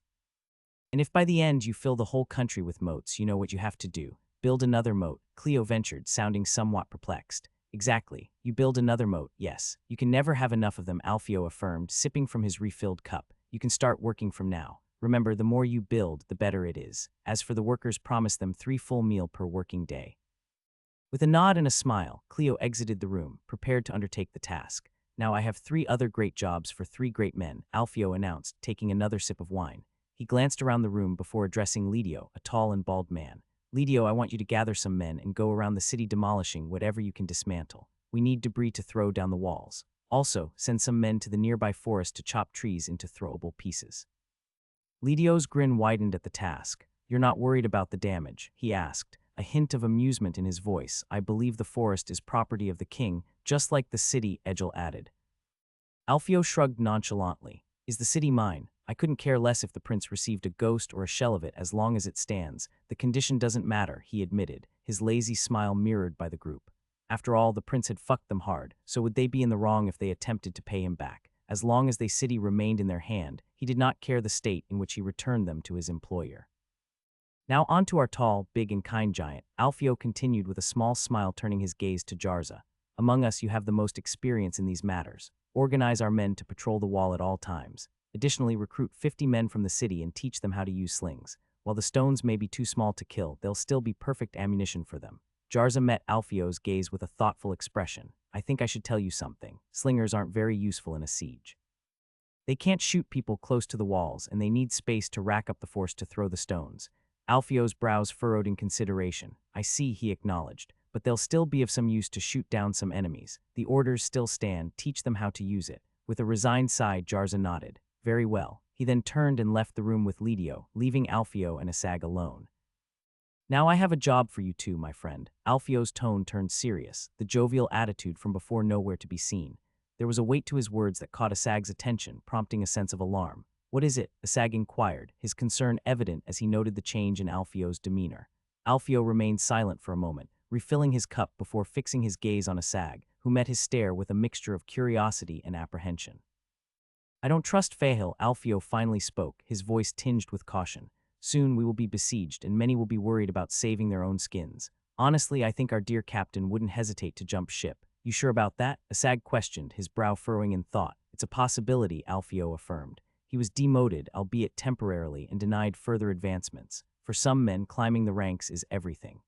And if by the end you fill the whole country with moats, you know what you have to do. Build another moat," Cleo ventured, sounding somewhat perplexed. "Exactly. You build another moat, yes. You can never have enough of them," Alfio affirmed, sipping from his refilled cup. "You can start working from now. Remember, the more you build, the better it is. As for the workers, promise them 3 full meals per working day." With a nod and a smile, Cleo exited the room, prepared to undertake the task. "Now I have 3 other great jobs for 3 great men," Alfio announced, taking another sip of wine. He glanced around the room before addressing Lidio, a tall and bald man. "Lidio, I want you to gather some men and go around the city demolishing whatever you can dismantle. We need debris to throw down the walls. Also, send some men to the nearby forest to chop trees into throwable pieces." Lidio's grin widened at the task. "You're not worried about the damage?" he asked, a hint of amusement in his voice. I believe the forest is property of the king, just like the city, Egil added. Alfio shrugged nonchalantly. Is the city mine? I couldn't care less if the prince received a ghost or a shell of it as long as it stands. The condition doesn't matter, he admitted, his lazy smile mirrored by the group. After all, the prince had fucked them hard, so would they be in the wrong if they attempted to pay him back? As long as the city remained in their hand, he did not care the state in which he returned them to his employer. Now on to our tall, big and kind giant, Alfio continued with a small smile, turning his gaze to Jarza. Among us you have the most experience in these matters. Organize our men to patrol the wall at all times. Additionally, recruit 50 men from the city and teach them how to use slings. While the stones may be too small to kill, they'll still be perfect ammunition for them. Jarza met Alfio's gaze with a thoughtful expression. I think I should tell you something. Slingers aren't very useful in a siege. They can't shoot people close to the walls, and they need space to rack up the force to throw the stones. Alfio's brows furrowed in consideration. I see, he acknowledged, but they'll still be of some use to shoot down some enemies. The orders still stand, teach them how to use it. With a resigned sigh, Jarza nodded. Very well. He then turned and left the room with Lidio, leaving Alfio and Asag alone. Now I have a job for you too, my friend. Alfio's tone turned serious, the jovial attitude from before nowhere to be seen. There was a weight to his words that caught Asag's attention, prompting a sense of alarm. What is it? Asag inquired, his concern evident as he noted the change in Alfio's demeanor. Alfio remained silent for a moment, refilling his cup before fixing his gaze on Asag, who met his stare with a mixture of curiosity and apprehension. I don't trust Fahil, Alfio finally spoke, his voice tinged with caution. Soon we will be besieged, and many will be worried about saving their own skins. Honestly, I think our dear captain wouldn't hesitate to jump ship. You sure about that? Asag questioned, his brow furrowing in thought. It's a possibility, Alfio affirmed. He was demoted, albeit temporarily, and denied further advancements. For some men, climbing the ranks is everything.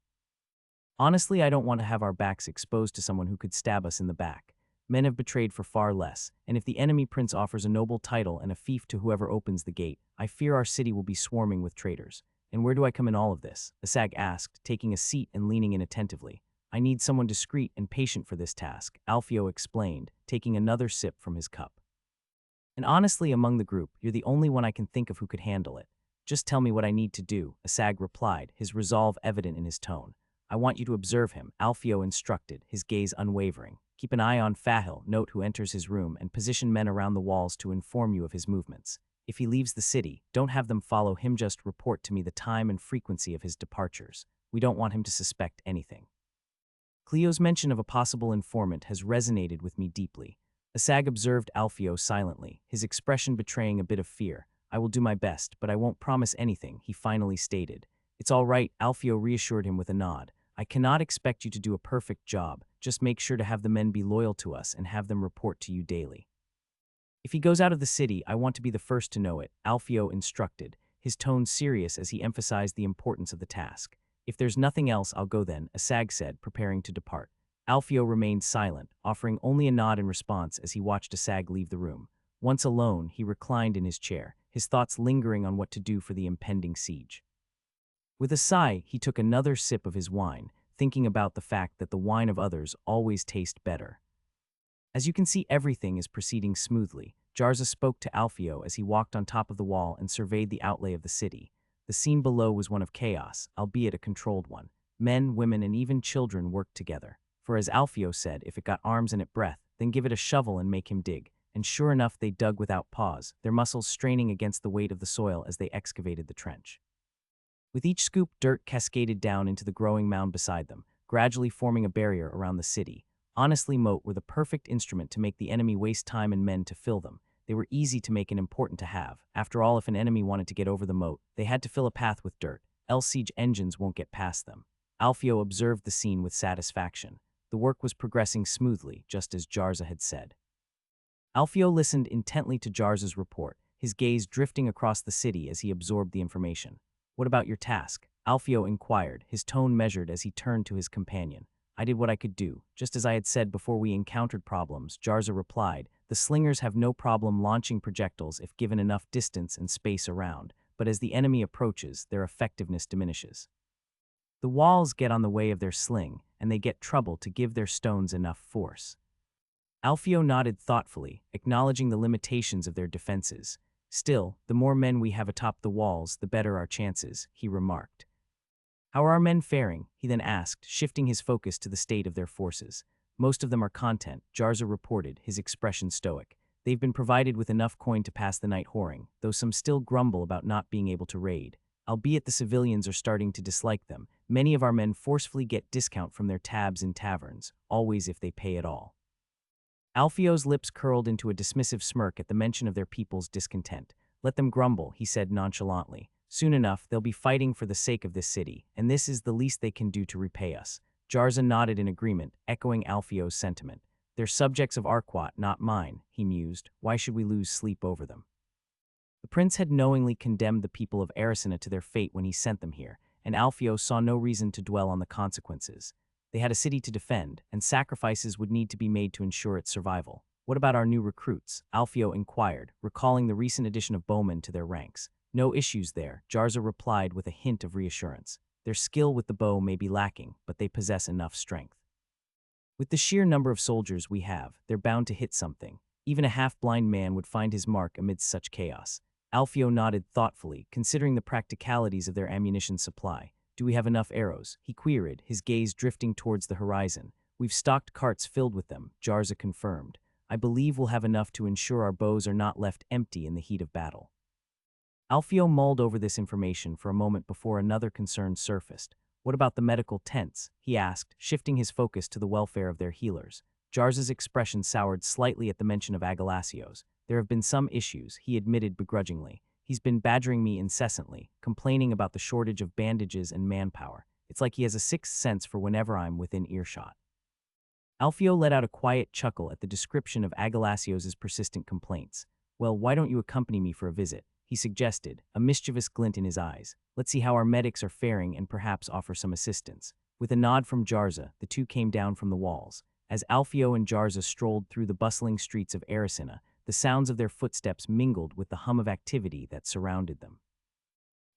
Honestly, I don't want to have our backs exposed to someone who could stab us in the back. Men have betrayed for far less, and if the enemy prince offers a noble title and a fief to whoever opens the gate, I fear our city will be swarming with traitors. And where do I come in all of this? Asag asked, taking a seat and leaning in attentively. I need someone discreet and patient for this task, Alfio explained, taking another sip from his cup. And honestly, among the group, you're the only one I can think of who could handle it. Just tell me what I need to do, Asag replied, his resolve evident in his tone. I want you to observe him, Alfio instructed, his gaze unwavering. Keep an eye on Fahil, note who enters his room, and position men around the walls to inform you of his movements. If he leaves the city, don't have them follow him, just report to me the time and frequency of his departures. We don't want him to suspect anything. Cleo's mention of a possible informant has resonated with me deeply. Asag observed Alfio silently, his expression betraying a bit of fear. I will do my best, but I won't promise anything, he finally stated. It's all right, Alfio reassured him with a nod. I cannot expect you to do a perfect job, just make sure to have the men be loyal to us and have them report to you daily. If he goes out of the city, I want to be the first to know it, Alfio instructed, his tone serious as he emphasized the importance of the task. If there's nothing else, I'll go then, Asag said, preparing to depart. Alfio remained silent, offering only a nod in response as he watched Asag leave the room. Once alone, he reclined in his chair, his thoughts lingering on what to do for the impending siege. With a sigh, he took another sip of his wine, thinking about the fact that the wine of others always tastes better. As you can see, everything is proceeding smoothly. Jarza spoke to Alfio as he walked on top of the wall and surveyed the outlay of the city. The scene below was one of chaos, albeit a controlled one. Men, women, and even children worked together. For as Alfio said, if it got arms and it breath, then give it a shovel and make him dig. And sure enough, they dug without pause, their muscles straining against the weight of the soil as they excavated the trench. With each scoop, dirt cascaded down into the growing mound beside them, gradually forming a barrier around the city. Honestly, moat were the perfect instrument to make the enemy waste time and men to fill them. They were easy to make and important to have. After all, if an enemy wanted to get over the moat, they had to fill a path with dirt, else siege engines won't get past them. Alfio observed the scene with satisfaction. The work was progressing smoothly, just as Jarza had said. Alfio listened intently to Jarza's report, his gaze drifting across the city as he absorbed the information. What about your task? Alfio inquired, his tone measured as he turned to his companion. I did what I could do, just as I had said before we encountered problems, Jarza replied. The slingers have no problem launching projectiles if given enough distance and space around, but as the enemy approaches, their effectiveness diminishes. The walls get on the way of their sling, and they get trouble to give their stones enough force. Alfio nodded thoughtfully, acknowledging the limitations of their defenses. Still, the more men we have atop the walls, the better our chances, he remarked. How are our men faring? He then asked, shifting his focus to the state of their forces. Most of them are content, Jarza reported, his expression stoic. They've been provided with enough coin to pass the night whoring, though some still grumble about not being able to raid. Albeit the civilians are starting to dislike them, many of our men forcefully get discount from their tabs in taverns, always if they pay at all. Alfio's lips curled into a dismissive smirk at the mention of their people's discontent. Let them grumble, he said nonchalantly. Soon enough, they'll be fighting for the sake of this city, and this is the least they can do to repay us. Jarza nodded in agreement, echoing Alfio's sentiment. They're subjects of Arquat, not mine, he mused. Why should we lose sleep over them? The prince had knowingly condemned the people of Erisina to their fate when he sent them here, and Alfio saw no reason to dwell on the consequences. They had a city to defend, and sacrifices would need to be made to ensure its survival. What about our new recruits? Alfio inquired, recalling the recent addition of bowmen to their ranks. No issues there, Jarza replied with a hint of reassurance. Their skill with the bow may be lacking, but they possess enough strength. With the sheer number of soldiers we have, they're bound to hit something. Even a half-blind man would find his mark amidst such chaos. Alfio nodded thoughtfully, considering the practicalities of their ammunition supply. Do we have enough arrows? He queried, his gaze drifting towards the horizon. We've stocked carts filled with them, Jarza confirmed. I believe we'll have enough to ensure our bows are not left empty in the heat of battle. Alfio mulled over this information for a moment before another concern surfaced. What about the medical tents? He asked, shifting his focus to the welfare of their healers. Jarza's expression soured slightly at the mention of Agalasio's. There have been some issues, he admitted begrudgingly. He's been badgering me incessantly, complaining about the shortage of bandages and manpower. It's like he has a sixth sense for whenever I'm within earshot. Alfio let out a quiet chuckle at the description of Agalasio's persistent complaints. Well, why don't you accompany me for a visit? He suggested, a mischievous glint in his eyes. Let's see how our medics are faring and perhaps offer some assistance. With a nod from Jarza, the two came down from the walls. As Alfio and Jarza strolled through the bustling streets of Erisina, the sounds of their footsteps mingled with the hum of activity that surrounded them.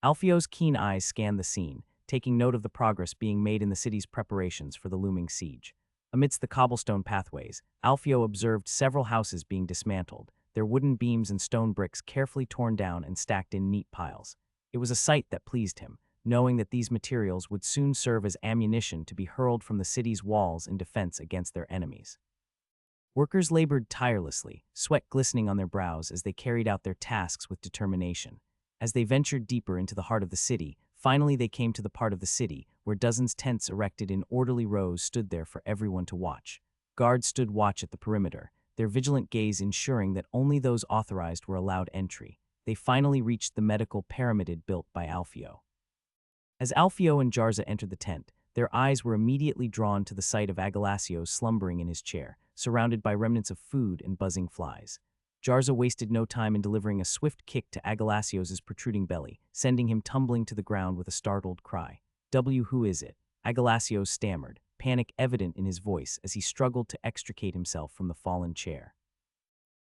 Alfio's keen eyes scanned the scene, taking note of the progress being made in the city's preparations for the looming siege. Amidst the cobblestone pathways, Alfio observed several houses being dismantled, their wooden beams and stone bricks carefully torn down and stacked in neat piles. It was a sight that pleased him, knowing that these materials would soon serve as ammunition to be hurled from the city's walls in defense against their enemies. Workers labored tirelessly, sweat glistening on their brows as they carried out their tasks with determination. As they ventured deeper into the heart of the city, finally they came to the part of the city where dozens tents erected in orderly rows stood there for everyone to watch. Guards stood watch at the perimeter, their vigilant gaze ensuring that only those authorized were allowed entry. They finally reached the medical pyramid built by Alfio. As Alfio and Jarza entered the tent, their eyes were immediately drawn to the sight of Agalasio slumbering in his chair, surrounded by remnants of food and buzzing flies. Jarza wasted no time in delivering a swift kick to Agalasio's protruding belly, sending him tumbling to the ground with a startled cry. Who is it? Agalasio stammered, panic evident in his voice as he struggled to extricate himself from the fallen chair.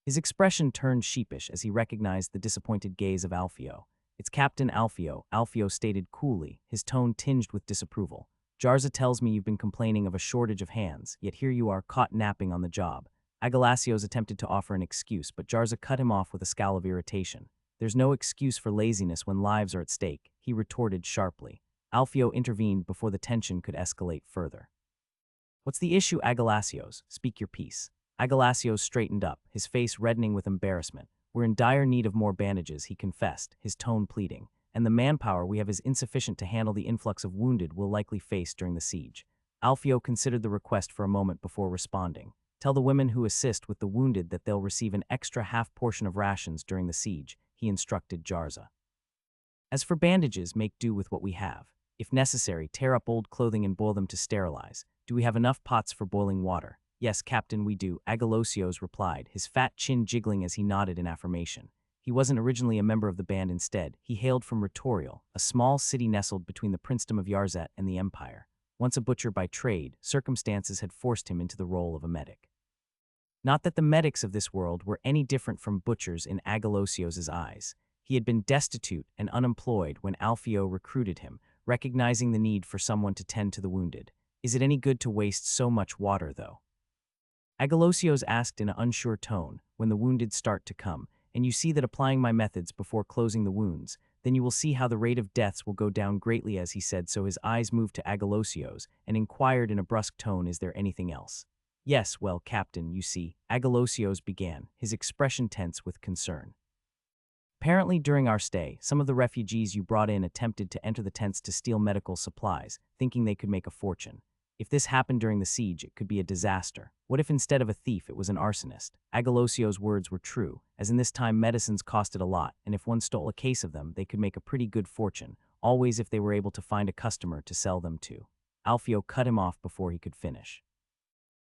His expression turned sheepish as he recognized the disappointed gaze of Alfio. It's Captain Alfio, Alfio stated coolly, his tone tinged with disapproval. Jarza tells me you've been complaining of a shortage of hands, yet here you are caught napping on the job. Agalasio's attempted to offer an excuse, but Jarza cut him off with a scowl of irritation. There's no excuse for laziness when lives are at stake, he retorted sharply. Alfio intervened before the tension could escalate further. What's the issue, Agalasio's? Speak your piece. Agalasio's straightened up, his face reddening with embarrassment. We're in dire need of more bandages, he confessed, his tone pleading, and the manpower we have is insufficient to handle the influx of wounded we'll likely face during the siege. Alfio considered the request for a moment before responding. Tell the women who assist with the wounded that they'll receive an extra half portion of rations during the siege, he instructed Jarza. As for bandages, make do with what we have. If necessary, tear up old clothing and boil them to sterilize. Do we have enough pots for boiling water? Yes, Captain, we do, Agalasio's replied, his fat chin jiggling as he nodded in affirmation. He wasn't originally a member of the band instead. He hailed from Ritorial, a small city nestled between the princedom of Yarzet and the Empire. Once a butcher by trade, circumstances had forced him into the role of a medic. Not that the medics of this world were any different from butchers in Agalasio's eyes. He had been destitute and unemployed when Alfio recruited him, recognizing the need for someone to tend to the wounded. Is it any good to waste so much water, though? Agalasio's asked in an unsure tone, when the wounded start to come, and you see that applying my methods before closing the wounds, Then you will see how the rate of deaths will go down greatly, as he said, so his eyes moved to Agalosios and inquired in a brusque tone, is there anything else? Yes, well, Captain, you see, Agalosios began, his expression tense with concern. Apparently, during our stay, some of the refugees you brought in attempted to enter the tents to steal medical supplies, thinking they could make a fortune. If this happened during the siege, it could be a disaster. What if instead of a thief, it was an arsonist? Agalosios' words were true, as in this time medicines costed a lot, and if one stole a case of them, they could make a pretty good fortune, always if they were able to find a customer to sell them to. Alfio cut him off before he could finish.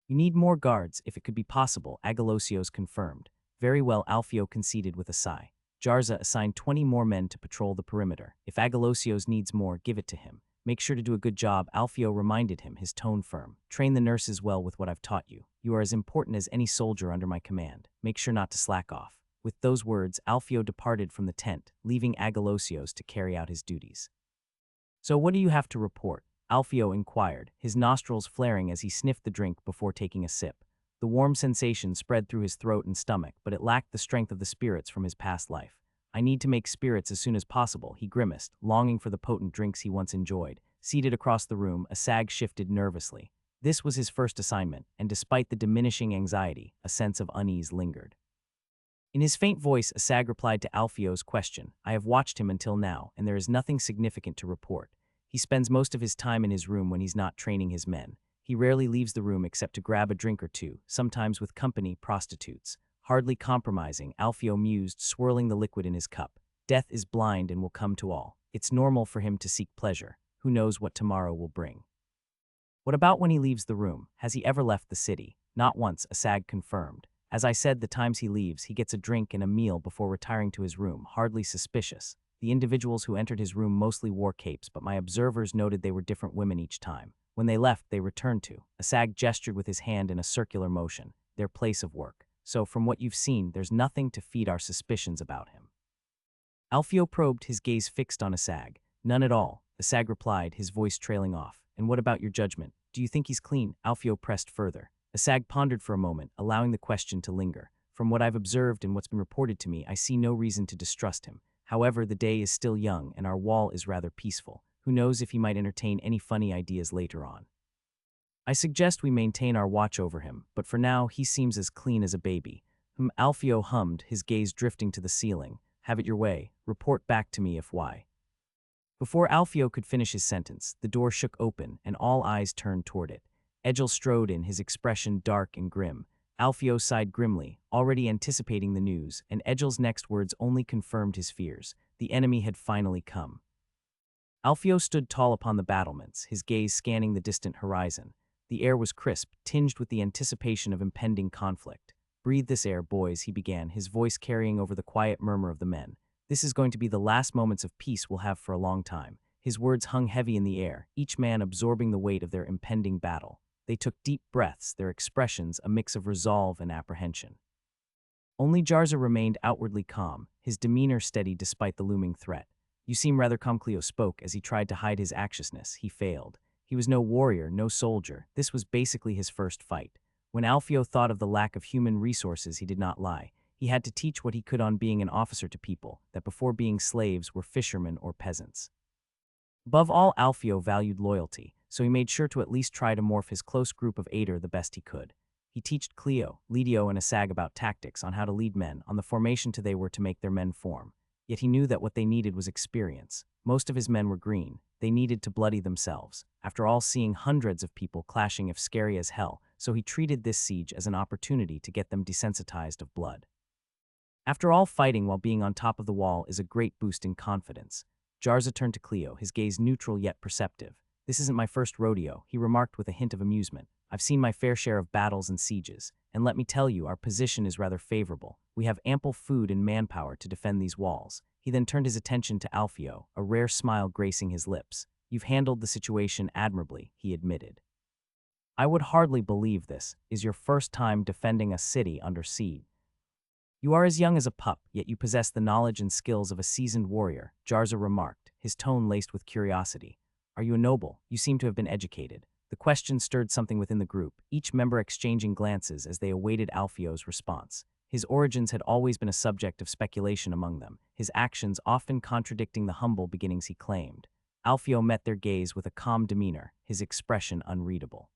You need more guards, if it could be possible, Agalosios confirmed. Very well, Alfio conceded with a sigh. Jarza assigned 20 more men to patrol the perimeter. If Agalosios needs more, give it to him. Make sure to do a good job, Alfio reminded him, his tone firm. Train the nurses well with what I've taught you. You are as important as any soldier under my command. Make sure not to slack off. With those words, Alfio departed from the tent, leaving Agalosios to carry out his duties. So what do you have to report? Alfio inquired, his nostrils flaring as he sniffed the drink before taking a sip. The warm sensation spread through his throat and stomach, but it lacked the strength of the spirits from his past life. I need to make spirits as soon as possible, he grimaced, longing for the potent drinks he once enjoyed. Seated across the room, Asag shifted nervously. This was his first assignment, and despite the diminishing anxiety, a sense of unease lingered. In his faint voice, Asag replied to Alfio's question. I have watched him until now, and there is nothing significant to report. He spends most of his time in his room when he's not training his men. He rarely leaves the room except to grab a drink or two, sometimes with company prostitutes. Hardly compromising, Alfio mused, swirling the liquid in his cup. Death is blind and will come to all. It's normal for him to seek pleasure. Who knows what tomorrow will bring? What about when he leaves the room? Has he ever left the city? Not once, Asag confirmed. As I said, the times he leaves, he gets a drink and a meal before retiring to his room, hardly suspicious. The individuals who entered his room mostly wore capes, but my observers noted they were different women each time. When they left, they returned to. Asag gestured with his hand in a circular motion, their place of work. So, from what you've seen, there's nothing to feed our suspicions about him. Alfio probed, his gaze fixed on Asag. None at all, Asag replied, his voice trailing off. And what about your judgment? Do you think he's clean? Alfio pressed further. Asag pondered for a moment, allowing the question to linger. From what I've observed and what's been reported to me, I see no reason to distrust him. However, the day is still young, and our wall is rather peaceful. Who knows if he might entertain any funny ideas later on. I suggest we maintain our watch over him, but for now, he seems as clean as a baby. Alfio hummed, his gaze drifting to the ceiling. Have it your way. Report back to me if why. Before Alfio could finish his sentence, the door shook open, and all eyes turned toward it. Egil strode in, his expression dark and grim. Alfio sighed grimly, already anticipating the news, and Egil's next words only confirmed his fears. The enemy had finally come. Alfio stood tall upon the battlements, his gaze scanning the distant horizon. The air was crisp, tinged with the anticipation of impending conflict. Breathe this air, boys, he began, his voice carrying over the quiet murmur of the men. This is going to be the last moments of peace we'll have for a long time. His words hung heavy in the air, each man absorbing the weight of their impending battle. They took deep breaths, their expressions a mix of resolve and apprehension. Only Jarza remained outwardly calm, his demeanor steady despite the looming threat. You seem rather calm, Cleo spoke as he tried to hide his anxiousness. He failed. He was no warrior, no soldier. This was basically his first fight. When Alfio thought of the lack of human resources, he did not lie. He had to teach what he could on being an officer to people, that before being slaves were fishermen or peasants. Above all, Alfio valued loyalty, so he made sure to at least try to morph his close group of Ader the best he could. He taught Cleo, Lidio, and Asag about tactics, on how to lead men, on the formation they were to make their men form. Yet he knew that what they needed was experience. Most of his men were green. They needed to bloody themselves. After all, seeing hundreds of people clashing if scary as hell, so he treated this siege as an opportunity to get them desensitized of blood. After all, fighting while being on top of the wall is a great boost in confidence. Jarza turned to Cleo, his gaze neutral yet perceptive. This isn't my first rodeo, he remarked with a hint of amusement. I've seen my fair share of battles and sieges, and let me tell you, our position is rather favorable. We have ample food and manpower to defend these walls. He then turned his attention to Alfio, a rare smile gracing his lips. You've handled the situation admirably, he admitted. I would hardly believe this is your first time defending a city under siege. You are as young as a pup, yet you possess the knowledge and skills of a seasoned warrior, Jarza remarked, his tone laced with curiosity. Are you a noble? You seem to have been educated. The question stirred something within the group, each member exchanging glances as they awaited Alfio's response. His origins had always been a subject of speculation among them, his actions often contradicting the humble beginnings he claimed. Alfio met their gaze with a calm demeanor, his expression unreadable.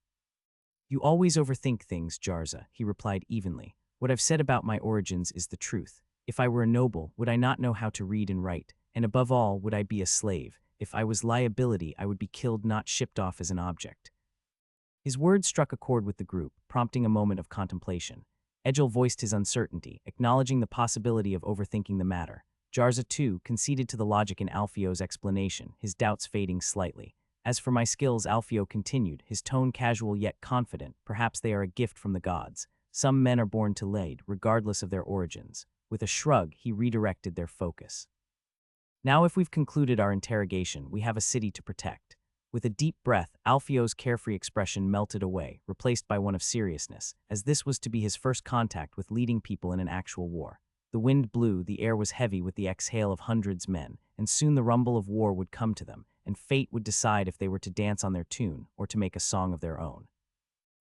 "You always overthink things, Jarza," he replied evenly. "What I've said about my origins is the truth. If I were a noble, would I not know how to read and write? And above all, would I be a slave? If I was liability, I would be killed, not shipped off as an object." His words struck a chord with the group, prompting a moment of contemplation. Egil voiced his uncertainty, acknowledging the possibility of overthinking the matter. Jarza, too, conceded to the logic in Alfio's explanation, his doubts fading slightly. "As for my skills," Alfio continued, his tone casual yet confident, "perhaps they are a gift from the gods. Some men are born to lead, regardless of their origins." With a shrug, he redirected their focus. "Now, if we've concluded our interrogation, we have a city to protect." With a deep breath, Alfio's carefree expression melted away, replaced by one of seriousness, as this was to be his first contact with leading people in an actual war. The wind blew, the air was heavy with the exhale of hundreds of men, and soon the rumble of war would come to them, and fate would decide if they were to dance on their tune or to make a song of their own.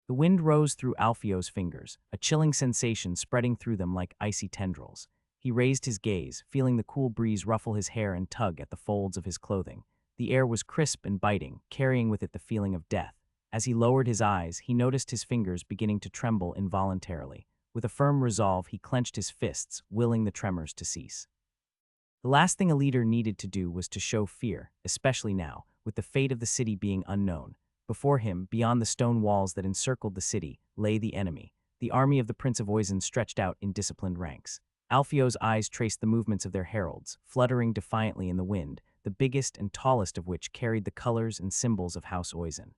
The wind rose through Alfio's fingers, a chilling sensation spreading through them like icy tendrils. He raised his gaze, feeling the cool breeze ruffle his hair and tug at the folds of his clothing. The air was crisp and biting, carrying with it the feeling of death. As he lowered his eyes, he noticed his fingers beginning to tremble involuntarily. With a firm resolve, he clenched his fists, willing the tremors to cease. The last thing a leader needed to do was to show fear, especially now, with the fate of the city being unknown. Before him, beyond the stone walls that encircled the city, lay the enemy. The army of the Prince of Oizen stretched out in disciplined ranks. Alfio's eyes traced the movements of their heralds, fluttering defiantly in the wind, the biggest and tallest of which carried the colors and symbols of House Oizen.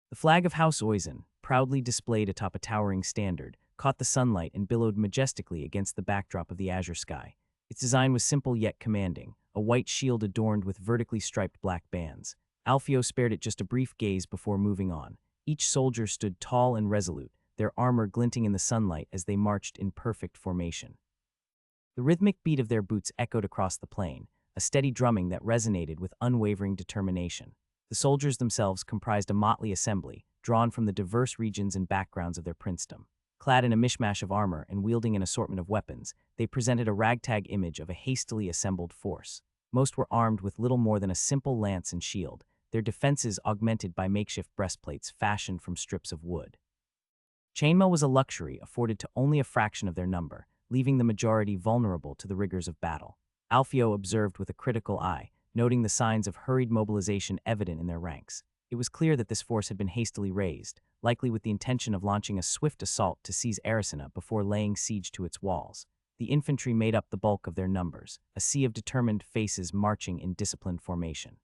The flag of House Oizen, proudly displayed atop a towering standard, caught the sunlight and billowed majestically against the backdrop of the azure sky. Its design was simple yet commanding, a white shield adorned with vertically striped black bands. Alfio spared it just a brief gaze before moving on. Each soldier stood tall and resolute, their armor glinting in the sunlight as they marched in perfect formation. The rhythmic beat of their boots echoed across the plain, a steady drumming that resonated with unwavering determination. The soldiers themselves comprised a motley assembly, drawn from the diverse regions and backgrounds of their princedom. Clad in a mishmash of armor and wielding an assortment of weapons, they presented a ragtag image of a hastily assembled force. Most were armed with little more than a simple lance and shield, their defenses augmented by makeshift breastplates fashioned from strips of wood. Chainmail was a luxury afforded to only a fraction of their number, leaving the majority vulnerable to the rigors of battle. Alfio observed with a critical eye, noting the signs of hurried mobilization evident in their ranks. It was clear that this force had been hastily raised, likely with the intention of launching a swift assault to seize Ericina before laying siege to its walls. The infantry made up the bulk of their numbers, a sea of determined faces marching in disciplined formation.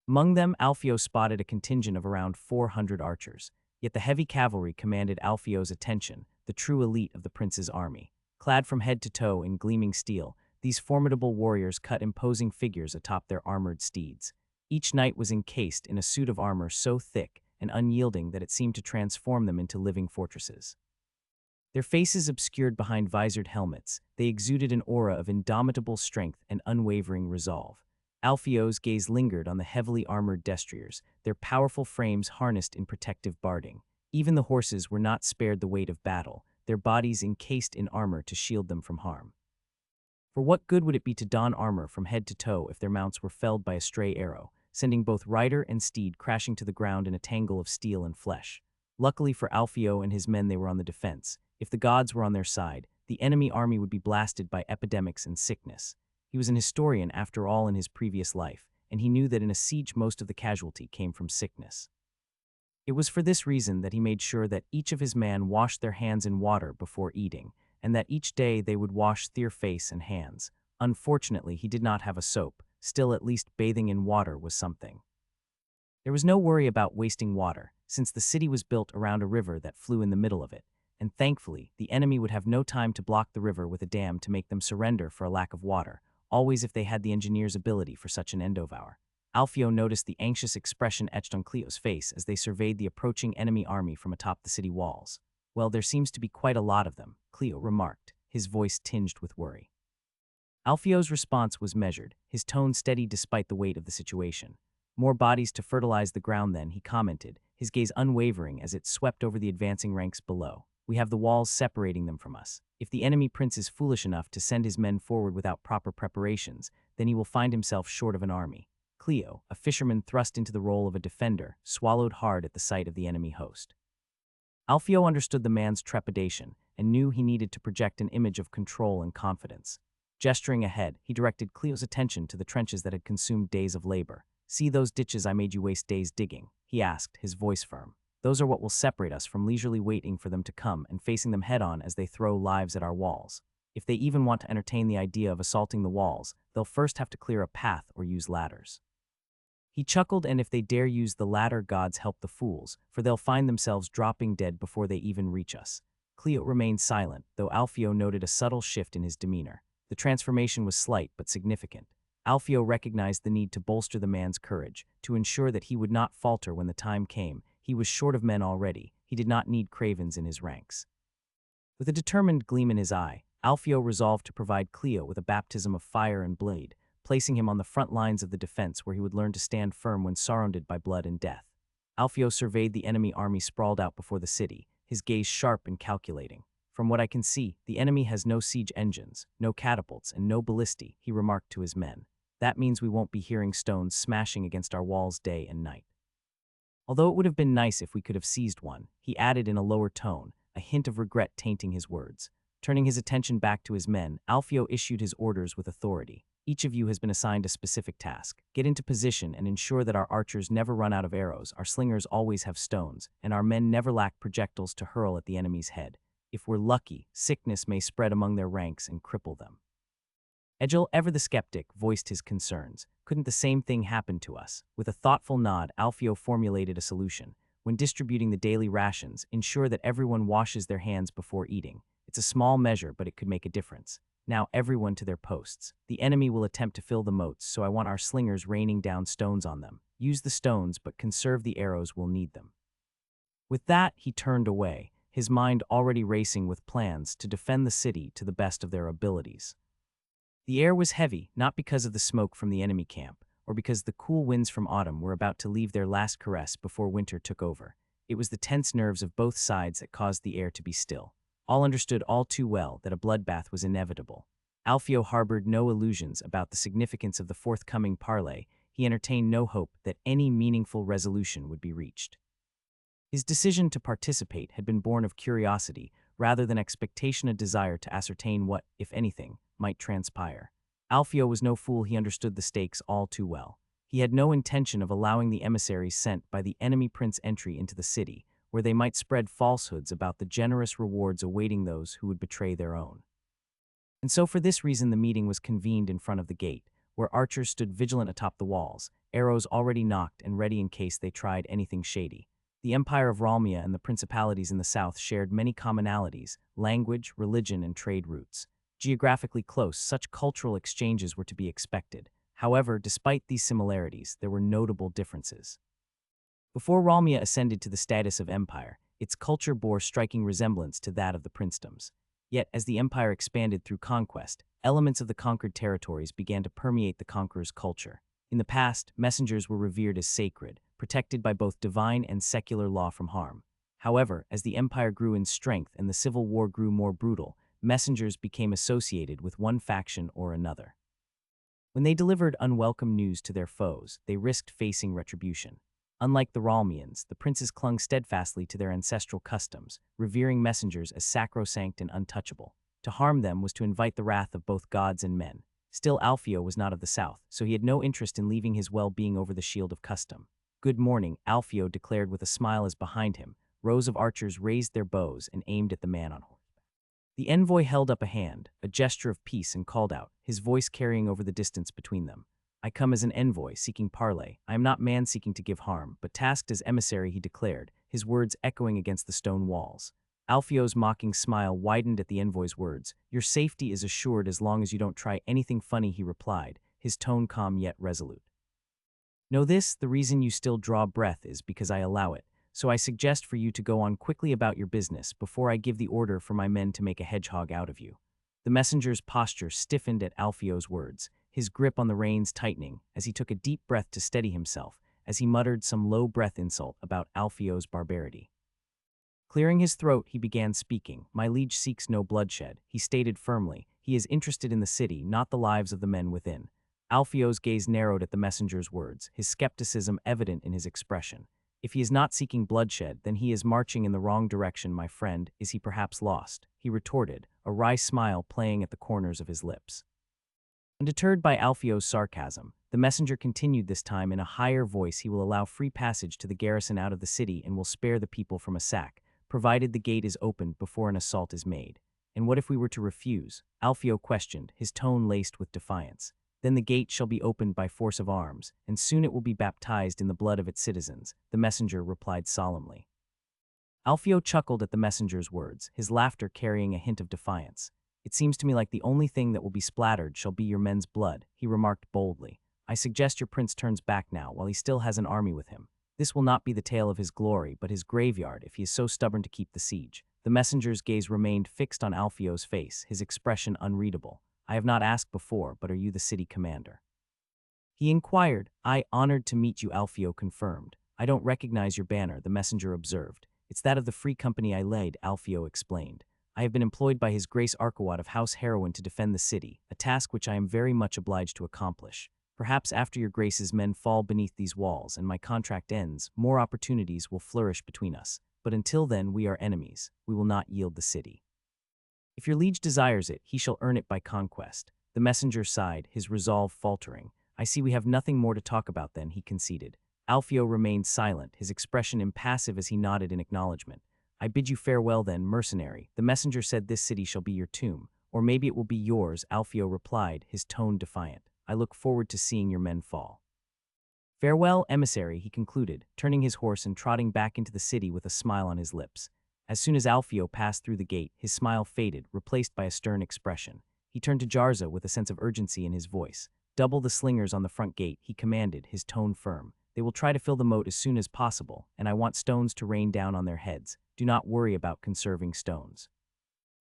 Among them, Alfio spotted a contingent of around 400 archers, yet the heavy cavalry commanded Alfio's attention, the true elite of the prince's army. Clad from head to toe in gleaming steel, these formidable warriors cut imposing figures atop their armored steeds. Each knight was encased in a suit of armor so thick and unyielding that it seemed to transform them into living fortresses. Their faces obscured behind visored helmets, they exuded an aura of indomitable strength and unwavering resolve. Alfio's gaze lingered on the heavily armored destriers, their powerful frames harnessed in protective barding. Even the horses were not spared the weight of battle, their bodies encased in armor to shield them from harm. For what good would it be to don armor from head to toe if their mounts were felled by a stray arrow, sending both rider and steed crashing to the ground in a tangle of steel and flesh? Luckily for Alfio and his men, they were on the defense. If the gods were on their side, the enemy army would be blasted by epidemics and sickness. He was an historian after all in his previous life, and he knew that in a siege most of the casualty came from sickness. It was for this reason that he made sure that each of his men washed their hands in water before eating, and that each day they would wash their face and hands. Unfortunately, he did not have a soap, still at least bathing in water was something. There was no worry about wasting water, since the city was built around a river that flew in the middle of it, and thankfully, the enemy would have no time to block the river with a dam to make them surrender for a lack of water, always if they had the engineer's ability for such an endovour. Alfio noticed the anxious expression etched on Cleo's face as they surveyed the approaching enemy army from atop the city walls. "Well, there seems to be quite a lot of them," Cleo remarked, his voice tinged with worry. Alfio's response was measured, his tone steady despite the weight of the situation. "More bodies to fertilize the ground then," he commented, his gaze unwavering as it swept over the advancing ranks below. We have the walls separating them from us. If the enemy prince is foolish enough to send his men forward without proper preparations, then he will find himself short of an army. Cleo, a fisherman thrust into the role of a defender, swallowed hard at the sight of the enemy host. Alfio understood the man's trepidation and knew he needed to project an image of control and confidence. Gesturing ahead, he directed Cleo's attention to the trenches that had consumed days of labor. "See those ditches I made you waste days digging?" he asked, his voice firm. "Those are what will separate us from leisurely waiting for them to come and facing them head-on as they throw lives at our walls. If they even want to entertain the idea of assaulting the walls, they'll first have to clear a path or use ladders." He chuckled, "And if they dare use the ladder, gods help the fools, for they'll find themselves dropping dead before they even reach us." Cleo remained silent, though Alfio noted a subtle shift in his demeanor. The transformation was slight but significant. Alfio recognized the need to bolster the man's courage, to ensure that he would not falter when the time came. He was short of men already. He did not need cravens in his ranks. With a determined gleam in his eye, Alfio resolved to provide Cleo with a baptism of fire and blade, placing him on the front lines of the defense where he would learn to stand firm when surrounded by blood and death. Alfio surveyed the enemy army sprawled out before the city, his gaze sharp and calculating. "From what I can see, the enemy has no siege engines, no catapults, and no ballistae," he remarked to his men. "That means we won't be hearing stones smashing against our walls day and night. Although it would have been nice if we could have seized one," he added in a lower tone, a hint of regret tainting his words. Turning his attention back to his men, Alfio issued his orders with authority. "Each of you has been assigned a specific task. Get into position and ensure that our archers never run out of arrows, our slingers always have stones, and our men never lack projectiles to hurl at the enemy's head. If we're lucky, sickness may spread among their ranks and cripple them." Egil, ever the skeptic, voiced his concerns. "Couldn't the same thing happen to us?" With a thoughtful nod, Alfio formulated a solution. "When distributing the daily rations, ensure that everyone washes their hands before eating. It's a small measure, but it could make a difference. Now everyone to their posts. The enemy will attempt to fill the moats, so I want our slingers raining down stones on them. Use the stones, but conserve the arrows, we'll need them." With that, he turned away, his mind already racing with plans to defend the city to the best of their abilities. The air was heavy, not because of the smoke from the enemy camp, or because the cool winds from autumn were about to leave their last caress before winter took over. It was the tense nerves of both sides that caused the air to be still. All understood all too well that a bloodbath was inevitable. Alfio harbored no illusions about the significance of the forthcoming parley. He entertained no hope that any meaningful resolution would be reached. His decision to participate had been born of curiosity rather than expectation, a desire to ascertain what, if anything, might transpire. Alfio was no fool. He understood the stakes all too well. He had no intention of allowing the emissaries sent by the enemy prince entry into the city, where they might spread falsehoods about the generous rewards awaiting those who would betray their own. And so for this reason the meeting was convened in front of the gate, where archers stood vigilant atop the walls, arrows already nocked and ready in case they tried anything shady. The Empire of Ralmia and the principalities in the south shared many commonalities: language, religion, and trade routes. Geographically close, such cultural exchanges were to be expected. However, despite these similarities, there were notable differences. Before Ralmia ascended to the status of empire, its culture bore striking resemblance to that of the princedoms. Yet, as the empire expanded through conquest, elements of the conquered territories began to permeate the conqueror's culture. In the past, messengers were revered as sacred, protected by both divine and secular law from harm. However, as the empire grew in strength and the civil war grew more brutal, messengers became associated with one faction or another. When they delivered unwelcome news to their foes, they risked facing retribution. Unlike the Ralmians, the princes clung steadfastly to their ancestral customs, revering messengers as sacrosanct and untouchable. To harm them was to invite the wrath of both gods and men. Still, Alfio was not of the south, so he had no interest in leaving his well-being over the shield of custom. "Good morning," Alfio declared with a smile as behind him, rows of archers raised their bows and aimed at the man on horseback. The envoy held up a hand, a gesture of peace, and called out, his voice carrying over the distance between them. "I come as an envoy, seeking parley. I am not man seeking to give harm, but tasked as emissary," he declared, his words echoing against the stone walls. Alfio's mocking smile widened at the envoy's words. "Your safety is assured as long as you don't try anything funny," he replied, his tone calm yet resolute. "Know this, the reason you still draw breath is because I allow it, so I suggest for you to go on quickly about your business before I give the order for my men to make a hedgehog out of you." The messenger's posture stiffened at Alfio's words, his grip on the reins tightening as he took a deep breath to steady himself, as he muttered some low-breath insult about Alfio's barbarity. Clearing his throat, he began speaking. "My liege seeks no bloodshed," he stated firmly. "He is interested in the city, not the lives of the men within." Alfio's gaze narrowed at the messenger's words, his skepticism evident in his expression. "If he is not seeking bloodshed, then he is marching in the wrong direction, my friend. Is he perhaps lost?" he retorted, a wry smile playing at the corners of his lips. Undeterred by Alfio's sarcasm, the messenger continued, this time in a higher voice. "He will allow free passage to the garrison out of the city and will spare the people from a sack, provided the gate is opened before an assault is made." "And what if we were to refuse?" Alfio questioned, his tone laced with defiance. "Then the gate shall be opened by force of arms, and soon it will be baptized in the blood of its citizens," the messenger replied solemnly. Alfio chuckled at the messenger's words, his laughter carrying a hint of defiance. "It seems to me like the only thing that will be splattered shall be your men's blood," he remarked boldly. "I suggest your prince turns back now while he still has an army with him. This will not be the tale of his glory, but his graveyard if he is so stubborn to keep the siege." The messenger's gaze remained fixed on Alfio's face, his expression unreadable. "I have not asked before, but are you the city commander?" he inquired. "I, honored to meet you," Alfio confirmed. "I don't recognize your banner," the messenger observed. "It's that of the Free Company I lead," Alfio explained. "I have been employed by His Grace Arkawat of House Heroin to defend the city, a task which I am very much obliged to accomplish. Perhaps after your Grace's men fall beneath these walls and my contract ends, more opportunities will flourish between us. But until then, we are enemies. We will not yield the city. If your liege desires it, he shall earn it by conquest." The messenger sighed, his resolve faltering. "I see we have nothing more to talk about then," he conceded. Alfio remained silent, his expression impassive as he nodded in acknowledgement. "I bid you farewell then, mercenary. The messenger said this city shall be your tomb. Or maybe it will be yours," Alfio replied, his tone defiant. "I look forward to seeing your men fall." "Farewell, emissary," he concluded, turning his horse and trotting back into the city with a smile on his lips. As soon as Alfio passed through the gate, his smile faded, replaced by a stern expression. He turned to Jarza with a sense of urgency in his voice. "Double the slingers on the front gate," he commanded, his tone firm. "They will try to fill the moat as soon as possible, and I want stones to rain down on their heads. Do not worry about conserving stones.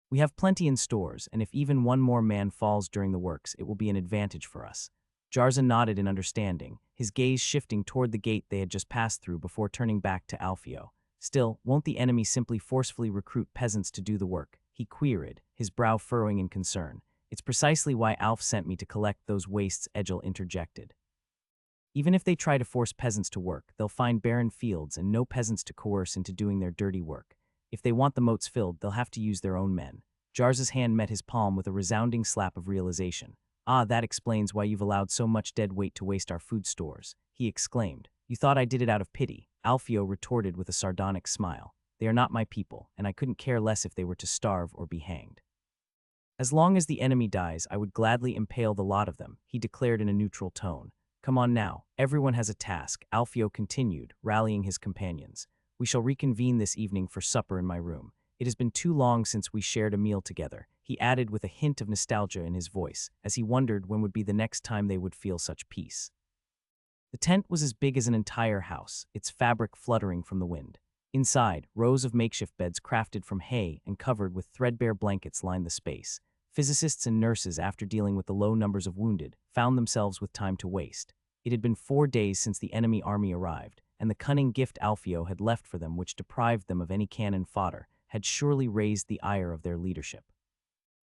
We have plenty in stores, and if even one more man falls during the works, it will be an advantage for us." Jarza nodded in understanding, his gaze shifting toward the gate they had just passed through before turning back to Alfio. "Still, won't the enemy simply forcefully recruit peasants to do the work?" he queried, his brow furrowing in concern. "It's precisely why Alf sent me to collect those wastes," Egil interjected. "Even if they try to force peasants to work, they'll find barren fields and no peasants to coerce into doing their dirty work. If they want the moats filled, they'll have to use their own men." Jarza's hand met his palm with a resounding slap of realization. "Ah, that explains why you've allowed so much dead weight to waste our food stores," he exclaimed. "You thought I did it out of pity," Alfio retorted with a sardonic smile. "They are not my people, and I couldn't care less if they were to starve or be hanged. As long as the enemy dies, I would gladly impale the lot of them," he declared in a neutral tone. "Come on now, everyone has a task," Alfio continued, rallying his companions. "We shall reconvene this evening for supper in my room. It has been too long since we shared a meal together," he added with a hint of nostalgia in his voice, as he wondered when would be the next time they would feel such peace. The tent was as big as an entire house, its fabric fluttering from the wind. Inside, rows of makeshift beds crafted from hay and covered with threadbare blankets lined the space. Physicists and nurses, after dealing with the low numbers of wounded, found themselves with time to waste. It had been 4 days since the enemy army arrived, and the cunning gift Alfio had left for them, which deprived them of any cannon fodder, had surely raised the ire of their leadership.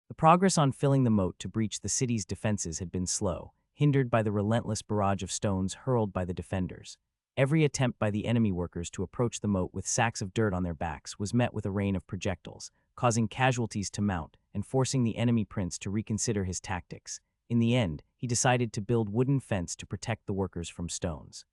The progress on filling the moat to breach the city's defenses had been slow, hindered by the relentless barrage of stones hurled by the defenders. Every attempt by the enemy workers to approach the moat with sacks of dirt on their backs was met with a rain of projectiles, causing casualties to mount and forcing the enemy prince to reconsider his tactics. In the end, he decided to build wooden fence to protect the workers from stones.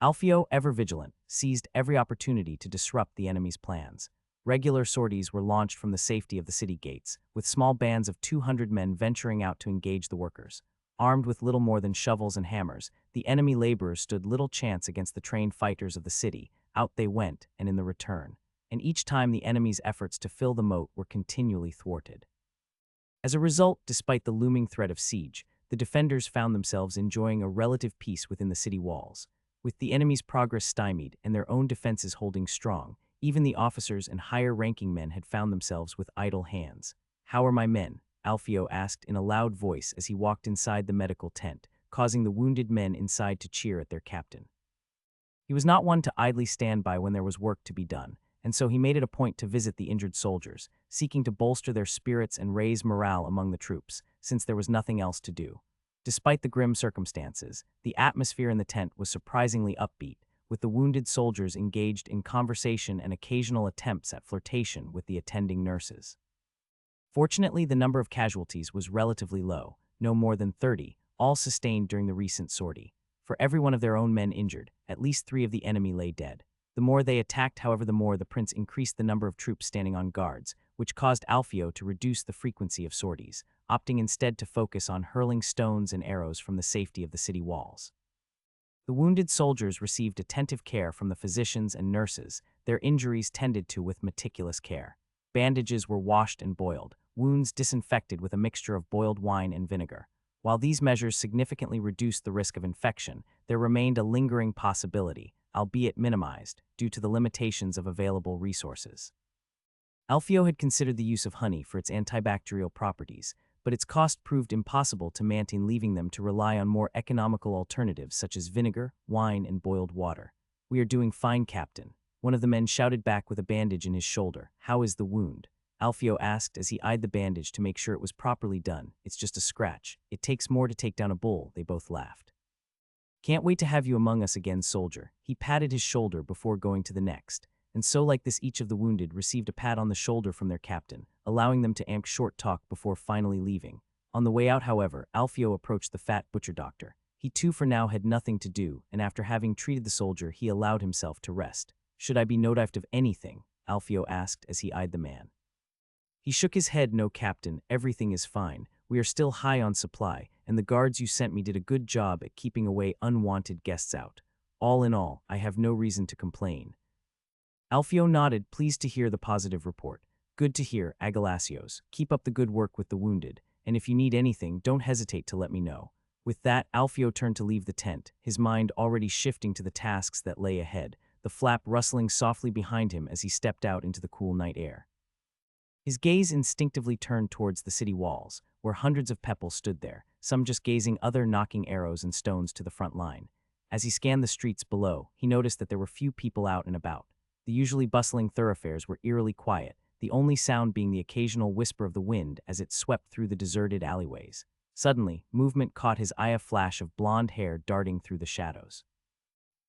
Alfio, ever vigilant, seized every opportunity to disrupt the enemy's plans. Regular sorties were launched from the safety of the city gates, with small bands of 200 men venturing out to engage the workers. Armed with little more than shovels and hammers, the enemy laborers stood little chance against the trained fighters of the city. Out they went, and in the return. And each time the enemy's efforts to fill the moat were continually thwarted. As a result, despite the looming threat of siege, the defenders found themselves enjoying a relative peace within the city walls. With the enemy's progress stymied and their own defenses holding strong, even the officers and higher-ranking men had found themselves with idle hands. "How are my men?" Alfio asked in a loud voice as he walked inside the medical tent, causing the wounded men inside to cheer at their captain. He was not one to idly stand by when there was work to be done, and so he made it a point to visit the injured soldiers, seeking to bolster their spirits and raise morale among the troops, since there was nothing else to do. Despite the grim circumstances, the atmosphere in the tent was surprisingly upbeat, with the wounded soldiers engaged in conversation and occasional attempts at flirtation with the attending nurses. Fortunately, the number of casualties was relatively low, no more than 30, all sustained during the recent sortie. For every one of their own men injured, at least 3 of the enemy lay dead. The more they attacked, however, the more the prince increased the number of troops standing on guards, which caused Alfio to reduce the frequency of sorties, opting instead to focus on hurling stones and arrows from the safety of the city walls. The wounded soldiers received attentive care from the physicians and nurses, their injuries tended to with meticulous care. Bandages were washed and boiled, wounds disinfected with a mixture of boiled wine and vinegar. While these measures significantly reduced the risk of infection, there remained a lingering possibility, albeit minimized, due to the limitations of available resources. Alfio had considered the use of honey for its antibacterial properties, but its cost proved impossible to maintain, leaving them to rely on more economical alternatives such as vinegar, wine, and boiled water. "We are doing fine, Captain," one of the men shouted back with a bandage in his shoulder. "How is the wound?" Alfio asked as he eyed the bandage to make sure it was properly done. "It's just a scratch. It takes more to take down a bull," they both laughed. "Can't wait to have you among us again, soldier." He patted his shoulder before going to the next, and so like this each of the wounded received a pat on the shoulder from their captain, allowing them to amp short talk before finally leaving. On the way out, however, Alfio approached the fat butcher doctor. He too for now had nothing to do, and after having treated the soldier, he allowed himself to rest. "Should I be notified of anything?" Alfio asked as he eyed the man. He shook his head. "No, Captain, everything is fine. We are still high on supply, and the guards you sent me did a good job at keeping away unwanted guests out. All in all, I have no reason to complain." Alfio nodded, pleased to hear the positive report. "Good to hear, Agalacios. Keep up the good work with the wounded, and if you need anything, don't hesitate to let me know." With that, Alfio turned to leave the tent, his mind already shifting to the tasks that lay ahead, the flap rustling softly behind him as he stepped out into the cool night air. His gaze instinctively turned towards the city walls, where hundreds of pepples stood there, some just gazing, other knocking arrows and stones to the front line. As he scanned the streets below, he noticed that there were few people out and about. The usually bustling thoroughfares were eerily quiet, the only sound being the occasional whisper of the wind as it swept through the deserted alleyways. Suddenly, movement caught his eye, a flash of blonde hair darting through the shadows.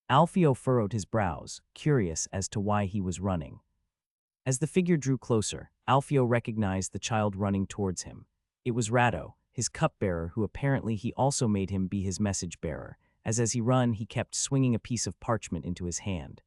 Alfio furrowed his brows, curious as to why he was running. As the figure drew closer, Alfio recognized the child running towards him. It was Rado, his cupbearer, who apparently he also made him be his message bearer, as he ran he kept swinging a piece of parchment into his hand.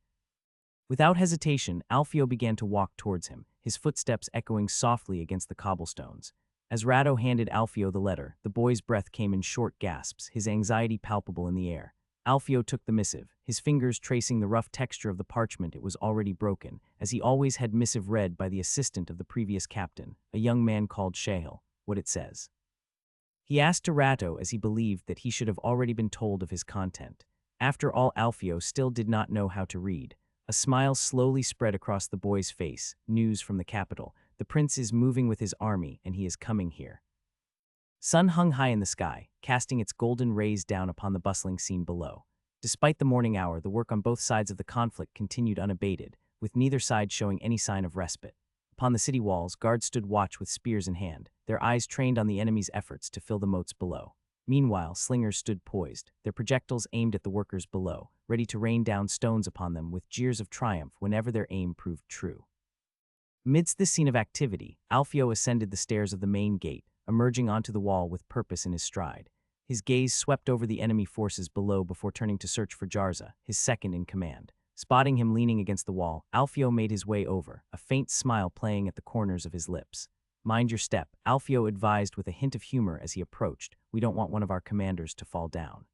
Without hesitation, Alfio began to walk towards him, his footsteps echoing softly against the cobblestones. As Rado handed Alfio the letter, the boy's breath came in short gasps, his anxiety palpable in the air. Alfio took the missive, his fingers tracing the rough texture of the parchment. It was already broken, as he always had missive read by the assistant of the previous captain, a young man called Shahil. "What it says?" He asked to Rado, as he believed that he should have already been told of his content. After all, Alfio still did not know how to read. A smile slowly spread across the boy's face. "News from the capital. The prince is moving with his army, and he is coming here." Sun hung high in the sky, casting its golden rays down upon the bustling scene below. Despite the morning hour, the work on both sides of the conflict continued unabated, with neither side showing any sign of respite. Upon the city walls, guards stood watch with spears in hand, their eyes trained on the enemy's efforts to fill the moats below. Meanwhile, slingers stood poised, their projectiles aimed at the workers below, ready to rain down stones upon them with jeers of triumph whenever their aim proved true. Amidst this scene of activity, Alfio ascended the stairs of the main gate, emerging onto the wall with purpose in his stride. His gaze swept over the enemy forces below before turning to search for Jarza, his second in command. Spotting him leaning against the wall, Alfio made his way over, a faint smile playing at the corners of his lips. "Mind your step," Alfio advised with a hint of humor as he approached. "We don't want one of our commanders to fall down."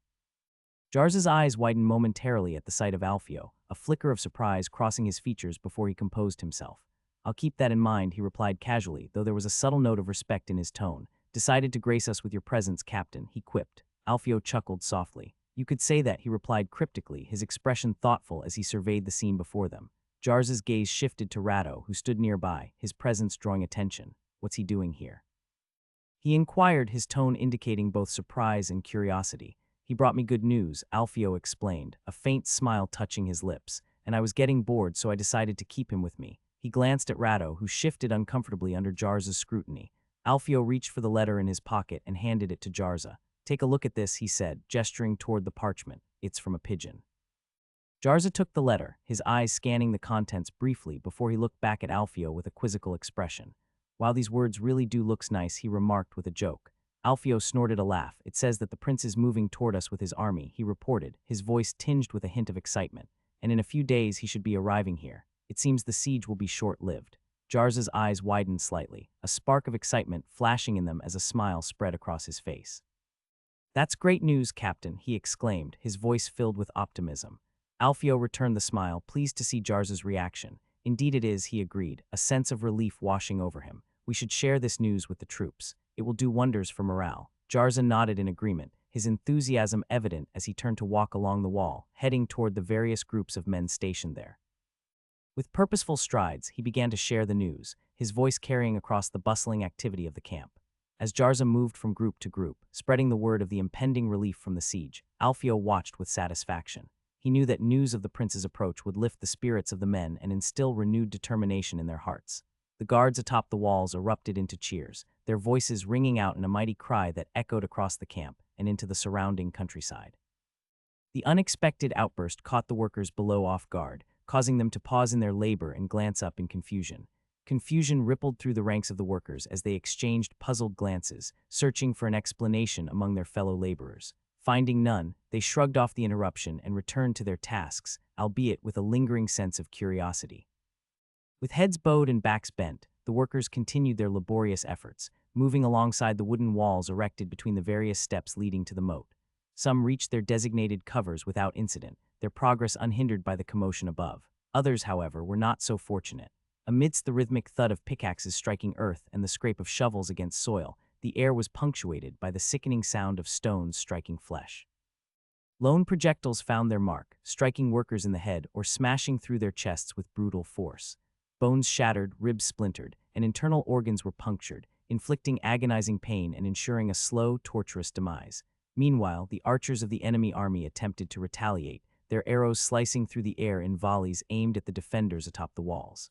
Jarza's eyes widened momentarily at the sight of Alfio, a flicker of surprise crossing his features before he composed himself. "I'll keep that in mind," he replied casually, though there was a subtle note of respect in his tone. "Decided to grace us with your presence, Captain," he quipped. Alfio chuckled softly. "You could say that," he replied cryptically, his expression thoughtful as he surveyed the scene before them. Jarza's gaze shifted to Rado, who stood nearby, his presence drawing attention. "What's he doing here?" he inquired, his tone indicating both surprise and curiosity. "He brought me good news," Alfio explained, a faint smile touching his lips, and I was getting bored, so I decided to keep him with me. He glanced at Rado, who shifted uncomfortably under Jarza's scrutiny. Alfio reached for the letter in his pocket and handed it to Jarza. "Take a look at this," he said, gesturing toward the parchment. "It's from a pigeon." Jarza took the letter, his eyes scanning the contents briefly before he looked back at Alfio with a quizzical expression. "While these words really do looks nice," he remarked with a joke. Alfio snorted a laugh. "It says that the prince is moving toward us with his army," he reported, his voice tinged with a hint of excitement. "And in a few days he should be arriving here. It seems the siege will be short-lived." Jarza's eyes widened slightly, a spark of excitement flashing in them as a smile spread across his face. "That's great news, Captain," he exclaimed, his voice filled with optimism. Alfio returned the smile, pleased to see Jarza's reaction. "Indeed it is," he agreed, a sense of relief washing over him. "We should share this news with the troops. It will do wonders for morale." Jarza nodded in agreement, his enthusiasm evident as he turned to walk along the wall, heading toward the various groups of men stationed there. With purposeful strides, he began to share the news, his voice carrying across the bustling activity of the camp. As Jarza moved from group to group, spreading the word of the impending relief from the siege, Alfio watched with satisfaction. He knew that news of the prince's approach would lift the spirits of the men and instill renewed determination in their hearts. The guards atop the walls erupted into cheers, their voices ringing out in a mighty cry that echoed across the camp and into the surrounding countryside. The unexpected outburst caught the workers below off guard, causing them to pause in their labor and glance up in confusion. Confusion rippled through the ranks of the workers as they exchanged puzzled glances, searching for an explanation among their fellow laborers. Finding none, they shrugged off the interruption and returned to their tasks, albeit with a lingering sense of curiosity. With heads bowed and backs bent, the workers continued their laborious efforts, moving alongside the wooden walls erected between the various steps leading to the moat. Some reached their designated covers without incident, their progress unhindered by the commotion above. Others, however, were not so fortunate. Amidst the rhythmic thud of pickaxes striking earth and the scrape of shovels against soil, the air was punctuated by the sickening sound of stones striking flesh. Lone projectiles found their mark, striking workers in the head or smashing through their chests with brutal force. Bones shattered, ribs splintered, and internal organs were punctured, inflicting agonizing pain and ensuring a slow, torturous demise. Meanwhile, the archers of the enemy army attempted to retaliate, their arrows slicing through the air in volleys aimed at the defenders atop the walls.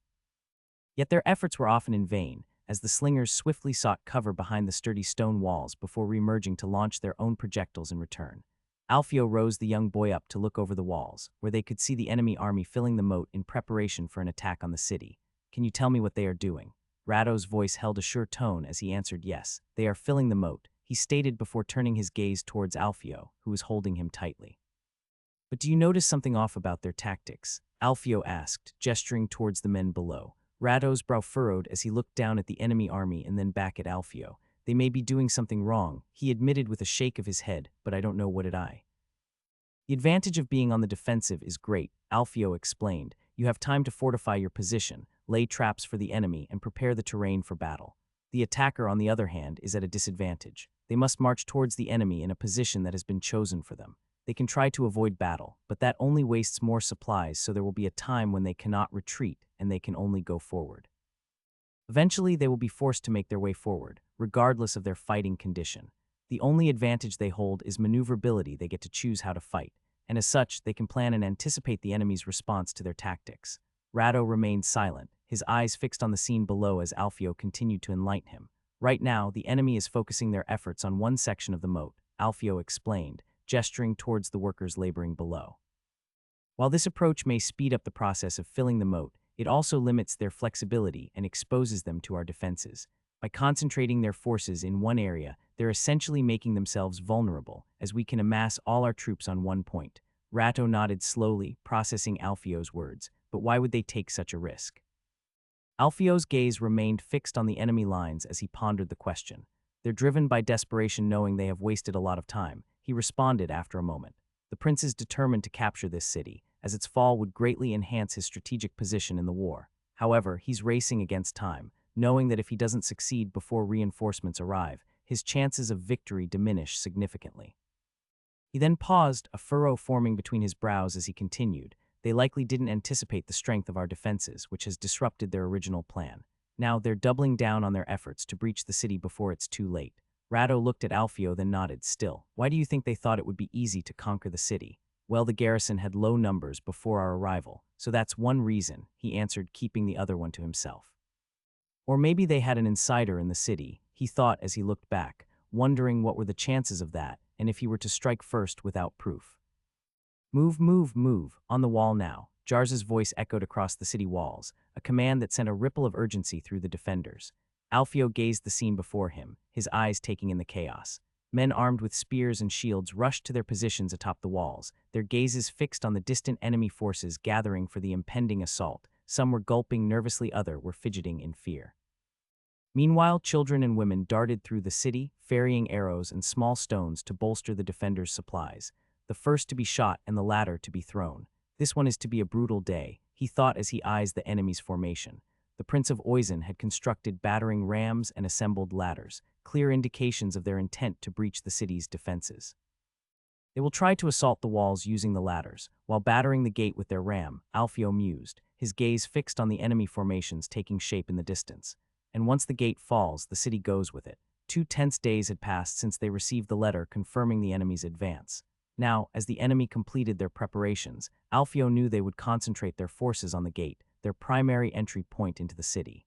Yet their efforts were often in vain, as the slingers swiftly sought cover behind the sturdy stone walls before reemerging to launch their own projectiles in return. Alfio rose the young boy up to look over the walls, where they could see the enemy army filling the moat in preparation for an attack on the city. "Can you tell me what they are doing?" Rado's voice held a sure tone as he answered yes. "They are filling the moat," he stated before turning his gaze towards Alfio, who was holding him tightly. "But do you notice something off about their tactics?" Alfio asked, gesturing towards the men below. Rado's brow furrowed as he looked down at the enemy army and then back at Alfio. "They may be doing something wrong," he admitted with a shake of his head, "but I don't know what it is." "The advantage of being on the defensive is great," Alfio explained. "You have time to fortify your position, lay traps for the enemy, and prepare the terrain for battle. The attacker, on the other hand, is at a disadvantage. They must march towards the enemy in a position that has been chosen for them. They can try to avoid battle, but that only wastes more supplies, so there will be a time when they cannot retreat and they can only go forward. Eventually, they will be forced to make their way forward, regardless of their fighting condition. The only advantage they hold is maneuverability. They get to choose how to fight, and as such, they can plan and anticipate the enemy's response to their tactics." Rado remained silent, his eyes fixed on the scene below as Alfio continued to enlighten him. "Right now, the enemy is focusing their efforts on one section of the moat," Alfio explained, gesturing towards the workers laboring below. "While this approach may speed up the process of filling the moat, it also limits their flexibility and exposes them to our defenses. By concentrating their forces in one area, they're essentially making themselves vulnerable, as we can amass all our troops on one point." Rato nodded slowly, processing Alfio's words. "But why would they take such a risk?" Alfio's gaze remained fixed on the enemy lines as he pondered the question. "They're driven by desperation, knowing they have wasted a lot of time," he responded after a moment. "The prince is determined to capture this city, as its fall would greatly enhance his strategic position in the war. However, he's racing against time, knowing that if he doesn't succeed before reinforcements arrive, his chances of victory diminish significantly." He then paused, a furrow forming between his brows as he continued. "They likely didn't anticipate the strength of our defenses, which has disrupted their original plan. Now they're doubling down on their efforts to breach the city before it's too late." Rado looked at Alfio, then nodded. "Still, why do you think they thought it would be easy to conquer the city?" Well, the garrison had low numbers before our arrival, so that's one reason, he answered, keeping the other one to himself. Or maybe they had an insider in the city, he thought as he looked back, wondering what were the chances of that and if he were to strike first without proof. Move, move, move, on the wall now, Jarza's voice echoed across the city walls, a command that sent a ripple of urgency through the defenders. Alfio gazed the scene before him, his eyes taking in the chaos. Men armed with spears and shields rushed to their positions atop the walls, their gazes fixed on the distant enemy forces gathering for the impending assault. Some were gulping nervously, others were fidgeting in fear. Meanwhile, children and women darted through the city, ferrying arrows and small stones to bolster the defenders' supplies, the first to be shot and the latter to be thrown. This one is to be a brutal day, he thought as he eyes the enemy's formation. The Prince of Oisin had constructed battering rams and assembled ladders, clear indications of their intent to breach the city's defenses. They will try to assault the walls using the ladders, while battering the gate with their ram, Alfio mused, his gaze fixed on the enemy formations taking shape in the distance. And once the gate falls, the city goes with it. 2 tense days had passed since they received the letter confirming the enemy's advance. Now, as the enemy completed their preparations, Alfio knew they would concentrate their forces on the gate, their primary entry point into the city.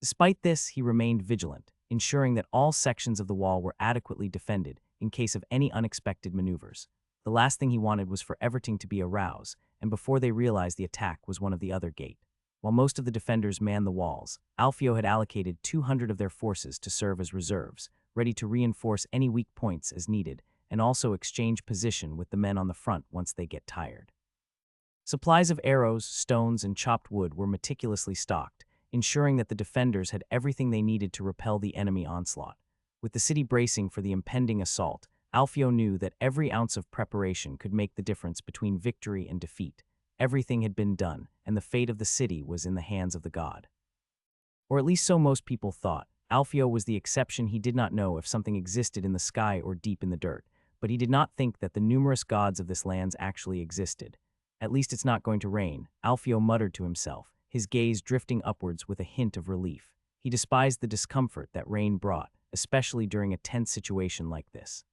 Despite this, he remained vigilant, ensuring that all sections of the wall were adequately defended in case of any unexpected maneuvers. The last thing he wanted was for everything to be aroused, and before they realized the attack was one of the other gate. While most of the defenders manned the walls, Alfio had allocated 200 of their forces to serve as reserves, ready to reinforce any weak points as needed, and also exchange position with the men on the front once they get tired. Supplies of arrows, stones, and chopped wood were meticulously stocked, ensuring that the defenders had everything they needed to repel the enemy onslaught. With the city bracing for the impending assault, Alfio knew that every ounce of preparation could make the difference between victory and defeat. Everything had been done, and the fate of the city was in the hands of the god. Or at least so most people thought. Alfio was the exception. He did not know if something existed in the sky or deep in the dirt, but he did not think that the numerous gods of this land actually existed. At least it's not going to rain, Alfio muttered to himself, his gaze drifting upwards with a hint of relief. He despised the discomfort that rain brought, especially during a tense situation like this.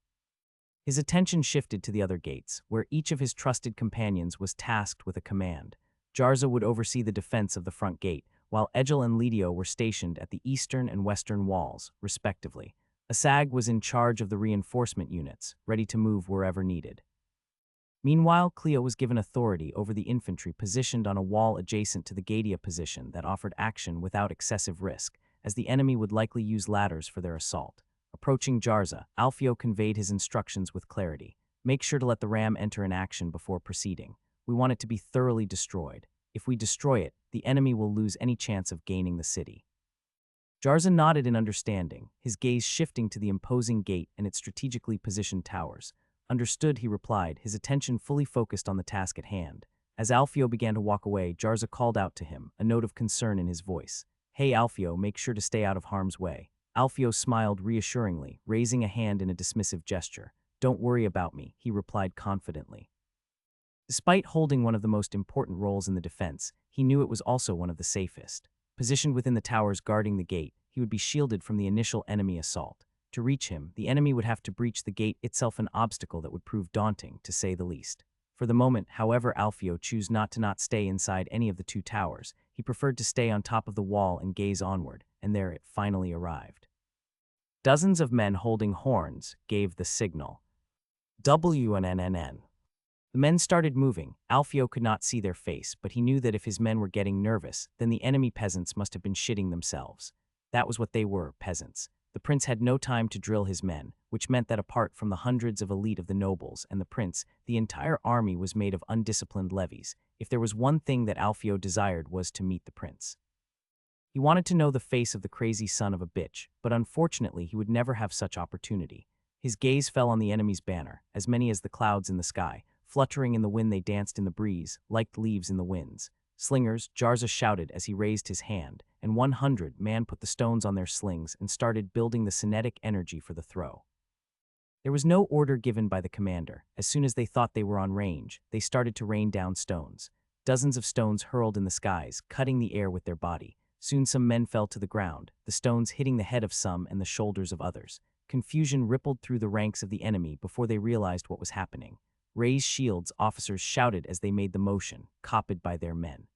His attention shifted to the other gates, where each of his trusted companions was tasked with a command. Jarza would oversee the defense of the front gate, while Egil and Lidio were stationed at the eastern and western walls, respectively. Asag was in charge of the reinforcement units, ready to move wherever needed. Meanwhile, Cleo was given authority over the infantry positioned on a wall adjacent to the Gadia position that offered action without excessive risk, as the enemy would likely use ladders for their assault. Approaching Jarza, Alfio conveyed his instructions with clarity. Make sure to let the ram enter in action before proceeding. We want it to be thoroughly destroyed. If we destroy it, the enemy will lose any chance of gaining the city. Jarza nodded in understanding, his gaze shifting to the imposing gate and its strategically positioned towers. Understood, he replied, his attention fully focused on the task at hand. As Alfio began to walk away, Jarza called out to him, a note of concern in his voice. Hey Alfio, make sure to stay out of harm's way. Alfio smiled reassuringly, raising a hand in a dismissive gesture. Don't worry about me, he replied confidently. Despite holding one of the most important roles in the defense, he knew it was also one of the safest. Positioned within the towers guarding the gate, he would be shielded from the initial enemy assault. To reach him, the enemy would have to breach the gate itself, an obstacle that would prove daunting, to say the least. For the moment, however, Alfio chose not to stay inside any of the 2 towers. He preferred to stay on top of the wall and gaze onward, and there it finally arrived. Dozens of men holding horns gave the signal. WNNN. The men started moving. Alfio could not see their face, but he knew that if his men were getting nervous, then the enemy peasants must have been shitting themselves. That was what they were, peasants. The prince had no time to drill his men, which meant that apart from the hundreds of elite of the nobles and the prince, the entire army was made of undisciplined levies. If there was one thing that Alfio desired was to meet the prince. He wanted to know the face of the crazy son of a bitch, but unfortunately he would never have such opportunity. His gaze fell on the enemy's banner, as many as the clouds in the sky. Fluttering in the wind they danced in the breeze, like leaves in the winds. Slingers, Jarza shouted as he raised his hand, and 100 men put the stones on their slings and started building the kinetic energy for the throw. There was no order given by the commander. As soon as they thought they were on range, they started to rain down stones. Dozens of stones hurled in the skies, cutting the air with their body. Soon some men fell to the ground, the stones hitting the head of some and the shoulders of others. Confusion rippled through the ranks of the enemy before they realized what was happening. Raise shields, officers shouted as they made the motion, copied by their men.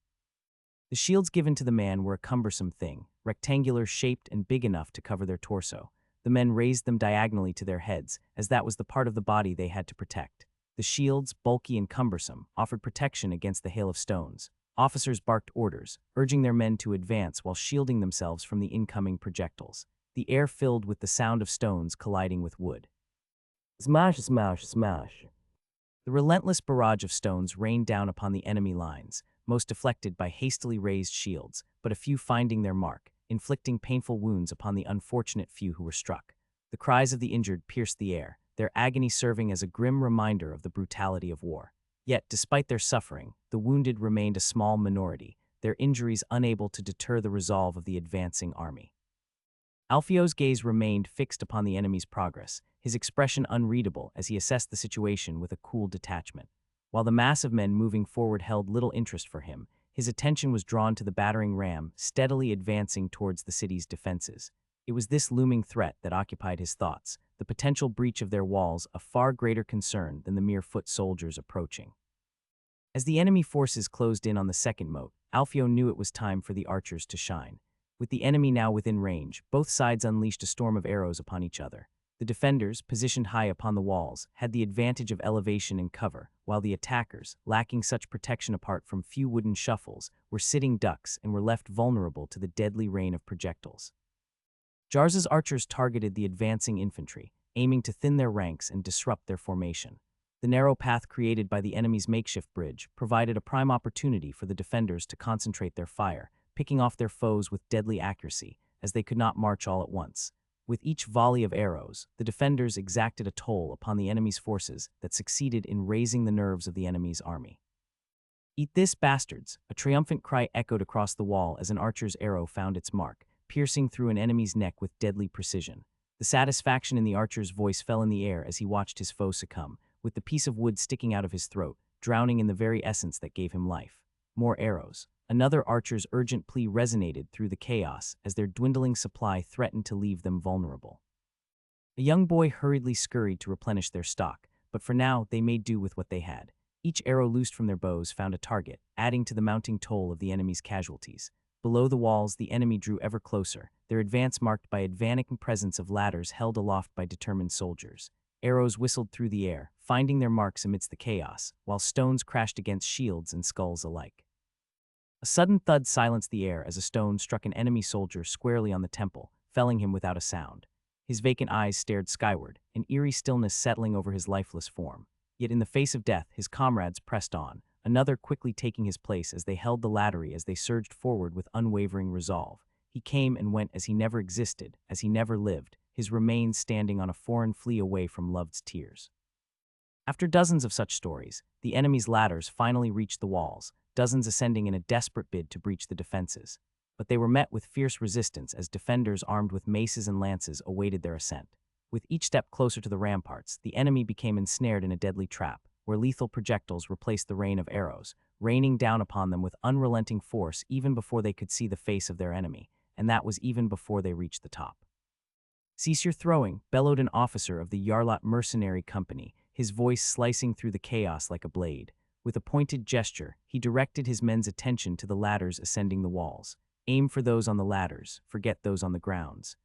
The shields given to the man were a cumbersome thing, rectangular shaped and big enough to cover their torso. The men raised them diagonally to their heads, as that was the part of the body they had to protect. The shields, bulky and cumbersome, offered protection against the hail of stones. Officers barked orders, urging their men to advance while shielding themselves from the incoming projectiles. The air filled with the sound of stones colliding with wood. Smash, smash, smash. The relentless barrage of stones rained down upon the enemy lines, most deflected by hastily raised shields, but a few finding their mark, inflicting painful wounds upon the unfortunate few who were struck. The cries of the injured pierced the air, their agony serving as a grim reminder of the brutality of war. Yet, despite their suffering, the wounded remained a small minority, their injuries unable to deter the resolve of the advancing army. Alfio's gaze remained fixed upon the enemy's progress, his expression unreadable as he assessed the situation with a cool detachment. While the mass of men moving forward held little interest for him, his attention was drawn to the battering ram steadily advancing towards the city's defenses. It was this looming threat that occupied his thoughts, the potential breach of their walls a far greater concern than the mere foot soldiers approaching. As the enemy forces closed in on the second moat, Alfio knew it was time for the archers to shine. With the enemy now within range, both sides unleashed a storm of arrows upon each other. The defenders, positioned high upon the walls, had the advantage of elevation and cover, while the attackers, lacking such protection apart from few wooden shuffles, were sitting ducks and were left vulnerable to the deadly rain of projectiles. Jarz's archers targeted the advancing infantry, aiming to thin their ranks and disrupt their formation. The narrow path created by the enemy's makeshift bridge provided a prime opportunity for the defenders to concentrate their fire, picking off their foes with deadly accuracy, as they could not march all at once. With each volley of arrows, the defenders exacted a toll upon the enemy's forces that succeeded in raising the nerves of the enemy's army. "Eat this, bastards!" A triumphant cry echoed across the wall as an archer's arrow found its mark, piercing through an enemy's neck with deadly precision. The satisfaction in the archer's voice fell in the air as he watched his foe succumb, with the piece of wood sticking out of his throat, drowning in the very essence that gave him life. More arrows. Another archer's urgent plea resonated through the chaos as their dwindling supply threatened to leave them vulnerable. A young boy hurriedly scurried to replenish their stock, but for now they made do with what they had. Each arrow loosed from their bows found a target, adding to the mounting toll of the enemy's casualties. Below the walls, the enemy drew ever closer, their advance marked by advancing presence of ladders held aloft by determined soldiers. Arrows whistled through the air, finding their marks amidst the chaos, while stones crashed against shields and skulls alike. A sudden thud silenced the air as a stone struck an enemy soldier squarely on the temple, felling him without a sound. His vacant eyes stared skyward, an eerie stillness settling over his lifeless form. Yet in the face of death, his comrades pressed on, another quickly taking his place as they held the laddery as they surged forward with unwavering resolve. He came and went as he never existed, as he never lived, his remains standing on a foreign flea away from love's tears. After dozens of such stories, the enemy's ladders finally reached the walls, dozens ascending in a desperate bid to breach the defenses. But they were met with fierce resistance as defenders armed with maces and lances awaited their ascent. With each step closer to the ramparts, the enemy became ensnared in a deadly trap, where lethal projectiles replaced the rain of arrows, raining down upon them with unrelenting force even before they could see the face of their enemy, and that was even before they reached the top. "Cease your throwing," bellowed an officer of the Yarlat Mercenary Company, his voice slicing through the chaos like a blade. With a pointed gesture, he directed his men's attention to the ladders ascending the walls. "Aim for those on the ladders, forget those on the grounds."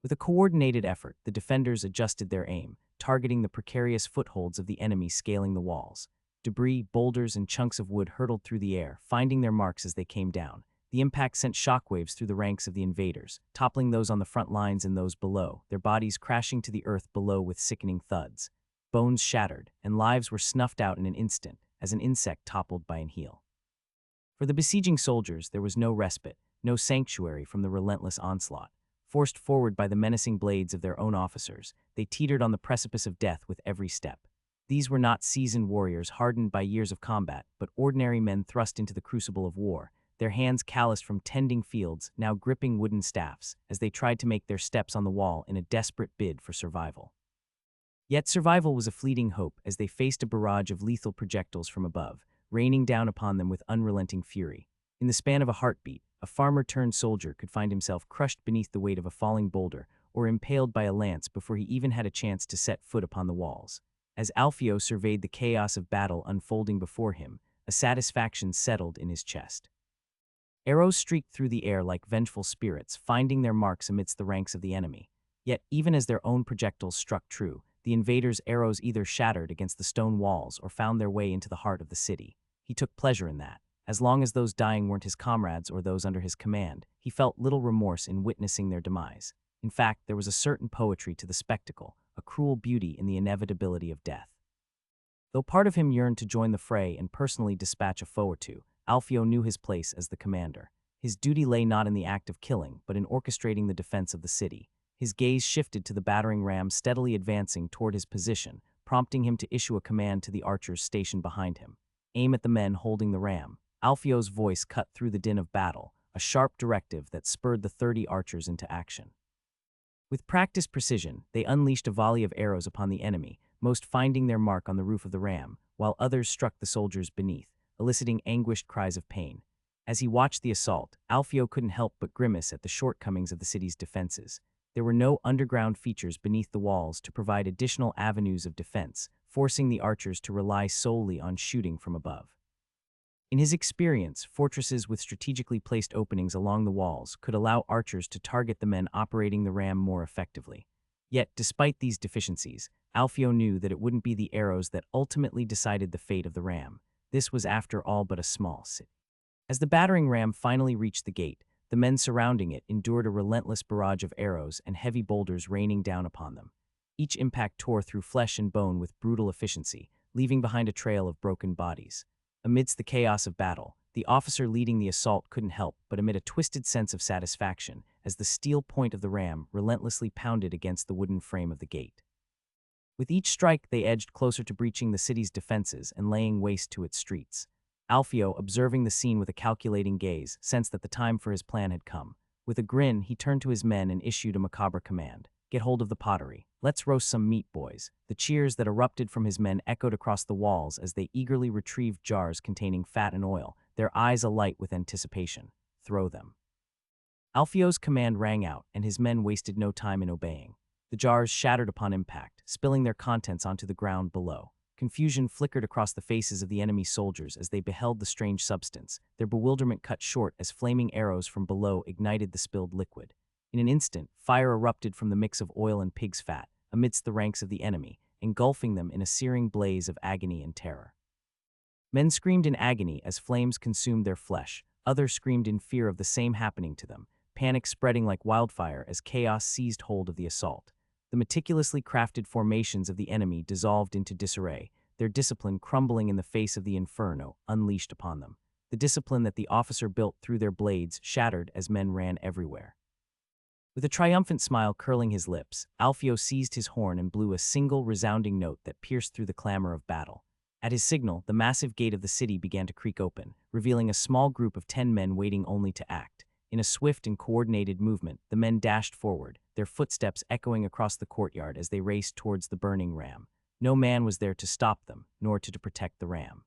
With a coordinated effort, the defenders adjusted their aim, targeting the precarious footholds of the enemy scaling the walls. Debris, boulders, and chunks of wood hurtled through the air, finding their marks as they came down. The impact sent shockwaves through the ranks of the invaders, toppling those on the front lines and those below, their bodies crashing to the earth below with sickening thuds. Bones shattered, and lives were snuffed out in an instant, as an insect toppled by an heel. For the besieging soldiers, there was no respite, no sanctuary from the relentless onslaught. Forced forward by the menacing blades of their own officers, they teetered on the precipice of death with every step. These were not seasoned warriors hardened by years of combat, but ordinary men thrust into the crucible of war, their hands calloused from tending fields, now gripping wooden staffs, as they tried to make their steps on the wall in a desperate bid for survival. Yet survival was a fleeting hope as they faced a barrage of lethal projectiles from above, raining down upon them with unrelenting fury. In the span of a heartbeat, a farmer-turned-soldier could find himself crushed beneath the weight of a falling boulder or impaled by a lance before he even had a chance to set foot upon the walls. As Alfio surveyed the chaos of battle unfolding before him, a satisfaction settled in his chest. Arrows streaked through the air like vengeful spirits, finding their marks amidst the ranks of the enemy. Yet, even as their own projectiles struck true, the invaders' arrows either shattered against the stone walls or found their way into the heart of the city. He took pleasure in that. As long as those dying weren't his comrades or those under his command, he felt little remorse in witnessing their demise. In fact, there was a certain poetry to the spectacle, a cruel beauty in the inevitability of death. Though part of him yearned to join the fray and personally dispatch a foe or two, Alfio knew his place as the commander. His duty lay not in the act of killing, but in orchestrating the defense of the city. His gaze shifted to the battering ram steadily advancing toward his position, prompting him to issue a command to the archers stationed behind him. Aim at the men holding the ram. Alfio's voice cut through the din of battle, a sharp directive that spurred the 30 archers into action. With practiced precision, they unleashed a volley of arrows upon the enemy, most finding their mark on the roof of the ram, while others struck the soldiers beneath, eliciting anguished cries of pain. As he watched the assault, Alfio couldn't help but grimace at the shortcomings of the city's defenses. There were no underground features beneath the walls to provide additional avenues of defense, forcing the archers to rely solely on shooting from above. In his experience, fortresses with strategically placed openings along the walls could allow archers to target the men operating the ram more effectively. Yet, despite these deficiencies, Alfio knew that it wouldn't be the arrows that ultimately decided the fate of the ram. This was after all but a small city. As the battering ram finally reached the gate, the men surrounding it endured a relentless barrage of arrows and heavy boulders raining down upon them. Each impact tore through flesh and bone with brutal efficiency, leaving behind a trail of broken bodies. Amidst the chaos of battle, the officer leading the assault couldn't help but emit a twisted sense of satisfaction as the steel point of the ram relentlessly pounded against the wooden frame of the gate. With each strike, they edged closer to breaching the city's defenses and laying waste to its streets. Alfio, observing the scene with a calculating gaze, sensed that the time for his plan had come. With a grin, he turned to his men and issued a macabre command. "Get hold of the pottery. Let's roast some meat, boys." The cheers that erupted from his men echoed across the walls as they eagerly retrieved jars containing fat and oil, their eyes alight with anticipation. "Throw them." Alfio's command rang out, and his men wasted no time in obeying. The jars shattered upon impact, spilling their contents onto the ground below. Confusion flickered across the faces of the enemy soldiers as they beheld the strange substance, their bewilderment cut short as flaming arrows from below ignited the spilled liquid. In an instant, fire erupted from the mix of oil and pig's fat, amidst the ranks of the enemy, engulfing them in a searing blaze of agony and terror. Men screamed in agony as flames consumed their flesh, others screamed in fear of the same happening to them, panic spreading like wildfire as chaos seized hold of the assault. The meticulously crafted formations of the enemy dissolved into disarray, their discipline crumbling in the face of the inferno unleashed upon them. The discipline that the officer built through their blades shattered as men ran everywhere. With a triumphant smile curling his lips, Alfio seized his horn and blew a single resounding note that pierced through the clamor of battle. At his signal, the massive gate of the city began to creak open, revealing a small group of 10 men waiting only to act. In a swift and coordinated movement, the men dashed forward, their footsteps echoing across the courtyard as they raced towards the burning ram. No man was there to stop them, nor to protect the ram.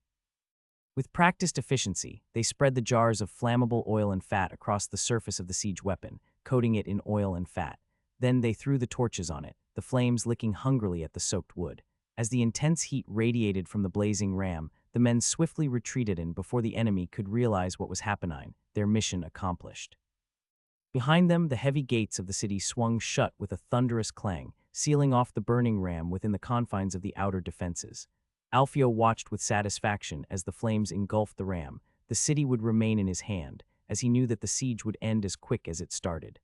With practiced efficiency, they spread the jars of flammable oil and fat across the surface of the siege weapon, coating it in oil and fat. Then they threw the torches on it, the flames licking hungrily at the soaked wood. As the intense heat radiated from the blazing ram, the men swiftly retreated in before the enemy could realize what was happening, their mission accomplished. Behind them, the heavy gates of the city swung shut with a thunderous clang, sealing off the burning ram within the confines of the outer defenses. Alfio watched with satisfaction as the flames engulfed the ram. The city would remain in his hand, as he knew that the siege would end as quick as it started.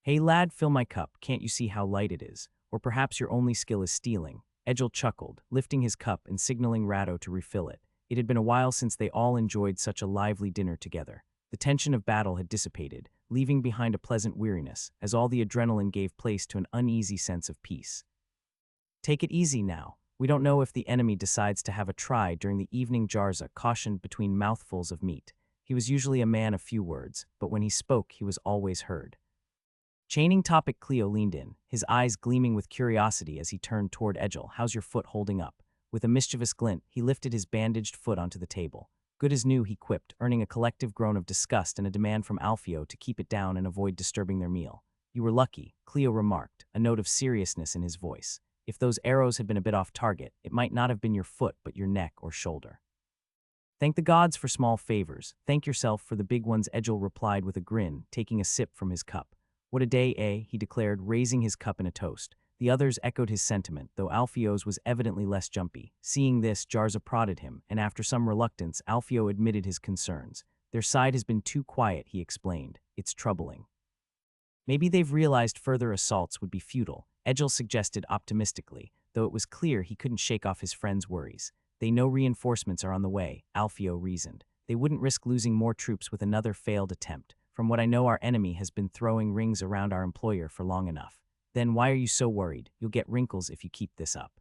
"Hey lad, fill my cup, can't you see how light it is? Or perhaps your only skill is stealing." Egil chuckled, lifting his cup and signaling Rado to refill it. It had been a while since they all enjoyed such a lively dinner together. The tension of battle had dissipated, leaving behind a pleasant weariness, as all the adrenaline gave place to an uneasy sense of peace. "Take it easy now. We don't know if the enemy decides to have a try during the evening," Jarza cautioned between mouthfuls of meat. He was usually a man of few words, but when he spoke, he was always heard. Chaining topic, Cleo leaned in, his eyes gleaming with curiosity as he turned toward Egil. "How's your foot holding up?" With a mischievous glint, he lifted his bandaged foot onto the table. "Good as new," he quipped, earning a collective groan of disgust and a demand from Alfio to keep it down and avoid disturbing their meal. "You were lucky," Cleo remarked, a note of seriousness in his voice. If those arrows had been a bit off target, it might not have been your foot but your neck or shoulder. Thank the gods for small favors. Thank yourself for the big ones, Edgel replied with a grin, taking a sip from his cup. What a day, eh? He declared, raising his cup in a toast. The others echoed his sentiment, though Alfio's was evidently less jumpy. Seeing this, Jarza prodded him, and after some reluctance, Alfio admitted his concerns. Their side has been too quiet, he explained. It's troubling. Maybe they've realized further assaults would be futile, Edgel suggested optimistically, though it was clear he couldn't shake off his friend's worries. They know reinforcements are on the way, Alfio reasoned. They wouldn't risk losing more troops with another failed attempt. From what I know, our enemy has been throwing rings around our employer for long enough. Then why are you so worried? You'll get wrinkles if you keep this up.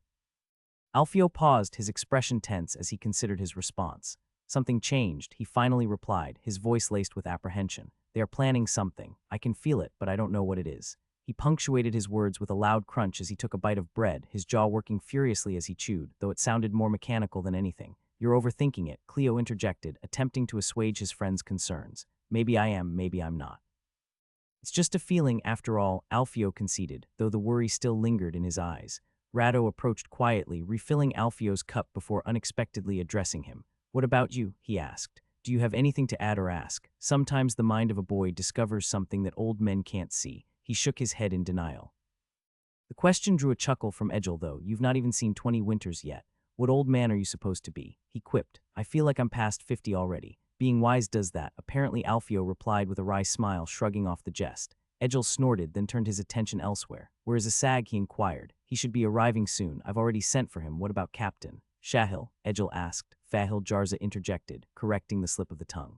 Alfio paused, his expression tense as he considered his response. Something changed, he finally replied, his voice laced with apprehension. They are planning something. I can feel it, but I don't know what it is. He punctuated his words with a loud crunch as he took a bite of bread, his jaw working furiously as he chewed, though it sounded more mechanical than anything. You're overthinking it, Cleo interjected, attempting to assuage his friend's concerns. Maybe I am, maybe I'm not. It's just a feeling, after all, Alfio conceded, though the worry still lingered in his eyes. Rado approached quietly, refilling Alfio's cup before unexpectedly addressing him. What about you? He asked. Do you have anything to add or ask? Sometimes the mind of a boy discovers something that old men can't see. He shook his head in denial. The question drew a chuckle from Edgel, though. You've not even seen 20 winters yet. What old man are you supposed to be? He quipped. I feel like I'm past 50 already. Being wise does that, apparently, Alfio replied with a wry smile, shrugging off the jest. Edgel snorted, then turned his attention elsewhere. Where is Asag? He inquired. He should be arriving soon. I've already sent for him. What about Captain Shahil? Edgel asked. Fahil, Jarza interjected, correcting the slip of the tongue.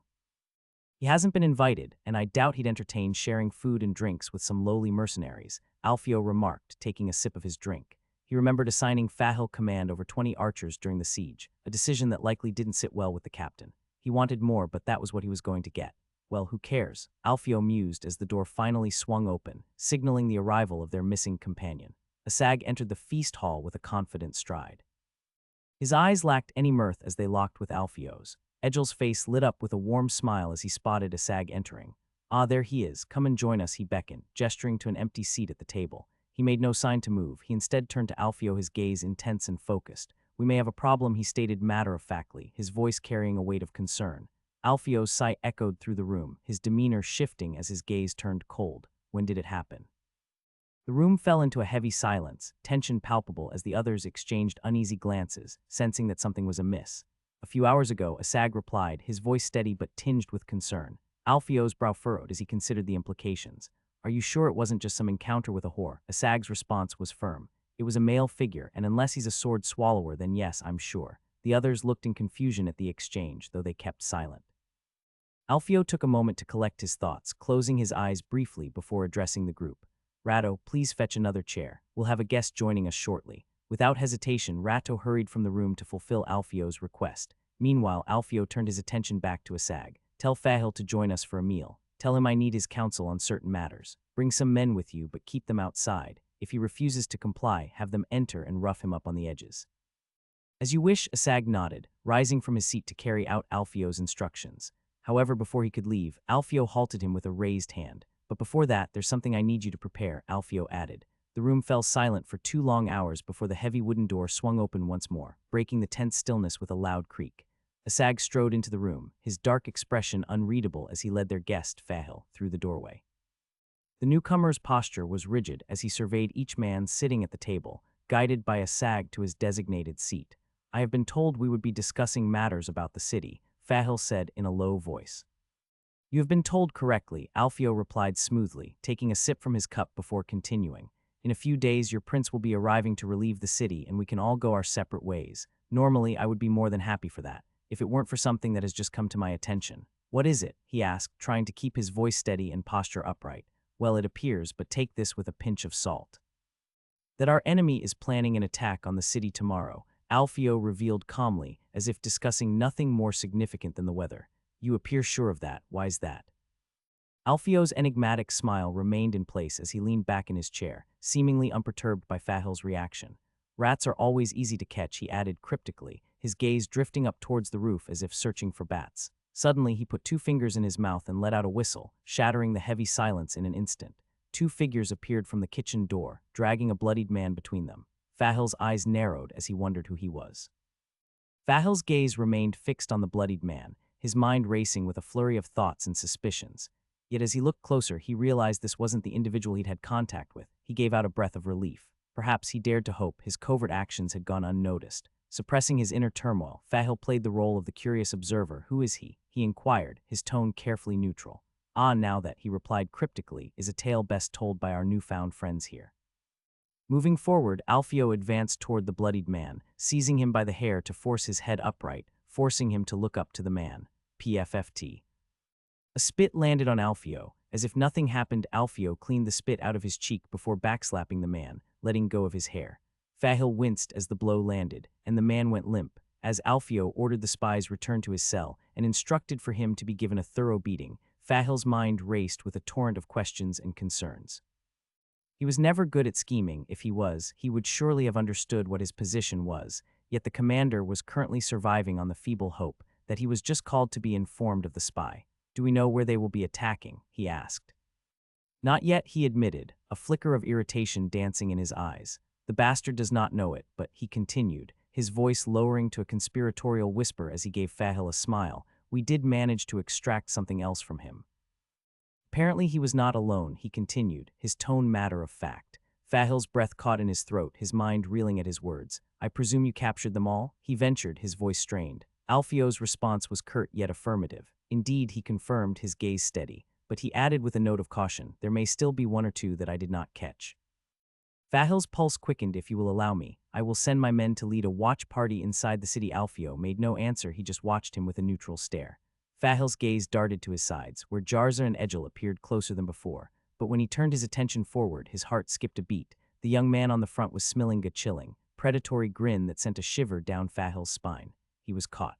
He hasn't been invited, and I doubt he'd entertain sharing food and drinks with some lowly mercenaries, Alfio remarked, taking a sip of his drink. He remembered assigning Fahil command over 20 archers during the siege, a decision that likely didn't sit well with the captain. He wanted more, but that was what he was going to get. Well, who cares? Alfio mused as the door finally swung open, signaling the arrival of their missing companion. Asag entered the feast hall with a confident stride. His eyes lacked any mirth as they locked with Alfio's. Edgel's face lit up with a warm smile as he spotted Asag entering. Ah, there he is. Come and join us, he beckoned, gesturing to an empty seat at the table. He made no sign to move. He instead turned to Alfio, his gaze intense and focused. We may have a problem, he stated matter-of-factly, his voice carrying a weight of concern. Alfio's sigh echoed through the room, his demeanor shifting as his gaze turned cold. When did it happen? The room fell into a heavy silence, tension palpable as the others exchanged uneasy glances, sensing that something was amiss. A few hours ago, Asag replied, his voice steady but tinged with concern. Alfio's brow furrowed as he considered the implications. Are you sure it wasn't just some encounter with a whore? Asag's response was firm. It was a male figure, and unless he's a sword swallower, then yes, I'm sure. The others looked in confusion at the exchange, though they kept silent. Alfio took a moment to collect his thoughts, closing his eyes briefly before addressing the group. Rado, please fetch another chair. We'll have a guest joining us shortly. Without hesitation, Rato hurried from the room to fulfill Alfio's request. Meanwhile, Alfio turned his attention back to Asag. Tell Fahil to join us for a meal. Tell him I need his counsel on certain matters. Bring some men with you, but keep them outside. If he refuses to comply, have them enter and rough him up on the edges. As you wish, Asag nodded, rising from his seat to carry out Alfio's instructions. However, before he could leave, Alfio halted him with a raised hand. But before that, there's something I need you to prepare, Alfio added. The room fell silent for 2 long hours before the heavy wooden door swung open once more, breaking the tense stillness with a loud creak. Asag strode into the room, his dark expression unreadable as he led their guest, Fahil, through the doorway. The newcomer's posture was rigid as he surveyed each man sitting at the table, guided by Asag to his designated seat. I have been told we would be discussing matters about the city, Fahil said in a low voice. You have been told correctly, Alfio replied smoothly, taking a sip from his cup before continuing. In a few days, your prince will be arriving to relieve the city, and we can all go our separate ways. Normally, I would be more than happy for that, if it weren't for something that has just come to my attention. What is it? He asked, trying to keep his voice steady and posture upright. Well, it appears, but take this with a pinch of salt. That our enemy is planning an attack on the city tomorrow, Alfio revealed calmly, as if discussing nothing more significant than the weather. You appear sure of that. Why's that? Alfio's enigmatic smile remained in place as he leaned back in his chair, seemingly unperturbed by Fahil's reaction. Rats are always easy to catch, he added cryptically, his gaze drifting up towards the roof as if searching for bats. Suddenly, he put 2 fingers in his mouth and let out a whistle, shattering the heavy silence in an instant. 2 figures appeared from the kitchen door, dragging a bloodied man between them. Fahil's eyes narrowed as he wondered who he was. Fahil's gaze remained fixed on the bloodied man, his mind racing with a flurry of thoughts and suspicions. Yet as he looked closer, he realized this wasn't the individual he'd had contact with. He gave out a breath of relief. Perhaps he dared to hope his covert actions had gone unnoticed. Suppressing his inner turmoil, Fahil played the role of the curious observer. "Who is he?" he inquired, his tone carefully neutral. "Ah, now that," he replied cryptically, "is a tale best told by our newfound friends here." Moving forward, Alfio advanced toward the bloodied man, seizing him by the hair to force his head upright, forcing him to look up to the man. PFFT. A spit landed on Alfio. As if nothing happened, Alfio cleaned the spit out of his cheek before backslapping the man, letting go of his hair. Fahil winced as the blow landed, and the man went limp, as Alfio ordered the spies returned to his cell and instructed for him to be given a thorough beating. Fahil's mind raced with a torrent of questions and concerns. He was never good at scheming. If he was, he would surely have understood what his position was, yet the commander was currently surviving on the feeble hope that he was just called to be informed of the spy. "Do we know where they will be attacking?" he asked. "Not yet," he admitted, a flicker of irritation dancing in his eyes. "The bastard does not know it," but he continued, his voice lowering to a conspiratorial whisper as he gave Fahil a smile. "We did manage to extract something else from him." Apparently he was not alone, he continued, his tone matter of fact. Fahil's breath caught in his throat, his mind reeling at his words. "I presume you captured them all?" he ventured, his voice strained. Alfio's response was curt yet affirmative. "Indeed," he confirmed, his gaze steady. But he added with a note of caution, "There may still be one or two that I did not catch." Fahil's pulse quickened. "If you will allow me, I will send my men to lead a watch party inside the city." Alfio made no answer, he just watched him with a neutral stare. Fahil's gaze darted to his sides, where Jarza and Egil appeared closer than before. But when he turned his attention forward, his heart skipped a beat. The young man on the front was smiling a chilling, predatory grin that sent a shiver down Fahil's spine. He was caught.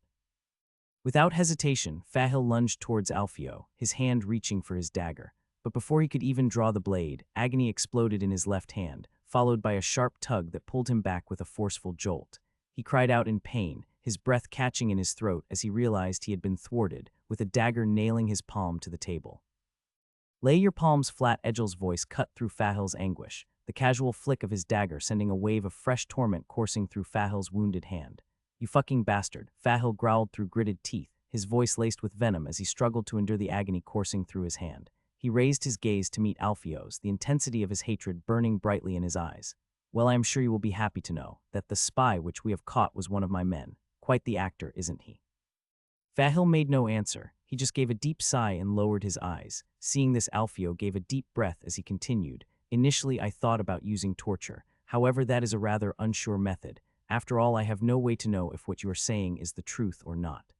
Without hesitation, Fahil lunged towards Alfio, his hand reaching for his dagger. But before he could even draw the blade, agony exploded in his left hand, followed by a sharp tug that pulled him back with a forceful jolt. He cried out in pain, his breath catching in his throat as he realized he had been thwarted, with a dagger nailing his palm to the table. "Lay your palms flat," Egil's voice cut through Fahil's anguish, the casual flick of his dagger sending a wave of fresh torment coursing through Fahil's wounded hand. "You fucking bastard," Fahil growled through gritted teeth, his voice laced with venom as he struggled to endure the agony coursing through his hand. He raised his gaze to meet Alfio's, the intensity of his hatred burning brightly in his eyes. "Well, I am sure you will be happy to know that the spy which we have caught was one of my men. Quite the actor, isn't he?" Fahil made no answer. He just gave a deep sigh and lowered his eyes. Seeing this, Alfio gave a deep breath as he continued. "Initially, I thought about using torture. However, that is a rather unsure method. After all, I have no way to know if what you are saying is the truth or not."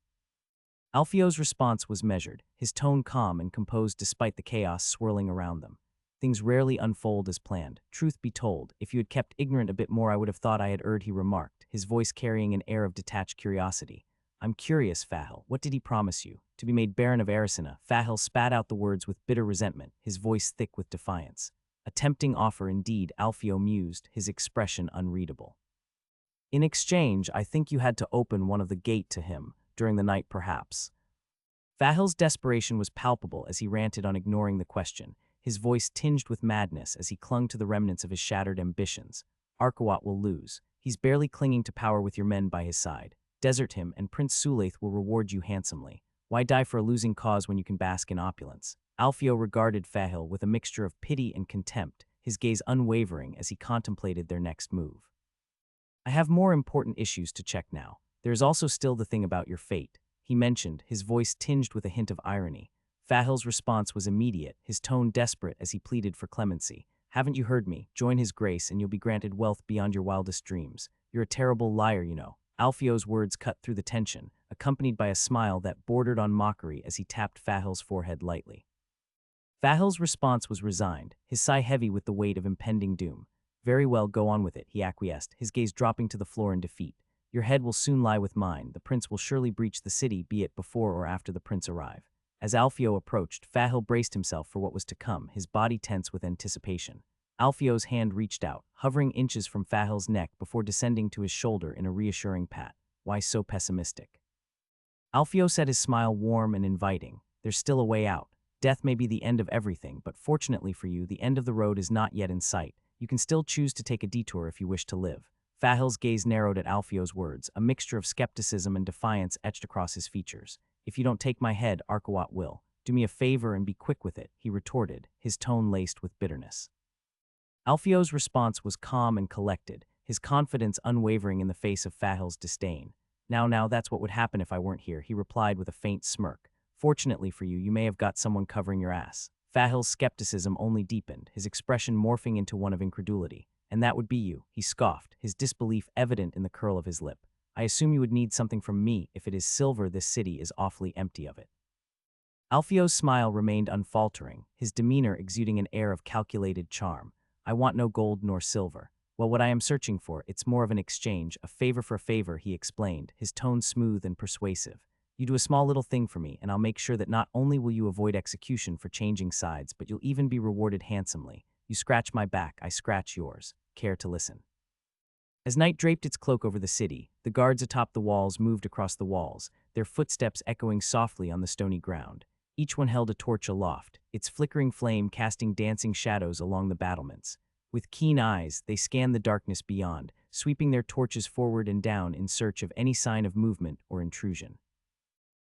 Alfio's response was measured, his tone calm and composed despite the chaos swirling around them. "Things rarely unfold as planned. Truth be told, if you had kept ignorant a bit more, I would have thought I had erred," he remarked, his voice carrying an air of detached curiosity. "I'm curious, Fahil, what did he promise you? To be made Baron of Erisina?" Fahil spat out the words with bitter resentment, his voice thick with defiance. "A tempting offer indeed," Alfio mused, his expression unreadable. "In exchange, I think you had to open one of the gate to him, during the night perhaps." Fahil's desperation was palpable as he ranted on ignoring the question, his voice tinged with madness as he clung to the remnants of his shattered ambitions. "Arkawat will lose. He's barely clinging to power with your men by his side. Desert him, and Prince Sulaith will reward you handsomely. Why die for a losing cause when you can bask in opulence?" Alfio regarded Fahil with a mixture of pity and contempt, his gaze unwavering as he contemplated their next move. "I have more important issues to check now. There is also still the thing about your fate," he mentioned, his voice tinged with a hint of irony. Fahil's response was immediate, his tone desperate as he pleaded for clemency. "Haven't you heard me? Join his grace and you'll be granted wealth beyond your wildest dreams. You're a terrible liar, you know." Alfio's words cut through the tension, accompanied by a smile that bordered on mockery as he tapped Fahil's forehead lightly. Fahil's response was resigned, his sigh heavy with the weight of impending doom. "Very well, go on with it," he acquiesced, his gaze dropping to the floor in defeat. "Your head will soon lie with mine. The prince will surely breach the city, be it before or after the prince arrive." As Alfio approached, Fahil braced himself for what was to come, his body tense with anticipation. Alfio's hand reached out, hovering inches from Fahil's neck before descending to his shoulder in a reassuring pat. "Why so pessimistic?" Alfio said, his smile warm and inviting. "There's still a way out. Death may be the end of everything, but fortunately for you, the end of the road is not yet in sight. You can still choose to take a detour if you wish to live. Fahil's gaze narrowed at Alfio's words, a mixture of skepticism and defiance etched across his features. If you don't take my head, Arkawat will. Do me a favor and be quick with it, he retorted, his tone laced with bitterness. Alfio's response was calm and collected, his confidence unwavering in the face of Fahil's disdain. Now, that's what would happen if I weren't here, he replied with a faint smirk. Fortunately for you, you may have got someone covering your ass. Fahil's skepticism only deepened, his expression morphing into one of incredulity. And that would be you, he scoffed, his disbelief evident in the curl of his lip. I assume you would need something from me. If it is silver, this city is awfully empty of it. Alfio's smile remained unfaltering, his demeanor exuding an air of calculated charm. I want no gold nor silver. Well, what I am searching for, it's more of an exchange, a favor for a favor, he explained, his tone smooth and persuasive. You do a small little thing for me, and I'll make sure that not only will you avoid execution for changing sides, but you'll even be rewarded handsomely. You scratch my back, I scratch yours. Care to listen? As night draped its cloak over the city, the guards atop the walls moved across the walls, their footsteps echoing softly on the stony ground. Each one held a torch aloft, its flickering flame casting dancing shadows along the battlements. With keen eyes, they scanned the darkness beyond, sweeping their torches forward and down in search of any sign of movement or intrusion.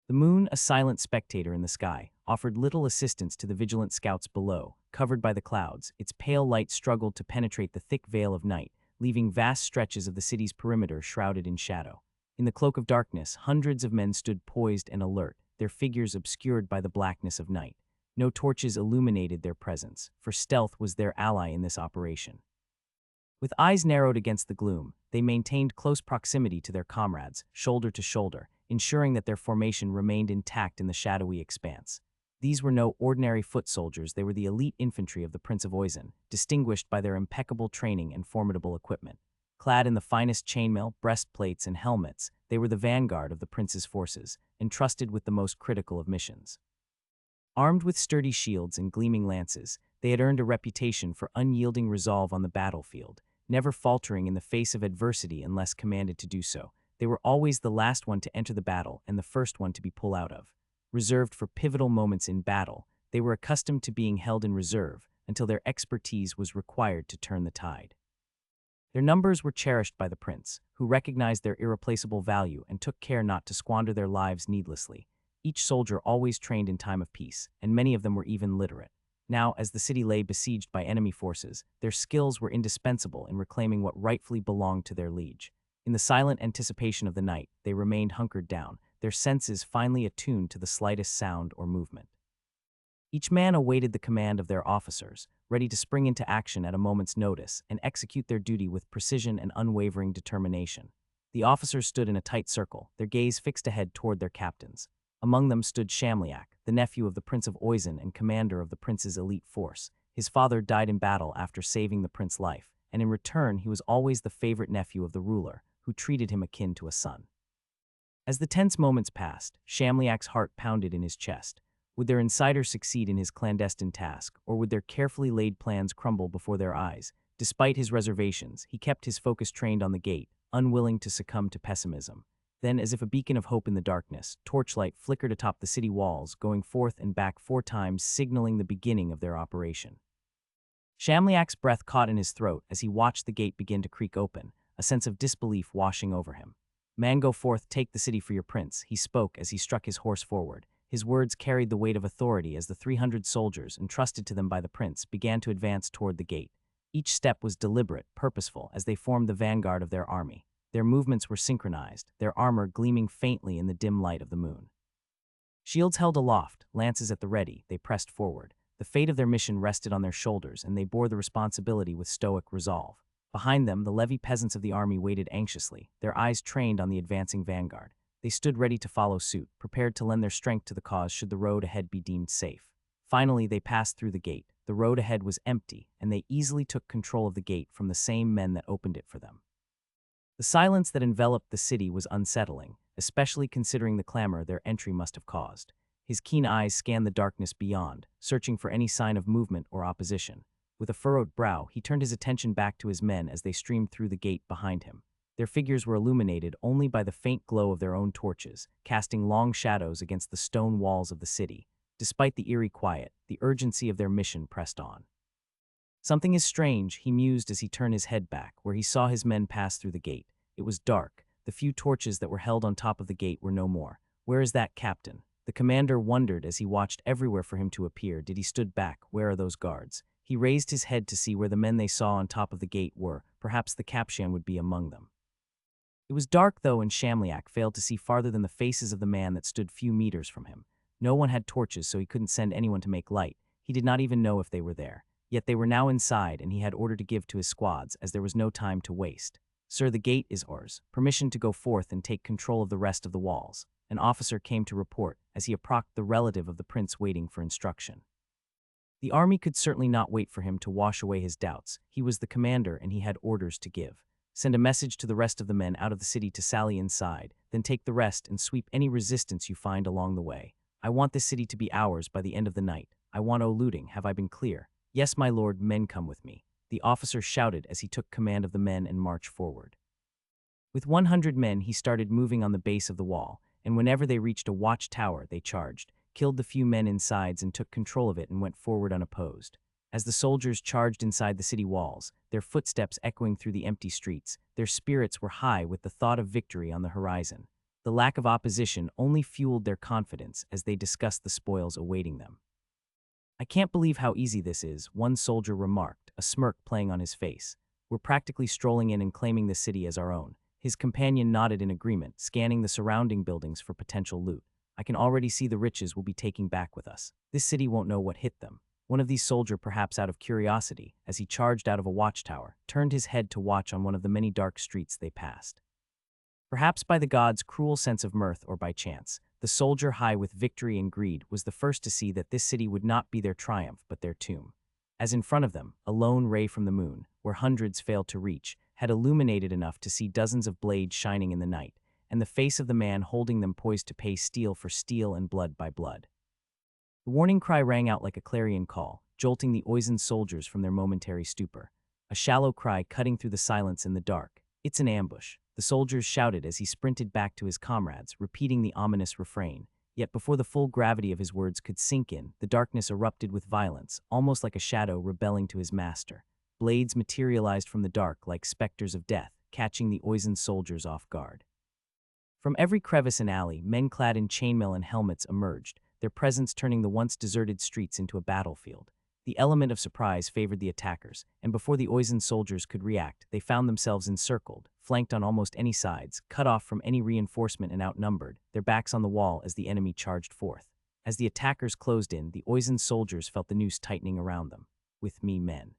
The moon, a silent spectator in the sky, offered little assistance to the vigilant scouts below. Covered by the clouds, its pale light struggled to penetrate the thick veil of night, leaving vast stretches of the city's perimeter shrouded in shadow. In the cloak of darkness, hundreds of men stood poised and alert, their figures obscured by the blackness of night. No torches illuminated their presence, for stealth was their ally in this operation. With eyes narrowed against the gloom, they maintained close proximity to their comrades, shoulder to shoulder, ensuring that their formation remained intact in the shadowy expanse. These were no ordinary foot soldiers, they were the elite infantry of the Prince of Oisin, distinguished by their impeccable training and formidable equipment. Clad in the finest chainmail, breastplates, and helmets, they were the vanguard of the prince's forces, entrusted with the most critical of missions. Armed with sturdy shields and gleaming lances, they had earned a reputation for unyielding resolve on the battlefield, never faltering in the face of adversity unless commanded to do so. They were always the last one to enter the battle and the first one to be pulled out of. Reserved for pivotal moments in battle, they were accustomed to being held in reserve until their expertise was required to turn the tide. Their numbers were cherished by the prince, who recognized their irreplaceable value and took care not to squander their lives needlessly. Each soldier always trained in time of peace, and many of them were even literate. Now, as the city lay besieged by enemy forces, their skills were indispensable in reclaiming what rightfully belonged to their liege. In the silent anticipation of the night, they remained hunkered down, their senses finely attuned to the slightest sound or movement. Each man awaited the command of their officers, ready to spring into action at a moment's notice and execute their duty with precision and unwavering determination. The officers stood in a tight circle, their gaze fixed ahead toward their captains. Among them stood Shamliak, the nephew of the Prince of Oisin and commander of the prince's elite force. His father died in battle after saving the prince's life, and in return he was always the favorite nephew of the ruler, who treated him akin to a son. As the tense moments passed, Shamliak's heart pounded in his chest. Would their insider succeed in his clandestine task, or would their carefully laid plans crumble before their eyes? Despite his reservations, he kept his focus trained on the gate, unwilling to succumb to pessimism. Then, as if a beacon of hope in the darkness, torchlight flickered atop the city walls, going forth and back 4 times, signaling the beginning of their operation. Shamliak's breath caught in his throat as he watched the gate begin to creak open, a sense of disbelief washing over him. "Man, go forth, take the city for your prince," he spoke as he struck his horse forward. His words carried the weight of authority as the 300 soldiers, entrusted to them by the prince, began to advance toward the gate. Each step was deliberate, purposeful, as they formed the vanguard of their army. Their movements were synchronized, their armor gleaming faintly in the dim light of the moon. Shields held aloft, lances at the ready, they pressed forward. The fate of their mission rested on their shoulders, and they bore the responsibility with stoic resolve. Behind them, the levy peasants of the army waited anxiously, their eyes trained on the advancing vanguard. They stood ready to follow suit, prepared to lend their strength to the cause should the road ahead be deemed safe. Finally, they passed through the gate. The road ahead was empty, and they easily took control of the gate from the same men that opened it for them. The silence that enveloped the city was unsettling, especially considering the clamor their entry must have caused. His keen eyes scanned the darkness beyond, searching for any sign of movement or opposition. With a furrowed brow, he turned his attention back to his men as they streamed through the gate behind him. Their figures were illuminated only by the faint glow of their own torches, casting long shadows against the stone walls of the city. Despite the eerie quiet, the urgency of their mission pressed on. Something is strange, he mused as he turned his head back, where he saw his men pass through the gate. It was dark. The few torches that were held on top of the gate were no more. Where is that captain? The commander wondered as he watched everywhere for him to appear. Did he stood back? Where are those guards? He raised his head to see where the men they saw on top of the gate were. Perhaps the captain would be among them. It was dark, though, and Shamliak failed to see farther than the faces of the man that stood few meters from him. No one had torches, so he couldn't send anyone to make light. He did not even know if they were there. Yet they were now inside, and he had order to give to his squads, as there was no time to waste. "Sir, the gate is ours. Permission to go forth and take control of the rest of the walls." An officer came to report, as he approached the relative of the prince waiting for instruction. The army could certainly not wait for him to wash away his doubts. He was the commander, and he had orders to give. Send a message to the rest of the men out of the city to sally inside, then take the rest and sweep any resistance you find along the way. I want this city to be ours by the end of the night. I want no looting. Have I been clear? Yes, my lord, men come with me. The officer shouted as he took command of the men and marched forward. With 100 men, he started moving on the base of the wall, and whenever they reached a watchtower, they charged, killed the few men inside and took control of it and went forward unopposed. As the soldiers charged inside the city walls, their footsteps echoing through the empty streets, their spirits were high with the thought of victory on the horizon. The lack of opposition only fueled their confidence as they discussed the spoils awaiting them. "I can't believe how easy this is," one soldier remarked, a smirk playing on his face. "We're practically strolling in and claiming the city as our own." His companion nodded in agreement, scanning the surrounding buildings for potential loot. "I can already see the riches we'll be taking back with us. This city won't know what hit them." One of these soldiers, perhaps out of curiosity, as he charged out of a watchtower, turned his head to watch on one of the many dark streets they passed. Perhaps by the god's cruel sense of mirth or by chance, the soldier high with victory and greed was the first to see that this city would not be their triumph but their tomb. As in front of them, a lone ray from the moon, where hundreds failed to reach, had illuminated enough to see dozens of blades shining in the night, and the face of the man holding them poised to pay steel for steel and blood by blood. The warning cry rang out like a clarion call, jolting the Oizen soldiers from their momentary stupor. A shallow cry cutting through the silence in the dark. "It's an ambush," the soldiers shouted as he sprinted back to his comrades, repeating the ominous refrain. Yet before the full gravity of his words could sink in, the darkness erupted with violence, almost like a shadow rebelling to his master. Blades materialized from the dark like specters of death, catching the Oizen soldiers off guard. From every crevice and alley, men clad in chainmail and helmets emerged, their presence turning the once deserted streets into a battlefield. The element of surprise favored the attackers, and before the Oizen soldiers could react, they found themselves encircled, flanked on almost any sides, cut off from any reinforcement and outnumbered, their backs on the wall as the enemy charged forth. As the attackers closed in, the Oizen soldiers felt the noose tightening around them. "With me, men."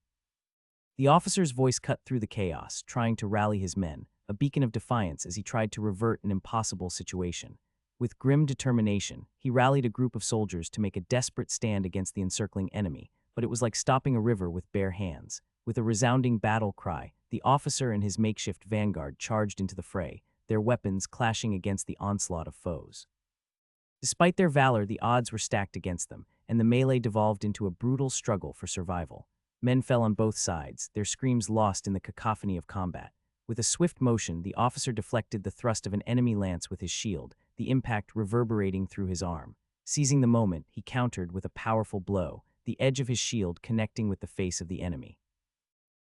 The officer's voice cut through the chaos, trying to rally his men, a beacon of defiance as he tried to revert an impossible situation. With grim determination, he rallied a group of soldiers to make a desperate stand against the encircling enemy, but it was like stopping a river with bare hands. With a resounding battle cry, the officer and his makeshift vanguard charged into the fray, their weapons clashing against the onslaught of foes. Despite their valor, the odds were stacked against them, and the melee devolved into a brutal struggle for survival. Men fell on both sides, their screams lost in the cacophony of combat. With a swift motion, the officer deflected the thrust of an enemy lance with his shield, the impact reverberating through his arm. Seizing the moment, he countered with a powerful blow, the edge of his shield connecting with the face of the enemy.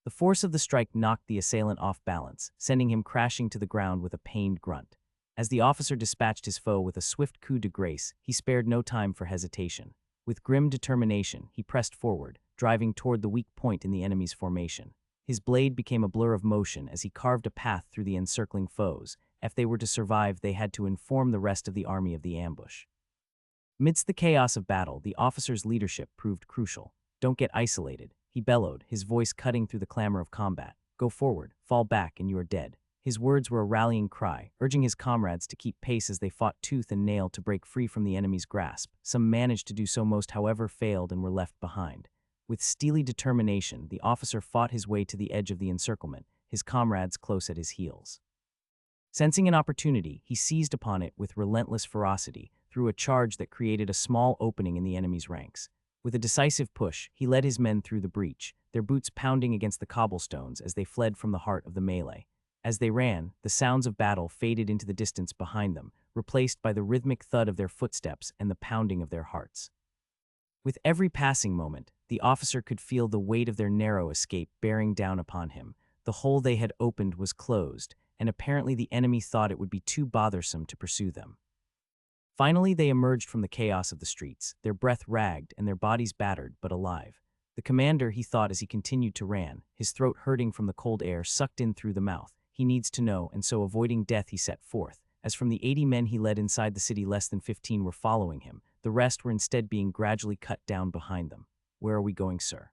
The force of the strike knocked the assailant off balance, sending him crashing to the ground with a pained grunt. As the officer dispatched his foe with a swift coup de grace, he spared no time for hesitation. With grim determination, he pressed forward, driving toward the weak point in the enemy's formation. His blade became a blur of motion as he carved a path through the encircling foes. If they were to survive, they had to inform the rest of the army of the ambush. Amidst the chaos of battle, the officer's leadership proved crucial. "Don't get isolated," he bellowed, his voice cutting through the clamor of combat. "Go forward, fall back, and you are dead." His words were a rallying cry, urging his comrades to keep pace as they fought tooth and nail to break free from the enemy's grasp. Some managed to do so, most however failed and were left behind. With steely determination, the officer fought his way to the edge of the encirclement, his comrades close at his heels. Sensing an opportunity, he seized upon it with relentless ferocity, through a charge that created a small opening in the enemy's ranks. With a decisive push, he led his men through the breach, their boots pounding against the cobblestones as they fled from the heart of the melee. As they ran, the sounds of battle faded into the distance behind them, replaced by the rhythmic thud of their footsteps and the pounding of their hearts. With every passing moment, the officer could feel the weight of their narrow escape bearing down upon him. The hole they had opened was closed, and apparently the enemy thought it would be too bothersome to pursue them. Finally, they emerged from the chaos of the streets, their breath ragged and their bodies battered but alive. The commander, he thought as he continued to run, his throat hurting from the cold air sucked in through the mouth. He needs to know, and so avoiding death he set forth. As from the 80 men he led inside the city, less than 15 were following him. The rest were instead being gradually cut down behind them. "Where are we going, sir?"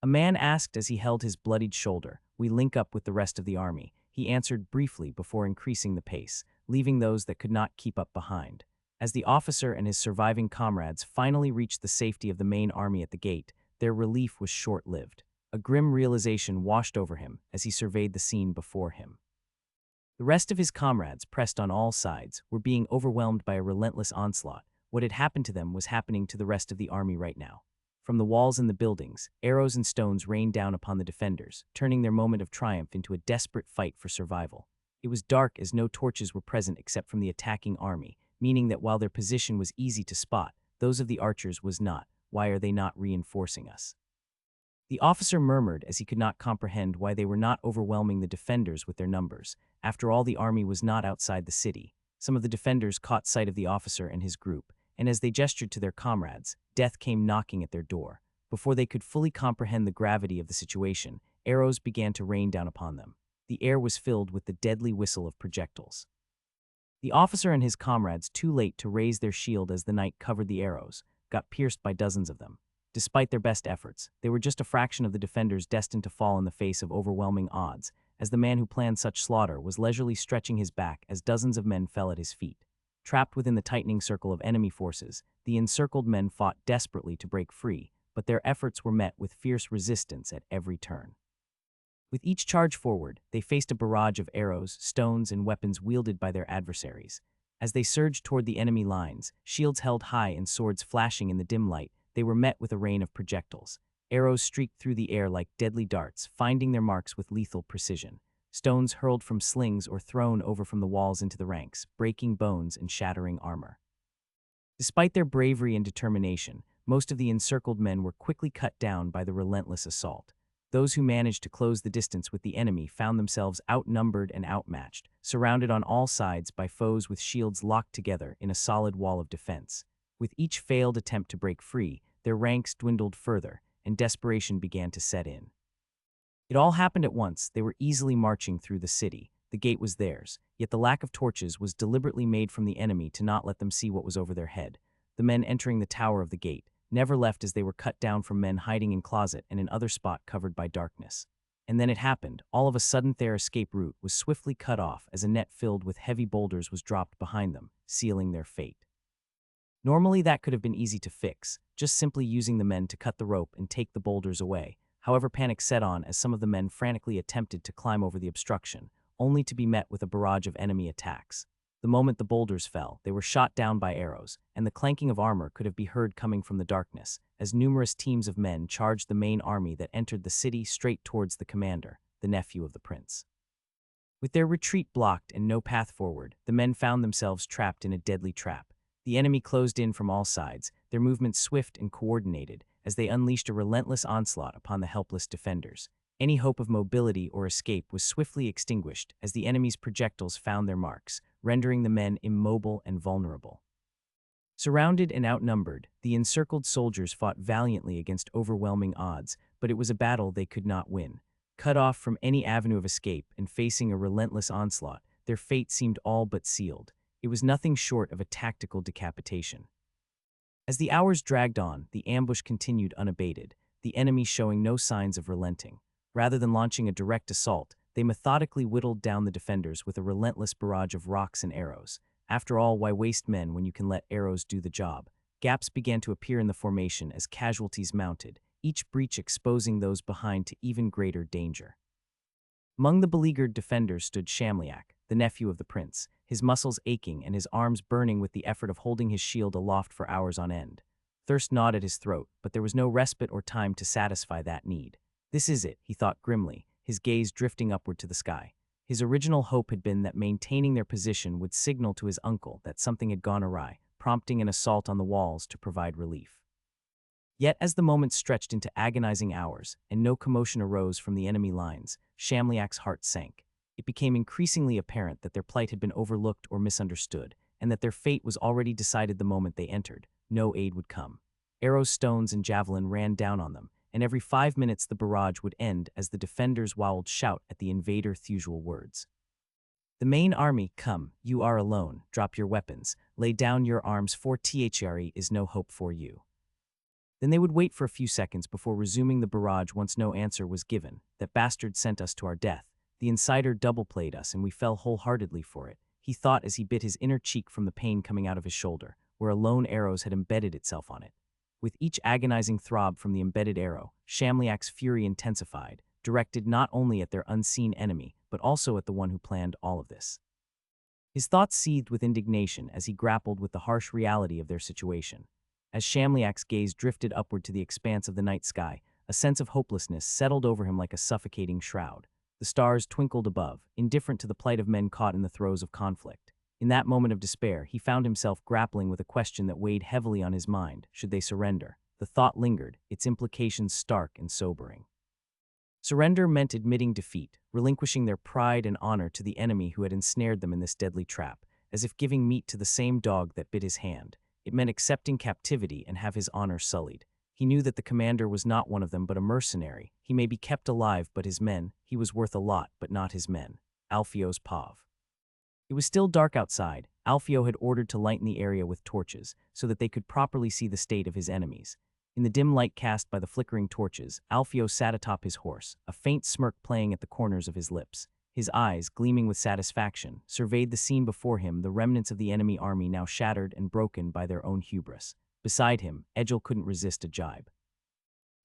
A man asked as he held his bloodied shoulder. "We link up with the rest of the army," he answered briefly before increasing the pace, leaving those that could not keep up behind. As the officer and his surviving comrades finally reached the safety of the main army at the gate, their relief was short-lived. A grim realization washed over him as he surveyed the scene before him. The rest of his comrades, pressed on all sides, were being overwhelmed by a relentless onslaught. What had happened to them was happening to the rest of the army right now. From the walls and the buildings, arrows and stones rained down upon the defenders, turning their moment of triumph into a desperate fight for survival. It was dark as no torches were present except from the attacking army, meaning that while their position was easy to spot, those of the archers was not. "Why are they not reinforcing us?" The officer murmured as he could not comprehend why they were not overwhelming the defenders with their numbers. After all, the army was not outside the city. Some of the defenders caught sight of the officer and his group, and as they gestured to their comrades, death came knocking at their door. Before they could fully comprehend the gravity of the situation, arrows began to rain down upon them. The air was filled with the deadly whistle of projectiles. The officer and his comrades, too late to raise their shield as the night covered the arrows, got pierced by dozens of them. Despite their best efforts, they were just a fraction of the defenders destined to fall in the face of overwhelming odds, as the man who planned such slaughter was leisurely stretching his back as dozens of men fell at his feet. Trapped within the tightening circle of enemy forces, the encircled men fought desperately to break free, but their efforts were met with fierce resistance at every turn. With each charge forward, they faced a barrage of arrows, stones, and weapons wielded by their adversaries. As they surged toward the enemy lines, shields held high and swords flashing in the dim light, they were met with a rain of projectiles. Arrows streaked through the air like deadly darts, finding their marks with lethal precision. Stones hurled from slings or thrown over from the walls into the ranks, breaking bones and shattering armor. Despite their bravery and determination, most of the encircled men were quickly cut down by the relentless assault. Those who managed to close the distance with the enemy found themselves outnumbered and outmatched, surrounded on all sides by foes with shields locked together in a solid wall of defense. With each failed attempt to break free, their ranks dwindled further, and desperation began to set in. It all happened at once. They were easily marching through the city. The gate was theirs, yet the lack of torches was deliberately made from the enemy to not let them see what was over their head. The men entering the tower of the gate never left as they were cut down from men hiding in closet and in other spot covered by darkness. And then it happened. All of a sudden their escape route was swiftly cut off as a net filled with heavy boulders was dropped behind them, sealing their fate. Normally that could have been easy to fix, just simply using the men to cut the rope and take the boulders away. However, panic set on as some of the men frantically attempted to climb over the obstruction, only to be met with a barrage of enemy attacks. The moment the boulders fell, they were shot down by arrows, and the clanking of armor could have been heard coming from the darkness, as numerous teams of men charged the main army that entered the city straight towards the commander, the nephew of the prince. With their retreat blocked and no path forward, the men found themselves trapped in a deadly trap. The enemy closed in from all sides, their movements swift and coordinated, as they unleashed a relentless onslaught upon the helpless defenders. Any hope of mobility or escape was swiftly extinguished as the enemy's projectiles found their marks, rendering the men immobile and vulnerable. Surrounded and outnumbered, the encircled soldiers fought valiantly against overwhelming odds, but it was a battle they could not win. Cut off from any avenue of escape and facing a relentless onslaught, their fate seemed all but sealed. It was nothing short of a tactical decapitation. As the hours dragged on, the ambush continued unabated, the enemy showing no signs of relenting. Rather than launching a direct assault, they methodically whittled down the defenders with a relentless barrage of rocks and arrows. After all, why waste men when you can let arrows do the job? Gaps began to appear in the formation as casualties mounted, each breach exposing those behind to even greater danger. Among the beleaguered defenders stood Shamliak, the nephew of the prince, his muscles aching and his arms burning with the effort of holding his shield aloft for hours on end. Thirst gnawed at his throat, but there was no respite or time to satisfy that need. "This is it," he thought grimly, his gaze drifting upward to the sky. His original hope had been that maintaining their position would signal to his uncle that something had gone awry, prompting an assault on the walls to provide relief. Yet as the moment stretched into agonizing hours and no commotion arose from the enemy lines, Shamliak's heart sank. It became increasingly apparent that their plight had been overlooked or misunderstood, and that their fate was already decided the moment they entered. No aid would come. Arrows, stones, and javelin ran down on them, and every 5 minutes the barrage would end as the defenders' wild shout at the invader's usual words. The main army, come, you are alone, drop your weapons, lay down your arms, for there is no hope for you. Then they would wait for a few seconds before resuming the barrage once no answer was given. That bastard sent us to our death. The insider double-played us and we fell wholeheartedly for it, he thought as he bit his inner cheek from the pain coming out of his shoulder, where a lone arrow had embedded itself on it. With each agonizing throb from the embedded arrow, Shamliak's fury intensified, directed not only at their unseen enemy, but also at the one who planned all of this. His thoughts seethed with indignation as he grappled with the harsh reality of their situation. As Shamliak's gaze drifted upward to the expanse of the night sky, a sense of hopelessness settled over him like a suffocating shroud. The stars twinkled above, indifferent to the plight of men caught in the throes of conflict. In that moment of despair, he found himself grappling with a question that weighed heavily on his mind. Should they surrender? The thought lingered, its implications stark and sobering. Surrender meant admitting defeat, relinquishing their pride and honor to the enemy who had ensnared them in this deadly trap, as if giving meat to the same dog that bit his hand. It meant accepting captivity and have his honor sullied. He knew that the commander was not one of them but a mercenary. He may be kept alive, but his men, he was worth a lot, but not his men. Alfio's Pav. It was still dark outside. Alfio had ordered to lighten the area with torches, so that they could properly see the state of his enemies. In the dim light cast by the flickering torches, Alfio sat atop his horse, a faint smirk playing at the corners of his lips. His eyes, gleaming with satisfaction, surveyed the scene before him, the remnants of the enemy army now shattered and broken by their own hubris. Beside him, Egil couldn't resist a jibe.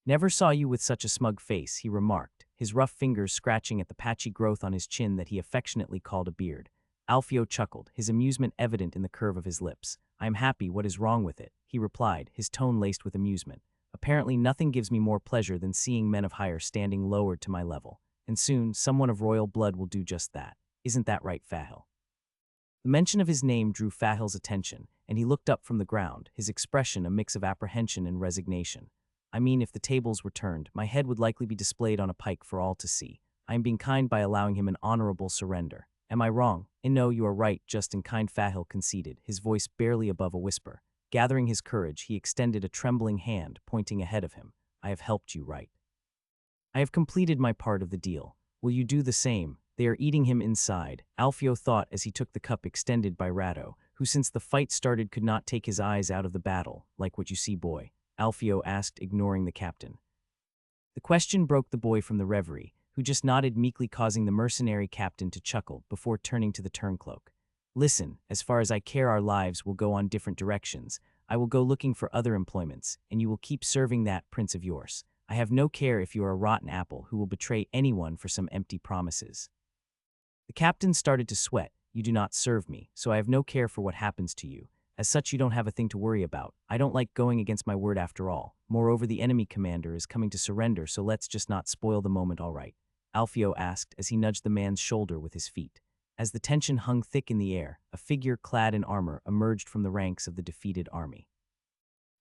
"Never saw you with such a smug face," he remarked, his rough fingers scratching at the patchy growth on his chin that he affectionately called a beard. Alfio chuckled, his amusement evident in the curve of his lips. "I am happy, what is wrong with it?" he replied, his tone laced with amusement. "Apparently nothing gives me more pleasure than seeing men of higher standing lowered to my level. And soon, someone of royal blood will do just that. Isn't that right, Fahil?" The mention of his name drew Fahil's attention, and he looked up from the ground, his expression a mix of apprehension and resignation. "I mean, if the tables were turned, my head would likely be displayed on a pike for all to see. I am being kind by allowing him an honorable surrender. Am I wrong?" "And no, you are right, just and kind," Fahil conceded, his voice barely above a whisper. Gathering his courage, he extended a trembling hand, pointing ahead of him. "I have helped you right. I have completed my part of the deal. Will you do the same?" "They are eating him inside," Alfio thought as he took the cup extended by Rado, who since the fight started could not take his eyes out of the battle. "Like what you see, boy?" Alfio asked, ignoring the captain. The question broke the boy from the reverie, who just nodded meekly, causing the mercenary captain to chuckle before turning to the turncloak. "Listen, as far as I care, our lives will go on different directions. I will go looking for other employments, and you will keep serving that prince of yours. I have no care if you are a rotten apple who will betray anyone for some empty promises." The captain started to sweat. "You do not serve me, so I have no care for what happens to you. As such, you don't have a thing to worry about. I don't like going against my word after all. Moreover, the enemy commander is coming to surrender, so let's just not spoil the moment, all right?" Alfio asked as he nudged the man's shoulder with his feet. As the tension hung thick in the air, a figure clad in armor emerged from the ranks of the defeated army.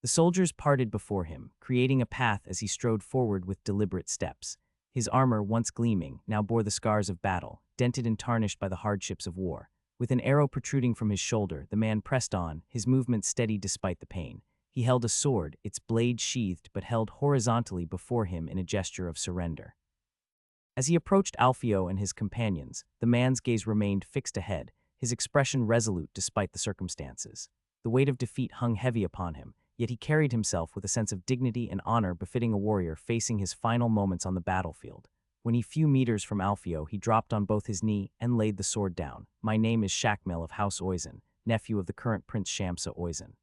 The soldiers parted before him, creating a path as he strode forward with deliberate steps. His armor, once gleaming, now bore the scars of battle, dented and tarnished by the hardships of war. With an arrow protruding from his shoulder, the man pressed on, his movement steady despite the pain. He held a sword, its blade sheathed but held horizontally before him in a gesture of surrender. As he approached Alfio and his companions, the man's gaze remained fixed ahead, his expression resolute despite the circumstances. The weight of defeat hung heavy upon him, yet he carried himself with a sense of dignity and honor befitting a warrior facing his final moments on the battlefield. When he few meters from Alfio, he dropped on both his knee and laid the sword down. "My name is Shakmel of House Oizen, nephew of the current Prince Shamsa Oizen.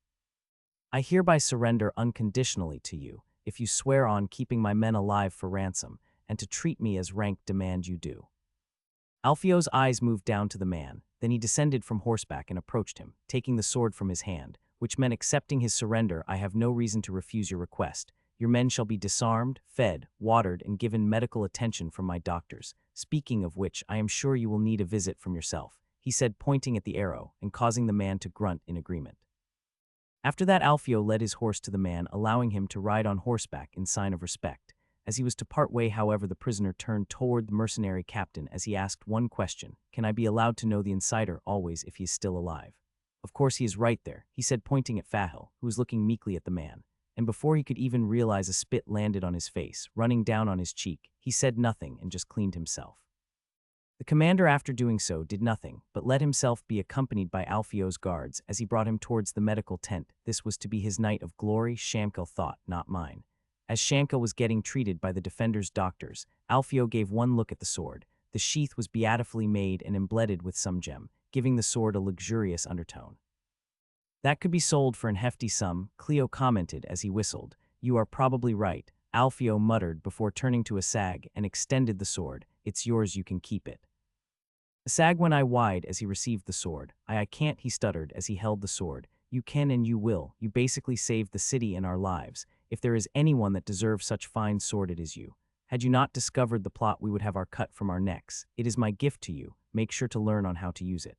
I hereby surrender unconditionally to you, if you swear on keeping my men alive for ransom, and to treat me as rank demand you do." Alfio's eyes moved down to the man, then he descended from horseback and approached him, taking the sword from his hand, which meant accepting his surrender. "I have no reason to refuse your request. Your men shall be disarmed, fed, watered, and given medical attention from my doctors, speaking of which I am sure you will need a visit from yourself," he said, pointing at the arrow and causing the man to grunt in agreement. After that, Alfio led his horse to the man, allowing him to ride on horseback in sign of respect. As he was to part way, however, the prisoner turned toward the mercenary captain as he asked one question: "Can I be allowed to know the insider always if he is still alive?" "Of course he is right there," he said, pointing at Fahil, who was looking meekly at the man. And before he could even realize, a spit landed on his face, running down on his cheek. He said nothing and just cleaned himself. The commander, after doing so, did nothing, but let himself be accompanied by Alfio's guards as he brought him towards the medical tent. This was to be his night of glory, Shamkel thought, not mine. As Shamkel was getting treated by the defender's doctors, Alfio gave one look at the sword. The sheath was beautifully made and embedded with some gem, giving the sword a luxurious undertone. "That could be sold for an hefty sum," Cleo commented as he whistled. "You are probably right," Alfio muttered before turning to Asag and extended the sword. "It's yours, you can keep it." Asag went eye wide as he received the sword. I can't," he stuttered as he held the sword. "You can and you will. You basically saved the city and our lives. If there is anyone that deserves such fine sword, it is you. Had you not discovered the plot, we would have our cut from our necks. It is my gift to you. Make sure to learn on how to use it.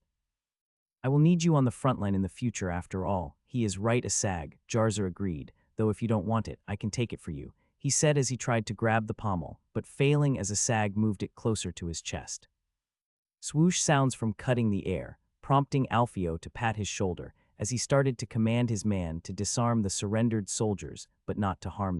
I will need you on the front line in the future after all." "He is right, Asag," Jarza agreed, "though if you don't want it, I can take it for you," he said as he tried to grab the pommel, but failing as Asag moved it closer to his chest. Swoosh sounds from cutting the air, prompting Alfio to pat his shoulder as he started to command his man to disarm the surrendered soldiers, but not to harm them.